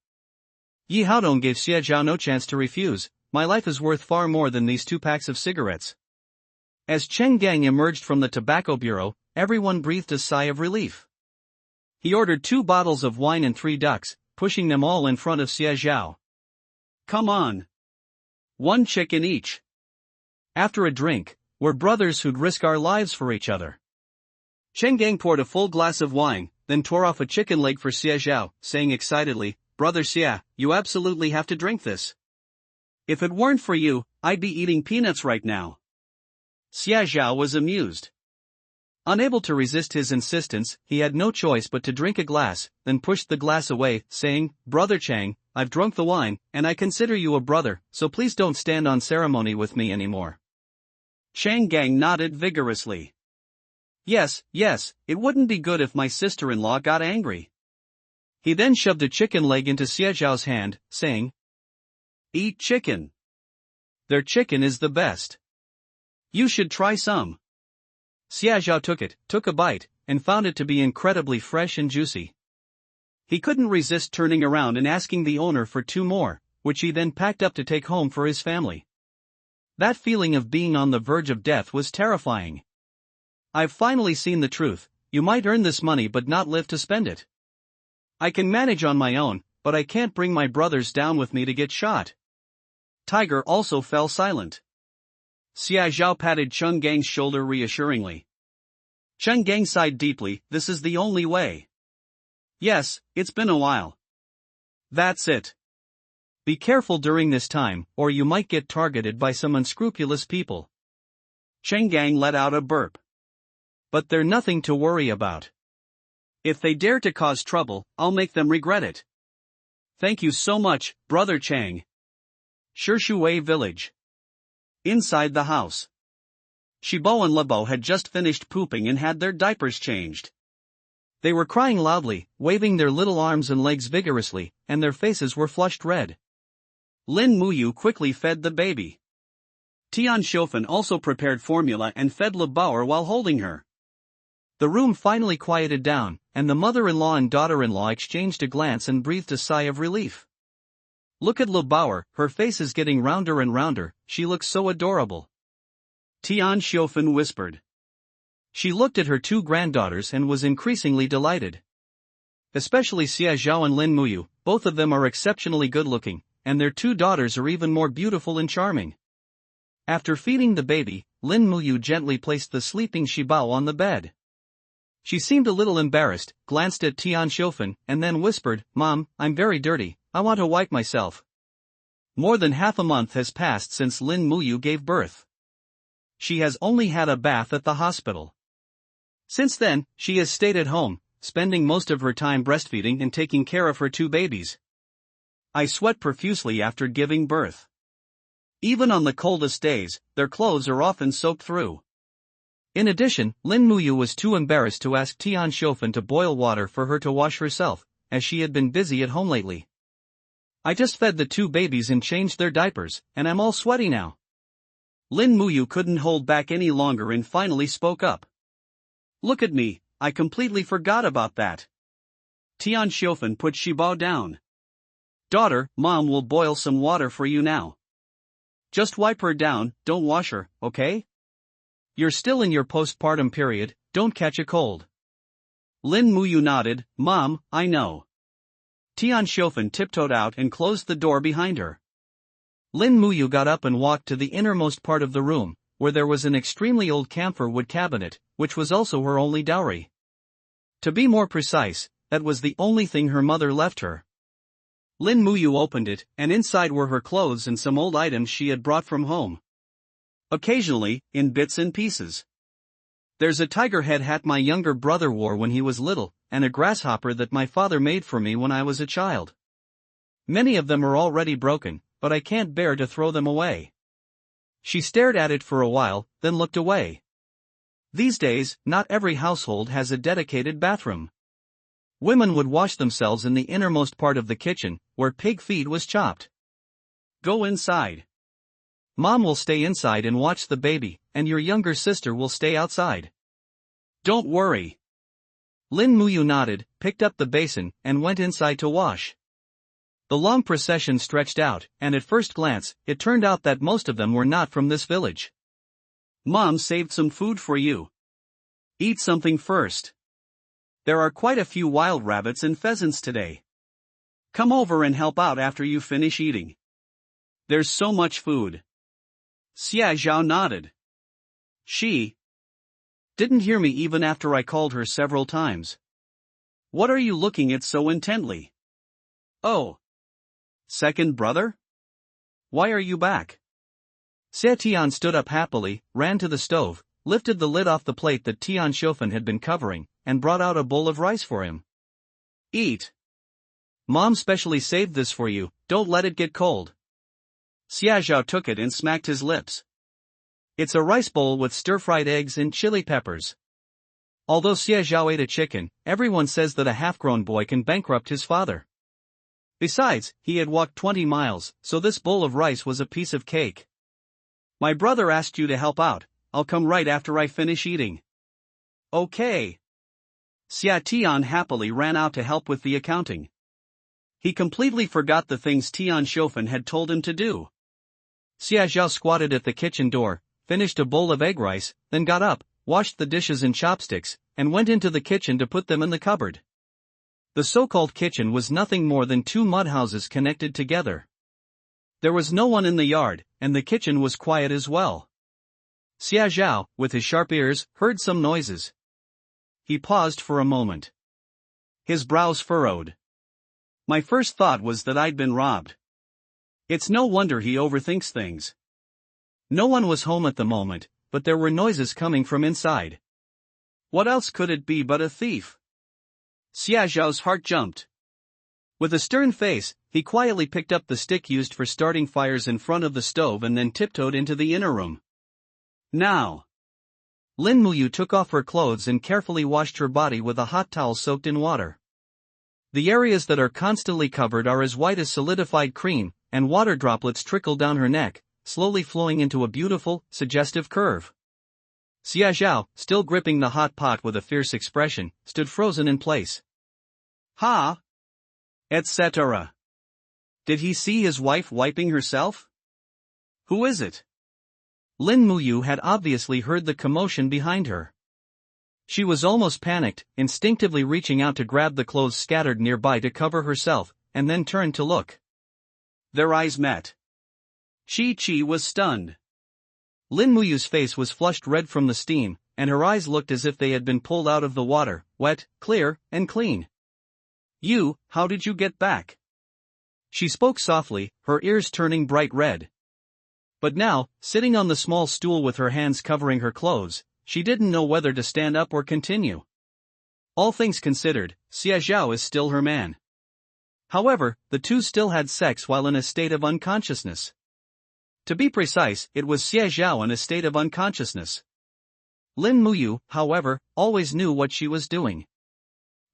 Yi Haodong gave Xia Zhao no chance to refuse. My life is worth far more than these 2 packs of cigarettes. As Cheng Gang emerged from the tobacco bureau, everyone breathed a sigh of relief. He ordered 2 bottles of wine and 3 ducks, pushing them all in front of Xia Zhao.
Come on. 1 chicken each.
After a drink, we're brothers who'd risk our lives for each other.
Cheng Gang poured a full glass of wine, then tore off a chicken leg for Xia Zhao, saying excitedly, "Brother Xia, you absolutely have to drink this. If it weren't for you, I'd be eating peanuts right now." Xia Zhao was amused.
Unable to resist his insistence, he had no choice but to drink a glass, then pushed the glass away, saying, "Brother Chang, I've drunk the wine, and I consider you a brother, so please don't stand on ceremony with me anymore."
Chang Gang nodded vigorously. Yes, it wouldn't be good if my sister-in-law got angry."
He then shoved a chicken leg into Xia Zhao's hand, saying,
"Eat chicken.
Their chicken is the best.
You should try some."
Xia Zhao took a bite, and found it to be incredibly fresh and juicy. He couldn't resist turning around and asking the owner for 2 more, which he then packed up to take home for his family. That feeling of being on the verge of death was terrifying. "I've finally seen the truth. You might earn this money but not live to spend it. I can manage on my own, but I can't bring my brothers down with me to get shot."
Tiger also fell silent. Xia Zhao patted Cheng Gang's shoulder reassuringly. Cheng Gang sighed deeply. "This is the only way." "Yes, it's been a while." "That's it.
Be careful during this time, or you might get targeted by some unscrupulous people."
Cheng Gang let out a burp.
"But they're nothing to worry about.
If they dare to cause trouble, I'll make them regret it." "Thank you so much, Brother Chang." Shishui Village. Inside the house, Shibo and Lebo had just finished pooping and had their diapers changed.
They were crying loudly, waving their little arms and legs vigorously, and their faces were flushed red.
Lin Muyu quickly fed the baby. Tian Xiaofan also prepared formula and fed Lebauer while holding her.
The room finally quieted down, and the mother-in-law and daughter-in-law exchanged a glance and breathed a sigh of relief. "Look at Lebauer, her face is getting rounder and rounder, she looks so adorable,"
Tian Xiaofan whispered.
She looked at her 2 granddaughters and was increasingly delighted. Especially Xia Zhao and Lin Muyu, both of them are exceptionally good-looking, and their 2 daughters are even more beautiful and charming. After feeding the baby, Lin Muyu gently placed the sleeping Shibao on the bed. She seemed a little embarrassed, glanced at Tian Xiaofan, and then whispered, "Mom, I'm very dirty. I want to wipe myself." More than half a month has passed since Lin Muyu gave birth. She has only had a bath at the hospital. Since then, she has stayed at home, spending most of her time breastfeeding and taking care of her 2 babies. I sweat profusely after giving birth. Even on the coldest days, their clothes are often soaked through. In addition, Lin Muyu was too embarrassed to ask Tian Xiaofan to boil water for her to wash herself, as she had been busy at home lately. "I just fed the 2 babies and changed their diapers, and I'm all sweaty now." Lin Muyu couldn't hold back any longer and finally spoke up. "Look at me, I completely forgot about that." Tian Xiaofan put Shibao down. "Daughter, Mom will boil some water for you now. Just wipe her down, don't wash her, okay? You're still in your postpartum period, don't catch a cold." Lin Muyu nodded. "Mom, I know." Tian Xiaofan tiptoed out and closed the door behind her. Lin Muyu got up and walked to the innermost part of the room, where there was an extremely old camphor wood cabinet, which was also her only dowry. To be more precise, that was the only thing her mother left her. Lin Muyu opened it, and inside were her clothes and some old items she had brought from home. Occasionally, in bits and pieces. There's a tiger head hat my younger brother wore when he was little, and a grasshopper that my father made for me when I was a child. Many of them are already broken, but I can't bear to throw them away." She stared at it for a while, then looked away. These days, not every household has a dedicated bathroom. Women would wash themselves in the innermost part of the kitchen, where pig feed was chopped.
"Go inside.
Mom will stay inside and watch the baby, and your younger sister will stay outside."
"Don't worry."
Lin Muyu nodded, picked up the basin, and went inside to wash. The long procession stretched out, and at first glance, it turned out that most of them were not from this village.
"Mom saved some food for you. Eat something first. There are quite a few wild rabbits and pheasants today. Come over and help out after you finish eating. There's so much food." Xia Zhao nodded. She didn't hear me even after I called her several times. "What are you looking at so intently?" "Oh. Second brother? Why are you back?"
Xie Tian stood up happily, ran to the stove, lifted the lid off the plate that Tian Shofen had been covering, and brought out a bowl of rice for him.
"Eat.
Mom specially saved this for you, don't let it get cold."
Xia Zhao took it and smacked his lips.
It's a rice bowl with stir-fried eggs and chili peppers. Although Xie Zhao ate a chicken, everyone says that a half-grown boy can bankrupt his father. Besides, he had walked 20 miles, so this bowl of rice was a piece of cake.
"My brother asked you to help out, I'll come right after I finish eating." "Okay." Xia Tian happily ran out to help with the accounting. He completely forgot the things Tian Shofen had told him to do.
Xia Zhao squatted at the kitchen door, finished a bowl of egg rice, then got up, washed the dishes and chopsticks, and went into the kitchen to put them in the cupboard. The so-called kitchen was nothing more than two mud houses connected together. There was no one in the yard, and the kitchen was quiet as well. Xia Zhao, with his sharp ears, heard some noises. He paused for a moment. His brows furrowed.
My first thought was that I'd been robbed. It's no wonder he overthinks things.
No one was home at the moment, but there were noises coming from inside.
What else could it be but a thief? Xia Zhao's heart jumped.
With a stern face, he quietly picked up the stick used for starting fires in front of the stove and then tiptoed into the inner room.
Now.
Lin Muyu took off her clothes and carefully washed her body with a hot towel soaked in water. The areas that are constantly covered are as white as solidified cream, and water droplets trickle down her neck, slowly flowing into a beautiful, suggestive curve. Xia Zhao, still gripping the hot pot with a fierce expression, stood frozen in place.
Ha! Etc. Did he see his wife wiping herself? Who is it?
Lin Muyu had obviously heard the commotion behind her. She was almost panicked, instinctively reaching out to grab the clothes scattered nearby to cover herself, and then turned to look.
Their eyes met. Chi was stunned.
Lin Muyu's face was flushed red from the steam, and her eyes looked as if they had been pulled out of the water, wet, clear, and clean.
How did you get back?
She spoke softly, her ears turning bright red. But now, sitting on the small stool with her hands covering her clothes, she didn't know whether to stand up or continue. All things considered, Xia Zhao is still her man. However, the two still had sex while in a state of unconsciousness. To be precise, it was Xia Zhao in a state of unconsciousness. Lin Muyu, however, always knew what she was doing.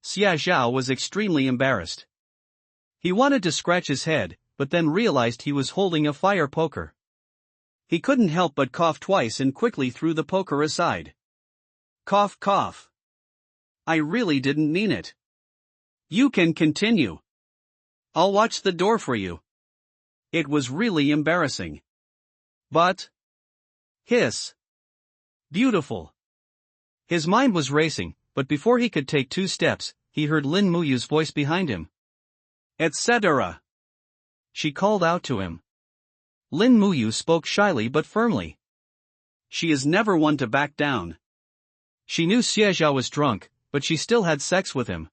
Xia Zhao was extremely embarrassed. He wanted to scratch his head, but then realized he was holding a fire poker.
He couldn't help but cough twice and quickly threw the poker aside. Cough, cough. I really didn't mean it. You can continue. I'll watch the door for you. It was really embarrassing. But. Hiss. Beautiful.
His mind was racing, but before he could take 2 steps, he heard Lin Muyu's voice behind him.
Etc.
She called out to him. Lin Muyu spoke shyly but firmly.
She is never one to back down.
She knew Xie Zhao was drunk, but she still had sex with him.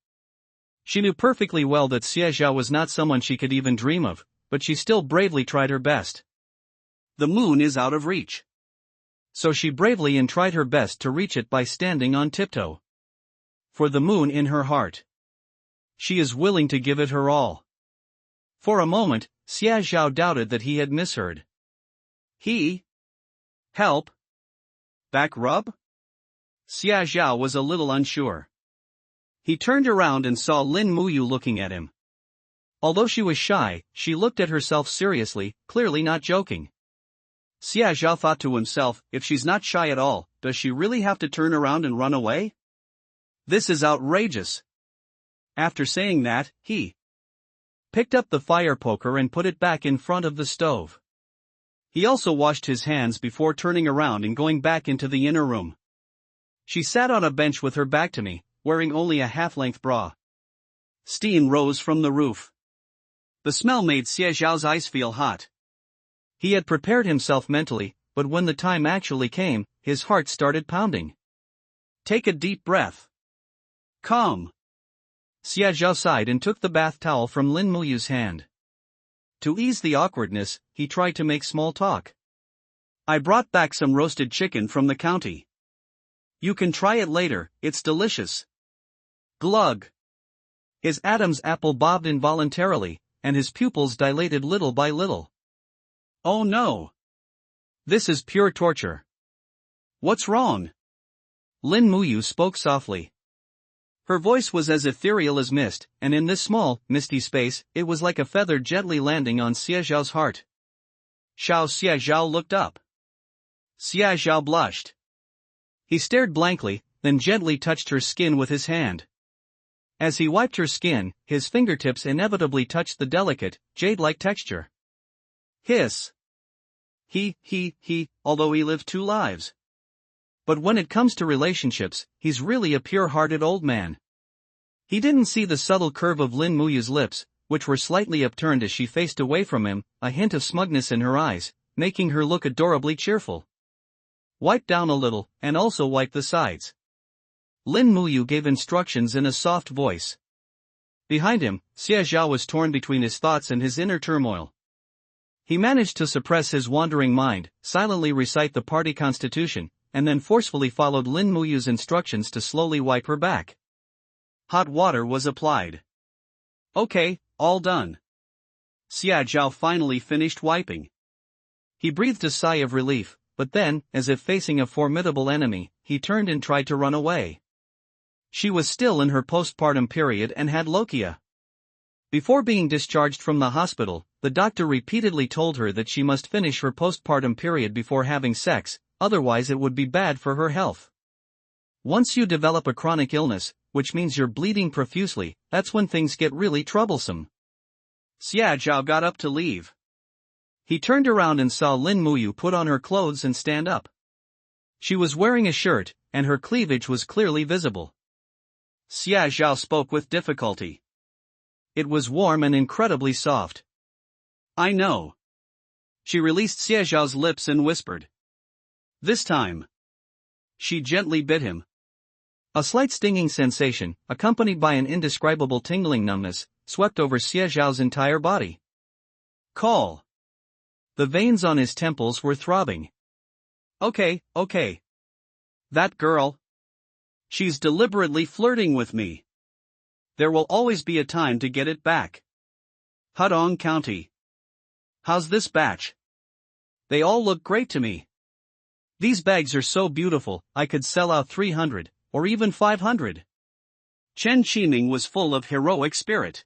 She knew perfectly well that Xie Zhao was not someone she could even dream of, but she still bravely tried her best.
The moon is out of reach.
So she bravely and tried her best to reach it by standing on tiptoe. For the moon in her heart, she is willing to give it her all. For a moment, Xia Zhao doubted that he had misheard.
He? Help? Back rub? Xia Zhao was a little unsure. He turned around and saw Lin Muyu looking at him.
Although she was shy, she looked at herself seriously, clearly not joking.
Xia Zhao thought to himself, if she's not shy at all, does she really have to turn around and run away? This is outrageous. After saying that, he
picked up the fire poker and put it back in front of the stove.
He also washed his hands before turning around and going back into the inner room. She sat on a bench with her back to me, wearing only a half-length bra. Steam rose from the roof. The smell made Xie Zhao's eyes feel hot.
He had prepared himself mentally, but when the time actually came, his heart started pounding.
Take a deep breath. Calm.
Xie Zhao sighed and took the bath towel from Lin Muyu's hand. To ease the awkwardness, he tried to make small talk.
I brought back some roasted chicken from the county. You can try it later, it's delicious. Glug.
His Adam's apple bobbed involuntarily, and his pupils dilated little by little.
Oh no.
This is pure torture.
What's wrong?
Lin Muyu spoke softly.
Her voice was as ethereal as mist,
and in this small, misty space, it was like a feather gently landing on Xie Zhao's heart.
Xie Zhao looked up. Xie Zhao blushed.
He stared blankly, then gently touched her skin with his hand. As he wiped her skin, his fingertips inevitably touched the delicate, jade-like texture.
Hiss. Although he lived 2 lives.
But when it comes to relationships, he's really a pure-hearted old man. He didn't see the subtle curve of Lin Muyu's lips, which were slightly upturned as she faced away from him, a hint of smugness in her eyes, making her look adorably cheerful. Wipe down a little, and also wipe the sides. Lin Muyu gave instructions in a soft voice. Behind him, Xie Zhao was torn between his thoughts and his inner turmoil. He managed to suppress his wandering mind, silently recite the party constitution, and then forcefully followed Lin Muyu's instructions to slowly wipe her back.
Hot water was applied. Okay, all done. Xia Zhao finally finished wiping.
He breathed a sigh of relief, but then, as if facing a formidable enemy, he turned and tried to run away. She was still in her postpartum period and had lochia. Before being discharged from the hospital, the doctor repeatedly told her that she must finish her postpartum period before having sex, otherwise it would be bad for her health. Once you develop a chronic illness, which means you're bleeding profusely, that's when things get really troublesome.
Xia Zhao got up to leave.
He turned around and saw Lin Muyu put on her clothes and stand up. She was wearing a shirt, and her cleavage was clearly visible.
Xia Zhao spoke with difficulty.
It was warm and incredibly soft.
I know. She released Xie Zhao's lips and whispered. This time. She gently bit him.
A slight stinging sensation, accompanied by an indescribable tingling numbness, swept over Xie Zhao's entire body.
Call.
The veins on his temples were throbbing.
Okay. That girl. She's deliberately flirting with me. There will always be a time to get it back. Hudong County. How's this batch? They all look great to me.
These bags are so beautiful, I could sell out 300, or even 500.
Chen Qiming was full of heroic spirit.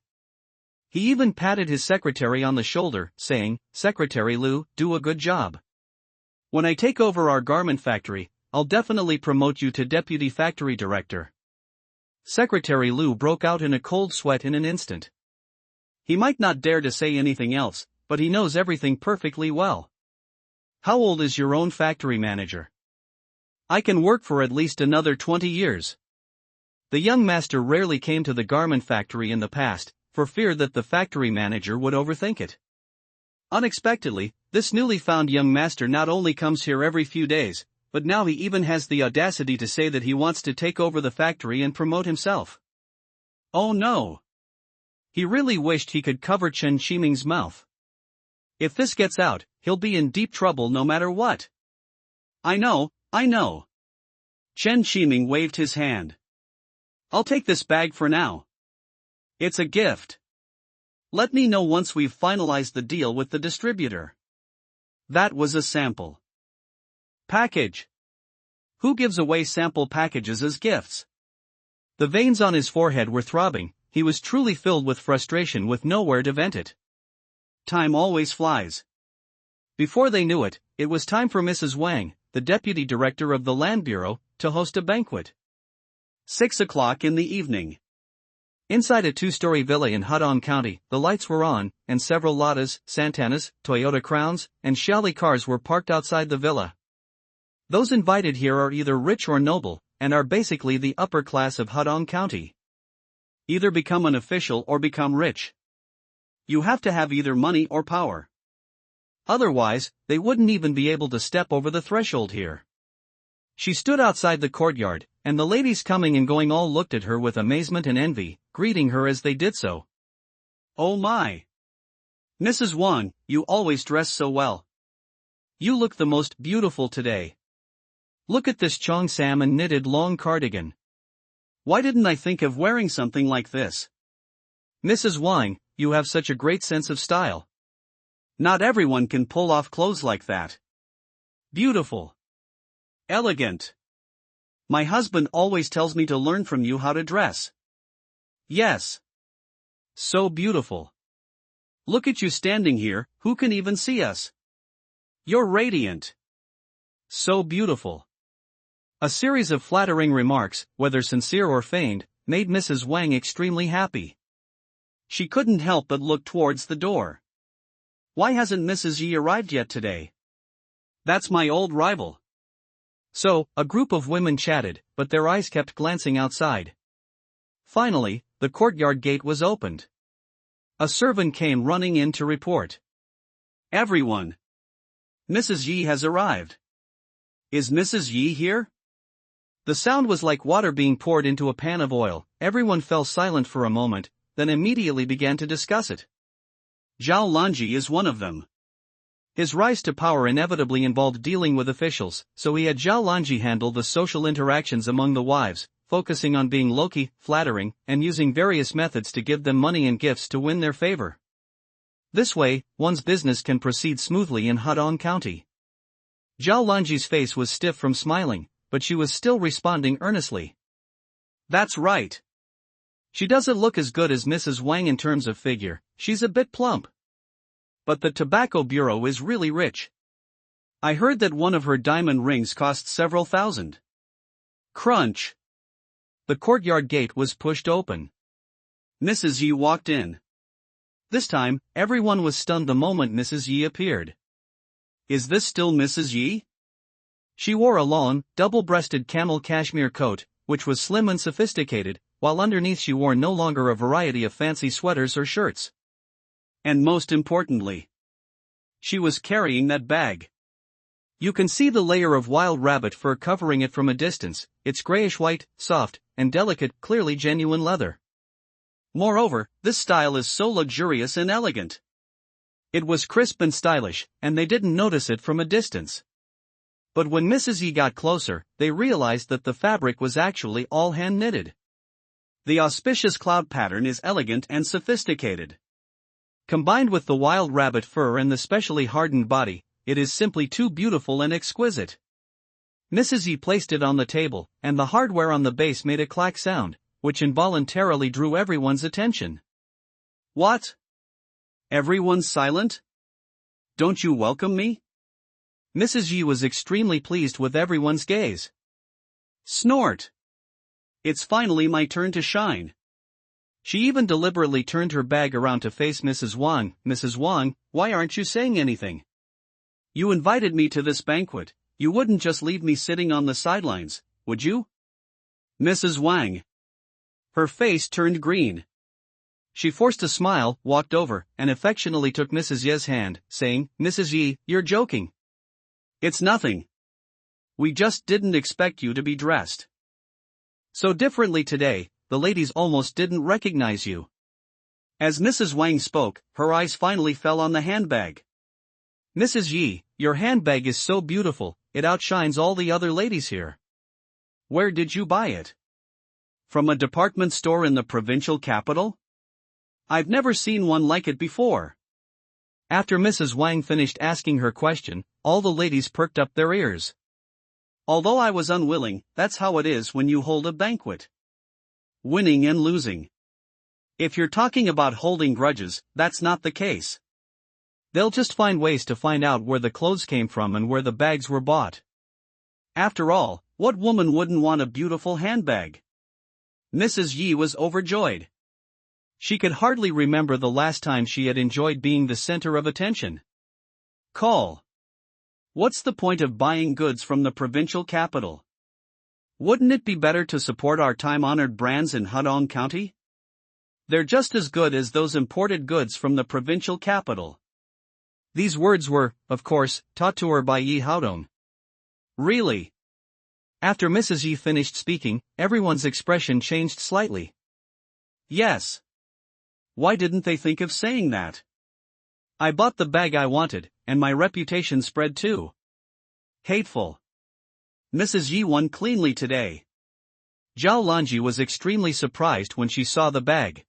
He even patted his secretary on the shoulder, saying, "Secretary Liu, do a good job. When I take over our garment factory, I'll definitely promote you to deputy factory director." Secretary Liu broke out in a cold sweat in an instant.
He might not dare to say anything else, but he knows everything perfectly well.
How old is your own factory manager?
I can work for at least another 20 years.
The young master rarely came to the garment factory in the past, for fear that the factory manager would overthink it.
Unexpectedly, this newly found young master not only comes here every few days, but now he even has the audacity to say that he wants to take over the factory and promote himself. Oh no! He really wished he could cover Chen Qiming's mouth. If this gets out, he'll be in deep trouble no matter what. I know. Chen Qiming waved his hand. I'll take this bag for now. It's a gift. Let me know once we've finalized the deal with the distributor. That was a sample package. Who gives away sample packages as gifts? The veins on his forehead were throbbing. He was truly filled with frustration with nowhere to vent it. Time always flies. Before they knew it, it was time for Mrs. Wang, the deputy director of the Land Bureau, to host a banquet. 6 o'clock in the evening. Inside a two-story villa in Hudong County, the lights were on, and several Ladas, Santanas, Toyota Crowns, and Xiaoli cars were parked outside the villa. Those invited here are either rich or noble, and are basically the upper class of Hudong County. Either become an official or become rich. You have to have either money or power. Otherwise, they wouldn't even be able to step over the threshold here. She stood outside the courtyard, and the ladies coming and going all looked at her with amazement and envy, greeting her as they did so. Oh my! Mrs. Wang, you always dress so well. You look the most beautiful today. Look at this Chong salmon knitted long cardigan. Why didn't I think of wearing something like this? Mrs. Wang, you have such a great sense of style. Not everyone can pull off clothes like that. Beautiful. Elegant. My husband always tells me to learn from you how to dress. Yes. So beautiful. Look at you standing here, who can even see us? You're radiant. So beautiful. A series of flattering remarks, whether sincere or feigned, made Mrs. Wang extremely happy. She couldn't help but look towards the door. Why hasn't Mrs. Yi arrived yet today? That's my old rival. So, a group of women chatted, but their eyes kept glancing outside. Finally, the courtyard gate was opened. A servant came running in to report. Everyone! Mrs. Yi has arrived. Is Mrs. Yi here? The sound was like water being poured into a pan of oil. Everyone fell silent for a moment, then immediately began to discuss it. Zhao Lanji is one of them. His rise to power inevitably involved dealing with officials, so he had Zhao Lanji handle the social interactions among the wives, focusing on being low-key, flattering, and using various methods to give them money and gifts to win their favor. This way, one's business can proceed smoothly in Hudong County. Zhao Lanji's face was stiff from smiling, but she was still responding earnestly. That's right. She doesn't look as good as Mrs. Wang in terms of figure, she's a bit plump. But the Tobacco Bureau is really rich. I heard that one of her diamond rings cost several thousand. Crunch. The courtyard gate was pushed open. Mrs. Yi walked in. This time, everyone was stunned the moment Mrs. Yi appeared. Is this still Mrs. Yi? She wore a long, double-breasted camel cashmere coat, which was slim and sophisticated, while underneath she wore no longer a variety of fancy sweaters or shirts. And most importantly, she was carrying that bag. You can see the layer of wild rabbit fur covering it from a distance. It's grayish-white, soft, and delicate, clearly genuine leather. Moreover, this style is so luxurious and elegant. It was crisp and stylish, and they didn't notice it from a distance. But when Mrs. Yi got closer, they realized that the fabric was actually all hand-knitted. The auspicious cloud pattern is elegant and sophisticated. Combined with the wild rabbit fur and the specially hardened body, it is simply too beautiful and exquisite. Mrs. Yi placed it on the table, and the hardware on the base made a clack sound, which involuntarily drew everyone's attention. What? Everyone's silent? Don't you welcome me? Mrs. Yi was extremely pleased with everyone's gaze. Snort! It's finally my turn to shine. She even deliberately turned her bag around to face Mrs. Wang. Mrs. Wang, why aren't you saying anything? You invited me to this banquet, you wouldn't just leave me sitting on the sidelines, would you? Mrs. Wang. Her face turned green. She forced a smile, walked over, and affectionately took Mrs. Ye's hand, saying, Mrs. Yi, you're joking. It's nothing. We just didn't expect you to be dressed so differently today. The ladies almost didn't recognize you. As Mrs. Wang spoke, her eyes finally fell on the handbag. Mrs. Yi, your handbag is so beautiful,
it outshines all the other ladies here.
Where did you buy it? From a department store in the provincial capital? I've never seen one like it before.
After Mrs. Wang finished asking her question, all the ladies perked up their ears.
Although I was unwilling, that's how it is when you hold a banquet. Winning and losing. If you're talking about holding grudges, that's not the case.
They'll just find ways to find out where the clothes came from and where the bags were bought.
After all, what woman wouldn't want a beautiful handbag? Mrs. Yi was overjoyed.
She could hardly remember the last time she had enjoyed being the center of attention.
Call. What's the point of buying goods from the provincial capital? Wouldn't it be better to support our time-honored brands in Hudong County? They're just as good as those imported goods from the provincial capital.
These words were, of course, taught to her by Yi Haodong.
Really?
After Mrs. Yi finished speaking, everyone's expression changed slightly.
Yes. Why didn't they think of saying that? I bought the bag I wanted, and my reputation spread too. Hateful. Mrs. Yi won cleanly today.
Zhao Lanji was extremely surprised when she saw the bag.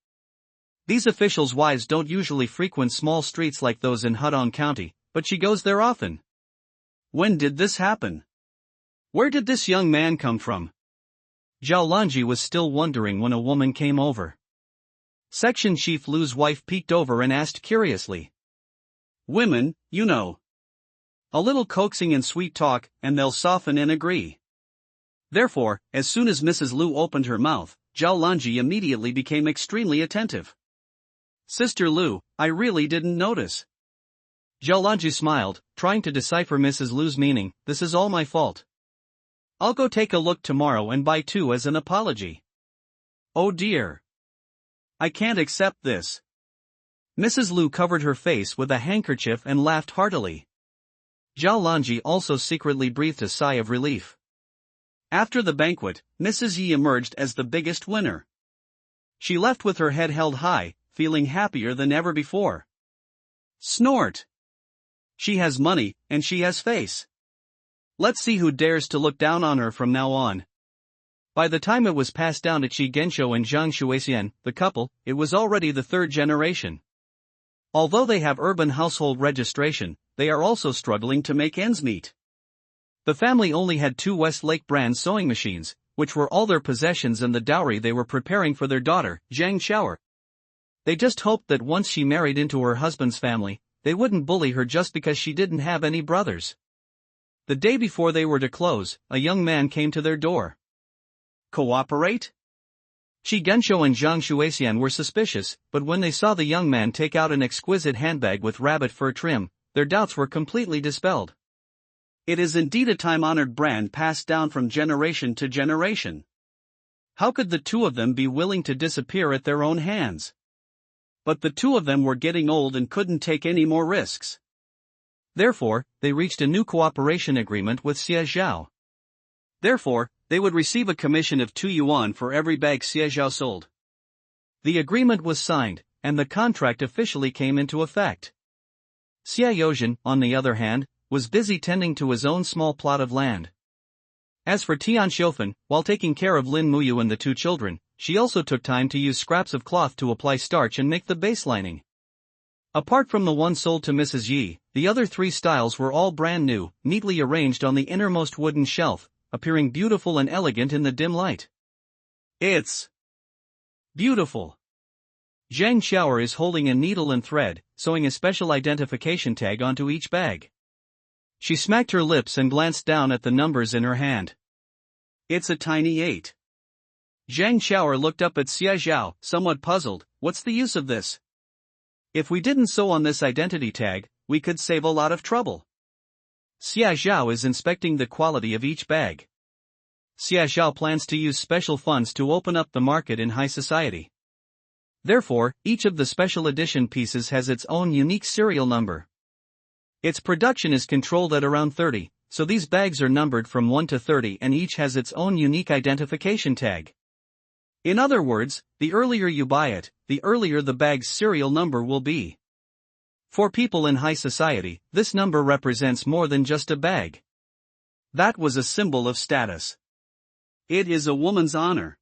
These officials' wives don't usually frequent small streets like those in Hudong County, but she goes there often.
When did this happen? Where did this young man come from?
Zhao Lanji was still wondering when a woman came over. Section Chief Lu's wife peeked over and asked curiously.
Women, you know. A little coaxing and sweet talk, and they'll soften and agree. Therefore, as soon as Mrs. Lu opened her mouth, Zhao Lanji immediately became extremely attentive. Sister Lu, I really didn't notice.
Zhao Lanji smiled, trying to decipher Mrs. Lu's meaning. This is all my fault.
I'll go take a look tomorrow and buy two as an apology. Oh dear. I can't accept this.
Mrs. Lu covered her face with a handkerchief and laughed heartily. Zhao Lanji also secretly breathed a sigh of relief.
After the banquet, Mrs. Yi emerged as the biggest winner. She left with her head held high, feeling happier than ever before. Snort! She has money, and she has face. Let's see who dares to look down on her from now on.
By the time it was passed down to Qi Genshou and Zhang Shuixian, the couple, it was already the third generation. Although they have urban household registration, they are also struggling to make ends meet. The family only had 2 Westlake brand sewing machines, which were all their possessions and the dowry they were preparing for their daughter, Zhang Xiaoer. They just hoped that once she married into her husband's family, they wouldn't bully her just because she didn't have any brothers. The day before they were to close, a young man came to their door.
Cooperate?
Qi Genshou and Zhang Shuixian were suspicious, but when they saw the young man take out an exquisite handbag with rabbit fur trim, their doubts were completely dispelled.
It is indeed a time-honored brand passed down from generation to generation. How could the two of them be willing to disappear at their own hands? But the two of them were getting old and couldn't take any more risks.
Therefore, they reached a new cooperation agreement with Xie Zhao.
Therefore, they would receive a commission of 2 yuan for every bag Xie Zhao sold.
The agreement was signed, and the contract officially came into effect. Xie Yozhen, on the other hand, was busy tending to his own small plot of land. As for Tian Xiufen, while taking care of Lin Muyu and the 2 children, she also took time to use scraps of cloth to apply starch and make the base lining. Apart from the one sold to Mrs. Yi, the other 3 styles were all brand new, neatly arranged on the innermost wooden shelf, appearing beautiful and elegant in the dim light.
It's beautiful.
Zhang Xiaoer is holding a needle and thread, sewing a special identification tag onto each bag. She smacked her lips and glanced down at the numbers in her hand.
It's a tiny 8. Zhang Xiaoer looked up at Xie Zhao, somewhat puzzled. What's the use of this? If we didn't sew on this identity tag, we could save a lot of trouble.
Xie Zhao is inspecting the quality of each bag. Xie Zhao plans to use special funds to open up the market in high society. Therefore, each of the special edition pieces has its own unique serial number. Its production is controlled at around 30, so these bags are numbered from 1 to 30 and each has its own unique identification tag. In other words, the earlier you buy it, the earlier the bag's serial number will be. For people in high society, this number represents more than just a bag.
That was a symbol of status. It is a woman's honor.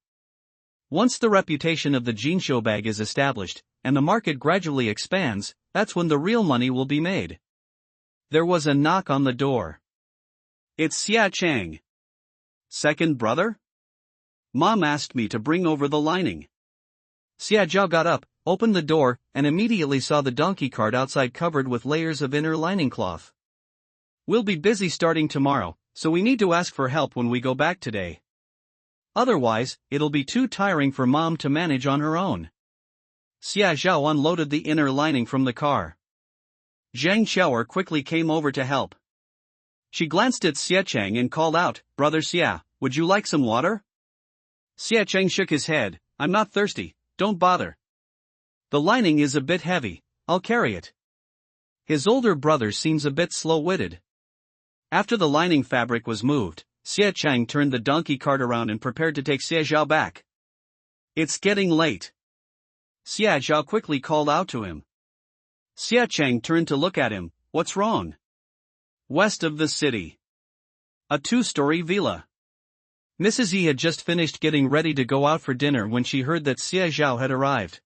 Once the reputation of the Jinsho bag is established, and the market gradually expands, that's when the real money will be made. There was a knock on the door.
It's Xia Chang. Second brother? Mom asked me to bring over the lining.
Xia Zhao got up, opened the door, and immediately saw the donkey cart outside covered with layers of inner lining cloth.
We'll be busy starting tomorrow, so we need to ask for help when we go back today.
Otherwise, it'll be too tiring for Mom to manage on her own.
Xia Zhao unloaded the inner lining from the car. Zhang Xiaoer quickly came over to help. She glanced at Xia Chang and called out, "Brother Xia, would you like some water?" Xia Chang shook his head, "I'm not thirsty, don't bother. The lining is a bit heavy, I'll carry it."
His older brother seems a bit slow-witted.
After the lining fabric was moved, Xia Chang turned the donkey cart around and prepared to take Xia Zhao back. "It's getting late." Xia Zhao quickly called out to him. Xia Chang turned to look at him, "What's wrong?" West of the city. A 2-story villa.
Mrs. Yi had just finished getting ready to go out for dinner when she heard that Xia Zhao had arrived.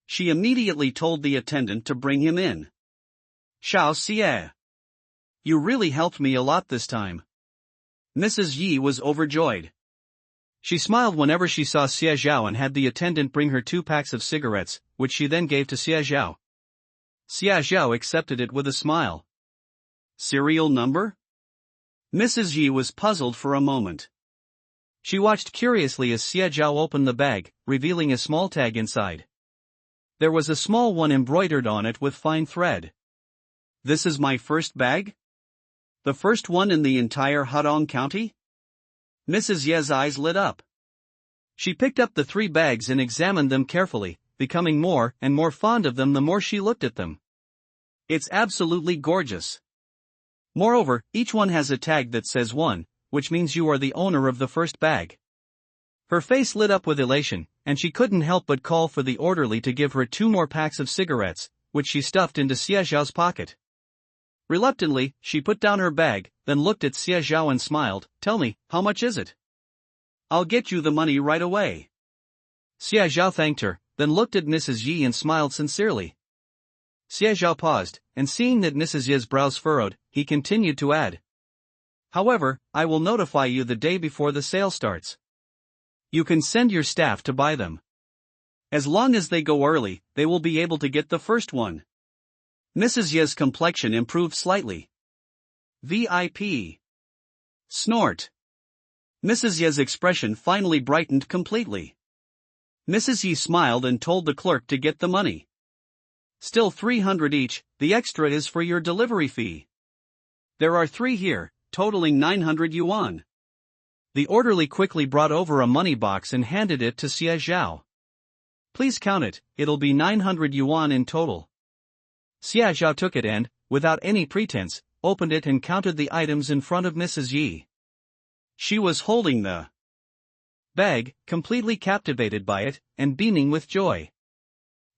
She immediately told the attendant to bring him in. "Xiao Xie. You really helped me a lot this time." Mrs. Yi was overjoyed.
She smiled whenever she saw Xia Zhao and had the attendant bring her 2 packs of cigarettes, which she then gave to Xia Zhao.
Xia Zhao accepted it with a smile. "Serial number?" Mrs. Yi was puzzled for a moment.
She watched curiously as Xia Zhao opened the bag, revealing a small tag inside. There was a small one embroidered on it with fine thread.
"This is my first bag? The first one in the entire Hadong County?" Mrs. Ye's eyes lit up.
She picked up the 3 bags and examined them carefully, becoming more and more fond of them the more she looked at them.
"It's absolutely gorgeous. Moreover, each one has a tag that says 1, which means you are the owner of the first bag."
Her face lit up with elation, and she couldn't help but call for the orderly to give her 2 more packs of cigarettes, which she stuffed into Xia Zhao's pocket.
Reluctantly, she put down her bag, then looked at Xia Zhao and smiled, "Tell me, how much is it? I'll get you the money right away."
Xia Zhao thanked her, then looked at Mrs. Yi and smiled sincerely. Xia Zhao paused, and seeing that Mrs. Yi's brows furrowed, he continued to add, "However, I will notify you the day before the sale starts. You can send your staff to buy them.
As long as they go early, they will be able to get the first one." Mrs. Ye's complexion improved slightly. "VIP. Snort." Mrs. Ye's expression finally brightened completely. Mrs. Yi smiled and told the clerk to get the money. "Still 300 each, the extra is for your delivery fee. There are 3 here, totaling 900 yuan.
The orderly quickly brought over a money box and handed it to Xia Zhao. "Please count it, it'll be 900 yuan in total." Xia Zhao took it and, without any pretense, opened it and counted the items in front of Mrs. Yi.
She was holding the
bag, completely captivated by it, and beaming with joy.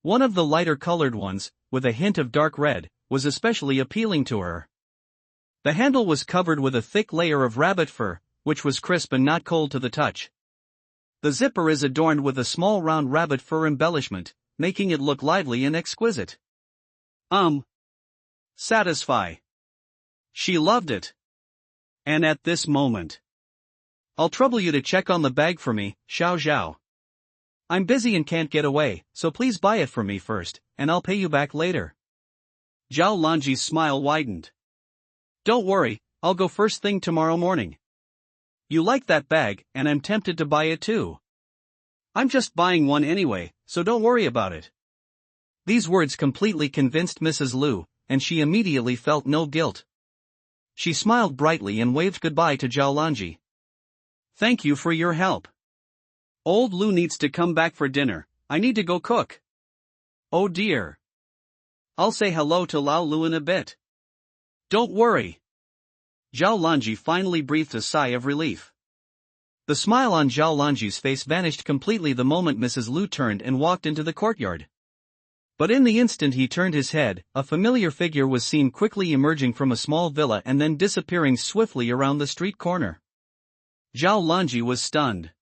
One of the lighter-colored ones, with a hint of dark red, was especially appealing to her. The handle was covered with a thick layer of rabbit fur, which was crisp and not cold to the touch.
The zipper is adorned with a small round rabbit fur embellishment, making it look lively and exquisite. Satisfy. She loved it. And at this moment,
"I'll trouble you to check on the bag for me, Xiao Zhao. I'm busy and can't get away, so please buy it for me first, and I'll pay you back later."
Zhao Lanji's smile widened. "Don't worry, I'll go first thing tomorrow morning. You like that bag, and I'm tempted to buy it too. I'm just buying one anyway, so don't worry about it."
These words completely convinced Mrs. Lu, and she immediately felt no guilt. She smiled brightly and waved goodbye to Zhao Lanji.
"Thank you for your help. Old Lu needs to come back for dinner, I need to go cook." "Oh dear. I'll say hello to Lao Lu in a bit." "Don't worry." Zhao Lanji finally breathed a sigh of relief.
The smile on Zhao Lanji's face vanished completely the moment Mrs. Lu turned and walked into the courtyard. But in the instant he turned his head, a familiar figure was seen quickly emerging from a small villa and then disappearing swiftly around the street corner.
Zhao Lanji was stunned.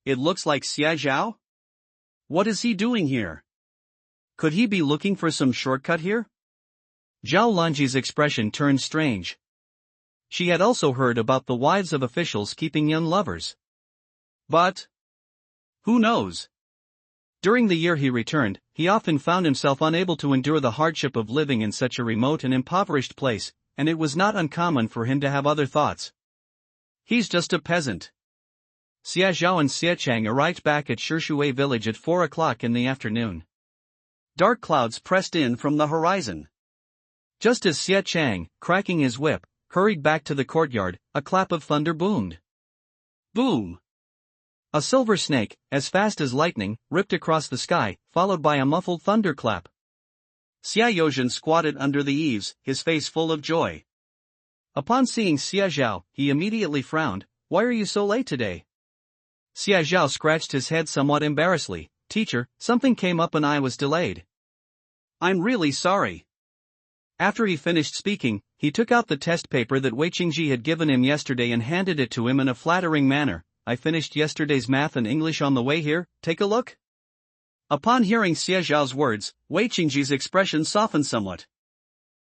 It looks like Xia Zhao? What is he doing here? Could he be looking for some shortcut here?
Zhao Lanji's expression turned strange. She had also heard about the wives of officials keeping young lovers.
But who knows?
During the year he returned, he often found himself unable to endure the hardship of living in such a remote and impoverished place, and it was not uncommon for him to have other thoughts.
He's just a peasant.
Xia Zhao and Xia Chang arrived back at Shishui village at 4 o'clock in the afternoon.
Dark clouds pressed in from the horizon.
Just as Xia Chang, cracking his whip, hurried back to the courtyard, a clap of thunder boomed.
Boom!
A silver snake, as fast as lightning, ripped across the sky, followed by a muffled thunderclap.
Xia Yozhen squatted under the eaves, his face full of joy.
Upon seeing Xia Zhao, he immediately frowned. "Why are you so late today?" Xia Zhao scratched his head somewhat embarrassedly. "Teacher, something came up and I was delayed."
"I'm really sorry."
After he finished speaking, he took out the test paper that Wei Qingji had given him yesterday and handed it to him in a flattering manner. "I finished yesterday's math and English on the way here, take a look."
Upon hearing Xia Zhao's words, Wei Qingji's expression softened somewhat.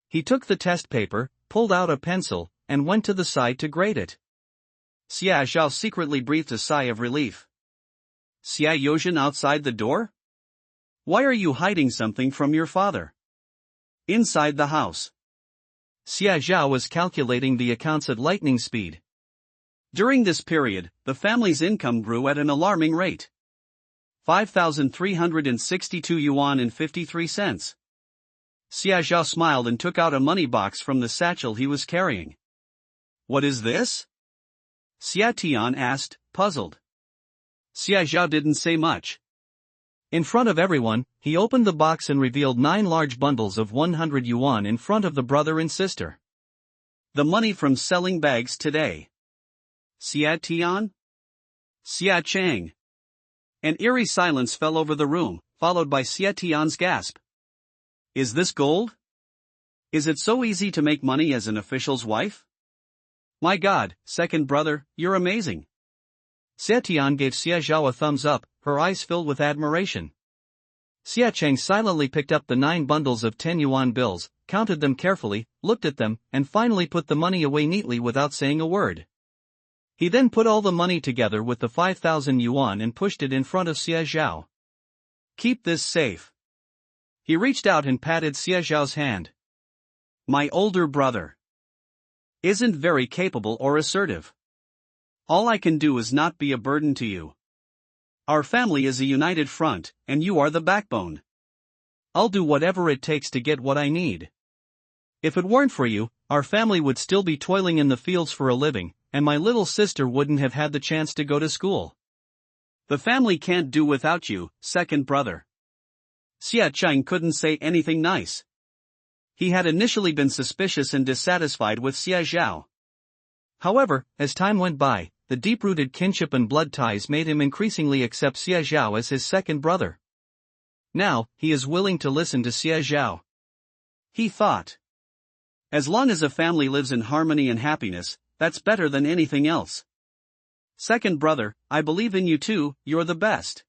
He took the test paper, pulled out a pencil, and went to the side to grade it.
Xia Zhao secretly breathed a sigh of relief. "Xia Yozhen outside the door? Why are you hiding something from your father?" Inside the house.
Xia Zhao was calculating the accounts at lightning speed.
During this period, the family's income grew at an alarming rate. 5,362 yuan and 53 cents. Xia Zhao smiled and took out a money box from the satchel he was carrying. "What is this?" Xia Tian asked, puzzled. Xia Zhao didn't say much.
In front of everyone, he opened the box and revealed 9 large bundles of 100 yuan in front of the brother and sister.
"The money from selling bags today." "Xia Tian?" "Xia Chang." An eerie silence fell over the room, followed by Xia Tian's gasp. "Is this gold? Is it so easy to make money as an official's wife? My God, second brother, you're amazing."
Xia Tian gave Xia Zhao a thumbs up, her eyes filled with admiration. Xia Chang silently picked up the 9 bundles of 10 yuan bills, counted them carefully, looked at them, and finally put the money away neatly without saying a word. He then put all the money together with the 5,000 yuan and pushed it in front of Xia Zhao.
"Keep this safe." He reached out and patted Xia Zhao's hand. "My older brother isn't very capable or assertive. All I can do is not be a burden to you. Our family is a united front, and you are the backbone. I'll do whatever it takes to get what I need. If it weren't for you, our family would still be toiling in the fields for a living, and my little sister wouldn't have had the chance to go to school. The family can't do without you, second brother." Xia Chang couldn't say anything nice. He had initially been suspicious and dissatisfied with Xia Zhao.
However, as time went by, the deep-rooted kinship and blood ties made him increasingly accept Xia Zhao as his second brother. Now, he is willing to listen to Xia Zhao.
He thought. As long as a family lives in harmony and happiness, that's better than anything else. Second brother, I believe in you too, you're the best.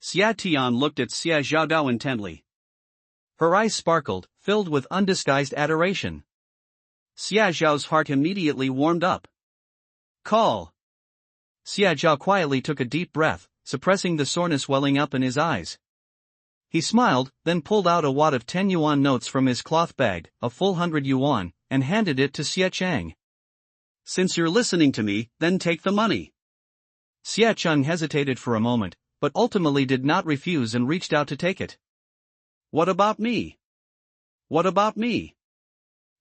Xia Tian looked at Xia Zhao intently.
Her eyes sparkled, filled with undisguised adoration.
Xia Zhao's heart immediately warmed up. "Call."
Xia Zhao quietly took a deep breath, suppressing the soreness welling up in his eyes. He smiled, then pulled out a wad of 10 yuan notes from his cloth bag, a full 100 yuan, and handed it to Xia Chang.
"Since you're listening to me, then take the money."
Xia Chang hesitated for a moment, but ultimately did not refuse and reached out to take it.
"What about me? What about me?"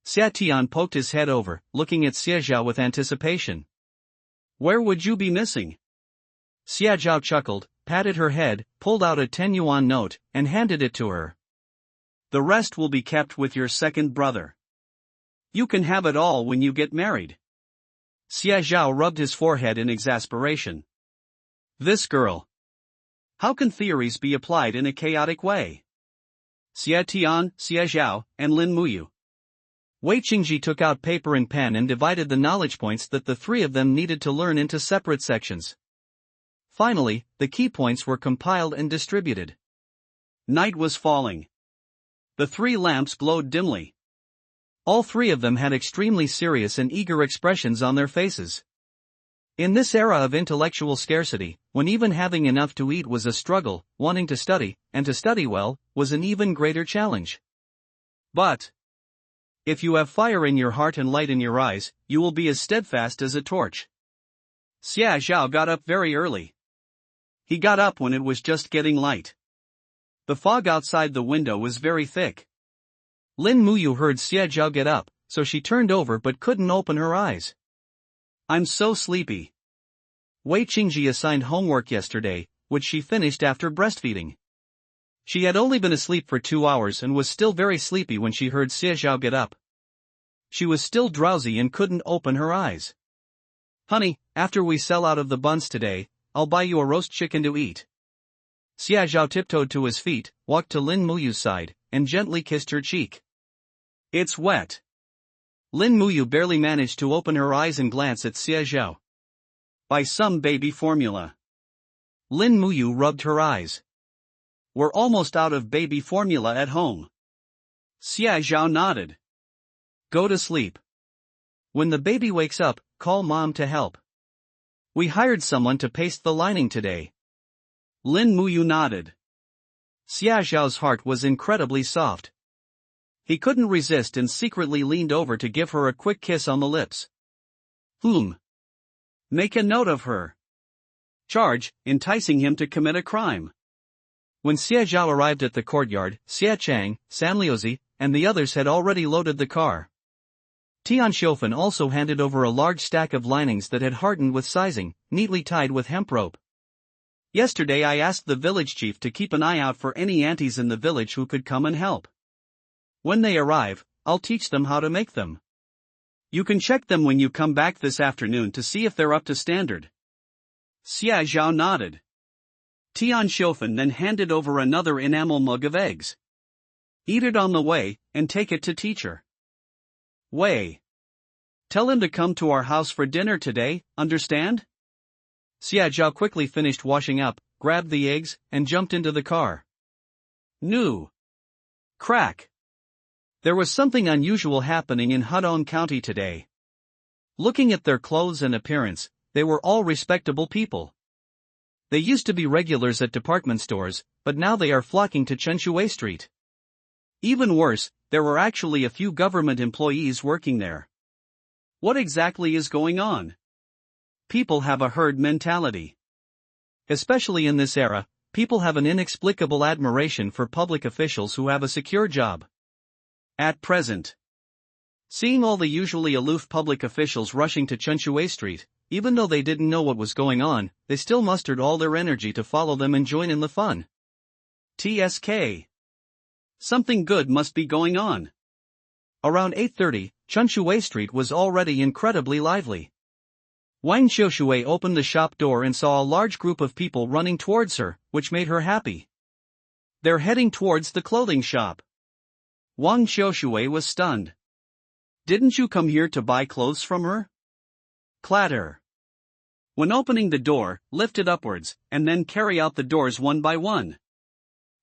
Xia Tian poked his head over, looking at Xia Zhao with anticipation.
"Where would you be missing?"
Xia Zhao chuckled, patted her head, pulled out a 10 yuan note, and handed it to her.
"The rest will be kept with your second brother. You can have it all when you get married." Xia Zhao rubbed his forehead in exasperation. This girl. How can theories be applied in a chaotic way? Xie Tian, Xie Zhao, and Lin Muyu.
Wei Qingji took out paper and pen and divided the knowledge points that the three of them needed to learn into separate sections. Finally, the key points were compiled and distributed.
Night was falling. The three lamps glowed dimly.
All three of them had extremely serious and eager expressions on their faces. In this era of intellectual scarcity, when even having enough to eat was a struggle, wanting to study, and to study well, was an even greater challenge.
But if you have fire in your heart and light in your eyes, you will be as steadfast as a torch. Xie Zhao got up very early. He got up when it was just getting light. The fog outside the window was very thick.
Lin Muyu heard Xie Zhao get up, so she turned over but couldn't open her eyes.
I'm so sleepy.
Wei Qingji assigned homework yesterday, which she finished after breastfeeding. She had only been asleep for 2 hours and was still very sleepy when she heard Xie Zhao get up. She was still drowsy and couldn't open her eyes.
Honey, after we sell out of the buns today, I'll buy you a roast chicken to eat.
Xie Zhao tiptoed to his feet, walked to Lin Muyu's side, and gently kissed her cheek.
It's wet.
Lin Muyu barely managed to open her eyes and glance at Xie Zhao.
Buy some baby formula.
Lin Muyu rubbed her eyes.
We're almost out of baby formula at home. Xie Zhao nodded.
Go to sleep. When the baby wakes up, call mom to help. We hired someone to paste the lining today.
Lin Muyu nodded.
Xie Zhao's heart was incredibly soft. He couldn't resist and secretly leaned over to give her a quick kiss on the lips.
Make a note of her charge, enticing him to commit a crime.
When Xie Zhao arrived at the courtyard, Xie Chang, Sanliuzi, and the others had already loaded the car. Tian Xiufen also handed over a large stack of linings that had hardened with sizing, neatly tied with hemp rope.
Yesterday I asked the village chief to keep an eye out for any aunties in the village who could come and help. When they arrive, I'll teach them how to make them. You can check them when you come back this afternoon to see if they're up to standard. Xie Zhao nodded. Tian Xiufen then handed over another enamel mug of eggs. Eat it on the way, and take it to teacher. Wei. Tell him to come to our house for dinner today, understand?
Xie Zhao quickly finished washing up, grabbed the eggs, and jumped into the car.
New. Crack.
There was something unusual happening in Hudong County today. Looking at their clothes and appearance, they were all respectable people. They used to be regulars at department stores, but now they are flocking to Chenshui Street.
Even worse, there were actually a few government employees working there. What exactly is going on? People have a herd mentality.
Especially in this era, people have an inexplicable admiration for public officials who have a secure job.
At present, seeing all the usually aloof public officials rushing to Chenshui Street, even though they didn't know what was going on, they still mustered all their energy to follow them and join in the fun. TSK. Something good must be going on.
Around 8:30, Chenshui Street was already incredibly lively. Wang Xiushui opened the shop door and saw a large group of people running towards her, which made her happy.
They're heading towards the clothing shop. Wang Xiushui was stunned. Didn't you come here to buy clothes from her? Clatter. When opening the door, lift it upwards, and then carry out the doors one by one.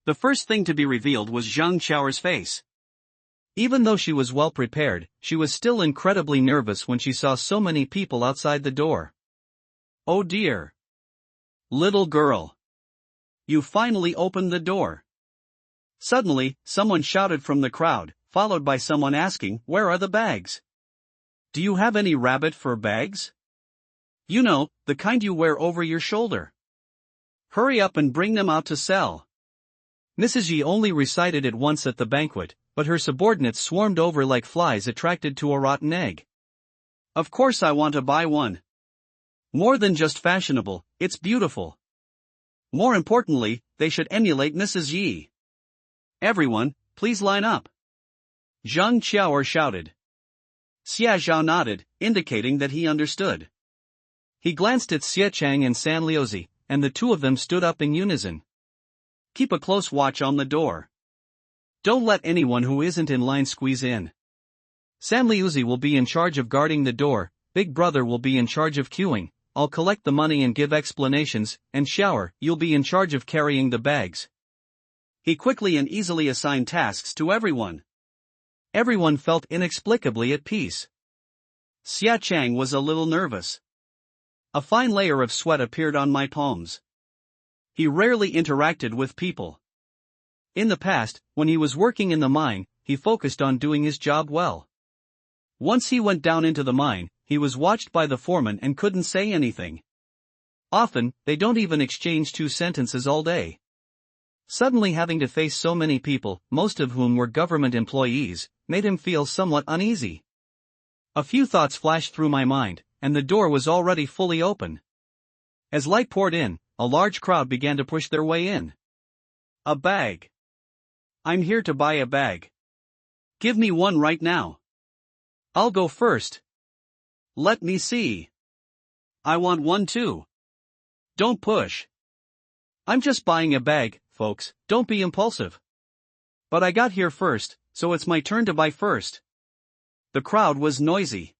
The first thing to be revealed was Zhang Qiao's face.
Even though she was well prepared, she was still incredibly nervous when she saw so many people outside the door.
Oh dear. Little girl. You finally opened the door. Suddenly, someone shouted from the crowd, followed by someone asking, "Where are the bags? Do you have any rabbit fur bags? You know, the kind you wear over your shoulder. Hurry up and bring them out to sell."
Mrs. Yi only recited it once at the banquet, but her subordinates swarmed over like flies attracted to a rotten egg.
Of course I want to buy one. More than just fashionable, it's beautiful. More importantly, they should emulate Mrs. Yi. Everyone, please line up. Zhang Qiao shouted. Xie Zhao nodded, indicating that he understood.
He glanced at Xie Chang and Sanliuzi, and the two of them stood up in unison.
Keep a close watch on the door.
Don't let anyone who isn't in line squeeze in. Sanliuzi will be in charge of guarding the door, Big Brother will be in charge of queuing, I'll collect the money and give explanations, and Shower, you'll be in charge of carrying the bags.
He quickly and easily assigned tasks to everyone.
Everyone felt inexplicably at peace.
Xia Chang was a little nervous. A fine layer of sweat appeared on my palms. He rarely interacted with people.
In the past, when he was working in the mine, he focused on doing his job well.
Once he went down into the mine, he was watched by the foreman and couldn't say anything.
Often, they don't even exchange 2 sentences all day. Suddenly having to face so many people, most of whom were government employees, made him feel somewhat uneasy. A few thoughts flashed through my mind, and the door was already fully open. As light poured in, a large crowd began to push their way in.
A bag. I'm here to buy a bag. Give me one right now.
I'll go first.
Let me see. I want one too. Don't push.
I'm just buying a bag, folks, don't be impulsive.
But I got here first, so it's my turn to buy first. The crowd was noisy.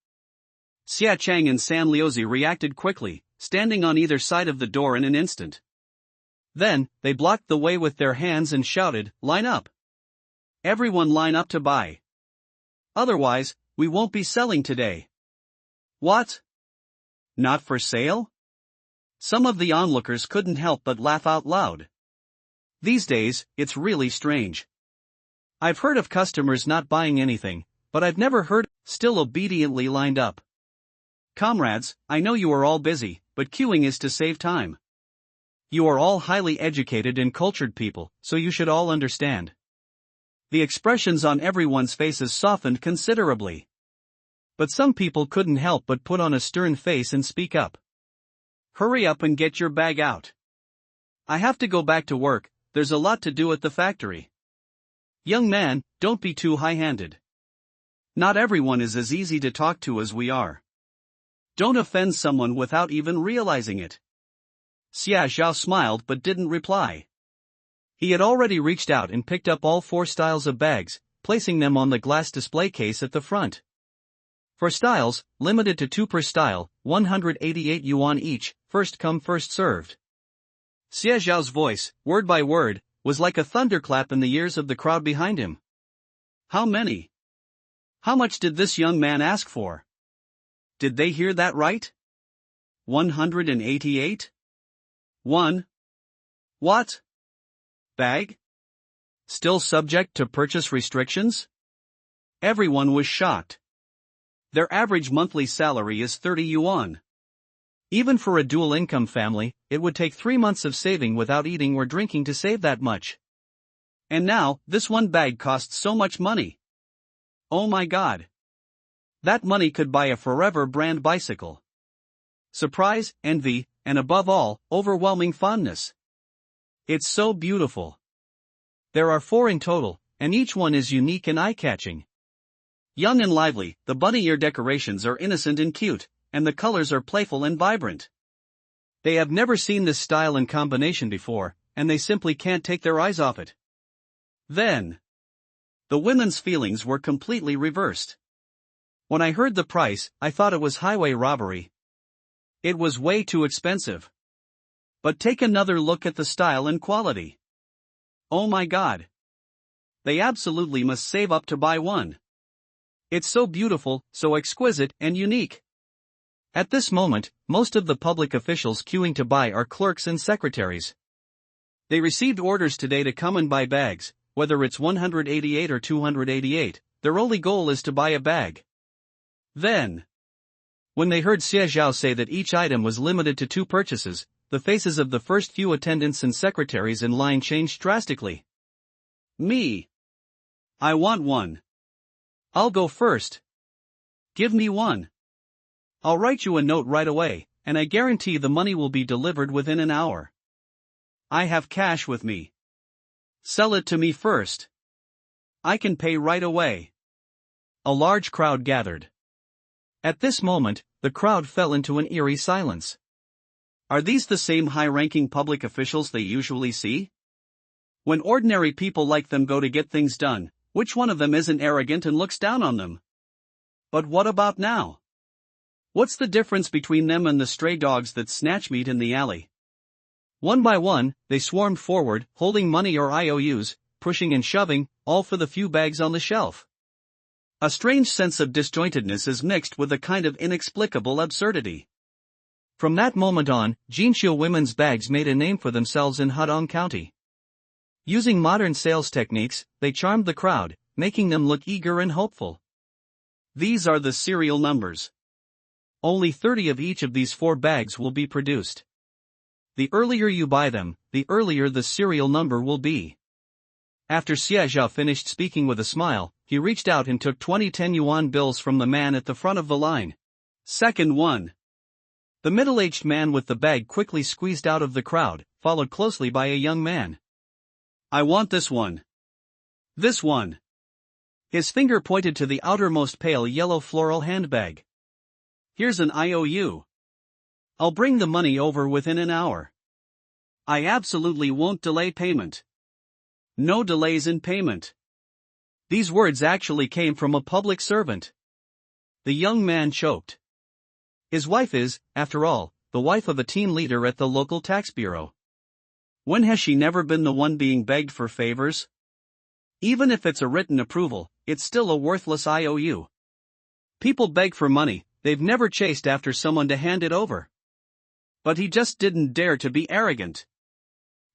Xia Chang and San Liuzi reacted quickly, standing on either side of the door in an instant.
Then, they blocked the way with their hands and shouted, "Line up!
Everyone line up to buy. Otherwise, we won't be selling today."
What?
Not for sale? Some of the onlookers couldn't help but laugh out loud. These days, it's really strange.
I've heard of customers not buying anything, but I've never heard still obediently lined up.
Comrades, I know you are all busy, but queuing is to save time.
You are all highly educated and cultured people, so you should all understand.
The expressions on everyone's faces softened considerably.
But some people couldn't help but put on a stern face and speak up.
Hurry up and get your bag out. I have to go back to work, there's a lot to do at the factory.
Young man, don't be too high-handed.
Not everyone is as easy to talk to as we are. Don't offend someone without even realizing it.
Xia Zhao smiled but didn't reply. He had already reached out and picked up all 4 styles of bags, placing them on the glass display case at the front. For styles, limited to 2 per style, 188 yuan each, first come first served.
Xia Zhao's voice, word by word, was like a thunderclap in the ears of the crowd behind him. How many? How much did this young man ask for? Did they hear that right? 188? 1. What? Bag? Still subject to purchase restrictions? Everyone was shocked. Their average monthly salary is 30 yuan.
Even for a dual-income family, it would take 3 months of saving without eating or drinking to save that much.
And now, this one bag costs so much money. Oh my God. That money could buy a Forever brand bicycle. Surprise, envy, and above all, overwhelming fondness. It's so beautiful.
There are 4 in total, and each one is unique and eye-catching.
Young and lively, the bunny ear decorations are innocent and cute, and the colors are playful and vibrant.
They have never seen this style and combination before, and they simply can't take their eyes off it.
Then, the women's feelings were completely reversed.
When I heard the price, I thought it was highway robbery.
It was way too expensive. But take another look at the style and quality. Oh my God. They absolutely must save up to buy one. It's so beautiful, so exquisite and unique.
At this moment, most of the public officials queuing to buy are clerks and secretaries.
They received orders today to come and buy bags, whether it's 188 or 288, their only goal is to buy a bag. Then,
when they heard Xie Zhao say that each item was limited to 2 purchases, the faces of the first few attendants and secretaries in line changed drastically.
Me. I want one.
I'll go first.
Give me one. I'll write you a note right away, and I guarantee the money will be delivered within an hour. I have cash with me. Sell it to me first. I can pay right away.
A large crowd gathered. At this moment, the crowd fell into an eerie silence.
Are these the same high-ranking public officials they usually see? When ordinary people like them go to get things done, which one of them isn't arrogant and looks down on them? But what about now? What's the difference between them and the stray dogs that snatch meat in the alley? One by one, they swarmed forward, holding money or IOUs, pushing and shoving, all for the few bags on the shelf. A strange sense of disjointedness is mixed with a kind of inexplicable absurdity. From that moment on, Jinxiu women's bags made a name for themselves in Hadong County. Using modern sales techniques, they charmed the crowd, making them look eager and hopeful. These are the serial numbers. Only 30 of each of these 4 bags will be produced. The earlier you buy them, the earlier the serial number will be. After Xie Zhao finished speaking with a smile, he reached out and took 20 10-yuan bills from the man at the front of the line. Second one. The middle-aged man with the bag quickly squeezed out of the crowd, followed closely by a young man. I want this one. This one. His finger pointed to the outermost pale yellow floral handbag. Here's an IOU. I'll bring the money over within an hour. I absolutely won't delay payment. No delays in payment. These words actually came from a public servant. The young man choked. His wife is, after all, the wife of a team leader at the local tax bureau. When has she never been the one being begged for favors? Even if it's a written approval, it's still a worthless IOU. People beg for money, they've never chased after someone to hand it over. But he just didn't dare to be arrogant.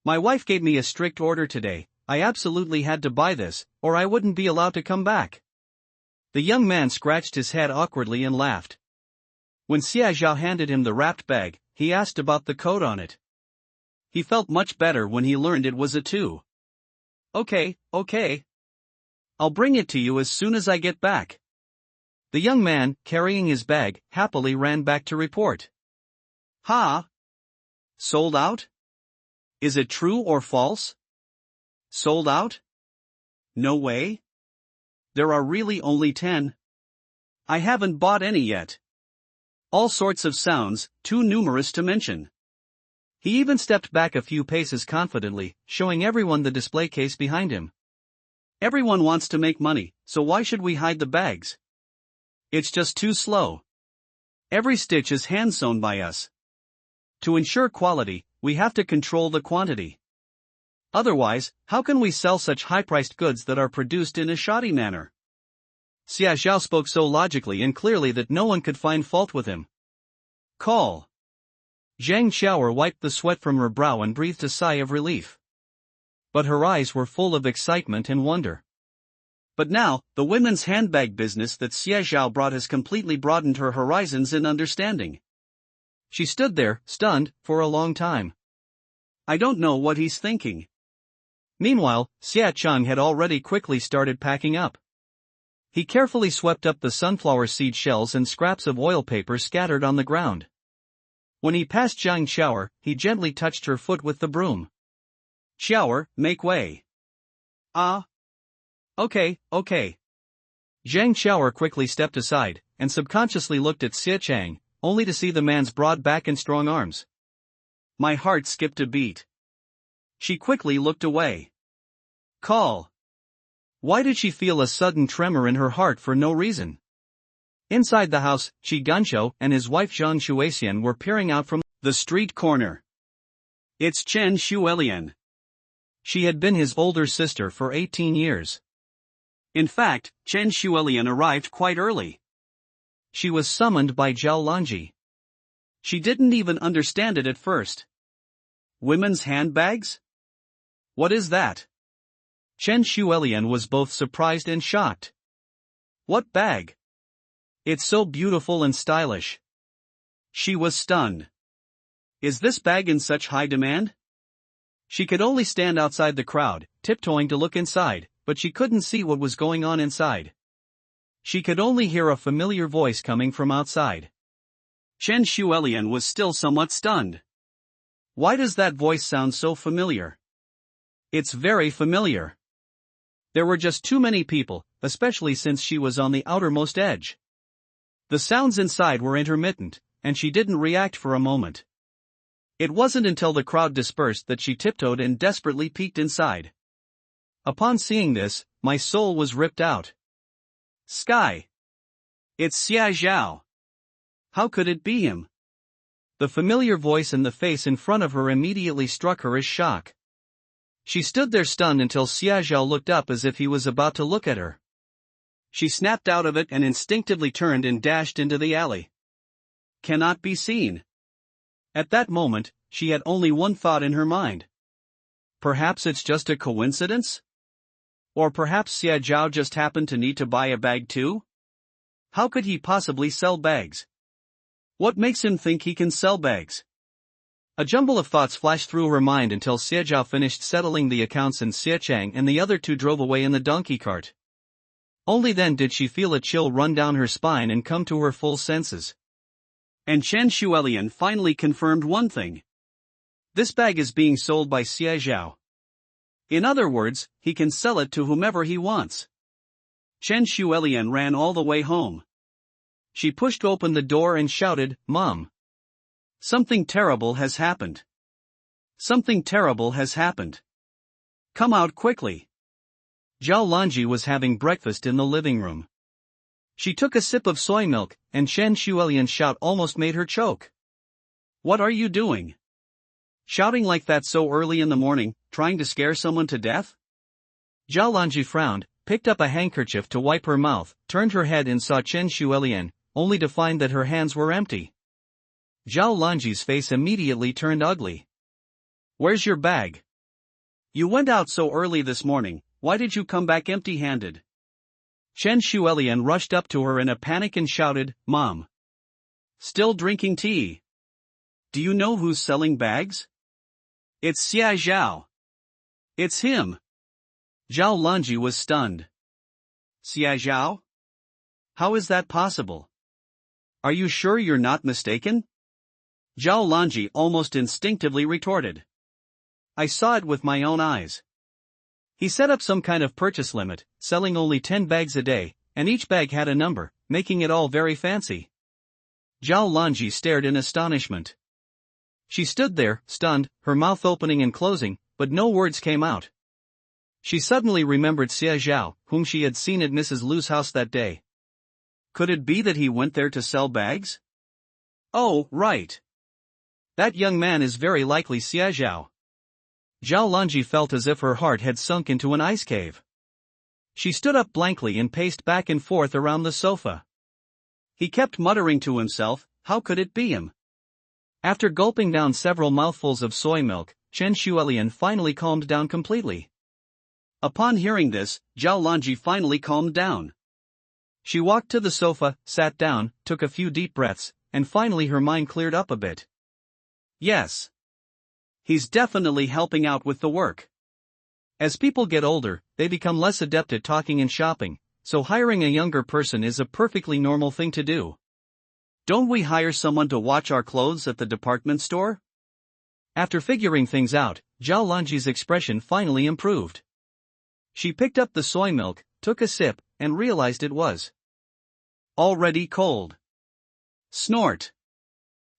My wife gave me a strict order today. I absolutely had to buy this, or I wouldn't be allowed to come back. The young man scratched his head awkwardly and laughed. When Xie Zhao handed him the wrapped bag, he asked about the code on it. He felt much better when he learned it was a 2. Okay. I'll bring it to you as soon as I get back. The young man, carrying his bag, happily ran back to report. Ha! Sold out? Is it true or false? Sold out? No way. There are really only 10. I haven't bought any yet. All sorts of sounds, too numerous to mention. He even stepped back a few paces confidently, showing everyone the display case behind him. Everyone wants to make money, so why should we hide the bags? It's just too slow. Every stitch is hand-sewn by us. To ensure quality, we have to control the quantity. Otherwise, how can we sell such high-priced goods that are produced in a shoddy manner? Xie Zhao spoke so logically and clearly that no one could find fault with him. Call. Zhang Xiaoer wiped the sweat from her brow and breathed a sigh of relief. But her eyes were full of excitement and wonder. But now, the women's handbag business that Xie Zhao brought has completely broadened her horizons in understanding. She stood there, stunned, for a long time. I don't know what he's thinking. Meanwhile, Xia Cheng had already quickly started packing up. He carefully swept up the sunflower seed shells and scraps of oil paper scattered on the ground. When he passed Zhang Xiaoer, he gently touched her foot with the broom. Xiaoer, make way. Ah. Okay. Zhang Xiaoer quickly stepped aside, and subconsciously looked at Xie Chang, only to see the man's broad back and strong arms. My heart skipped a beat. She quickly looked away. Call. Why did she feel a sudden tremor in her heart for no reason? Inside the house, Qi Ganshou and his wife Zhang Shuexian were peering out from the street corner. It's Chen Xuelian. She had been his older sister for 18 years. In fact, Chen Xuelian arrived quite early. She was summoned by Zhao Lanji. She didn't even understand it at first. Women's handbags? What is that? Chen Xuelian was both surprised and shocked. What bag? It's so beautiful and stylish. She was stunned. Is this bag in such high demand? She could only stand outside the crowd, tiptoeing to look inside, but she couldn't see what was going on inside. She could only hear a familiar voice coming from outside. Chen Xuelian was still somewhat stunned. Why does that voice sound so familiar? It's very familiar. There were just too many people, especially since she was on the outermost edge. The sounds inside were intermittent, and she didn't react for a moment. It wasn't until the crowd dispersed that she tiptoed and desperately peeked inside.
Upon seeing this, my soul was ripped out.
Sky! It's Xia Zhao! How could it be him?
The familiar voice and the face in front of her immediately struck her as shock. She stood there stunned until Xia Zhao looked up as if he was about to look at her.
She snapped out of it and instinctively turned and dashed into the alley. Cannot be seen. At that moment, she had only one thought in her mind. Perhaps it's just a coincidence? Or perhaps Xia Zhao just happened to need to buy a bag too? How could he possibly sell bags? What makes him think he can sell bags?
A jumble of thoughts flashed through her mind until Xia Zhao finished settling the accounts and Xia Chang and the other two drove away in the donkey cart. Only then did she feel a chill run down her spine and come to her full senses.
And Chen Shuelian finally confirmed one thing. This bag is being sold by Xia Zhao. In other words, he can sell it to whomever he wants. Chen Shuelian ran all the way home. She pushed open the door and shouted, "Mom! Something terrible has happened. Something terrible has happened. Come out quickly."
Zhao Lanji was having breakfast in the living room. She took a sip of soy milk, and Chen Shuelian's shout almost made her choke.
"What are you doing? Shouting like that so early in the morning, trying to scare someone to death?"
Zhao Lanji frowned, picked up a handkerchief to wipe her mouth, turned her head and saw Chen Shuelian, only to find that her hands were empty. Zhao Lanji's face immediately turned ugly.
"Where's your bag? You went out so early this morning, why did you come back empty-handed?" Chen Shuelian rushed up to her in a panic and shouted, "Mom! Still drinking tea? Do you know who's selling bags? It's Xia Zhao. It's him." Zhao Lanji was stunned. "Xia Zhao? How is that possible? Are you sure you're not mistaken?" Zhao Lanji almost instinctively retorted. "I saw it with my own eyes. He set up some kind of purchase limit, selling only 10 bags a day, and each bag had a number, making it all very fancy." Zhao Lanji stared in astonishment. She stood there, stunned, her mouth opening and closing, but no words came out. She suddenly remembered Xia Zhao, whom she had seen at Mrs. Lu's house that day. Could it be that he went there to sell bags? Oh, right. That young man is very likely Xia Zhao. Zhao Lanji felt as if her heart had sunk into an ice cave. She stood up blankly and paced back and forth around the sofa. He kept muttering to himself, how could it be him? After gulping down several mouthfuls of soy milk, Chen Shuelian finally calmed down completely. Upon hearing this, Zhao Lanji finally calmed down. She walked to the sofa, sat down, took a few deep breaths, and finally her mind cleared up a bit. Yes. He's definitely helping out with the work. As people get older, they become less adept at talking and shopping, so hiring a younger person is a perfectly normal thing to do. Don't we hire someone to watch our clothes at the department store? After figuring things out, Zhao Lanji's expression finally improved. She picked up the soy milk, took a sip, and realized it was already cold. Snort.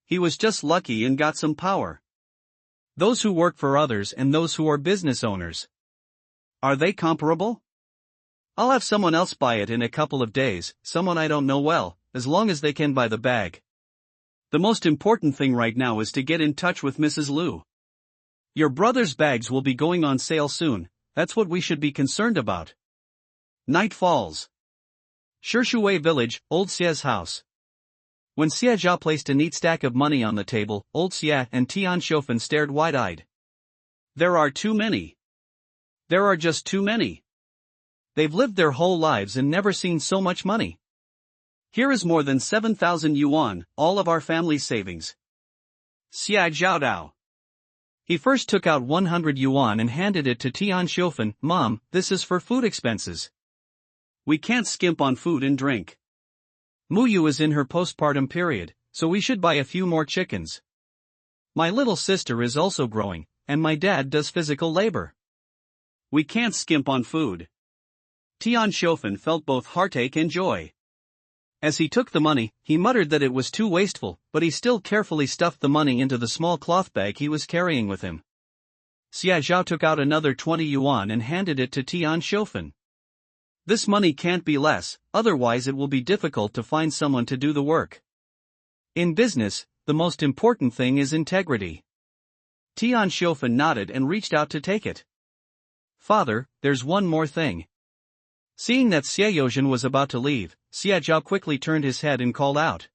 He was just lucky and got some power. Those who work for others and those who are business owners. Are they comparable? I'll have someone else buy it in a couple of days, someone I don't know well, as long as they can buy the bag. The most important thing right now is to get in touch with Mrs. Lu. Your brother's bags will be going on sale soon, that's what we should be concerned about. Night falls. Shishui Village, Old Xia's house. When Xia Zhao placed a neat stack of money on the table, Old Xia and Tian Shofen stared wide-eyed. There are too many. There are just too many. They've lived their whole lives and never seen so much money. Here is more than 7,000 yuan, all of our family's savings. Xia Zhaodao. He first took out 100 yuan and handed it to Tian Shofen. Mom, this is for food expenses. We can't skimp on food and drink. Muyu is in her postpartum period, so we should buy a few more chickens. My little sister is also growing, and my dad does physical labor. We can't skimp on food. Tian Shofen felt both heartache and joy. As he took the money, he muttered that it was too wasteful, but he still carefully stuffed the money into the small cloth bag he was carrying with him.
Xia Zhao took out another 20 yuan and handed it to Tian Shofen. This money can't be less, otherwise it will be difficult to find someone to do the work. In business, the most important thing is integrity. Tian Shofen nodded and reached out to take it. Father, there's one more thing. Seeing that Xia Yozhen was about to leave, Xia Zhao quickly turned his head and called out.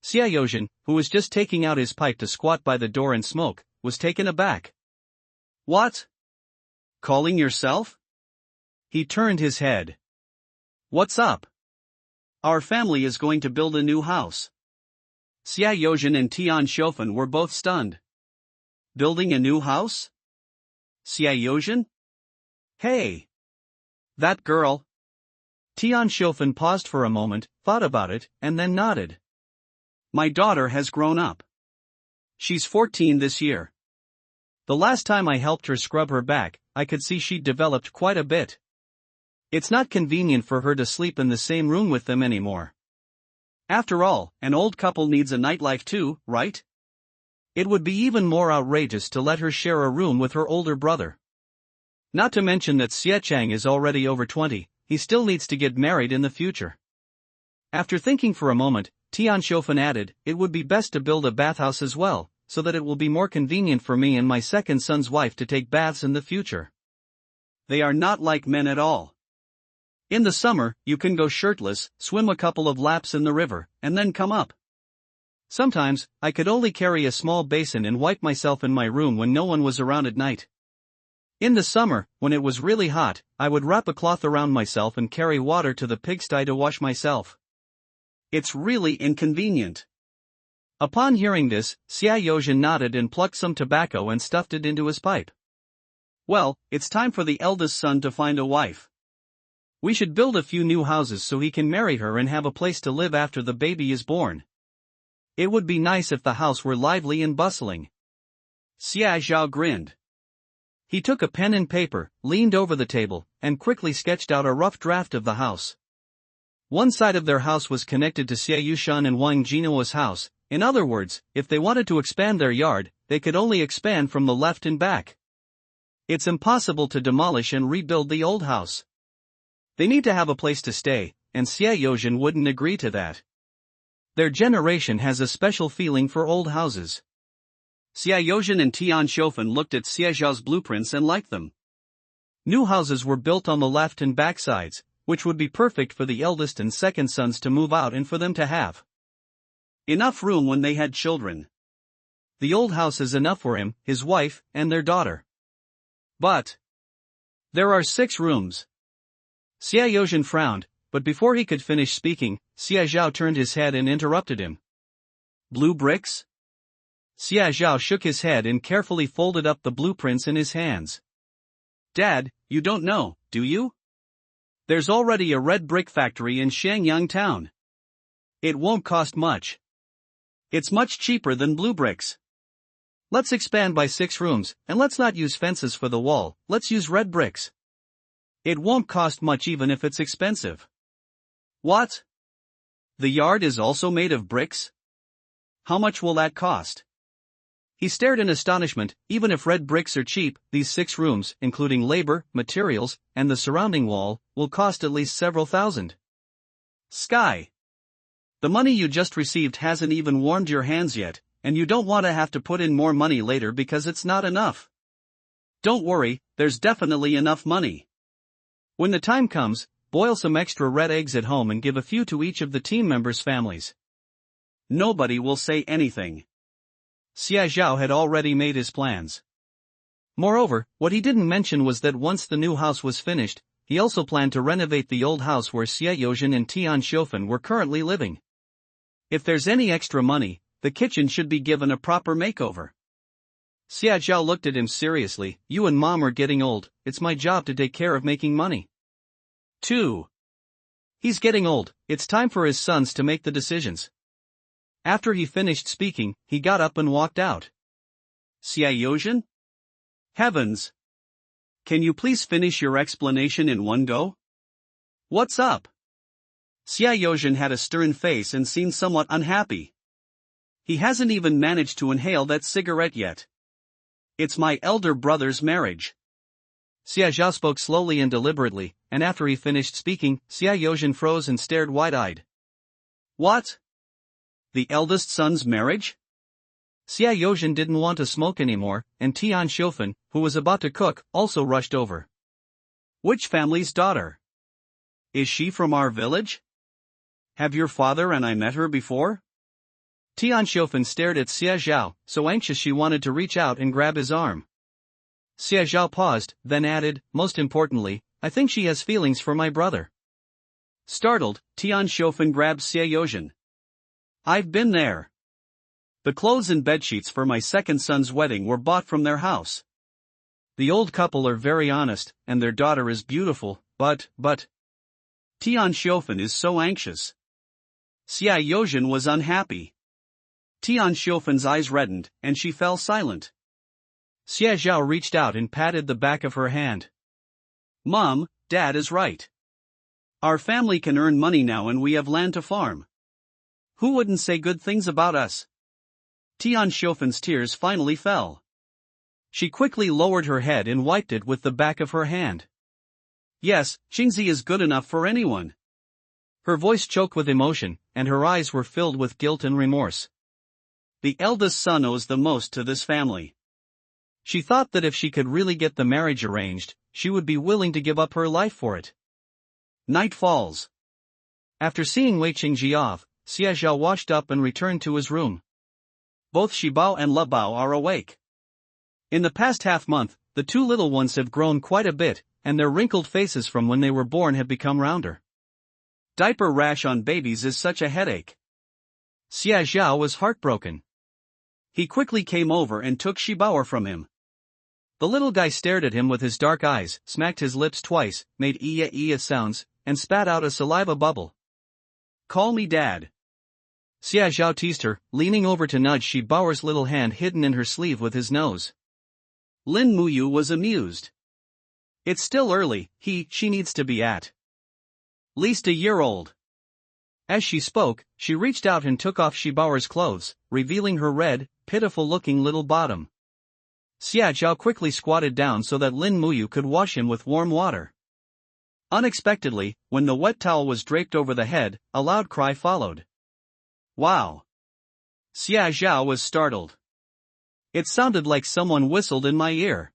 Xia Yozhen, who was just taking out his pipe to squat by the door and smoke, was taken aback.
What? Calling yourself?
He turned his head.
What's up? Our family is going to build a new house. Xia Yozhen and Tian Shofen were both stunned. Building a new house? Xia Yozhen? Hey! That girl?
Tian Shofen paused for a moment, thought about it, and then nodded.
My daughter has grown up. She's 14 this year.
The last time I helped her scrub her back, I could see she'd developed quite a bit. It's not convenient for her to sleep in the same room with them anymore.
After all, an old couple needs a nightlife too, right?
It would be even more outrageous to let her share a room with her older brother. Not to mention that Xie Chang is already over 20, he still needs to get married in the future. After thinking for a moment, Tian Shofen added, it would be best to build a bathhouse as well, so that it will be more convenient for me and my second son's wife to take baths in the future.
They are not like men at all. In the summer, you can go shirtless, swim a couple of laps in the river, and then come up.
Sometimes, I could only carry a small basin and wipe myself in my room when no one was around at night. In the summer, when it was really hot, I would wrap a cloth around myself and carry water to the pigsty to wash myself.
It's really inconvenient.
Upon hearing this, Xia Yozhen nodded and plucked some tobacco and stuffed it into his pipe.
Well, it's time for the eldest son to find a wife.
We should build a few new houses so he can marry her and have a place to live after the baby is born. It would be nice if the house were lively and bustling.
Xia Zhao grinned.
He took a pen and paper, leaned over the table, and quickly sketched out a rough draft of the house. One side of their house was connected to Xia Yushan and Wang Jinoa's house. In other words, if they wanted to expand their yard, they could only expand from the left and back. It's impossible to demolish and rebuild the old house. They need to have a place to stay, and Xia Yozhen wouldn't agree to that. Their generation has a special feeling for old houses.
Xia Yozhen and Tian Shofen looked at Xia Zhao's blueprints and liked them.
New houses were built on the left and back sides, which would be perfect for the eldest and second sons to move out and for them to have
enough room when they had children.
The old house is enough for him, his wife, and their daughter.
But
there are 6 rooms. Xia Yozhen frowned, but before he could finish speaking, Xia Zhao turned his head and interrupted him.
Blue bricks?
Xia Zhao shook his head and carefully folded up the blueprints in his hands.
Dad, you don't know, do you? There's already a red brick factory in Shangyang town. It won't cost much. It's much cheaper than blue bricks.
Let's expand by 6 rooms, and let's not use fences for the wall, let's use red bricks.
It won't cost much even if it's expensive. What? The yard is also made of bricks? How much will that cost?
He stared in astonishment. Even if red bricks are cheap, these 6 rooms, including labor, materials, and the surrounding wall, will cost at least several thousand.
Sky. The money you just received hasn't even warmed your hands yet, and you don't want to have to put in more money later because it's not enough. Don't worry, there's definitely enough money.
When the time comes, boil some extra red eggs at home and give a few to each of the team members' families.
Nobody will say anything.
Xia Zhao had already made his plans. Moreover, what he didn't mention was that once the new house was finished, he also planned to renovate the old house where Xia Yozhen and Tian Shofen were currently living. If there's any extra money, the kitchen should be given a proper makeover. Xia Zhao looked at him seriously. You and Mom are getting old, it's my job to take care of making money.
2.
He's getting old, it's time for his sons to make the decisions. After he finished speaking, he got up and walked out.
Xia Yozhen? Heavens! Can you please finish your explanation in one go? What's up? Xia Yozhen had a stern face and seemed somewhat unhappy. He hasn't even managed to inhale that cigarette yet. It's my elder brother's marriage.
Xia Zhao spoke slowly and deliberately, and after he finished speaking, Xia Yozhen froze and stared wide-eyed.
What? The eldest son's marriage?
Xia Yozhen didn't want to smoke anymore, and Tian Xiufen, who was about to cook, also rushed over.
Which family's daughter? Is she from our village? Have your father and I met her before?
Tian Xiufen stared at Xia Zhao, so anxious she wanted to reach out and grab his arm. Xia Zhao paused, then added, most importantly, I think she has feelings for my brother.
Startled, Tian Xiufen grabbed Xia Yozhen. I've been there. The clothes and bedsheets for my second son's wedding were bought from their house. The old couple are very honest, and their daughter is beautiful, but... Tian Xiufen is so anxious. Xia Yozhen was unhappy. Tian Xiufen's eyes reddened, and she fell silent.
Xia Zhao reached out and patted the back of her hand.
Mom, Dad is right. Our family can earn money now and we have land to farm. Who wouldn't say good things about us? Tian Xiufen's tears finally fell. She quickly lowered her head and wiped it with the back of her hand. Yes, Xingzi is good enough for anyone.
Her voice choked with emotion, and her eyes were filled with guilt and remorse.
The eldest son owes the most to this family.
She thought that if she could really get the marriage arranged, she would be willing to give up her life for it.
Night falls.
After seeing Wei Qingji off, Xia Zhao washed up and returned to his room.
Both Shibao and Lebao are awake. In the past half-month, the two little ones have grown quite a bit, and their wrinkled faces from when they were born have become rounder. Diaper rash on babies is such a headache.
Xia Zhao was heartbroken.
He quickly came over and took Shibao from him.
The little guy stared at him with his dark eyes, smacked his lips twice, made iya sounds, and spat out a saliva bubble.
Call me Dad.
Xia Zhao teased her, leaning over to nudge Shibao's little hand hidden in her sleeve with his nose.
Lin Muyu was amused. It's still early, she needs to be at least a year old.
As she spoke, she reached out and took off Shibao's clothes, revealing her red, pitiful-looking little bottom. Xia Zhao quickly squatted down so that Lin Muyu could wash him with warm water.
Unexpectedly, when the wet towel was draped over the head, a loud cry followed. Wow! Xia Zhao was startled. It sounded like someone whistled in my ear.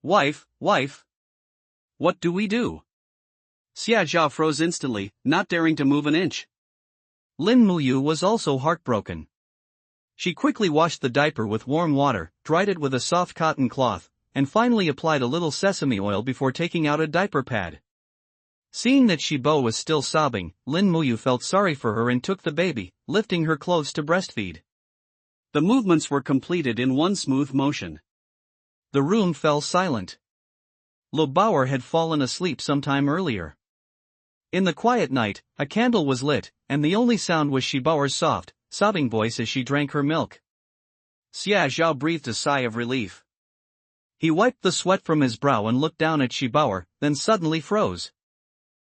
Wife. What do we do? Xia Zhao froze instantly, not daring to move an inch.
Lin Muyu was also heartbroken. She quickly washed the diaper with warm water, dried it with a soft cotton cloth, and finally applied a little sesame oil before taking out a diaper pad. Seeing that Shibao was still sobbing, Lin Muyu felt sorry for her and took the baby, lifting her clothes to breastfeed.
The movements were completed in one smooth motion.
The room fell silent. Lo Bauer had fallen asleep some time earlier. In the quiet night, a candle was lit, and the only sound was Shibao's soft, sobbing voice as she drank her milk.
Xia Zhao breathed a sigh of relief.
He wiped the sweat from his brow and looked down at Shibao, then suddenly froze.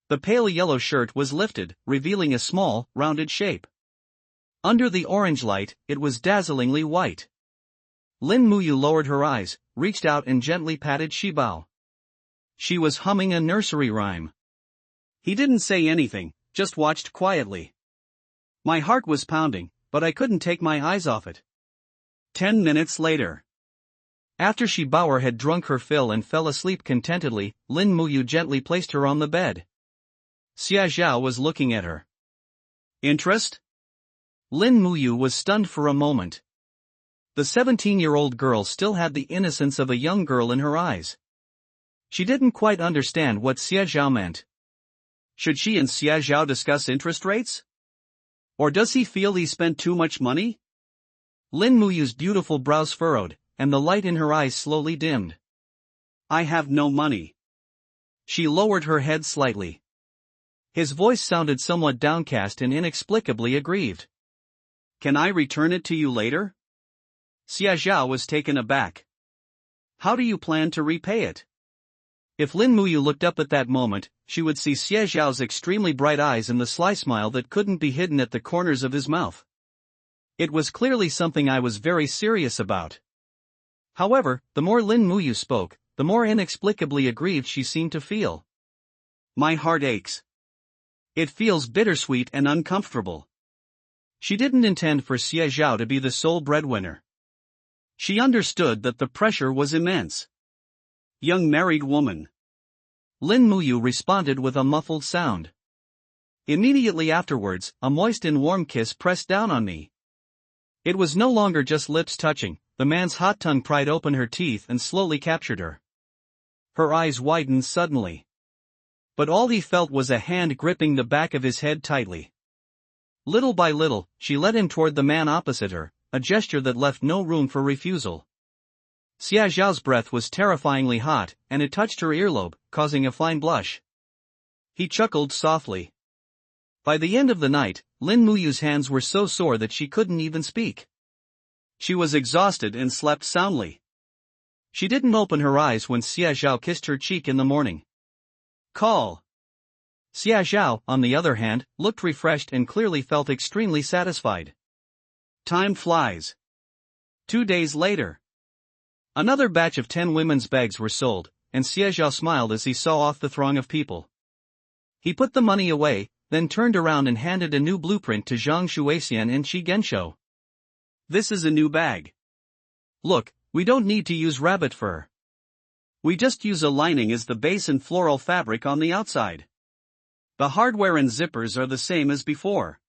The pale yellow shirt was lifted, revealing a small, rounded shape. Under the orange light, it was dazzlingly white. Lin Muyu lowered her eyes, reached out and gently patted Shibao. She was humming a nursery rhyme.
He didn't say anything, just watched quietly. My heart was pounding, but I couldn't take my eyes off it. 10 minutes later.
After Shibao had drunk her fill and fell asleep contentedly, Lin Muyu gently placed her on the bed. Xia Zhao was looking at her.
Interest?
Lin Muyu was stunned for a moment. The 17-year-old girl still had the innocence of a young girl in her eyes. She didn't quite understand what Xia Zhao meant.
Should she and Xia Zhao discuss interest rates? Or does he feel he spent too much money?
Lin Muyu's beautiful brows furrowed, and the light in her eyes slowly dimmed.
I have no money.
She lowered her head slightly. His voice sounded somewhat downcast and inexplicably aggrieved.
Can I return it to you later? Xia Zhao was taken aback. How do you plan to repay it?
If Lin Muyu looked up at that moment, she would see Xia Zhao's extremely bright eyes and the sly smile that couldn't be hidden at the corners of his mouth. It was clearly something I was very serious about. However, the more Lin Muyu spoke, the more inexplicably aggrieved she seemed to feel.
My heart aches. It feels bittersweet and uncomfortable.
She didn't intend for Xie Zhao to be the sole breadwinner.
She understood that the pressure was immense. Young married woman.
Lin Muyu responded with a muffled sound. Immediately afterwards, a moist and warm kiss pressed down on me. It was no longer just lips touching, the man's hot tongue pried open her teeth and slowly captured her. Her eyes widened suddenly. But all he felt was a hand gripping the back of his head tightly. Little by little, she led him toward the man opposite her, a gesture that left no room for refusal. Xia Zhao's breath was terrifyingly hot, and it touched her earlobe, causing a fine blush. He chuckled softly. By the end of the night, Lin Muyu's hands were so sore that she couldn't even speak.
She was exhausted and slept soundly.
She didn't open her eyes when Xia Zhao kissed her cheek in the morning.
Call.
Xia Zhao, on the other hand, looked refreshed and clearly felt extremely satisfied.
Time flies. 2 days later.
Another batch of 10 women's bags were sold, and Xie Zhao smiled as he saw off the throng of people. He put the money away, then turned around and handed a new blueprint to Zhang Shuixian and Shi Genshou.
This is a new bag.
Look, we don't need to use rabbit fur.
We just use a lining as the base and floral fabric on the outside. The hardware and zippers are the same as before.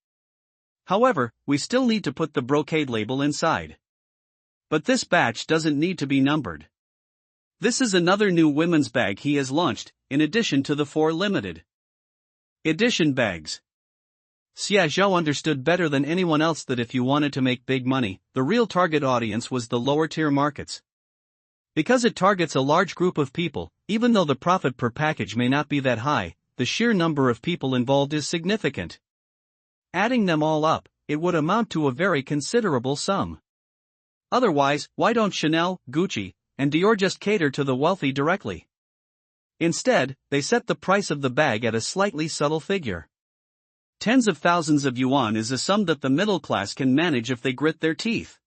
However, we still need to put the brocade label inside. But this batch doesn't need to be numbered. This is another new women's bag he has launched, in addition to the 4 limited edition bags.
Xia Zhao understood better than anyone else that if you wanted to make big money, the real target audience was the lower-tier markets. Because it targets a large group of people, even though the profit per package may not be that high, the sheer number of people involved is significant. Adding them all up, it would amount to a very considerable sum. Otherwise, why don't Chanel, Gucci, and Dior just cater to the wealthy directly? Instead, they set the price of the bag at a slightly subtle figure.
Tens of thousands of yuan is a sum that the middle class can manage if they grit their teeth.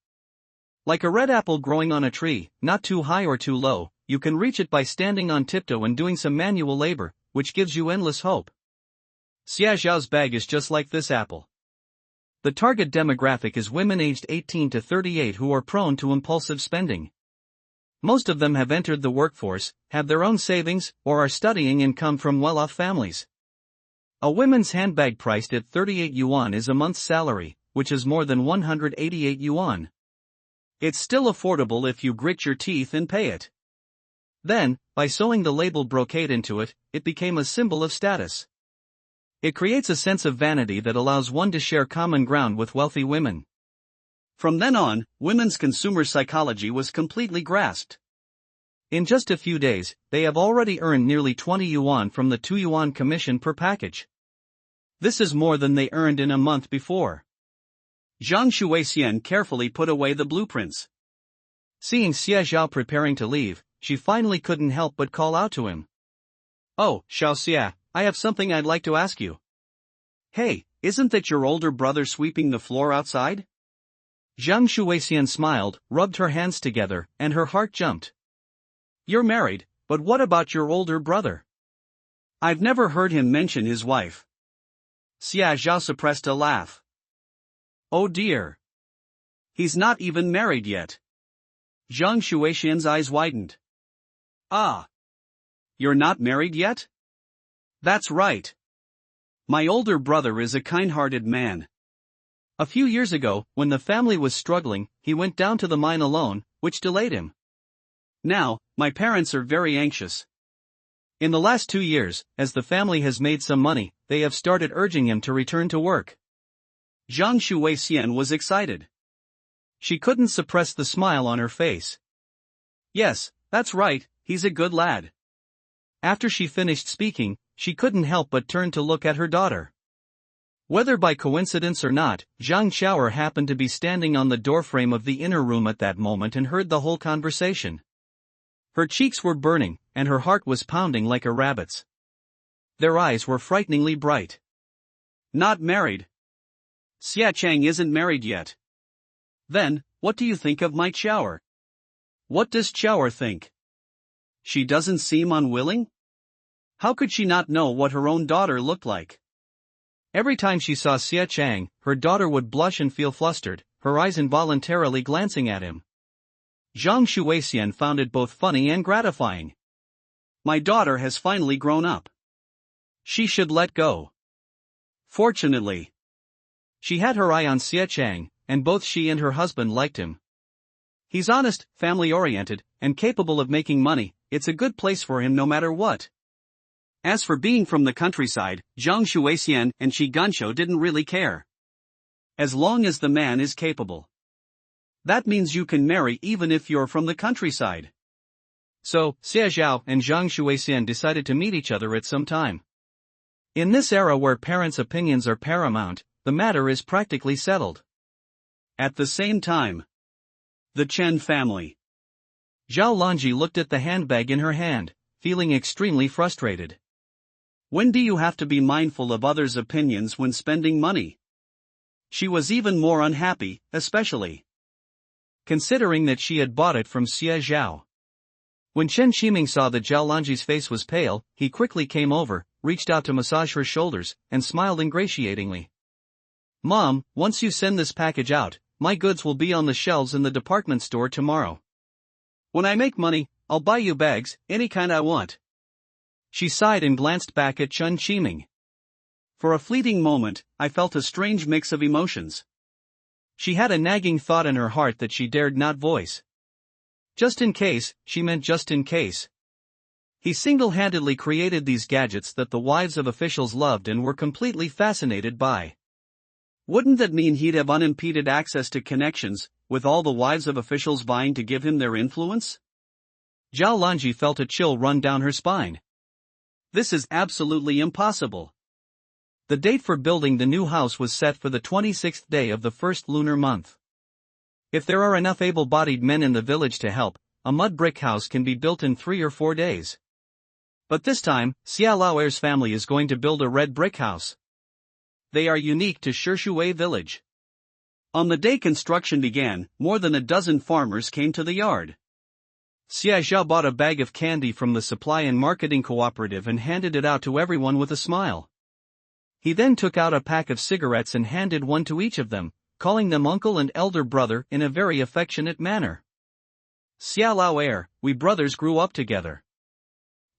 Like a red apple growing on a tree, not too high or too low, you can reach it by standing on tiptoe and doing some manual labor, which gives you endless hope. Xia Zhao's bag is just like this apple. The target demographic is women aged 18 to 38 who are prone to impulsive spending. Most of them have entered the workforce, have their own savings, or are studying and come from well-off families. A women's handbag priced at 38 yuan is a month's salary, which is more than 188 yuan.
It's still affordable if you grit your teeth and pay it.
Then, by sewing the label brocade into it, it became a symbol of status. It creates a sense of vanity that allows one to share common ground with wealthy women.
From then on, women's consumer psychology was completely grasped.
In just a few days, they have already earned nearly 20 yuan from the 2 yuan commission per package. This is more than they earned in a month before.
Zhang Shuixian carefully put away the blueprints.
Seeing Xie Zhao preparing to leave, she finally couldn't help but call out to him.
Oh, Xiao Xia, I have something I'd like to ask you. Hey, isn't that your older brother sweeping the floor outside?
Zhang Shuixian smiled, rubbed her hands together, and her heart jumped.
You're married, but what about your older brother? I've never heard him mention his wife. Xia Zhao suppressed a laugh. Oh dear. He's not even married yet. Zhang Shuixian's eyes widened. Ah. You're not married yet? That's right. My older brother is a kind-hearted man.
A few years ago, when the family was struggling, he went down to the mine alone, which delayed him.
Now, my parents are very anxious.
In the last 2 years, as the family has made some money, they have started urging him to return to work.
Zhang Shuixian was excited.
She couldn't suppress the smile on her face.
Yes, that's right, he's a good lad.
After she finished speaking, she couldn't help but turn to look at her daughter. Whether by coincidence or not, Zhang Xiaoer happened to be standing on the doorframe of the inner room at that moment and heard the whole conversation. Her cheeks were burning, and her heart was pounding like a rabbit's. Their eyes were frighteningly bright.
Not married. Xia Chang isn't married yet. Then, what do you think of my Xiaoer? What does Chower think? She doesn't seem unwilling? How could she not know what her own daughter looked like?
Every time she saw Xie Chang, her daughter would blush and feel flustered, her eyes involuntarily glancing at him.
Zhang Shuixian found it both funny and gratifying. My daughter has finally grown up. She should let go. Fortunately, she had her eye on Xie Chang, and both she and her husband liked him. He's honest, family-oriented, and capable of making money. It's a good place for him no matter what. As for being from the countryside, Zhang Shuixian and Qi Ganshou didn't really care. As long as the man is capable. That means you can marry even if you're from the countryside.
So, Xie Zhao and Zhang Shuixian decided to meet each other at some time. In this era where parents' opinions are paramount, the matter is practically settled.
At the same time, the Chen family.
Zhao Lanji looked at the handbag in her hand, feeling extremely frustrated.
When do you have to be mindful of others' opinions when spending money? She was even more unhappy, especially
considering that she had bought it from Xie Zhao. When Chen Qiming saw that Zhao Lanji's face was pale, he quickly came over, reached out to massage her shoulders, and smiled ingratiatingly. Mom, once you send this package out, my goods will be on the shelves in the department store tomorrow.
When I make money, I'll buy you bags, any kind I want.
She sighed and glanced back at Chen Qiming.
For a fleeting moment, I felt a strange mix of emotions.
She had a nagging thought in her heart that she dared not voice. Just in case, she meant just in case. He single-handedly created these gadgets that the wives of officials loved and were completely fascinated by.
Wouldn't that mean he'd have unimpeded access to connections, with all the wives of officials vying to give him their influence?
Zhao Lanji felt a chill run down her spine.
This is absolutely impossible.
The date for building the new house was set for the 26th day of the first lunar month. If there are enough able-bodied men in the village to help, a mud brick house can be built in 3 or 4 days. But this time, Xia Laoer's family is going to build a red brick house.
They are unique to Shishui village. On the day construction began, more than a dozen farmers came to the yard.
Xie Zhao bought a bag of candy from the supply and marketing cooperative and handed it out to everyone with a smile. He then took out a pack of cigarettes and handed one to each of them, calling them uncle and elder brother in a very affectionate manner.
Xia Laoer, we brothers grew up together.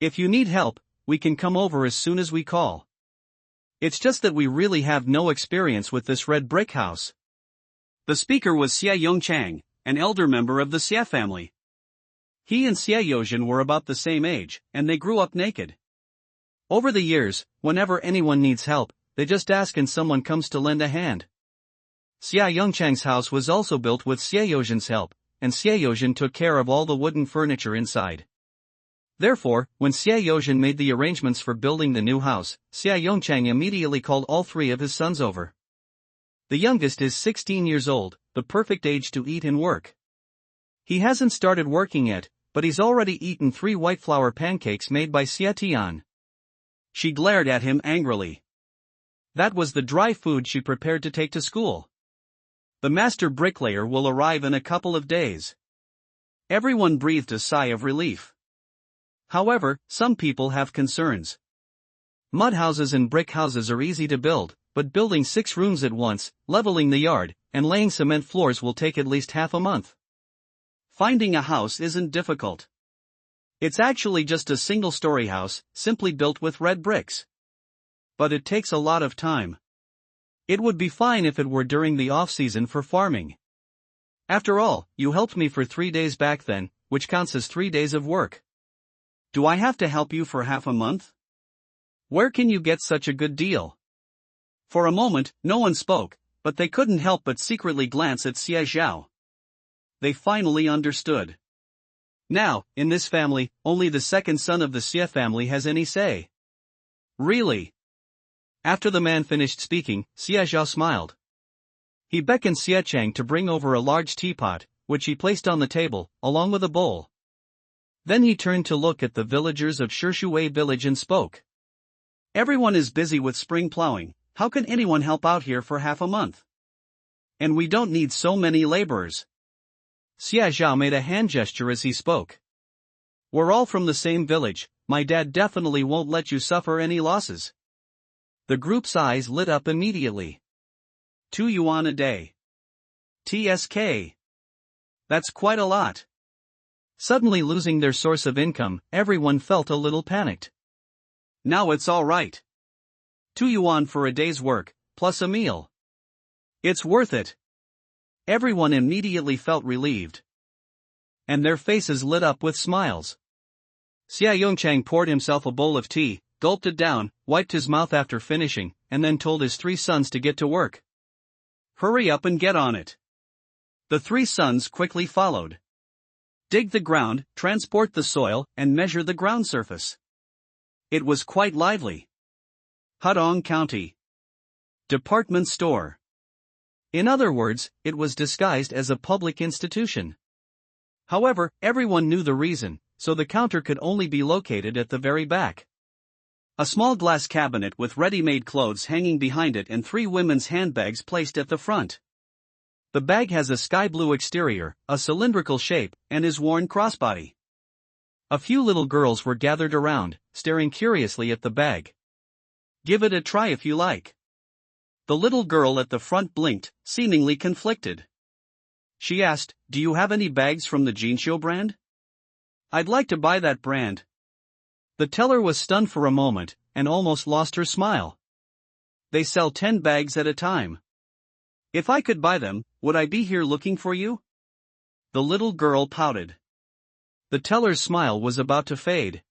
If you need help, we can come over as soon as we call. It's just that we really have no experience with this red brick house. The speaker was Xie Yongchang, an elder member of the Xie family. He and Xie Yozhen were about the same age, and they grew up naked. Over the years, whenever anyone needs help, they just ask and someone comes to lend a hand.
Xie Yongchang's house was also built with Xie Yozhen's help, and Xie Yozhen took care of all the wooden furniture inside. Therefore, when Xie Yozhen made the arrangements for building the new house, Xie Yongchang immediately called all 3 of his sons over. The youngest is 16 years old, the perfect age to eat and work. He hasn't started working yet, but he's already eaten 3 white flour pancakes made by Xie Tian.
She glared at him angrily. That was the dry food she prepared to take to school. The master bricklayer will arrive in a couple of days. Everyone breathed a sigh of relief. However, some people have concerns.
Mud houses and brick houses are easy to build, but building 6 rooms at once, leveling the yard, and laying cement floors will take at least half a month.
Finding a house isn't difficult. It's actually just a single-story house, simply built with red bricks. But it takes a lot of time. It would be fine if it were during the off-season for farming. After all, you helped me for 3 days back then, which counts as 3 days of work. Do I have to help you for half a month? Where can you get such a good deal? For a moment, no one spoke, but they couldn't help but secretly glance at Xie Zhao. They finally understood. Now, in this family, only the second son of the Xie family has any say. Really? After the man finished speaking, Xie Zhao smiled. He beckoned Xie Chang to bring over a large teapot, which he placed on the table, along with a bowl. Then he turned to look at the villagers of Shishui village and spoke. Everyone is busy with spring plowing, how can anyone help out here for half a month? And we don't need so many laborers.
Xia Zhao made a hand gesture as he spoke. We're all from the same village, my dad definitely won't let you suffer any losses. The group's eyes lit up immediately.
2 yuan a day. TSK. That's quite a lot.
Suddenly losing their source of income, everyone felt a little panicked.
Now it's all right. 2 yuan for a day's work, plus a meal. It's worth it.
Everyone immediately felt relieved. And their faces lit up with smiles. Xia Yongchang poured himself a bowl of tea, gulped it down, wiped his mouth after finishing, and then told his 3 sons to get to work.
Hurry up and get on it. The 3 sons quickly followed. Dig the ground, transport the soil, and measure the ground surface. It was quite lively. Hudong County. Department store.
In other words, it was disguised as a public institution. However, everyone knew the reason, so the counter could only be located at the very back.
A small glass cabinet with ready-made clothes hanging behind it and 3 women's handbags placed at the front.
The bag has a sky blue exterior, a cylindrical shape, and is worn crossbody. A few little girls were gathered around, staring curiously at the bag.
Give it a try if you like. The little girl at the front blinked, seemingly conflicted. She asked, do you have any bags from the Jinsho brand? I'd like to buy that brand.
The teller was stunned for a moment, and almost lost her smile.
They sell 10 bags at a time. If I could buy them, would I be here looking for you? The little girl pouted.
The teller's smile was about to fade.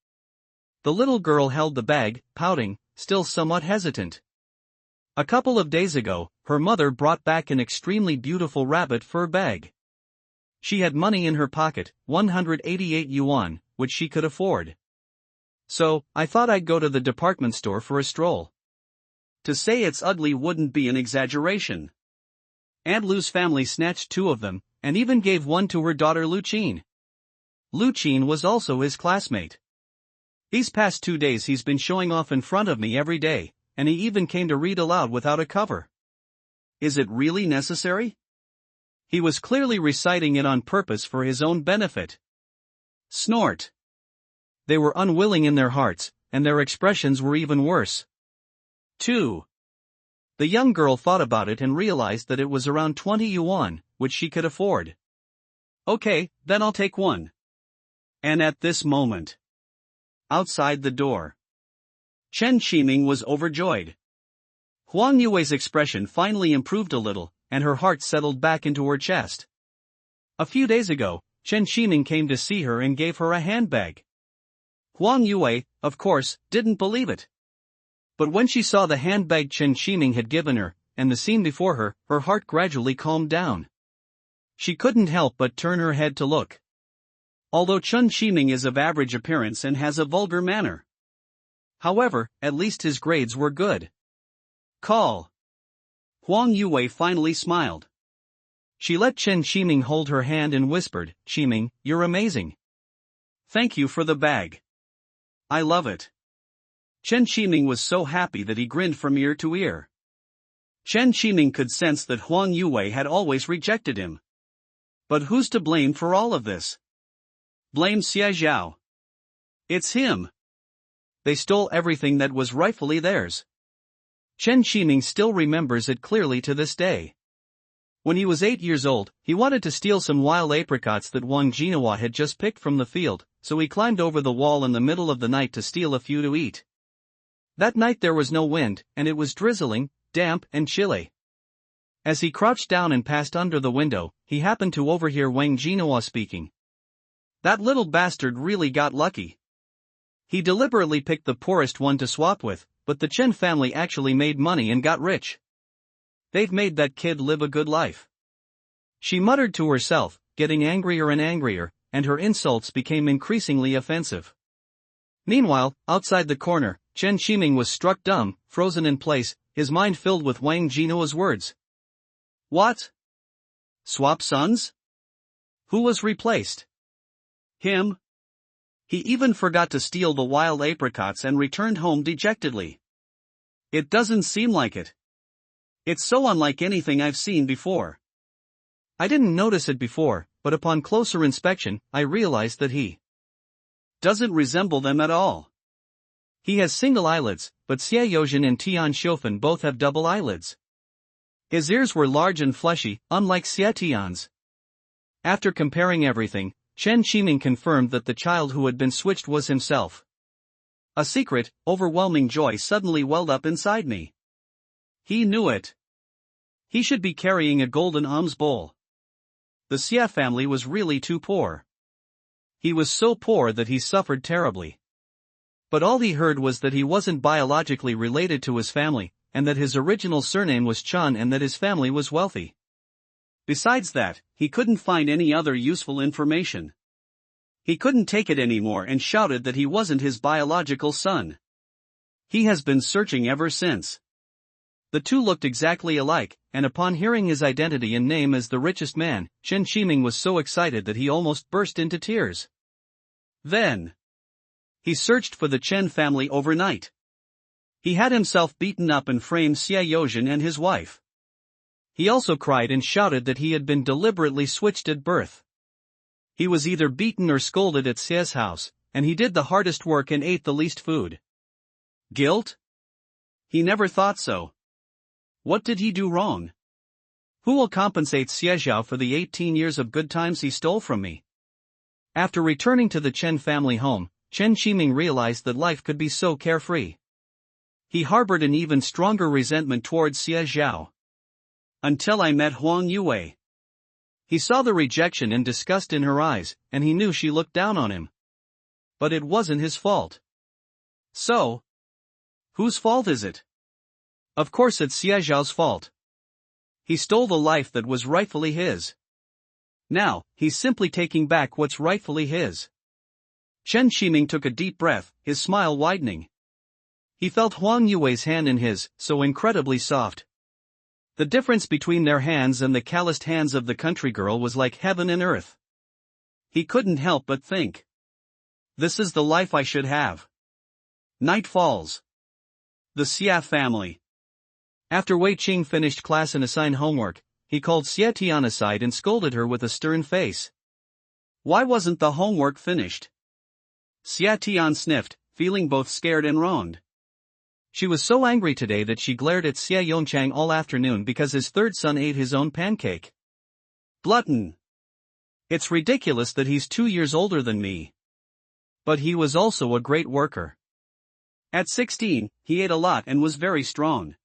The little girl held the bag, pouting, still somewhat hesitant. A couple of days ago, her mother brought back an extremely beautiful rabbit fur bag. She had money in her pocket, 188 yuan, which she could afford. So, I thought I'd go to the department store for a stroll.
To say it's ugly wouldn't be an exaggeration. Aunt Lu's family snatched 2 of them, and even gave one to her daughter Lu Qin.
Lu Qin was also his classmate. These past 2 days he's been showing off in front of me every day, and he even came to read aloud without a cover.
Is it really necessary?
He was clearly reciting it on purpose for his own benefit.
Snort.
They were unwilling in their hearts, and their expressions were even worse.
2.
The young girl thought about it and realized that it was around 20 yuan, which she could afford.
Okay, then I'll take 1. And at this moment, outside the door, Chen Qiming was overjoyed. Huang Yue's expression finally improved a little, and her heart settled back into her chest.
A few days ago, Chen Qiming came to see her and gave her a handbag.
Huang Yue, of course, didn't believe it.
But when she saw the handbag Chen Qiming had given her, and the scene before her, her heart gradually calmed down. She couldn't help but turn her head to look.
Although Chen Qiming is of average appearance and has a vulgar manner. However, at least his grades were good. Call. Huang Yue finally smiled.
She let Chen Qiming hold her hand and whispered, Qiming, you're amazing.
Thank you for the bag. I love it. Chen Qiming was so happy that he grinned from ear to ear. Chen Qiming could sense that Huang Yue had always rejected him. But who's to blame for all of this? Blame Xia Zhao. It's him.
They stole everything that was rightfully theirs. Chen Qiming still remembers it clearly to this day. When he was 8 years old, he wanted to steal some wild apricots that Wang Jinhua had just picked from the field, so he climbed over the wall in the middle of the night to steal a few to eat. That night there was no wind, and it was drizzling, damp and chilly. As he crouched down and passed under the window, he happened to overhear Wang Jinhua speaking.
That little bastard really got lucky.
He deliberately picked the poorest one to swap with, but the Chen family actually made money and got rich. They've made that kid live a good life. She muttered to herself, getting angrier and angrier, and her insults became increasingly offensive. Meanwhile, outside the corner, Chen Qiming was struck dumb, frozen in place, his mind filled with Wang Jinhua's words.
What? Swap sons? Who was replaced? Him? He even forgot to steal the wild apricots and returned home dejectedly. It doesn't seem like it. It's so unlike anything I've seen before.
I didn't notice it before, but upon closer inspection, I realized that he
doesn't resemble them at all.
He has single eyelids, but Xie Yozhen and Tian Xiufan both have double eyelids. His ears were large and fleshy, unlike Xie Tian's. After comparing everything, Chen Qiming confirmed that the child who had been switched was himself. A secret, overwhelming joy suddenly welled up inside me. He knew it. He should be carrying a golden alms bowl. The Xie family was really too poor. He was so poor that he suffered terribly. But all he heard was that he wasn't biologically related to his family, and that his original surname was Chun and that his family was wealthy.
Besides that, he couldn't find any other useful information. He couldn't take it anymore and shouted that he wasn't his biological son. He has been searching ever since. The two looked exactly alike, and upon hearing his identity and name as the richest man, Chen Qiming was so excited that he almost burst into tears.
Then he searched for the Chen family overnight. He had himself beaten up and framed Xie Yozhen and his wife. He also cried and shouted that he had been deliberately switched at birth. He was either beaten or scolded at Xie's house, and he did the hardest work and ate the least food.
Guilt? He never thought so. What did he do wrong?
Who will compensate Xie Zhao for the 18 years of good times he stole from me? After returning to the Chen family home, Chen Qiming realized that life could be so carefree. He harbored an even stronger resentment towards Xie Zhao.
Until I met Huang Yue.
He saw the rejection and disgust in her eyes, and he knew she looked down on him. But it wasn't his fault.
So, whose fault is it?
Of course it's Xie Zhao's fault. He stole the life that was rightfully his. Now, he's simply taking back what's rightfully his. Chen Qiming took a deep breath, his smile widening. He felt Huang Yue's hand in his, so incredibly soft. The difference between their hands and the calloused hands of the country girl was like heaven and earth.
He couldn't help but think. This is the life I should have. Night falls. The Xie family.
After Wei Qing finished class and assigned homework, he called Xie Tian aside and scolded her with a stern face.
Why wasn't the homework finished? Xie Tian sniffed, feeling both scared and wronged.
She was so angry today that she glared at Xie Yongchang all afternoon because his third son ate his own pancake.
Glutton.
It's ridiculous that he's 2 years older than me. But he was also a great worker.
At 16, he ate a lot and was very strong.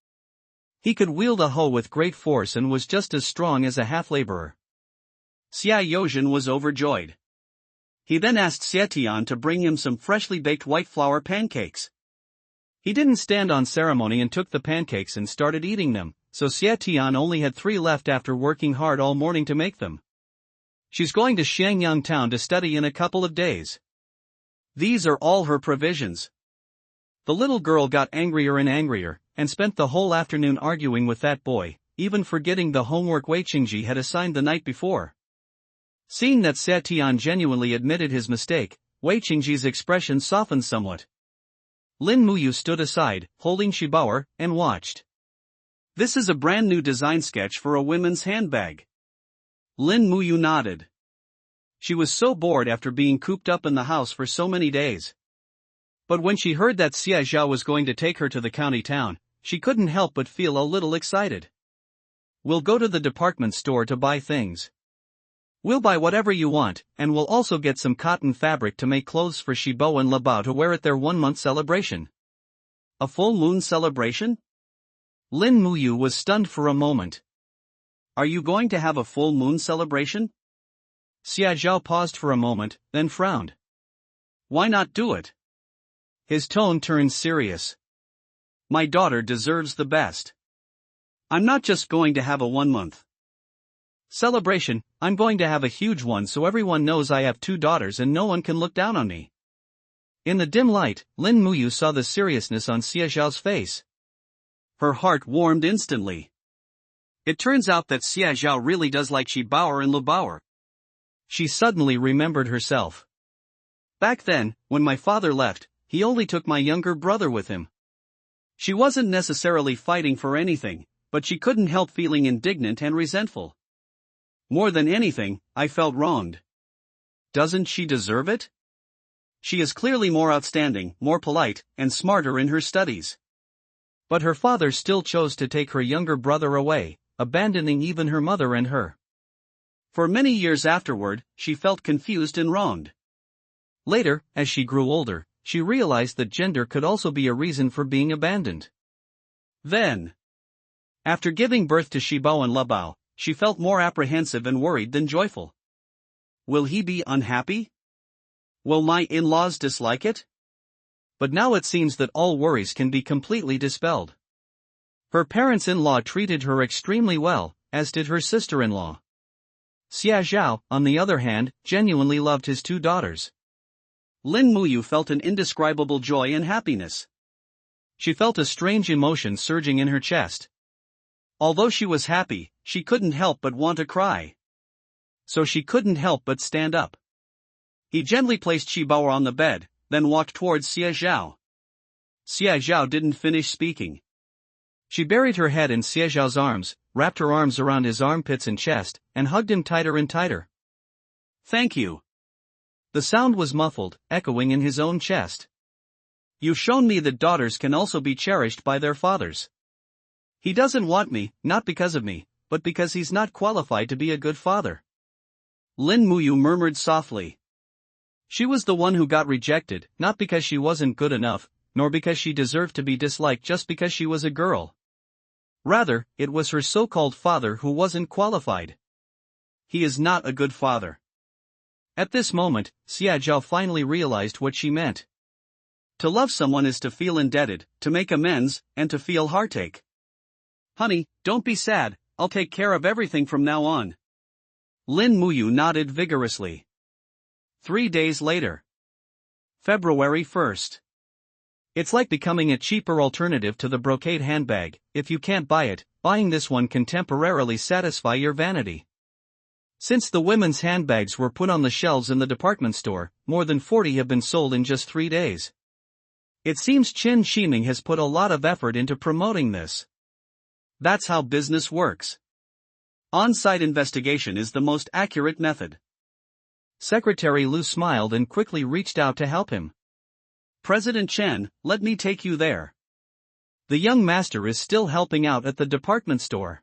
He could wield a hoe with great force and was just as strong as a half-laborer.
Xie Yozhen was overjoyed. He then asked Xie Tian to bring him some freshly baked white flour pancakes.
He didn't stand on ceremony and took the pancakes and started eating them, so Xie Tian only had 3 left after working hard all morning to make them. She's going to Xiangyang town to study in a couple of days.
These are all her provisions.
The little girl got angrier and angrier, and spent the whole afternoon arguing with that boy, even forgetting the homework Wei Qingji had assigned the night before. Seeing that Xie Tian genuinely admitted his mistake, Wei Qingji's expression softened somewhat. Lin Muyu stood aside, holding Shibao, and watched.
This is a brand new design sketch for a women's handbag. Lin Muyu nodded. She was so bored after being cooped up in the house for so many days. But when she heard that Xie Zhao was going to take her to the county town, she couldn't help but feel a little excited. We'll go to the department store to buy things. We'll buy whatever you want, and we'll also get some cotton fabric to make clothes for Shibao and Labao to wear at their 1-month celebration. A full moon celebration?
Lin Muyu was stunned for a moment.
Are you going to have a full moon celebration?
Xie Zhao paused for a moment, then frowned.
Why not do it?
His tone turned serious.
My daughter deserves the best. I'm not just going to have a 1-month
celebration, I'm going to have a huge one so everyone knows I have 2 daughters and no one can look down on me. In the dim light, Lin Muyu saw the seriousness on Xie Zhao's face.
Her heart warmed instantly. It turns out that Xie Zhao really does like Shibao and Labao.
She suddenly remembered herself.
Back then, when my father left, he only took my younger brother with him. She wasn't necessarily fighting for anything, but she couldn't help feeling indignant and resentful. More than anything, I felt wronged. Doesn't she deserve it? She is clearly more outstanding, more polite, and smarter in her studies.
But her father still chose to take her younger brother away, abandoning even her mother and her.
For many years afterward, she felt confused and wronged.
Later, as she grew older, she realized that gender could also be a reason for being abandoned.
Then, after giving birth to Shibao and Labao, she felt more apprehensive and worried than joyful. Will he be unhappy? Will my in-laws dislike it?
But now it seems that all worries can be completely dispelled. Her parents-in-law treated her extremely well, as did her sister-in-law. Xia Zhao, on the other hand, genuinely loved his two daughters.
Lin Muyu felt an indescribable joy and happiness.
She felt a strange emotion surging in her chest.
Although she was happy, she couldn't help but want to cry. So she couldn't help but stand up. He gently placed Shibao on the bed, then walked towards Xia Zhao. Xia Zhao didn't finish speaking.
She buried her head in Xia Zhao's arms, wrapped her arms around his armpits and chest, and hugged him tighter and tighter.
Thank you.
The sound was muffled, echoing in his own chest.
You've shown me that daughters can also be cherished by their fathers. He doesn't want me, not because of me, but because he's not qualified to be a good father. Lin Muyu murmured softly. She was the one who got rejected, not because she wasn't good enough, nor because she deserved to be disliked just because she was a girl. Rather, it was her so-called father who wasn't qualified. He is not a good father. At this moment, Xia Zhao finally realized what she meant. To love someone is to feel indebted, to make amends, and to feel heartache. Honey, don't be sad, I'll take care of everything from now on. Lin Muyu nodded vigorously. 3 days later. February 1st. It's like becoming a cheaper alternative to the brocade handbag. If you can't buy it, buying this one can temporarily satisfy your vanity. Since the women's handbags were put on the shelves in the department store, more than 40 have been sold in just 3 days. It seems Qin Shiming has put a lot of effort into promoting this. That's how business works. On-site investigation is the most accurate method. Secretary Lu smiled and quickly reached out to help him. President Chen, let me take you there. The young master is still helping out at the department store.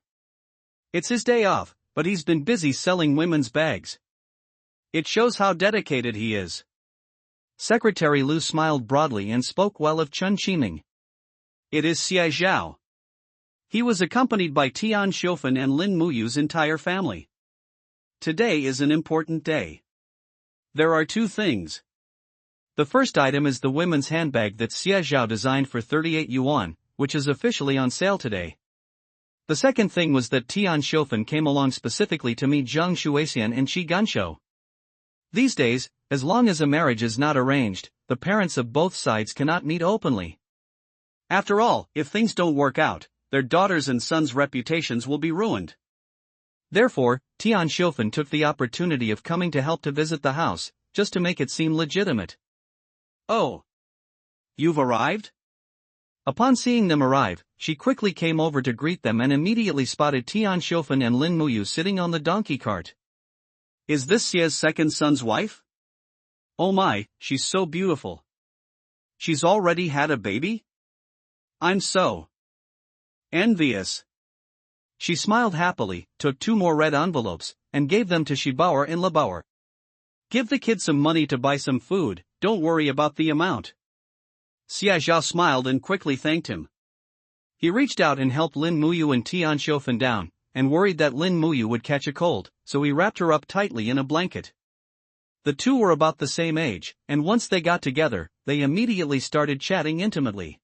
It's his day off, but he's been busy selling women's bags. It shows how dedicated he is. Secretary Lu smiled broadly and spoke well of Chen Qiming. It is Xia Zhao. He was accompanied by Tian Xiufan and Lin Muyu's entire family. Today is an important day. There are 2 things. The first item is the women's handbag that Xia Zhao designed for 38 yuan, which is officially on sale today. The second thing was that Tian Xiufan came along specifically to meet Zhang Shuixian and Qi Ganshou. These days, as long as a marriage is not arranged, the parents of both sides cannot meet openly. After all, if things don't work out, their daughters' and sons' reputations will be ruined. Therefore, Tian Xiufan took the opportunity of coming to help to visit the house, just to make it seem legitimate. Oh. You've arrived? Upon seeing them arrive, she quickly came over to greet them and immediately spotted Tian Xiufan and Lin Muyu sitting on the donkey cart. Is this Xia's second son's wife? Oh my, she's so beautiful. She's already had a baby? I'm so envious. She smiled happily, took 2 more red envelopes, and gave them to Shibao and Labao. Give the kid some money to buy some food, don't worry about the amount. Xia Zhao smiled and quickly thanked him. He reached out and helped Lin Muyu and Tian Xiufan down, and worried that Lin Muyu would catch a cold, so he wrapped her up tightly in a blanket. The 2 were about the same age, and once they got together, they immediately started chatting intimately.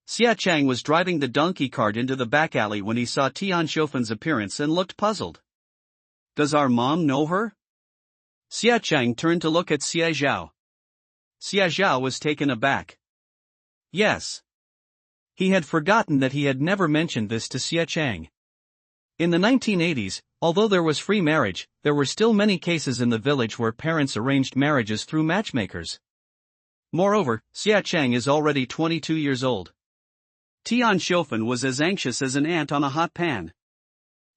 Xia Chang was driving the donkey cart into the back alley when he saw Tian Xiufan's appearance and looked puzzled. Does our mom know her? Xia Chang turned to look at Xia Zhao. Xia Zhao was taken aback. Yes. He had forgotten that he had never mentioned this to Xia Chang. In the 1980s, although there was free marriage, there were still many cases in the village where parents arranged marriages through matchmakers. Moreover, Xia Chang is already 22 years old. Tian Xiufan was as anxious as an ant on a hot pan.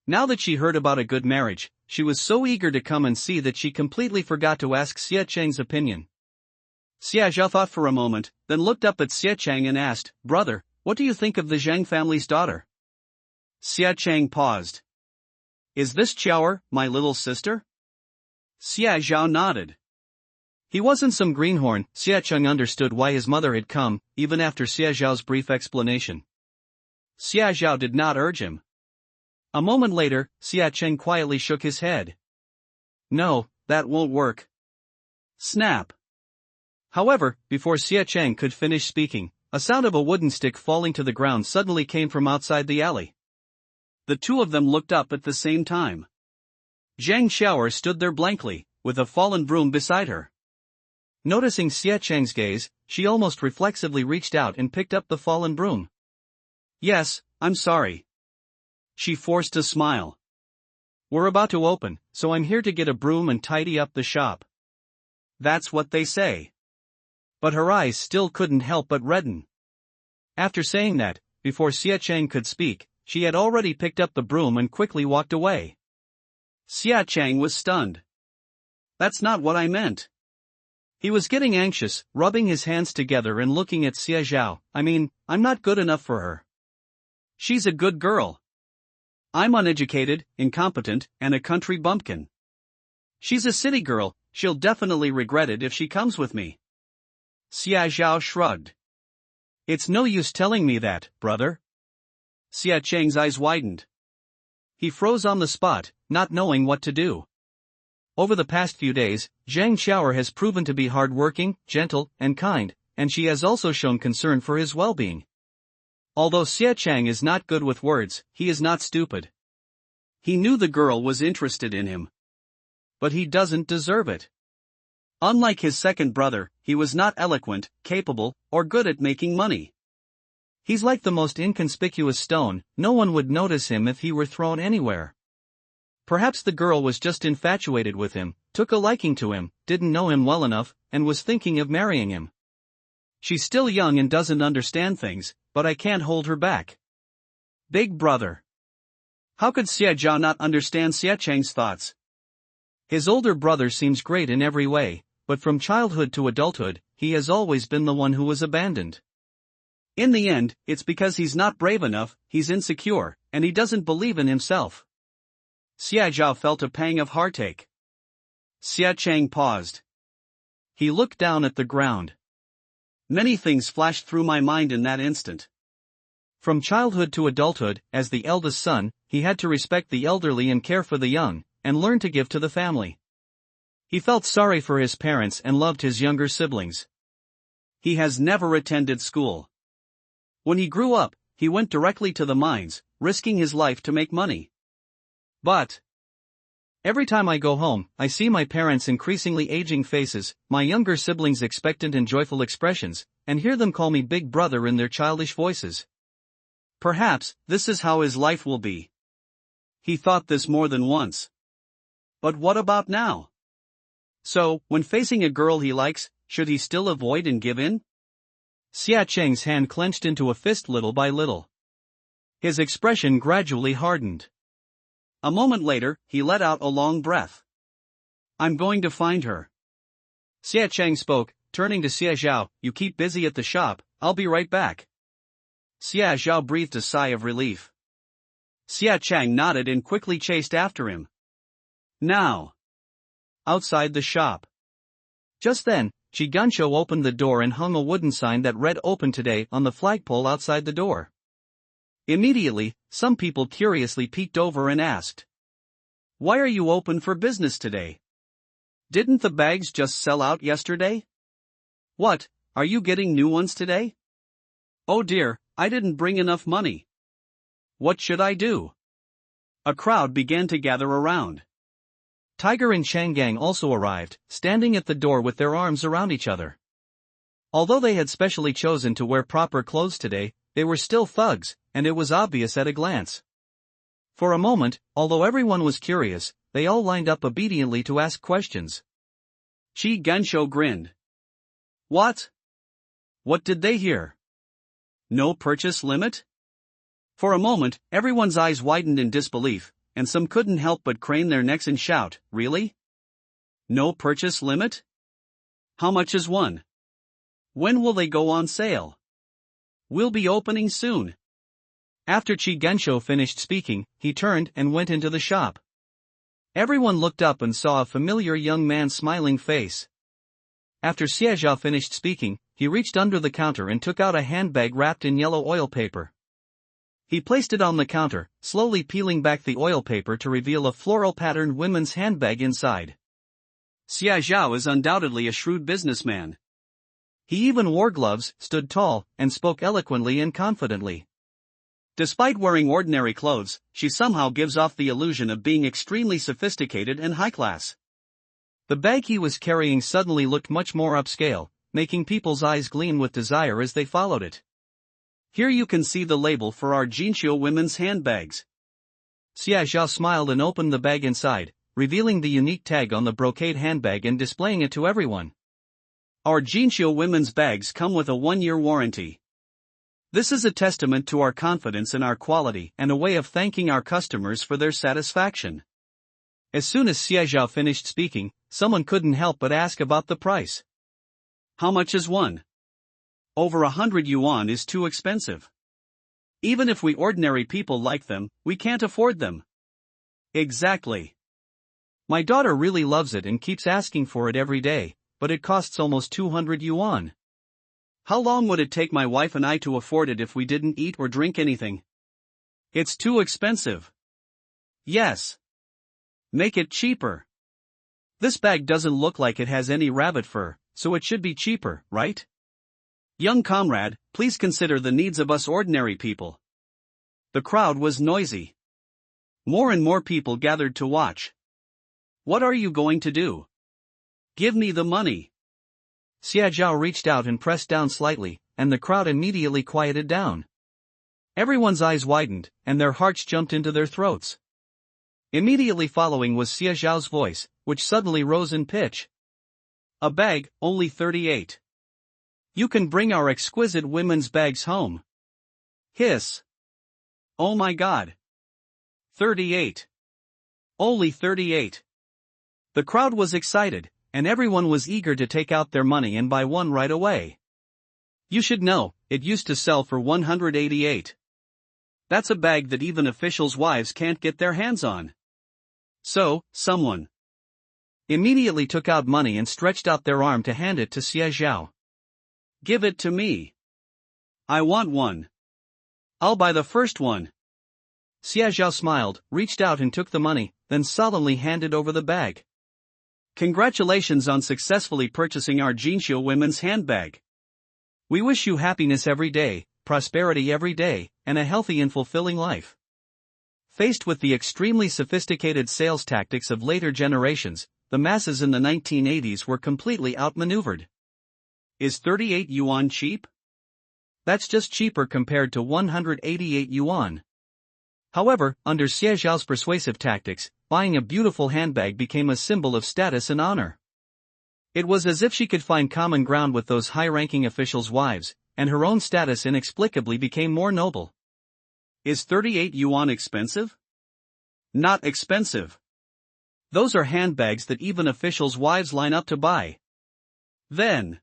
Now that she heard about a good marriage,
she was so eager to come and see that she completely forgot to ask Xie Cheng's opinion.
Xie Zhao thought for a moment, then looked up at Xie Cheng and asked, "Brother, what do you think of the Zhang family's daughter?" Xie Cheng paused. "Is this Qiaoer, my little sister?" Xie Zhao nodded.
He wasn't some greenhorn. Xie Cheng understood why his mother had come, even after Xie Zhao's brief explanation.
Xie Zhao did not urge him.
A moment later, Xie Cheng quietly shook his head.
"No, that won't work." Snap.
However, before Xie Cheng could finish speaking, a sound of a wooden stick falling to the ground suddenly came from outside the alley.
The two of them looked up at the same time. Zhang Xiaoer stood there blankly, with a fallen broom beside her.
Noticing Xie Cheng's gaze, she almost reflexively reached out and picked up the fallen broom.
"Yes, I'm sorry." She forced a smile.
"We're about to open, so I'm here to get a broom and tidy up the shop."
That's what they say.
But her eyes still couldn't help but redden. After saying that, before Xie Cheng could speak, she had already picked up the broom and quickly walked away.
Xie Cheng was stunned. "That's not what I meant."
He was getting anxious, rubbing his hands together and looking at Xie Zhao. I'm not good enough for her.
She's a good girl. I'm uneducated, incompetent, and a country bumpkin. She's a city girl, she'll definitely regret it if she comes with me." Xie Zhao shrugged.
"It's no use telling me that, brother."
Xie Cheng's eyes widened.
He froze on the spot, not knowing what to do. Over the past few days, Zhang Xiaoer has proven to be hardworking, gentle, and kind, and she has also shown concern for his well-being. Although Xie Cheng is not good with words, he is not stupid.
He knew the girl was interested in him. But he doesn't deserve it. Unlike his second brother, he was not eloquent, capable, or good at making money.
He's like the most inconspicuous stone, no one would notice him if he were thrown anywhere. Perhaps the girl was just infatuated with him, took a liking to him, didn't know him well enough, and was thinking of marrying him.
She's still young and doesn't understand things, but I can't hold her back. Big brother. How could Xie Zhao not understand Xie Cheng's thoughts?
His older brother seems great in every way, but from childhood to adulthood, he has always been the one who was abandoned.
In the end, it's because he's not brave enough, he's insecure, and he doesn't believe in himself. Xie Zhao felt a pang of heartache. Xie Cheng paused.
He looked down at the ground.
Many things flashed through my mind in that instant.
From childhood to adulthood, as the eldest son, he had to respect the elderly and care for the young, and learn to give to the family. He felt sorry for his parents and loved his younger siblings.
He has never attended school. When he grew up, he went directly to the mines, risking his life to make money. But
every time I go home, I see my parents' increasingly aging faces, my younger siblings' expectant and joyful expressions, and hear them call me big brother in their childish voices.
Perhaps this is how his life will be. He thought this more than once. But what about now? So, when facing a girl he likes, should he still avoid and give in?
Xie Cheng's hand clenched into a fist little by little. His expression gradually hardened.
A moment later, he let out a long breath. "I'm going to find her."
Xie Cheng spoke, turning to Xie Zhao. "You keep busy at the shop, I'll be right back."
Xie Zhao breathed a sigh of relief. Xie Cheng nodded and quickly chased after him. Now.
Outside the shop. Just then, Chi Gunsho opened the door and hung a wooden sign that read "Open today" on the flagpole outside the door. Immediately, some people curiously peeked over and asked,
"Why are you open for business today? Didn't the bags just sell out yesterday? What, are you getting new ones today? Oh dear, I didn't bring enough money. What should I do?" A crowd began to gather around.
Tiger and Changgang also arrived, standing at the door with their arms around each other. Although they had specially chosen to wear proper clothes today, they were still thugs, and it was obvious at a glance. For a moment, although everyone was curious, they all lined up obediently to ask questions.
Chi Gunsho grinned. What? What did they hear? No purchase limit? For a moment, everyone's eyes widened in disbelief, and some couldn't help but crane their necks and shout, "Really? No purchase limit? How much is one? When will they go on sale? We'll be opening soon."
After Chi Gensho finished speaking, he turned and went into the shop. Everyone looked up and saw a familiar young man's smiling face. After Xie Zhao finished speaking, he reached under the counter and took out a handbag wrapped in yellow oil paper. He placed it on the counter, slowly peeling back the oil paper to reveal a floral-patterned women's handbag inside.
Xie Zhao is undoubtedly a shrewd businessman.
He even wore gloves, stood tall, and spoke eloquently and confidently.
Despite wearing ordinary clothes, she somehow gives off the illusion of being extremely sophisticated and high-class.
The bag he was carrying suddenly looked much more upscale, making people's eyes gleam with desire as they followed it.
"Here you can see the label for our Jinxiu women's handbags."
Xie Zhao smiled and opened the bag inside, revealing the unique tag on the brocade handbag and displaying it to everyone.
"Our Jinxiu women's bags come with a 1-year warranty. This is a testament to our confidence in our quality and a way of thanking our customers for their satisfaction."
As soon as Xie Zhao finished speaking, someone couldn't help but ask about the price.
"How much is one? Over 100 yuan is too expensive. Even if we ordinary people like them, we can't afford them." "Exactly.
My daughter really loves it and keeps asking for it every day, but it costs almost 200 yuan.
How long would it take my wife and I to afford it if we didn't eat or drink anything? It's too expensive." "Yes. Make it cheaper. This bag doesn't look like it has any rabbit fur, so it should be cheaper, right? Young comrade, please consider the needs of us ordinary people." The crowd was noisy. More and more people gathered to watch. "What are you going to do? Give me the money."
Xie Zhao reached out and pressed down slightly, and the crowd immediately quieted down. Everyone's eyes widened, and their hearts jumped into their throats. Immediately following was Xie Zhao's voice, which suddenly rose in pitch.
"A bag, only 38. You can bring our exquisite women's bags home." Hiss. "Oh my god. 38. Only 38. The crowd was excited, and everyone was eager to take out their money and buy one right away. "You should know, it used to sell for 188. That's a bag that even officials' wives can't get their hands on." So, someone
immediately took out money and stretched out their arm to hand it to Xie Zhao.
"Give it to me. I want one. I'll buy the first one."
Xie Zhao smiled, reached out and took the money, then solemnly handed over the bag.
"Congratulations on successfully purchasing our Jinxiu women's handbag. We wish you happiness every day, prosperity every day, and a healthy and fulfilling life." Faced with the extremely sophisticated sales tactics of later generations, the masses in the 1980s were completely outmaneuvered. Is 38 yuan cheap?
That's just cheaper compared to 188 yuan. However, under Xie Zhao's persuasive tactics, buying a beautiful handbag became a symbol of status and honor. It was as if she could find common ground with those high-ranking officials' wives, and her own status inexplicably became more noble. Is 38 yuan expensive? Not expensive. Those are handbags that even officials' wives line up to buy. Then,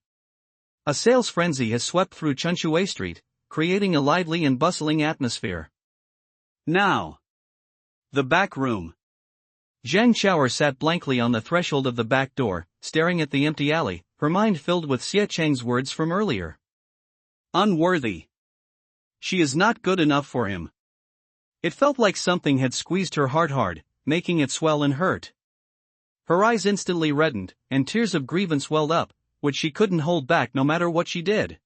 a sales frenzy has swept through Chunshui Street, creating a lively and bustling atmosphere. Now, the back room. Zhang Xiaoer sat blankly on the threshold of the back door, staring at the empty alley, her mind filled with Xie Cheng's words from earlier. Unworthy. She is not good enough for him. It felt like something had squeezed her heart hard, making it swell and hurt. Her eyes instantly reddened, and tears of grievance welled up, which she couldn't hold back no matter what she did.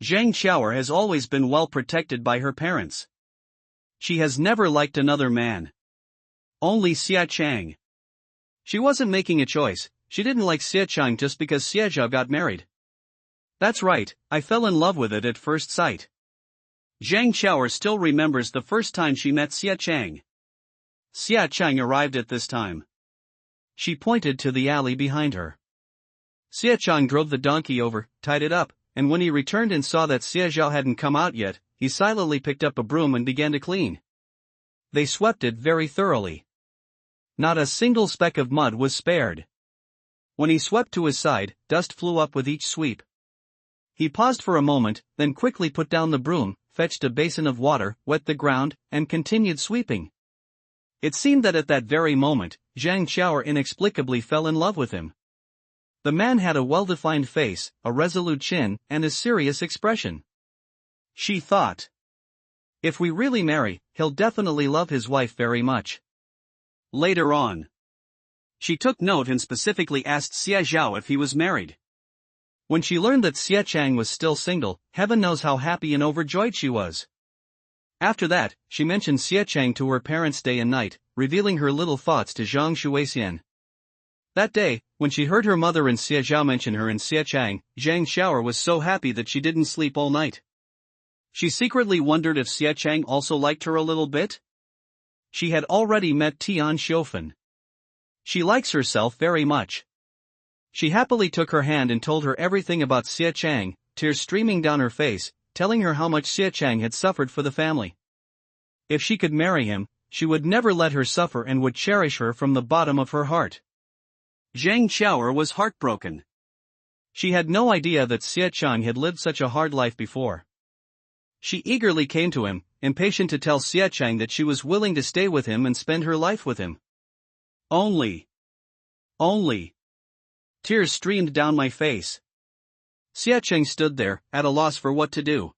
Zhang Xiaoer has always been well protected by her parents. She has never liked another man. Only Xie Chang. She wasn't making a choice, she didn't like Xie Chang just because Xie Zhao got married. That's right, I fell in love with it at first sight. Zhang Xiaoer still remembers the first time she met Xie Chang. Xie Chang arrived at this time. She pointed to the alley behind her. Xie Chang drove the donkey over, tied it up, and when he returned and saw that Xie Zhao hadn't come out yet, he silently picked up a broom and began to clean. They swept it very thoroughly. Not a single speck of mud was spared. When he swept to his side, dust flew up with each sweep. He paused for a moment, then quickly put down the broom, fetched a basin of water, wet the ground, and continued sweeping. It seemed that at that very moment, Zhang Qiao inexplicably fell in love with him. The man had a well-defined face, a resolute chin, and a serious expression. She thought, if we really marry, he'll definitely love his wife very much.
Later on, she took note and specifically asked Xie Zhao if he was married.
When she learned that Xie Chang was still single, heaven knows how happy and overjoyed she was. After that, she mentioned Xie Chang to her parents day and night, revealing her little thoughts to Zhang Shuixian. That day, when she heard her mother and Xie Zhao mention her and Xie Chang, Zhang Xiao was so happy that she didn't sleep all night.
She secretly wondered if Xie Chang also liked her a little bit.
She had already met Tian Xiufan. She likes herself very much. She happily took her hand and told her everything about Xie Chang, tears streaming down her face, telling her how much Xie Chang had suffered for the family. If she could marry him, she would never let her suffer and would cherish her from the bottom of her heart.
Zhang Qiao was heartbroken.
She had no idea that Xie Chang had lived such a hard life before. She eagerly came to him, impatient to tell Xie Chang that she was willing to stay with him and spend her life with him.
Only. Tears streamed down my face.
Xie Chang stood there, at a loss for what to do.